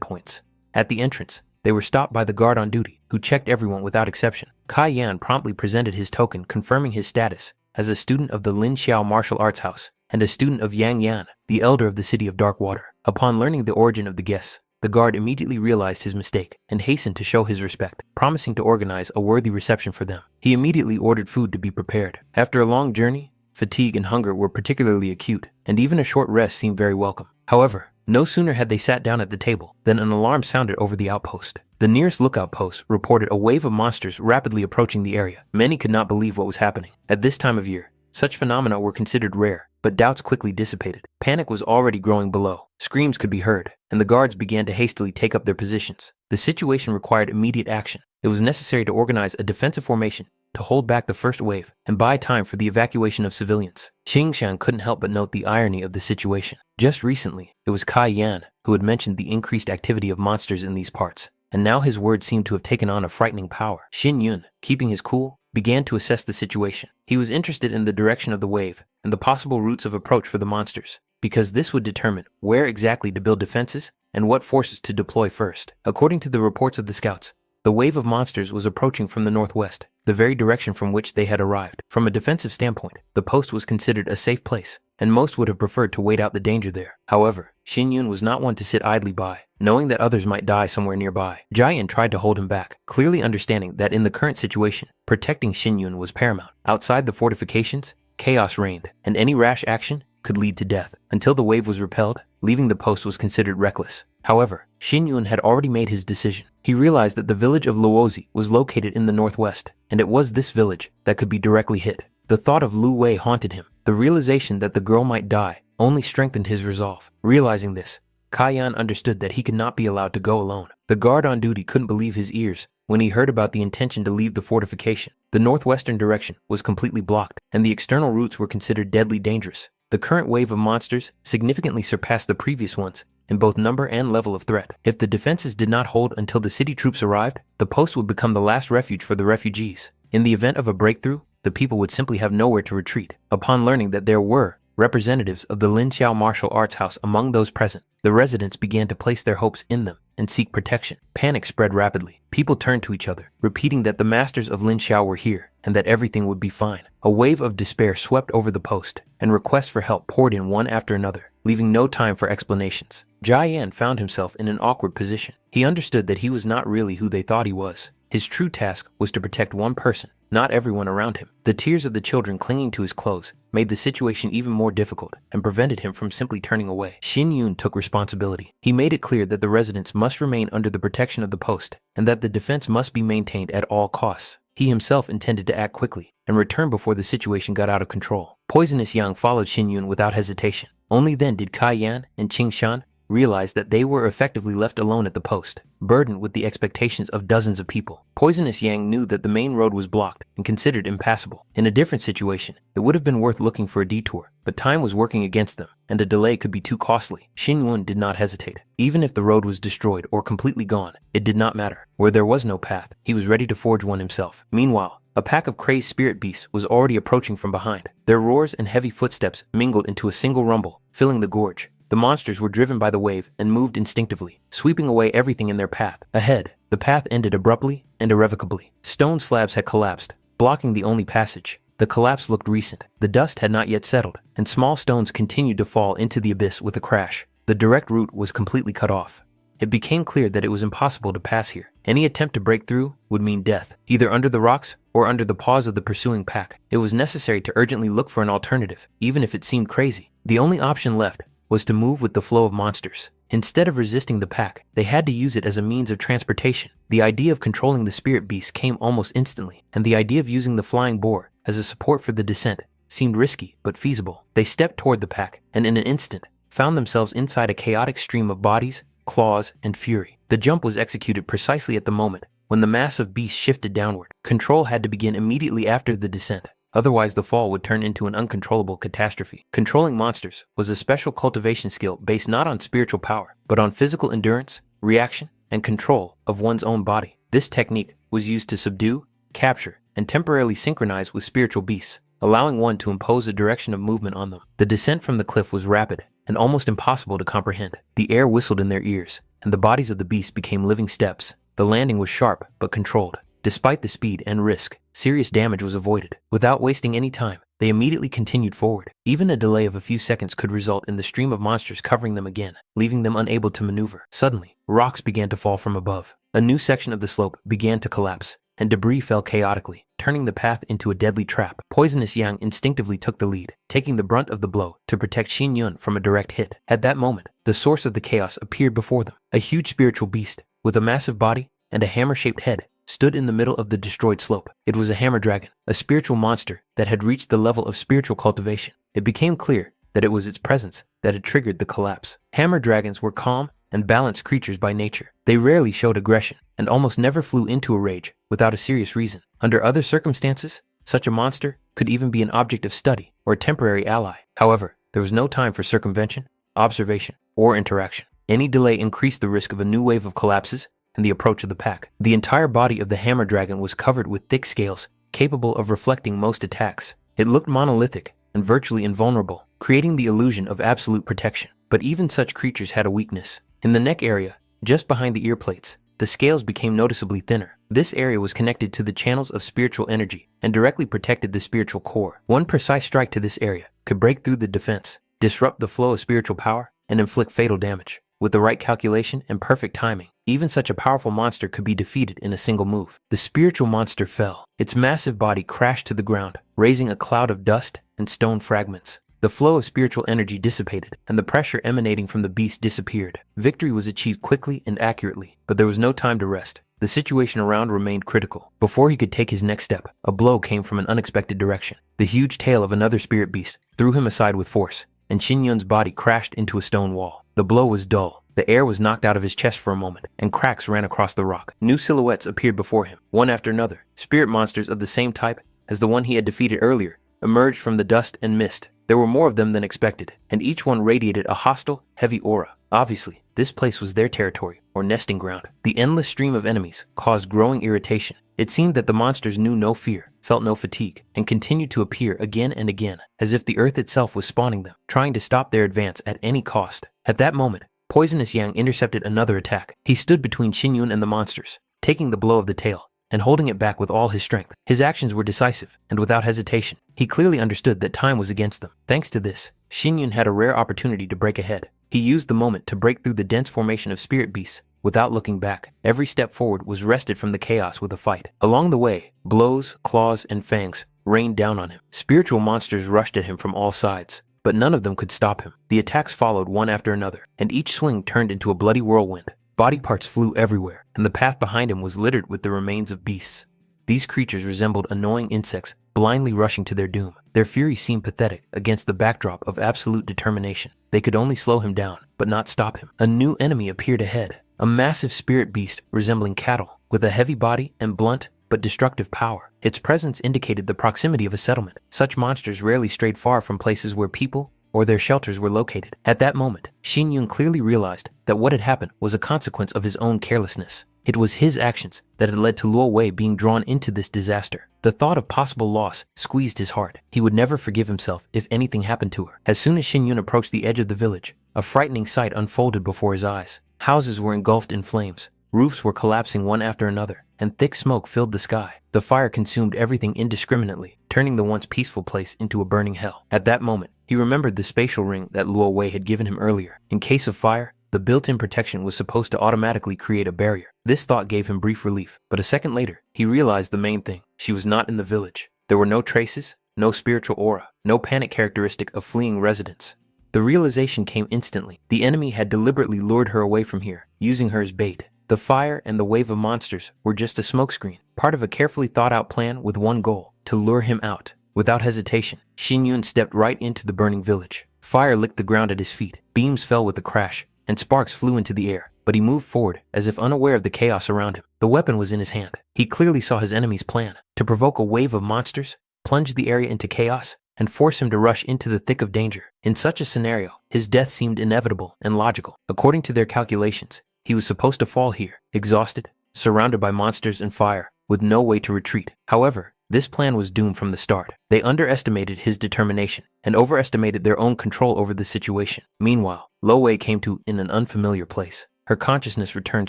points. At the entrance, they were stopped by the guard on duty, who checked everyone without exception. Kai Yan promptly presented his token confirming his status as a student of the Lin Xiao Martial Arts House and a student of Yang Yan, the elder of the city of Dark Water. Upon learning the origin of the guests, the guard immediately realized his mistake and hastened to show his respect, promising to organize a worthy reception for them. He immediately ordered food to be prepared. After a long journey, fatigue and hunger were particularly acute, and even a short rest seemed very welcome. However, no sooner had they sat down at the table than an alarm sounded over the outpost. The nearest lookout post reported a wave of monsters rapidly approaching the area. Many could not believe what was happening. At this time of year, such phenomena were considered rare, but doubts quickly dissipated. Panic was already growing below. Screams could be heard, and the guards began to hastily take up their positions. The situation required immediate action. It was necessary to organize a defensive formation to hold back the first wave and buy time for the evacuation of civilians. Xingshan couldn't help but note the irony of the situation. Just recently, it was Kai Yan who had mentioned the increased activity of monsters in these parts, and now his words seemed to have taken on a frightening power. Xin Yun, keeping his cool, began to assess the situation. He was interested in the direction of the wave and the possible routes of approach for the monsters, because this would determine where exactly to build defenses and what forces to deploy first. According to the reports of the scouts, the wave of monsters was approaching from the northwest, the very direction from which they had arrived. From a defensive standpoint, the post was considered a safe place, and most would have preferred to wait out the danger there. However, Xin Yun was not one to sit idly by, knowing that others might die somewhere nearby. Jian tried to hold him back, clearly understanding that in the current situation, protecting Xin Yun was paramount. Outside the fortifications, chaos reigned, and any rash action could lead to death. Until the wave was repelled, leaving the post was considered reckless. However, Xin Yun had already made his decision. He realized that the village of Luozi was located in the northwest, and it was this village that could be directly hit. The thought of Lu Wei haunted him. The realization that the girl might die only strengthened his resolve. Realizing this, Kai Yan understood that he could not be allowed to go alone. The guard on duty couldn't believe his ears when he heard about the intention to leave the fortification. The northwestern direction was completely blocked, and the external routes were considered deadly dangerous. The current wave of monsters significantly surpassed the previous ones in both number and level of threat. If the defenses did not hold until the city troops arrived, the post would become the last refuge for the refugees. In the event of a breakthrough, the people would simply have nowhere to retreat. Upon learning that there were representatives of the Lin Xiao Martial Arts House among those present, the residents began to place their hopes in them and seek protection. Panic spread rapidly. People turned to each other, repeating that the masters of Lin Xiao were here and that everything would be fine. A wave of despair swept over the post, and requests for help poured in one after another, leaving no time for explanations. Jian found himself in an awkward position. He understood that he was not really who they thought he was. His true task was to protect one person, not everyone around him. The tears of the children clinging to his clothes made the situation even more difficult and prevented him from simply turning away. Xin Yun took responsibility. He made it clear that the residents must remain under the protection of the post and that the defense must be maintained at all costs. He himself intended to act quickly and return before the situation got out of control. Poisonous Yang followed Xin Yun without hesitation. Only then did Kai Yan and Qing Shan realized that they were effectively left alone at the post, burdened with the expectations of dozens of people. Poisonous Yang knew that the main road was blocked and considered impassable. In a different situation, it would have been worth looking for a detour, but time was working against them, and a delay could be too costly. Xin Yun did not hesitate. Even if the road was destroyed or completely gone, it did not matter. Where there was no path, he was ready to forge one himself. Meanwhile, a pack of crazed spirit beasts was already approaching from behind. Their roars and heavy footsteps mingled into a single rumble, filling the gorge. The monsters were driven by the wave and moved instinctively, sweeping away everything in their path. Ahead, the path ended abruptly and irrevocably. Stone slabs had collapsed, blocking the only passage. The collapse looked recent. The dust had not yet settled, and small stones continued to fall into the abyss with a crash. The direct route was completely cut off. It became clear that it was impossible to pass here. Any attempt to break through would mean death, either under the rocks or under the paws of the pursuing pack. It was necessary to urgently look for an alternative, even if it seemed crazy. The only option left was to move with the flow of monsters. Instead of resisting the pack, they had to use it as a means of transportation. The idea of controlling the spirit beast came almost instantly, and the idea of using the flying boar as a support for the descent seemed risky but feasible. They stepped toward the pack, and in an instant, found themselves inside a chaotic stream of bodies, claws, and fury. The jump was executed precisely at the moment when the massive beast shifted downward. Control had to begin immediately after the descent. Otherwise, the fall would turn into an uncontrollable catastrophe. Controlling monsters was a special cultivation skill based not on spiritual power, but on physical endurance, reaction, and control of one's own body. This technique was used to subdue, capture, and temporarily synchronize with spiritual beasts, allowing one to impose a direction of movement on them. The descent from the cliff was rapid and almost impossible to comprehend. The air whistled in their ears, and the bodies of the beasts became living steps. The landing was sharp but controlled. Despite the speed and risk, serious damage was avoided. Without wasting any time, they immediately continued forward. Even a delay of a few seconds could result in the stream of monsters covering them again, leaving them unable to maneuver. Suddenly, rocks began to fall from above. A new section of the slope began to collapse, and debris fell chaotically, turning the path into a deadly trap. Poisonous Yang instinctively took the lead, taking the brunt of the blow to protect Xin Yun from a direct hit. At that moment, the source of the chaos appeared before them. A huge spiritual beast, with a massive body and a hammer-shaped head, stood in the middle of the destroyed slope. It was a hammer dragon, a spiritual monster that had reached the level of spiritual cultivation. It became clear that it was its presence that had triggered the collapse. Hammer dragons were calm and balanced creatures by nature. They rarely showed aggression and almost never flew into a rage without a serious reason. Under other circumstances, such a monster could even be an object of study or a temporary ally. However, there was no time for circumvention, observation, or interaction. Any delay increased the risk of a new wave of collapses and the approach of the pack. The entire body of the hammer dragon was covered with thick scales, capable of reflecting most attacks. It looked monolithic and virtually invulnerable, creating the illusion of absolute protection. But even such creatures had a weakness. In the neck area, just behind the ear plates, the scales became noticeably thinner. This area was connected to the channels of spiritual energy and directly protected the spiritual core. One precise strike to this area could break through the defense, disrupt the flow of spiritual power, and inflict fatal damage. With the right calculation and perfect timing, even such a powerful monster could be defeated in a single move. The spiritual monster fell. Its massive body crashed to the ground, raising a cloud of dust and stone fragments. The flow of spiritual energy dissipated, and the pressure emanating from the beast disappeared. Victory was achieved quickly and accurately, but there was no time to rest. The situation around remained critical. Before he could take his next step, a blow came from an unexpected direction. The huge tail of another spirit beast threw him aside with force, and Xin Yun's body crashed into a stone wall. The blow was dull. The air was knocked out of his chest for a moment, and cracks ran across the rock. New silhouettes appeared before him, one after another. Spirit monsters of the same type as the one he had defeated earlier emerged from the dust and mist. There were more of them than expected, and each one radiated a hostile, heavy aura. Obviously, this place was their territory, or nesting ground. The endless stream of enemies caused growing irritation. It seemed that the monsters knew no fear, felt no fatigue, and continued to appear again and again, as if the earth itself was spawning them, trying to stop their advance at any cost. At that moment, Poisonous Yang intercepted another attack. He stood between Xin Yun and the monsters, taking the blow of the tail and holding it back with all his strength. His actions were decisive and without hesitation. He clearly understood that time was against them. Thanks to this, Xin Yun had a rare opportunity to break ahead. He used the moment to break through the dense formation of spirit beasts without looking back. Every step forward was wrested from the chaos with a fight. Along the way, blows, claws, and fangs rained down on him. Spiritual monsters rushed at him from all sides, but none of them could stop him. The attacks followed one after another, and each swing turned into a bloody whirlwind. Body parts flew everywhere, and the path behind him was littered with the remains of beasts. These creatures resembled annoying insects, blindly rushing to their doom. Their fury seemed pathetic against the backdrop of absolute determination. They could only slow him down, but not stop him. A new enemy appeared ahead, a massive spirit beast resembling cattle, with a heavy body and blunt but destructive power. Its presence indicated the proximity of a settlement. Such monsters rarely strayed far from places where people or their shelters were located. At that moment, Xin Yun clearly realized that what had happened was a consequence of his own carelessness. It was his actions that had led to Luo Wei being drawn into this disaster. The thought of possible loss squeezed his heart. He would never forgive himself if anything happened to her. As soon as Xin Yun approached the edge of the village, a frightening sight unfolded before his eyes. Houses were engulfed in flames. Roofs were collapsing one after another, and thick smoke filled the sky. The fire consumed everything indiscriminately, turning the once peaceful place into a burning hell. At that moment, he remembered the spatial ring that Luo Wei had given him earlier. In case of fire, the built-in protection was supposed to automatically create a barrier. This thought gave him brief relief, but a second later, he realized the main thing. She was not in the village. There were no traces, no spiritual aura, no panic characteristic of fleeing residents. The realization came instantly. The enemy had deliberately lured her away from here, using her as bait. The fire and the wave of monsters were just a smokescreen, part of a carefully thought-out plan with one goal: to lure him out. Without hesitation, Xin Yun stepped right into the burning village. Fire licked the ground at his feet, beams fell with a crash, and sparks flew into the air. but he moved forward as if unaware of the chaos around him. The weapon was in his hand. He clearly saw his enemy's plan to provoke a wave of monsters, plunge the area into chaos, and force him to rush into the thick of danger. In such a scenario, his death seemed inevitable and logical. According to their calculations, he was supposed to fall here, exhausted, surrounded by monsters and fire, with no way to retreat. However, this plan was doomed from the start. They underestimated his determination and overestimated their own control over the situation. Meanwhile, Lo Wei came to in an unfamiliar place. Her consciousness returned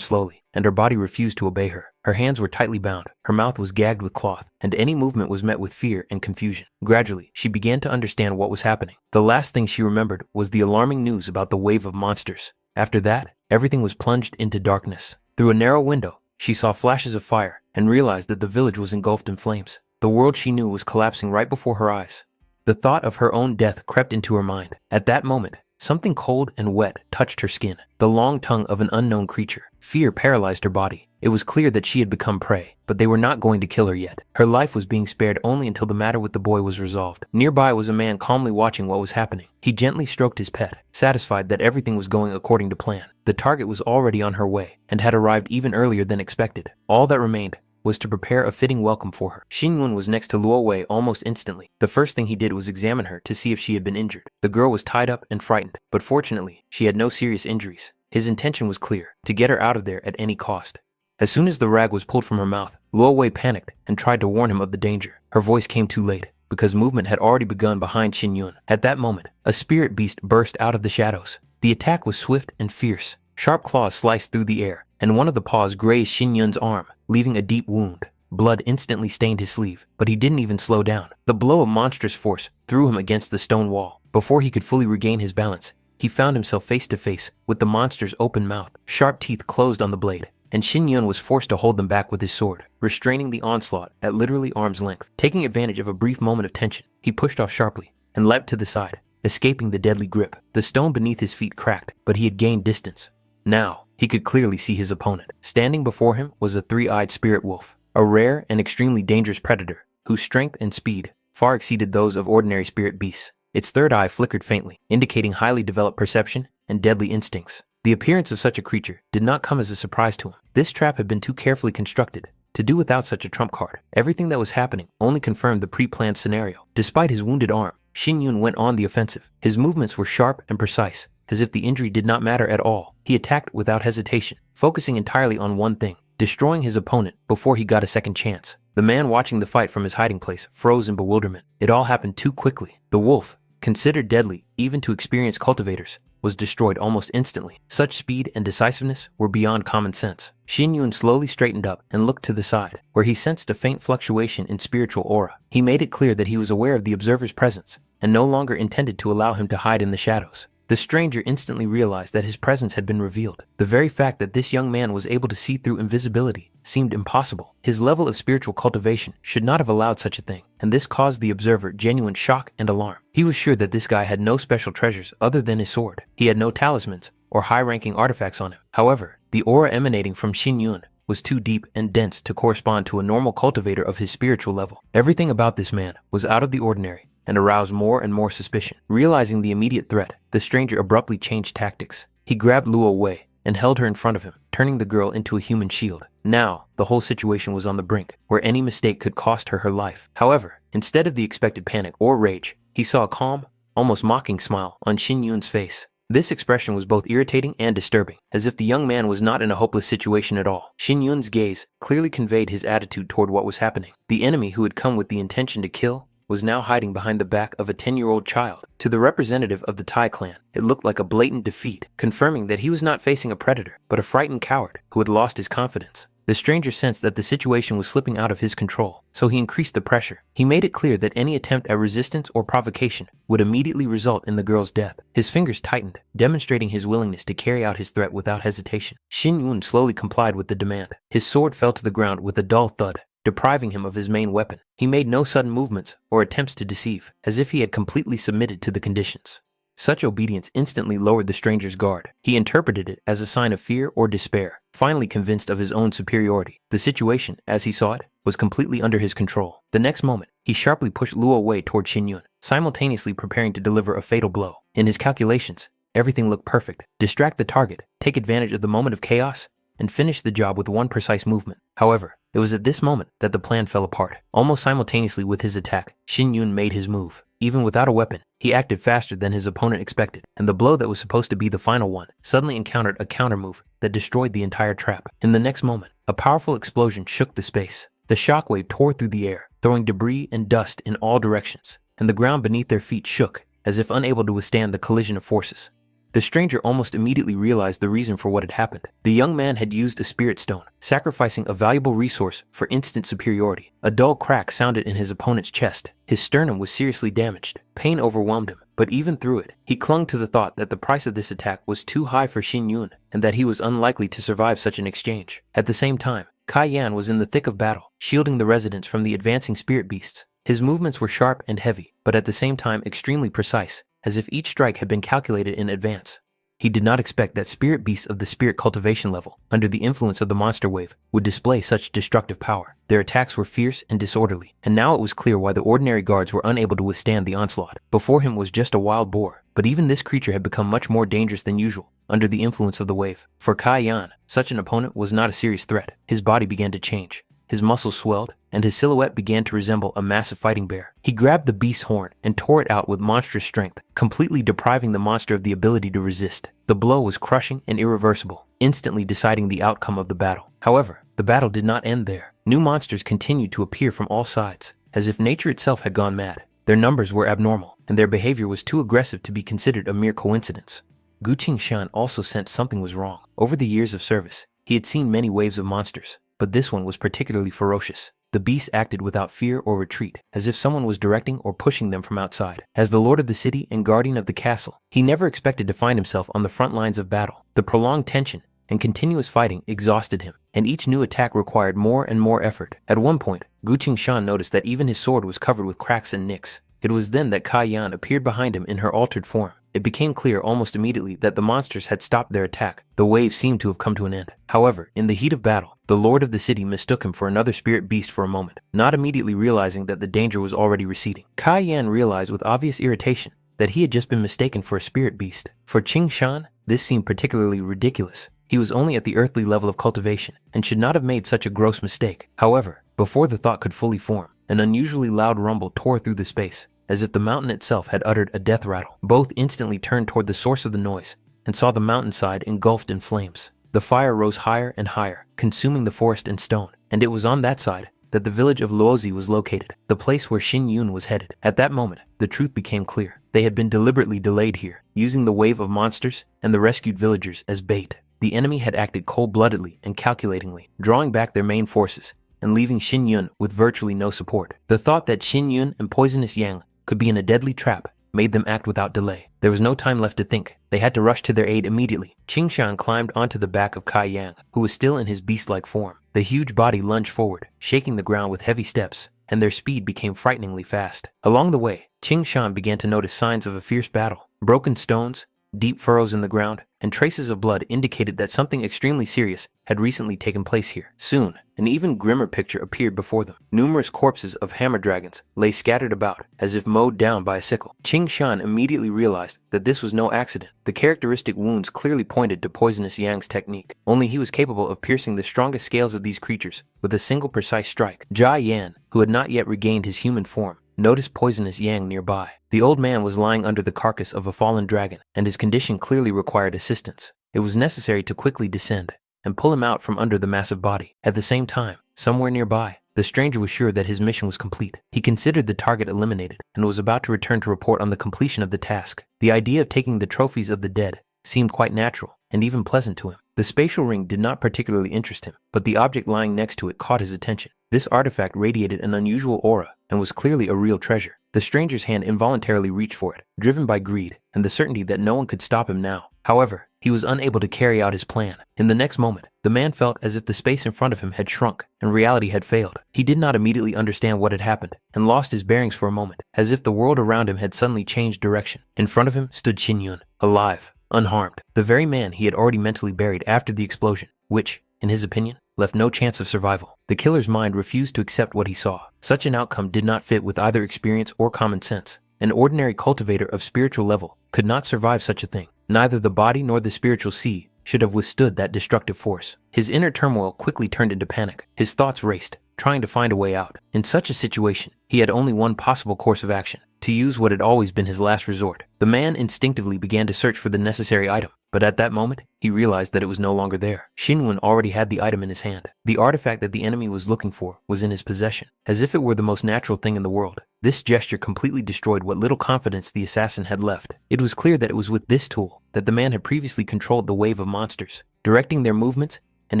slowly, and her body refused to obey her. Her hands were tightly bound, her mouth was gagged with cloth, and any movement was met with fear and confusion. Gradually, she began to understand what was happening. The last thing she remembered was the alarming news about the wave of monsters. After that, everything was plunged into darkness. Through a narrow window, she saw flashes of fire and realized that the village was engulfed in flames. The world she knew was collapsing right before her eyes. The thought of her own death crept into her mind. At that moment, something cold and wet touched her skin, the long tongue of an unknown creature. Fear paralyzed her body. It was clear that she had become prey, but they were not going to kill her yet. Her life was being spared only until the matter with the boy was resolved. Nearby was a man calmly watching what was happening. He gently stroked his pet, satisfied that everything was going according to plan. The target was already on her way and had arrived even earlier than expected. All that remained was to prepare a fitting welcome for her. Xin Yun was next to Luo Wei almost instantly. The first thing he did was examine her to see if she had been injured. The girl was tied up and frightened, but fortunately, she had no serious injuries. His intention was clear, to get her out of there at any cost. As soon as the rag was pulled from her mouth, Luo Wei panicked and tried to warn him of the danger. Her voice came too late, because movement had already begun behind Xin Yun. At that moment, a spirit beast burst out of the shadows. The attack was swift and fierce. Sharp claws sliced through the air, and one of the paws grazed Xin Yun's arm, leaving a deep wound. Blood instantly stained his sleeve, but he didn't even slow down. The blow of monstrous force threw him against the stone wall. Before he could fully regain his balance, he found himself face to face with the monster's open mouth. Sharp teeth closed on the blade, and Xin Yun was forced to hold them back with his sword, restraining the onslaught at literally arm's length. Taking advantage of a brief moment of tension, he pushed off sharply and leapt to the side, escaping the deadly grip. The stone beneath his feet cracked, but he had gained distance. Now, he could clearly see his opponent. Standing before him was a three-eyed spirit wolf, a rare and extremely dangerous predator whose strength and speed far exceeded those of ordinary spirit beasts. Its third eye flickered faintly, indicating highly developed perception and deadly instincts. The appearance of such a creature did not come as a surprise to him. This trap had been too carefully constructed to do without such a trump card. Everything that was happening only confirmed the pre-planned scenario. Despite his wounded arm, Xin Yun went on the offensive. His movements were sharp and precise, as if the injury did not matter at all. He attacked without hesitation, focusing entirely on one thing, destroying his opponent before he got a second chance. The man watching the fight from his hiding place froze in bewilderment. It all happened too quickly. The wolf, considered deadly even to experienced cultivators, was destroyed almost instantly. Such speed and decisiveness were beyond common sense. Xin Yun slowly straightened up and looked to the side, where he sensed a faint fluctuation in spiritual aura. He made it clear that he was aware of the observer's presence and no longer intended to allow him to hide in the shadows. The stranger instantly realized that his presence had been revealed. The very fact that this young man was able to see through invisibility seemed impossible. His level of spiritual cultivation should not have allowed such a thing, and this caused the observer genuine shock and alarm. He was sure that this guy had no special treasures other than his sword. He had no talismans or high-ranking artifacts on him. However, the aura emanating from Xin Yun was too deep and dense to correspond to a normal cultivator of his spiritual level. Everything about this man was out of the ordinary and aroused more and more suspicion. Realizing the immediate threat, the stranger abruptly changed tactics. He grabbed Luo Wei and held her in front of him, turning the girl into a human shield. Now, the whole situation was on the brink, where any mistake could cost her her life. However, instead of the expected panic or rage, he saw a calm, almost mocking smile on Xin Yun's face. This expression was both irritating and disturbing, as if the young man was not in a hopeless situation at all. Xin Yun's gaze clearly conveyed his attitude toward what was happening. The enemy who had come with the intention to kill was now hiding behind the back of a 10-year-old child. To the representative of the Tai clan, it looked like a blatant defeat, confirming that he was not facing a predator, but a frightened coward who had lost his confidence. The stranger sensed that the situation was slipping out of his control, so he increased the pressure. He made it clear that any attempt at resistance or provocation would immediately result in the girl's death. His fingers tightened, demonstrating his willingness to carry out his threat without hesitation. Xin Yun slowly complied with the demand. His sword fell to the ground with a dull thud, depriving him of his main weapon. He made no sudden movements or attempts to deceive, as if he had completely submitted to the conditions. Such obedience instantly lowered the stranger's guard. He interpreted it as a sign of fear or despair. Finally convinced of his own superiority, the situation, as he saw it, was completely under his control. The next moment, he sharply pushed Luo Wei toward Xin Yun, simultaneously preparing to deliver a fatal blow. In his calculations, everything looked perfect. Distract the target, take advantage of the moment of chaos, and finish the job with one precise movement. However, it was at this moment that the plan fell apart. Almost simultaneously with his attack, Shin Yun made his move. Even without a weapon, he acted faster than his opponent expected, and the blow that was supposed to be the final one suddenly encountered a counter-move that destroyed the entire trap. In the next moment, a powerful explosion shook the space. The shockwave tore through the air, throwing debris and dust in all directions, and the ground beneath their feet shook, as if unable to withstand the collision of forces. The stranger almost immediately realized the reason for what had happened. The young man had used a spirit stone, sacrificing a valuable resource for instant superiority. A dull crack sounded in his opponent's chest. His sternum was seriously damaged. Pain overwhelmed him, but even through it, he clung to the thought that the price of this attack was too high for Shin Yun and that he was unlikely to survive such an exchange. At the same time, Kai Yan was in the thick of battle, shielding the residents from the advancing spirit beasts. His movements were sharp and heavy, but at the same time extremely precise, as if each strike had been calculated in advance. He did not expect that spirit beasts of the spirit cultivation level, under the influence of the monster wave, would display such destructive power. Their attacks were fierce and disorderly, and now it was clear why the ordinary guards were unable to withstand the onslaught. Before him was just a wild boar, but even this creature had become much more dangerous than usual, under the influence of the wave. For Kai Yan, such an opponent was not a serious threat. His body began to change. His muscles swelled, and his silhouette began to resemble a massive fighting bear. He grabbed the beast's horn and tore it out with monstrous strength, completely depriving the monster of the ability to resist. The blow was crushing and irreversible, instantly deciding the outcome of the battle. However, the battle did not end there. New monsters continued to appear from all sides, as if nature itself had gone mad. Their numbers were abnormal, and their behavior was too aggressive to be considered a mere coincidence. Gu Qingshan also sensed something was wrong. Over the years of service, he had seen many waves of monsters, but this one was particularly ferocious. The beast acted without fear or retreat, as if someone was directing or pushing them from outside. As the lord of the city and guardian of the castle, he never expected to find himself on the front lines of battle. The prolonged tension and continuous fighting exhausted him, and each new attack required more and more effort. At one point, Gu Qingshan noticed that even his sword was covered with cracks and nicks. It was then that Kai Yan appeared behind him in her altered form. It became clear almost immediately that the monsters had stopped their attack. The wave seemed to have come to an end. However, in the heat of battle, the lord of the city mistook him for another spirit beast for a moment, not immediately realizing that the danger was already receding. Kai Yan realized with obvious irritation that he had just been mistaken for a spirit beast. For Qingshan, this seemed particularly ridiculous. He was only at the earthly level of cultivation and should not have made such a gross mistake. However, before the thought could fully form, an unusually loud rumble tore through the space, as if the mountain itself had uttered a death rattle. Both instantly turned toward the source of the noise and saw the mountainside engulfed in flames. The fire rose higher and higher, consuming the forest and stone, and it was on that side that the village of Luozi was located, the place where Shin Yun was headed. At that moment, the truth became clear. They had been deliberately delayed here, using the wave of monsters and the rescued villagers as bait. The enemy had acted cold-bloodedly and calculatingly, drawing back their main forces and leaving Shin Yun with virtually no support. The thought that Shin Yun and Poisonous Yang could be in a deadly trap made them act without delay. There was no time left to think. They had to rush to their aid immediately. Qingshan climbed onto the back of Kai Yang, who was still in his beast-like form. The huge body lunged forward, shaking the ground with heavy steps, and their speed became frighteningly fast. Along the way, Qingshan began to notice signs of a fierce battle. Broken stones, deep furrows in the ground, and traces of blood indicated that something extremely serious had recently taken place here. Soon, an even grimmer picture appeared before them. Numerous corpses of hammer dragons lay scattered about, as if mowed down by a sickle. Qingshan immediately realized that this was no accident. The characteristic wounds clearly pointed to Poisonous Yang's technique. Only he was capable of piercing the strongest scales of these creatures with a single precise strike. Jia Yan, who had not yet regained his human form, noticed Poisonous Yang nearby. The old man was lying under the carcass of a fallen dragon, and his condition clearly required assistance. It was necessary to quickly descend and pull him out from under the massive body. At the same time, somewhere nearby, the stranger was sure that his mission was complete. He considered the target eliminated and was about to return to report on the completion of the task. The idea of taking the trophies of the dead seemed quite natural and even pleasant to him. The spatial ring did not particularly interest him, but the object lying next to it caught his attention. This artifact radiated an unusual aura and was clearly a real treasure. The stranger's hand involuntarily reached for it, driven by greed and the certainty that no one could stop him now. However, he was unable to carry out his plan. In the next moment, the man felt as if the space in front of him had shrunk and reality had failed. He did not immediately understand what had happened and lost his bearings for a moment, as if the world around him had suddenly changed direction. In front of him stood Shin Yun, alive, unharmed, the very man he had already mentally buried after the explosion, which, in his opinion, left no chance of survival. The killer's mind refused to accept what he saw. Such an outcome did not fit with either experience or common sense. An ordinary cultivator of spiritual level could not survive such a thing. Neither the body nor the spiritual sea should have withstood that destructive force. His inner turmoil quickly turned into panic. His thoughts raced, trying to find a way out. In such a situation, he had only one possible course of action: to use what had always been his last resort. The man instinctively began to search for the necessary item, but at that moment, he realized that it was no longer there. Shin-Yun already had the item in his hand. The artifact that the enemy was looking for was in his possession, as if it were the most natural thing in the world. This gesture completely destroyed what little confidence the assassin had left. It was clear that it was with this tool that the man had previously controlled the wave of monsters, directing their movements and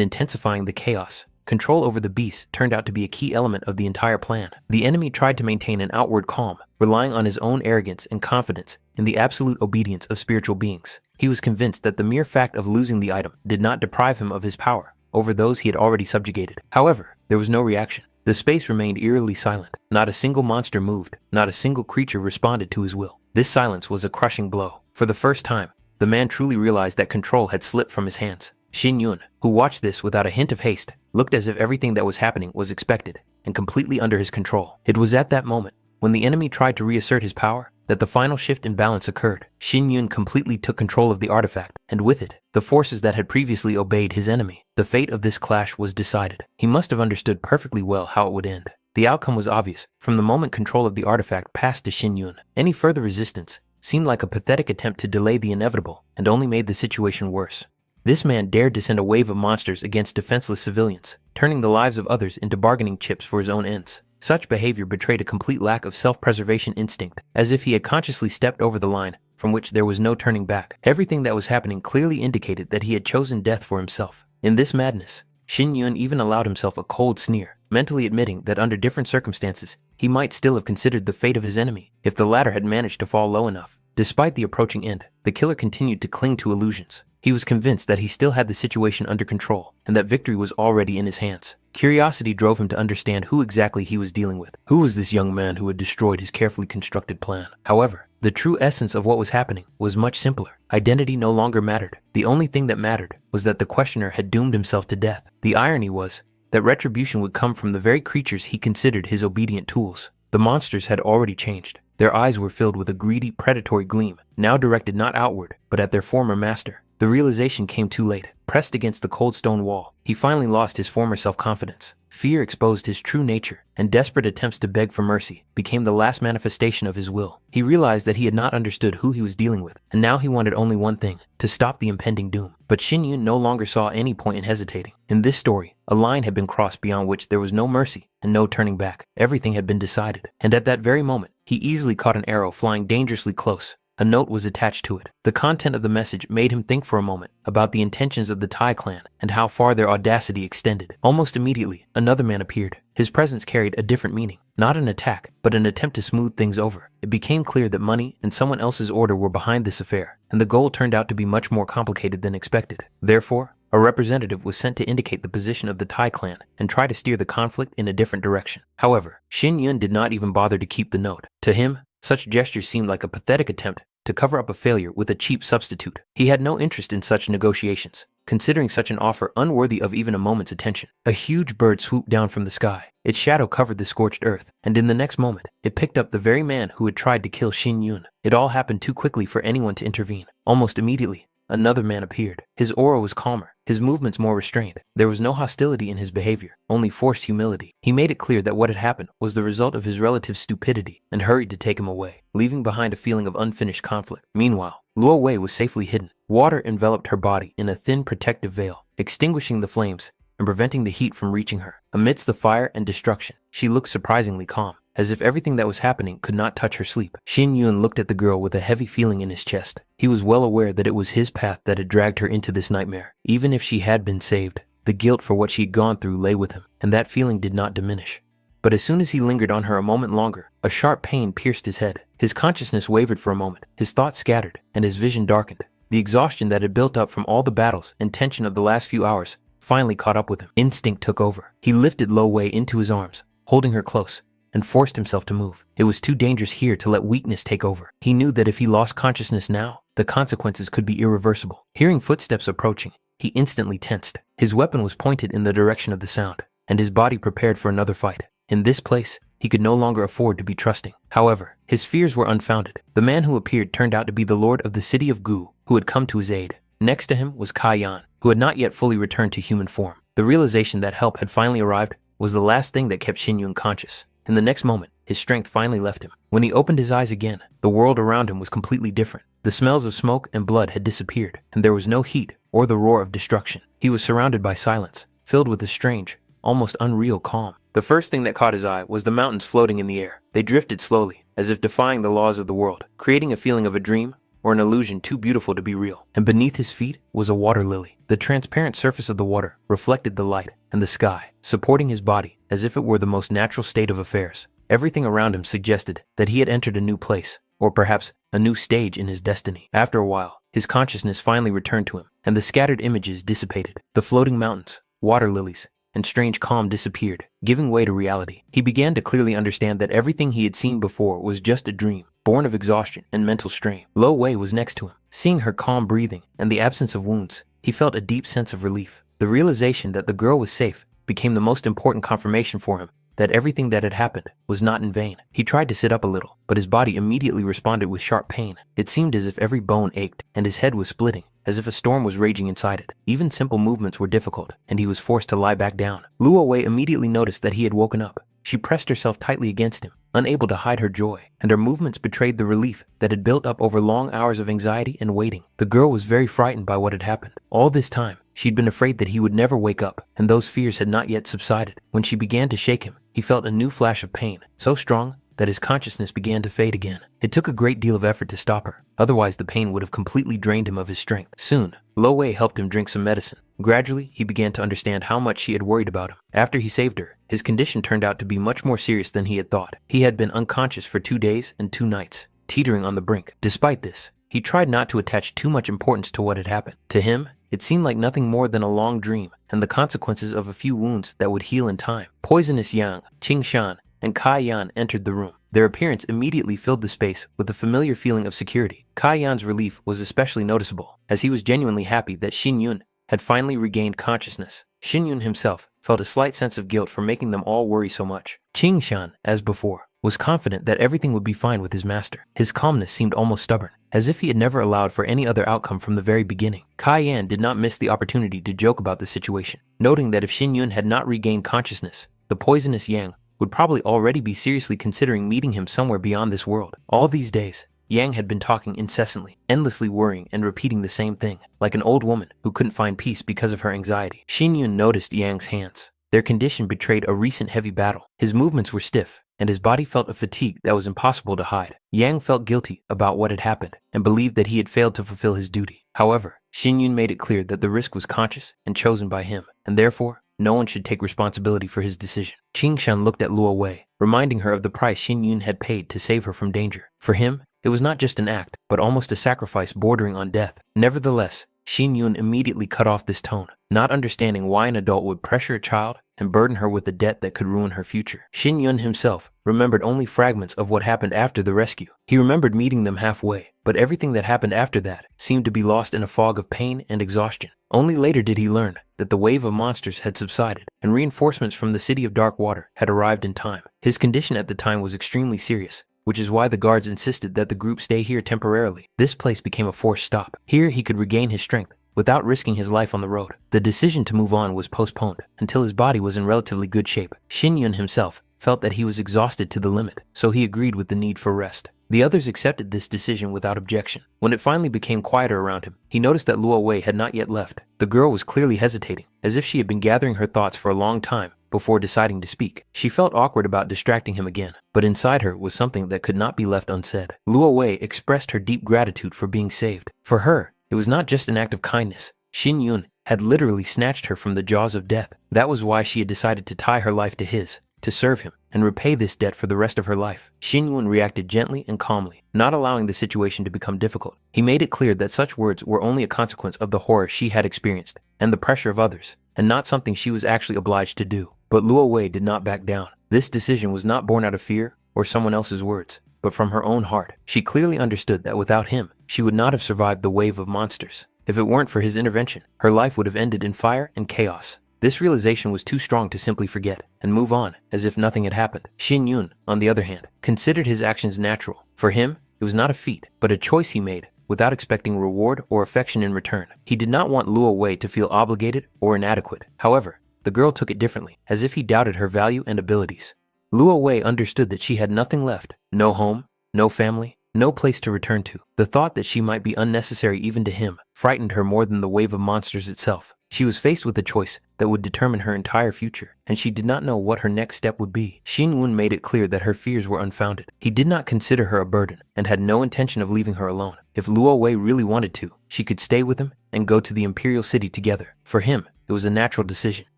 intensifying the chaos. Control over the beasts turned out to be a key element of the entire plan. The enemy tried to maintain an outward calm, relying on his own arrogance and confidence in the absolute obedience of spiritual beings. He was convinced that the mere fact of losing the item did not deprive him of his power over those he had already subjugated. However, there was no reaction. The space remained eerily silent. Not a single monster moved. Not a single creature responded to his will. This silence was a crushing blow. For the first time, the man truly realized that control had slipped from his hands. Shin-Yun, who watched this without a hint of haste, looked as if everything that was happening was expected and completely under his control. It was at that moment, when the enemy tried to reassert his power, that the final shift in balance occurred. Shin-Yun completely took control of the artifact, and with it, the forces that had previously obeyed his enemy. The fate of this clash was decided. He must have understood perfectly well how it would end. The outcome was obvious from the moment control of the artifact passed to Shin-Yun. Any further resistance seemed like a pathetic attempt to delay the inevitable and only made the situation worse. This man dared to send a wave of monsters against defenseless civilians, turning the lives of others into bargaining chips for his own ends. Such behavior betrayed a complete lack of self-preservation instinct, as if he had consciously stepped over the line from which there was no turning back. Everything that was happening clearly indicated that he had chosen death for himself. In this madness, Shin-Yun even allowed himself a cold sneer, mentally admitting that under different circumstances, he might still have considered the fate of his enemy if the latter had managed to fall low enough. Despite the approaching end, the killer continued to cling to illusions. He was convinced that he still had the situation under control and that victory was already in his hands. Curiosity drove him to understand who exactly he was dealing with. Who was this young man who had destroyed his carefully constructed plan? However, the true essence of what was happening was much simpler. Identity no longer mattered. The only thing that mattered was that the questioner had doomed himself to death. The irony was that retribution would come from the very creatures he considered his obedient tools. The monsters had already changed. Their eyes were filled with a greedy, predatory gleam, now directed not outward, but at their former master. The realization came too late. Pressed against the cold stone wall, he finally lost his former self-confidence. Fear exposed his true nature, and desperate attempts to beg for mercy became the last manifestation of his will. He realized that he had not understood who he was dealing with, and now he wanted only one thing: to stop the impending doom. But Shin-Yun no longer saw any point in hesitating. In this story, a line had been crossed beyond which there was no mercy and no turning back. Everything had been decided, and at that very moment, he easily caught an arrow flying dangerously close. A note was attached to it. The content of the message made him think for a moment about the intentions of the Tai clan and how far their audacity extended. Almost immediately, another man appeared. His presence carried a different meaning. Not an attack, but an attempt to smooth things over. It became clear that money and someone else's order were behind this affair, and the goal turned out to be much more complicated than expected. Therefore, a representative was sent to indicate the position of the Tai clan and try to steer the conflict in a different direction. However, Shin-Yun did not even bother to keep the note. To him, such gestures seemed like a pathetic attempt to cover up a failure with a cheap substitute. He had no interest in such negotiations, considering such an offer unworthy of even a moment's attention. A huge bird swooped down from the sky. Its shadow covered the scorched earth, and in the next moment, it picked up the very man who had tried to kill Shin-Yun. It all happened too quickly for anyone to intervene. Almost immediately, another man appeared. His aura was calmer, his movements more restrained. There was no hostility in his behavior, only forced humility. He made it clear that what had happened was the result of his relative's stupidity and hurried to take him away, leaving behind a feeling of unfinished conflict. Meanwhile, Luo Wei was safely hidden. Water enveloped her body in a thin protective veil, extinguishing the flames and preventing the heat from reaching her. Amidst the fire and destruction, she looked surprisingly calm, as if everything that was happening could not touch her sleep. Shin-Yun looked at the girl with a heavy feeling in his chest. He was well aware that it was his path that had dragged her into this nightmare. Even if she had been saved, the guilt for what she'd gone through lay with him, and that feeling did not diminish. But as soon as he lingered on her a moment longer, a sharp pain pierced his head. His consciousness wavered for a moment, his thoughts scattered, and his vision darkened. The exhaustion that had built up from all the battles and tension of the last few hours finally caught up with him. Instinct took over. He lifted Lo Wei into his arms, holding her close, and forced himself to move. It was too dangerous here to let weakness take over. He knew that if he lost consciousness now, the consequences could be irreversible. Hearing footsteps approaching, he instantly tensed. His weapon was pointed in the direction of the sound, and his body prepared for another fight. In this place, he could no longer afford to be trusting. However, his fears were unfounded. The man who appeared turned out to be the lord of the city of Gu, who had come to his aid. Next to him was Kai Yan, who had not yet fully returned to human form. The realization that help had finally arrived was the last thing that kept Xin Yun conscious. In the next moment, his strength finally left him. When he opened his eyes again, the world around him was completely different. The smells of smoke and blood had disappeared, and there was no heat or the roar of destruction. He was surrounded by silence, filled with a strange, almost unreal calm. The first thing that caught his eye was the mountains floating in the air. They drifted slowly, as if defying the laws of the world, creating a feeling of a dream or an illusion too beautiful to be real. And beneath his feet was a water lily. The transparent surface of the water reflected the light and the sky, supporting his body as if it were the most natural state of affairs. Everything around him suggested that he had entered a new place, or perhaps a new stage in his destiny. After a while, his consciousness finally returned to him, and the scattered images dissipated. The floating mountains, water lilies, and strange calm disappeared, giving way to reality. He began to clearly understand that everything he had seen before was just a dream, born of exhaustion and mental strain. Lo Wei was next to him. Seeing her calm breathing and the absence of wounds, he felt a deep sense of relief. The realization that the girl was safe became the most important confirmation for him that everything that had happened was not in vain. He tried to sit up a little, but his body immediately responded with sharp pain. It seemed as if every bone ached and his head was splitting, as if a storm was raging inside it. Even simple movements were difficult, and he was forced to lie back down. Luo Wei immediately noticed that he had woken up. She pressed herself tightly against him, unable to hide her joy, and her movements betrayed the relief that had built up over long hours of anxiety and waiting. The girl was very frightened by what had happened. All this time, she'd been afraid that he would never wake up, and those fears had not yet subsided. When she began to shake him, he felt a new flash of pain, so strong that his consciousness began to fade again. It took a great deal of effort to stop her, otherwise the pain would have completely drained him of his strength. Soon, Lo Wei helped him drink some medicine. Gradually, he began to understand how much she had worried about him. After he saved her, his condition turned out to be much more serious than he had thought. He had been unconscious for 2 days and 2 nights, teetering on the brink. Despite this, he tried not to attach too much importance to what had happened. To him, it seemed like nothing more than a long dream and the consequences of a few wounds that would heal in time. Poisonous Yang, Qing Shan, and Kai Yan entered the room. Their appearance immediately filled the space with a familiar feeling of security. Kai Yan's relief was especially noticeable, as he was genuinely happy that Xin Yun had finally regained consciousness. Xin Yun himself felt a slight sense of guilt for making them all worry so much. Qing Shan, as before, was confident that everything would be fine with his master. His calmness seemed almost stubborn, as if he had never allowed for any other outcome from the very beginning. Kai Yan did not miss the opportunity to joke about the situation, noting that if Xin Yun had not regained consciousness, the poisonous Yang would probably already be seriously considering meeting him somewhere beyond this world. All these days, Yang had been talking incessantly, endlessly worrying and repeating the same thing, like an old woman who couldn't find peace because of her anxiety. Xin Yun noticed Yang's hands. Their condition betrayed a recent heavy battle. His movements were stiff, and his body felt a fatigue that was impossible to hide. Yang felt guilty about what had happened and believed that he had failed to fulfill his duty. However, Xin Yun made it clear that the risk was conscious and chosen by him, and therefore, no one should take responsibility for his decision. Qing Shan looked at Luo Wei, reminding her of the price Xin Yun had paid to save her from danger. For him, it was not just an act, but almost a sacrifice bordering on death. Nevertheless, Xin Yun immediately cut off this tone, not understanding why an adult would pressure a child and burden her with a debt that could ruin her future. Xin Yun himself remembered only fragments of what happened after the rescue. He remembered meeting them halfway, but everything that happened after that seemed to be lost in a fog of pain and exhaustion. Only later did he learn that the wave of monsters had subsided and reinforcements from the city of Dark Water had arrived in time. His condition at the time was extremely serious, which is why the guards insisted that the group stay here temporarily. This place became a forced stop. Here he could regain his strength without risking his life on the road. The decision to move on was postponed until his body was in relatively good shape. Xin Yun himself felt that he was exhausted to the limit, so he agreed with the need for rest. The others accepted this decision without objection. When it finally became quieter around him, he noticed that Luo Wei had not yet left. The girl was clearly hesitating, as if she had been gathering her thoughts for a long time before deciding to speak. She felt awkward about distracting him again, but inside her was something that could not be left unsaid. Luo Wei expressed her deep gratitude for being saved. For her, it was not just an act of kindness. Xin Yun had literally snatched her from the jaws of death. That was why she had decided to tie her life to his, to serve him, and repay this debt for the rest of her life. Xin Yun reacted gently and calmly, not allowing the situation to become difficult. He made it clear that such words were only a consequence of the horror she had experienced, and the pressure of others, and not something she was actually obliged to do. But Luo Wei did not back down. This decision was not born out of fear or someone else's words, but from her own heart. She clearly understood that without him, she would not have survived the wave of monsters. If it weren't for his intervention, her life would have ended in fire and chaos. This realization was too strong to simply forget and move on as if nothing had happened. Shin Yun, on the other hand, considered his actions natural. For him, it was not a feat, but a choice he made without expecting reward or affection in return. He did not want Luo Wei to feel obligated or inadequate. However, the girl took it differently, as if he doubted her value and abilities. Luo Wei understood that she had nothing left, no home, no family, no place to return to. The thought that she might be unnecessary even to him frightened her more than the wave of monsters itself. She was faced with a choice that would determine her entire future, and she did not know what her next step would be. Xin Wen made it clear that her fears were unfounded. He did not consider her a burden and had no intention of leaving her alone. If Luo Wei really wanted to, she could stay with him and go to the imperial city together. For him, it was a natural decision,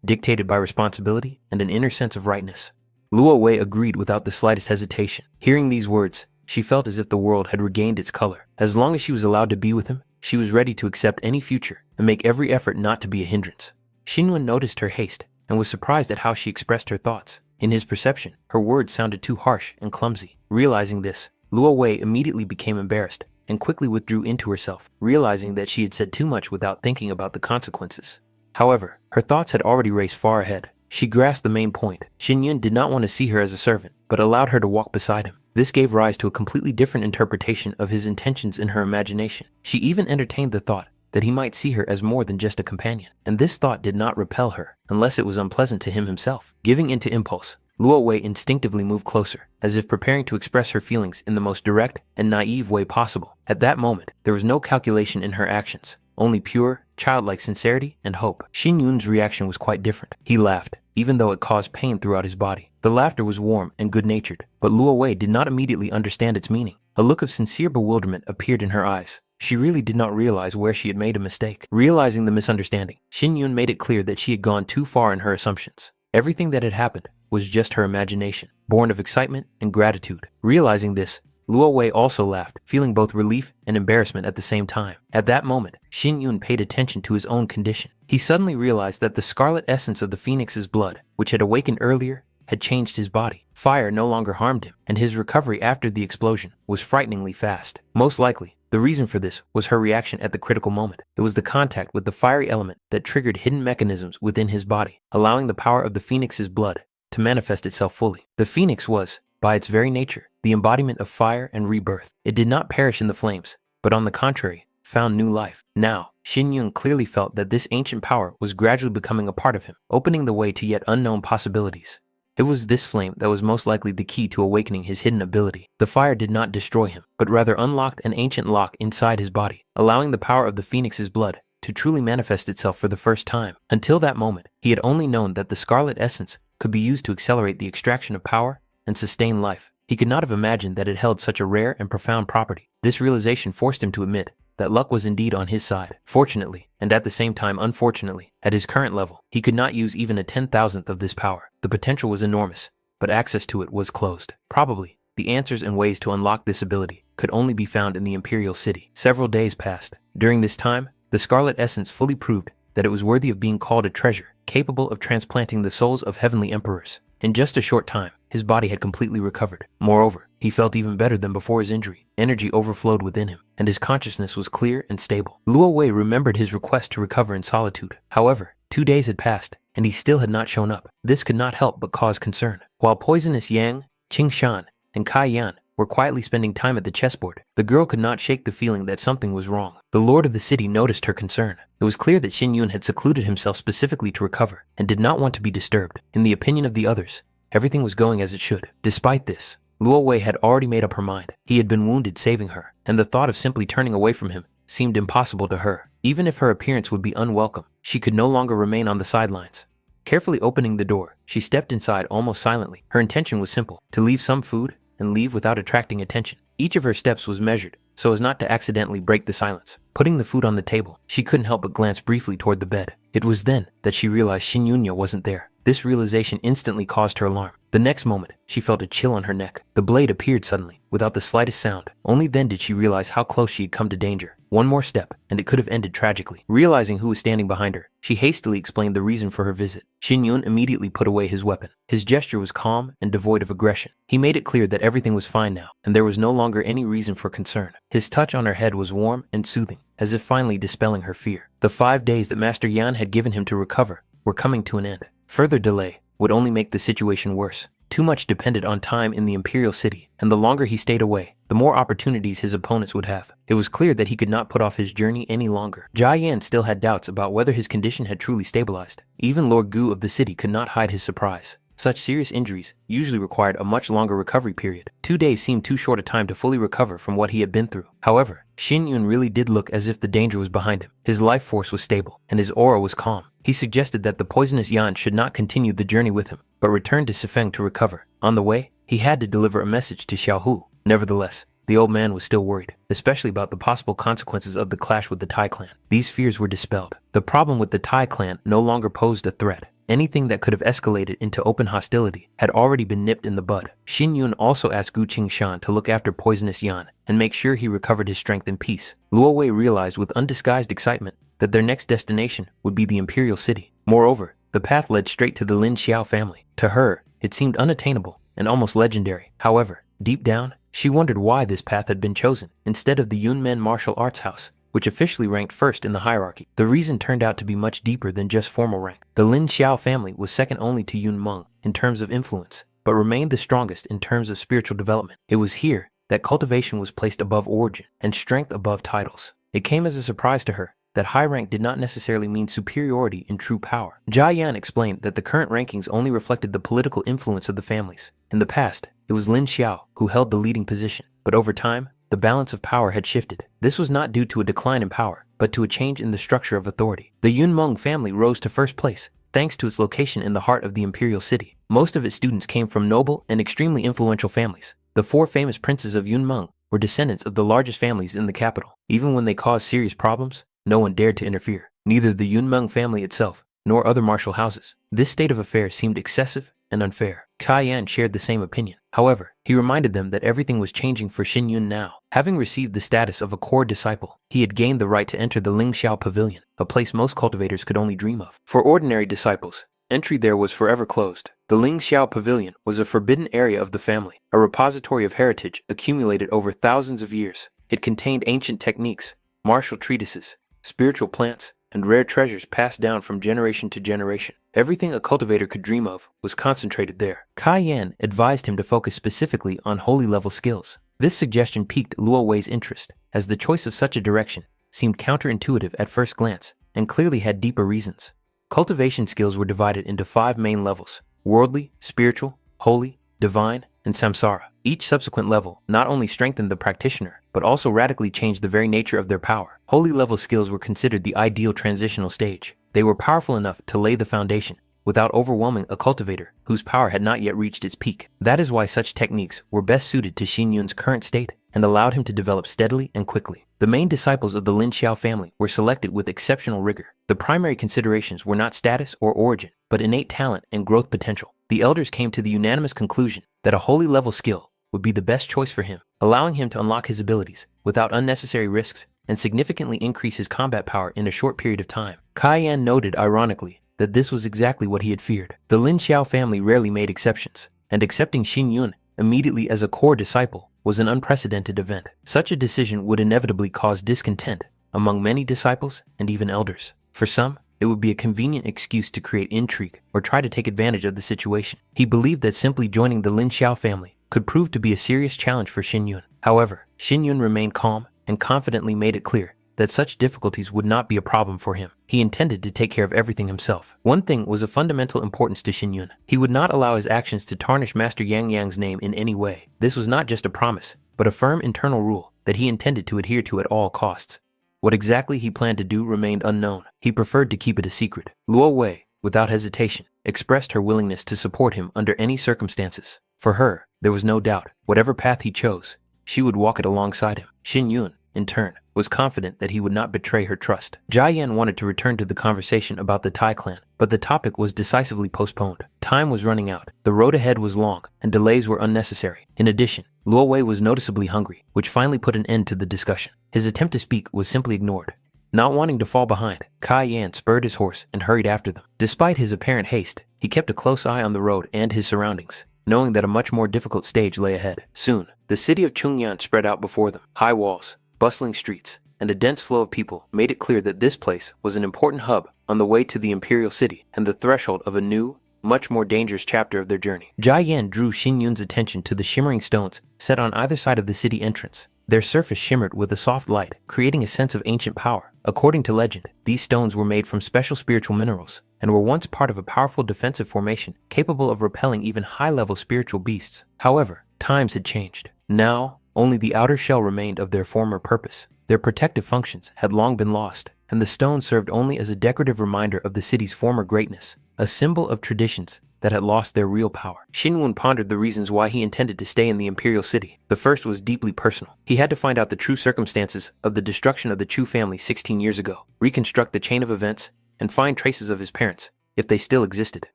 dictated by responsibility and an inner sense of rightness. Luo Wei agreed without the slightest hesitation. Hearing these words, she felt as if the world had regained its color. As long as she was allowed to be with him, she was ready to accept any future and make every effort not to be a hindrance. Xinwen noticed her haste and was surprised at how she expressed her thoughts. In his perception, her words sounded too harsh and clumsy. Realizing this, Luo Wei immediately became embarrassed and quickly withdrew into herself, realizing that she had said too much without thinking about the consequences. However, her thoughts had already raced far ahead. She grasped the main point. Xinyan did not want to see her as a servant, but allowed her to walk beside him. This gave rise to a completely different interpretation of his intentions in her imagination. She even entertained the thought that he might see her as more than just a companion, and this thought did not repel her, unless it was unpleasant to him himself. Giving into impulse, Luo Wei instinctively moved closer, as if preparing to express her feelings in the most direct and naive way possible. At that moment, there was no calculation in her actions, only pure, childlike sincerity and hope. Xin Yun's reaction was quite different. He laughed, even though it caused pain throughout his body. The laughter was warm and good-natured, but Luo Wei did not immediately understand its meaning. A look of sincere bewilderment appeared in her eyes. She really did not realize where she had made a mistake. Realizing the misunderstanding, Xin Yun made it clear that she had gone too far in her assumptions. Everything that had happened was just her imagination, born of excitement and gratitude. Realizing this, Luo Wei also laughed, feeling both relief and embarrassment at the same time. At that moment, Xin Yun paid attention to his own condition. He suddenly realized that the scarlet essence of the phoenix's blood, which had awakened earlier, had changed his body. Fire no longer harmed him, and his recovery after the explosion was frighteningly fast. Most likely, the reason for this was her reaction at the critical moment. It was the contact with the fiery element that triggered hidden mechanisms within his body, allowing the power of the phoenix's blood to manifest itself fully. The phoenix was, by its very nature, the embodiment of fire and rebirth. It did not perish in the flames, but on the contrary, found new life. Now, Xin Yun clearly felt that this ancient power was gradually becoming a part of him, opening the way to yet unknown possibilities. It was this flame that was most likely the key to awakening his hidden ability. The fire did not destroy him, but rather unlocked an ancient lock inside his body, allowing the power of the phoenix's blood to truly manifest itself for the first time. Until that moment, he had only known that the scarlet essence could be used to accelerate the extraction of power and sustain life. He could not have imagined that it held such a rare and profound property. This realization forced him to admit that luck was indeed on his side. Fortunately, and at the same time unfortunately, at his current level, he could not use even a 10,000th of this power. The potential was enormous, but access to it was closed. Probably, the answers and ways to unlock this ability could only be found in the Imperial City. Several days passed. During this time, the Scarlet Essence fully proved that it was worthy of being called a treasure, capable of transplanting the souls of heavenly emperors. In just a short time, his body had completely recovered. Moreover, he felt even better than before his injury. Energy overflowed within him, and his consciousness was clear and stable. Luo Wei remembered his request to recover in solitude. However, 2 days had passed, and he still had not shown up. This could not help but cause concern. While Poisonous Yang, Qing Shan, and Kai Yan were quietly spending time at the chessboard, the girl could not shake the feeling that something was wrong. The lord of the city noticed her concern. It was clear that Xin Yun had secluded himself specifically to recover and did not want to be disturbed. In the opinion of the others, everything was going as it should. Despite this, Luo Wei had already made up her mind. He had been wounded saving her, and the thought of simply turning away from him seemed impossible to her. Even if her appearance would be unwelcome, she could no longer remain on the sidelines. Carefully opening the door, she stepped inside almost silently. Her intention was simple: to leave some food and leave without attracting attention. Each of her steps was measured, so as not to accidentally break the silence. Putting the food on the table, she couldn't help but glance briefly toward the bed. It was then that she realized Xin Yunya wasn't there. This realization instantly caused her alarm. The next moment, she felt a chill on her neck. The blade appeared suddenly, without the slightest sound. Only then did she realize how close she had come to danger. One more step, and it could have ended tragically. Realizing who was standing behind her, she hastily explained the reason for her visit. Xin Yun immediately put away his weapon. His gesture was calm and devoid of aggression. He made it clear that everything was fine now, and there was no longer any reason for concern. His touch on her head was warm and soothing, as if finally dispelling her fear. The 5 days that Master Yan had given him to recover were coming to an end. Further delay would only make the situation worse. Too much depended on time in the imperial city, and the longer he stayed away, the more opportunities his opponents would have. It was clear that he could not put off his journey any longer. Jia Yan still had doubts about whether his condition had truly stabilized. Even Lord Gu of the city could not hide his surprise. Such serious injuries usually required a much longer recovery period. 2 days seemed too short a time to fully recover from what he had been through. However, Xin Yun really did look as if the danger was behind him. His life force was stable, and his aura was calm. He suggested that the poisonous Yan should not continue the journey with him, but return to Sifeng to recover. On the way, he had to deliver a message to Xiao Hu. Nevertheless, the old man was still worried, especially about the possible consequences of the clash with the Tai clan. These fears were dispelled. The problem with the Tai clan no longer posed a threat. Anything that could have escalated into open hostility had already been nipped in the bud. Xin Yun also asked Gu Qingshan to look after poisonous Yan and make sure he recovered his strength in peace. Luo Wei realized with undisguised excitement that their next destination would be the imperial city. Moreover, the path led straight to the Lin Xiao family. To her, it seemed unattainable and almost legendary. However, deep down, she wondered why this path had been chosen instead of the Yunmen martial arts house, which officially ranked first in the hierarchy. The reason turned out to be much deeper than just formal rank. The Lin Xiao family was second only to Yun Meng in terms of influence, but remained the strongest in terms of spiritual development. It was here that cultivation was placed above origin and strength above titles. It came as a surprise to her that high rank did not necessarily mean superiority in true power. Jia Yan explained that the current rankings only reflected the political influence of the families. In the past, it was Lin Xiao who held the leading position, but over time, the balance of power had shifted. This was not due to a decline in power, but to a change in the structure of authority. The Yun Meng family rose to first place, thanks to its location in the heart of the imperial city. Most of its students came from noble and extremely influential families. The 4 famous princes of Yun Meng were descendants of the largest families in the capital. Even when they caused serious problems, no one dared to interfere, neither the Yun Meng family itself nor other martial houses. This state of affairs seemed excessive and unfair. Kai Yan shared the same opinion. However, he reminded them that everything was changing for Xin Yun now. Having received the status of a core disciple, he had gained the right to enter the Ling Xiao Pavilion, a place most cultivators could only dream of. For ordinary disciples, entry there was forever closed. The Ling Xiao Pavilion was a forbidden area of the family, a repository of heritage accumulated over thousands of years. It contained ancient techniques, martial treatises, spiritual plants, and rare treasures passed down from generation to generation. Everything a cultivator could dream of was concentrated there. Kai Yan advised him to focus specifically on holy level skills. This suggestion piqued Luo Wei's interest, as the choice of such a direction seemed counterintuitive at first glance and clearly had deeper reasons. Cultivation skills were divided into 5 main levels: worldly, spiritual, holy, divine, and samsara. Each subsequent level not only strengthened the practitioner, but also radically changed the very nature of their power. Holy level skills were considered the ideal transitional stage. They were powerful enough to lay the foundation without overwhelming a cultivator whose power had not yet reached its peak. That is why such techniques were best suited to Xin Yun's current state and allowed him to develop steadily and quickly. The main disciples of the Lin Xiao family were selected with exceptional rigor. The primary considerations were not status or origin, but innate talent and growth potential. The elders came to the unanimous conclusion that a holy level skill would be the best choice for him, allowing him to unlock his abilities without unnecessary risks and significantly increase his combat power in a short period of time. Kai Yan noted ironically that this was exactly what he had feared. The Lin Xiao family rarely made exceptions, and accepting Xin Yun immediately as a core disciple was an unprecedented event. Such a decision would inevitably cause discontent among many disciples and even elders. For some, it would be a convenient excuse to create intrigue or try to take advantage of the situation. He believed that simply joining the Lin Xiao family could prove to be a serious challenge for Xin Yun. However, Xin Yun remained calm and confidently made it clear that such difficulties would not be a problem for him. He intended to take care of everything himself. One thing was of fundamental importance to Xin Yun. He would not allow his actions to tarnish Master Yang Yang's name in any way. This was not just a promise, but a firm internal rule that he intended to adhere to at all costs. What exactly he planned to do remained unknown. He preferred to keep it a secret. Luo Wei, without hesitation, expressed her willingness to support him under any circumstances. For her, there was no doubt. Whatever path he chose, she would walk it alongside him. Xin Yun, in turn, was confident that he would not betray her trust. Jia Yan wanted to return to the conversation about the Tai clan, but the topic was decisively postponed. Time was running out, the road ahead was long, and delays were unnecessary. In addition, Luo Wei was noticeably hungry, which finally put an end to the discussion. His attempt to speak was simply ignored. Not wanting to fall behind, Kai Yan spurred his horse and hurried after them. Despite his apparent haste, he kept a close eye on the road and his surroundings, knowing that a much more difficult stage lay ahead. Soon, the city of Chungyan spread out before them. High walls, bustling streets, and a dense flow of people made it clear that this place was an important hub on the way to the Imperial City and the threshold of a new, much more dangerous chapter of their journey. Jia Yan drew Xin Yun's attention to the shimmering stones set on either side of the city entrance. Their surface shimmered with a soft light, creating a sense of ancient power. According to legend, these stones were made from special spiritual minerals and were once part of a powerful defensive formation capable of repelling even high-level spiritual beasts. However, times had changed. Now, only the outer shell remained of their former purpose. Their protective functions had long been lost, and the stone served only as a decorative reminder of the city's former greatness, a symbol of traditions that had lost their real power. Xin Yun pondered the reasons why he intended to stay in the Imperial City. The first was deeply personal. He had to find out the true circumstances of the destruction of the Chu family 16 years ago, reconstruct the chain of events, and find traces of his parents, if they still existed.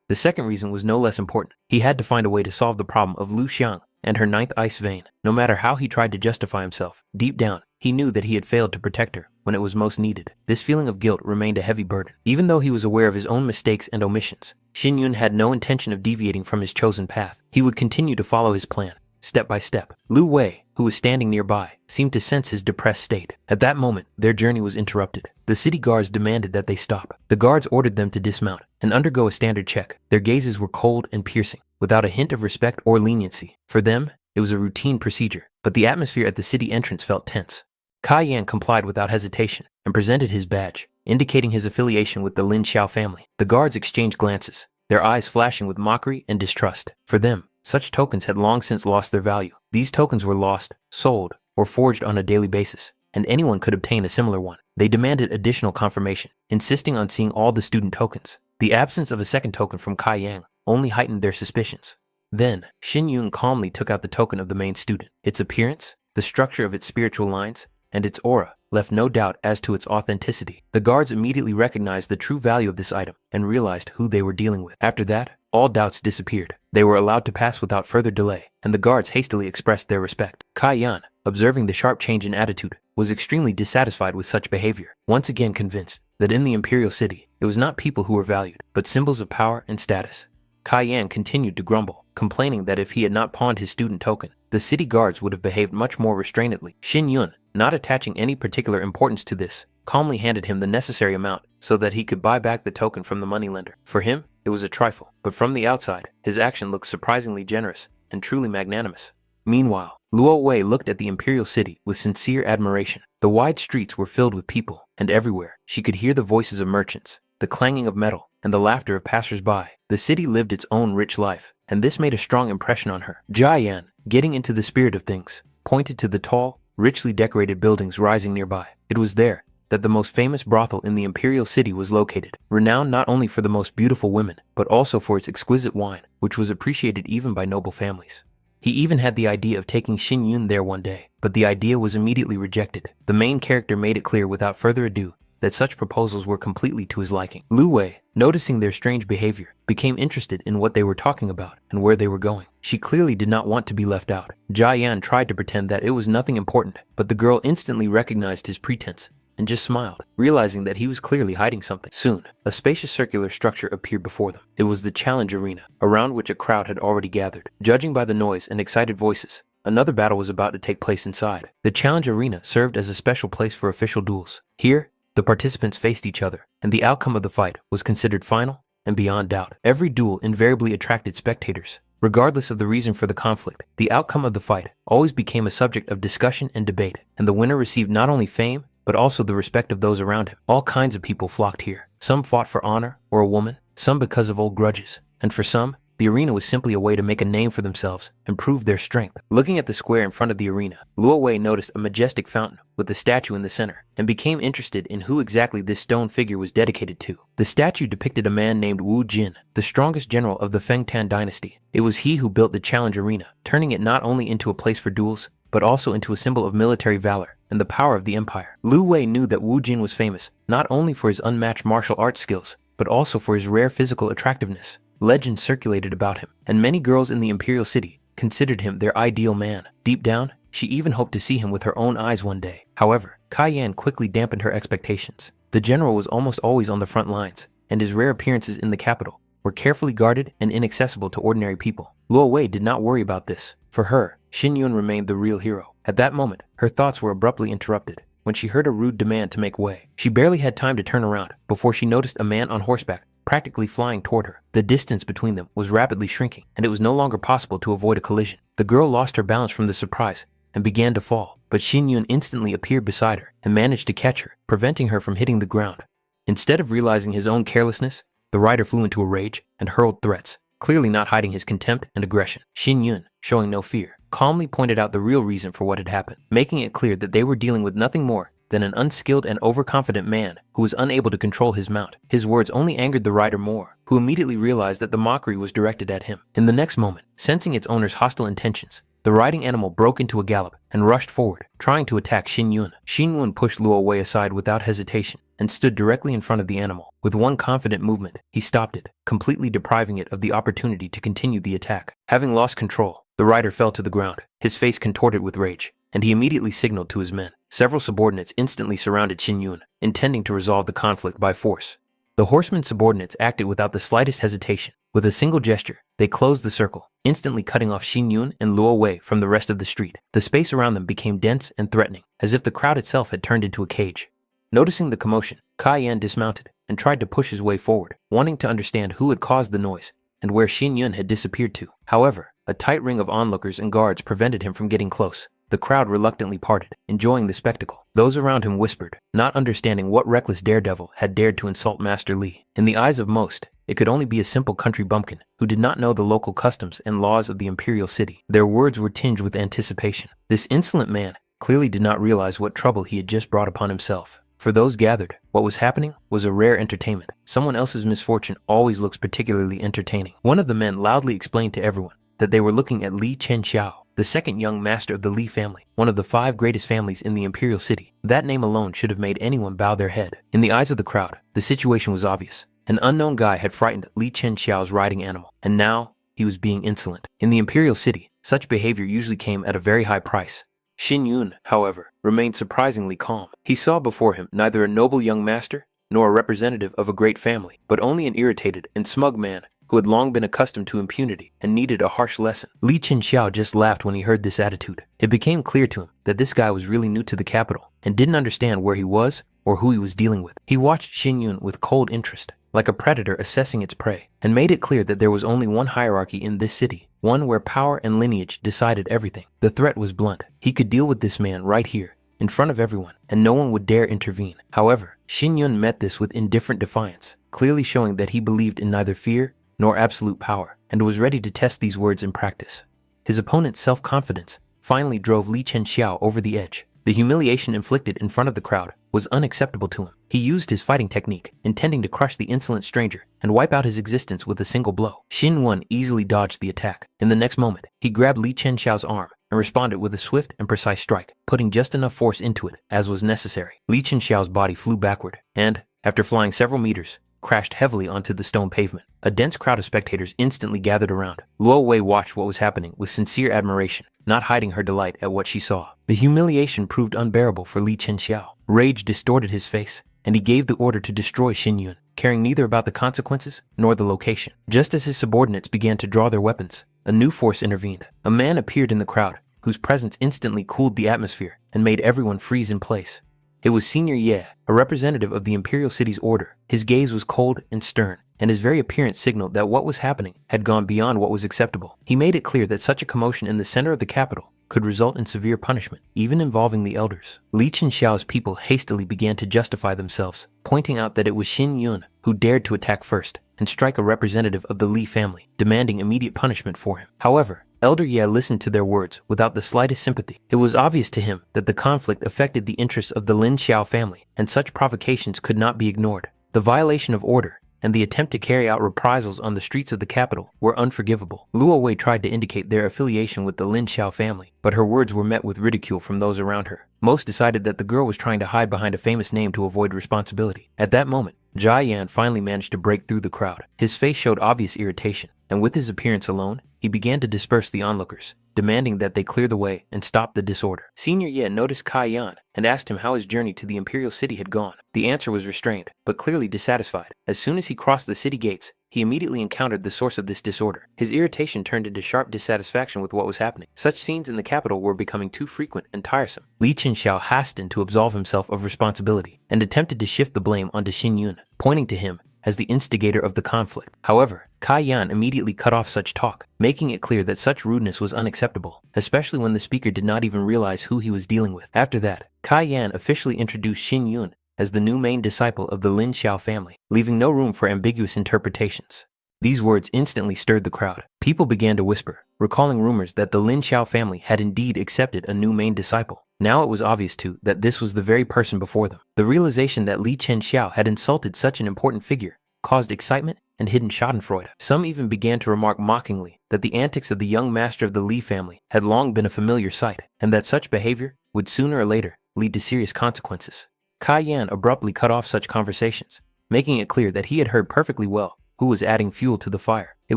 The second reason was no less important. He had to find a way to solve the problem of Lu Xiang and her ninth ice vein. No matter how he tried to justify himself, deep down, he knew that he had failed to protect her when it was most needed. This feeling of guilt remained a heavy burden. Even though he was aware of his own mistakes and omissions, Xin Yun had no intention of deviating from his chosen path. He would continue to follow his plan, step by step. Lu Wei, who was standing nearby, seemed to sense his depressed state. At that moment, their journey was interrupted. The city guards demanded that they stop. The guards ordered them to dismount and undergo a standard check. Their gazes were cold and piercing, without a hint of respect or leniency. For them, it was a routine procedure, but the atmosphere at the city entrance felt tense. Kai Yan complied without hesitation and presented his badge, indicating his affiliation with the Lin Xiao family. The guards exchanged glances, their eyes flashing with mockery and distrust. For them, such tokens had long since lost their value. These tokens were lost, sold, or forged on a daily basis, and anyone could obtain a similar one. They demanded additional confirmation, insisting on seeing all the student tokens. The absence of a second token from Kai Yang only heightened their suspicions. Then, Xin Yun calmly took out the token of the main student. Its appearance, the structure of its spiritual lines, and its aura left no doubt as to its authenticity. The guards immediately recognized the true value of this item and realized who they were dealing with. After that, all doubts disappeared. They were allowed to pass without further delay, and the guards hastily expressed their respect. Kai Yan, observing the sharp change in attitude, was extremely dissatisfied with such behavior, once again convinced that in the Imperial City, it was not people who were valued, but symbols of power and status. Kai Yan continued to grumble, complaining that if he had not pawned his student token, the city guards would have behaved much more restrainedly. Xin Yun, not attaching any particular importance to this, calmly handed him the necessary amount so that he could buy back the token from the moneylender. For him, it was a trifle, but from the outside, his action looked surprisingly generous and truly magnanimous. Meanwhile, Luo Wei looked at the Imperial City with sincere admiration. The wide streets were filled with people, and everywhere she could hear the voices of merchants, the clanging of metal, and the laughter of passers-by. The city lived its own rich life, and this made a strong impression on her. Jia Yan, getting into the spirit of things, pointed to the tall, richly decorated buildings rising nearby. It was there that the most famous brothel in the Imperial City was located, renowned not only for the most beautiful women, but also for its exquisite wine, which was appreciated even by noble families. He even had the idea of taking Xin Yun there one day, but the idea was immediately rejected. The main character made it clear without further ado that such proposals were completely to his liking. Lu Wei, noticing their strange behavior, became interested in what they were talking about and where they were going. She clearly did not want to be left out. Jia Yan tried to pretend that it was nothing important, but the girl instantly recognized his pretense and just smiled, realizing that he was clearly hiding something. Soon, a spacious circular structure appeared before them. It was the challenge arena, around which a crowd had already gathered. Judging by the noise and excited voices, another battle was about to take place inside. The challenge arena served as a special place for official duels. Here, the participants faced each other, and the outcome of the fight was considered final and beyond doubt. Every duel invariably attracted spectators. Regardless of the reason for the conflict, the outcome of the fight always became a subject of discussion and debate, and the winner received not only fame, but also the respect of those around him. All kinds of people flocked here. Some fought for honor or a woman, some because of old grudges, and for some, the arena was simply a way to make a name for themselves and prove their strength. Looking at the square in front of the arena, Luo Wei noticed a majestic fountain with a statue in the center and became interested in who exactly this stone figure was dedicated to. The statue depicted a man named Wu Jin, the strongest general of the Feng Tan dynasty. It was he who built the challenge arena, turning it not only into a place for duels, but also into a symbol of military valor and the power of the empire. Lu Wei knew that Wu Jin was famous not only for his unmatched martial arts skills, but also for his rare physical attractiveness. Legends circulated about him, and many girls in the Imperial City considered him their ideal man. Deep down, she even hoped to see him with her own eyes one day. However, Kai Yan quickly dampened her expectations. The general was almost always on the front lines, and his rare appearances in the capital were carefully guarded and inaccessible to ordinary people. Luo Wei did not worry about this. For her, Xin Yun remained the real hero. At that moment, her thoughts were abruptly interrupted. when she heard a rude demand to make way. She barely had time to turn around before she noticed a man on horseback practically flying toward her. The distance between them was rapidly shrinking, and it was no longer possible to avoid a collision. The girl lost her balance from the surprise and began to fall, but Xin Yun instantly appeared beside her and managed to catch her, preventing her from hitting the ground. Instead of realizing his own carelessness, the rider flew into a rage and hurled threats, clearly not hiding his contempt and aggression. Xin Yun, showing no fear, calmly pointed out the real reason for what had happened, making it clear that they were dealing with nothing more than an unskilled and overconfident man who was unable to control his mount. His words only angered the rider more, who immediately realized that the mockery was directed at him. In the next moment, sensing its owner's hostile intentions, the riding animal broke into a gallop and rushed forward, trying to attack Xin Yun. Xin Yun pushed Luo Wei aside without hesitation and stood directly in front of the animal. With one confident movement, he stopped it, completely depriving it of the opportunity to continue the attack. Having lost control, the rider fell to the ground, his face contorted with rage, and he immediately signaled to his men. Several subordinates instantly surrounded Xin Yun, intending to resolve the conflict by force. The horsemen's subordinates acted without the slightest hesitation. With a single gesture, they closed the circle, instantly cutting off Xin Yun and Luo Wei from the rest of the street. The space around them became dense and threatening, as if the crowd itself had turned into a cage. Noticing the commotion, Kai Yan dismounted and tried to push his way forward, wanting to understand who had caused the noise and where Xin Yun had disappeared to. However, a tight ring of onlookers and guards prevented him from getting close. The crowd reluctantly parted, enjoying the spectacle. Those around him whispered, not understanding what reckless daredevil had dared to insult Master Li. In the eyes of most, it could only be a simple country bumpkin who did not know the local customs and laws of the imperial city. Their words were tinged with anticipation. This insolent man clearly did not realize what trouble he had just brought upon himself. For those gathered, what was happening was a rare entertainment. Someone else's misfortune always looks particularly entertaining. One of the men loudly explained to everyone that they were looking at Li Chenxiao, the second young master of the Li family, one of the 5 greatest families in the imperial city. That name alone should have made anyone bow their head. In the eyes of the crowd, the situation was obvious. An unknown guy had frightened Li Chenxiao's riding animal, and now he was being insolent. In the imperial city, such behavior usually came at a very high price. Xin Yun, however, remained surprisingly calm. He saw before him neither a noble young master nor a representative of a great family, but only an irritated and smug man who had long been accustomed to impunity and needed a harsh lesson. Li Chenxiao just laughed when he heard this attitude. It became clear to him that this guy was really new to the capital and didn't understand where he was or who he was dealing with. He watched Xin Yun with cold interest, like a predator assessing its prey, and made it clear that there was only one hierarchy in this city, one where power and lineage decided everything. The threat was blunt. He could deal with this man right here, in front of everyone, and no one would dare intervene. However, Xin Yun met this with indifferent defiance, clearly showing that he believed in neither fear nor absolute power, and was ready to test these words in practice. His opponent's self-confidence finally drove Li Chenxiao over the edge. The humiliation inflicted in front of the crowd was unacceptable to him. He used his fighting technique, intending to crush the insolent stranger and wipe out his existence with a single blow. Xin Yun easily dodged the attack. In the next moment, he grabbed Li Chenxiao's arm and responded with a swift and precise strike, putting just enough force into it as was necessary. Li Chenxiao's body flew backward and, after flying several meters, crashed heavily onto the stone pavement. A dense crowd of spectators instantly gathered around. Luo Wei watched what was happening with sincere admiration, not hiding her delight at what she saw. The humiliation proved unbearable for Li Chenxiao. Rage distorted his face, and he gave the order to destroy Xin Yun, caring neither about the consequences nor the location. Just as his subordinates began to draw their weapons, a new force intervened. A man appeared in the crowd, whose presence instantly cooled the atmosphere and made everyone freeze in place. It was Senior Ye, a representative of the Imperial City's order. His gaze was cold and stern, and his very appearance signaled that what was happening had gone beyond what was acceptable. He made it clear that such a commotion in the center of the capital could result in severe punishment, even involving the elders. Li Chenxiao's people hastily began to justify themselves, pointing out that it was Xin Yun who dared to attack first and strike a representative of the Li family, demanding immediate punishment for him. However, Elder Ye listened to their words without the slightest sympathy. It was obvious to him that the conflict affected the interests of the Lin Xiao family, and such provocations could not be ignored. The violation of order and the attempt to carry out reprisals on the streets of the capital were unforgivable. Luo Wei tried to indicate their affiliation with the Lin Xiao family, but her words were met with ridicule from those around her. Most decided that the girl was trying to hide behind a famous name to avoid responsibility. At that moment, Jia Yan finally managed to break through the crowd. His face showed obvious irritation, and with his appearance alone, he began to disperse the onlookers, demanding that they clear the way and stop the disorder. Senior Ye noticed Kai Yan and asked him how his journey to the Imperial City had gone. The answer was restrained, but clearly dissatisfied. As soon as he crossed the city gates, he immediately encountered the source of this disorder. His irritation turned into sharp dissatisfaction with what was happening. Such scenes in the capital were becoming too frequent and tiresome. Li Qianxiao hastened to absolve himself of responsibility and attempted to shift the blame onto Xin Yun, pointing to him as the instigator of the conflict. However, Kai Yan immediately cut off such talk, making it clear that such rudeness was unacceptable, especially when the speaker did not even realize who he was dealing with. After that, Kai Yan officially introduced Xin Yun as the new main disciple of the Lin Xiao family, leaving no room for ambiguous interpretations. These words instantly stirred the crowd. People began to whisper, recalling rumors that the Lin Xiao family had indeed accepted a new main disciple. Now it was obvious too that this was the very person before them. The realization that Li Qianxiao had insulted such an important figure caused excitement and hidden schadenfreude. Some even began to remark mockingly that the antics of the young master of the Li family had long been a familiar sight, and that such behavior would sooner or later lead to serious consequences. Kai Yan abruptly cut off such conversations, making it clear that he had heard perfectly well who was adding fuel to the fire. It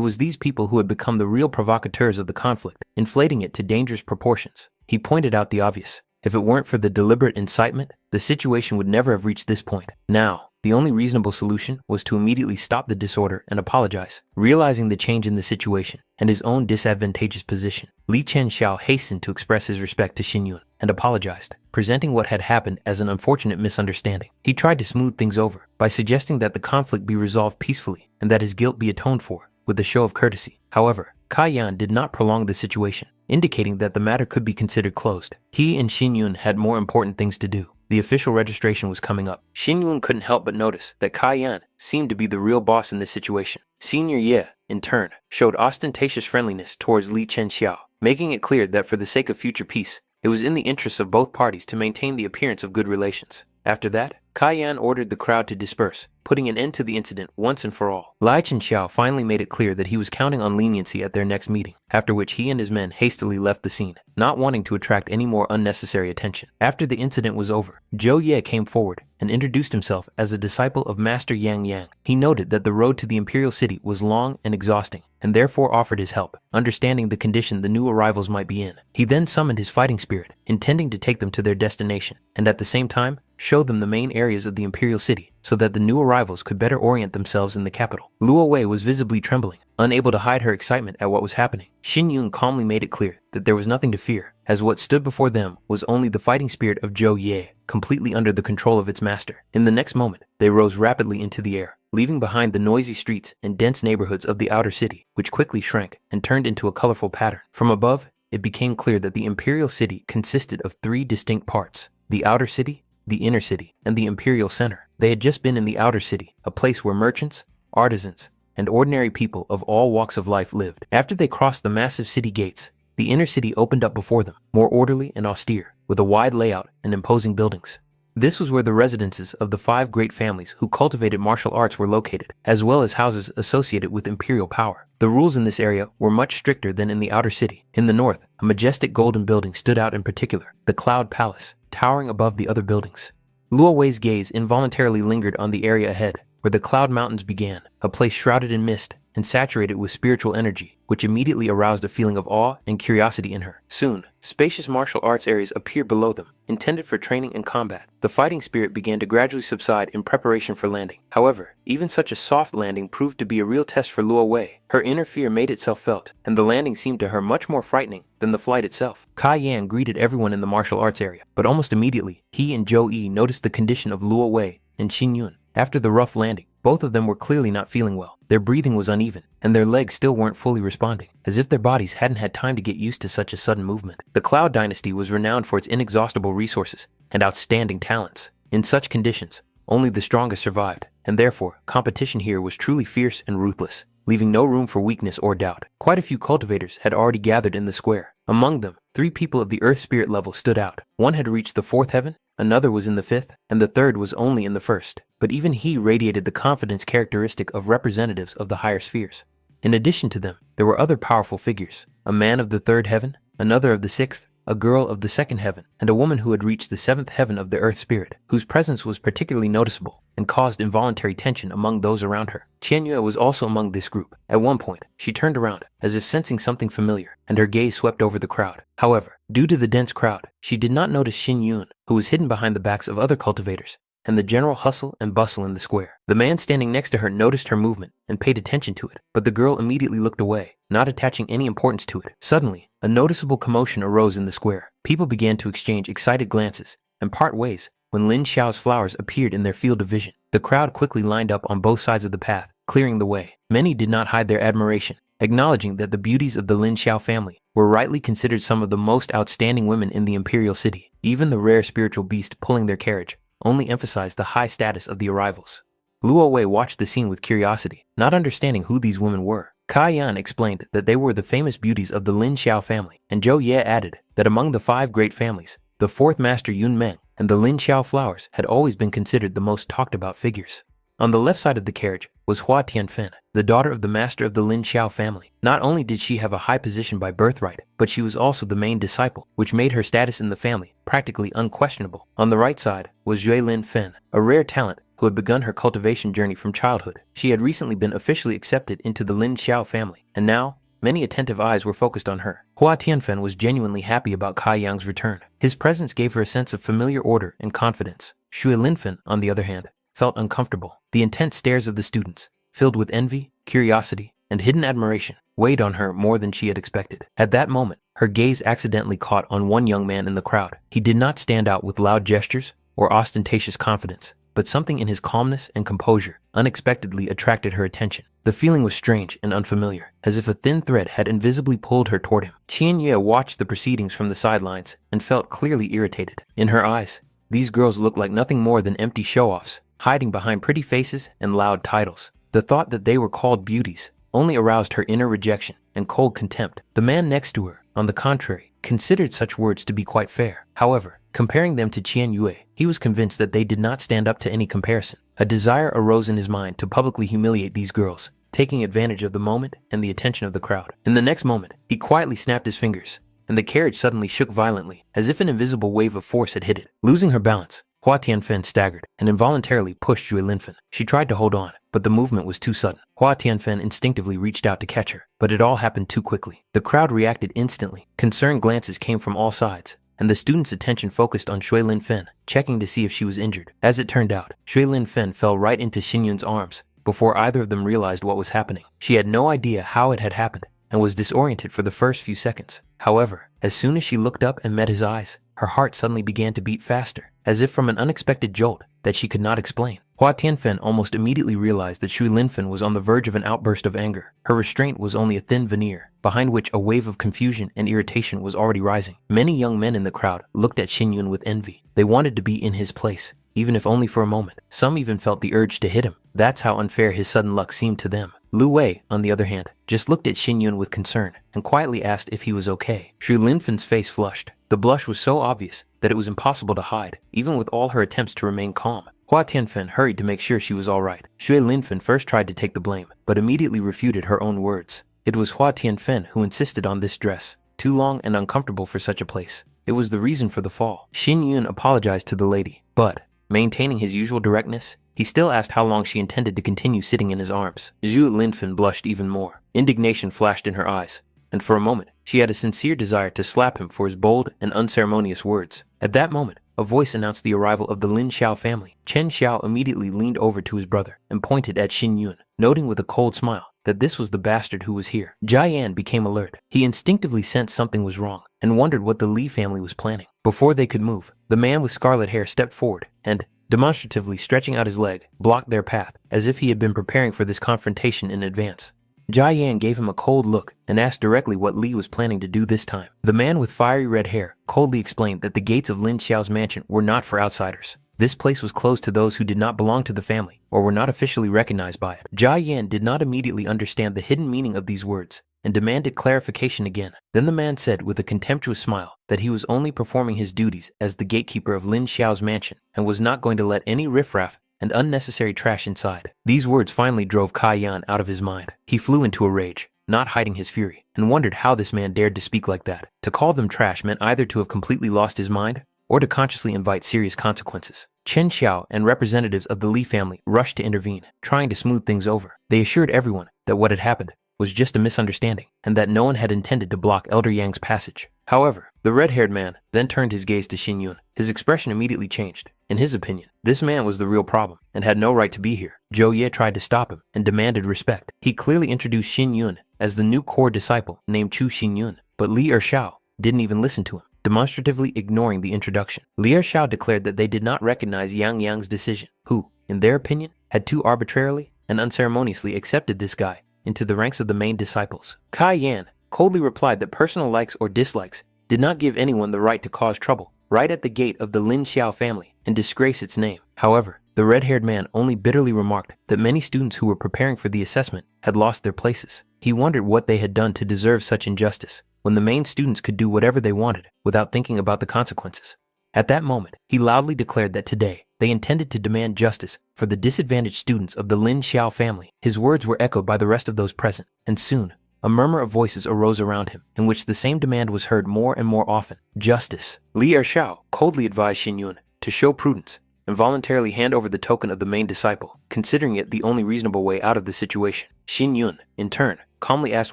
was these people who had become the real provocateurs of the conflict, inflating it to dangerous proportions. He pointed out the obvious. If it weren't for the deliberate incitement, the situation would never have reached this point. Now, the only reasonable solution was to immediately stop the disorder and apologize. Realizing the change in the situation and his own disadvantageous position, Li Qianxiao hastened to express his respect to Xin Yun and apologized, presenting what had happened as an unfortunate misunderstanding. He tried to smooth things over by suggesting that the conflict be resolved peacefully and that his guilt be atoned for with a show of courtesy. However, Kai Yan did not prolong the situation, indicating that the matter could be considered closed. He and Xin Yun had more important things to do. The official registration was coming up. Xin Yun couldn't help but notice that Kai Yan seemed to be the real boss in this situation. Senior Ye, in turn, showed ostentatious friendliness towards Li Qianxiao, making it clear that for the sake of future peace, it was in the interests of both parties to maintain the appearance of good relations. After that, Kai Yan ordered the crowd to disperse, putting an end to the incident once and for all. Li Qianxiao finally made it clear that he was counting on leniency at their next meeting, after which he and his men hastily left the scene, not wanting to attract any more unnecessary attention. After the incident was over, Zhou Ye came forward and introduced himself as a disciple of Master Yang Yang. He noted that the road to the imperial city was long and exhausting, and therefore offered his help, understanding the condition the new arrivals might be in. He then summoned his fighting spirit, intending to take them to their destination, and at the same time, show them the main areas of the imperial city so that the new arrivals could better orient themselves in the capital. Luo Wei was visibly trembling, unable to hide her excitement at what was happening. Xin Yun calmly made it clear that there was nothing to fear, as what stood before them was only the fighting spirit of Zhou Ye, completely under the control of its master. In the next moment, they rose rapidly into the air, leaving behind the noisy streets and dense neighborhoods of the outer city, which quickly shrank and turned into a colorful pattern. From above, it became clear that the imperial city consisted of three distinct parts: the outer city, the inner city, and the imperial center. They had just been in the outer city, a place where merchants, artisans, and ordinary people of all walks of life lived. After they crossed the massive city gates, the inner city opened up before them, more orderly and austere, with a wide layout and imposing buildings. This was where the residences of the 5 great families who cultivated martial arts were located, as well as houses associated with imperial power. The rules in this area were much stricter than in the outer city. In the north, a majestic golden building stood out in particular, the Cloud Palace, towering above the other buildings. Luo Wei's gaze involuntarily lingered on the area ahead, where the Cloud Mountains began, a place shrouded in mist and saturated with spiritual energy, which immediately aroused a feeling of awe and curiosity in her. Soon, spacious martial arts areas appeared below them, intended for training and combat. The fighting spirit began to gradually subside in preparation for landing. However, even such a soft landing proved to be a real test for Luo Wei. Her inner fear made itself felt, and the landing seemed to her much more frightening than the flight itself. Kai Yan greeted everyone in the martial arts area, but almost immediately, he and Zhou Yi noticed the condition of Luo Wei and Xin Yun. After the rough landing, both of them were clearly not feeling well. Their breathing was uneven, and their legs still weren't fully responding, as if their bodies hadn't had time to get used to such a sudden movement. The Cloud Dynasty was renowned for its inexhaustible resources and outstanding talents. In such conditions, only the strongest survived, and therefore, competition here was truly fierce and ruthless, leaving no room for weakness or doubt. Quite a few cultivators had already gathered in the square. Among them, 3 people of the Earth Spirit level stood out. One had reached the 4th heaven, another was in the 5th, and the third was only in the 1st. But even he radiated the confidence characteristic of representatives of the higher spheres. In addition to them, there were other powerful figures: a man of the 3rd heaven, another of the 6th, a girl of the 2nd heaven, and a woman who had reached the 7th heaven of the Earth Spirit, whose presence was particularly noticeable and caused involuntary tension among those around her. Qianyue was also among this group. At one point, she turned around, as if sensing something familiar, and her gaze swept over the crowd. However, due to the dense crowd, she did not notice Xin Yun, who was hidden behind the backs of other cultivators, and the general hustle and bustle in the square. The man standing next to her noticed her movement and paid attention to it, but the girl immediately looked away, not attaching any importance to it. Suddenly, a noticeable commotion arose in the square. People began to exchange excited glances and part ways when Lin Xiao's flowers appeared in their field of vision. The crowd quickly lined up on both sides of the path, clearing the way. Many did not hide their admiration, acknowledging that the beauties of the Lin Xiao family were rightly considered some of the most outstanding women in the imperial city. Even the rare spiritual beast pulling their carriage only emphasized the high status of the arrivals. Luo Wei watched the scene with curiosity, not understanding who these women were. Kai Yan explained that they were the famous beauties of the Lin Xiao family, and Zhou Ye added that among the 5 great families, the 4th master Yun Meng and the Lin Xiao flowers had always been considered the most talked about figures. On the left side of the carriage was Hua Tianfen, the daughter of the master of the Lin Xiao family. Not only did she have a high position by birthright, but she was also the main disciple, which made her status in the family practically unquestionable. On the right side was Jue Lin Fen, a rare talent who had begun her cultivation journey from childhood. She had recently been officially accepted into the Lin Xiao family, and now many attentive eyes were focused on her. Hua Tianfen was genuinely happy about Kai Yang's return. His presence gave her a sense of familiar order and confidence. Xue Linfen, on the other hand, felt uncomfortable. The intense stares of the students, filled with envy, curiosity, and hidden admiration, weighed on her more than she had expected. At that moment, her gaze accidentally caught on one young man in the crowd. He did not stand out with loud gestures or ostentatious confidence, but something in his calmness and composure unexpectedly attracted her attention. The feeling was strange and unfamiliar, as if a thin thread had invisibly pulled her toward him. Qian Yue watched the proceedings from the sidelines and felt clearly irritated. In her eyes, these girls looked like nothing more than empty show-offs, hiding behind pretty faces and loud titles. The thought that they were called beauties only aroused her inner rejection and cold contempt. The man next to her, on the contrary, considered such words to be quite fair. However, comparing them to Qian Yue, he was convinced that they did not stand up to any comparison. A desire arose in his mind to publicly humiliate these girls, taking advantage of the moment and the attention of the crowd. In the next moment, he quietly snapped his fingers, and the carriage suddenly shook violently, as if an invisible wave of force had hit it. Losing her balance, Hua Tianfen staggered and involuntarily pushed Jue Linfen. She tried to hold on, but the movement was too sudden. Hua Tianfen instinctively reached out to catch her, but it all happened too quickly. The crowd reacted instantly. Concerned glances came from all sides, and the students' attention focused on Shui Linfen, checking to see if she was injured. As it turned out, Shui Linfen fell right into Xinyun's arms before either of them realized what was happening. She had no idea how it had happened and was disoriented for the first few seconds. However, as soon as she looked up and met his eyes, her heart suddenly began to beat faster, as if from an unexpected jolt that she could not explain. Hua Tianfen almost immediately realized that Shui Linfen was on the verge of an outburst of anger. Her restraint was only a thin veneer, behind which a wave of confusion and irritation was already rising. Many young men in the crowd looked at Xinyun with envy. They wanted to be in his place, even if only for a moment. Some even felt the urge to hit him. That's how unfair his sudden luck seemed to them. Lu Wei, on the other hand, just looked at Xinyun with concern and quietly asked if he was okay. Shui Linfen's face flushed. The blush was so obvious that it was impossible to hide, even with all her attempts to remain calm. Hua Tianfen hurried to make sure she was all right. Shui Linfen first tried to take the blame, but immediately refuted her own words. It was Hua Tianfen who insisted on this dress, too long and uncomfortable for such a place. It was the reason for the fall. Xinyun apologized to the lady, but, maintaining his usual directness, he still asked how long she intended to continue sitting in his arms. Zhu Linfen blushed even more. Indignation flashed in her eyes, and for a moment, she had a sincere desire to slap him for his bold and unceremonious words. At that moment, a voice announced the arrival of the Lin Xiao family. Chen Xiao immediately leaned over to his brother and pointed at Xin Yun, noting with a cold smile that this was the bastard who was here. Jia Yan became alert. He instinctively sensed something was wrong and wondered what the Li family was planning. Before they could move, the man with scarlet hair stepped forward and, demonstratively stretching out his leg, blocked their path, as if he had been preparing for this confrontation in advance. Jia Yan gave him a cold look and asked directly what Li was planning to do this time. The man with fiery red hair coldly explained that the gates of Lin Xiao's mansion were not for outsiders. This place was closed to those who did not belong to the family or were not officially recognized by it. Jia Yan did not immediately understand the hidden meaning of these words and demanded clarification again. Then the man said with a contemptuous smile that he was only performing his duties as the gatekeeper of Lin Xiao's mansion and was not going to let any riffraff and unnecessary trash inside. These words finally drove Kai Yan out of his mind. He flew into a rage, not hiding his fury, and wondered how this man dared to speak like that. To call them trash meant either to have completely lost his mind or to consciously invite serious consequences. Chen Xiao and representatives of the Li family rushed to intervene, trying to smooth things over. They assured everyone that what had happened was just a misunderstanding, and that no one had intended to block Elder Yang's passage. However, the red-haired man then turned his gaze to Xin Yun. His expression immediately changed. In his opinion, this man was the real problem and had no right to be here. Zhou Ye tried to stop him and demanded respect. He clearly introduced Xin Yun as the new core disciple named Chu Xin Yun, but Li Ershao didn't even listen to him, demonstratively ignoring the introduction. Li Ershao declared that they did not recognize Yang Yang's decision, who, in their opinion, had too arbitrarily and unceremoniously accepted this guy into the ranks of the main disciples. Kai Yan coldly replied that personal likes or dislikes did not give anyone the right to cause trouble right at the gate of the Lin Xiao family and disgrace its name. However, the red-haired man only bitterly remarked that many students who were preparing for the assessment had lost their places. He wondered what they had done to deserve such injustice when the main students could do whatever they wanted without thinking about the consequences. At that moment, he loudly declared that today they intended to demand justice for the disadvantaged students of the Lin Xiao family. His words were echoed by the rest of those present, and soon, a murmur of voices arose around him, in which the same demand was heard more and more often. Justice. Li Ershao coldly advised Xin Yun to show prudence and voluntarily hand over the token of the main disciple, considering it the only reasonable way out of the situation. Xin Yun, in turn, calmly asked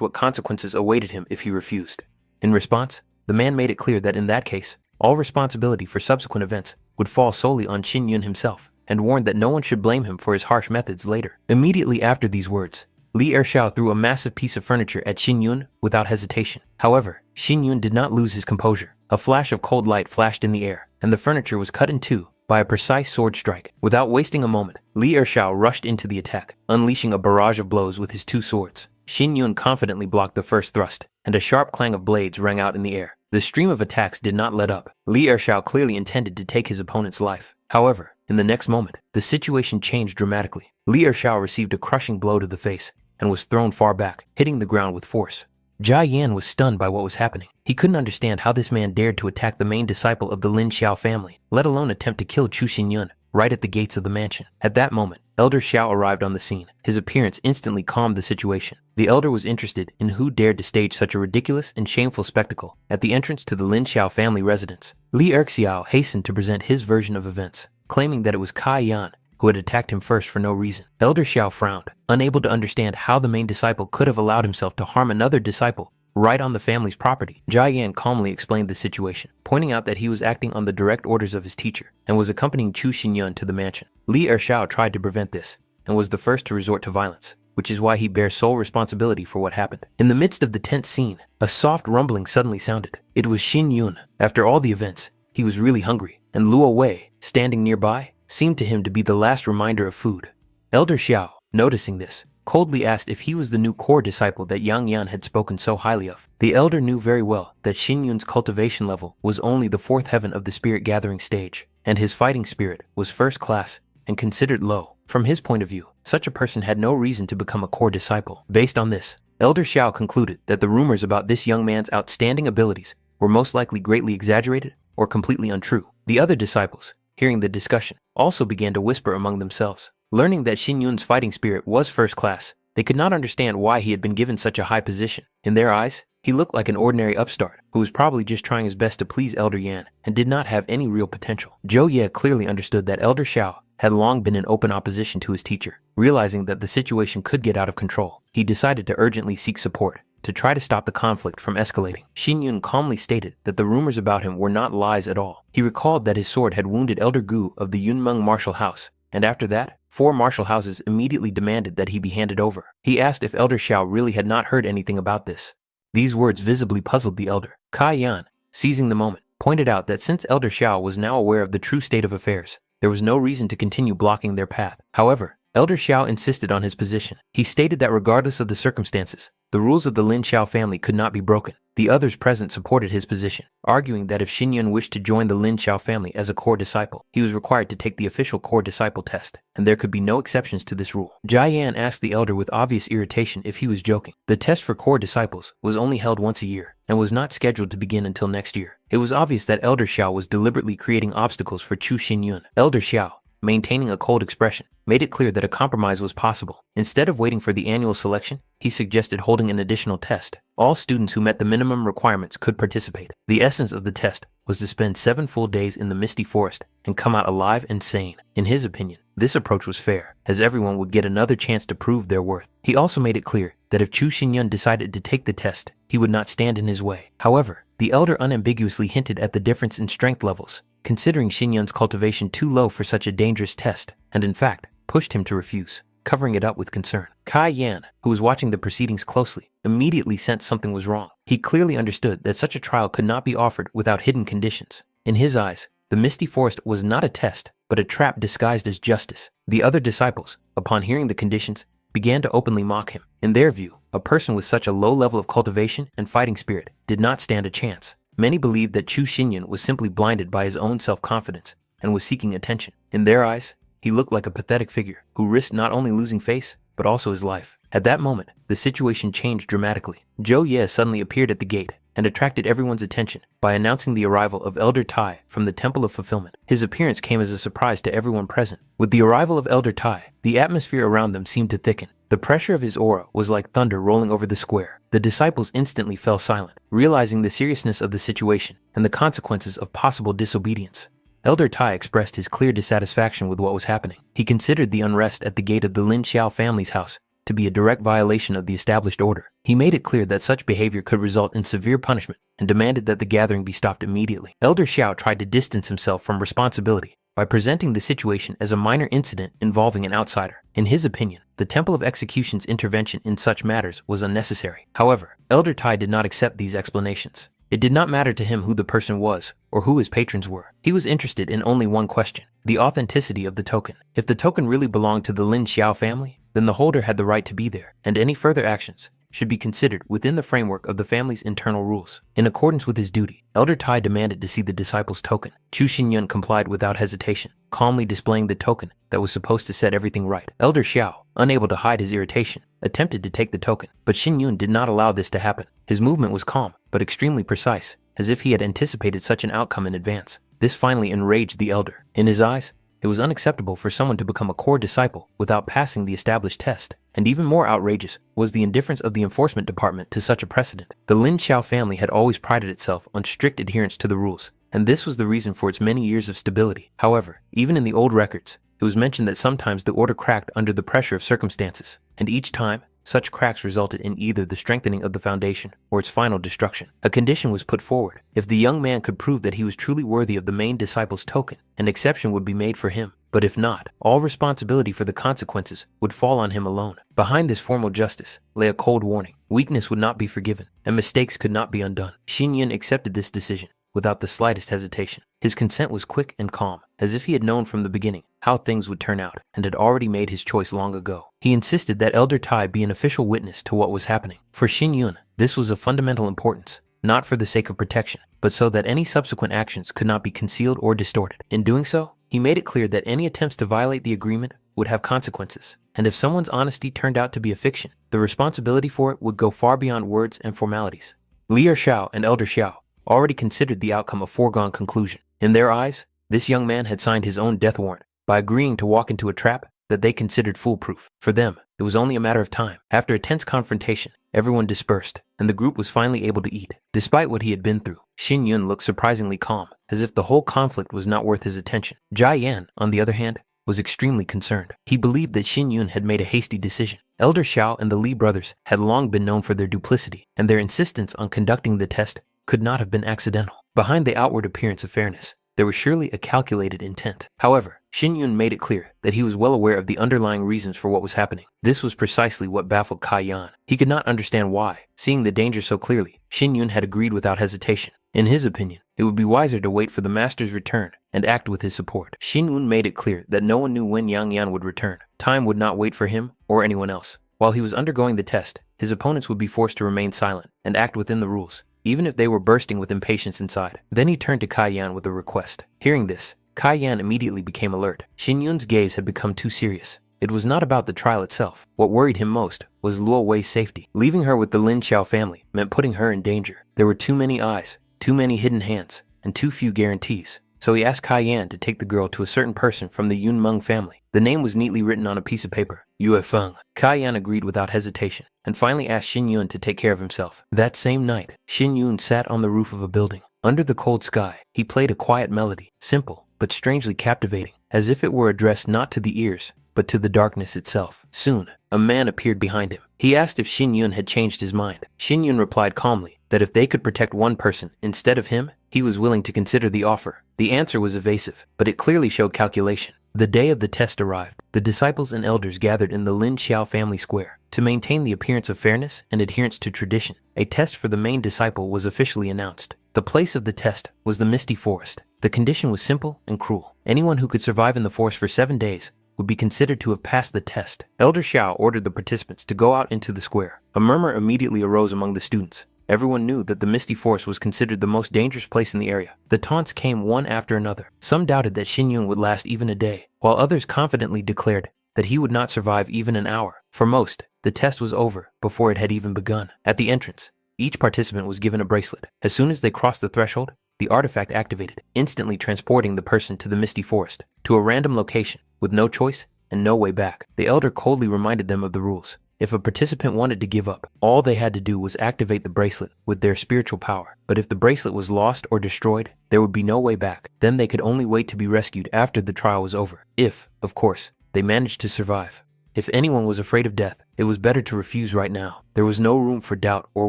what consequences awaited him if he refused. In response, the man made it clear that in that case, all responsibility for subsequent events would fall solely on Xin Yun himself, and warned that no one should blame him for his harsh methods later. Immediately after these words, Li Ershao threw a massive piece of furniture at Xin Yun without hesitation. However, Xin Yun did not lose his composure. A flash of cold light flashed in the air, and the furniture was cut in two by a precise sword strike. Without wasting a moment, Li Ershao rushed into the attack, unleashing a barrage of blows with his two swords. Xin Yun confidently blocked the first thrust, and a sharp clang of blades rang out in the air. The stream of attacks did not let up. Li Ershao clearly intended to take his opponent's life. However, in the next moment, the situation changed dramatically. Li Ershao received a crushing blow to the face and was thrown far back, hitting the ground with force. Jia Yan was stunned by what was happening. He couldn't understand how this man dared to attack the main disciple of the Lin Xiao family, let alone attempt to kill Chu Xinyun right at the gates of the mansion. At that moment, Elder Xiao arrived on the scene. His appearance instantly calmed the situation. The elder was interested in who dared to stage such a ridiculous and shameful spectacle at the entrance to the Lin Xiao family residence. Li Erxiao hastened to present his version of events, claiming that it was Kai Yan who had attacked him first for no reason. Elder Xiao frowned, unable to understand how the main disciple could have allowed himself to harm another disciple right on the family's property. Jia Yan calmly explained the situation, pointing out that he was acting on the direct orders of his teacher and was accompanying Chu Xinyun to the mansion. Li Ershao tried to prevent this and was the first to resort to violence, which is why he bears sole responsibility for what happened. In the midst of the tense scene, a soft rumbling suddenly sounded. It was Xin Yun. After all the events, he was really hungry, and Luo Wei, standing nearby, seemed to him to be the last reminder of food. Elder Xiao, noticing this, coldly asked if he was the new core disciple that Yang Yan had spoken so highly of. The elder knew very well that Xin Yun's cultivation level was only the fourth heaven of the spirit gathering stage, and his fighting spirit was first class and considered low. From his point of view, such a person had no reason to become a core disciple. Based on this, Elder Xiao concluded that the rumors about this young man's outstanding abilities were most likely greatly exaggerated or completely untrue. The other disciples, hearing the discussion, also began to whisper among themselves. Learning that Xin Yun's fighting spirit was first class, they could not understand why he had been given such a high position. In their eyes, he looked like an ordinary upstart who was probably just trying his best to please Elder Yan and did not have any real potential. Zhou Ye clearly understood that Elder Xiao had long been in open opposition to his teacher. Realizing that the situation could get out of control, he decided to urgently seek support to try to stop the conflict from escalating. Xin Yun calmly stated that the rumors about him were not lies at all. He recalled that his sword had wounded Elder Gu of the Yunmeng martial house, and after that, 4 martial houses immediately demanded that he be handed over. He asked if Elder Xiao really had not heard anything about this. These words visibly puzzled the elder. Kai Yan, seizing the moment, pointed out that since Elder Xiao was now aware of the true state of affairs, there was no reason to continue blocking their path. However, Elder Xiao insisted on his position. He stated that regardless of the circumstances, the rules of the Lin Xiao family could not be broken. The others present supported his position, arguing that if Xin Yun wished to join the Lin Xiao family as a core disciple, he was required to take the official core disciple test, and there could be no exceptions to this rule. Jia Yan asked the elder with obvious irritation if he was joking. The test for core disciples was only held once a year, and was not scheduled to begin until next year. It was obvious that Elder Xiao was deliberately creating obstacles for Chu Xinyun. Elder Xiao, maintaining a cold expression, made it clear that a compromise was possible. Instead of waiting for the annual selection, he suggested holding an additional test. All students who met the minimum requirements could participate. The essence of the test was to spend 7 full days in the misty forest and come out alive and sane. In his opinion, this approach was fair, as everyone would get another chance to prove their worth. He also made it clear that if Chu Xinyun decided to take the test, he would not stand in his way. However, the elder unambiguously hinted at the difference in strength levels, considering Xinyun's cultivation too low for such a dangerous test, and in fact, pushed him to refuse, covering it up with concern. Kai Yan, who was watching the proceedings closely, immediately sensed something was wrong. He clearly understood that such a trial could not be offered without hidden conditions. In his eyes, the misty forest was not a test, but a trap disguised as justice. The other disciples, upon hearing the conditions, began to openly mock him. In their view, a person with such a low level of cultivation and fighting spirit did not stand a chance. Many believed that Chu Xinyun was simply blinded by his own self-confidence and was seeking attention. In their eyes, he looked like a pathetic figure who risked not only losing face, but also his life. At that moment, the situation changed dramatically. Zhou Ye suddenly appeared at the gate and attracted everyone's attention by announcing the arrival of Elder Tai from the Temple of Fulfillment. His appearance came as a surprise to everyone present. With the arrival of Elder Tai, the atmosphere around them seemed to thicken. The pressure of his aura was like thunder rolling over the square. The disciples instantly fell silent, realizing the seriousness of the situation and the consequences of possible disobedience. Elder Tai expressed his clear dissatisfaction with what was happening. He considered the unrest at the gate of the Lin Xiao family's house to be a direct violation of the established order. He made it clear that such behavior could result in severe punishment and demanded that the gathering be stopped immediately. Elder Xiao tried to distance himself from responsibility by presenting the situation as a minor incident involving an outsider. In his opinion, the Temple of Execution's intervention in such matters was unnecessary. However, Elder Tai did not accept these explanations. It did not matter to him who the person was or who his patrons were. He was interested in only one question: the authenticity of the token. If the token really belonged to the Lin Xiao family, then the holder had the right to be there, and any further actions should be considered within the framework of the family's internal rules. In accordance with his duty, Elder Tai demanded to see the disciple's token. Chu Xinyun complied without hesitation, calmly displaying the token that was supposed to set everything right. Elder Xiao, unable to hide his irritation, attempted to take the token, but Xinyun did not allow this to happen. His movement was calm, but extremely precise, as if he had anticipated such an outcome in advance. This finally enraged the elder. In his eyes, it was unacceptable for someone to become a core disciple without passing the established test. And even more outrageous was the indifference of the enforcement department to such a precedent. The Lin Xiao family had always prided itself on strict adherence to the rules, and this was the reason for its many years of stability. However, even in the old records, it was mentioned that sometimes the order cracked under the pressure of circumstances, and each time, such cracks resulted in either the strengthening of the foundation or its final destruction. A condition was put forward. If the young man could prove that he was truly worthy of the main disciple's token, an exception would be made for him. But if not, all responsibility for the consequences would fall on him alone. Behind this formal justice lay a cold warning. Weakness would not be forgiven, and mistakes could not be undone. Xinyun accepted this decision without the slightest hesitation. His consent was quick and calm, as if he had known from the beginning how things would turn out and had already made his choice long ago. He insisted that Elder Tai be an official witness to what was happening. For Xinyun, this was of fundamental importance, not for the sake of protection, but so that any subsequent actions could not be concealed or distorted. In doing so, he made it clear that any attempts to violate the agreement would have consequences, and if someone's honesty turned out to be a fiction, the responsibility for it would go far beyond words and formalities. Lier Xiao and Elder Xiao already considered the outcome a foregone conclusion. In their eyes, this young man had signed his own death warrant by agreeing to walk into a trap that they considered foolproof. For them, it was only a matter of time. After a tense confrontation, everyone dispersed, and the group was finally able to eat. Despite what he had been through, Xinyun looked surprisingly calm, as if the whole conflict was not worth his attention. Jia Yan, on the other hand, was extremely concerned. He believed that Xinyun had made a hasty decision. Elder Xiao and the Li brothers had long been known for their duplicity, and their insistence on conducting the test could not have been accidental. Behind the outward appearance of fairness, there was surely a calculated intent. However, Xinyun made it clear that he was well aware of the underlying reasons for what was happening. This was precisely what baffled Kai Yan. He could not understand why, seeing the danger so clearly, Xinyun had agreed without hesitation. In his opinion, it would be wiser to wait for the master's return and act with his support. Xinyun made it clear that no one knew when Yang Yan would return. Time would not wait for him or anyone else. While he was undergoing the test, his opponents would be forced to remain silent and act within the rules, even if they were bursting with impatience inside. Then he turned to Kai Yan with a request. Hearing this, Kai Yan immediately became alert. Xinyun's gaze had become too serious. It was not about the trial itself. What worried him most was Luo Wei's safety. Leaving her with the Lin Xiao family meant putting her in danger. There were too many eyes, too many hidden hands, and too few guarantees. So he asked Kai Yan to take the girl to a certain person from the Yun Meng family. The name was neatly written on a piece of paper, Yue Feng. Kai Yan agreed without hesitation, and finally asked Xinyun to take care of himself. That same night, Xinyun sat on the roof of a building. Under the cold sky, he played a quiet melody, simple but strangely captivating, as if it were addressed not to the ears, but to the darkness itself. Soon, a man appeared behind him. He asked if Shin Yun had changed his mind. Shin Yun replied calmly that if they could protect one person instead of him, he was willing to consider the offer. The answer was evasive, but it clearly showed calculation. The day of the test arrived. The disciples and elders gathered in the Lin Xiao family square. To maintain the appearance of fairness and adherence to tradition, a test for the main disciple was officially announced. The place of the test was the misty forest. The condition was simple and cruel. Anyone who could survive in the forest for 7 days would be considered to have passed the test. Elder Xiao ordered the participants to go out into the square. A murmur immediately arose among the students. Everyone knew that the misty forest was considered the most dangerous place in the area. The taunts came one after another. Some doubted that Shin Yun would last even a day, while others confidently declared that he would not survive even an hour. For most, the test was over before it had even begun. At the entrance, each participant was given a bracelet. As soon as they crossed the threshold, the artifact activated, instantly transporting the person to the misty forest, to a random location, with no choice and no way back. The elder coldly reminded them of the rules. If a participant wanted to give up, all they had to do was activate the bracelet with their spiritual power. But if the bracelet was lost or destroyed, there would be no way back. Then they could only wait to be rescued after the trial was over. If, of course, they managed to survive. If anyone was afraid of death, it was better to refuse right now. There was no room for doubt or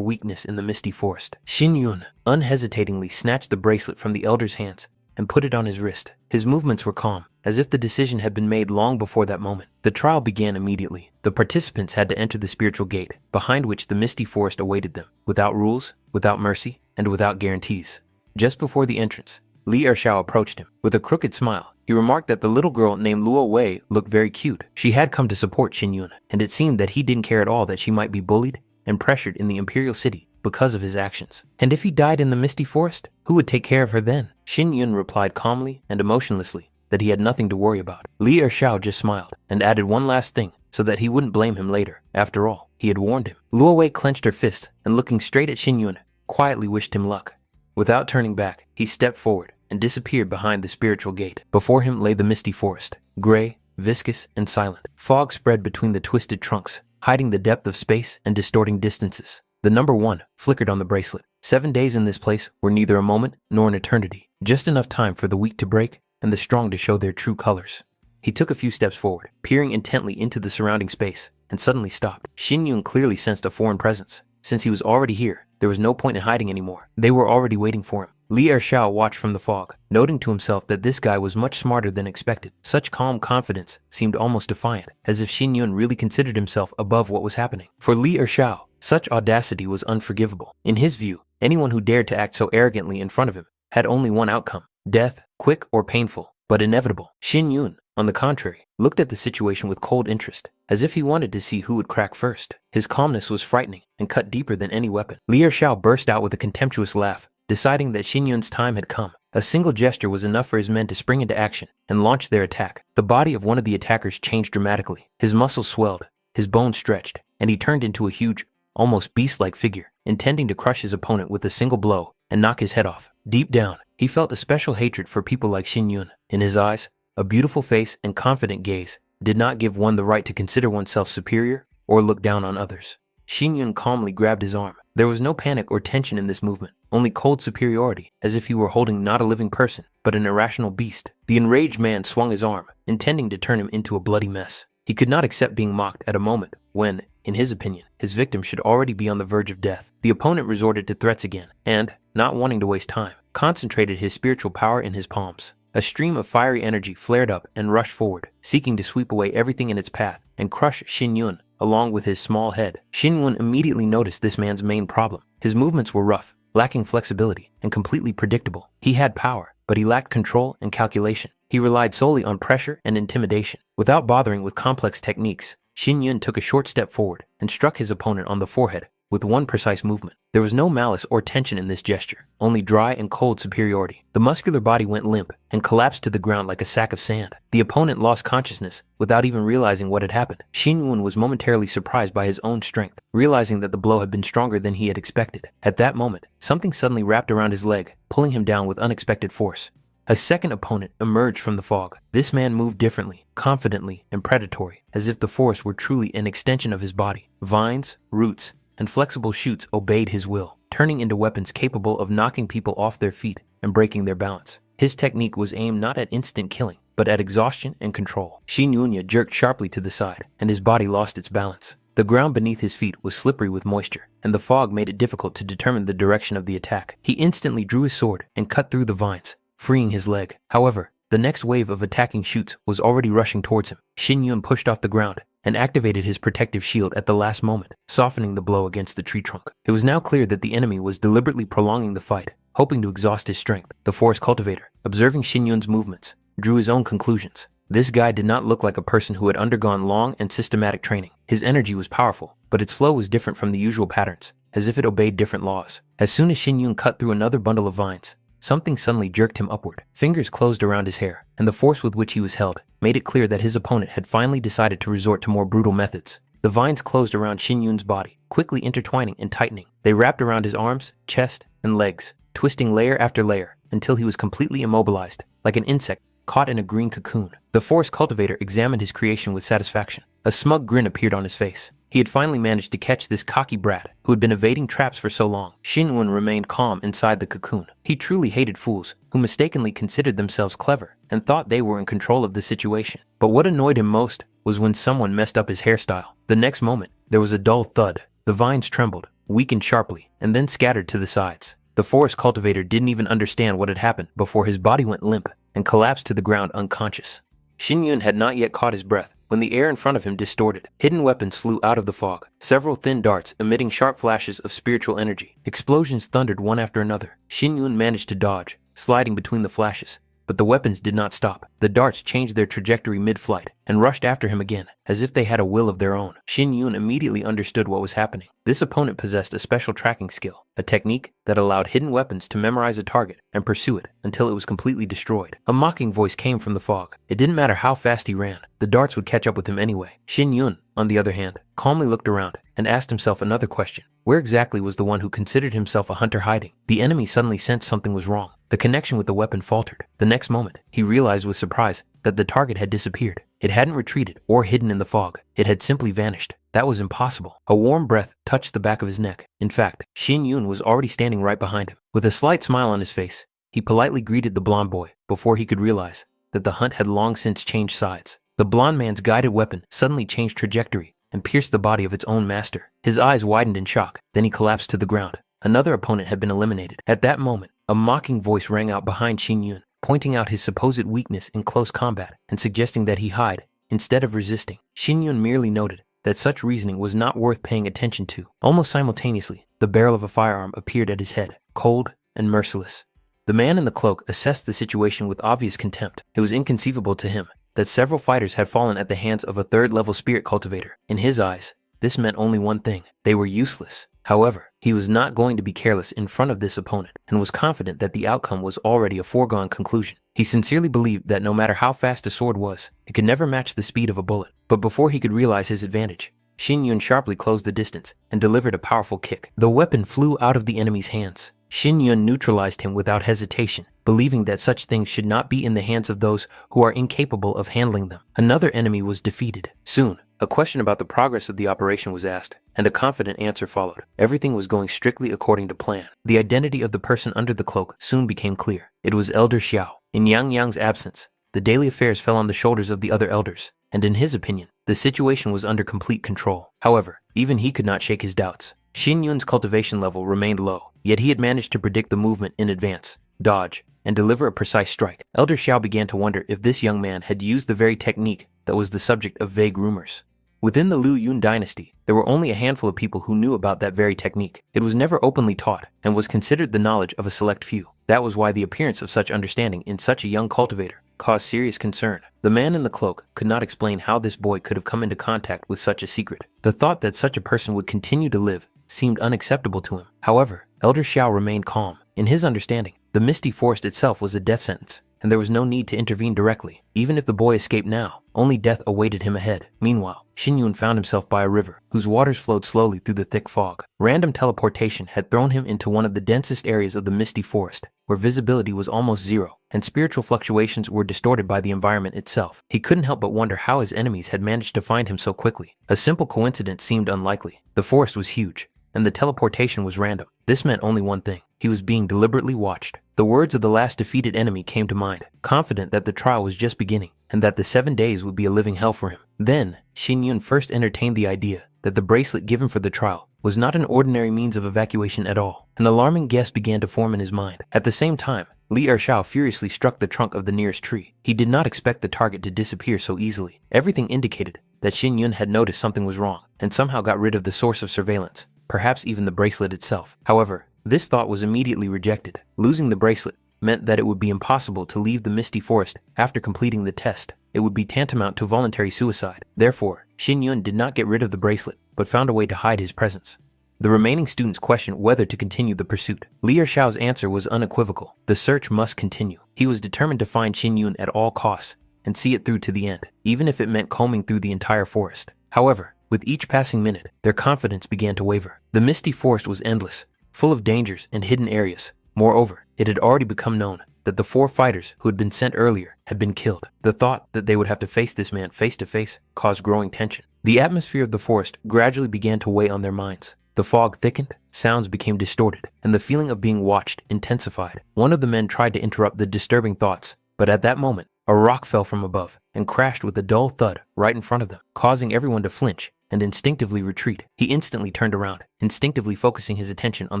weakness in the misty forest. Shin Yun unhesitatingly snatched the bracelet from the elder's hands and put it on his wrist. His movements were calm, as if the decision had been made long before that moment. The trial began immediately. The participants had to enter the spiritual gate, behind which the misty forest awaited them, without rules, without mercy, and without guarantees. Just before the entrance, Li Ershao approached him. With a crooked smile, he remarked that the little girl named Luo Wei looked very cute. She had come to support Shin Yun, and it seemed that he didn't care at all that she might be bullied and pressured in the imperial city because of his actions. And if he died in the misty forest, who would take care of her then? Shin Yun replied calmly and emotionlessly that he had nothing to worry about. Li Ershao just smiled and added one last thing so that he wouldn't blame him later. After all, he had warned him. Luo Wei clenched her fist and, looking straight at Shin Yun, quietly wished him luck. Without turning back, he stepped forward and disappeared behind the spiritual gate. Before him lay the misty forest, gray, viscous, and silent. Fog spread between the twisted trunks, hiding the depth of space and distorting distances. The number 1 flickered on the bracelet. 7 days in this place were neither a moment nor an eternity, just enough time for the weak to break and the strong to show their true colors. He took a few steps forward, peering intently into the surrounding space, and suddenly stopped. Shin Yun clearly sensed a foreign presence. Since he was already here, there was no point in hiding anymore. They were already waiting for him. Li Ershao watched from the fog, noting to himself that this guy was much smarter than expected. Such calm confidence seemed almost defiant, as if Shin Yun really considered himself above what was happening. For Li Ershao, such audacity was unforgivable. In his view, anyone who dared to act so arrogantly in front of him had only one outcome: death, quick or painful, but inevitable. Shin Yun, on the contrary, looked at the situation with cold interest, as if he wanted to see who would crack first. His calmness was frightening and cut deeper than any weapon. Li Ershao burst out with a contemptuous laugh, deciding that Shin Yun's time had come. A single gesture was enough for his men to spring into action and launch their attack. The body of one of the attackers changed dramatically. His muscles swelled, his bones stretched, and he turned into a huge, almost beast-like figure, intending to crush his opponent with a single blow and knock his head off. Deep down, he felt a special hatred for people like Shin Yun. In his eyes, a beautiful face and confident gaze did not give one the right to consider oneself superior or look down on others. Shin Yun calmly grabbed his arm. There was no panic or tension in this movement, only cold superiority, as if he were holding not a living person, but an irrational beast. The enraged man swung his arm, intending to turn him into a bloody mess. He could not accept being mocked at a moment when, in his opinion, his victim should already be on the verge of death. The opponent resorted to threats again, and, not wanting to waste time, concentrated his spiritual power in his palms. A stream of fiery energy flared up and rushed forward, seeking to sweep away everything in its path and crush Shin Yun along with his small head. Shin Yun immediately noticed this man's main problem. His movements were rough, lacking flexibility, and completely predictable. He had power, but he lacked control and calculation. He relied solely on pressure and intimidation. Without bothering with complex techniques, Shin Yun took a short step forward and struck his opponent on the forehead with one precise movement. There was no malice or tension in this gesture, only dry and cold superiority. The muscular body went limp and collapsed to the ground like a sack of sand. The opponent lost consciousness without even realizing what had happened. Shin Yun was momentarily surprised by his own strength, realizing that the blow had been stronger than he had expected. At that moment, something suddenly wrapped around his leg, pulling him down with unexpected force. A second opponent emerged from the fog. This man moved differently, confidently, and predatory, as if the forest were truly an extension of his body. Vines, roots, and flexible shoots obeyed his will, turning into weapons capable of knocking people off their feet and breaking their balance. His technique was aimed not at instant killing, but at exhaustion and control. Shin Yun jerked sharply to the side, and his body lost its balance. The ground beneath his feet was slippery with moisture, and the fog made it difficult to determine the direction of the attack. He instantly drew his sword and cut through the vines, freeing his leg. However, the next wave of attacking shoots was already rushing towards him. Shin Yun pushed off the ground and activated his protective shield at the last moment, softening the blow against the tree trunk. It was now clear that the enemy was deliberately prolonging the fight, hoping to exhaust his strength. The forest cultivator, observing Shin Yun's movements, drew his own conclusions. This guy did not look like a person who had undergone long and systematic training. His energy was powerful, but its flow was different from the usual patterns, as if it obeyed different laws. As soon as Shin Yun cut through another bundle of vines, something suddenly jerked him upward. Fingers closed around his hair, and the force with which he was held made it clear that his opponent had finally decided to resort to more brutal methods. The vines closed around Shin Yun's body, quickly intertwining and tightening. They wrapped around his arms, chest, and legs, twisting layer after layer until he was completely immobilized, like an insect caught in a green cocoon. The forest cultivator examined his creation with satisfaction. A smug grin appeared on his face. He had finally managed to catch this cocky brat who had been evading traps for so long. Shin Yun remained calm inside the cocoon. He truly hated fools who mistakenly considered themselves clever and thought they were in control of the situation. But what annoyed him most was when someone messed up his hairstyle. The next moment, there was a dull thud. The vines trembled, weakened sharply, and then scattered to the sides. The forest cultivator didn't even understand what had happened before his body went limp and collapsed to the ground unconscious. Shin Yun had not yet caught his breath when the air in front of him distorted. Hidden weapons flew out of the fog, several thin darts emitting sharp flashes of spiritual energy. Explosions thundered one after another. Shin Yun managed to dodge, sliding between the flashes, but the weapons did not stop. The darts changed their trajectory mid-flight and rushed after him again, as if they had a will of their own. Shin Yun immediately understood what was happening. This opponent possessed a special tracking skill, a technique that allowed hidden weapons to memorize a target and pursue it until it was completely destroyed. A mocking voice came from the fog. It didn't matter how fast he ran, the darts would catch up with him anyway. Shin Yun, on the other hand, calmly looked around and asked himself another question. Where exactly was the one who considered himself a hunter hiding? The enemy suddenly sensed something was wrong. The connection with the weapon faltered. The next moment, he realized with surprise that the target had disappeared. It hadn't retreated or hidden in the fog. It had simply vanished. That was impossible. A warm breath touched the back of his neck. In fact, Shin Yun was already standing right behind him. With a slight smile on his face, he politely greeted the blonde boy before he could realize that the hunt had long since changed sides. The blonde man's guided weapon suddenly changed trajectory and pierced the body of its own master. His eyes widened in shock. Then he collapsed to the ground. Another opponent had been eliminated. At that moment, a mocking voice rang out behind Shin Yun, pointing out his supposed weakness in close combat and suggesting that he hide instead of resisting. Shin Yun merely noted that such reasoning was not worth paying attention to. Almost simultaneously, the barrel of a firearm appeared at his head, cold and merciless. The man in the cloak assessed the situation with obvious contempt. It was inconceivable to him that several fighters had fallen at the hands of a third-level spirit cultivator. In his eyes, this meant only one thing: they were useless. However, he was not going to be careless in front of this opponent and was confident that the outcome was already a foregone conclusion. He sincerely believed that no matter how fast a sword was, it could never match the speed of a bullet. But before he could realize his advantage, Shin Yun sharply closed the distance and delivered a powerful kick. The weapon flew out of the enemy's hands. Shin Yun neutralized him without hesitation, believing that such things should not be in the hands of those who are incapable of handling them. Another enemy was defeated. Soon, a question about the progress of the operation was asked, and a confident answer followed. Everything was going strictly according to plan. The identity of the person under the cloak soon became clear. It was Elder Xiao. In Yang Yang's absence, the daily affairs fell on the shoulders of the other elders, and in his opinion, the situation was under complete control. However, even he could not shake his doubts. Shin Yun's cultivation level remained low, yet he had managed to predict the movement in advance, dodge, and deliver a precise strike. Elder Xiao began to wonder if this young man had used the very technique that was the subject of vague rumors. Within the Liu Yun dynasty, there were only a handful of people who knew about that very technique. It was never openly taught and was considered the knowledge of a select few. That was why the appearance of such understanding in such a young cultivator caused serious concern. The man in the cloak could not explain how this boy could have come into contact with such a secret. The thought that such a person would continue to live seemed unacceptable to him. However, Elder Xiao remained calm. In his understanding, the misty forest itself was a death sentence, and there was no need to intervene directly. Even if the boy escaped now, only death awaited him ahead. Meanwhile, Shin Yun found himself by a river, whose waters flowed slowly through the thick fog. Random teleportation had thrown him into one of the densest areas of the misty forest, where visibility was almost zero, and spiritual fluctuations were distorted by the environment itself. He couldn't help but wonder how his enemies had managed to find him so quickly. A simple coincidence seemed unlikely. The forest was huge, and the teleportation was random. This meant only one thing: he was being deliberately watched. The words of the last defeated enemy came to mind, confident that the trial was just beginning and that the 7 days would be a living hell for him. Then, Shin Yun first entertained the idea that the bracelet given for the trial was not an ordinary means of evacuation at all. An alarming guess began to form in his mind. At the same time, Li Ershao furiously struck the trunk of the nearest tree. He did not expect the target to disappear so easily. Everything indicated that Shin Yun had noticed something was wrong and somehow got rid of the source of surveillance, perhaps even the bracelet itself. However, this thought was immediately rejected. Losing the bracelet meant that it would be impossible to leave the misty forest after completing the test. It would be tantamount to voluntary suicide. Therefore, Shin Yun did not get rid of the bracelet, but found a way to hide his presence. The remaining students questioned whether to continue the pursuit. Li Ershao's answer was unequivocal. The search must continue. He was determined to find Shin Yun at all costs and see it through to the end, even if it meant combing through the entire forest. However, with each passing minute, their confidence began to waver. The misty forest was endless, full of dangers and hidden areas. Moreover, it had already become known that the 4 fighters who had been sent earlier had been killed. The thought that they would have to face this man face to face caused growing tension. The atmosphere of the forest gradually began to weigh on their minds. The fog thickened, sounds became distorted, and the feeling of being watched intensified. One of the men tried to interrupt the disturbing thoughts, but at that moment, a rock fell from above and crashed with a dull thud right in front of them, causing everyone to flinch and instinctively retreat. He instantly turned around, instinctively focusing his attention on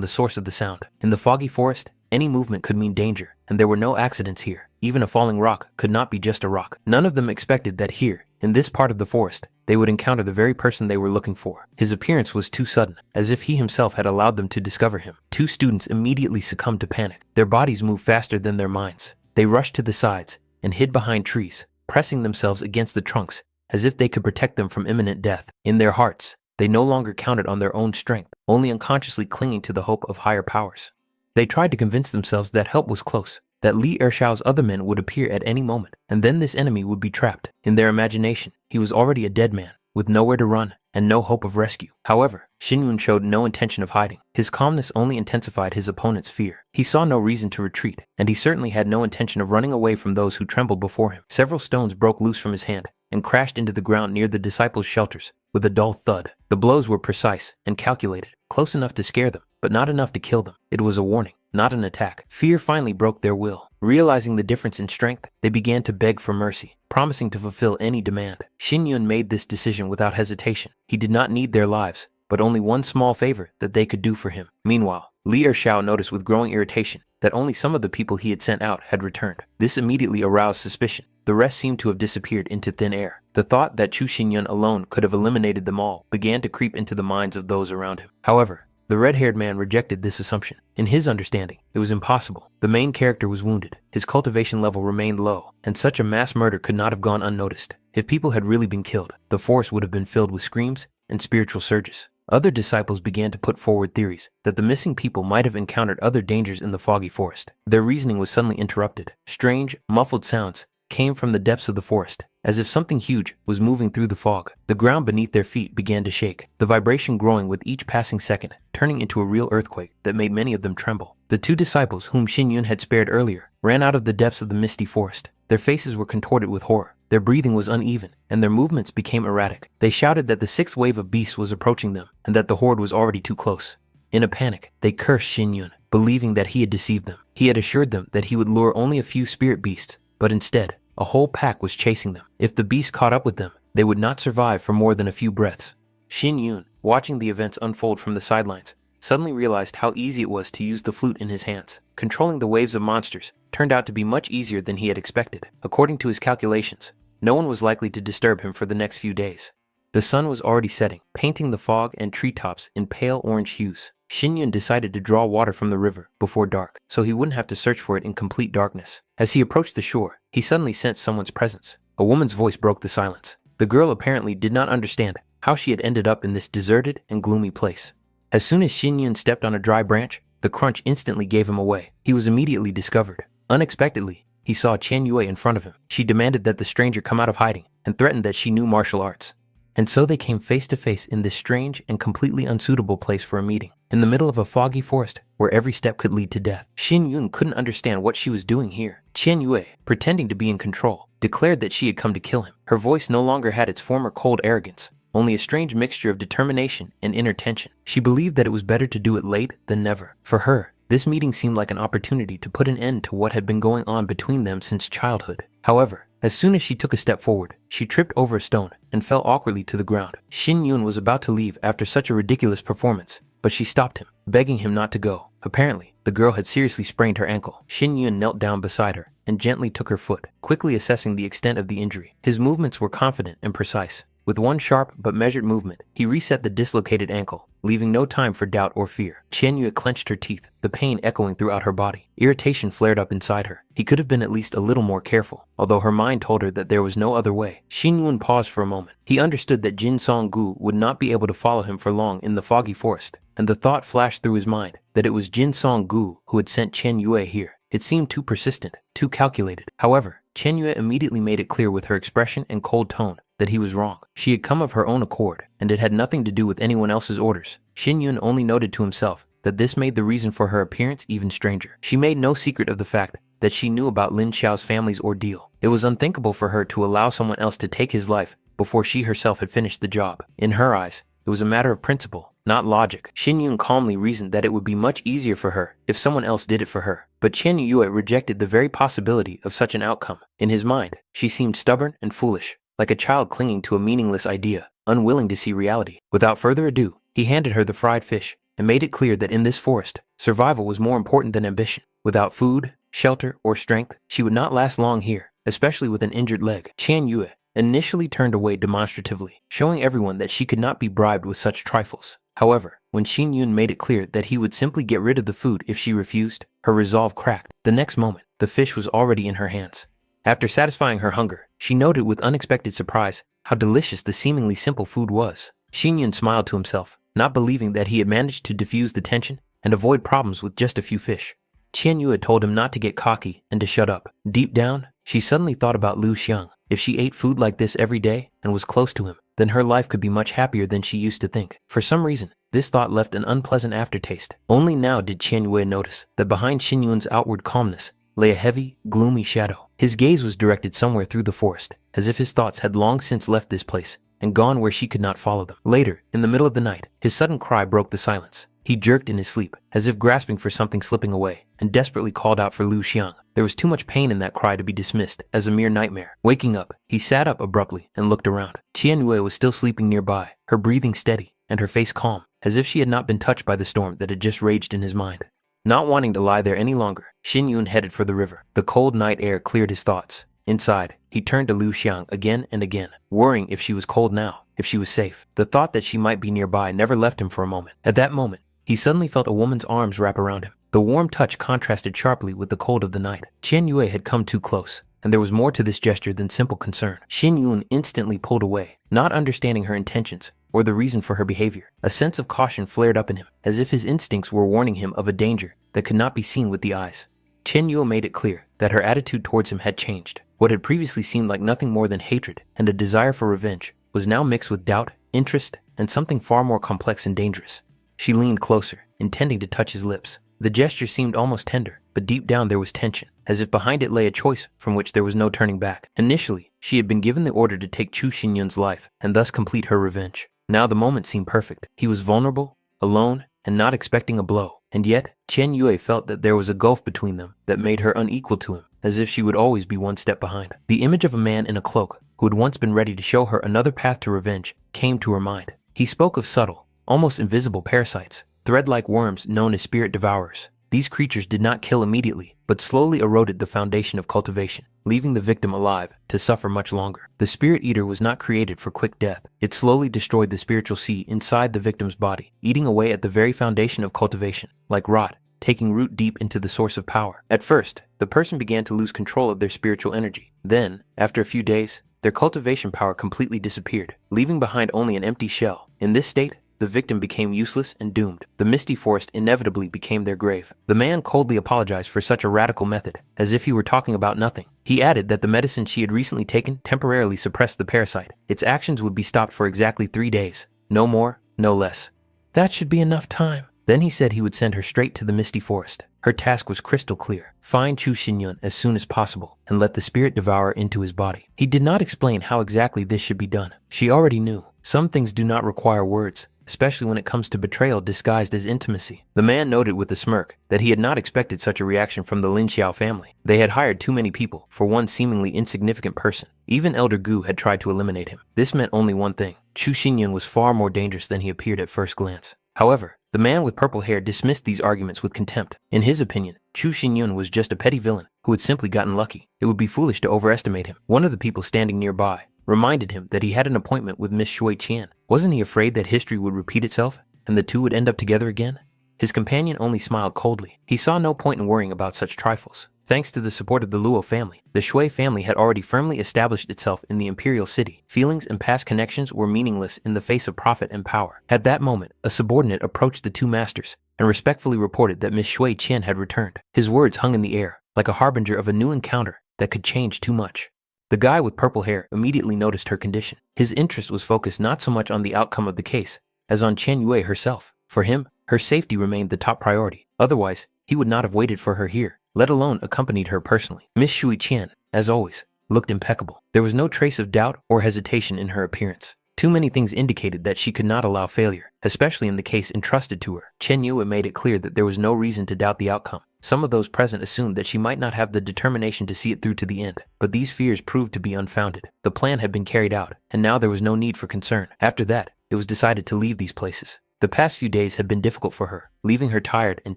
the source of the sound. In the foggy forest, any movement could mean danger, and there were no accidents here. Even a falling rock could not be just a rock. None of them expected that here, in this part of the forest, they would encounter the very person they were looking for. His appearance was too sudden, as if he himself had allowed them to discover him. 2 students immediately succumbed to panic. Their bodies moved faster than their minds. They rushed to the sides and hid behind trees, pressing themselves against the trunks as if they could protect them from imminent death. In their hearts, they no longer counted on their own strength, only unconsciously clinging to the hope of higher powers. They tried to convince themselves that help was close, that Li Ershao's other men would appear at any moment, and then this enemy would be trapped. In their imagination, he was already a dead man, with nowhere to run and no hope of rescue. However, Shin Yun showed no intention of hiding. His calmness only intensified his opponent's fear. He saw no reason to retreat, and he certainly had no intention of running away from those who trembled before him. Several stones broke loose from his hand and crashed into the ground near the disciples' shelters with a dull thud. The blows were precise and calculated, close enough to scare them, but not enough to kill them. It was a warning, not an attack. Fear finally broke their will. Realizing the difference in strength, they began to beg for mercy, promising to fulfill any demand. Shin Yun made this decision without hesitation. He did not need their lives, but only one small favor that they could do for him. Meanwhile, Li Ershao noticed with growing irritation that only some of the people he had sent out had returned. This immediately aroused suspicion. The rest seemed to have disappeared into thin air. The thought that Chu Xinyun alone could have eliminated them all began to creep into the minds of those around him. However, the red-haired man rejected this assumption. In his understanding, it was impossible. The main character was wounded, his cultivation level remained low, and such a mass murder could not have gone unnoticed. If people had really been killed, the forest would have been filled with screams and spiritual surges. Other disciples began to put forward theories that the missing people might have encountered other dangers in the foggy forest. Their reasoning was suddenly interrupted. Strange, muffled sounds came from the depths of the forest, as if something huge was moving through the fog. The ground beneath their feet began to shake, the vibration growing with each passing second, turning into a real earthquake that made many of them tremble. The 2 disciples whom Shin Yun had spared earlier ran out of the depths of the misty forest. Their faces were contorted with horror, their breathing was uneven, and their movements became erratic. They shouted that the 6th wave of beasts was approaching them, and that the horde was already too close. In a panic, they cursed Shin Yun, believing that he had deceived them. He had assured them that he would lure only a few spirit beasts, but instead, a whole pack was chasing them. If the beast caught up with them, they would not survive for more than a few breaths. Shin Yun, watching the events unfold from the sidelines, suddenly realized how easy it was to use the flute in his hands. Controlling the waves of monsters turned out to be much easier than he had expected. According to his calculations, no one was likely to disturb him for the next few days. The sun was already setting, painting the fog and treetops in pale orange hues. Shin Yun decided to draw water from the river before dark, so he wouldn't have to search for it in complete darkness. As he approached the shore, he suddenly sensed someone's presence. A woman's voice broke the silence. The girl apparently did not understand how she had ended up in this deserted and gloomy place. As soon as Shin Yun stepped on a dry branch, the crunch instantly gave him away. He was immediately discovered. Unexpectedly, he saw Chen Yue in front of him. She demanded that the stranger come out of hiding and threatened that she knew martial arts. And so they came face to face in this strange and completely unsuitable place for a meeting, in the middle of a foggy forest where every step could lead to death. Shin Yun couldn't understand what she was doing here. Chen Yue, pretending to be in control, declared that she had come to kill him. Her voice no longer had its former cold arrogance, only a strange mixture of determination and inner tension. She believed that it was better to do it late than never. For her, This meeting seemed like an opportunity to put an end to what had been going on between them since childhood. However, as soon as she took a step forward, she tripped over a stone and fell awkwardly to the ground. Shin Yun was about to leave after such a ridiculous performance, but she stopped him, begging him not to go. Apparently, the girl had seriously sprained her ankle. Shin Yun knelt down beside her and gently took her foot, quickly assessing the extent of the injury. His movements were confident and precise. With one sharp but measured movement, he reset the dislocated ankle, leaving no time for doubt or fear. Qian Yue clenched her teeth, the pain echoing throughout her body. Irritation flared up inside her. He could have been at least a little more careful, although her mind told her that there was no other way. Xin Yun paused for a moment. He understood that Jin Song Gu would not be able to follow him for long in the foggy forest, and the thought flashed through his mind that it was Jin Song Gu who had sent Chen Yue here. It seemed too persistent, too calculated. However, Chen Yue immediately made it clear with her expression and cold tone that he was wrong. She had come of her own accord, and it had nothing to do with anyone else's orders. Xin Yun only noted to himself that this made the reason for her appearance even stranger. She made no secret of the fact that she knew about Lin Xiao's family's ordeal. It was unthinkable for her to allow someone else to take his life before she herself had finished the job. In her eyes, it was a matter of principle, not logic. Xin Yun calmly reasoned that it would be much easier for her if someone else did it for her. But Chen Yue rejected the very possibility of such an outcome. In his mind, she seemed stubborn and foolish, like a child clinging to a meaningless idea, unwilling to see reality. Without further ado, he handed her the fried fish and made it clear that in this forest, survival was more important than ambition. Without food, shelter, or strength, she would not last long here, especially with an injured leg. Chen Yue initially turned away demonstratively, showing everyone that she could not be bribed with such trifles. However, when Xin Yun made it clear that he would simply get rid of the food if she refused, her resolve cracked. The next moment, the fish was already in her hands. After satisfying her hunger, she noted with unexpected surprise how delicious the seemingly simple food was. Xin Yun smiled to himself, not believing that he had managed to diffuse the tension and avoid problems with just a few fish. Qian Yu had told him not to get cocky and to shut up. Deep down, she suddenly thought about Lu Xiang. If she ate food like this every day and was close to him, then her life could be much happier than she used to think. For some reason, this thought left an unpleasant aftertaste. Only now did Qian Yue notice that behind Xin Yun's outward calmness lay a heavy, gloomy shadow. His gaze was directed somewhere through the forest, as if his thoughts had long since left this place and gone where she could not follow them. Later, in the middle of the night, his sudden cry broke the silence. He jerked in his sleep, as if grasping for something slipping away, and desperately called out for Lu Xiang. There was too much pain in that cry to be dismissed as a mere nightmare. Waking up, he sat up abruptly and looked around. Qian Yue was still sleeping nearby, her breathing steady and her face calm, as if she had not been touched by the storm that had just raged in his mind. Not wanting to lie there any longer, Xin Yun headed for the river. The cold night air cleared his thoughts. Inside, he turned to Lu Xiang again and again, worrying if she was cold now, if she was safe. The thought that she might be nearby never left him for a moment. At that moment, he suddenly felt a woman's arms wrap around him. The warm touch contrasted sharply with the cold of the night. Qian Yue had come too close, and there was more to this gesture than simple concern. Xin Yun instantly pulled away, not understanding her intentions or the reason for her behavior. A sense of caution flared up in him, as if his instincts were warning him of a danger that could not be seen with the eyes. Chen Yue made it clear that her attitude towards him had changed. What had previously seemed like nothing more than hatred and a desire for revenge was now mixed with doubt, interest, and something far more complex and dangerous. She leaned closer, intending to touch his lips. The gesture seemed almost tender, but deep down there was tension, as if behind it lay a choice from which there was no turning back. Initially, she had been given the order to take Chu Xinyun's life and thus complete her revenge. Now the moment seemed perfect. He was vulnerable, alone, and not expecting a blow. And yet, Chen Yue felt that there was a gulf between them that made her unequal to him, as if she would always be one step behind. The image of a man in a cloak, who had once been ready to show her another path to revenge, came to her mind. He spoke of subtle, almost invisible parasites, thread-like worms known as spirit devourers. These creatures did not kill immediately, but slowly eroded the foundation of cultivation, leaving the victim alive to suffer much longer. The spirit eater was not created for quick death. It slowly destroyed the spiritual seed inside the victim's body, eating away at the very foundation of cultivation, like rot, taking root deep into the source of power. At first, the person began to lose control of their spiritual energy. Then, after a few days, their cultivation power completely disappeared, leaving behind only an empty shell. In this state, the victim became useless and doomed. The misty forest inevitably became their grave. The man coldly apologized for such a radical method, as if he were talking about nothing. He added that the medicine she had recently taken temporarily suppressed the parasite. Its actions would be stopped for exactly 3 days. No more, no less. That should be enough time. Then he said he would send her straight to the misty forest. Her task was crystal clear. Find Chu Xinyun as soon as possible and let the spirit devourer into his body. He did not explain how exactly this should be done. She already knew. Some things do not require words. especially when it comes to betrayal disguised as intimacy. The man noted with a smirk that he had not expected such a reaction from the Lin Xiao family. They had hired too many people for one seemingly insignificant person. Even Elder Gu had tried to eliminate him. This meant only one thing: Chu Xinyun was far more dangerous than he appeared at first glance. However, the man with purple hair dismissed these arguments with contempt. In his opinion, Chu Xinyun was just a petty villain who had simply gotten lucky. It would be foolish to overestimate him. One of the people standing nearby reminded him that he had an appointment with Miss Shui Qian. Wasn't he afraid that history would repeat itself and the two would end up together again? His companion only smiled coldly. He saw no point in worrying about such trifles. Thanks to the support of the Luo family, the Shui family had already firmly established itself in the imperial city. Feelings and past connections were meaningless in the face of profit and power. At that moment, a subordinate approached the two masters and respectfully reported that Miss Shui Qian had returned. His words hung in the air, like a harbinger of a new encounter that could change too much. The guy with purple hair immediately noticed her condition. His interest was focused not so much on the outcome of the case as on Chen Yue herself. For him, her safety remained the top priority. Otherwise, he would not have waited for her here, let alone accompanied her personally. Miss Shui Qian, as always, looked impeccable. There was no trace of doubt or hesitation in her appearance. Too many things indicated that she could not allow failure, especially in the case entrusted to her. Chen Yue made it clear that there was no reason to doubt the outcome. Some of those present assumed that she might not have the determination to see it through to the end, but these fears proved to be unfounded. The plan had been carried out, and now there was no need for concern. After that, it was decided to leave these places. The past few days had been difficult for her, leaving her tired and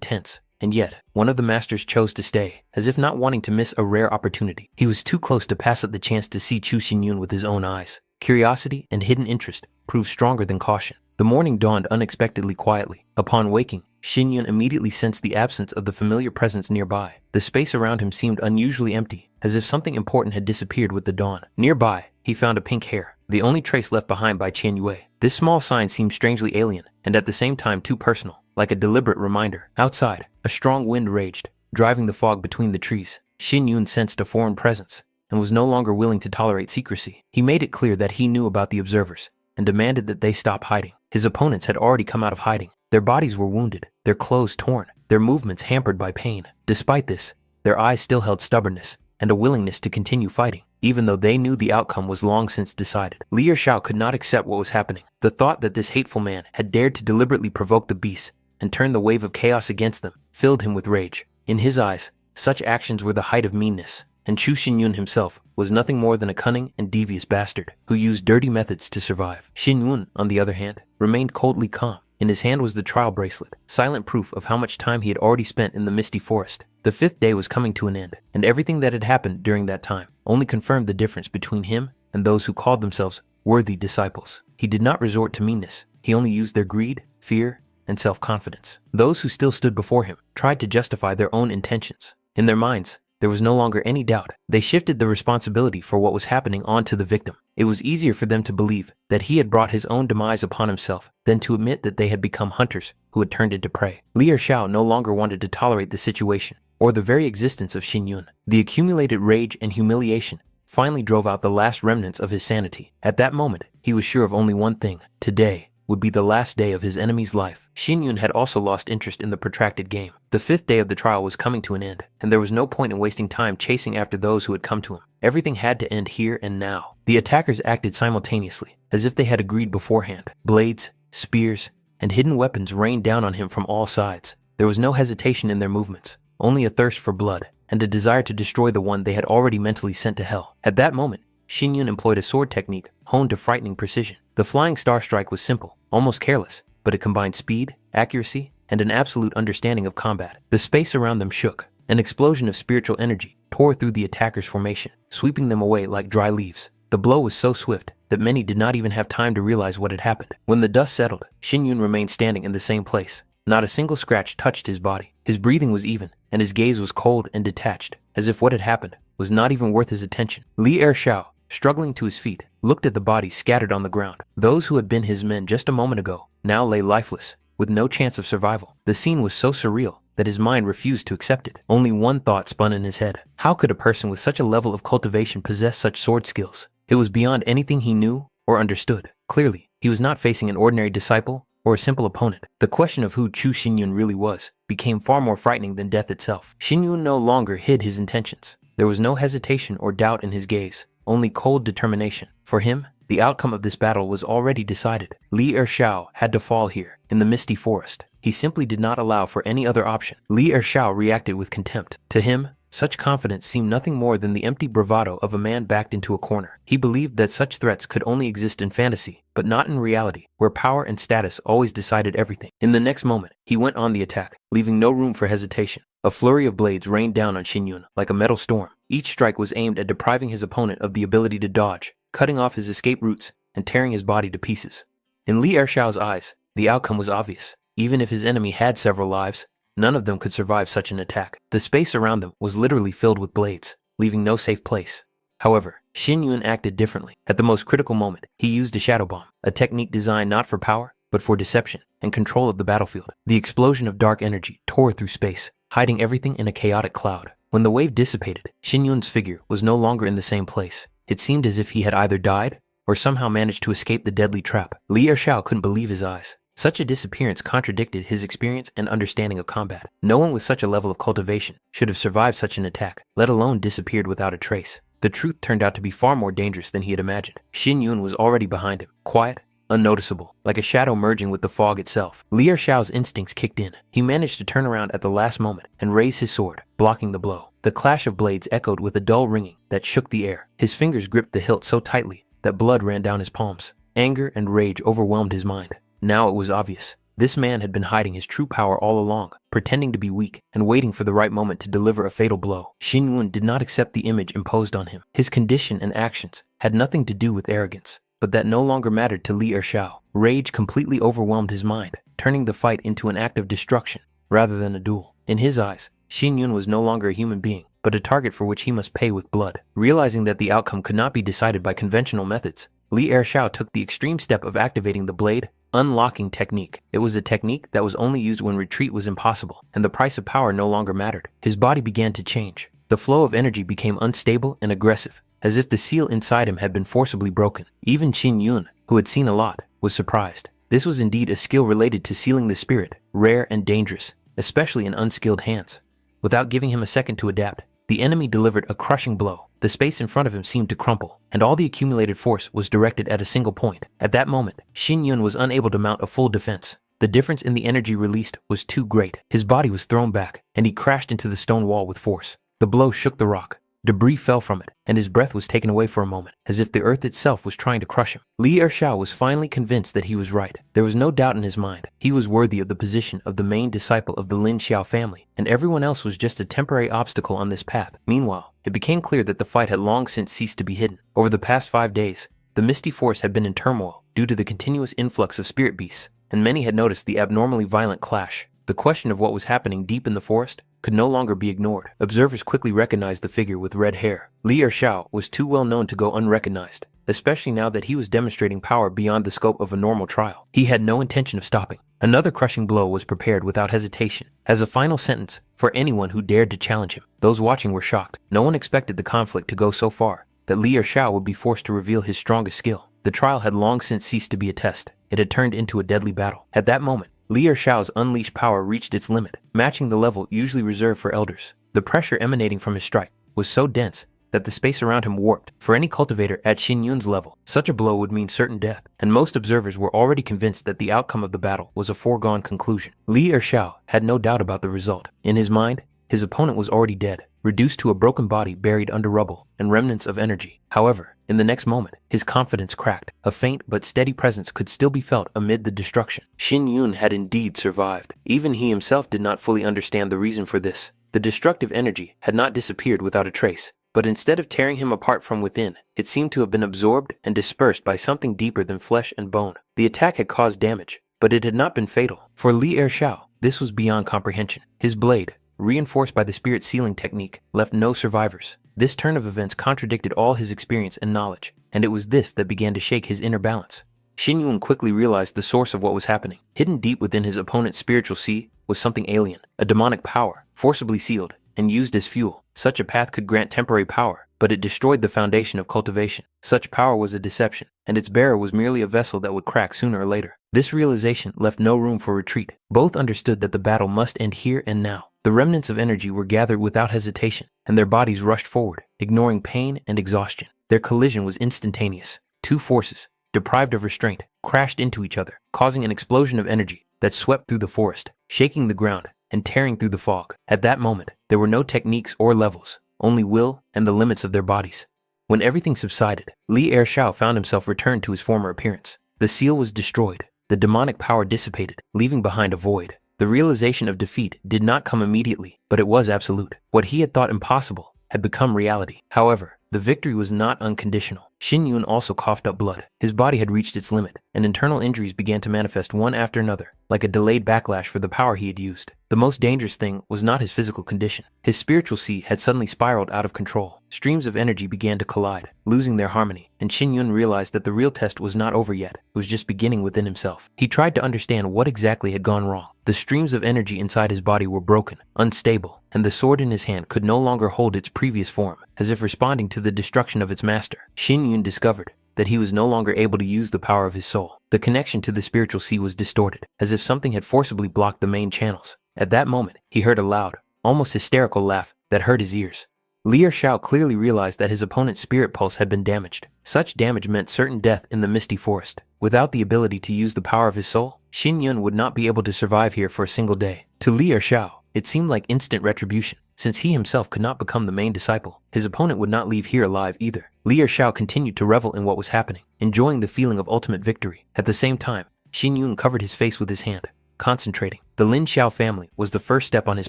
tense. And yet, one of the masters chose to stay, as if not wanting to miss a rare opportunity. He was too close to pass up the chance to see Chu Xinyun with his own eyes. Curiosity and hidden interest proved stronger than caution. The morning dawned unexpectedly quietly. Upon waking, Xinyun immediately sensed the absence of the familiar presence nearby. The space around him seemed unusually empty, as if something important had disappeared with the dawn. Nearby, he found a pink hair, the only trace left behind by Chen Yue. This small sign seemed strangely alien, and at the same time too personal, like a deliberate reminder. Outside, a strong wind raged, driving the fog between the trees. Xinyun sensed a foreign presence, and was no longer willing to tolerate secrecy. He made it clear that he knew about the observers, and demanded that they stop hiding. His opponents had already come out of hiding. Their bodies were wounded, their clothes torn, their movements hampered by pain. Despite this, their eyes still held stubbornness and a willingness to continue fighting, even though they knew the outcome was long since decided. Li Ershao could not accept what was happening. The thought that this hateful man had dared to deliberately provoke the beasts and turn the wave of chaos against them filled him with rage. In his eyes, such actions were the height of meanness, and Chu Xinyun himself was nothing more than a cunning and devious bastard who used dirty methods to survive. Xinyun, on the other hand, remained coldly calm. In his hand was the trial bracelet, silent proof of how much time he had already spent in the misty forest. The 5th day was coming to an end, and everything that had happened during that time only confirmed the difference between him and those who called themselves worthy disciples. He did not resort to meanness. He only used their greed, fear, and self-confidence. Those who still stood before him tried to justify their own intentions. In their minds, there was no longer any doubt. They shifted the responsibility for what was happening onto the victim. It was easier for them to believe that he had brought his own demise upon himself than to admit that they had become hunters who had turned into prey. Li Ershao no longer wanted to tolerate the situation or the very existence of Xinyun. The accumulated rage and humiliation finally drove out the last remnants of his sanity. At that moment, he was sure of only one thing: today would be the last day of his enemy's life. Xinyun had also lost interest in the protracted game. The 5th day of the trial was coming to an end, and there was no point in wasting time chasing after those who had come to him. Everything had to end here and now. The attackers acted simultaneously, as if they had agreed beforehand. Blades, spears, and hidden weapons rained down on him from all sides. There was no hesitation in their movements, only a thirst for blood, and a desire to destroy the one they had already mentally sent to hell. At that moment, Xinyun employed a sword technique honed to frightening precision. The flying star strike was simple, almost careless, but it combined speed, accuracy, and an absolute understanding of combat. The space around them shook. An explosion of spiritual energy tore through the attackers' formation, sweeping them away like dry leaves. The blow was so swift that many did not even have time to realize what had happened. When the dust settled, Xinyun remained standing in the same place. Not a single scratch touched his body. His breathing was even, and his gaze was cold and detached, as if what had happened was not even worth his attention. Li Ershao, struggling to his feet, looked at the bodies scattered on the ground. Those who had been his men just a moment ago now lay lifeless, with no chance of survival. The scene was so surreal that his mind refused to accept it. Only one thought spun in his head: how could a person with such a level of cultivation possess such sword skills? It was beyond anything he knew or understood. Clearly, he was not facing an ordinary disciple or a simple opponent. The question of who Chu Xinyun really was became far more frightening than death itself. Xinyun no longer hid his intentions. There was no hesitation or doubt in his gaze, only cold determination. For him, The outcome of this battle was already decided. Li Ershao had to fall here, in the misty forest. He simply did not allow for any other option. Li Ershao reacted with contempt. To him, such confidence seemed nothing more than the empty bravado of a man backed into a corner. He believed that such threats could only exist in fantasy, but not in reality, where power and status always decided everything. In the next moment, he went on the attack, leaving no room for hesitation. A flurry of blades rained down on Xin Yun like a metal storm. Each strike was aimed at depriving his opponent of the ability to dodge, cutting off his escape routes, and tearing his body to pieces. In Li Ershao's eyes, the outcome was obvious. Even if his enemy had several lives, none of them could survive such an attack. The space around them was literally filled with blades, leaving no safe place. However, Xin Yun acted differently. At the most critical moment, he used a shadow bomb, a technique designed not for power, but for deception and control of the battlefield. The explosion of dark energy tore through space, hiding everything in a chaotic cloud. When the wave dissipated, Xin Yun's figure was no longer in the same place. It seemed as if he had either died or somehow managed to escape the deadly trap. Li Ershao couldn't believe his eyes. Such a disappearance contradicted his experience and understanding of combat. No one with such a level of cultivation should have survived such an attack, let alone disappeared without a trace. The truth turned out to be far more dangerous than he had imagined. Xin Yun was already behind him, quiet, unnoticeable, like a shadow merging with the fog itself. Li Ershao's instincts kicked in. He managed to turn around at the last moment and raise his sword, blocking the blow. The clash of blades echoed with a dull ringing that shook the air. His fingers gripped the hilt so tightly that blood ran down his palms. Anger and rage overwhelmed his mind. Now it was obvious. This man had been hiding his true power all along, pretending to be weak and waiting for the right moment to deliver a fatal blow. Xin Yun did not accept the image imposed on him. His condition and actions had nothing to do with arrogance, but that no longer mattered to Li Ershao. Rage completely overwhelmed his mind, turning the fight into an act of destruction rather than a duel. In his eyes, Xin Yun was no longer a human being, but a target for which he must pay with blood. Realizing that the outcome could not be decided by conventional methods, Li Ershao took the extreme step of activating the blade unlocking technique. It was a technique that was only used when retreat was impossible, and the price of power no longer mattered. His body began to change. The flow of energy became unstable and aggressive, as if the seal inside him had been forcibly broken. Even Xin Yun, who had seen a lot, was surprised. This was indeed a skill related to sealing the spirit, rare and dangerous, especially in unskilled hands. Without giving him a second to adapt, the enemy delivered a crushing blow. The space in front of him seemed to crumple, and all the accumulated force was directed at a single point. At that moment, Xin Yun was unable to mount a full defense. The difference in the energy released was too great. His body was thrown back, and he crashed into the stone wall with force. The blow shook the rock. Debris fell from it, and his breath was taken away for a moment, as if the earth itself was trying to crush him. Li Ershao was finally convinced that he was right. There was no doubt in his mind. He was worthy of the position of the main disciple of the Lin Xiao family, and everyone else was just a temporary obstacle on this path. Meanwhile, it became clear that the fight had long since ceased to be hidden. Over the past 5 days, the misty forest had been in turmoil due to the continuous influx of spirit beasts, and many had noticed the abnormally violent clash. The question of what was happening deep in the forest could no longer be ignored. Observers quickly recognized the figure with red hair. Li Ershao was too well known to go unrecognized, especially now that he was demonstrating power beyond the scope of a normal trial. He had no intention of stopping. Another crushing blow was prepared without hesitation, as a final sentence for anyone who dared to challenge him. Those watching were shocked. No one expected the conflict to go so far that Li Ershao would be forced to reveal his strongest skill. The trial had long since ceased to be a test. It had turned into a deadly battle. At that moment, Li Ershao's unleashed power reached its limit, matching the level usually reserved for elders. The pressure emanating from his strike was so dense that the space around him warped. For any cultivator at Xin Yun's level, such a blow would mean certain death, and most observers were already convinced that the outcome of the battle was a foregone conclusion. Li Ershao had no doubt about the result. In his mind, his opponent was already dead, reduced to a broken body buried under rubble and remnants of energy. However, in the next moment, his confidence cracked. A faint but steady presence could still be felt amid the destruction. Xin Yun had indeed survived. Even he himself did not fully understand the reason for this. The destructive energy had not disappeared without a trace, but instead of tearing him apart from within, it seemed to have been absorbed and dispersed by something deeper than flesh and bone. The attack had caused damage, but it had not been fatal. For Li Ershao, this was beyond comprehension. His blade, reinforced by the spirit sealing technique, left no survivors. This turn of events contradicted all his experience and knowledge, and it was this that began to shake his inner balance. Xin Yun quickly realized the source of what was happening. Hidden deep within his opponent's spiritual sea was something alien, a demonic power, forcibly sealed and used as fuel. Such a path could grant temporary power, but it destroyed the foundation of cultivation. Such power was a deception, and its bearer was merely a vessel that would crack sooner or later. This realization left no room for retreat. Both understood that the battle must end here and now. The remnants of energy were gathered without hesitation, and their bodies rushed forward, ignoring pain and exhaustion. Their collision was instantaneous. Two forces, deprived of restraint, crashed into each other, causing an explosion of energy that swept through the forest, shaking the ground and tearing through the fog. At that moment, there were no techniques or levels, only will and the limits of their bodies. When everything subsided, Li Ershao found himself returned to his former appearance. The seal was destroyed, the demonic power dissipated, leaving behind a void. The realization of defeat did not come immediately, but it was absolute. What he had thought impossible had become reality. However, the victory was not unconditional. Xin Yun also coughed up blood. His body had reached its limit, and internal injuries began to manifest one after another, like a delayed backlash for the power he had used. The most dangerous thing was not his physical condition. His spiritual sea had suddenly spiraled out of control. Streams of energy began to collide, losing their harmony, and Xin Yun realized that the real test was not over yet. It was just beginning within himself. He tried to understand what exactly had gone wrong. The streams of energy inside his body were broken, unstable, and the sword in his hand could no longer hold its previous form, as if responding to the destruction of its master. Xin Yun discovered that he was no longer able to use the power of his soul. The connection to the spiritual sea was distorted, as if something had forcibly blocked the main channels. At that moment, he heard a loud, almost hysterical laugh that hurt his ears. Li Ershao clearly realized that his opponent's spirit pulse had been damaged. Such damage meant certain death in the misty forest. Without the ability to use the power of his soul, Xin Yun would not be able to survive here for a single day. To Li Ershao, it seemed like instant retribution. Since he himself could not become the main disciple, his opponent would not leave here alive either. Li Ershao continued to revel in what was happening, enjoying the feeling of ultimate victory. At the same time, Xin Yun covered his face with his hand, concentrating. The Lin Xiao family was the first step on his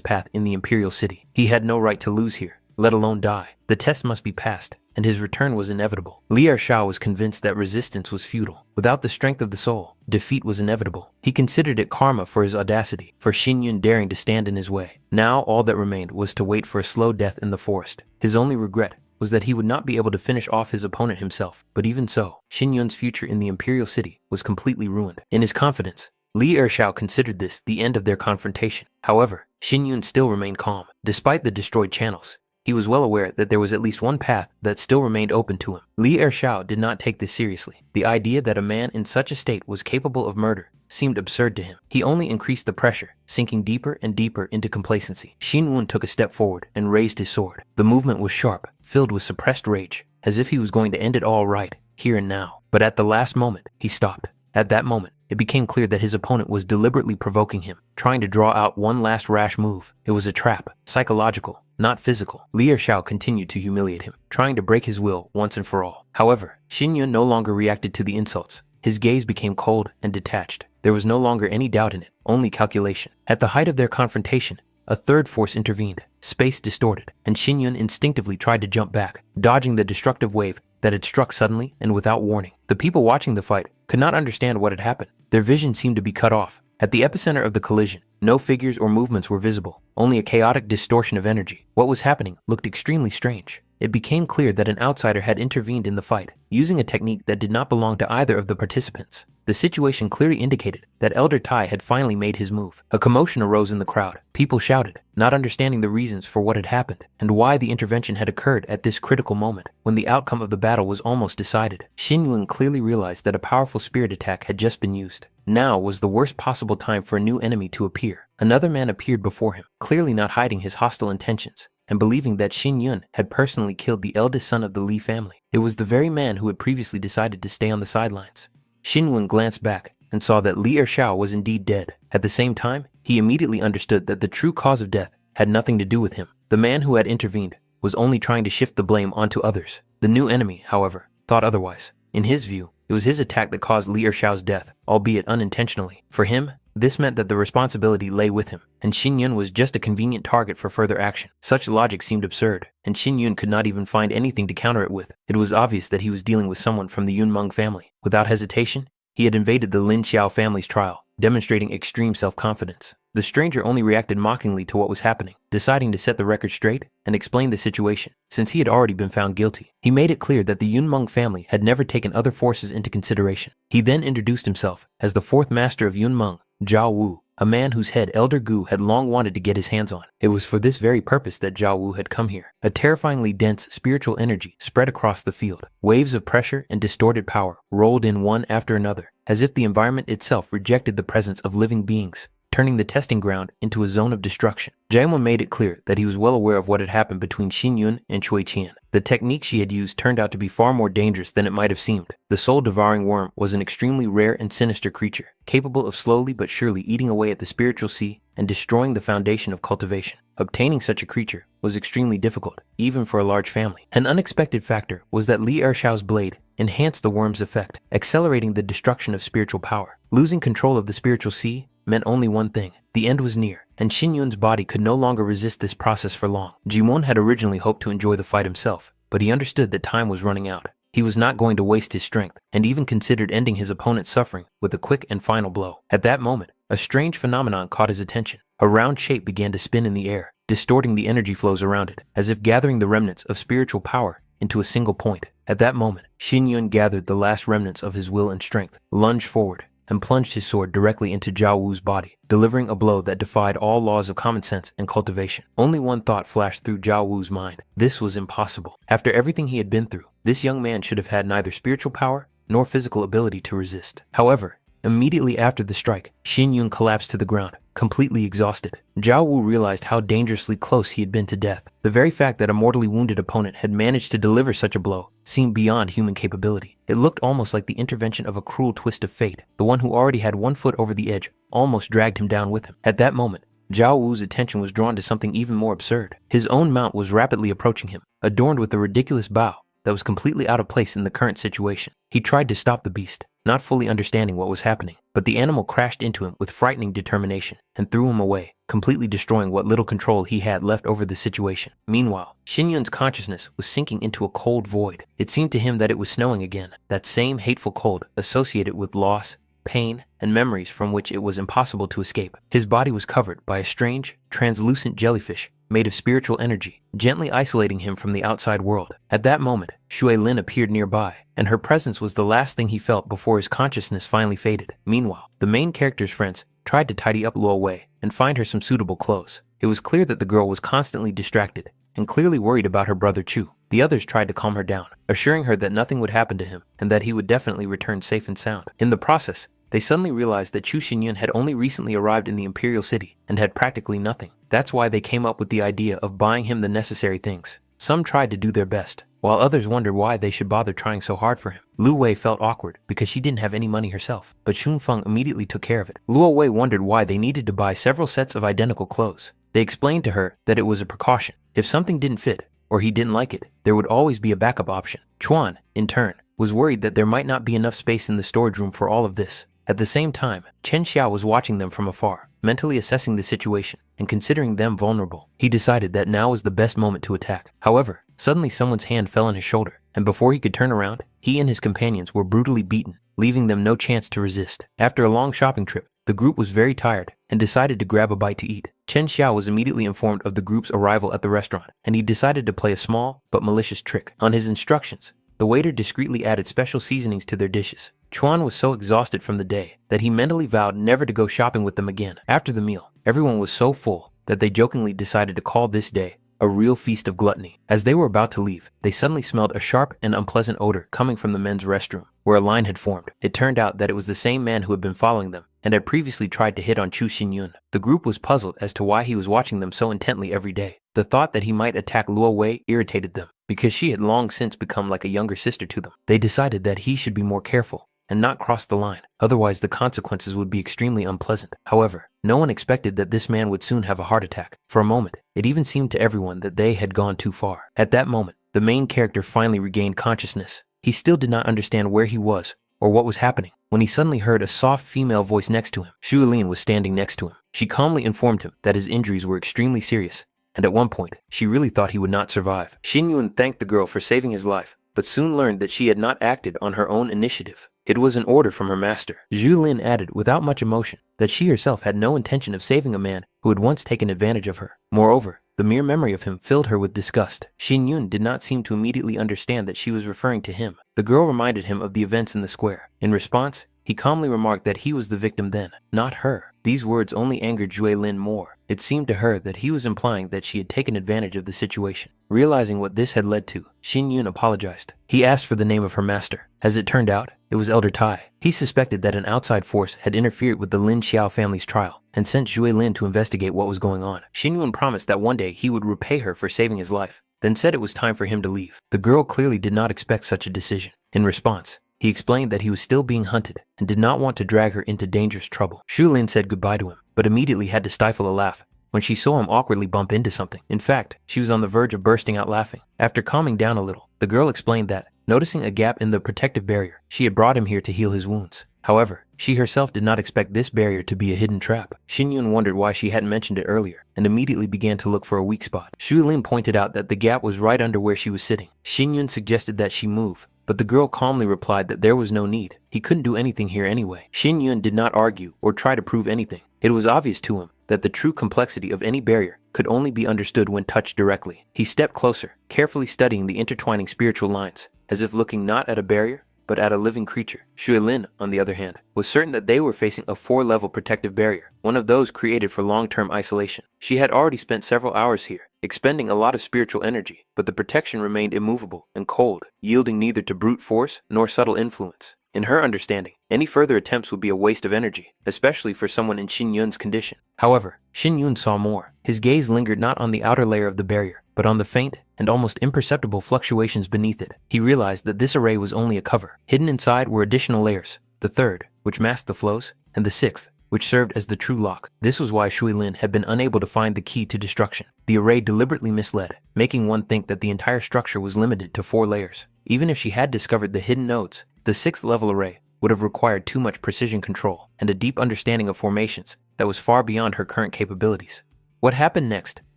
path in the imperial city. He had no right to lose here, let alone die. The test must be passed, and his return was inevitable. Li Ershao was convinced that resistance was futile. Without the strength of the soul, defeat was inevitable. He considered it karma for his audacity, for Xin Yun daring to stand in his way. Now all that remained was to wait for a slow death in the forest. His only regret was that he would not be able to finish off his opponent himself. But even so, Xin Yun's future in the imperial city was completely ruined. In his confidence, Li Ershao considered this the end of their confrontation. However, Xin Yun still remained calm. Despite the destroyed channels, he was well aware that there was at least one path that still remained open to him. Li Ershao did not take this seriously. The idea that a man in such a state was capable of murder seemed absurd to him. He only increased the pressure, sinking deeper and deeper into complacency. Xin Yun took a step forward and raised his sword. The movement was sharp, filled with suppressed rage, as if he was going to end it all right, here and now. But at the last moment, he stopped. At that moment, it became clear that his opponent was deliberately provoking him, trying to draw out one last rash move. It was a trap, psychological, not physical. Li Ershao continued to humiliate him, trying to break his will once and for all. However, Xin Yun no longer reacted to the insults. His gaze became cold and detached. There was no longer any doubt in it, only calculation. At the height of their confrontation, a third force intervened. Space distorted, and Xin Yun instinctively tried to jump back, dodging the destructive wave that had struck suddenly and without warning. The people watching the fight could not understand what had happened. Their vision seemed to be cut off. At the epicenter of the collision, no figures or movements were visible, only a chaotic distortion of energy. What was happening looked extremely strange. It became clear that an outsider had intervened in the fight, using a technique that did not belong to either of the participants. The situation clearly indicated that Elder Tai had finally made his move. A commotion arose in the crowd. People shouted, not understanding the reasons for what had happened and why the intervention had occurred at this critical moment, when the outcome of the battle was almost decided. Xin Yun clearly realized that a powerful spirit attack had just been used. Now was the worst possible time for a new enemy to appear. Another man appeared before him, clearly not hiding his hostile intentions, and believing that Xin Yun had personally killed the eldest son of the Li family. It was the very man who had previously decided to stay on the sidelines. Xin Yun glanced back and saw that Li Ershao was indeed dead. At the same time, he immediately understood that the true cause of death had nothing to do with him. The man who had intervened was only trying to shift the blame onto others. The new enemy, however, thought otherwise. In his view, it was his attack that caused Li Ershao's death, albeit unintentionally. For him, this meant that the responsibility lay with him, and Xin Yun was just a convenient target for further action. Such logic seemed absurd, and Xin Yun could not even find anything to counter it with. It was obvious that he was dealing with someone from the Yunmeng family. Without hesitation, he had invaded the Lin Xiao family's trial, demonstrating extreme self-confidence. The stranger only reacted mockingly to what was happening, deciding to set the record straight and explain the situation, since he had already been found guilty. He made it clear that the Yunmeng family had never taken other forces into consideration. He then introduced himself as the fourth master of Yunmeng, Zhao Wu, a man whose head Elder Gu had long wanted to get his hands on. It was for this very purpose that Zhao Wu had come here. A terrifyingly dense spiritual energy spread across the field. Waves of pressure and distorted power rolled in one after another, as if the environment itself rejected the presence of living beings, turning the testing ground into a zone of destruction. Jianwen made it clear that he was well aware of what had happened between Xin Yun and Cui Qian. The technique she had used turned out to be far more dangerous than it might have seemed. The soul-devouring worm was an extremely rare and sinister creature, capable of slowly but surely eating away at the spiritual sea and destroying the foundation of cultivation. Obtaining such a creature was extremely difficult, even for a large family. An unexpected factor was that Li Ershao's blade enhanced the worm's effect, accelerating the destruction of spiritual power. Losing control of the spiritual sea meant only one thing: the end was near, and Xin Yun's body could no longer resist this process for long. Jimon had originally hoped to enjoy the fight himself, but he understood that time was running out. He was not going to waste his strength, and even considered ending his opponent's suffering with a quick and final blow. At that moment, a strange phenomenon caught his attention. A round shape began to spin in the air, distorting the energy flows around it, as if gathering the remnants of spiritual power into a single point. At that moment, Xin Yun gathered the last remnants of his will and strength, lunged forward, and plunged his sword directly into Zhao Wu's body, delivering a blow that defied all laws of common sense and cultivation. Only one thought flashed through Zhao Wu's mind: this was impossible. After everything he had been through, this young man should have had neither spiritual power nor physical ability to resist. However, immediately after the strike, Xin Yun collapsed to the ground, completely exhausted. Zhao Wu realized how dangerously close he had been to death. The very fact that a mortally wounded opponent had managed to deliver such a blow seemed beyond human capability. It looked almost like the intervention of a cruel twist of fate. The one who already had one foot over the edge almost dragged him down with him. At that moment, Zhao Wu's attention was drawn to something even more absurd. His own mount was rapidly approaching him, adorned with a ridiculous bow that was completely out of place in the current situation. He tried to stop the beast, not fully understanding what was happening, but the animal crashed into him with frightening determination and threw him away, completely destroying what little control he had left over the situation. Meanwhile, Xin Yun's consciousness was sinking into a cold void. It seemed to him that it was snowing again, that same hateful cold associated with loss, pain, and memories from which it was impossible to escape. His body was covered by a strange, translucent jellyfish made of spiritual energy, gently isolating him from the outside world. At that moment, Shui Lin appeared nearby, and her presence was the last thing he felt before his consciousness finally faded. Meanwhile, the main character's friends tried to tidy up Luo Wei and find her some suitable clothes. It was clear that the girl was constantly distracted and clearly worried about her brother Chu. The others tried to calm her down, assuring her that nothing would happen to him and that he would definitely return safe and sound. In the process, they suddenly realized that Chu Xinyun had only recently arrived in the Imperial City and had practically nothing. That's why they came up with the idea of buying him the necessary things. Some tried to do their best, while others wondered why they should bother trying so hard for him. Lu Wei felt awkward because she didn't have any money herself, but Xun Feng immediately took care of it. Luo Wei wondered why they needed to buy several sets of identical clothes. They explained to her that it was a precaution. If something didn't fit, or he didn't like it, there would always be a backup option. Chuan, in turn, was worried that there might not be enough space in the storage room for all of this. At the same time, Chen Xiao was watching them from afar, mentally assessing the situation and considering them vulnerable. He decided that now was the best moment to attack. However, suddenly someone's hand fell on his shoulder, and before he could turn around, he and his companions were brutally beaten, leaving them no chance to resist. After a long shopping trip, the group was very tired and decided to grab a bite to eat. Chen Xiao was immediately informed of the group's arrival at the restaurant, and he decided to play a small but malicious trick. On his instructions, the waiter discreetly added special seasonings to their dishes. Chuan was so exhausted from the day that he mentally vowed never to go shopping with them again. After the meal, everyone was so full that they jokingly decided to call this day a real feast of gluttony. As they were about to leave, they suddenly smelled a sharp and unpleasant odor coming from the men's restroom, where a line had formed. It turned out that it was the same man who had been following them and had previously tried to hit on Chu Xinyun. The group was puzzled as to why he was watching them so intently every day. The thought that he might attack Luo Wei irritated them, because she had long since become like a younger sister to them. They decided that he should be more careful and not cross the line, otherwise the consequences would be extremely unpleasant. However, no one expected that this man would soon have a heart attack. For a moment, it even seemed to everyone that they had gone too far. At that moment, the main character finally regained consciousness. He still did not understand where he was or what was happening when he suddenly heard a soft female voice next to him. Shu Lin was standing next to him. She calmly informed him that his injuries were extremely serious, and at one point, she really thought he would not survive. Xin Yun thanked the girl for saving his life, but soon learned that she had not acted on her own initiative. It was an order from her master. Zhu Lin added without much emotion that she herself had no intention of saving a man who had once taken advantage of her. Moreover, the mere memory of him filled her with disgust. Xin Yun did not seem to immediately understand that she was referring to him. The girl reminded him of the events in the square. In response, he calmly remarked that he was the victim then, not her. These words only angered Zhui Lin more. It seemed to her that he was implying that she had taken advantage of the situation. Realizing what this had led to, Xin Yun apologized. He asked for the name of her master. As it turned out, it was Elder Tai. He suspected that an outside force had interfered with the Lin Xiao family's trial and sent Zhui Lin to investigate what was going on. Xin Yun promised that one day he would repay her for saving his life. then said it was time for him to leave. The girl clearly did not expect such a decision. In response, he explained that he was still being hunted and did not want to drag her into dangerous trouble. Shulin said goodbye to him, but immediately had to stifle a laugh when she saw him awkwardly bump into something. In fact, she was on the verge of bursting out laughing. After calming down a little, the girl explained that, noticing a gap in the protective barrier, she had brought him here to heal his wounds. However, she herself did not expect this barrier to be a hidden trap. Xinyun wondered why she hadn't mentioned it earlier and immediately began to look for a weak spot. Shulin pointed out that the gap was right under where she was sitting. Xinyun suggested that she move, but the girl calmly replied that there was no need. He couldn't do anything here anyway. Xinyun did not argue or try to prove anything. It was obvious to him that the true complexity of any barrier could only be understood when touched directly. He stepped closer, carefully studying the intertwining spiritual lines, as if looking not at a barrier, but at a living creature. Shuilin, on the other hand, was certain that they were facing a 4-level protective barrier, one of those created for long-term isolation. She had already spent several hours here, expending a lot of spiritual energy, but the protection remained immovable and cold, yielding neither to brute force nor subtle influence. In her understanding, any further attempts would be a waste of energy, especially for someone in Xinyun's condition. However, Xinyun saw more. His gaze lingered not on the outer layer of the barrier, but on the faint and almost imperceptible fluctuations beneath it. He realized that this array was only a cover. Hidden inside were additional layers, the third, which masked the flows, and the sixth, which served as the true lock. This was why Shuilin had been unable to find the key to destruction. The array deliberately misled, making one think that the entire structure was limited to 4 layers. Even if she had discovered the hidden nodes, the 6th level array would have required too much precision control and a deep understanding of formations that was far beyond her current capabilities. What happened next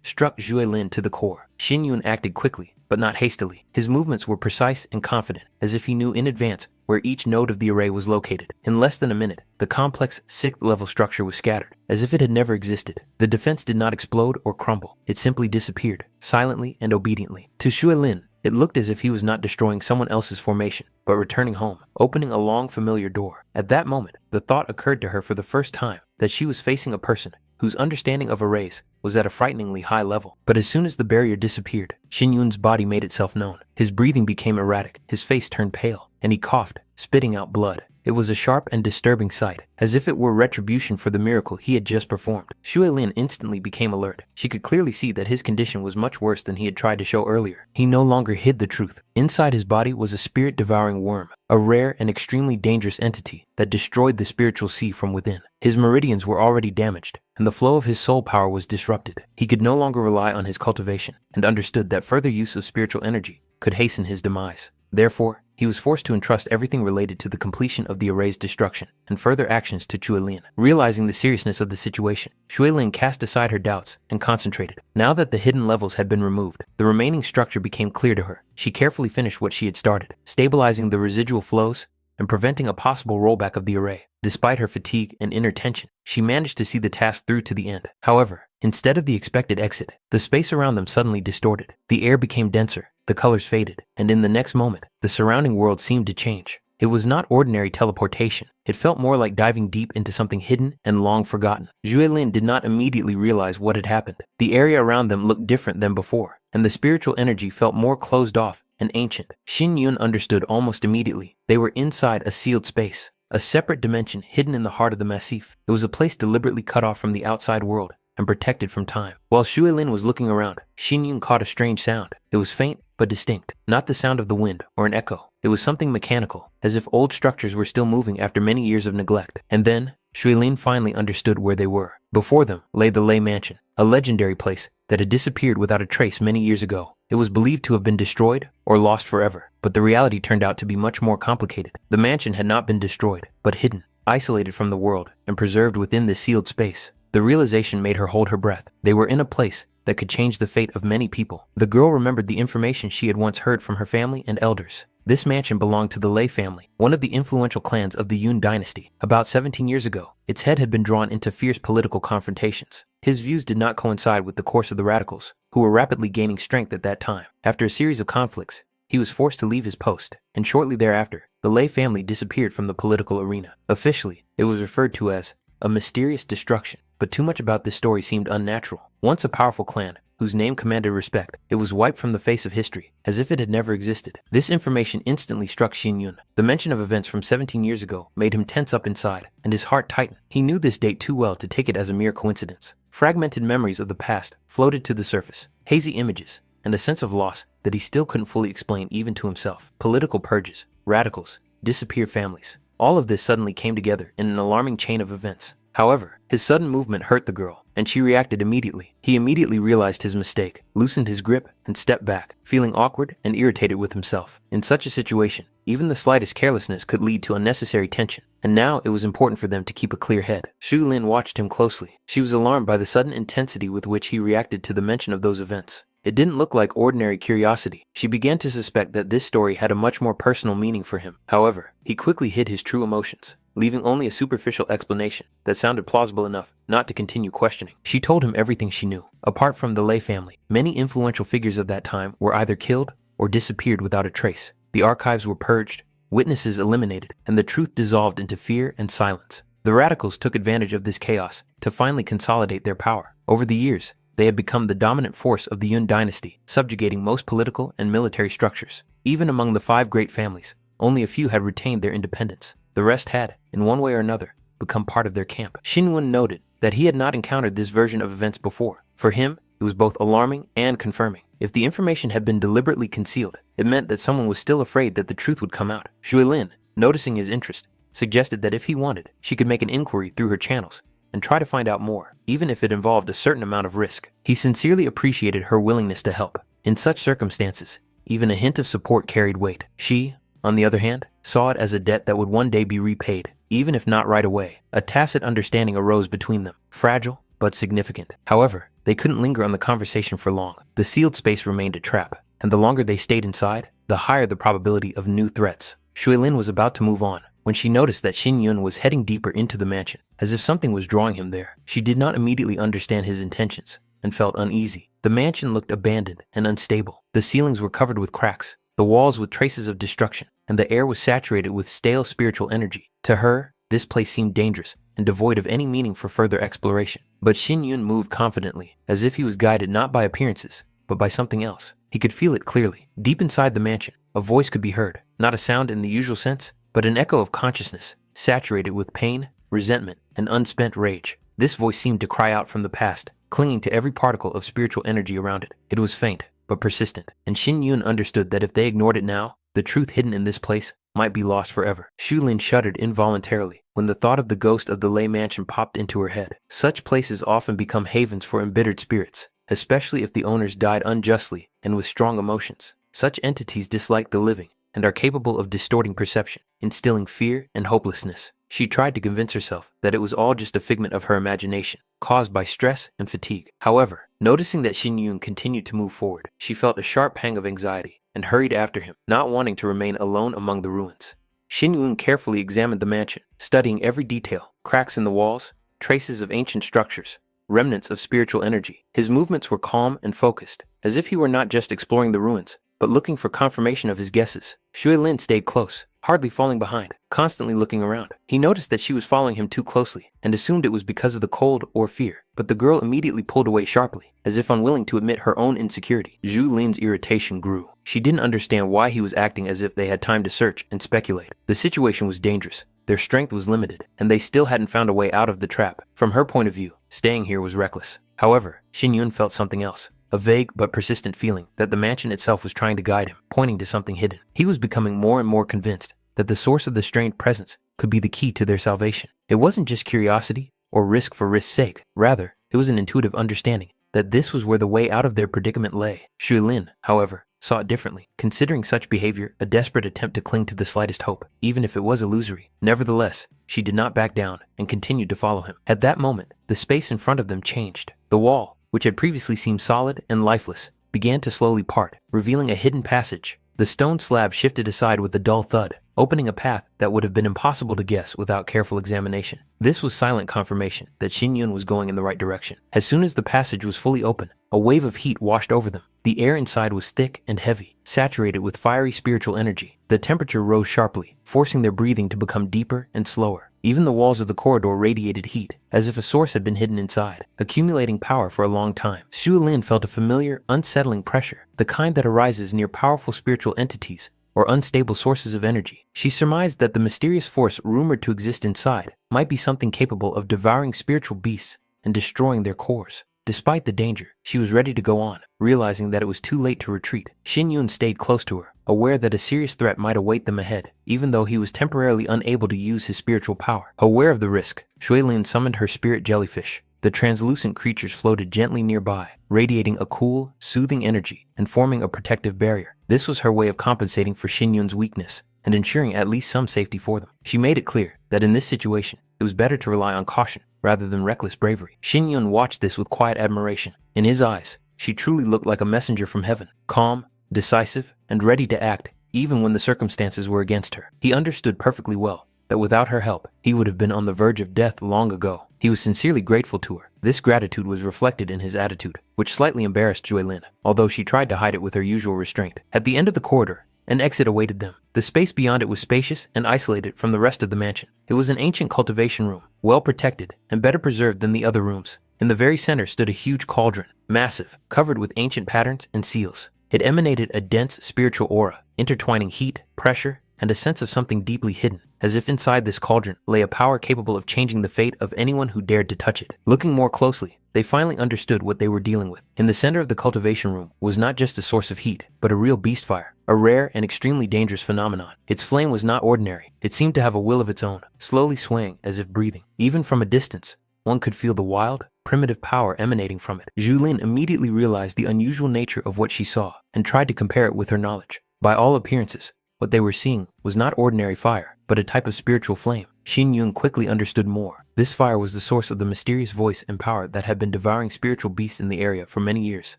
struck Shuilin to the core. Xinyun acted quickly, but not hastily. His movements were precise and confident, as if he knew in advance where each node of the array was located. In less than a minute, the complex 6th level structure was scattered, as if it had never existed. The defense did not explode or crumble. It simply disappeared, silently and obediently. To Shuilin, it looked as if he was not destroying someone else's formation, but returning home, opening a long familiar door. At that moment, the thought occurred to her for the first time that she was facing a person whose understanding of arrays was at a frighteningly high level. But as soon as the barrier disappeared, Xinyun's body made itself known. His breathing became erratic, his face turned pale, and he coughed, spitting out blood. It was a sharp and disturbing sight, as if it were retribution for the miracle he had just performed. Shuilin instantly became alert. She could clearly see that his condition was much worse than he had tried to show earlier. He no longer hid the truth. Inside his body was a spirit-devouring worm, a rare and extremely dangerous entity that destroyed the spiritual sea from within. His meridians were already damaged, and the flow of his soul power was disrupted. He could no longer rely on his cultivation, and understood that further use of spiritual energy could hasten his demise. Therefore, he was forced to entrust everything related to the completion of the array's destruction and further actions to Shuilin. Realizing the seriousness of the situation, Shuilin cast aside her doubts and concentrated. Now that the hidden levels had been removed, the remaining structure became clear to her. She carefully finished what she had started, stabilizing the residual flows and preventing a possible rollback of the array. Despite her fatigue and inner tension, she managed to see the task through to the end. However, instead of the expected exit, the space around them suddenly distorted. The air became denser, the colors faded, and in the next moment, the surrounding world seemed to change. It was not ordinary teleportation. It felt more like diving deep into something hidden and long forgotten. Shuilin did not immediately realize what had happened. The area around them looked different than before, and the spiritual energy felt more closed off and ancient. Xinyun understood almost immediately. They were inside a sealed space, a separate dimension hidden in the heart of the massif. It was a place deliberately cut off from the outside world and protected from time. While Shuilin was looking around, Xinyun caught a strange sound. It was faint but distinct, not the sound of the wind or an echo. It was something mechanical, as if old structures were still moving after many years of neglect. And then, Shuilin finally understood where they were. Before them lay the Lei Mansion, a legendary place that had disappeared without a trace many years ago. It was believed to have been destroyed or lost forever, but the reality turned out to be much more complicated. The mansion had not been destroyed, but hidden, isolated from the world, and preserved within this sealed space. The realization made her hold her breath. They were in a place that could change the fate of many people. The girl remembered the information she had once heard from her family and elders. This mansion belonged to the Lei family, one of the influential clans of the Yun dynasty. About 17 years ago, its head had been drawn into fierce political confrontations. His views did not coincide with the course of the radicals, who were rapidly gaining strength at that time. After a series of conflicts, he was forced to leave his post, and shortly thereafter, the Lei family disappeared from the political arena. Officially, it was referred to as a mysterious destruction, but too much about this story seemed unnatural. Once a powerful clan, whose name commanded respect, it was wiped from the face of history, as if it had never existed. This information instantly struck Xinyun. The mention of events from 17 years ago made him tense up inside, and his heart tighten. He knew this date too well to take it as a mere coincidence. Fragmented memories of the past floated to the surface, hazy images, and a sense of loss that he still couldn't fully explain even to himself. Political purges, radicals, disappeared families. All of this suddenly came together in an alarming chain of events. However, his sudden movement hurt the girl, and she reacted immediately. He immediately realized his mistake, loosened his grip, and stepped back, feeling awkward and irritated with himself. In such a situation, even the slightest carelessness could lead to unnecessary tension, and now it was important for them to keep a clear head. Shu Lin watched him closely. She was alarmed by the sudden intensity with which he reacted to the mention of those events. It didn't look like ordinary curiosity. She began to suspect that this story had a much more personal meaning for him. However, he quickly hid his true emotions, leaving only a superficial explanation that sounded plausible enough not to continue questioning. She told him everything she knew. Apart from the Lei family, many influential figures of that time were either killed or disappeared without a trace. The archives were purged, witnesses eliminated, and the truth dissolved into fear and silence. The radicals took advantage of this chaos to finally consolidate their power. Over the years, they had become the dominant force of the Yun dynasty, subjugating most political and military structures. Even among the 5 great families, only a few had retained their independence. The rest had, in one way or another, become part of their camp. Xin Yun noted that he had not encountered this version of events before. For him, it was both alarming and confirming. If the information had been deliberately concealed, it meant that someone was still afraid that the truth would come out. Shui Lin, noticing his interest, suggested that if he wanted, she could make an inquiry through her channels and try to find out more, even if it involved a certain amount of risk. He sincerely appreciated her willingness to help. In such circumstances, even a hint of support carried weight. She, on the other hand, saw it as a debt that would one day be repaid, even if not right away. A tacit understanding arose between them, fragile but significant. However, they couldn't linger on the conversation for long. The sealed space remained a trap, and the longer they stayed inside, the higher the probability of new threats. Shui Lin was about to move on when she noticed that Xin Yun was heading deeper into the mansion, as if something was drawing him there. She did not immediately understand his intentions and felt uneasy. The mansion looked abandoned and unstable. The ceilings were covered with cracks, the walls with traces of destruction, and the air was saturated with stale spiritual energy. To her, this place seemed dangerous and devoid of any meaning for further exploration. But Xin Yun moved confidently, as if he was guided not by appearances, but by something else. He could feel it clearly. Deep inside the mansion, a voice could be heard, not a sound in the usual sense, but an echo of consciousness, saturated with pain, resentment, and unspent rage. This voice seemed to cry out from the past, clinging to every particle of spiritual energy around it. It was faint, but persistent, and Xin Yun understood that if they ignored it now, the truth hidden in this place might be lost forever. Shu Lin shuddered involuntarily when the thought of the ghost of the Lei mansion popped into her head. Such places often become havens for embittered spirits, especially if the owners died unjustly and with strong emotions. Such entities dislike the living and are capable of distorting perception, instilling fear and hopelessness. She tried to convince herself that it was all just a figment of her imagination, caused by stress and fatigue. However, noticing that Xin Yun continued to move forward, she felt a sharp pang of anxiety and hurried after him, not wanting to remain alone among the ruins. Xin Yun carefully examined the mansion, studying every detail: cracks in the walls, traces of ancient structures, remnants of spiritual energy. His movements were calm and focused, as if he were not just exploring the ruins, but looking for confirmation of his guesses. Shui Lin stayed close, hardly falling behind, constantly looking around. He noticed that she was following him too closely and assumed it was because of the cold or fear, but the girl immediately pulled away sharply, as if unwilling to admit her own insecurity. Zhu Lin's irritation grew. She didn't understand why he was acting as if they had time to search and speculate. The situation was dangerous. Their strength was limited, and they still hadn't found a way out of the trap. From her point of view, staying here was reckless. However, Xin Yun felt something else. A vague but persistent feeling that the mansion itself was trying to guide him, pointing to something hidden. He was becoming more and more convinced that the source of the strange presence could be the key to their salvation. It wasn't just curiosity or risk for risk's sake. Rather, it was an intuitive understanding that this was where the way out of their predicament lay. Shui Lin, however, saw it differently, considering such behavior a desperate attempt to cling to the slightest hope, even if it was illusory. Nevertheless, she did not back down and continued to follow him. At that moment, the space in front of them changed. The wall, which had previously seemed solid and lifeless, began to slowly part, revealing a hidden passage. The stone slab shifted aside with a dull thud, opening a path that would have been impossible to guess without careful examination. This was silent confirmation that Xin Yun was going in the right direction. As soon as the passage was fully open, a wave of heat washed over them. The air inside was thick and heavy, saturated with fiery spiritual energy. The temperature rose sharply, forcing their breathing to become deeper and slower. Even the walls of the corridor radiated heat, as if a source had been hidden inside, accumulating power for a long time. Shu Lin felt a familiar, unsettling pressure, the kind that arises near powerful spiritual entities or unstable sources of energy. She surmised that the mysterious force rumored to exist inside might be something capable of devouring spiritual beasts and destroying their cores. Despite the danger, she was ready to go on, realizing that it was too late to retreat. Xin Yun stayed close to her, aware that a serious threat might await them ahead, even though he was temporarily unable to use his spiritual power. Aware of the risk, Shuilin summoned her spirit jellyfish. The translucent creatures floated gently nearby, radiating a cool, soothing energy and forming a protective barrier. This was her way of compensating for Xin Yun's weakness and ensuring at least some safety for them. She made it clear that in this situation, it was better to rely on caution rather than reckless bravery. Xin Yun watched this with quiet admiration. In his eyes, she truly looked like a messenger from heaven, calm, decisive, and ready to act even when the circumstances were against her. He understood perfectly well that without her help, he would have been on the verge of death long ago. He was sincerely grateful to her. This gratitude was reflected in his attitude, which slightly embarrassed Juelin, although she tried to hide it with her usual restraint. At the end of the corridor, an exit awaited them. The space beyond it was spacious and isolated from the rest of the mansion. It was an ancient cultivation room, well protected and better preserved than the other rooms. In the very center stood a huge cauldron, massive, covered with ancient patterns and seals. It emanated a dense spiritual aura, intertwining heat, pressure, and a sense of something deeply hidden, as if inside this cauldron lay a power capable of changing the fate of anyone who dared to touch it. Looking more closely, they finally understood what they were dealing with. In the center of the cultivation room was not just a source of heat, but a real beast fire, a rare and extremely dangerous phenomenon. Its flame was not ordinary. It seemed to have a will of its own, slowly swaying as if breathing. Even from a distance, one could feel the wild, primitive power emanating from it. Julin immediately realized the unusual nature of what she saw and tried to compare it with her knowledge. By all appearances, what they were seeing was not ordinary fire, but a type of spiritual flame. Xin Yun quickly understood more. This fire was the source of the mysterious voice and power that had been devouring spiritual beasts in the area for many years,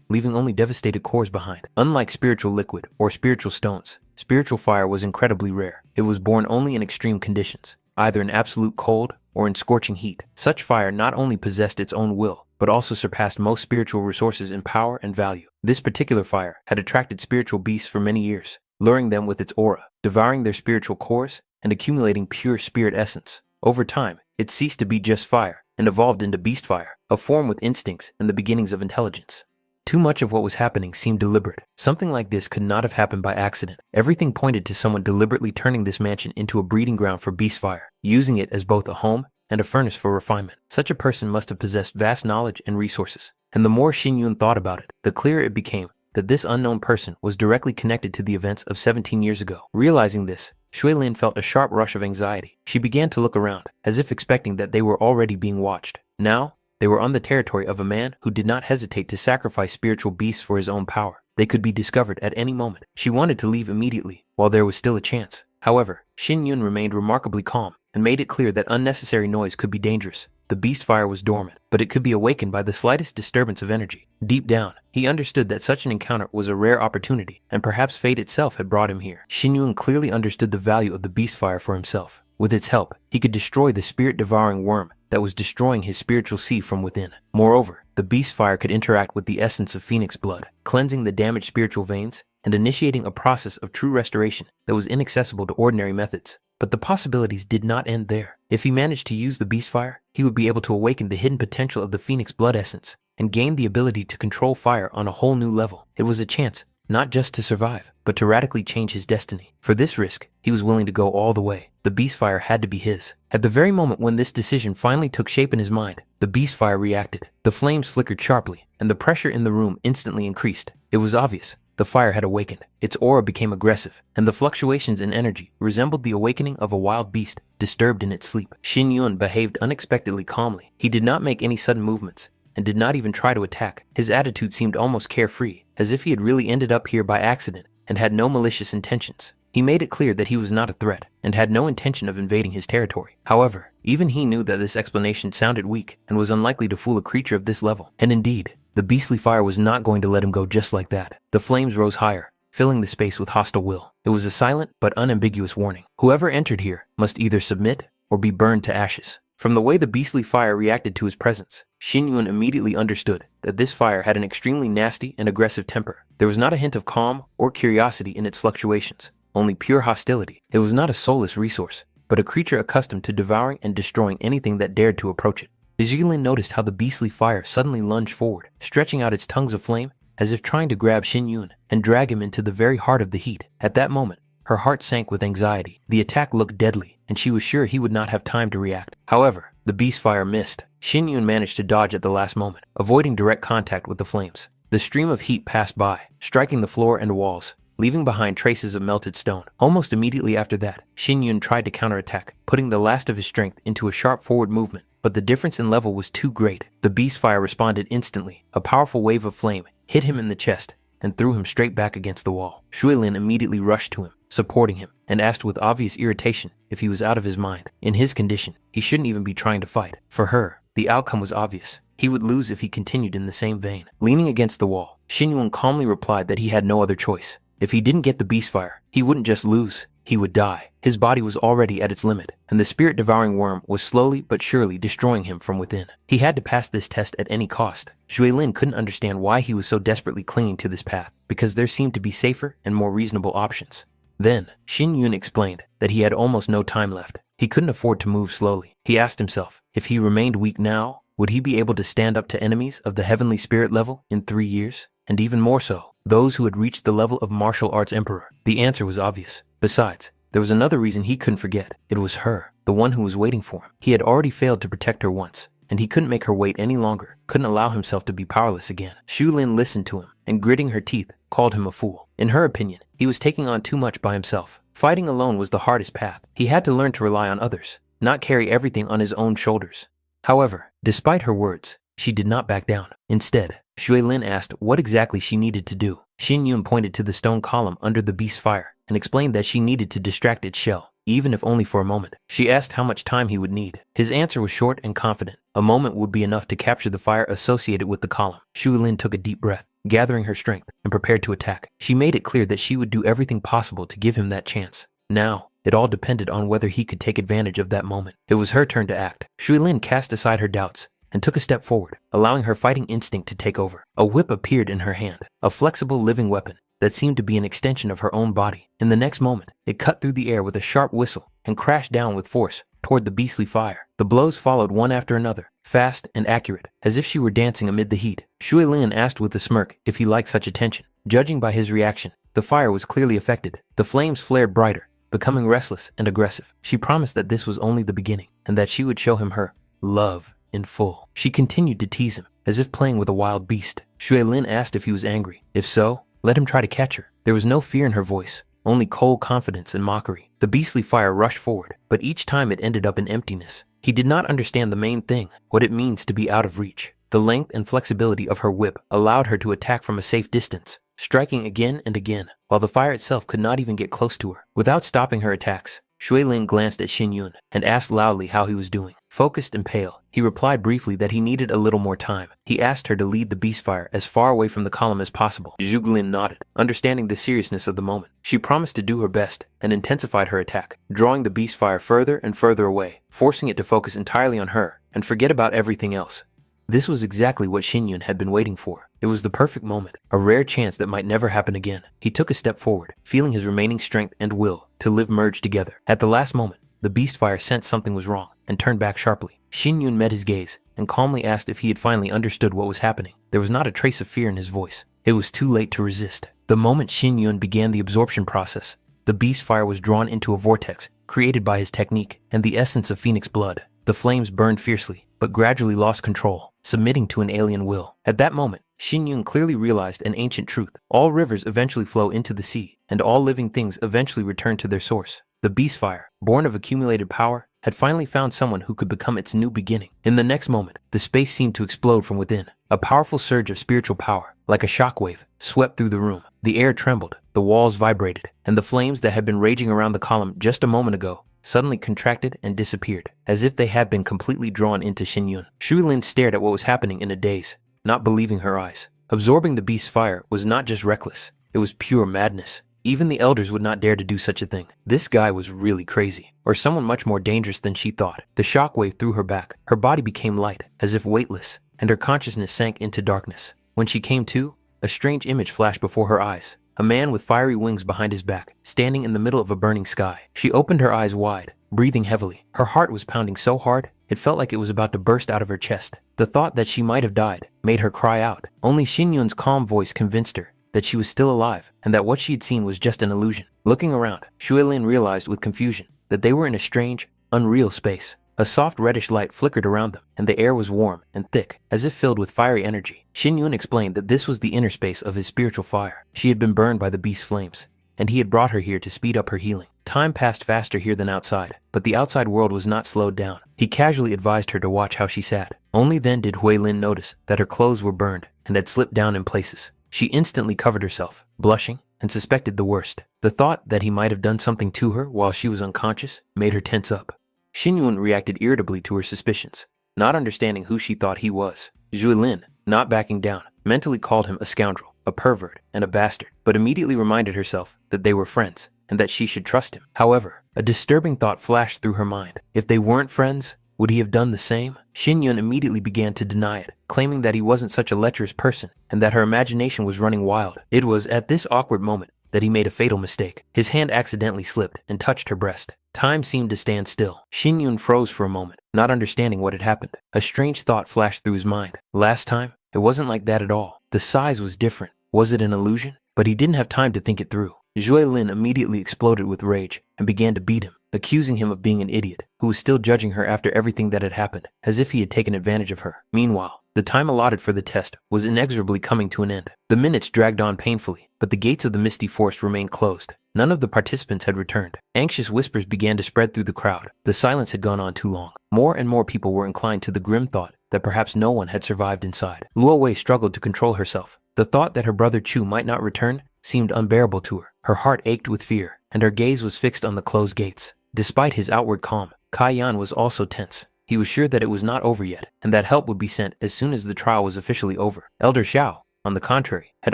leaving only devastated cores behind. Unlike spiritual liquid or spiritual stones, spiritual fire was incredibly rare. It was born only in extreme conditions, either in absolute cold or in scorching heat. Such fire not only possessed its own will, but also surpassed most spiritual resources in power and value. This particular fire had attracted spiritual beasts for many years, luring them with its aura, devouring their spiritual cores, and accumulating pure spirit essence. Over time, it ceased to be just fire and evolved into beast fire, a form with instincts and the beginnings of intelligence. Too much of what was happening seemed deliberate. Something like this could not have happened by accident. Everything pointed to someone deliberately turning this mansion into a breeding ground for beast fire, using it as both a home and a furnace for refinement. Such a person must have possessed vast knowledge and resources. And the more Xin Yun thought about it, the clearer it became that this unknown person was directly connected to the events of 17 years ago. Realizing this, Shuilin felt a sharp rush of anxiety. She began to look around, as if expecting that they were already being watched. Now, they were on the territory of a man who did not hesitate to sacrifice spiritual beasts for his own power. They could be discovered at any moment. She wanted to leave immediately, while there was still a chance. However, Xin Yun remained remarkably calm and made it clear that unnecessary noise could be dangerous. The beast fire was dormant, but it could be awakened by the slightest disturbance of energy. Deep down, he understood that such an encounter was a rare opportunity, and perhaps fate itself had brought him here. Xin Yun clearly understood the value of the beast fire for himself. With its help, he could destroy the spirit-devouring worm that was destroying his spiritual sea from within. Moreover, the beast fire could interact with the essence of phoenix blood, cleansing the damaged spiritual veins and initiating a process of true restoration that was inaccessible to ordinary methods. But the possibilities did not end there. If he managed to use the beast fire, he would be able to awaken the hidden potential of the phoenix blood essence and gain the ability to control fire on a whole new level. It was a chance, not just to survive, but to radically change his destiny. For this risk, he was willing to go all the way. The beast fire had to be his. At the very moment when this decision finally took shape in his mind, the beast fire reacted. The flames flickered sharply, and the pressure in the room instantly increased. It was obvious. The fire had awakened. Its aura became aggressive, and the fluctuations in energy resembled the awakening of a wild beast disturbed in its sleep. Xin Yun behaved unexpectedly calmly. He did not make any sudden movements, and did not even try to attack. His attitude seemed almost carefree, as if he had really ended up here by accident and had no malicious intentions. He made it clear that he was not a threat and had no intention of invading his territory. However, even he knew that this explanation sounded weak and was unlikely to fool a creature of this level. And indeed, the beastly fire was not going to let him go just like that. The flames rose higher, filling the space with hostile will. It was a silent but unambiguous warning. Whoever entered here must either submit or be burned to ashes. From the way the beastly fire reacted to his presence, Xin Yun immediately understood that this fire had an extremely nasty and aggressive temper. There was not a hint of calm or curiosity in its fluctuations, only pure hostility. It was not a soulless resource, but a creature accustomed to devouring and destroying anything that dared to approach it. Zhilin noticed how the beastly fire suddenly lunged forward, stretching out its tongues of flame as if trying to grab Xin Yun and drag him into the very heart of the heat. At that moment, Her heart sank with anxiety. The attack looked deadly, and she was sure he would not have time to react. However, the beast fire missed. Shin Yun managed to dodge at the last moment, avoiding direct contact with the flames. The stream of heat passed by, striking the floor and walls, leaving behind traces of melted stone. Almost immediately after that, Shin Yun tried to counterattack, putting the last of his strength into a sharp forward movement. But the difference in level was too great. The beast fire responded instantly. A powerful wave of flame hit him in the chest and threw him straight back against the wall. Shui Lin immediately rushed to him, supporting him, and asked with obvious irritation if he was out of his mind. In his condition, he shouldn't even be trying to fight. For her, the outcome was obvious. He would lose if he continued in the same vein. Leaning against the wall, Shin Yun calmly replied that he had no other choice. If he didn't get the beast fire, he wouldn't just lose, he would die. His body was already at its limit, and the spirit-devouring worm was slowly but surely destroying him from within. He had to pass this test at any cost. Shui Lin couldn't understand why he was so desperately clinging to this path, because there seemed to be safer and more reasonable options. Then, Shin Yun explained that he had almost no time left. He couldn't afford to move slowly. He asked himself, if he remained weak now, would he be able to stand up to enemies of the heavenly spirit level in 3 years? And even more so, those who had reached the level of martial arts emperor. The answer was obvious. Besides, there was another reason he couldn't forget. It was her, the one who was waiting for him. He had already failed to protect her once, and he couldn't make her wait any longer, couldn't allow himself to be powerless again. Shu Lin listened to him, and gritting her teeth, called him a fool. In her opinion, he was taking on too much by himself. Fighting alone was the hardest path. He had to learn to rely on others, not carry everything on his own shoulders. However, despite her words, she did not back down. Instead, Shui Lin asked what exactly she needed to do. Shin Yun pointed to the stone column under the beast's fire and explained that she needed to distract its shell, even if only for a moment. She asked how much time he would need. His answer was short and confident. A moment would be enough to capture the fire associated with the column. Shu Lin took a deep breath, gathering her strength, and prepared to attack. She made it clear that she would do everything possible to give him that chance. Now, it all depended on whether he could take advantage of that moment. It was her turn to act. Shui Lin cast aside her doubts and took a step forward, allowing her fighting instinct to take over. A whip appeared in her hand, a flexible living weapon that seemed to be an extension of her own body. In the next moment, it cut through the air with a sharp whistle and crashed down with force toward the beastly fire. The blows followed one after another, fast and accurate, as if she were dancing amid the heat. Shui Lin asked with a smirk if he liked such attention. Judging by his reaction, the fire was clearly affected. The flames flared brighter, becoming restless and aggressive. She promised that this was only the beginning, and that she would show him her love in full. She continued to tease him, as if playing with a wild beast. Shui Lin asked if he was angry. If so, let him try to catch her. There was no fear in her voice, only cold confidence and mockery. The beastly fire rushed forward, but each time it ended up in emptiness. He did not understand the main thing, what it means to be out of reach. The length and flexibility of her whip allowed her to attack from a safe distance, striking again and again, while the fire itself could not even get close to her. Without stopping her attacks, Shui Lin glanced at Shin Yun and asked loudly how he was doing. Focused and pale, he replied briefly that he needed a little more time. He asked her to lead the beast fire as far away from the column as possible. Zhuge Lin nodded, understanding the seriousness of the moment. She promised to do her best and intensified her attack, drawing the beast fire further and further away, forcing it to focus entirely on her and forget about everything else. This was exactly what Shin Yun had been waiting for. It was the perfect moment, a rare chance that might never happen again. He took a step forward, feeling his remaining strength and will to live merge together. At the last moment, the beast fire sensed something was wrong and turned back sharply. Shin Yun met his gaze and calmly asked if he had finally understood what was happening. There was not a trace of fear in his voice. It was too late to resist. The moment Shin Yun began the absorption process, the beast fire was drawn into a vortex created by his technique and the essence of phoenix blood. The flames burned fiercely, but gradually lost control, submitting to an alien will. At that moment, Shin Yun clearly realized an ancient truth. All rivers eventually flow into the sea, and all living things eventually return to their source. The beast fire, born of accumulated power, had finally found someone who could become its new beginning. In the next moment, the space seemed to explode from within. A powerful surge of spiritual power, like a shockwave, swept through the room. The air trembled, the walls vibrated, and the flames that had been raging around the column just a moment ago suddenly contracted and disappeared, as if they had been completely drawn into Shin Yun. Shui Lin stared at what was happening in a daze, not believing her eyes. Absorbing the beast's fire was not just reckless, it was pure madness. Even the elders would not dare to do such a thing. This guy was really crazy, or someone much more dangerous than she thought. The shockwave threw her back. Her body became light, as if weightless, and her consciousness sank into darkness. When she came to, a strange image flashed before her eyes. A man with fiery wings behind his back, standing in the middle of a burning sky. She opened her eyes wide, breathing heavily. Her heart was pounding so hard, it felt like it was about to burst out of her chest. The thought that she might have died made her cry out. Only Shin Yun's calm voice convinced her that she was still alive and that what she had seen was just an illusion. Looking around, Shuilin realized with confusion that they were in a strange, unreal space. A soft reddish light flickered around them, and the air was warm and thick, as if filled with fiery energy. Xin Yun explained that this was the inner space of his spiritual fire. She had been burned by the beast's flames, and he had brought her here to speed up her healing. Time passed faster here than outside, but the outside world was not slowed down. He casually advised her to watch how she sat. Only then did Huilin notice that her clothes were burned and had slipped down in places. She instantly covered herself, blushing, and suspected the worst. The thought that he might have done something to her while she was unconscious made her tense up. Xin Yun reacted irritably to her suspicions, not understanding who she thought he was. Zhuilin, not backing down, mentally called him a scoundrel, a pervert, and a bastard, but immediately reminded herself that they were friends and that she should trust him. However, a disturbing thought flashed through her mind. If they weren't friends, would he have done the same? Xin Yun immediately began to deny it, claiming that he wasn't such a lecherous person and that her imagination was running wild. It was at this awkward moment that he made a fatal mistake. His hand accidentally slipped and touched her breast. Time seemed to stand still. Xin Yun froze for a moment, not understanding what had happened. A strange thought flashed through his mind. Last time, it wasn't like that at all. The size was different. Was it an illusion? But he didn't have time to think it through. Zhuilin immediately exploded with rage and began to beat him, accusing him of being an idiot who was still judging her after everything that had happened, as if he had taken advantage of her. Meanwhile, the time allotted for the test was inexorably coming to an end. The minutes dragged on painfully, but the gates of the misty forest remained closed. None of the participants had returned. Anxious whispers began to spread through the crowd. The silence had gone on too long. More and more people were inclined to the grim thought that perhaps no one had survived inside. Luo Wei struggled to control herself. The thought that her brother Chu might not return seemed unbearable to her. Her heart ached with fear, and her gaze was fixed on the closed gates. Despite his outward calm, Kai Yan was also tense. He was sure that it was not over yet, and that help would be sent as soon as the trial was officially over. Elder Xiao, on the contrary, had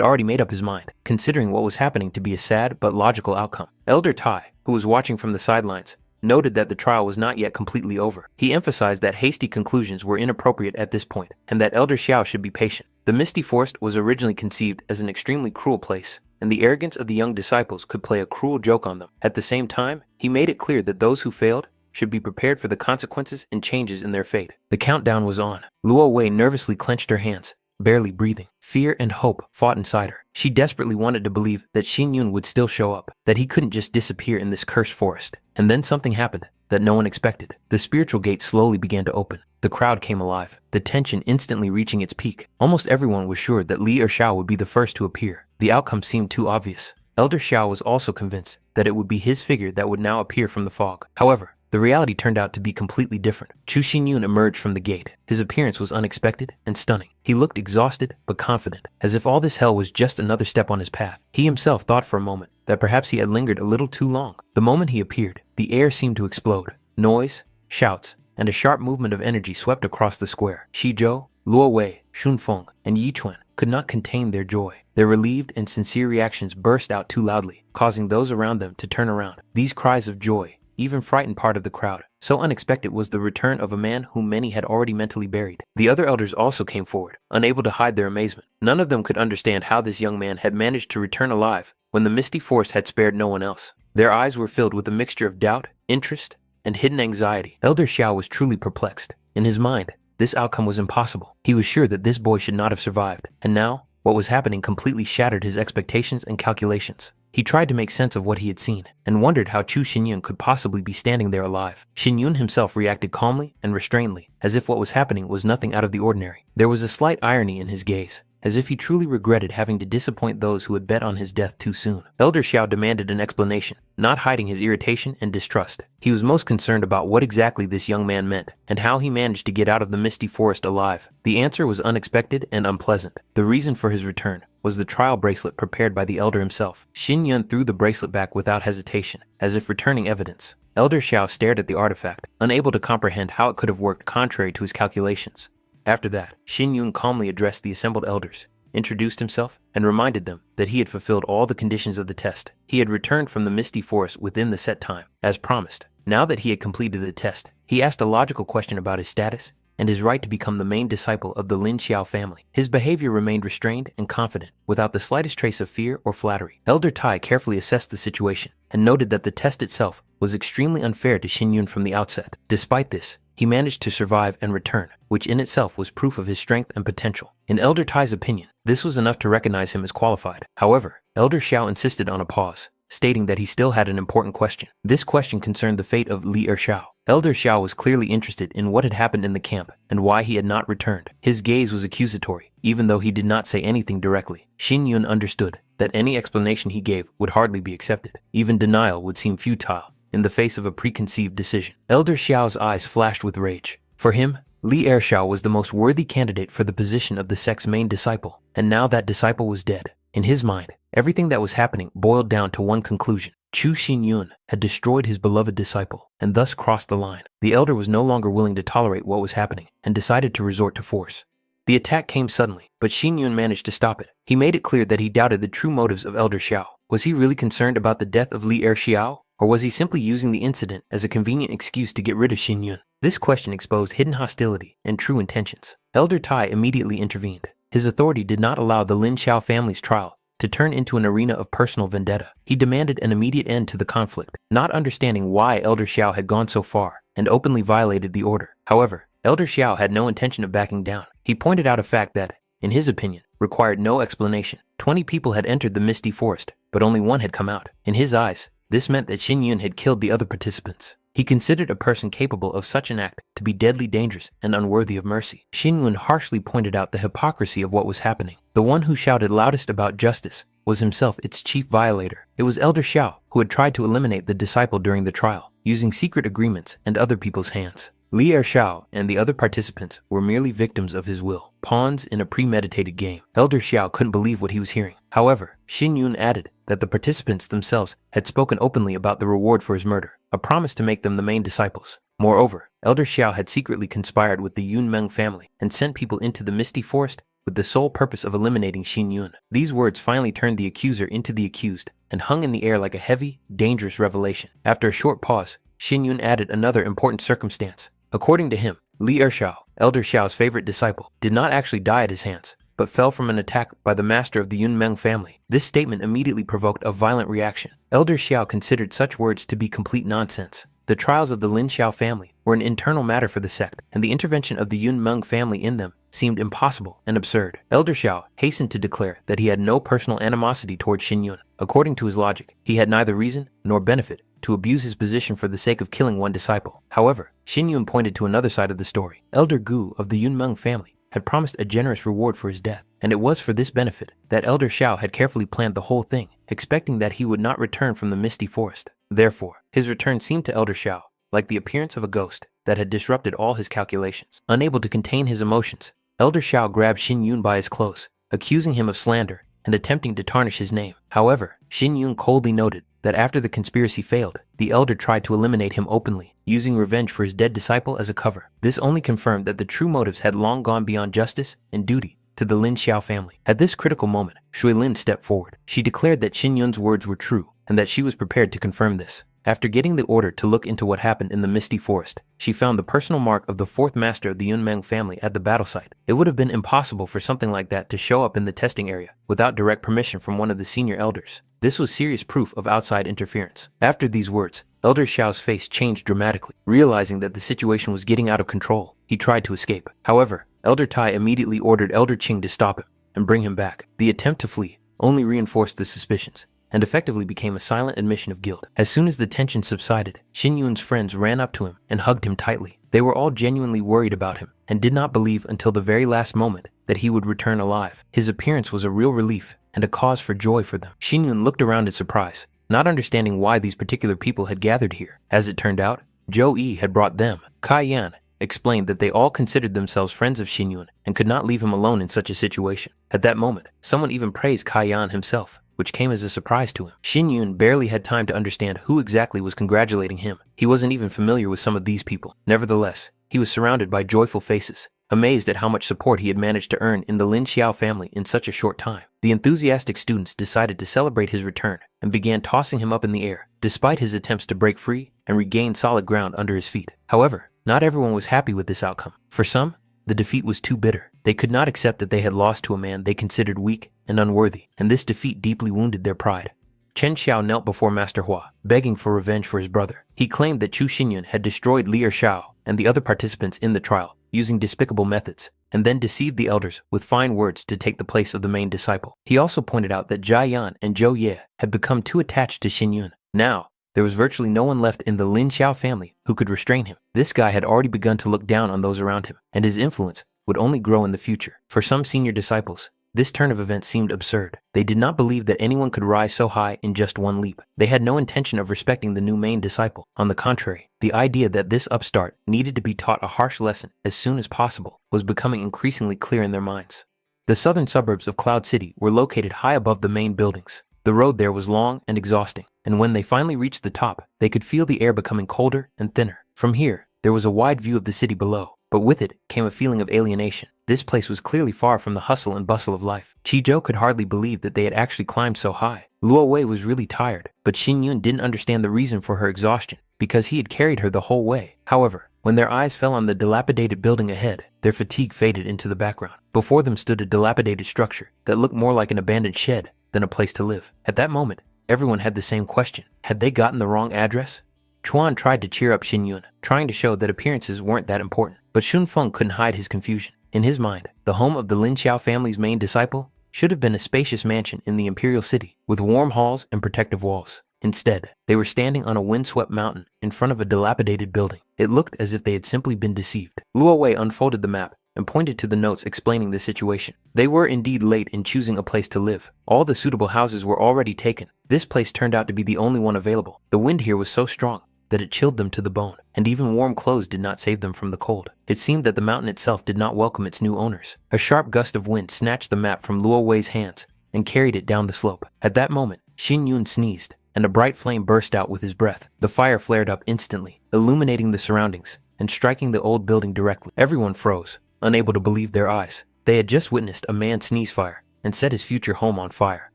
already made up his mind, considering what was happening to be a sad but logical outcome. Elder Tai, who was watching from the sidelines, noted that the trial was not yet completely over. He emphasized that hasty conclusions were inappropriate at this point, and that Elder Xiao should be patient. The Misty Forest was originally conceived as an extremely cruel place, and the arrogance of the young disciples could play a cruel joke on them. At the same time, he made it clear that those who failed should be prepared for the consequences and changes in their fate. The countdown was on. Luo Wei nervously clenched her hands, barely breathing. Fear and hope fought inside her. She desperately wanted to believe that Xin Yun would still show up, that he couldn't just disappear in this cursed forest. And then something happened that no one expected. The spiritual gate slowly began to open. The crowd came alive, the tension instantly reaching its peak. Almost everyone was sure that Li or Xiao would be the first to appear. The outcome seemed too obvious. Elder Xiao was also convinced that it would be his figure that would now appear from the fog. However, the reality turned out to be completely different. Chu Xinyun emerged from the gate. His appearance was unexpected and stunning. He looked exhausted but confident, as if all this hell was just another step on his path. He himself thought for a moment that perhaps he had lingered a little too long. The moment he appeared, the air seemed to explode. Noise, shouts, and a sharp movement of energy swept across the square. Shizhou, Luo Wei, Shunfeng, and Yichuan could not contain their joy. Their relieved and sincere reactions burst out too loudly, causing those around them to turn around. These cries of joy even frightened part of the crowd. So unexpected was the return of a man whom many had already mentally buried. The other elders also came forward, unable to hide their amazement. None of them could understand how this young man had managed to return alive when the misty forest had spared no one else. Their eyes were filled with a mixture of doubt, interest, and hidden anxiety. Elder Xiao was truly perplexed. In his mind, this outcome was impossible. He was sure that this boy should not have survived. And now, what was happening completely shattered his expectations and calculations. He tried to make sense of what he had seen, and wondered how Chu Xinyun could possibly be standing there alive. Xinyun himself reacted calmly and restrainedly, as if what was happening was nothing out of the ordinary. There was a slight irony in his gaze, as if he truly regretted having to disappoint those who had bet on his death too soon. Elder Xiao demanded an explanation, not hiding his irritation and distrust. He was most concerned about what exactly this young man meant, and how he managed to get out of the misty forest alive. The answer was unexpected and unpleasant. The reason for his return was the trial bracelet prepared by the elder himself. Xin Yun threw the bracelet back without hesitation, as if returning evidence. Elder Xiao stared at the artifact, unable to comprehend how it could have worked contrary to his calculations. After that, Xin Yun calmly addressed the assembled elders, introduced himself, and reminded them that he had fulfilled all the conditions of the test. He had returned from the misty forest within the set time, as promised. Now that he had completed the test, he asked a logical question about his status and his right to become the main disciple of the Lin Xiao family. His behavior remained restrained and confident, without the slightest trace of fear or flattery. Elder Tai carefully assessed the situation and noted that the test itself was extremely unfair to Xin Yun from the outset. Despite this, he managed to survive and return, which in itself was proof of his strength and potential. In Elder Tai's opinion, this was enough to recognize him as qualified. However, Elder Xiao insisted on a pause, stating that he still had an important question. This question concerned the fate of Li Erxiao. Elder Xiao was clearly interested in what had happened in the camp and why he had not returned. His gaze was accusatory, even though he did not say anything directly. Xin Yun understood that any explanation he gave would hardly be accepted. Even denial would seem futile in the face of a preconceived decision. Elder Xiao's eyes flashed with rage. For him, Li Erxiao was the most worthy candidate for the position of the sect's main disciple, and now that disciple was dead. In his mind, everything that was happening boiled down to one conclusion. Chu Xinyun had destroyed his beloved disciple and thus crossed the line. The elder was no longer willing to tolerate what was happening and decided to resort to force. The attack came suddenly, but Xinyun managed to stop it. He made it clear that he doubted the true motives of Elder Xiao. Was he really concerned about the death of Li Erxiao, or was he simply using the incident as a convenient excuse to get rid of Xinyun? This question exposed hidden hostility and true intentions. Elder Tai immediately intervened. His authority did not allow the Lin Xiao family's trial to turn into an arena of personal vendetta. He demanded an immediate end to the conflict, not understanding why Elder Xiao had gone so far and openly violated the order. However, Elder Xiao had no intention of backing down. He pointed out a fact that, in his opinion, required no explanation. 20 people had entered the misty forest, but only one had come out. In his eyes, this meant that Xin Yun had killed the other participants. He considered a person capable of such an act to be deadly dangerous and unworthy of mercy. Xin Yun harshly pointed out the hypocrisy of what was happening. The one who shouted loudest about justice was himself its chief violator. It was Elder Xiao who had tried to eliminate the disciple during the trial, using secret agreements and other people's hands. Li Erxiao and the other participants were merely victims of his will, pawns in a premeditated game. Elder Xiao couldn't believe what he was hearing. However, Xin Yun added that the participants themselves had spoken openly about the reward for his murder, a promise to make them the main disciples. Moreover, Elder Xiao had secretly conspired with the Yun Meng family and sent people into the misty forest with the sole purpose of eliminating Xin Yun. These words finally turned the accuser into the accused and hung in the air like a heavy, dangerous revelation. After a short pause, Xin Yun added another important circumstance. According to him, Li Erxiao, Elder Xiao's favorite disciple, did not actually die at his hands, but fell from an attack by the master of the Yun Meng family. This statement immediately provoked a violent reaction. Elder Xiao considered such words to be complete nonsense. The trials of the Lin Xiao family were an internal matter for the sect, and the intervention of the Yun Meng family in them seemed impossible and absurd. Elder Xiao hastened to declare that he had no personal animosity towards Xin Yun. According to his logic, he had neither reason nor benefit to abuse his position for the sake of killing one disciple. However, Xin Yun pointed to another side of the story. Elder Gu of the Yun Meng family had promised a generous reward for his death, and it was for this benefit that Elder Xiao had carefully planned the whole thing, expecting that he would not return from the misty forest. Therefore, his return seemed to Elder Xiao like the appearance of a ghost that had disrupted all his calculations. Unable to contain his emotions, Elder Xiao grabbed Xin Yun by his clothes, accusing him of slander and attempting to tarnish his name. However, Xin Yun coldly noted that after the conspiracy failed, the elder tried to eliminate him openly, using revenge for his dead disciple as a cover. This only confirmed that the true motives had long gone beyond justice and duty to the Lin Xiao family. At this critical moment, Shui Lin stepped forward. She declared that Xin Yun's words were true and that she was prepared to confirm this. After getting the order to look into what happened in the misty forest, she found the personal mark of the fourth master of the Yun Meng family at the battle site. It would have been impossible for something like that to show up in the testing area without direct permission from one of the senior elders. This was serious proof of outside interference. After these words, Elder Xiao's face changed dramatically. Realizing that the situation was getting out of control, he tried to escape. However, Elder Tai immediately ordered Elder Qing to stop him and bring him back. The attempt to flee only reinforced the suspicions and effectively became a silent admission of guilt. As soon as the tension subsided, Xin Yun's friends ran up to him and hugged him tightly. They were all genuinely worried about him and did not believe until the very last moment that he would return alive. His appearance was a real relief and a cause for joy for them. Xin Yun looked around in surprise, not understanding why these particular people had gathered here. As it turned out, Zhou Yi had brought them. Kai Yan explained that they all considered themselves friends of Xin Yun and could not leave him alone in such a situation. At that moment, someone even praised Kai Yan himself, which came as a surprise to him. Xin Yun barely had time to understand who exactly was congratulating him. He wasn't even familiar with some of these people. Nevertheless, he was surrounded by joyful faces, amazed at how much support he had managed to earn in the Lin Xiao family in such a short time. The enthusiastic students decided to celebrate his return and began tossing him up in the air, despite his attempts to break free and regain solid ground under his feet. However, not everyone was happy with this outcome. For some, the defeat was too bitter. They could not accept that they had lost to a man they considered weak and unworthy, and this defeat deeply wounded their pride. Chen Xiao knelt before Master Hua, begging for revenge for his brother. He claimed that Chu Xinyun had destroyed Li Erxiao and the other participants in the trial using despicable methods, and then deceived the elders with fine words to take the place of the main disciple. He also pointed out that Jia Yan and Zhou Ye had become too attached to Xin Yun. Now, there was virtually no one left in the Lin Xiao family who could restrain him. This guy had already begun to look down on those around him, and his influence would only grow in the future. For some senior disciples, this turn of events seemed absurd. They did not believe that anyone could rise so high in just one leap. They had no intention of respecting the new main disciple. On the contrary, the idea that this upstart needed to be taught a harsh lesson as soon as possible was becoming increasingly clear in their minds. The southern suburbs of Cloud City were located high above the main buildings. The road there was long and exhausting, and when they finally reached the top, they could feel the air becoming colder and thinner. From here, there was a wide view of the city below, but with it came a feeling of alienation. This place was clearly far from the hustle and bustle of life. Qizhou could hardly believe that they had actually climbed so high. Luo Wei was really tired, but Xin Yun didn't understand the reason for her exhaustion, because he had carried her the whole way. However, when their eyes fell on the dilapidated building ahead, their fatigue faded into the background. Before them stood a dilapidated structure that looked more like an abandoned shed than a place to live. At that moment, everyone had the same question. Had they gotten the wrong address? Chuan tried to cheer up Xin Yun, trying to show that appearances weren't that important, but Shun Feng couldn't hide his confusion. In his mind, the home of the Lin Xiao family's main disciple should have been a spacious mansion in the imperial city with warm halls and protective walls. Instead, they were standing on a windswept mountain in front of a dilapidated building. It looked as if they had simply been deceived. Luo Wei unfolded the map and pointed to the notes explaining the situation. They were indeed late in choosing a place to live. All the suitable houses were already taken. This place turned out to be the only one available. The wind here was so strong that it chilled them to the bone, and even warm clothes did not save them from the cold. It seemed that the mountain itself did not welcome its new owners. A sharp gust of wind snatched the map from Luo Wei's hands and carried it down the slope. At that moment, Xin Yun sneezed, and a bright flame burst out with his breath. The fire flared up instantly, illuminating the surroundings and striking the old building directly. Everyone froze, unable to believe their eyes. They had just witnessed a man sneeze fire and set his future home on fire.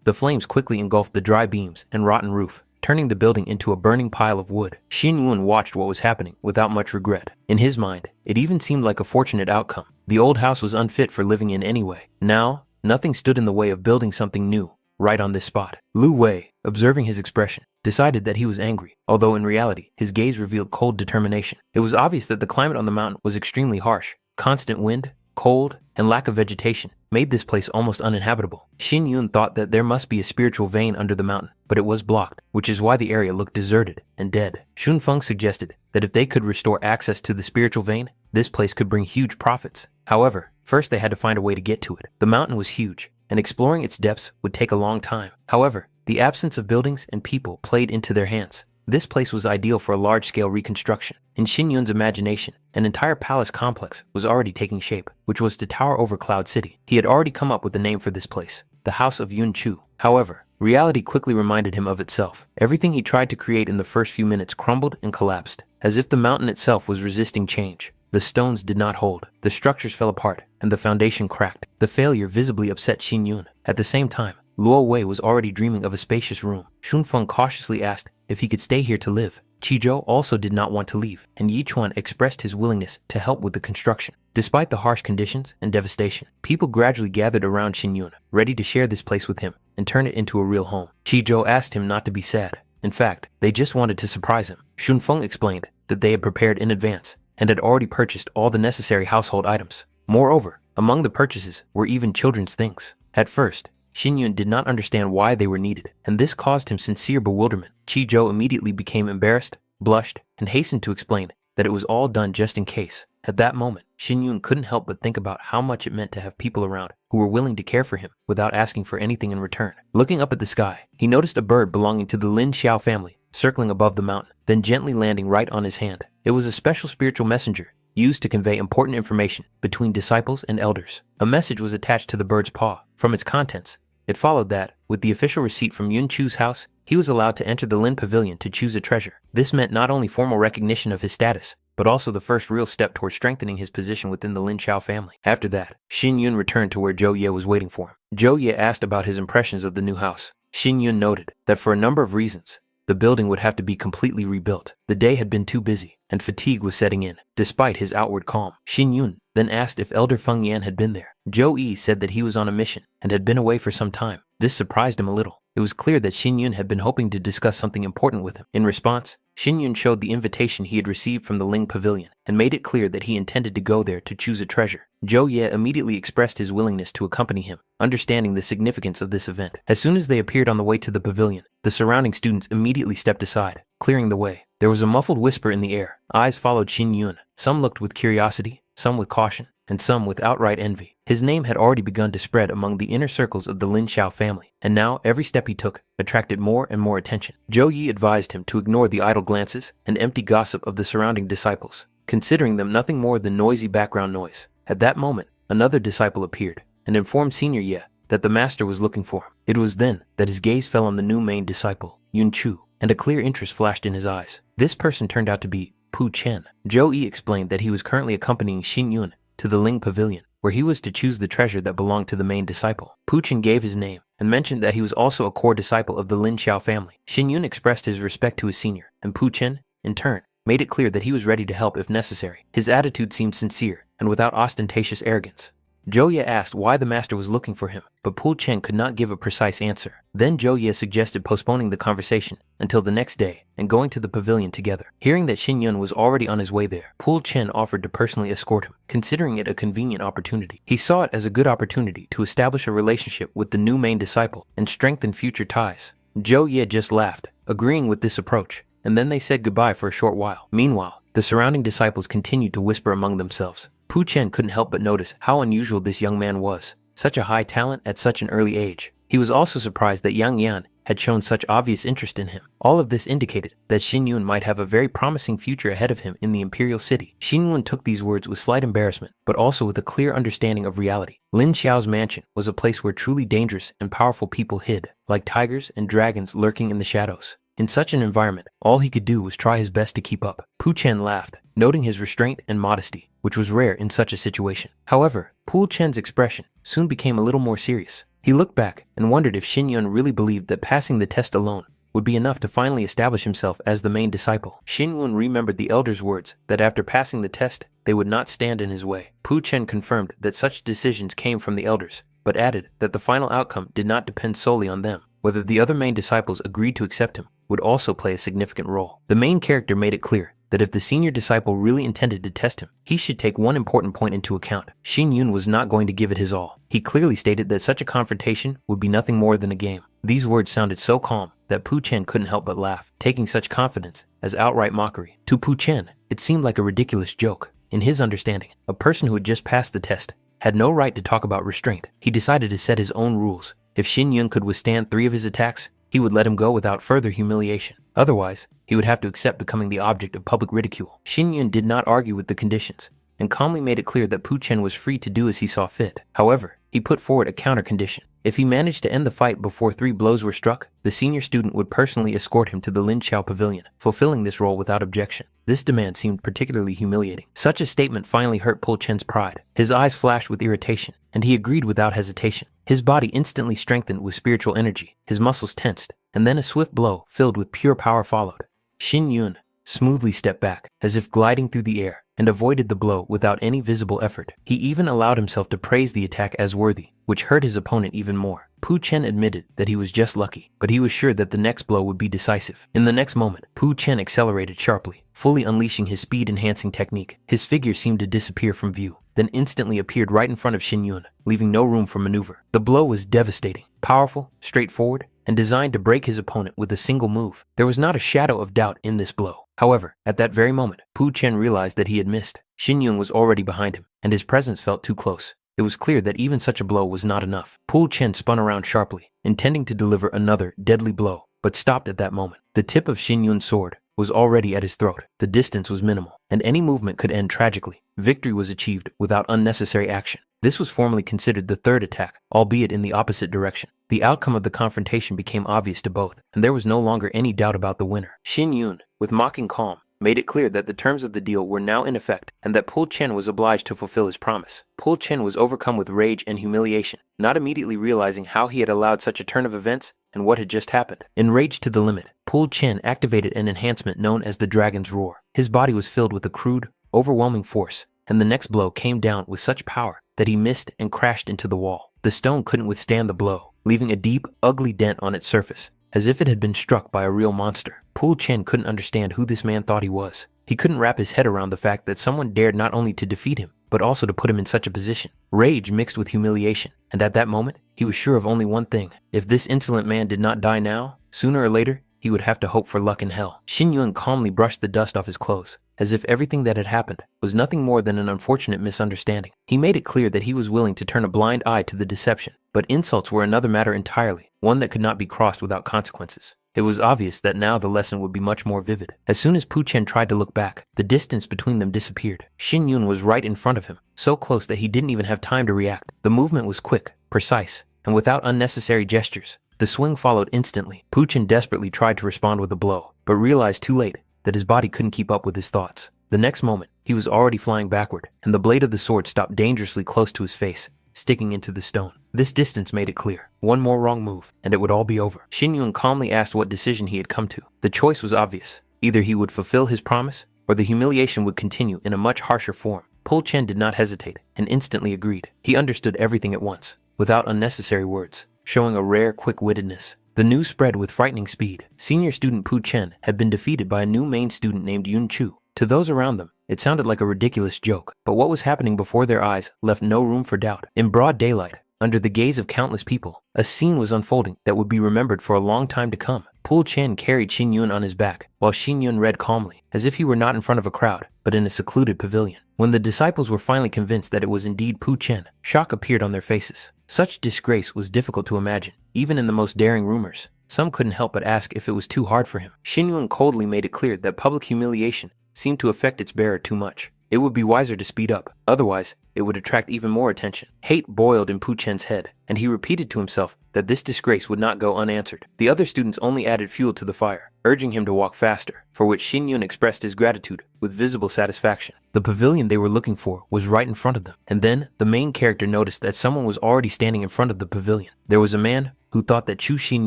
The flames quickly engulfed the dry beams and rotten roof, turning the building into a burning pile of wood. Xin Yun watched what was happening without much regret. In his mind, it even seemed like a fortunate outcome. The old house was unfit for living in anyway. Now, nothing stood in the way of building something new right on this spot. Lu Wei, observing his expression, decided that he was angry, although in reality, his gaze revealed cold determination. It was obvious that the climate on the mountain was extremely harsh. Constant wind, cold, and lack of vegetation made this place almost uninhabitable. Xin Yun thought that there must be a spiritual vein under the mountain, but it was blocked, which is why the area looked deserted and dead. Shun Feng suggested that if they could restore access to the spiritual vein, this place could bring huge profits. However, first they had to find a way to get to it. The mountain was huge, and exploring its depths would take a long time. However, the absence of buildings and people played into their hands. This place was ideal for a large-scale reconstruction. In Xin Yun's imagination, an entire palace complex was already taking shape, which was to tower over Cloud City. He had already come up with a name for this place, the House of Yun Chu. However, reality quickly reminded him of itself. Everything he tried to create in the first few minutes crumbled and collapsed, as if the mountain itself was resisting change. The stones did not hold, the structures fell apart, and the foundation cracked. The failure visibly upset Xin Yun. At the same time, Luo Wei was already dreaming of a spacious room. Shun Feng cautiously asked if he could stay here to live. Qizhou also did not want to leave, and Yichuan expressed his willingness to help with the construction. Despite the harsh conditions and devastation, people gradually gathered around Xin Yun, ready to share this place with him and turn it into a real home. Qizhou asked him not to be sad. In fact, they just wanted to surprise him. Shun Feng explained that they had prepared in advance and had already purchased all the necessary household items. Moreover, among the purchases were even children's things. At first, Xin Yun did not understand why they were needed, and this caused him sincere bewilderment. Qizhou immediately became embarrassed, blushed, and hastened to explain that it was all done just in case. At that moment, Xin Yun couldn't help but think about how much it meant to have people around who were willing to care for him without asking for anything in return. Looking up at the sky, he noticed a bird belonging to the Lin Xiao family circling above the mountain, then gently landing right on his hand. It was a special spiritual messenger used to convey important information between disciples and elders. A message was attached to the bird's paw. From its contents, it followed that, with the official receipt from Yun Chu's house, he was allowed to enter the Lin Pavilion to choose a treasure. This meant not only formal recognition of his status, but also the first real step toward strengthening his position within the Lin Xiao family. After that, Xin Yun returned to where Zhou Ye was waiting for him. Zhou Ye asked about his impressions of the new house. Xin Yun noted that for a number of reasons, the building would have to be completely rebuilt. The day had been too busy, and fatigue was setting in, despite his outward calm. Xin Yun then asked if Elder Feng Yan had been there. Zhou Yi said that he was on a mission and had been away for some time. This surprised him a little. It was clear that Xin Yun had been hoping to discuss something important with him. In response, Xin Yun showed the invitation he had received from the Ling Pavilion and made it clear that he intended to go there to choose a treasure. Zhou Ye immediately expressed his willingness to accompany him, understanding the significance of this event. As soon as they appeared on the way to the pavilion, the surrounding students immediately stepped aside, clearing the way. There was a muffled whisper in the air. Eyes followed Xin Yun. Some looked with curiosity, some with caution, and some with outright envy. His name had already begun to spread among the inner circles of the Lin Xiao family, and now every step he took attracted more and more attention. Zhou Yi advised him to ignore the idle glances and empty gossip of the surrounding disciples, considering them nothing more than noisy background noise. At that moment, another disciple appeared and informed Senior Ye that the master was looking for him. It was then that his gaze fell on the new main disciple, Yun Chu, and a clear interest flashed in his eyes. This person turned out to be Pu Chen. Zhou Yi explained that he was currently accompanying Xin Yun to the Ling Pavilion, where he was to choose the treasure that belonged to the main disciple. Pu Chen gave his name and mentioned that he was also a core disciple of the Lin Xiao family. Xin Yun expressed his respect to his senior, and Pu Chen, in turn, made it clear that he was ready to help if necessary. His attitude seemed sincere and without ostentatious arrogance. Zhou Ye asked why the master was looking for him, but Pu Chen could not give a precise answer. Then Zhou Ye suggested postponing the conversation until the next day and going to the pavilion together. Hearing that Xin Yun was already on his way there, Pu Chen offered to personally escort him, considering it a convenient opportunity. He saw it as a good opportunity to establish a relationship with the new main disciple and strengthen future ties. Zhou Ye just laughed, agreeing with this approach, and then they said goodbye for a short while. Meanwhile, the surrounding disciples continued to whisper among themselves. Pu Chen couldn't help but notice how unusual this young man was, such a high talent at such an early age. He was also surprised that Yang Yan had shown such obvious interest in him. All of this indicated that Xin Yun might have a very promising future ahead of him in the imperial city. Xin Yun took these words with slight embarrassment, but also with a clear understanding of reality. Lin Xiao's mansion was a place where truly dangerous and powerful people hid, like tigers and dragons lurking in the shadows. In such an environment, all he could do was try his best to keep up. Pu Chen laughed, noting his restraint and modesty, which was rare in such a situation. However, Pu Chen's expression soon became a little more serious. He looked back and wondered if Xin Yun really believed that passing the test alone would be enough to finally establish himself as the main disciple. Xin Yun remembered the elder's words that after passing the test, they would not stand in his way. Pu Chen confirmed that such decisions came from the elders, but added that the final outcome did not depend solely on them. Whether the other main disciples agreed to accept him would also play a significant role. The main character made it clear that if the senior disciple really intended to test him, he should take one important point into account. Xin Yun was not going to give it his all. He clearly stated that such a confrontation would be nothing more than a game. These words sounded so calm that Pu Chen couldn't help but laugh, taking such confidence as outright mockery. To Pu Chen, it seemed like a ridiculous joke. In his understanding, a person who had just passed the test had no right to talk about restraint. He decided to set his own rules. If Xin Yun could withstand 3 of his attacks, he would let him go without further humiliation. Otherwise, he would have to accept becoming the object of public ridicule. Xin Yun did not argue with the conditions, and calmly made it clear that Pu Chen was free to do as he saw fit. However, he put forward a counter condition. If he managed to end the fight before 3 blows were struck, the senior student would personally escort him to the Lin Xiao Pavilion, fulfilling this role without objection. This demand seemed particularly humiliating. Such a statement finally hurt Pu Chen's pride. His eyes flashed with irritation, and he agreed without hesitation. His body instantly strengthened with spiritual energy, his muscles tensed, and then a swift blow filled with pure power followed. Xin Yun smoothly stepped back, as if gliding through the air, and avoided the blow without any visible effort. He even allowed himself to praise the attack as worthy, which hurt his opponent even more. Pu Chen admitted that he was just lucky, but he was sure that the next blow would be decisive. In the next moment, Pu Chen accelerated sharply, fully unleashing his speed-enhancing technique. His figure seemed to disappear from view, then instantly appeared right in front of Xin Yun, leaving no room for maneuver. The blow was devastating, powerful, straightforward, and designed to break his opponent with a single move. There was not a shadow of doubt in this blow. However, at that very moment, Pu Chen realized that he had missed. Xin Yun was already behind him, and his presence felt too close. It was clear that even such a blow was not enough. Pu Chen spun around sharply, intending to deliver another deadly blow, but stopped at that moment. The tip of Xin Yun's sword was already at his throat. The distance was minimal, and any movement could end tragically. Victory was achieved without unnecessary action. This was formally considered the third attack, albeit in the opposite direction. The outcome of the confrontation became obvious to both, and there was no longer any doubt about the winner. Xin Yun, with mocking calm, made it clear that the terms of the deal were now in effect and that Pu Chen was obliged to fulfill his promise. Pu Chen was overcome with rage and humiliation, not immediately realizing how he had allowed such a turn of events and what had just happened. Enraged to the limit, Pul Chen activated an enhancement known as the Dragon's Roar. His body was filled with a crude, overwhelming force, and the next blow came down with such power that he missed and crashed into the wall. The stone couldn't withstand the blow, leaving a deep, ugly dent on its surface, as if it had been struck by a real monster. Pul Chen couldn't understand who this man thought he was. He couldn't wrap his head around the fact that someone dared not only to defeat him, but also to put him in such a position. Rage mixed with humiliation, and at that moment, he was sure of only one thing. If this insolent man did not die now, sooner or later, he would have to hope for luck in hell. Xin Yun calmly brushed the dust off his clothes, as if everything that had happened was nothing more than an unfortunate misunderstanding. He made it clear that he was willing to turn a blind eye to the deception, but insults were another matter entirely, one that could not be crossed without consequences. It was obvious that now the lesson would be much more vivid. As soon as Pu Chen tried to look back, the distance between them disappeared. Xin Yun was right in front of him, so close that he didn't even have time to react. The movement was quick, precise, and without unnecessary gestures. The swing followed instantly. Pu Chen desperately tried to respond with a blow, but realized too late that his body couldn't keep up with his thoughts. The next moment, he was already flying backward, and the blade of the sword stopped dangerously close to his face, sticking into the stone. This distance made it clear. One more wrong move, and it would all be over. Xin Yun calmly asked what decision he had come to. The choice was obvious. Either he would fulfill his promise, or the humiliation would continue in a much harsher form. Pul Chen did not hesitate, and instantly agreed. He understood everything at once, without unnecessary words, showing a rare quick-wittedness. The news spread with frightening speed. Senior student Pu Chen had been defeated by a new main student named Yun Chu. To those around them, it sounded like a ridiculous joke, but what was happening before their eyes left no room for doubt. In broad daylight, under the gaze of countless people, a scene was unfolding that would be remembered for a long time to come. Pul Chen carried Xin Yun on his back, while Xin Yun read calmly, as if he were not in front of a crowd, but in a secluded pavilion. When the disciples were finally convinced that it was indeed Pu Chen, shock appeared on their faces. Such disgrace was difficult to imagine, even in the most daring rumors. Some couldn't help but ask if it was too hard for him. Xin Yun coldly made it clear that public humiliation seemed to affect its bearer too much. It would be wiser to speed up, otherwise it would attract even more attention. Hate boiled in Pu Chen's head, and he repeated to himself that this disgrace would not go unanswered. The other students only added fuel to the fire, urging him to walk faster, for which Xin Yun expressed his gratitude with visible satisfaction. The pavilion they were looking for was right in front of them, and then the main character noticed that someone was already standing in front of the pavilion. There was a man who thought that Chu Xin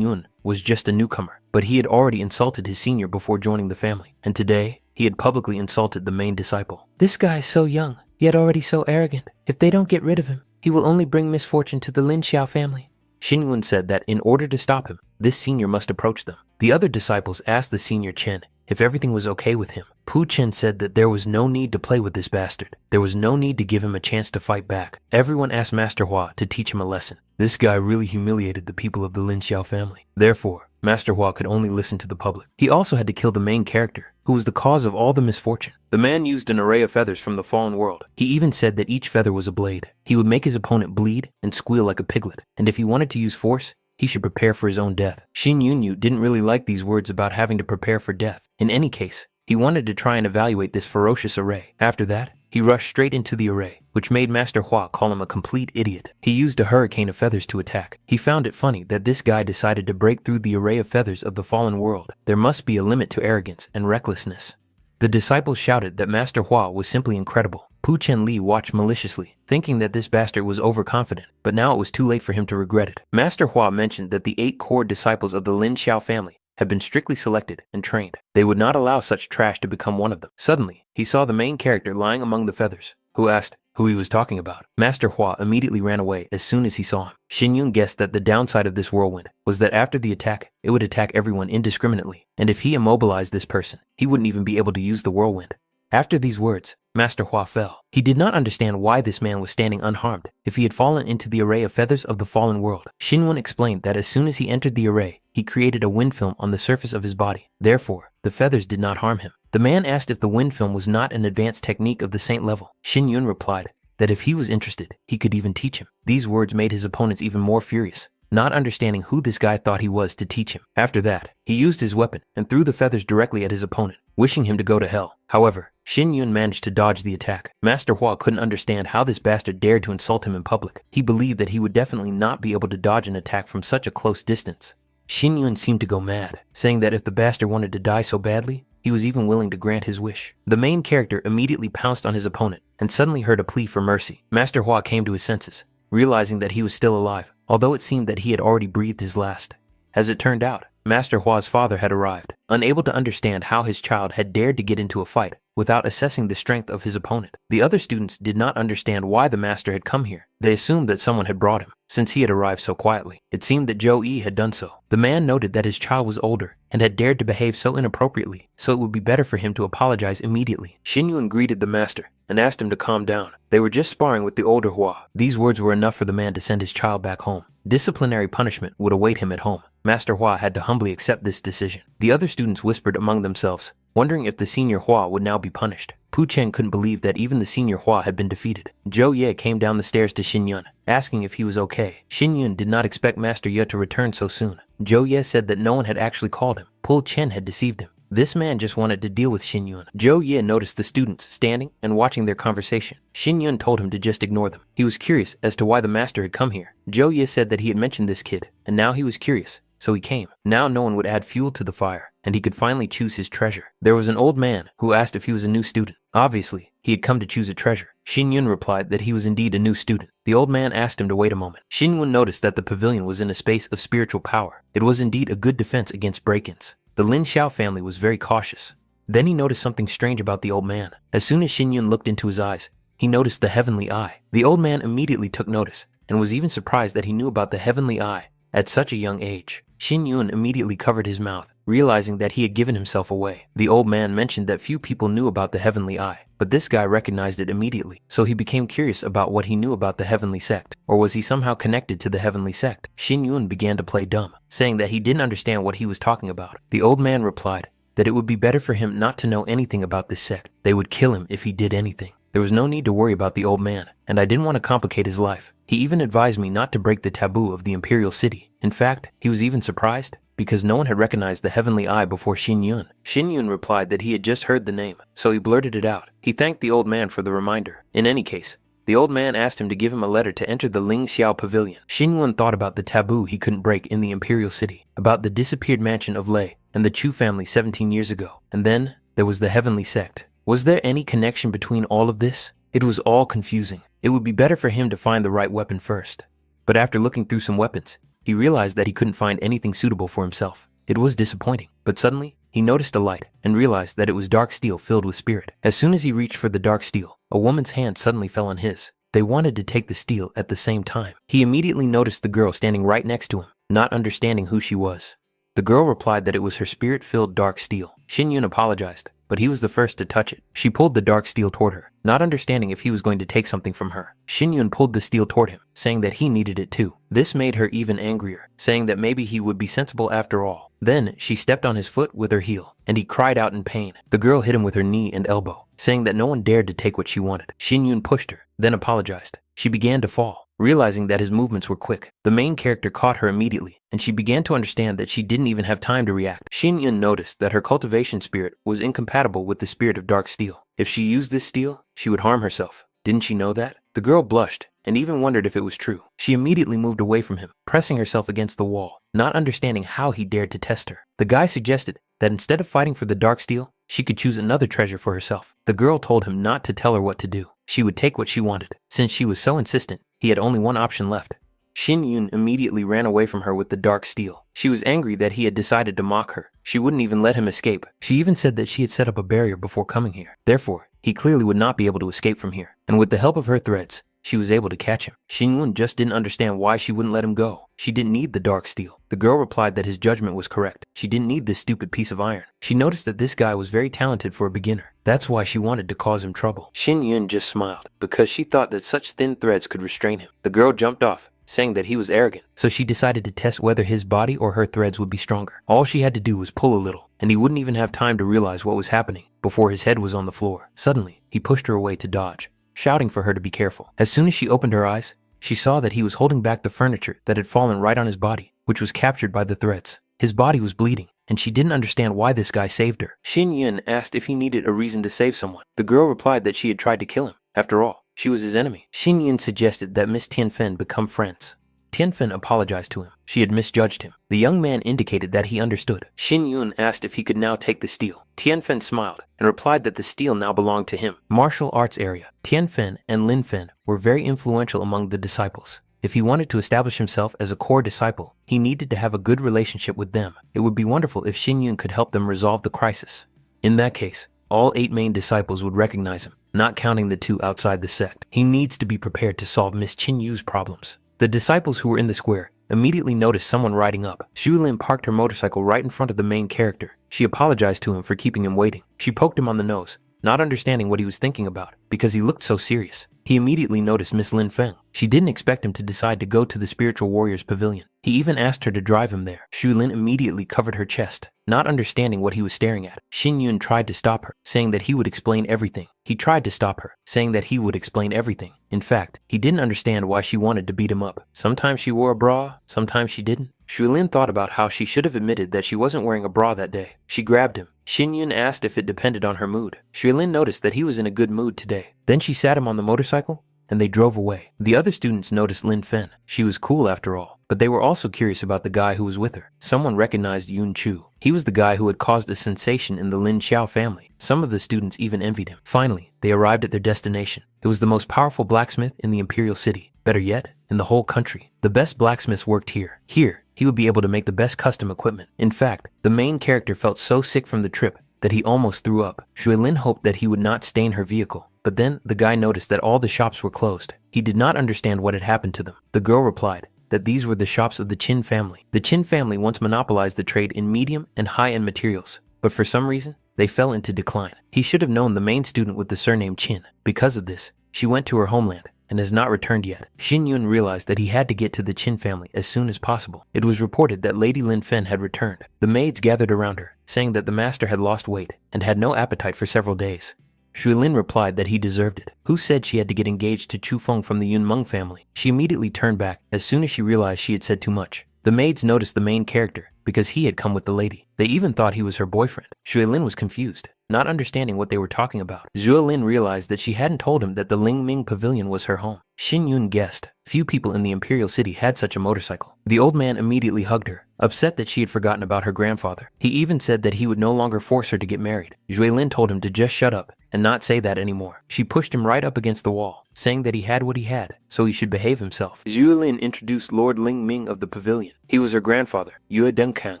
Yun was just a newcomer, but he had already insulted his senior before joining the family, and today, he had publicly insulted the main disciple. This guy is so young, yet already so arrogant. If they don't get rid of him, he will only bring misfortune to the Lin Xiao family. Xin Yun said that in order to stop him, this senior must approach them. The other disciples asked the senior Chen if everything was okay with him. Pu Chen said that there was no need to play with this bastard. There was no need to give him a chance to fight back. Everyone asked Master Hua to teach him a lesson. This guy really humiliated the people of the Lin Xiao family. Therefore, Master Hua could only listen to the public. He also had to kill the main character, who was the cause of all the misfortune. The man used an array of feathers from the fallen world. He even said that each feather was a blade. He would make his opponent bleed and squeal like a piglet, and if he wanted to use force, he should prepare for his own death. Xin Yunyu didn't really like these words about having to prepare for death. In any case, he wanted to try and evaluate this ferocious array. After that, he rushed straight into the array, which made Master Hua call him a complete idiot. He used a hurricane of feathers to attack. He found it funny that this guy decided to break through the array of feathers of the fallen world. There must be a limit to arrogance and recklessness. The disciples shouted that Master Hua was simply incredible. Pu Chen Li watched maliciously, thinking that this bastard was overconfident, but now it was too late for him to regret it. Master Hua mentioned that the 8 core disciples of the Lin Xiao family had been strictly selected and trained. They would not allow such trash to become one of them. Suddenly, he saw the main character lying among the feathers, who asked who he was talking about. Master Hua immediately ran away as soon as he saw him. Xin Yun guessed that the downside of this whirlwind was that after the attack, it would attack everyone indiscriminately, and if he immobilized this person, he wouldn't even be able to use the whirlwind. After these words, Master Hua fell. He did not understand why this man was standing unharmed if he had fallen into the array of feathers of the fallen world. Xin Yun explained that as soon as he entered the array, he created a wind film on the surface of his body. Therefore, the feathers did not harm him. The man asked if the wind film was not an advanced technique of the saint level. Xin Yun replied that if he was interested, he could even teach him. These words made his opponents even more furious, not understanding who this guy thought he was to teach him. After that, he used his weapon and threw the feathers directly at his opponent, wishing him to go to hell. However, Xin Yun managed to dodge the attack. Master Hua couldn't understand how this bastard dared to insult him in public. He believed that he would definitely not be able to dodge an attack from such a close distance. Xin Yun seemed to go mad, saying that if the bastard wanted to die so badly, he was even willing to grant his wish. The main character immediately pounced on his opponent and suddenly heard a plea for mercy. Master Hua came to his senses, realizing that he was still alive, although it seemed that he had already breathed his last. As it turned out, Master Hua's father had arrived, unable to understand how his child had dared to get into a fight without assessing the strength of his opponent. The other students did not understand why the master had come here. They assumed that someone had brought him, since he had arrived so quietly. It seemed that Zhou Yi had done so. The man noted that his child was older and had dared to behave so inappropriately, so it would be better for him to apologize immediately. Xin Yun greeted the master and asked him to calm down. They were just sparring with the older Hua. These words were enough for the man to send his child back home. Disciplinary punishment would await him at home. Master Hua had to humbly accept this decision. The other students whispered among themselves, wondering if the senior Hua would now be punished. Pu Cheng couldn't believe that even the senior Hua had been defeated. Zhou Ye came down the stairs to Xin Yun, asking if he was okay. Xin Yun did not expect Master Ye to return so soon. Zhou Ye said that no one had actually called him. Pu Chen had deceived him. This man just wanted to deal with Xin Yun. Zhou Ye noticed the students standing and watching their conversation. Xin Yun told him to just ignore them. He was curious as to why the master had come here. Zhou Ye said that he had mentioned this kid, and now he was curious, so he came. Now no one would add fuel to the fire, and he could finally choose his treasure. There was an old man who asked if he was a new student. Obviously, he had come to choose a treasure. Xin Yun replied that he was indeed a new student. The old man asked him to wait a moment. Xin Yun noticed that the pavilion was in a space of spiritual power. It was indeed a good defense against break-ins. The Lin Xiao family was very cautious. Then he noticed something strange about the old man. As soon as Xin Yun looked into his eyes, he noticed the heavenly eye. The old man immediately took notice and was even surprised that he knew about the heavenly eye at such a young age. Xin Yun immediately covered his mouth, realizing that he had given himself away. The old man mentioned that few people knew about the heavenly eye, but this guy recognized it immediately, so he became curious about what he knew about the heavenly sect, or was he somehow connected to the heavenly sect? Xin Yun began to play dumb, saying that he didn't understand what he was talking about. The old man replied that it would be better for him not to know anything about this sect. They would kill him if he did anything. There was no need to worry about the old man, and I didn't want to complicate his life. He even advised me not to break the taboo of the imperial city. In fact, he was even surprised because no one had recognized the heavenly eye before Xin Yun. Xin Yun replied that he had just heard the name, so he blurted it out. He thanked the old man for the reminder. In any case, the old man asked him to give him a letter to enter the Ling Xiao pavilion. Xin Yun thought about the taboo he couldn't break in the imperial city, about the disappeared mansion of Lei and the Chu family 17 years ago. And then there was the heavenly sect. Was there any connection between all of this? It was all confusing. It would be better for him to find the right weapon first. But after looking through some weapons, he realized that he couldn't find anything suitable for himself. It was disappointing, but suddenly, he noticed a light and realized that it was dark steel filled with spirit. As soon as he reached for the dark steel, a woman's hand suddenly fell on his. They wanted to take the steel at the same time. He immediately noticed the girl standing right next to him, not understanding who she was. The girl replied that it was her spirit-filled dark steel. Xin Yun apologized, but he was the first to touch it. She pulled the dark steel toward her, not understanding if he was going to take something from her. Xin Yun pulled the steel toward him, saying that he needed it too. This made her even angrier, saying that maybe he would be sensible after all. Then she stepped on his foot with her heel, and he cried out in pain. The girl hit him with her knee and elbow, saying that no one dared to take what she wanted. Xin Yun pushed her, then apologized. She began to fall, realizing that his movements were quick. The main character caught her immediately, and she began to understand that she didn't even have time to react. Xin Yun noticed that her cultivation spirit was incompatible with the spirit of dark steel. If she used this steel, she would harm herself. Didn't she know that? The girl blushed and even wondered if it was true. She immediately moved away from him, pressing herself against the wall, not understanding how he dared to test her. The guy suggested that instead of fighting for the dark steel, she could choose another treasure for herself. The girl told him not to tell her what to do. She would take what she wanted. Since she was so insistent, he had only one option left. Xin Yun immediately ran away from her with the dark steel. She was angry that he had decided to mock her. She wouldn't even let him escape. She even said that she had set up a barrier before coming here. Therefore, he clearly would not be able to escape from here. And with the help of her threads, she was able to catch him. Xin Yun just didn't understand why she wouldn't let him go. She didn't need the dark steel. The girl replied that his judgment was correct. She didn't need this stupid piece of iron. She noticed that this guy was very talented for a beginner. That's why she wanted to cause him trouble. Xin Yun just smiled, because she thought that such thin threads could restrain him. The girl jumped off, saying that he was arrogant, so she decided to test whether his body or her threads would be stronger. All she had to do was pull a little, and he wouldn't even have time to realize what was happening before his head was on the floor. Suddenly, he pushed her away to dodge, shouting for her to be careful. As soon as she opened her eyes, she saw that he was holding back the furniture that had fallen right on his body, which was captured by the threads. His body was bleeding, and she didn't understand why this guy saved her. Xin Yun asked if he needed a reason to save someone. The girl replied that she had tried to kill him. After all, she was his enemy. Xin Yun suggested that Miss Tianfen become friends. Tianfen apologized to him. She had misjudged him. The young man indicated that he understood. Xin Yun asked if he could now take the steel. Tianfen smiled and replied that the steel now belonged to him. Martial arts area. Tianfen and Linfen were very influential among the disciples. If he wanted to establish himself as a core disciple, he needed to have a good relationship with them. It would be wonderful if Shin Yun could help them resolve the crisis. In that case, all 8 main disciples would recognize him, not counting the 2 outside the sect. He needs to be prepared to solve Miss Chin Yu's problems. The disciples who were in the square immediately noticed someone riding up. Xu Lin parked her motorcycle right in front of the main character. She apologized to him for keeping him waiting. She poked him on the nose, not understanding what he was thinking about because he looked so serious. He immediately noticed Miss Lin Feng. She didn't expect him to decide to go to the spiritual warrior's pavilion. He even asked her to drive him there. Xu Lin immediately covered her chest, not understanding what he was staring at. Xin Yun tried to stop her, saying that he would explain everything. He tried to stop her, saying that he would explain everything. In fact, he didn't understand why she wanted to beat him up. Sometimes she wore a bra, sometimes she didn't. Xu Lin thought about how she should have admitted that she wasn't wearing a bra that day. She grabbed him. Xin Yun asked if it depended on her mood. Xu Lin noticed that he was in a good mood today. Then she sat him on the motorcycle, and they drove away. The other students noticed Lin Fen. She was cool after all, but they were also curious about the guy who was with her. Someone recognized Yun Chu. He was the guy who had caused a sensation in the Lin Xiao family. Some of the students even envied him. Finally, they arrived at their destination. It was the most powerful blacksmith in the Imperial City. Better yet, in the whole country. The best blacksmiths worked here. Here, he would be able to make the best custom equipment. In fact, the main character felt so sick from the trip that he almost threw up. Xu Lin hoped that he would not stain her vehicle. But then, the guy noticed that all the shops were closed. He did not understand what had happened to them. The girl replied that these were the shops of the Qin family. The Qin family once monopolized the trade in medium and high-end materials, but for some reason, they fell into decline. He should have known the main student with the surname Qin. Because of this, she went to her homeland and has not returned yet. Xin Yun realized that he had to get to the Qin family as soon as possible. It was reported that Lady Lin Fen had returned. The maids gathered around her, saying that the master had lost weight and had no appetite for several days. Xu Lin replied that he deserved it. Who said she had to get engaged to Chu Feng from the Yun Meng family? She immediately turned back as soon as she realized she had said too much. The maids noticed the main character because he had come with the lady. They even thought he was her boyfriend. Xu Lin was confused, not understanding what they were talking about. Zhu Lin realized that she hadn't told him that the Ling Ming Pavilion was her home. Xin Yun guessed. Few people in the Imperial City had such a motorcycle. The old man immediately hugged her, upset that she had forgotten about her grandfather. He even said that he would no longer force her to get married. Zhu Lin told him to just shut up and not say that anymore. She pushed him right up against the wall, saying that he had what he had, so he should behave himself. Zhu Lin introduced Lord Ling Ming of the pavilion. He was her grandfather, Yue Dengkang.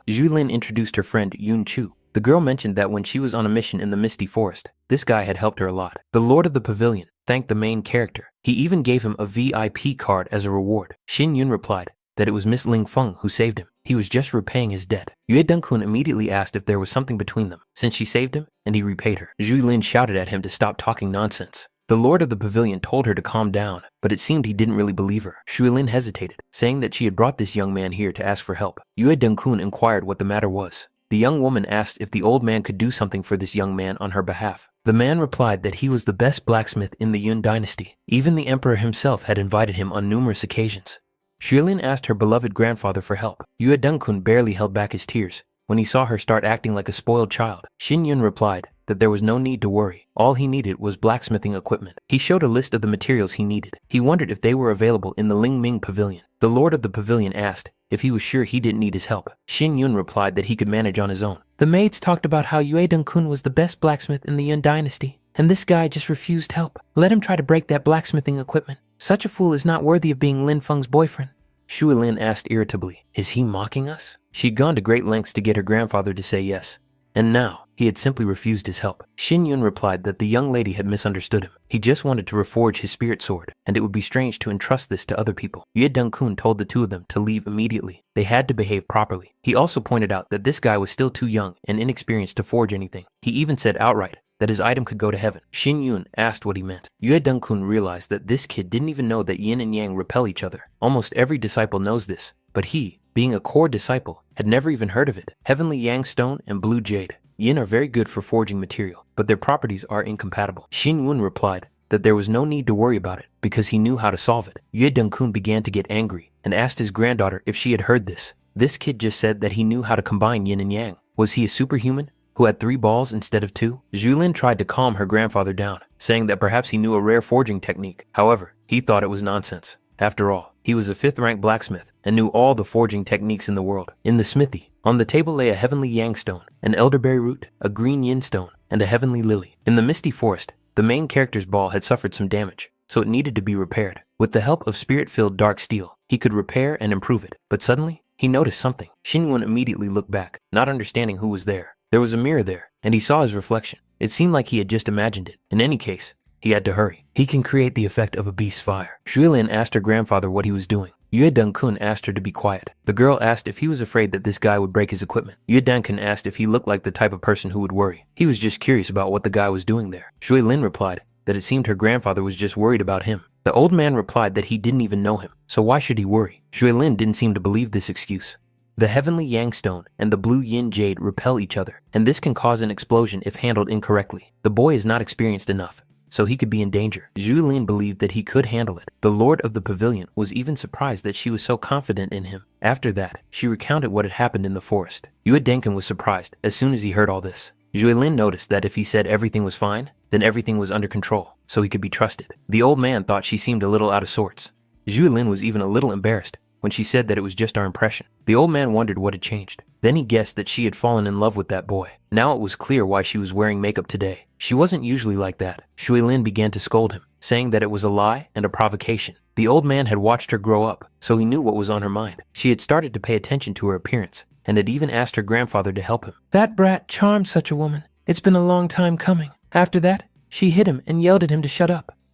Zhu Lin introduced her friend Yun Chu. The girl mentioned that when she was on a mission in the Misty Forest, this guy had helped her a lot. The Lord of the Pavilion thanked the main character. He even gave him a VIP card as a reward. Xin Yun replied that it was Miss Ling Feng who saved him. He was just repaying his debt. Yue Dengkun immediately asked if there was something between them, since she saved him and he repaid her. Zhu Lin shouted at him to stop talking nonsense. The Lord of the Pavilion told her to calm down, but it seemed he didn't really believe her. Xu Lin hesitated, saying that she had brought this young man here to ask for help. Yue Dengkun inquired what the matter was. The young woman asked if the old man could do something for this young man on her behalf. The man replied that he was the best blacksmith in the Yun dynasty. Even the emperor himself had invited him on numerous occasions. Xu Lin asked her beloved grandfather for help. Yue Dengkun barely held back his tears when he saw her start acting like a spoiled child. Xin Yun replied that there was no need to worry. All he needed was blacksmithing equipment. He showed a list of the materials he needed. He wondered if they were available in the Ling Ming Pavilion. The Lord of the Pavilion asked if he was sure he didn't need his help. Xin Yun replied that he could manage on his own. The maids talked about how Yue Dengkun was the best blacksmith in the Yun dynasty, and this guy just refused help. Let him try to break that blacksmithing equipment. Such a fool is not worthy of being Lin Feng's boyfriend. Xu Lin asked irritably, is he mocking us? She'd gone to great lengths to get her grandfather to say yes, and now he had simply refused his help. Xin Yun replied that the young lady had misunderstood him. He just wanted to reforge his spirit sword, and it would be strange to entrust this to other people. Yue Dengkun told the two of them to leave immediately. They had to behave properly. He also pointed out that this guy was still too young and inexperienced to forge anything. He even said outright that his item could go to heaven. Xin Yun asked what he meant. Yue Dengkun realized that this kid didn't even know that yin and yang repel each other. Almost every disciple knows this, but he, being a core disciple, had never even heard of it. Heavenly Yang Stone and Blue Jade. Yin are very good for forging material, but their properties are incompatible. Xin Yun replied that there was no need to worry about it because he knew how to solve it. Yue Dengkun began to get angry and asked his granddaughter if she had heard this. This kid just said that he knew how to combine yin and yang. Was he a superhuman who had 3 balls instead of 2? Xu Lin tried to calm her grandfather down, saying that perhaps he knew a rare forging technique. However, he thought it was nonsense. After all, he was a 5th-rank blacksmith and knew all the forging techniques in the world. In the smithy, on the table lay a heavenly yang stone, an elderberry root, a green yin stone, and a heavenly lily. In the misty forest, the main character's ball had suffered some damage, so it needed to be repaired. With the help of spirit-filled dark steel, he could repair and improve it. But suddenly, he noticed something. Xingyun immediately looked back, not understanding who was there. There was a mirror there, and he saw his reflection. It seemed like he had just imagined it. In any case, he had to hurry. He can create the effect of a beast's fire. Xuelin asked her grandfather what he was doing. Yue Dengkun asked her to be quiet. The girl asked if he was afraid that this guy would break his equipment. Yue Dengkun asked if he looked like the type of person who would worry. He was just curious about what the guy was doing there. Xuelin replied that it seemed her grandfather was just worried about him. The old man replied that he didn't even know him, so why should he worry? Xuelin didn't seem to believe this excuse. The heavenly yang stone and the blue yin jade repel each other, and this can cause an explosion if handled incorrectly. The boy is not experienced enough, so he could be in danger. Xuelin believed that he could handle it. The lord of the pavilion was even surprised that she was so confident in him. After that, she recounted what had happened in the forest. Yue Denken was surprised as soon as he heard all this. Xuelin noticed that if he said everything was fine, then everything was under control, so he could be trusted. The old man thought she seemed a little out of sorts. Xuelin was even a little embarrassed when she said that it was just our impression. The old man wondered what had changed. Then he guessed that she had fallen in love with that boy. Now it was clear why she was wearing makeup today. She wasn't usually like that. Xuelin began to scold him, saying that it was a lie and a provocation. The old man had watched her grow up, so he knew what was on her mind. She had started to pay attention to her appearance, and had even asked her grandfather to help him. That brat charmed such a woman. It's been a long time coming. After that, she hit him and yelled at him to shut up.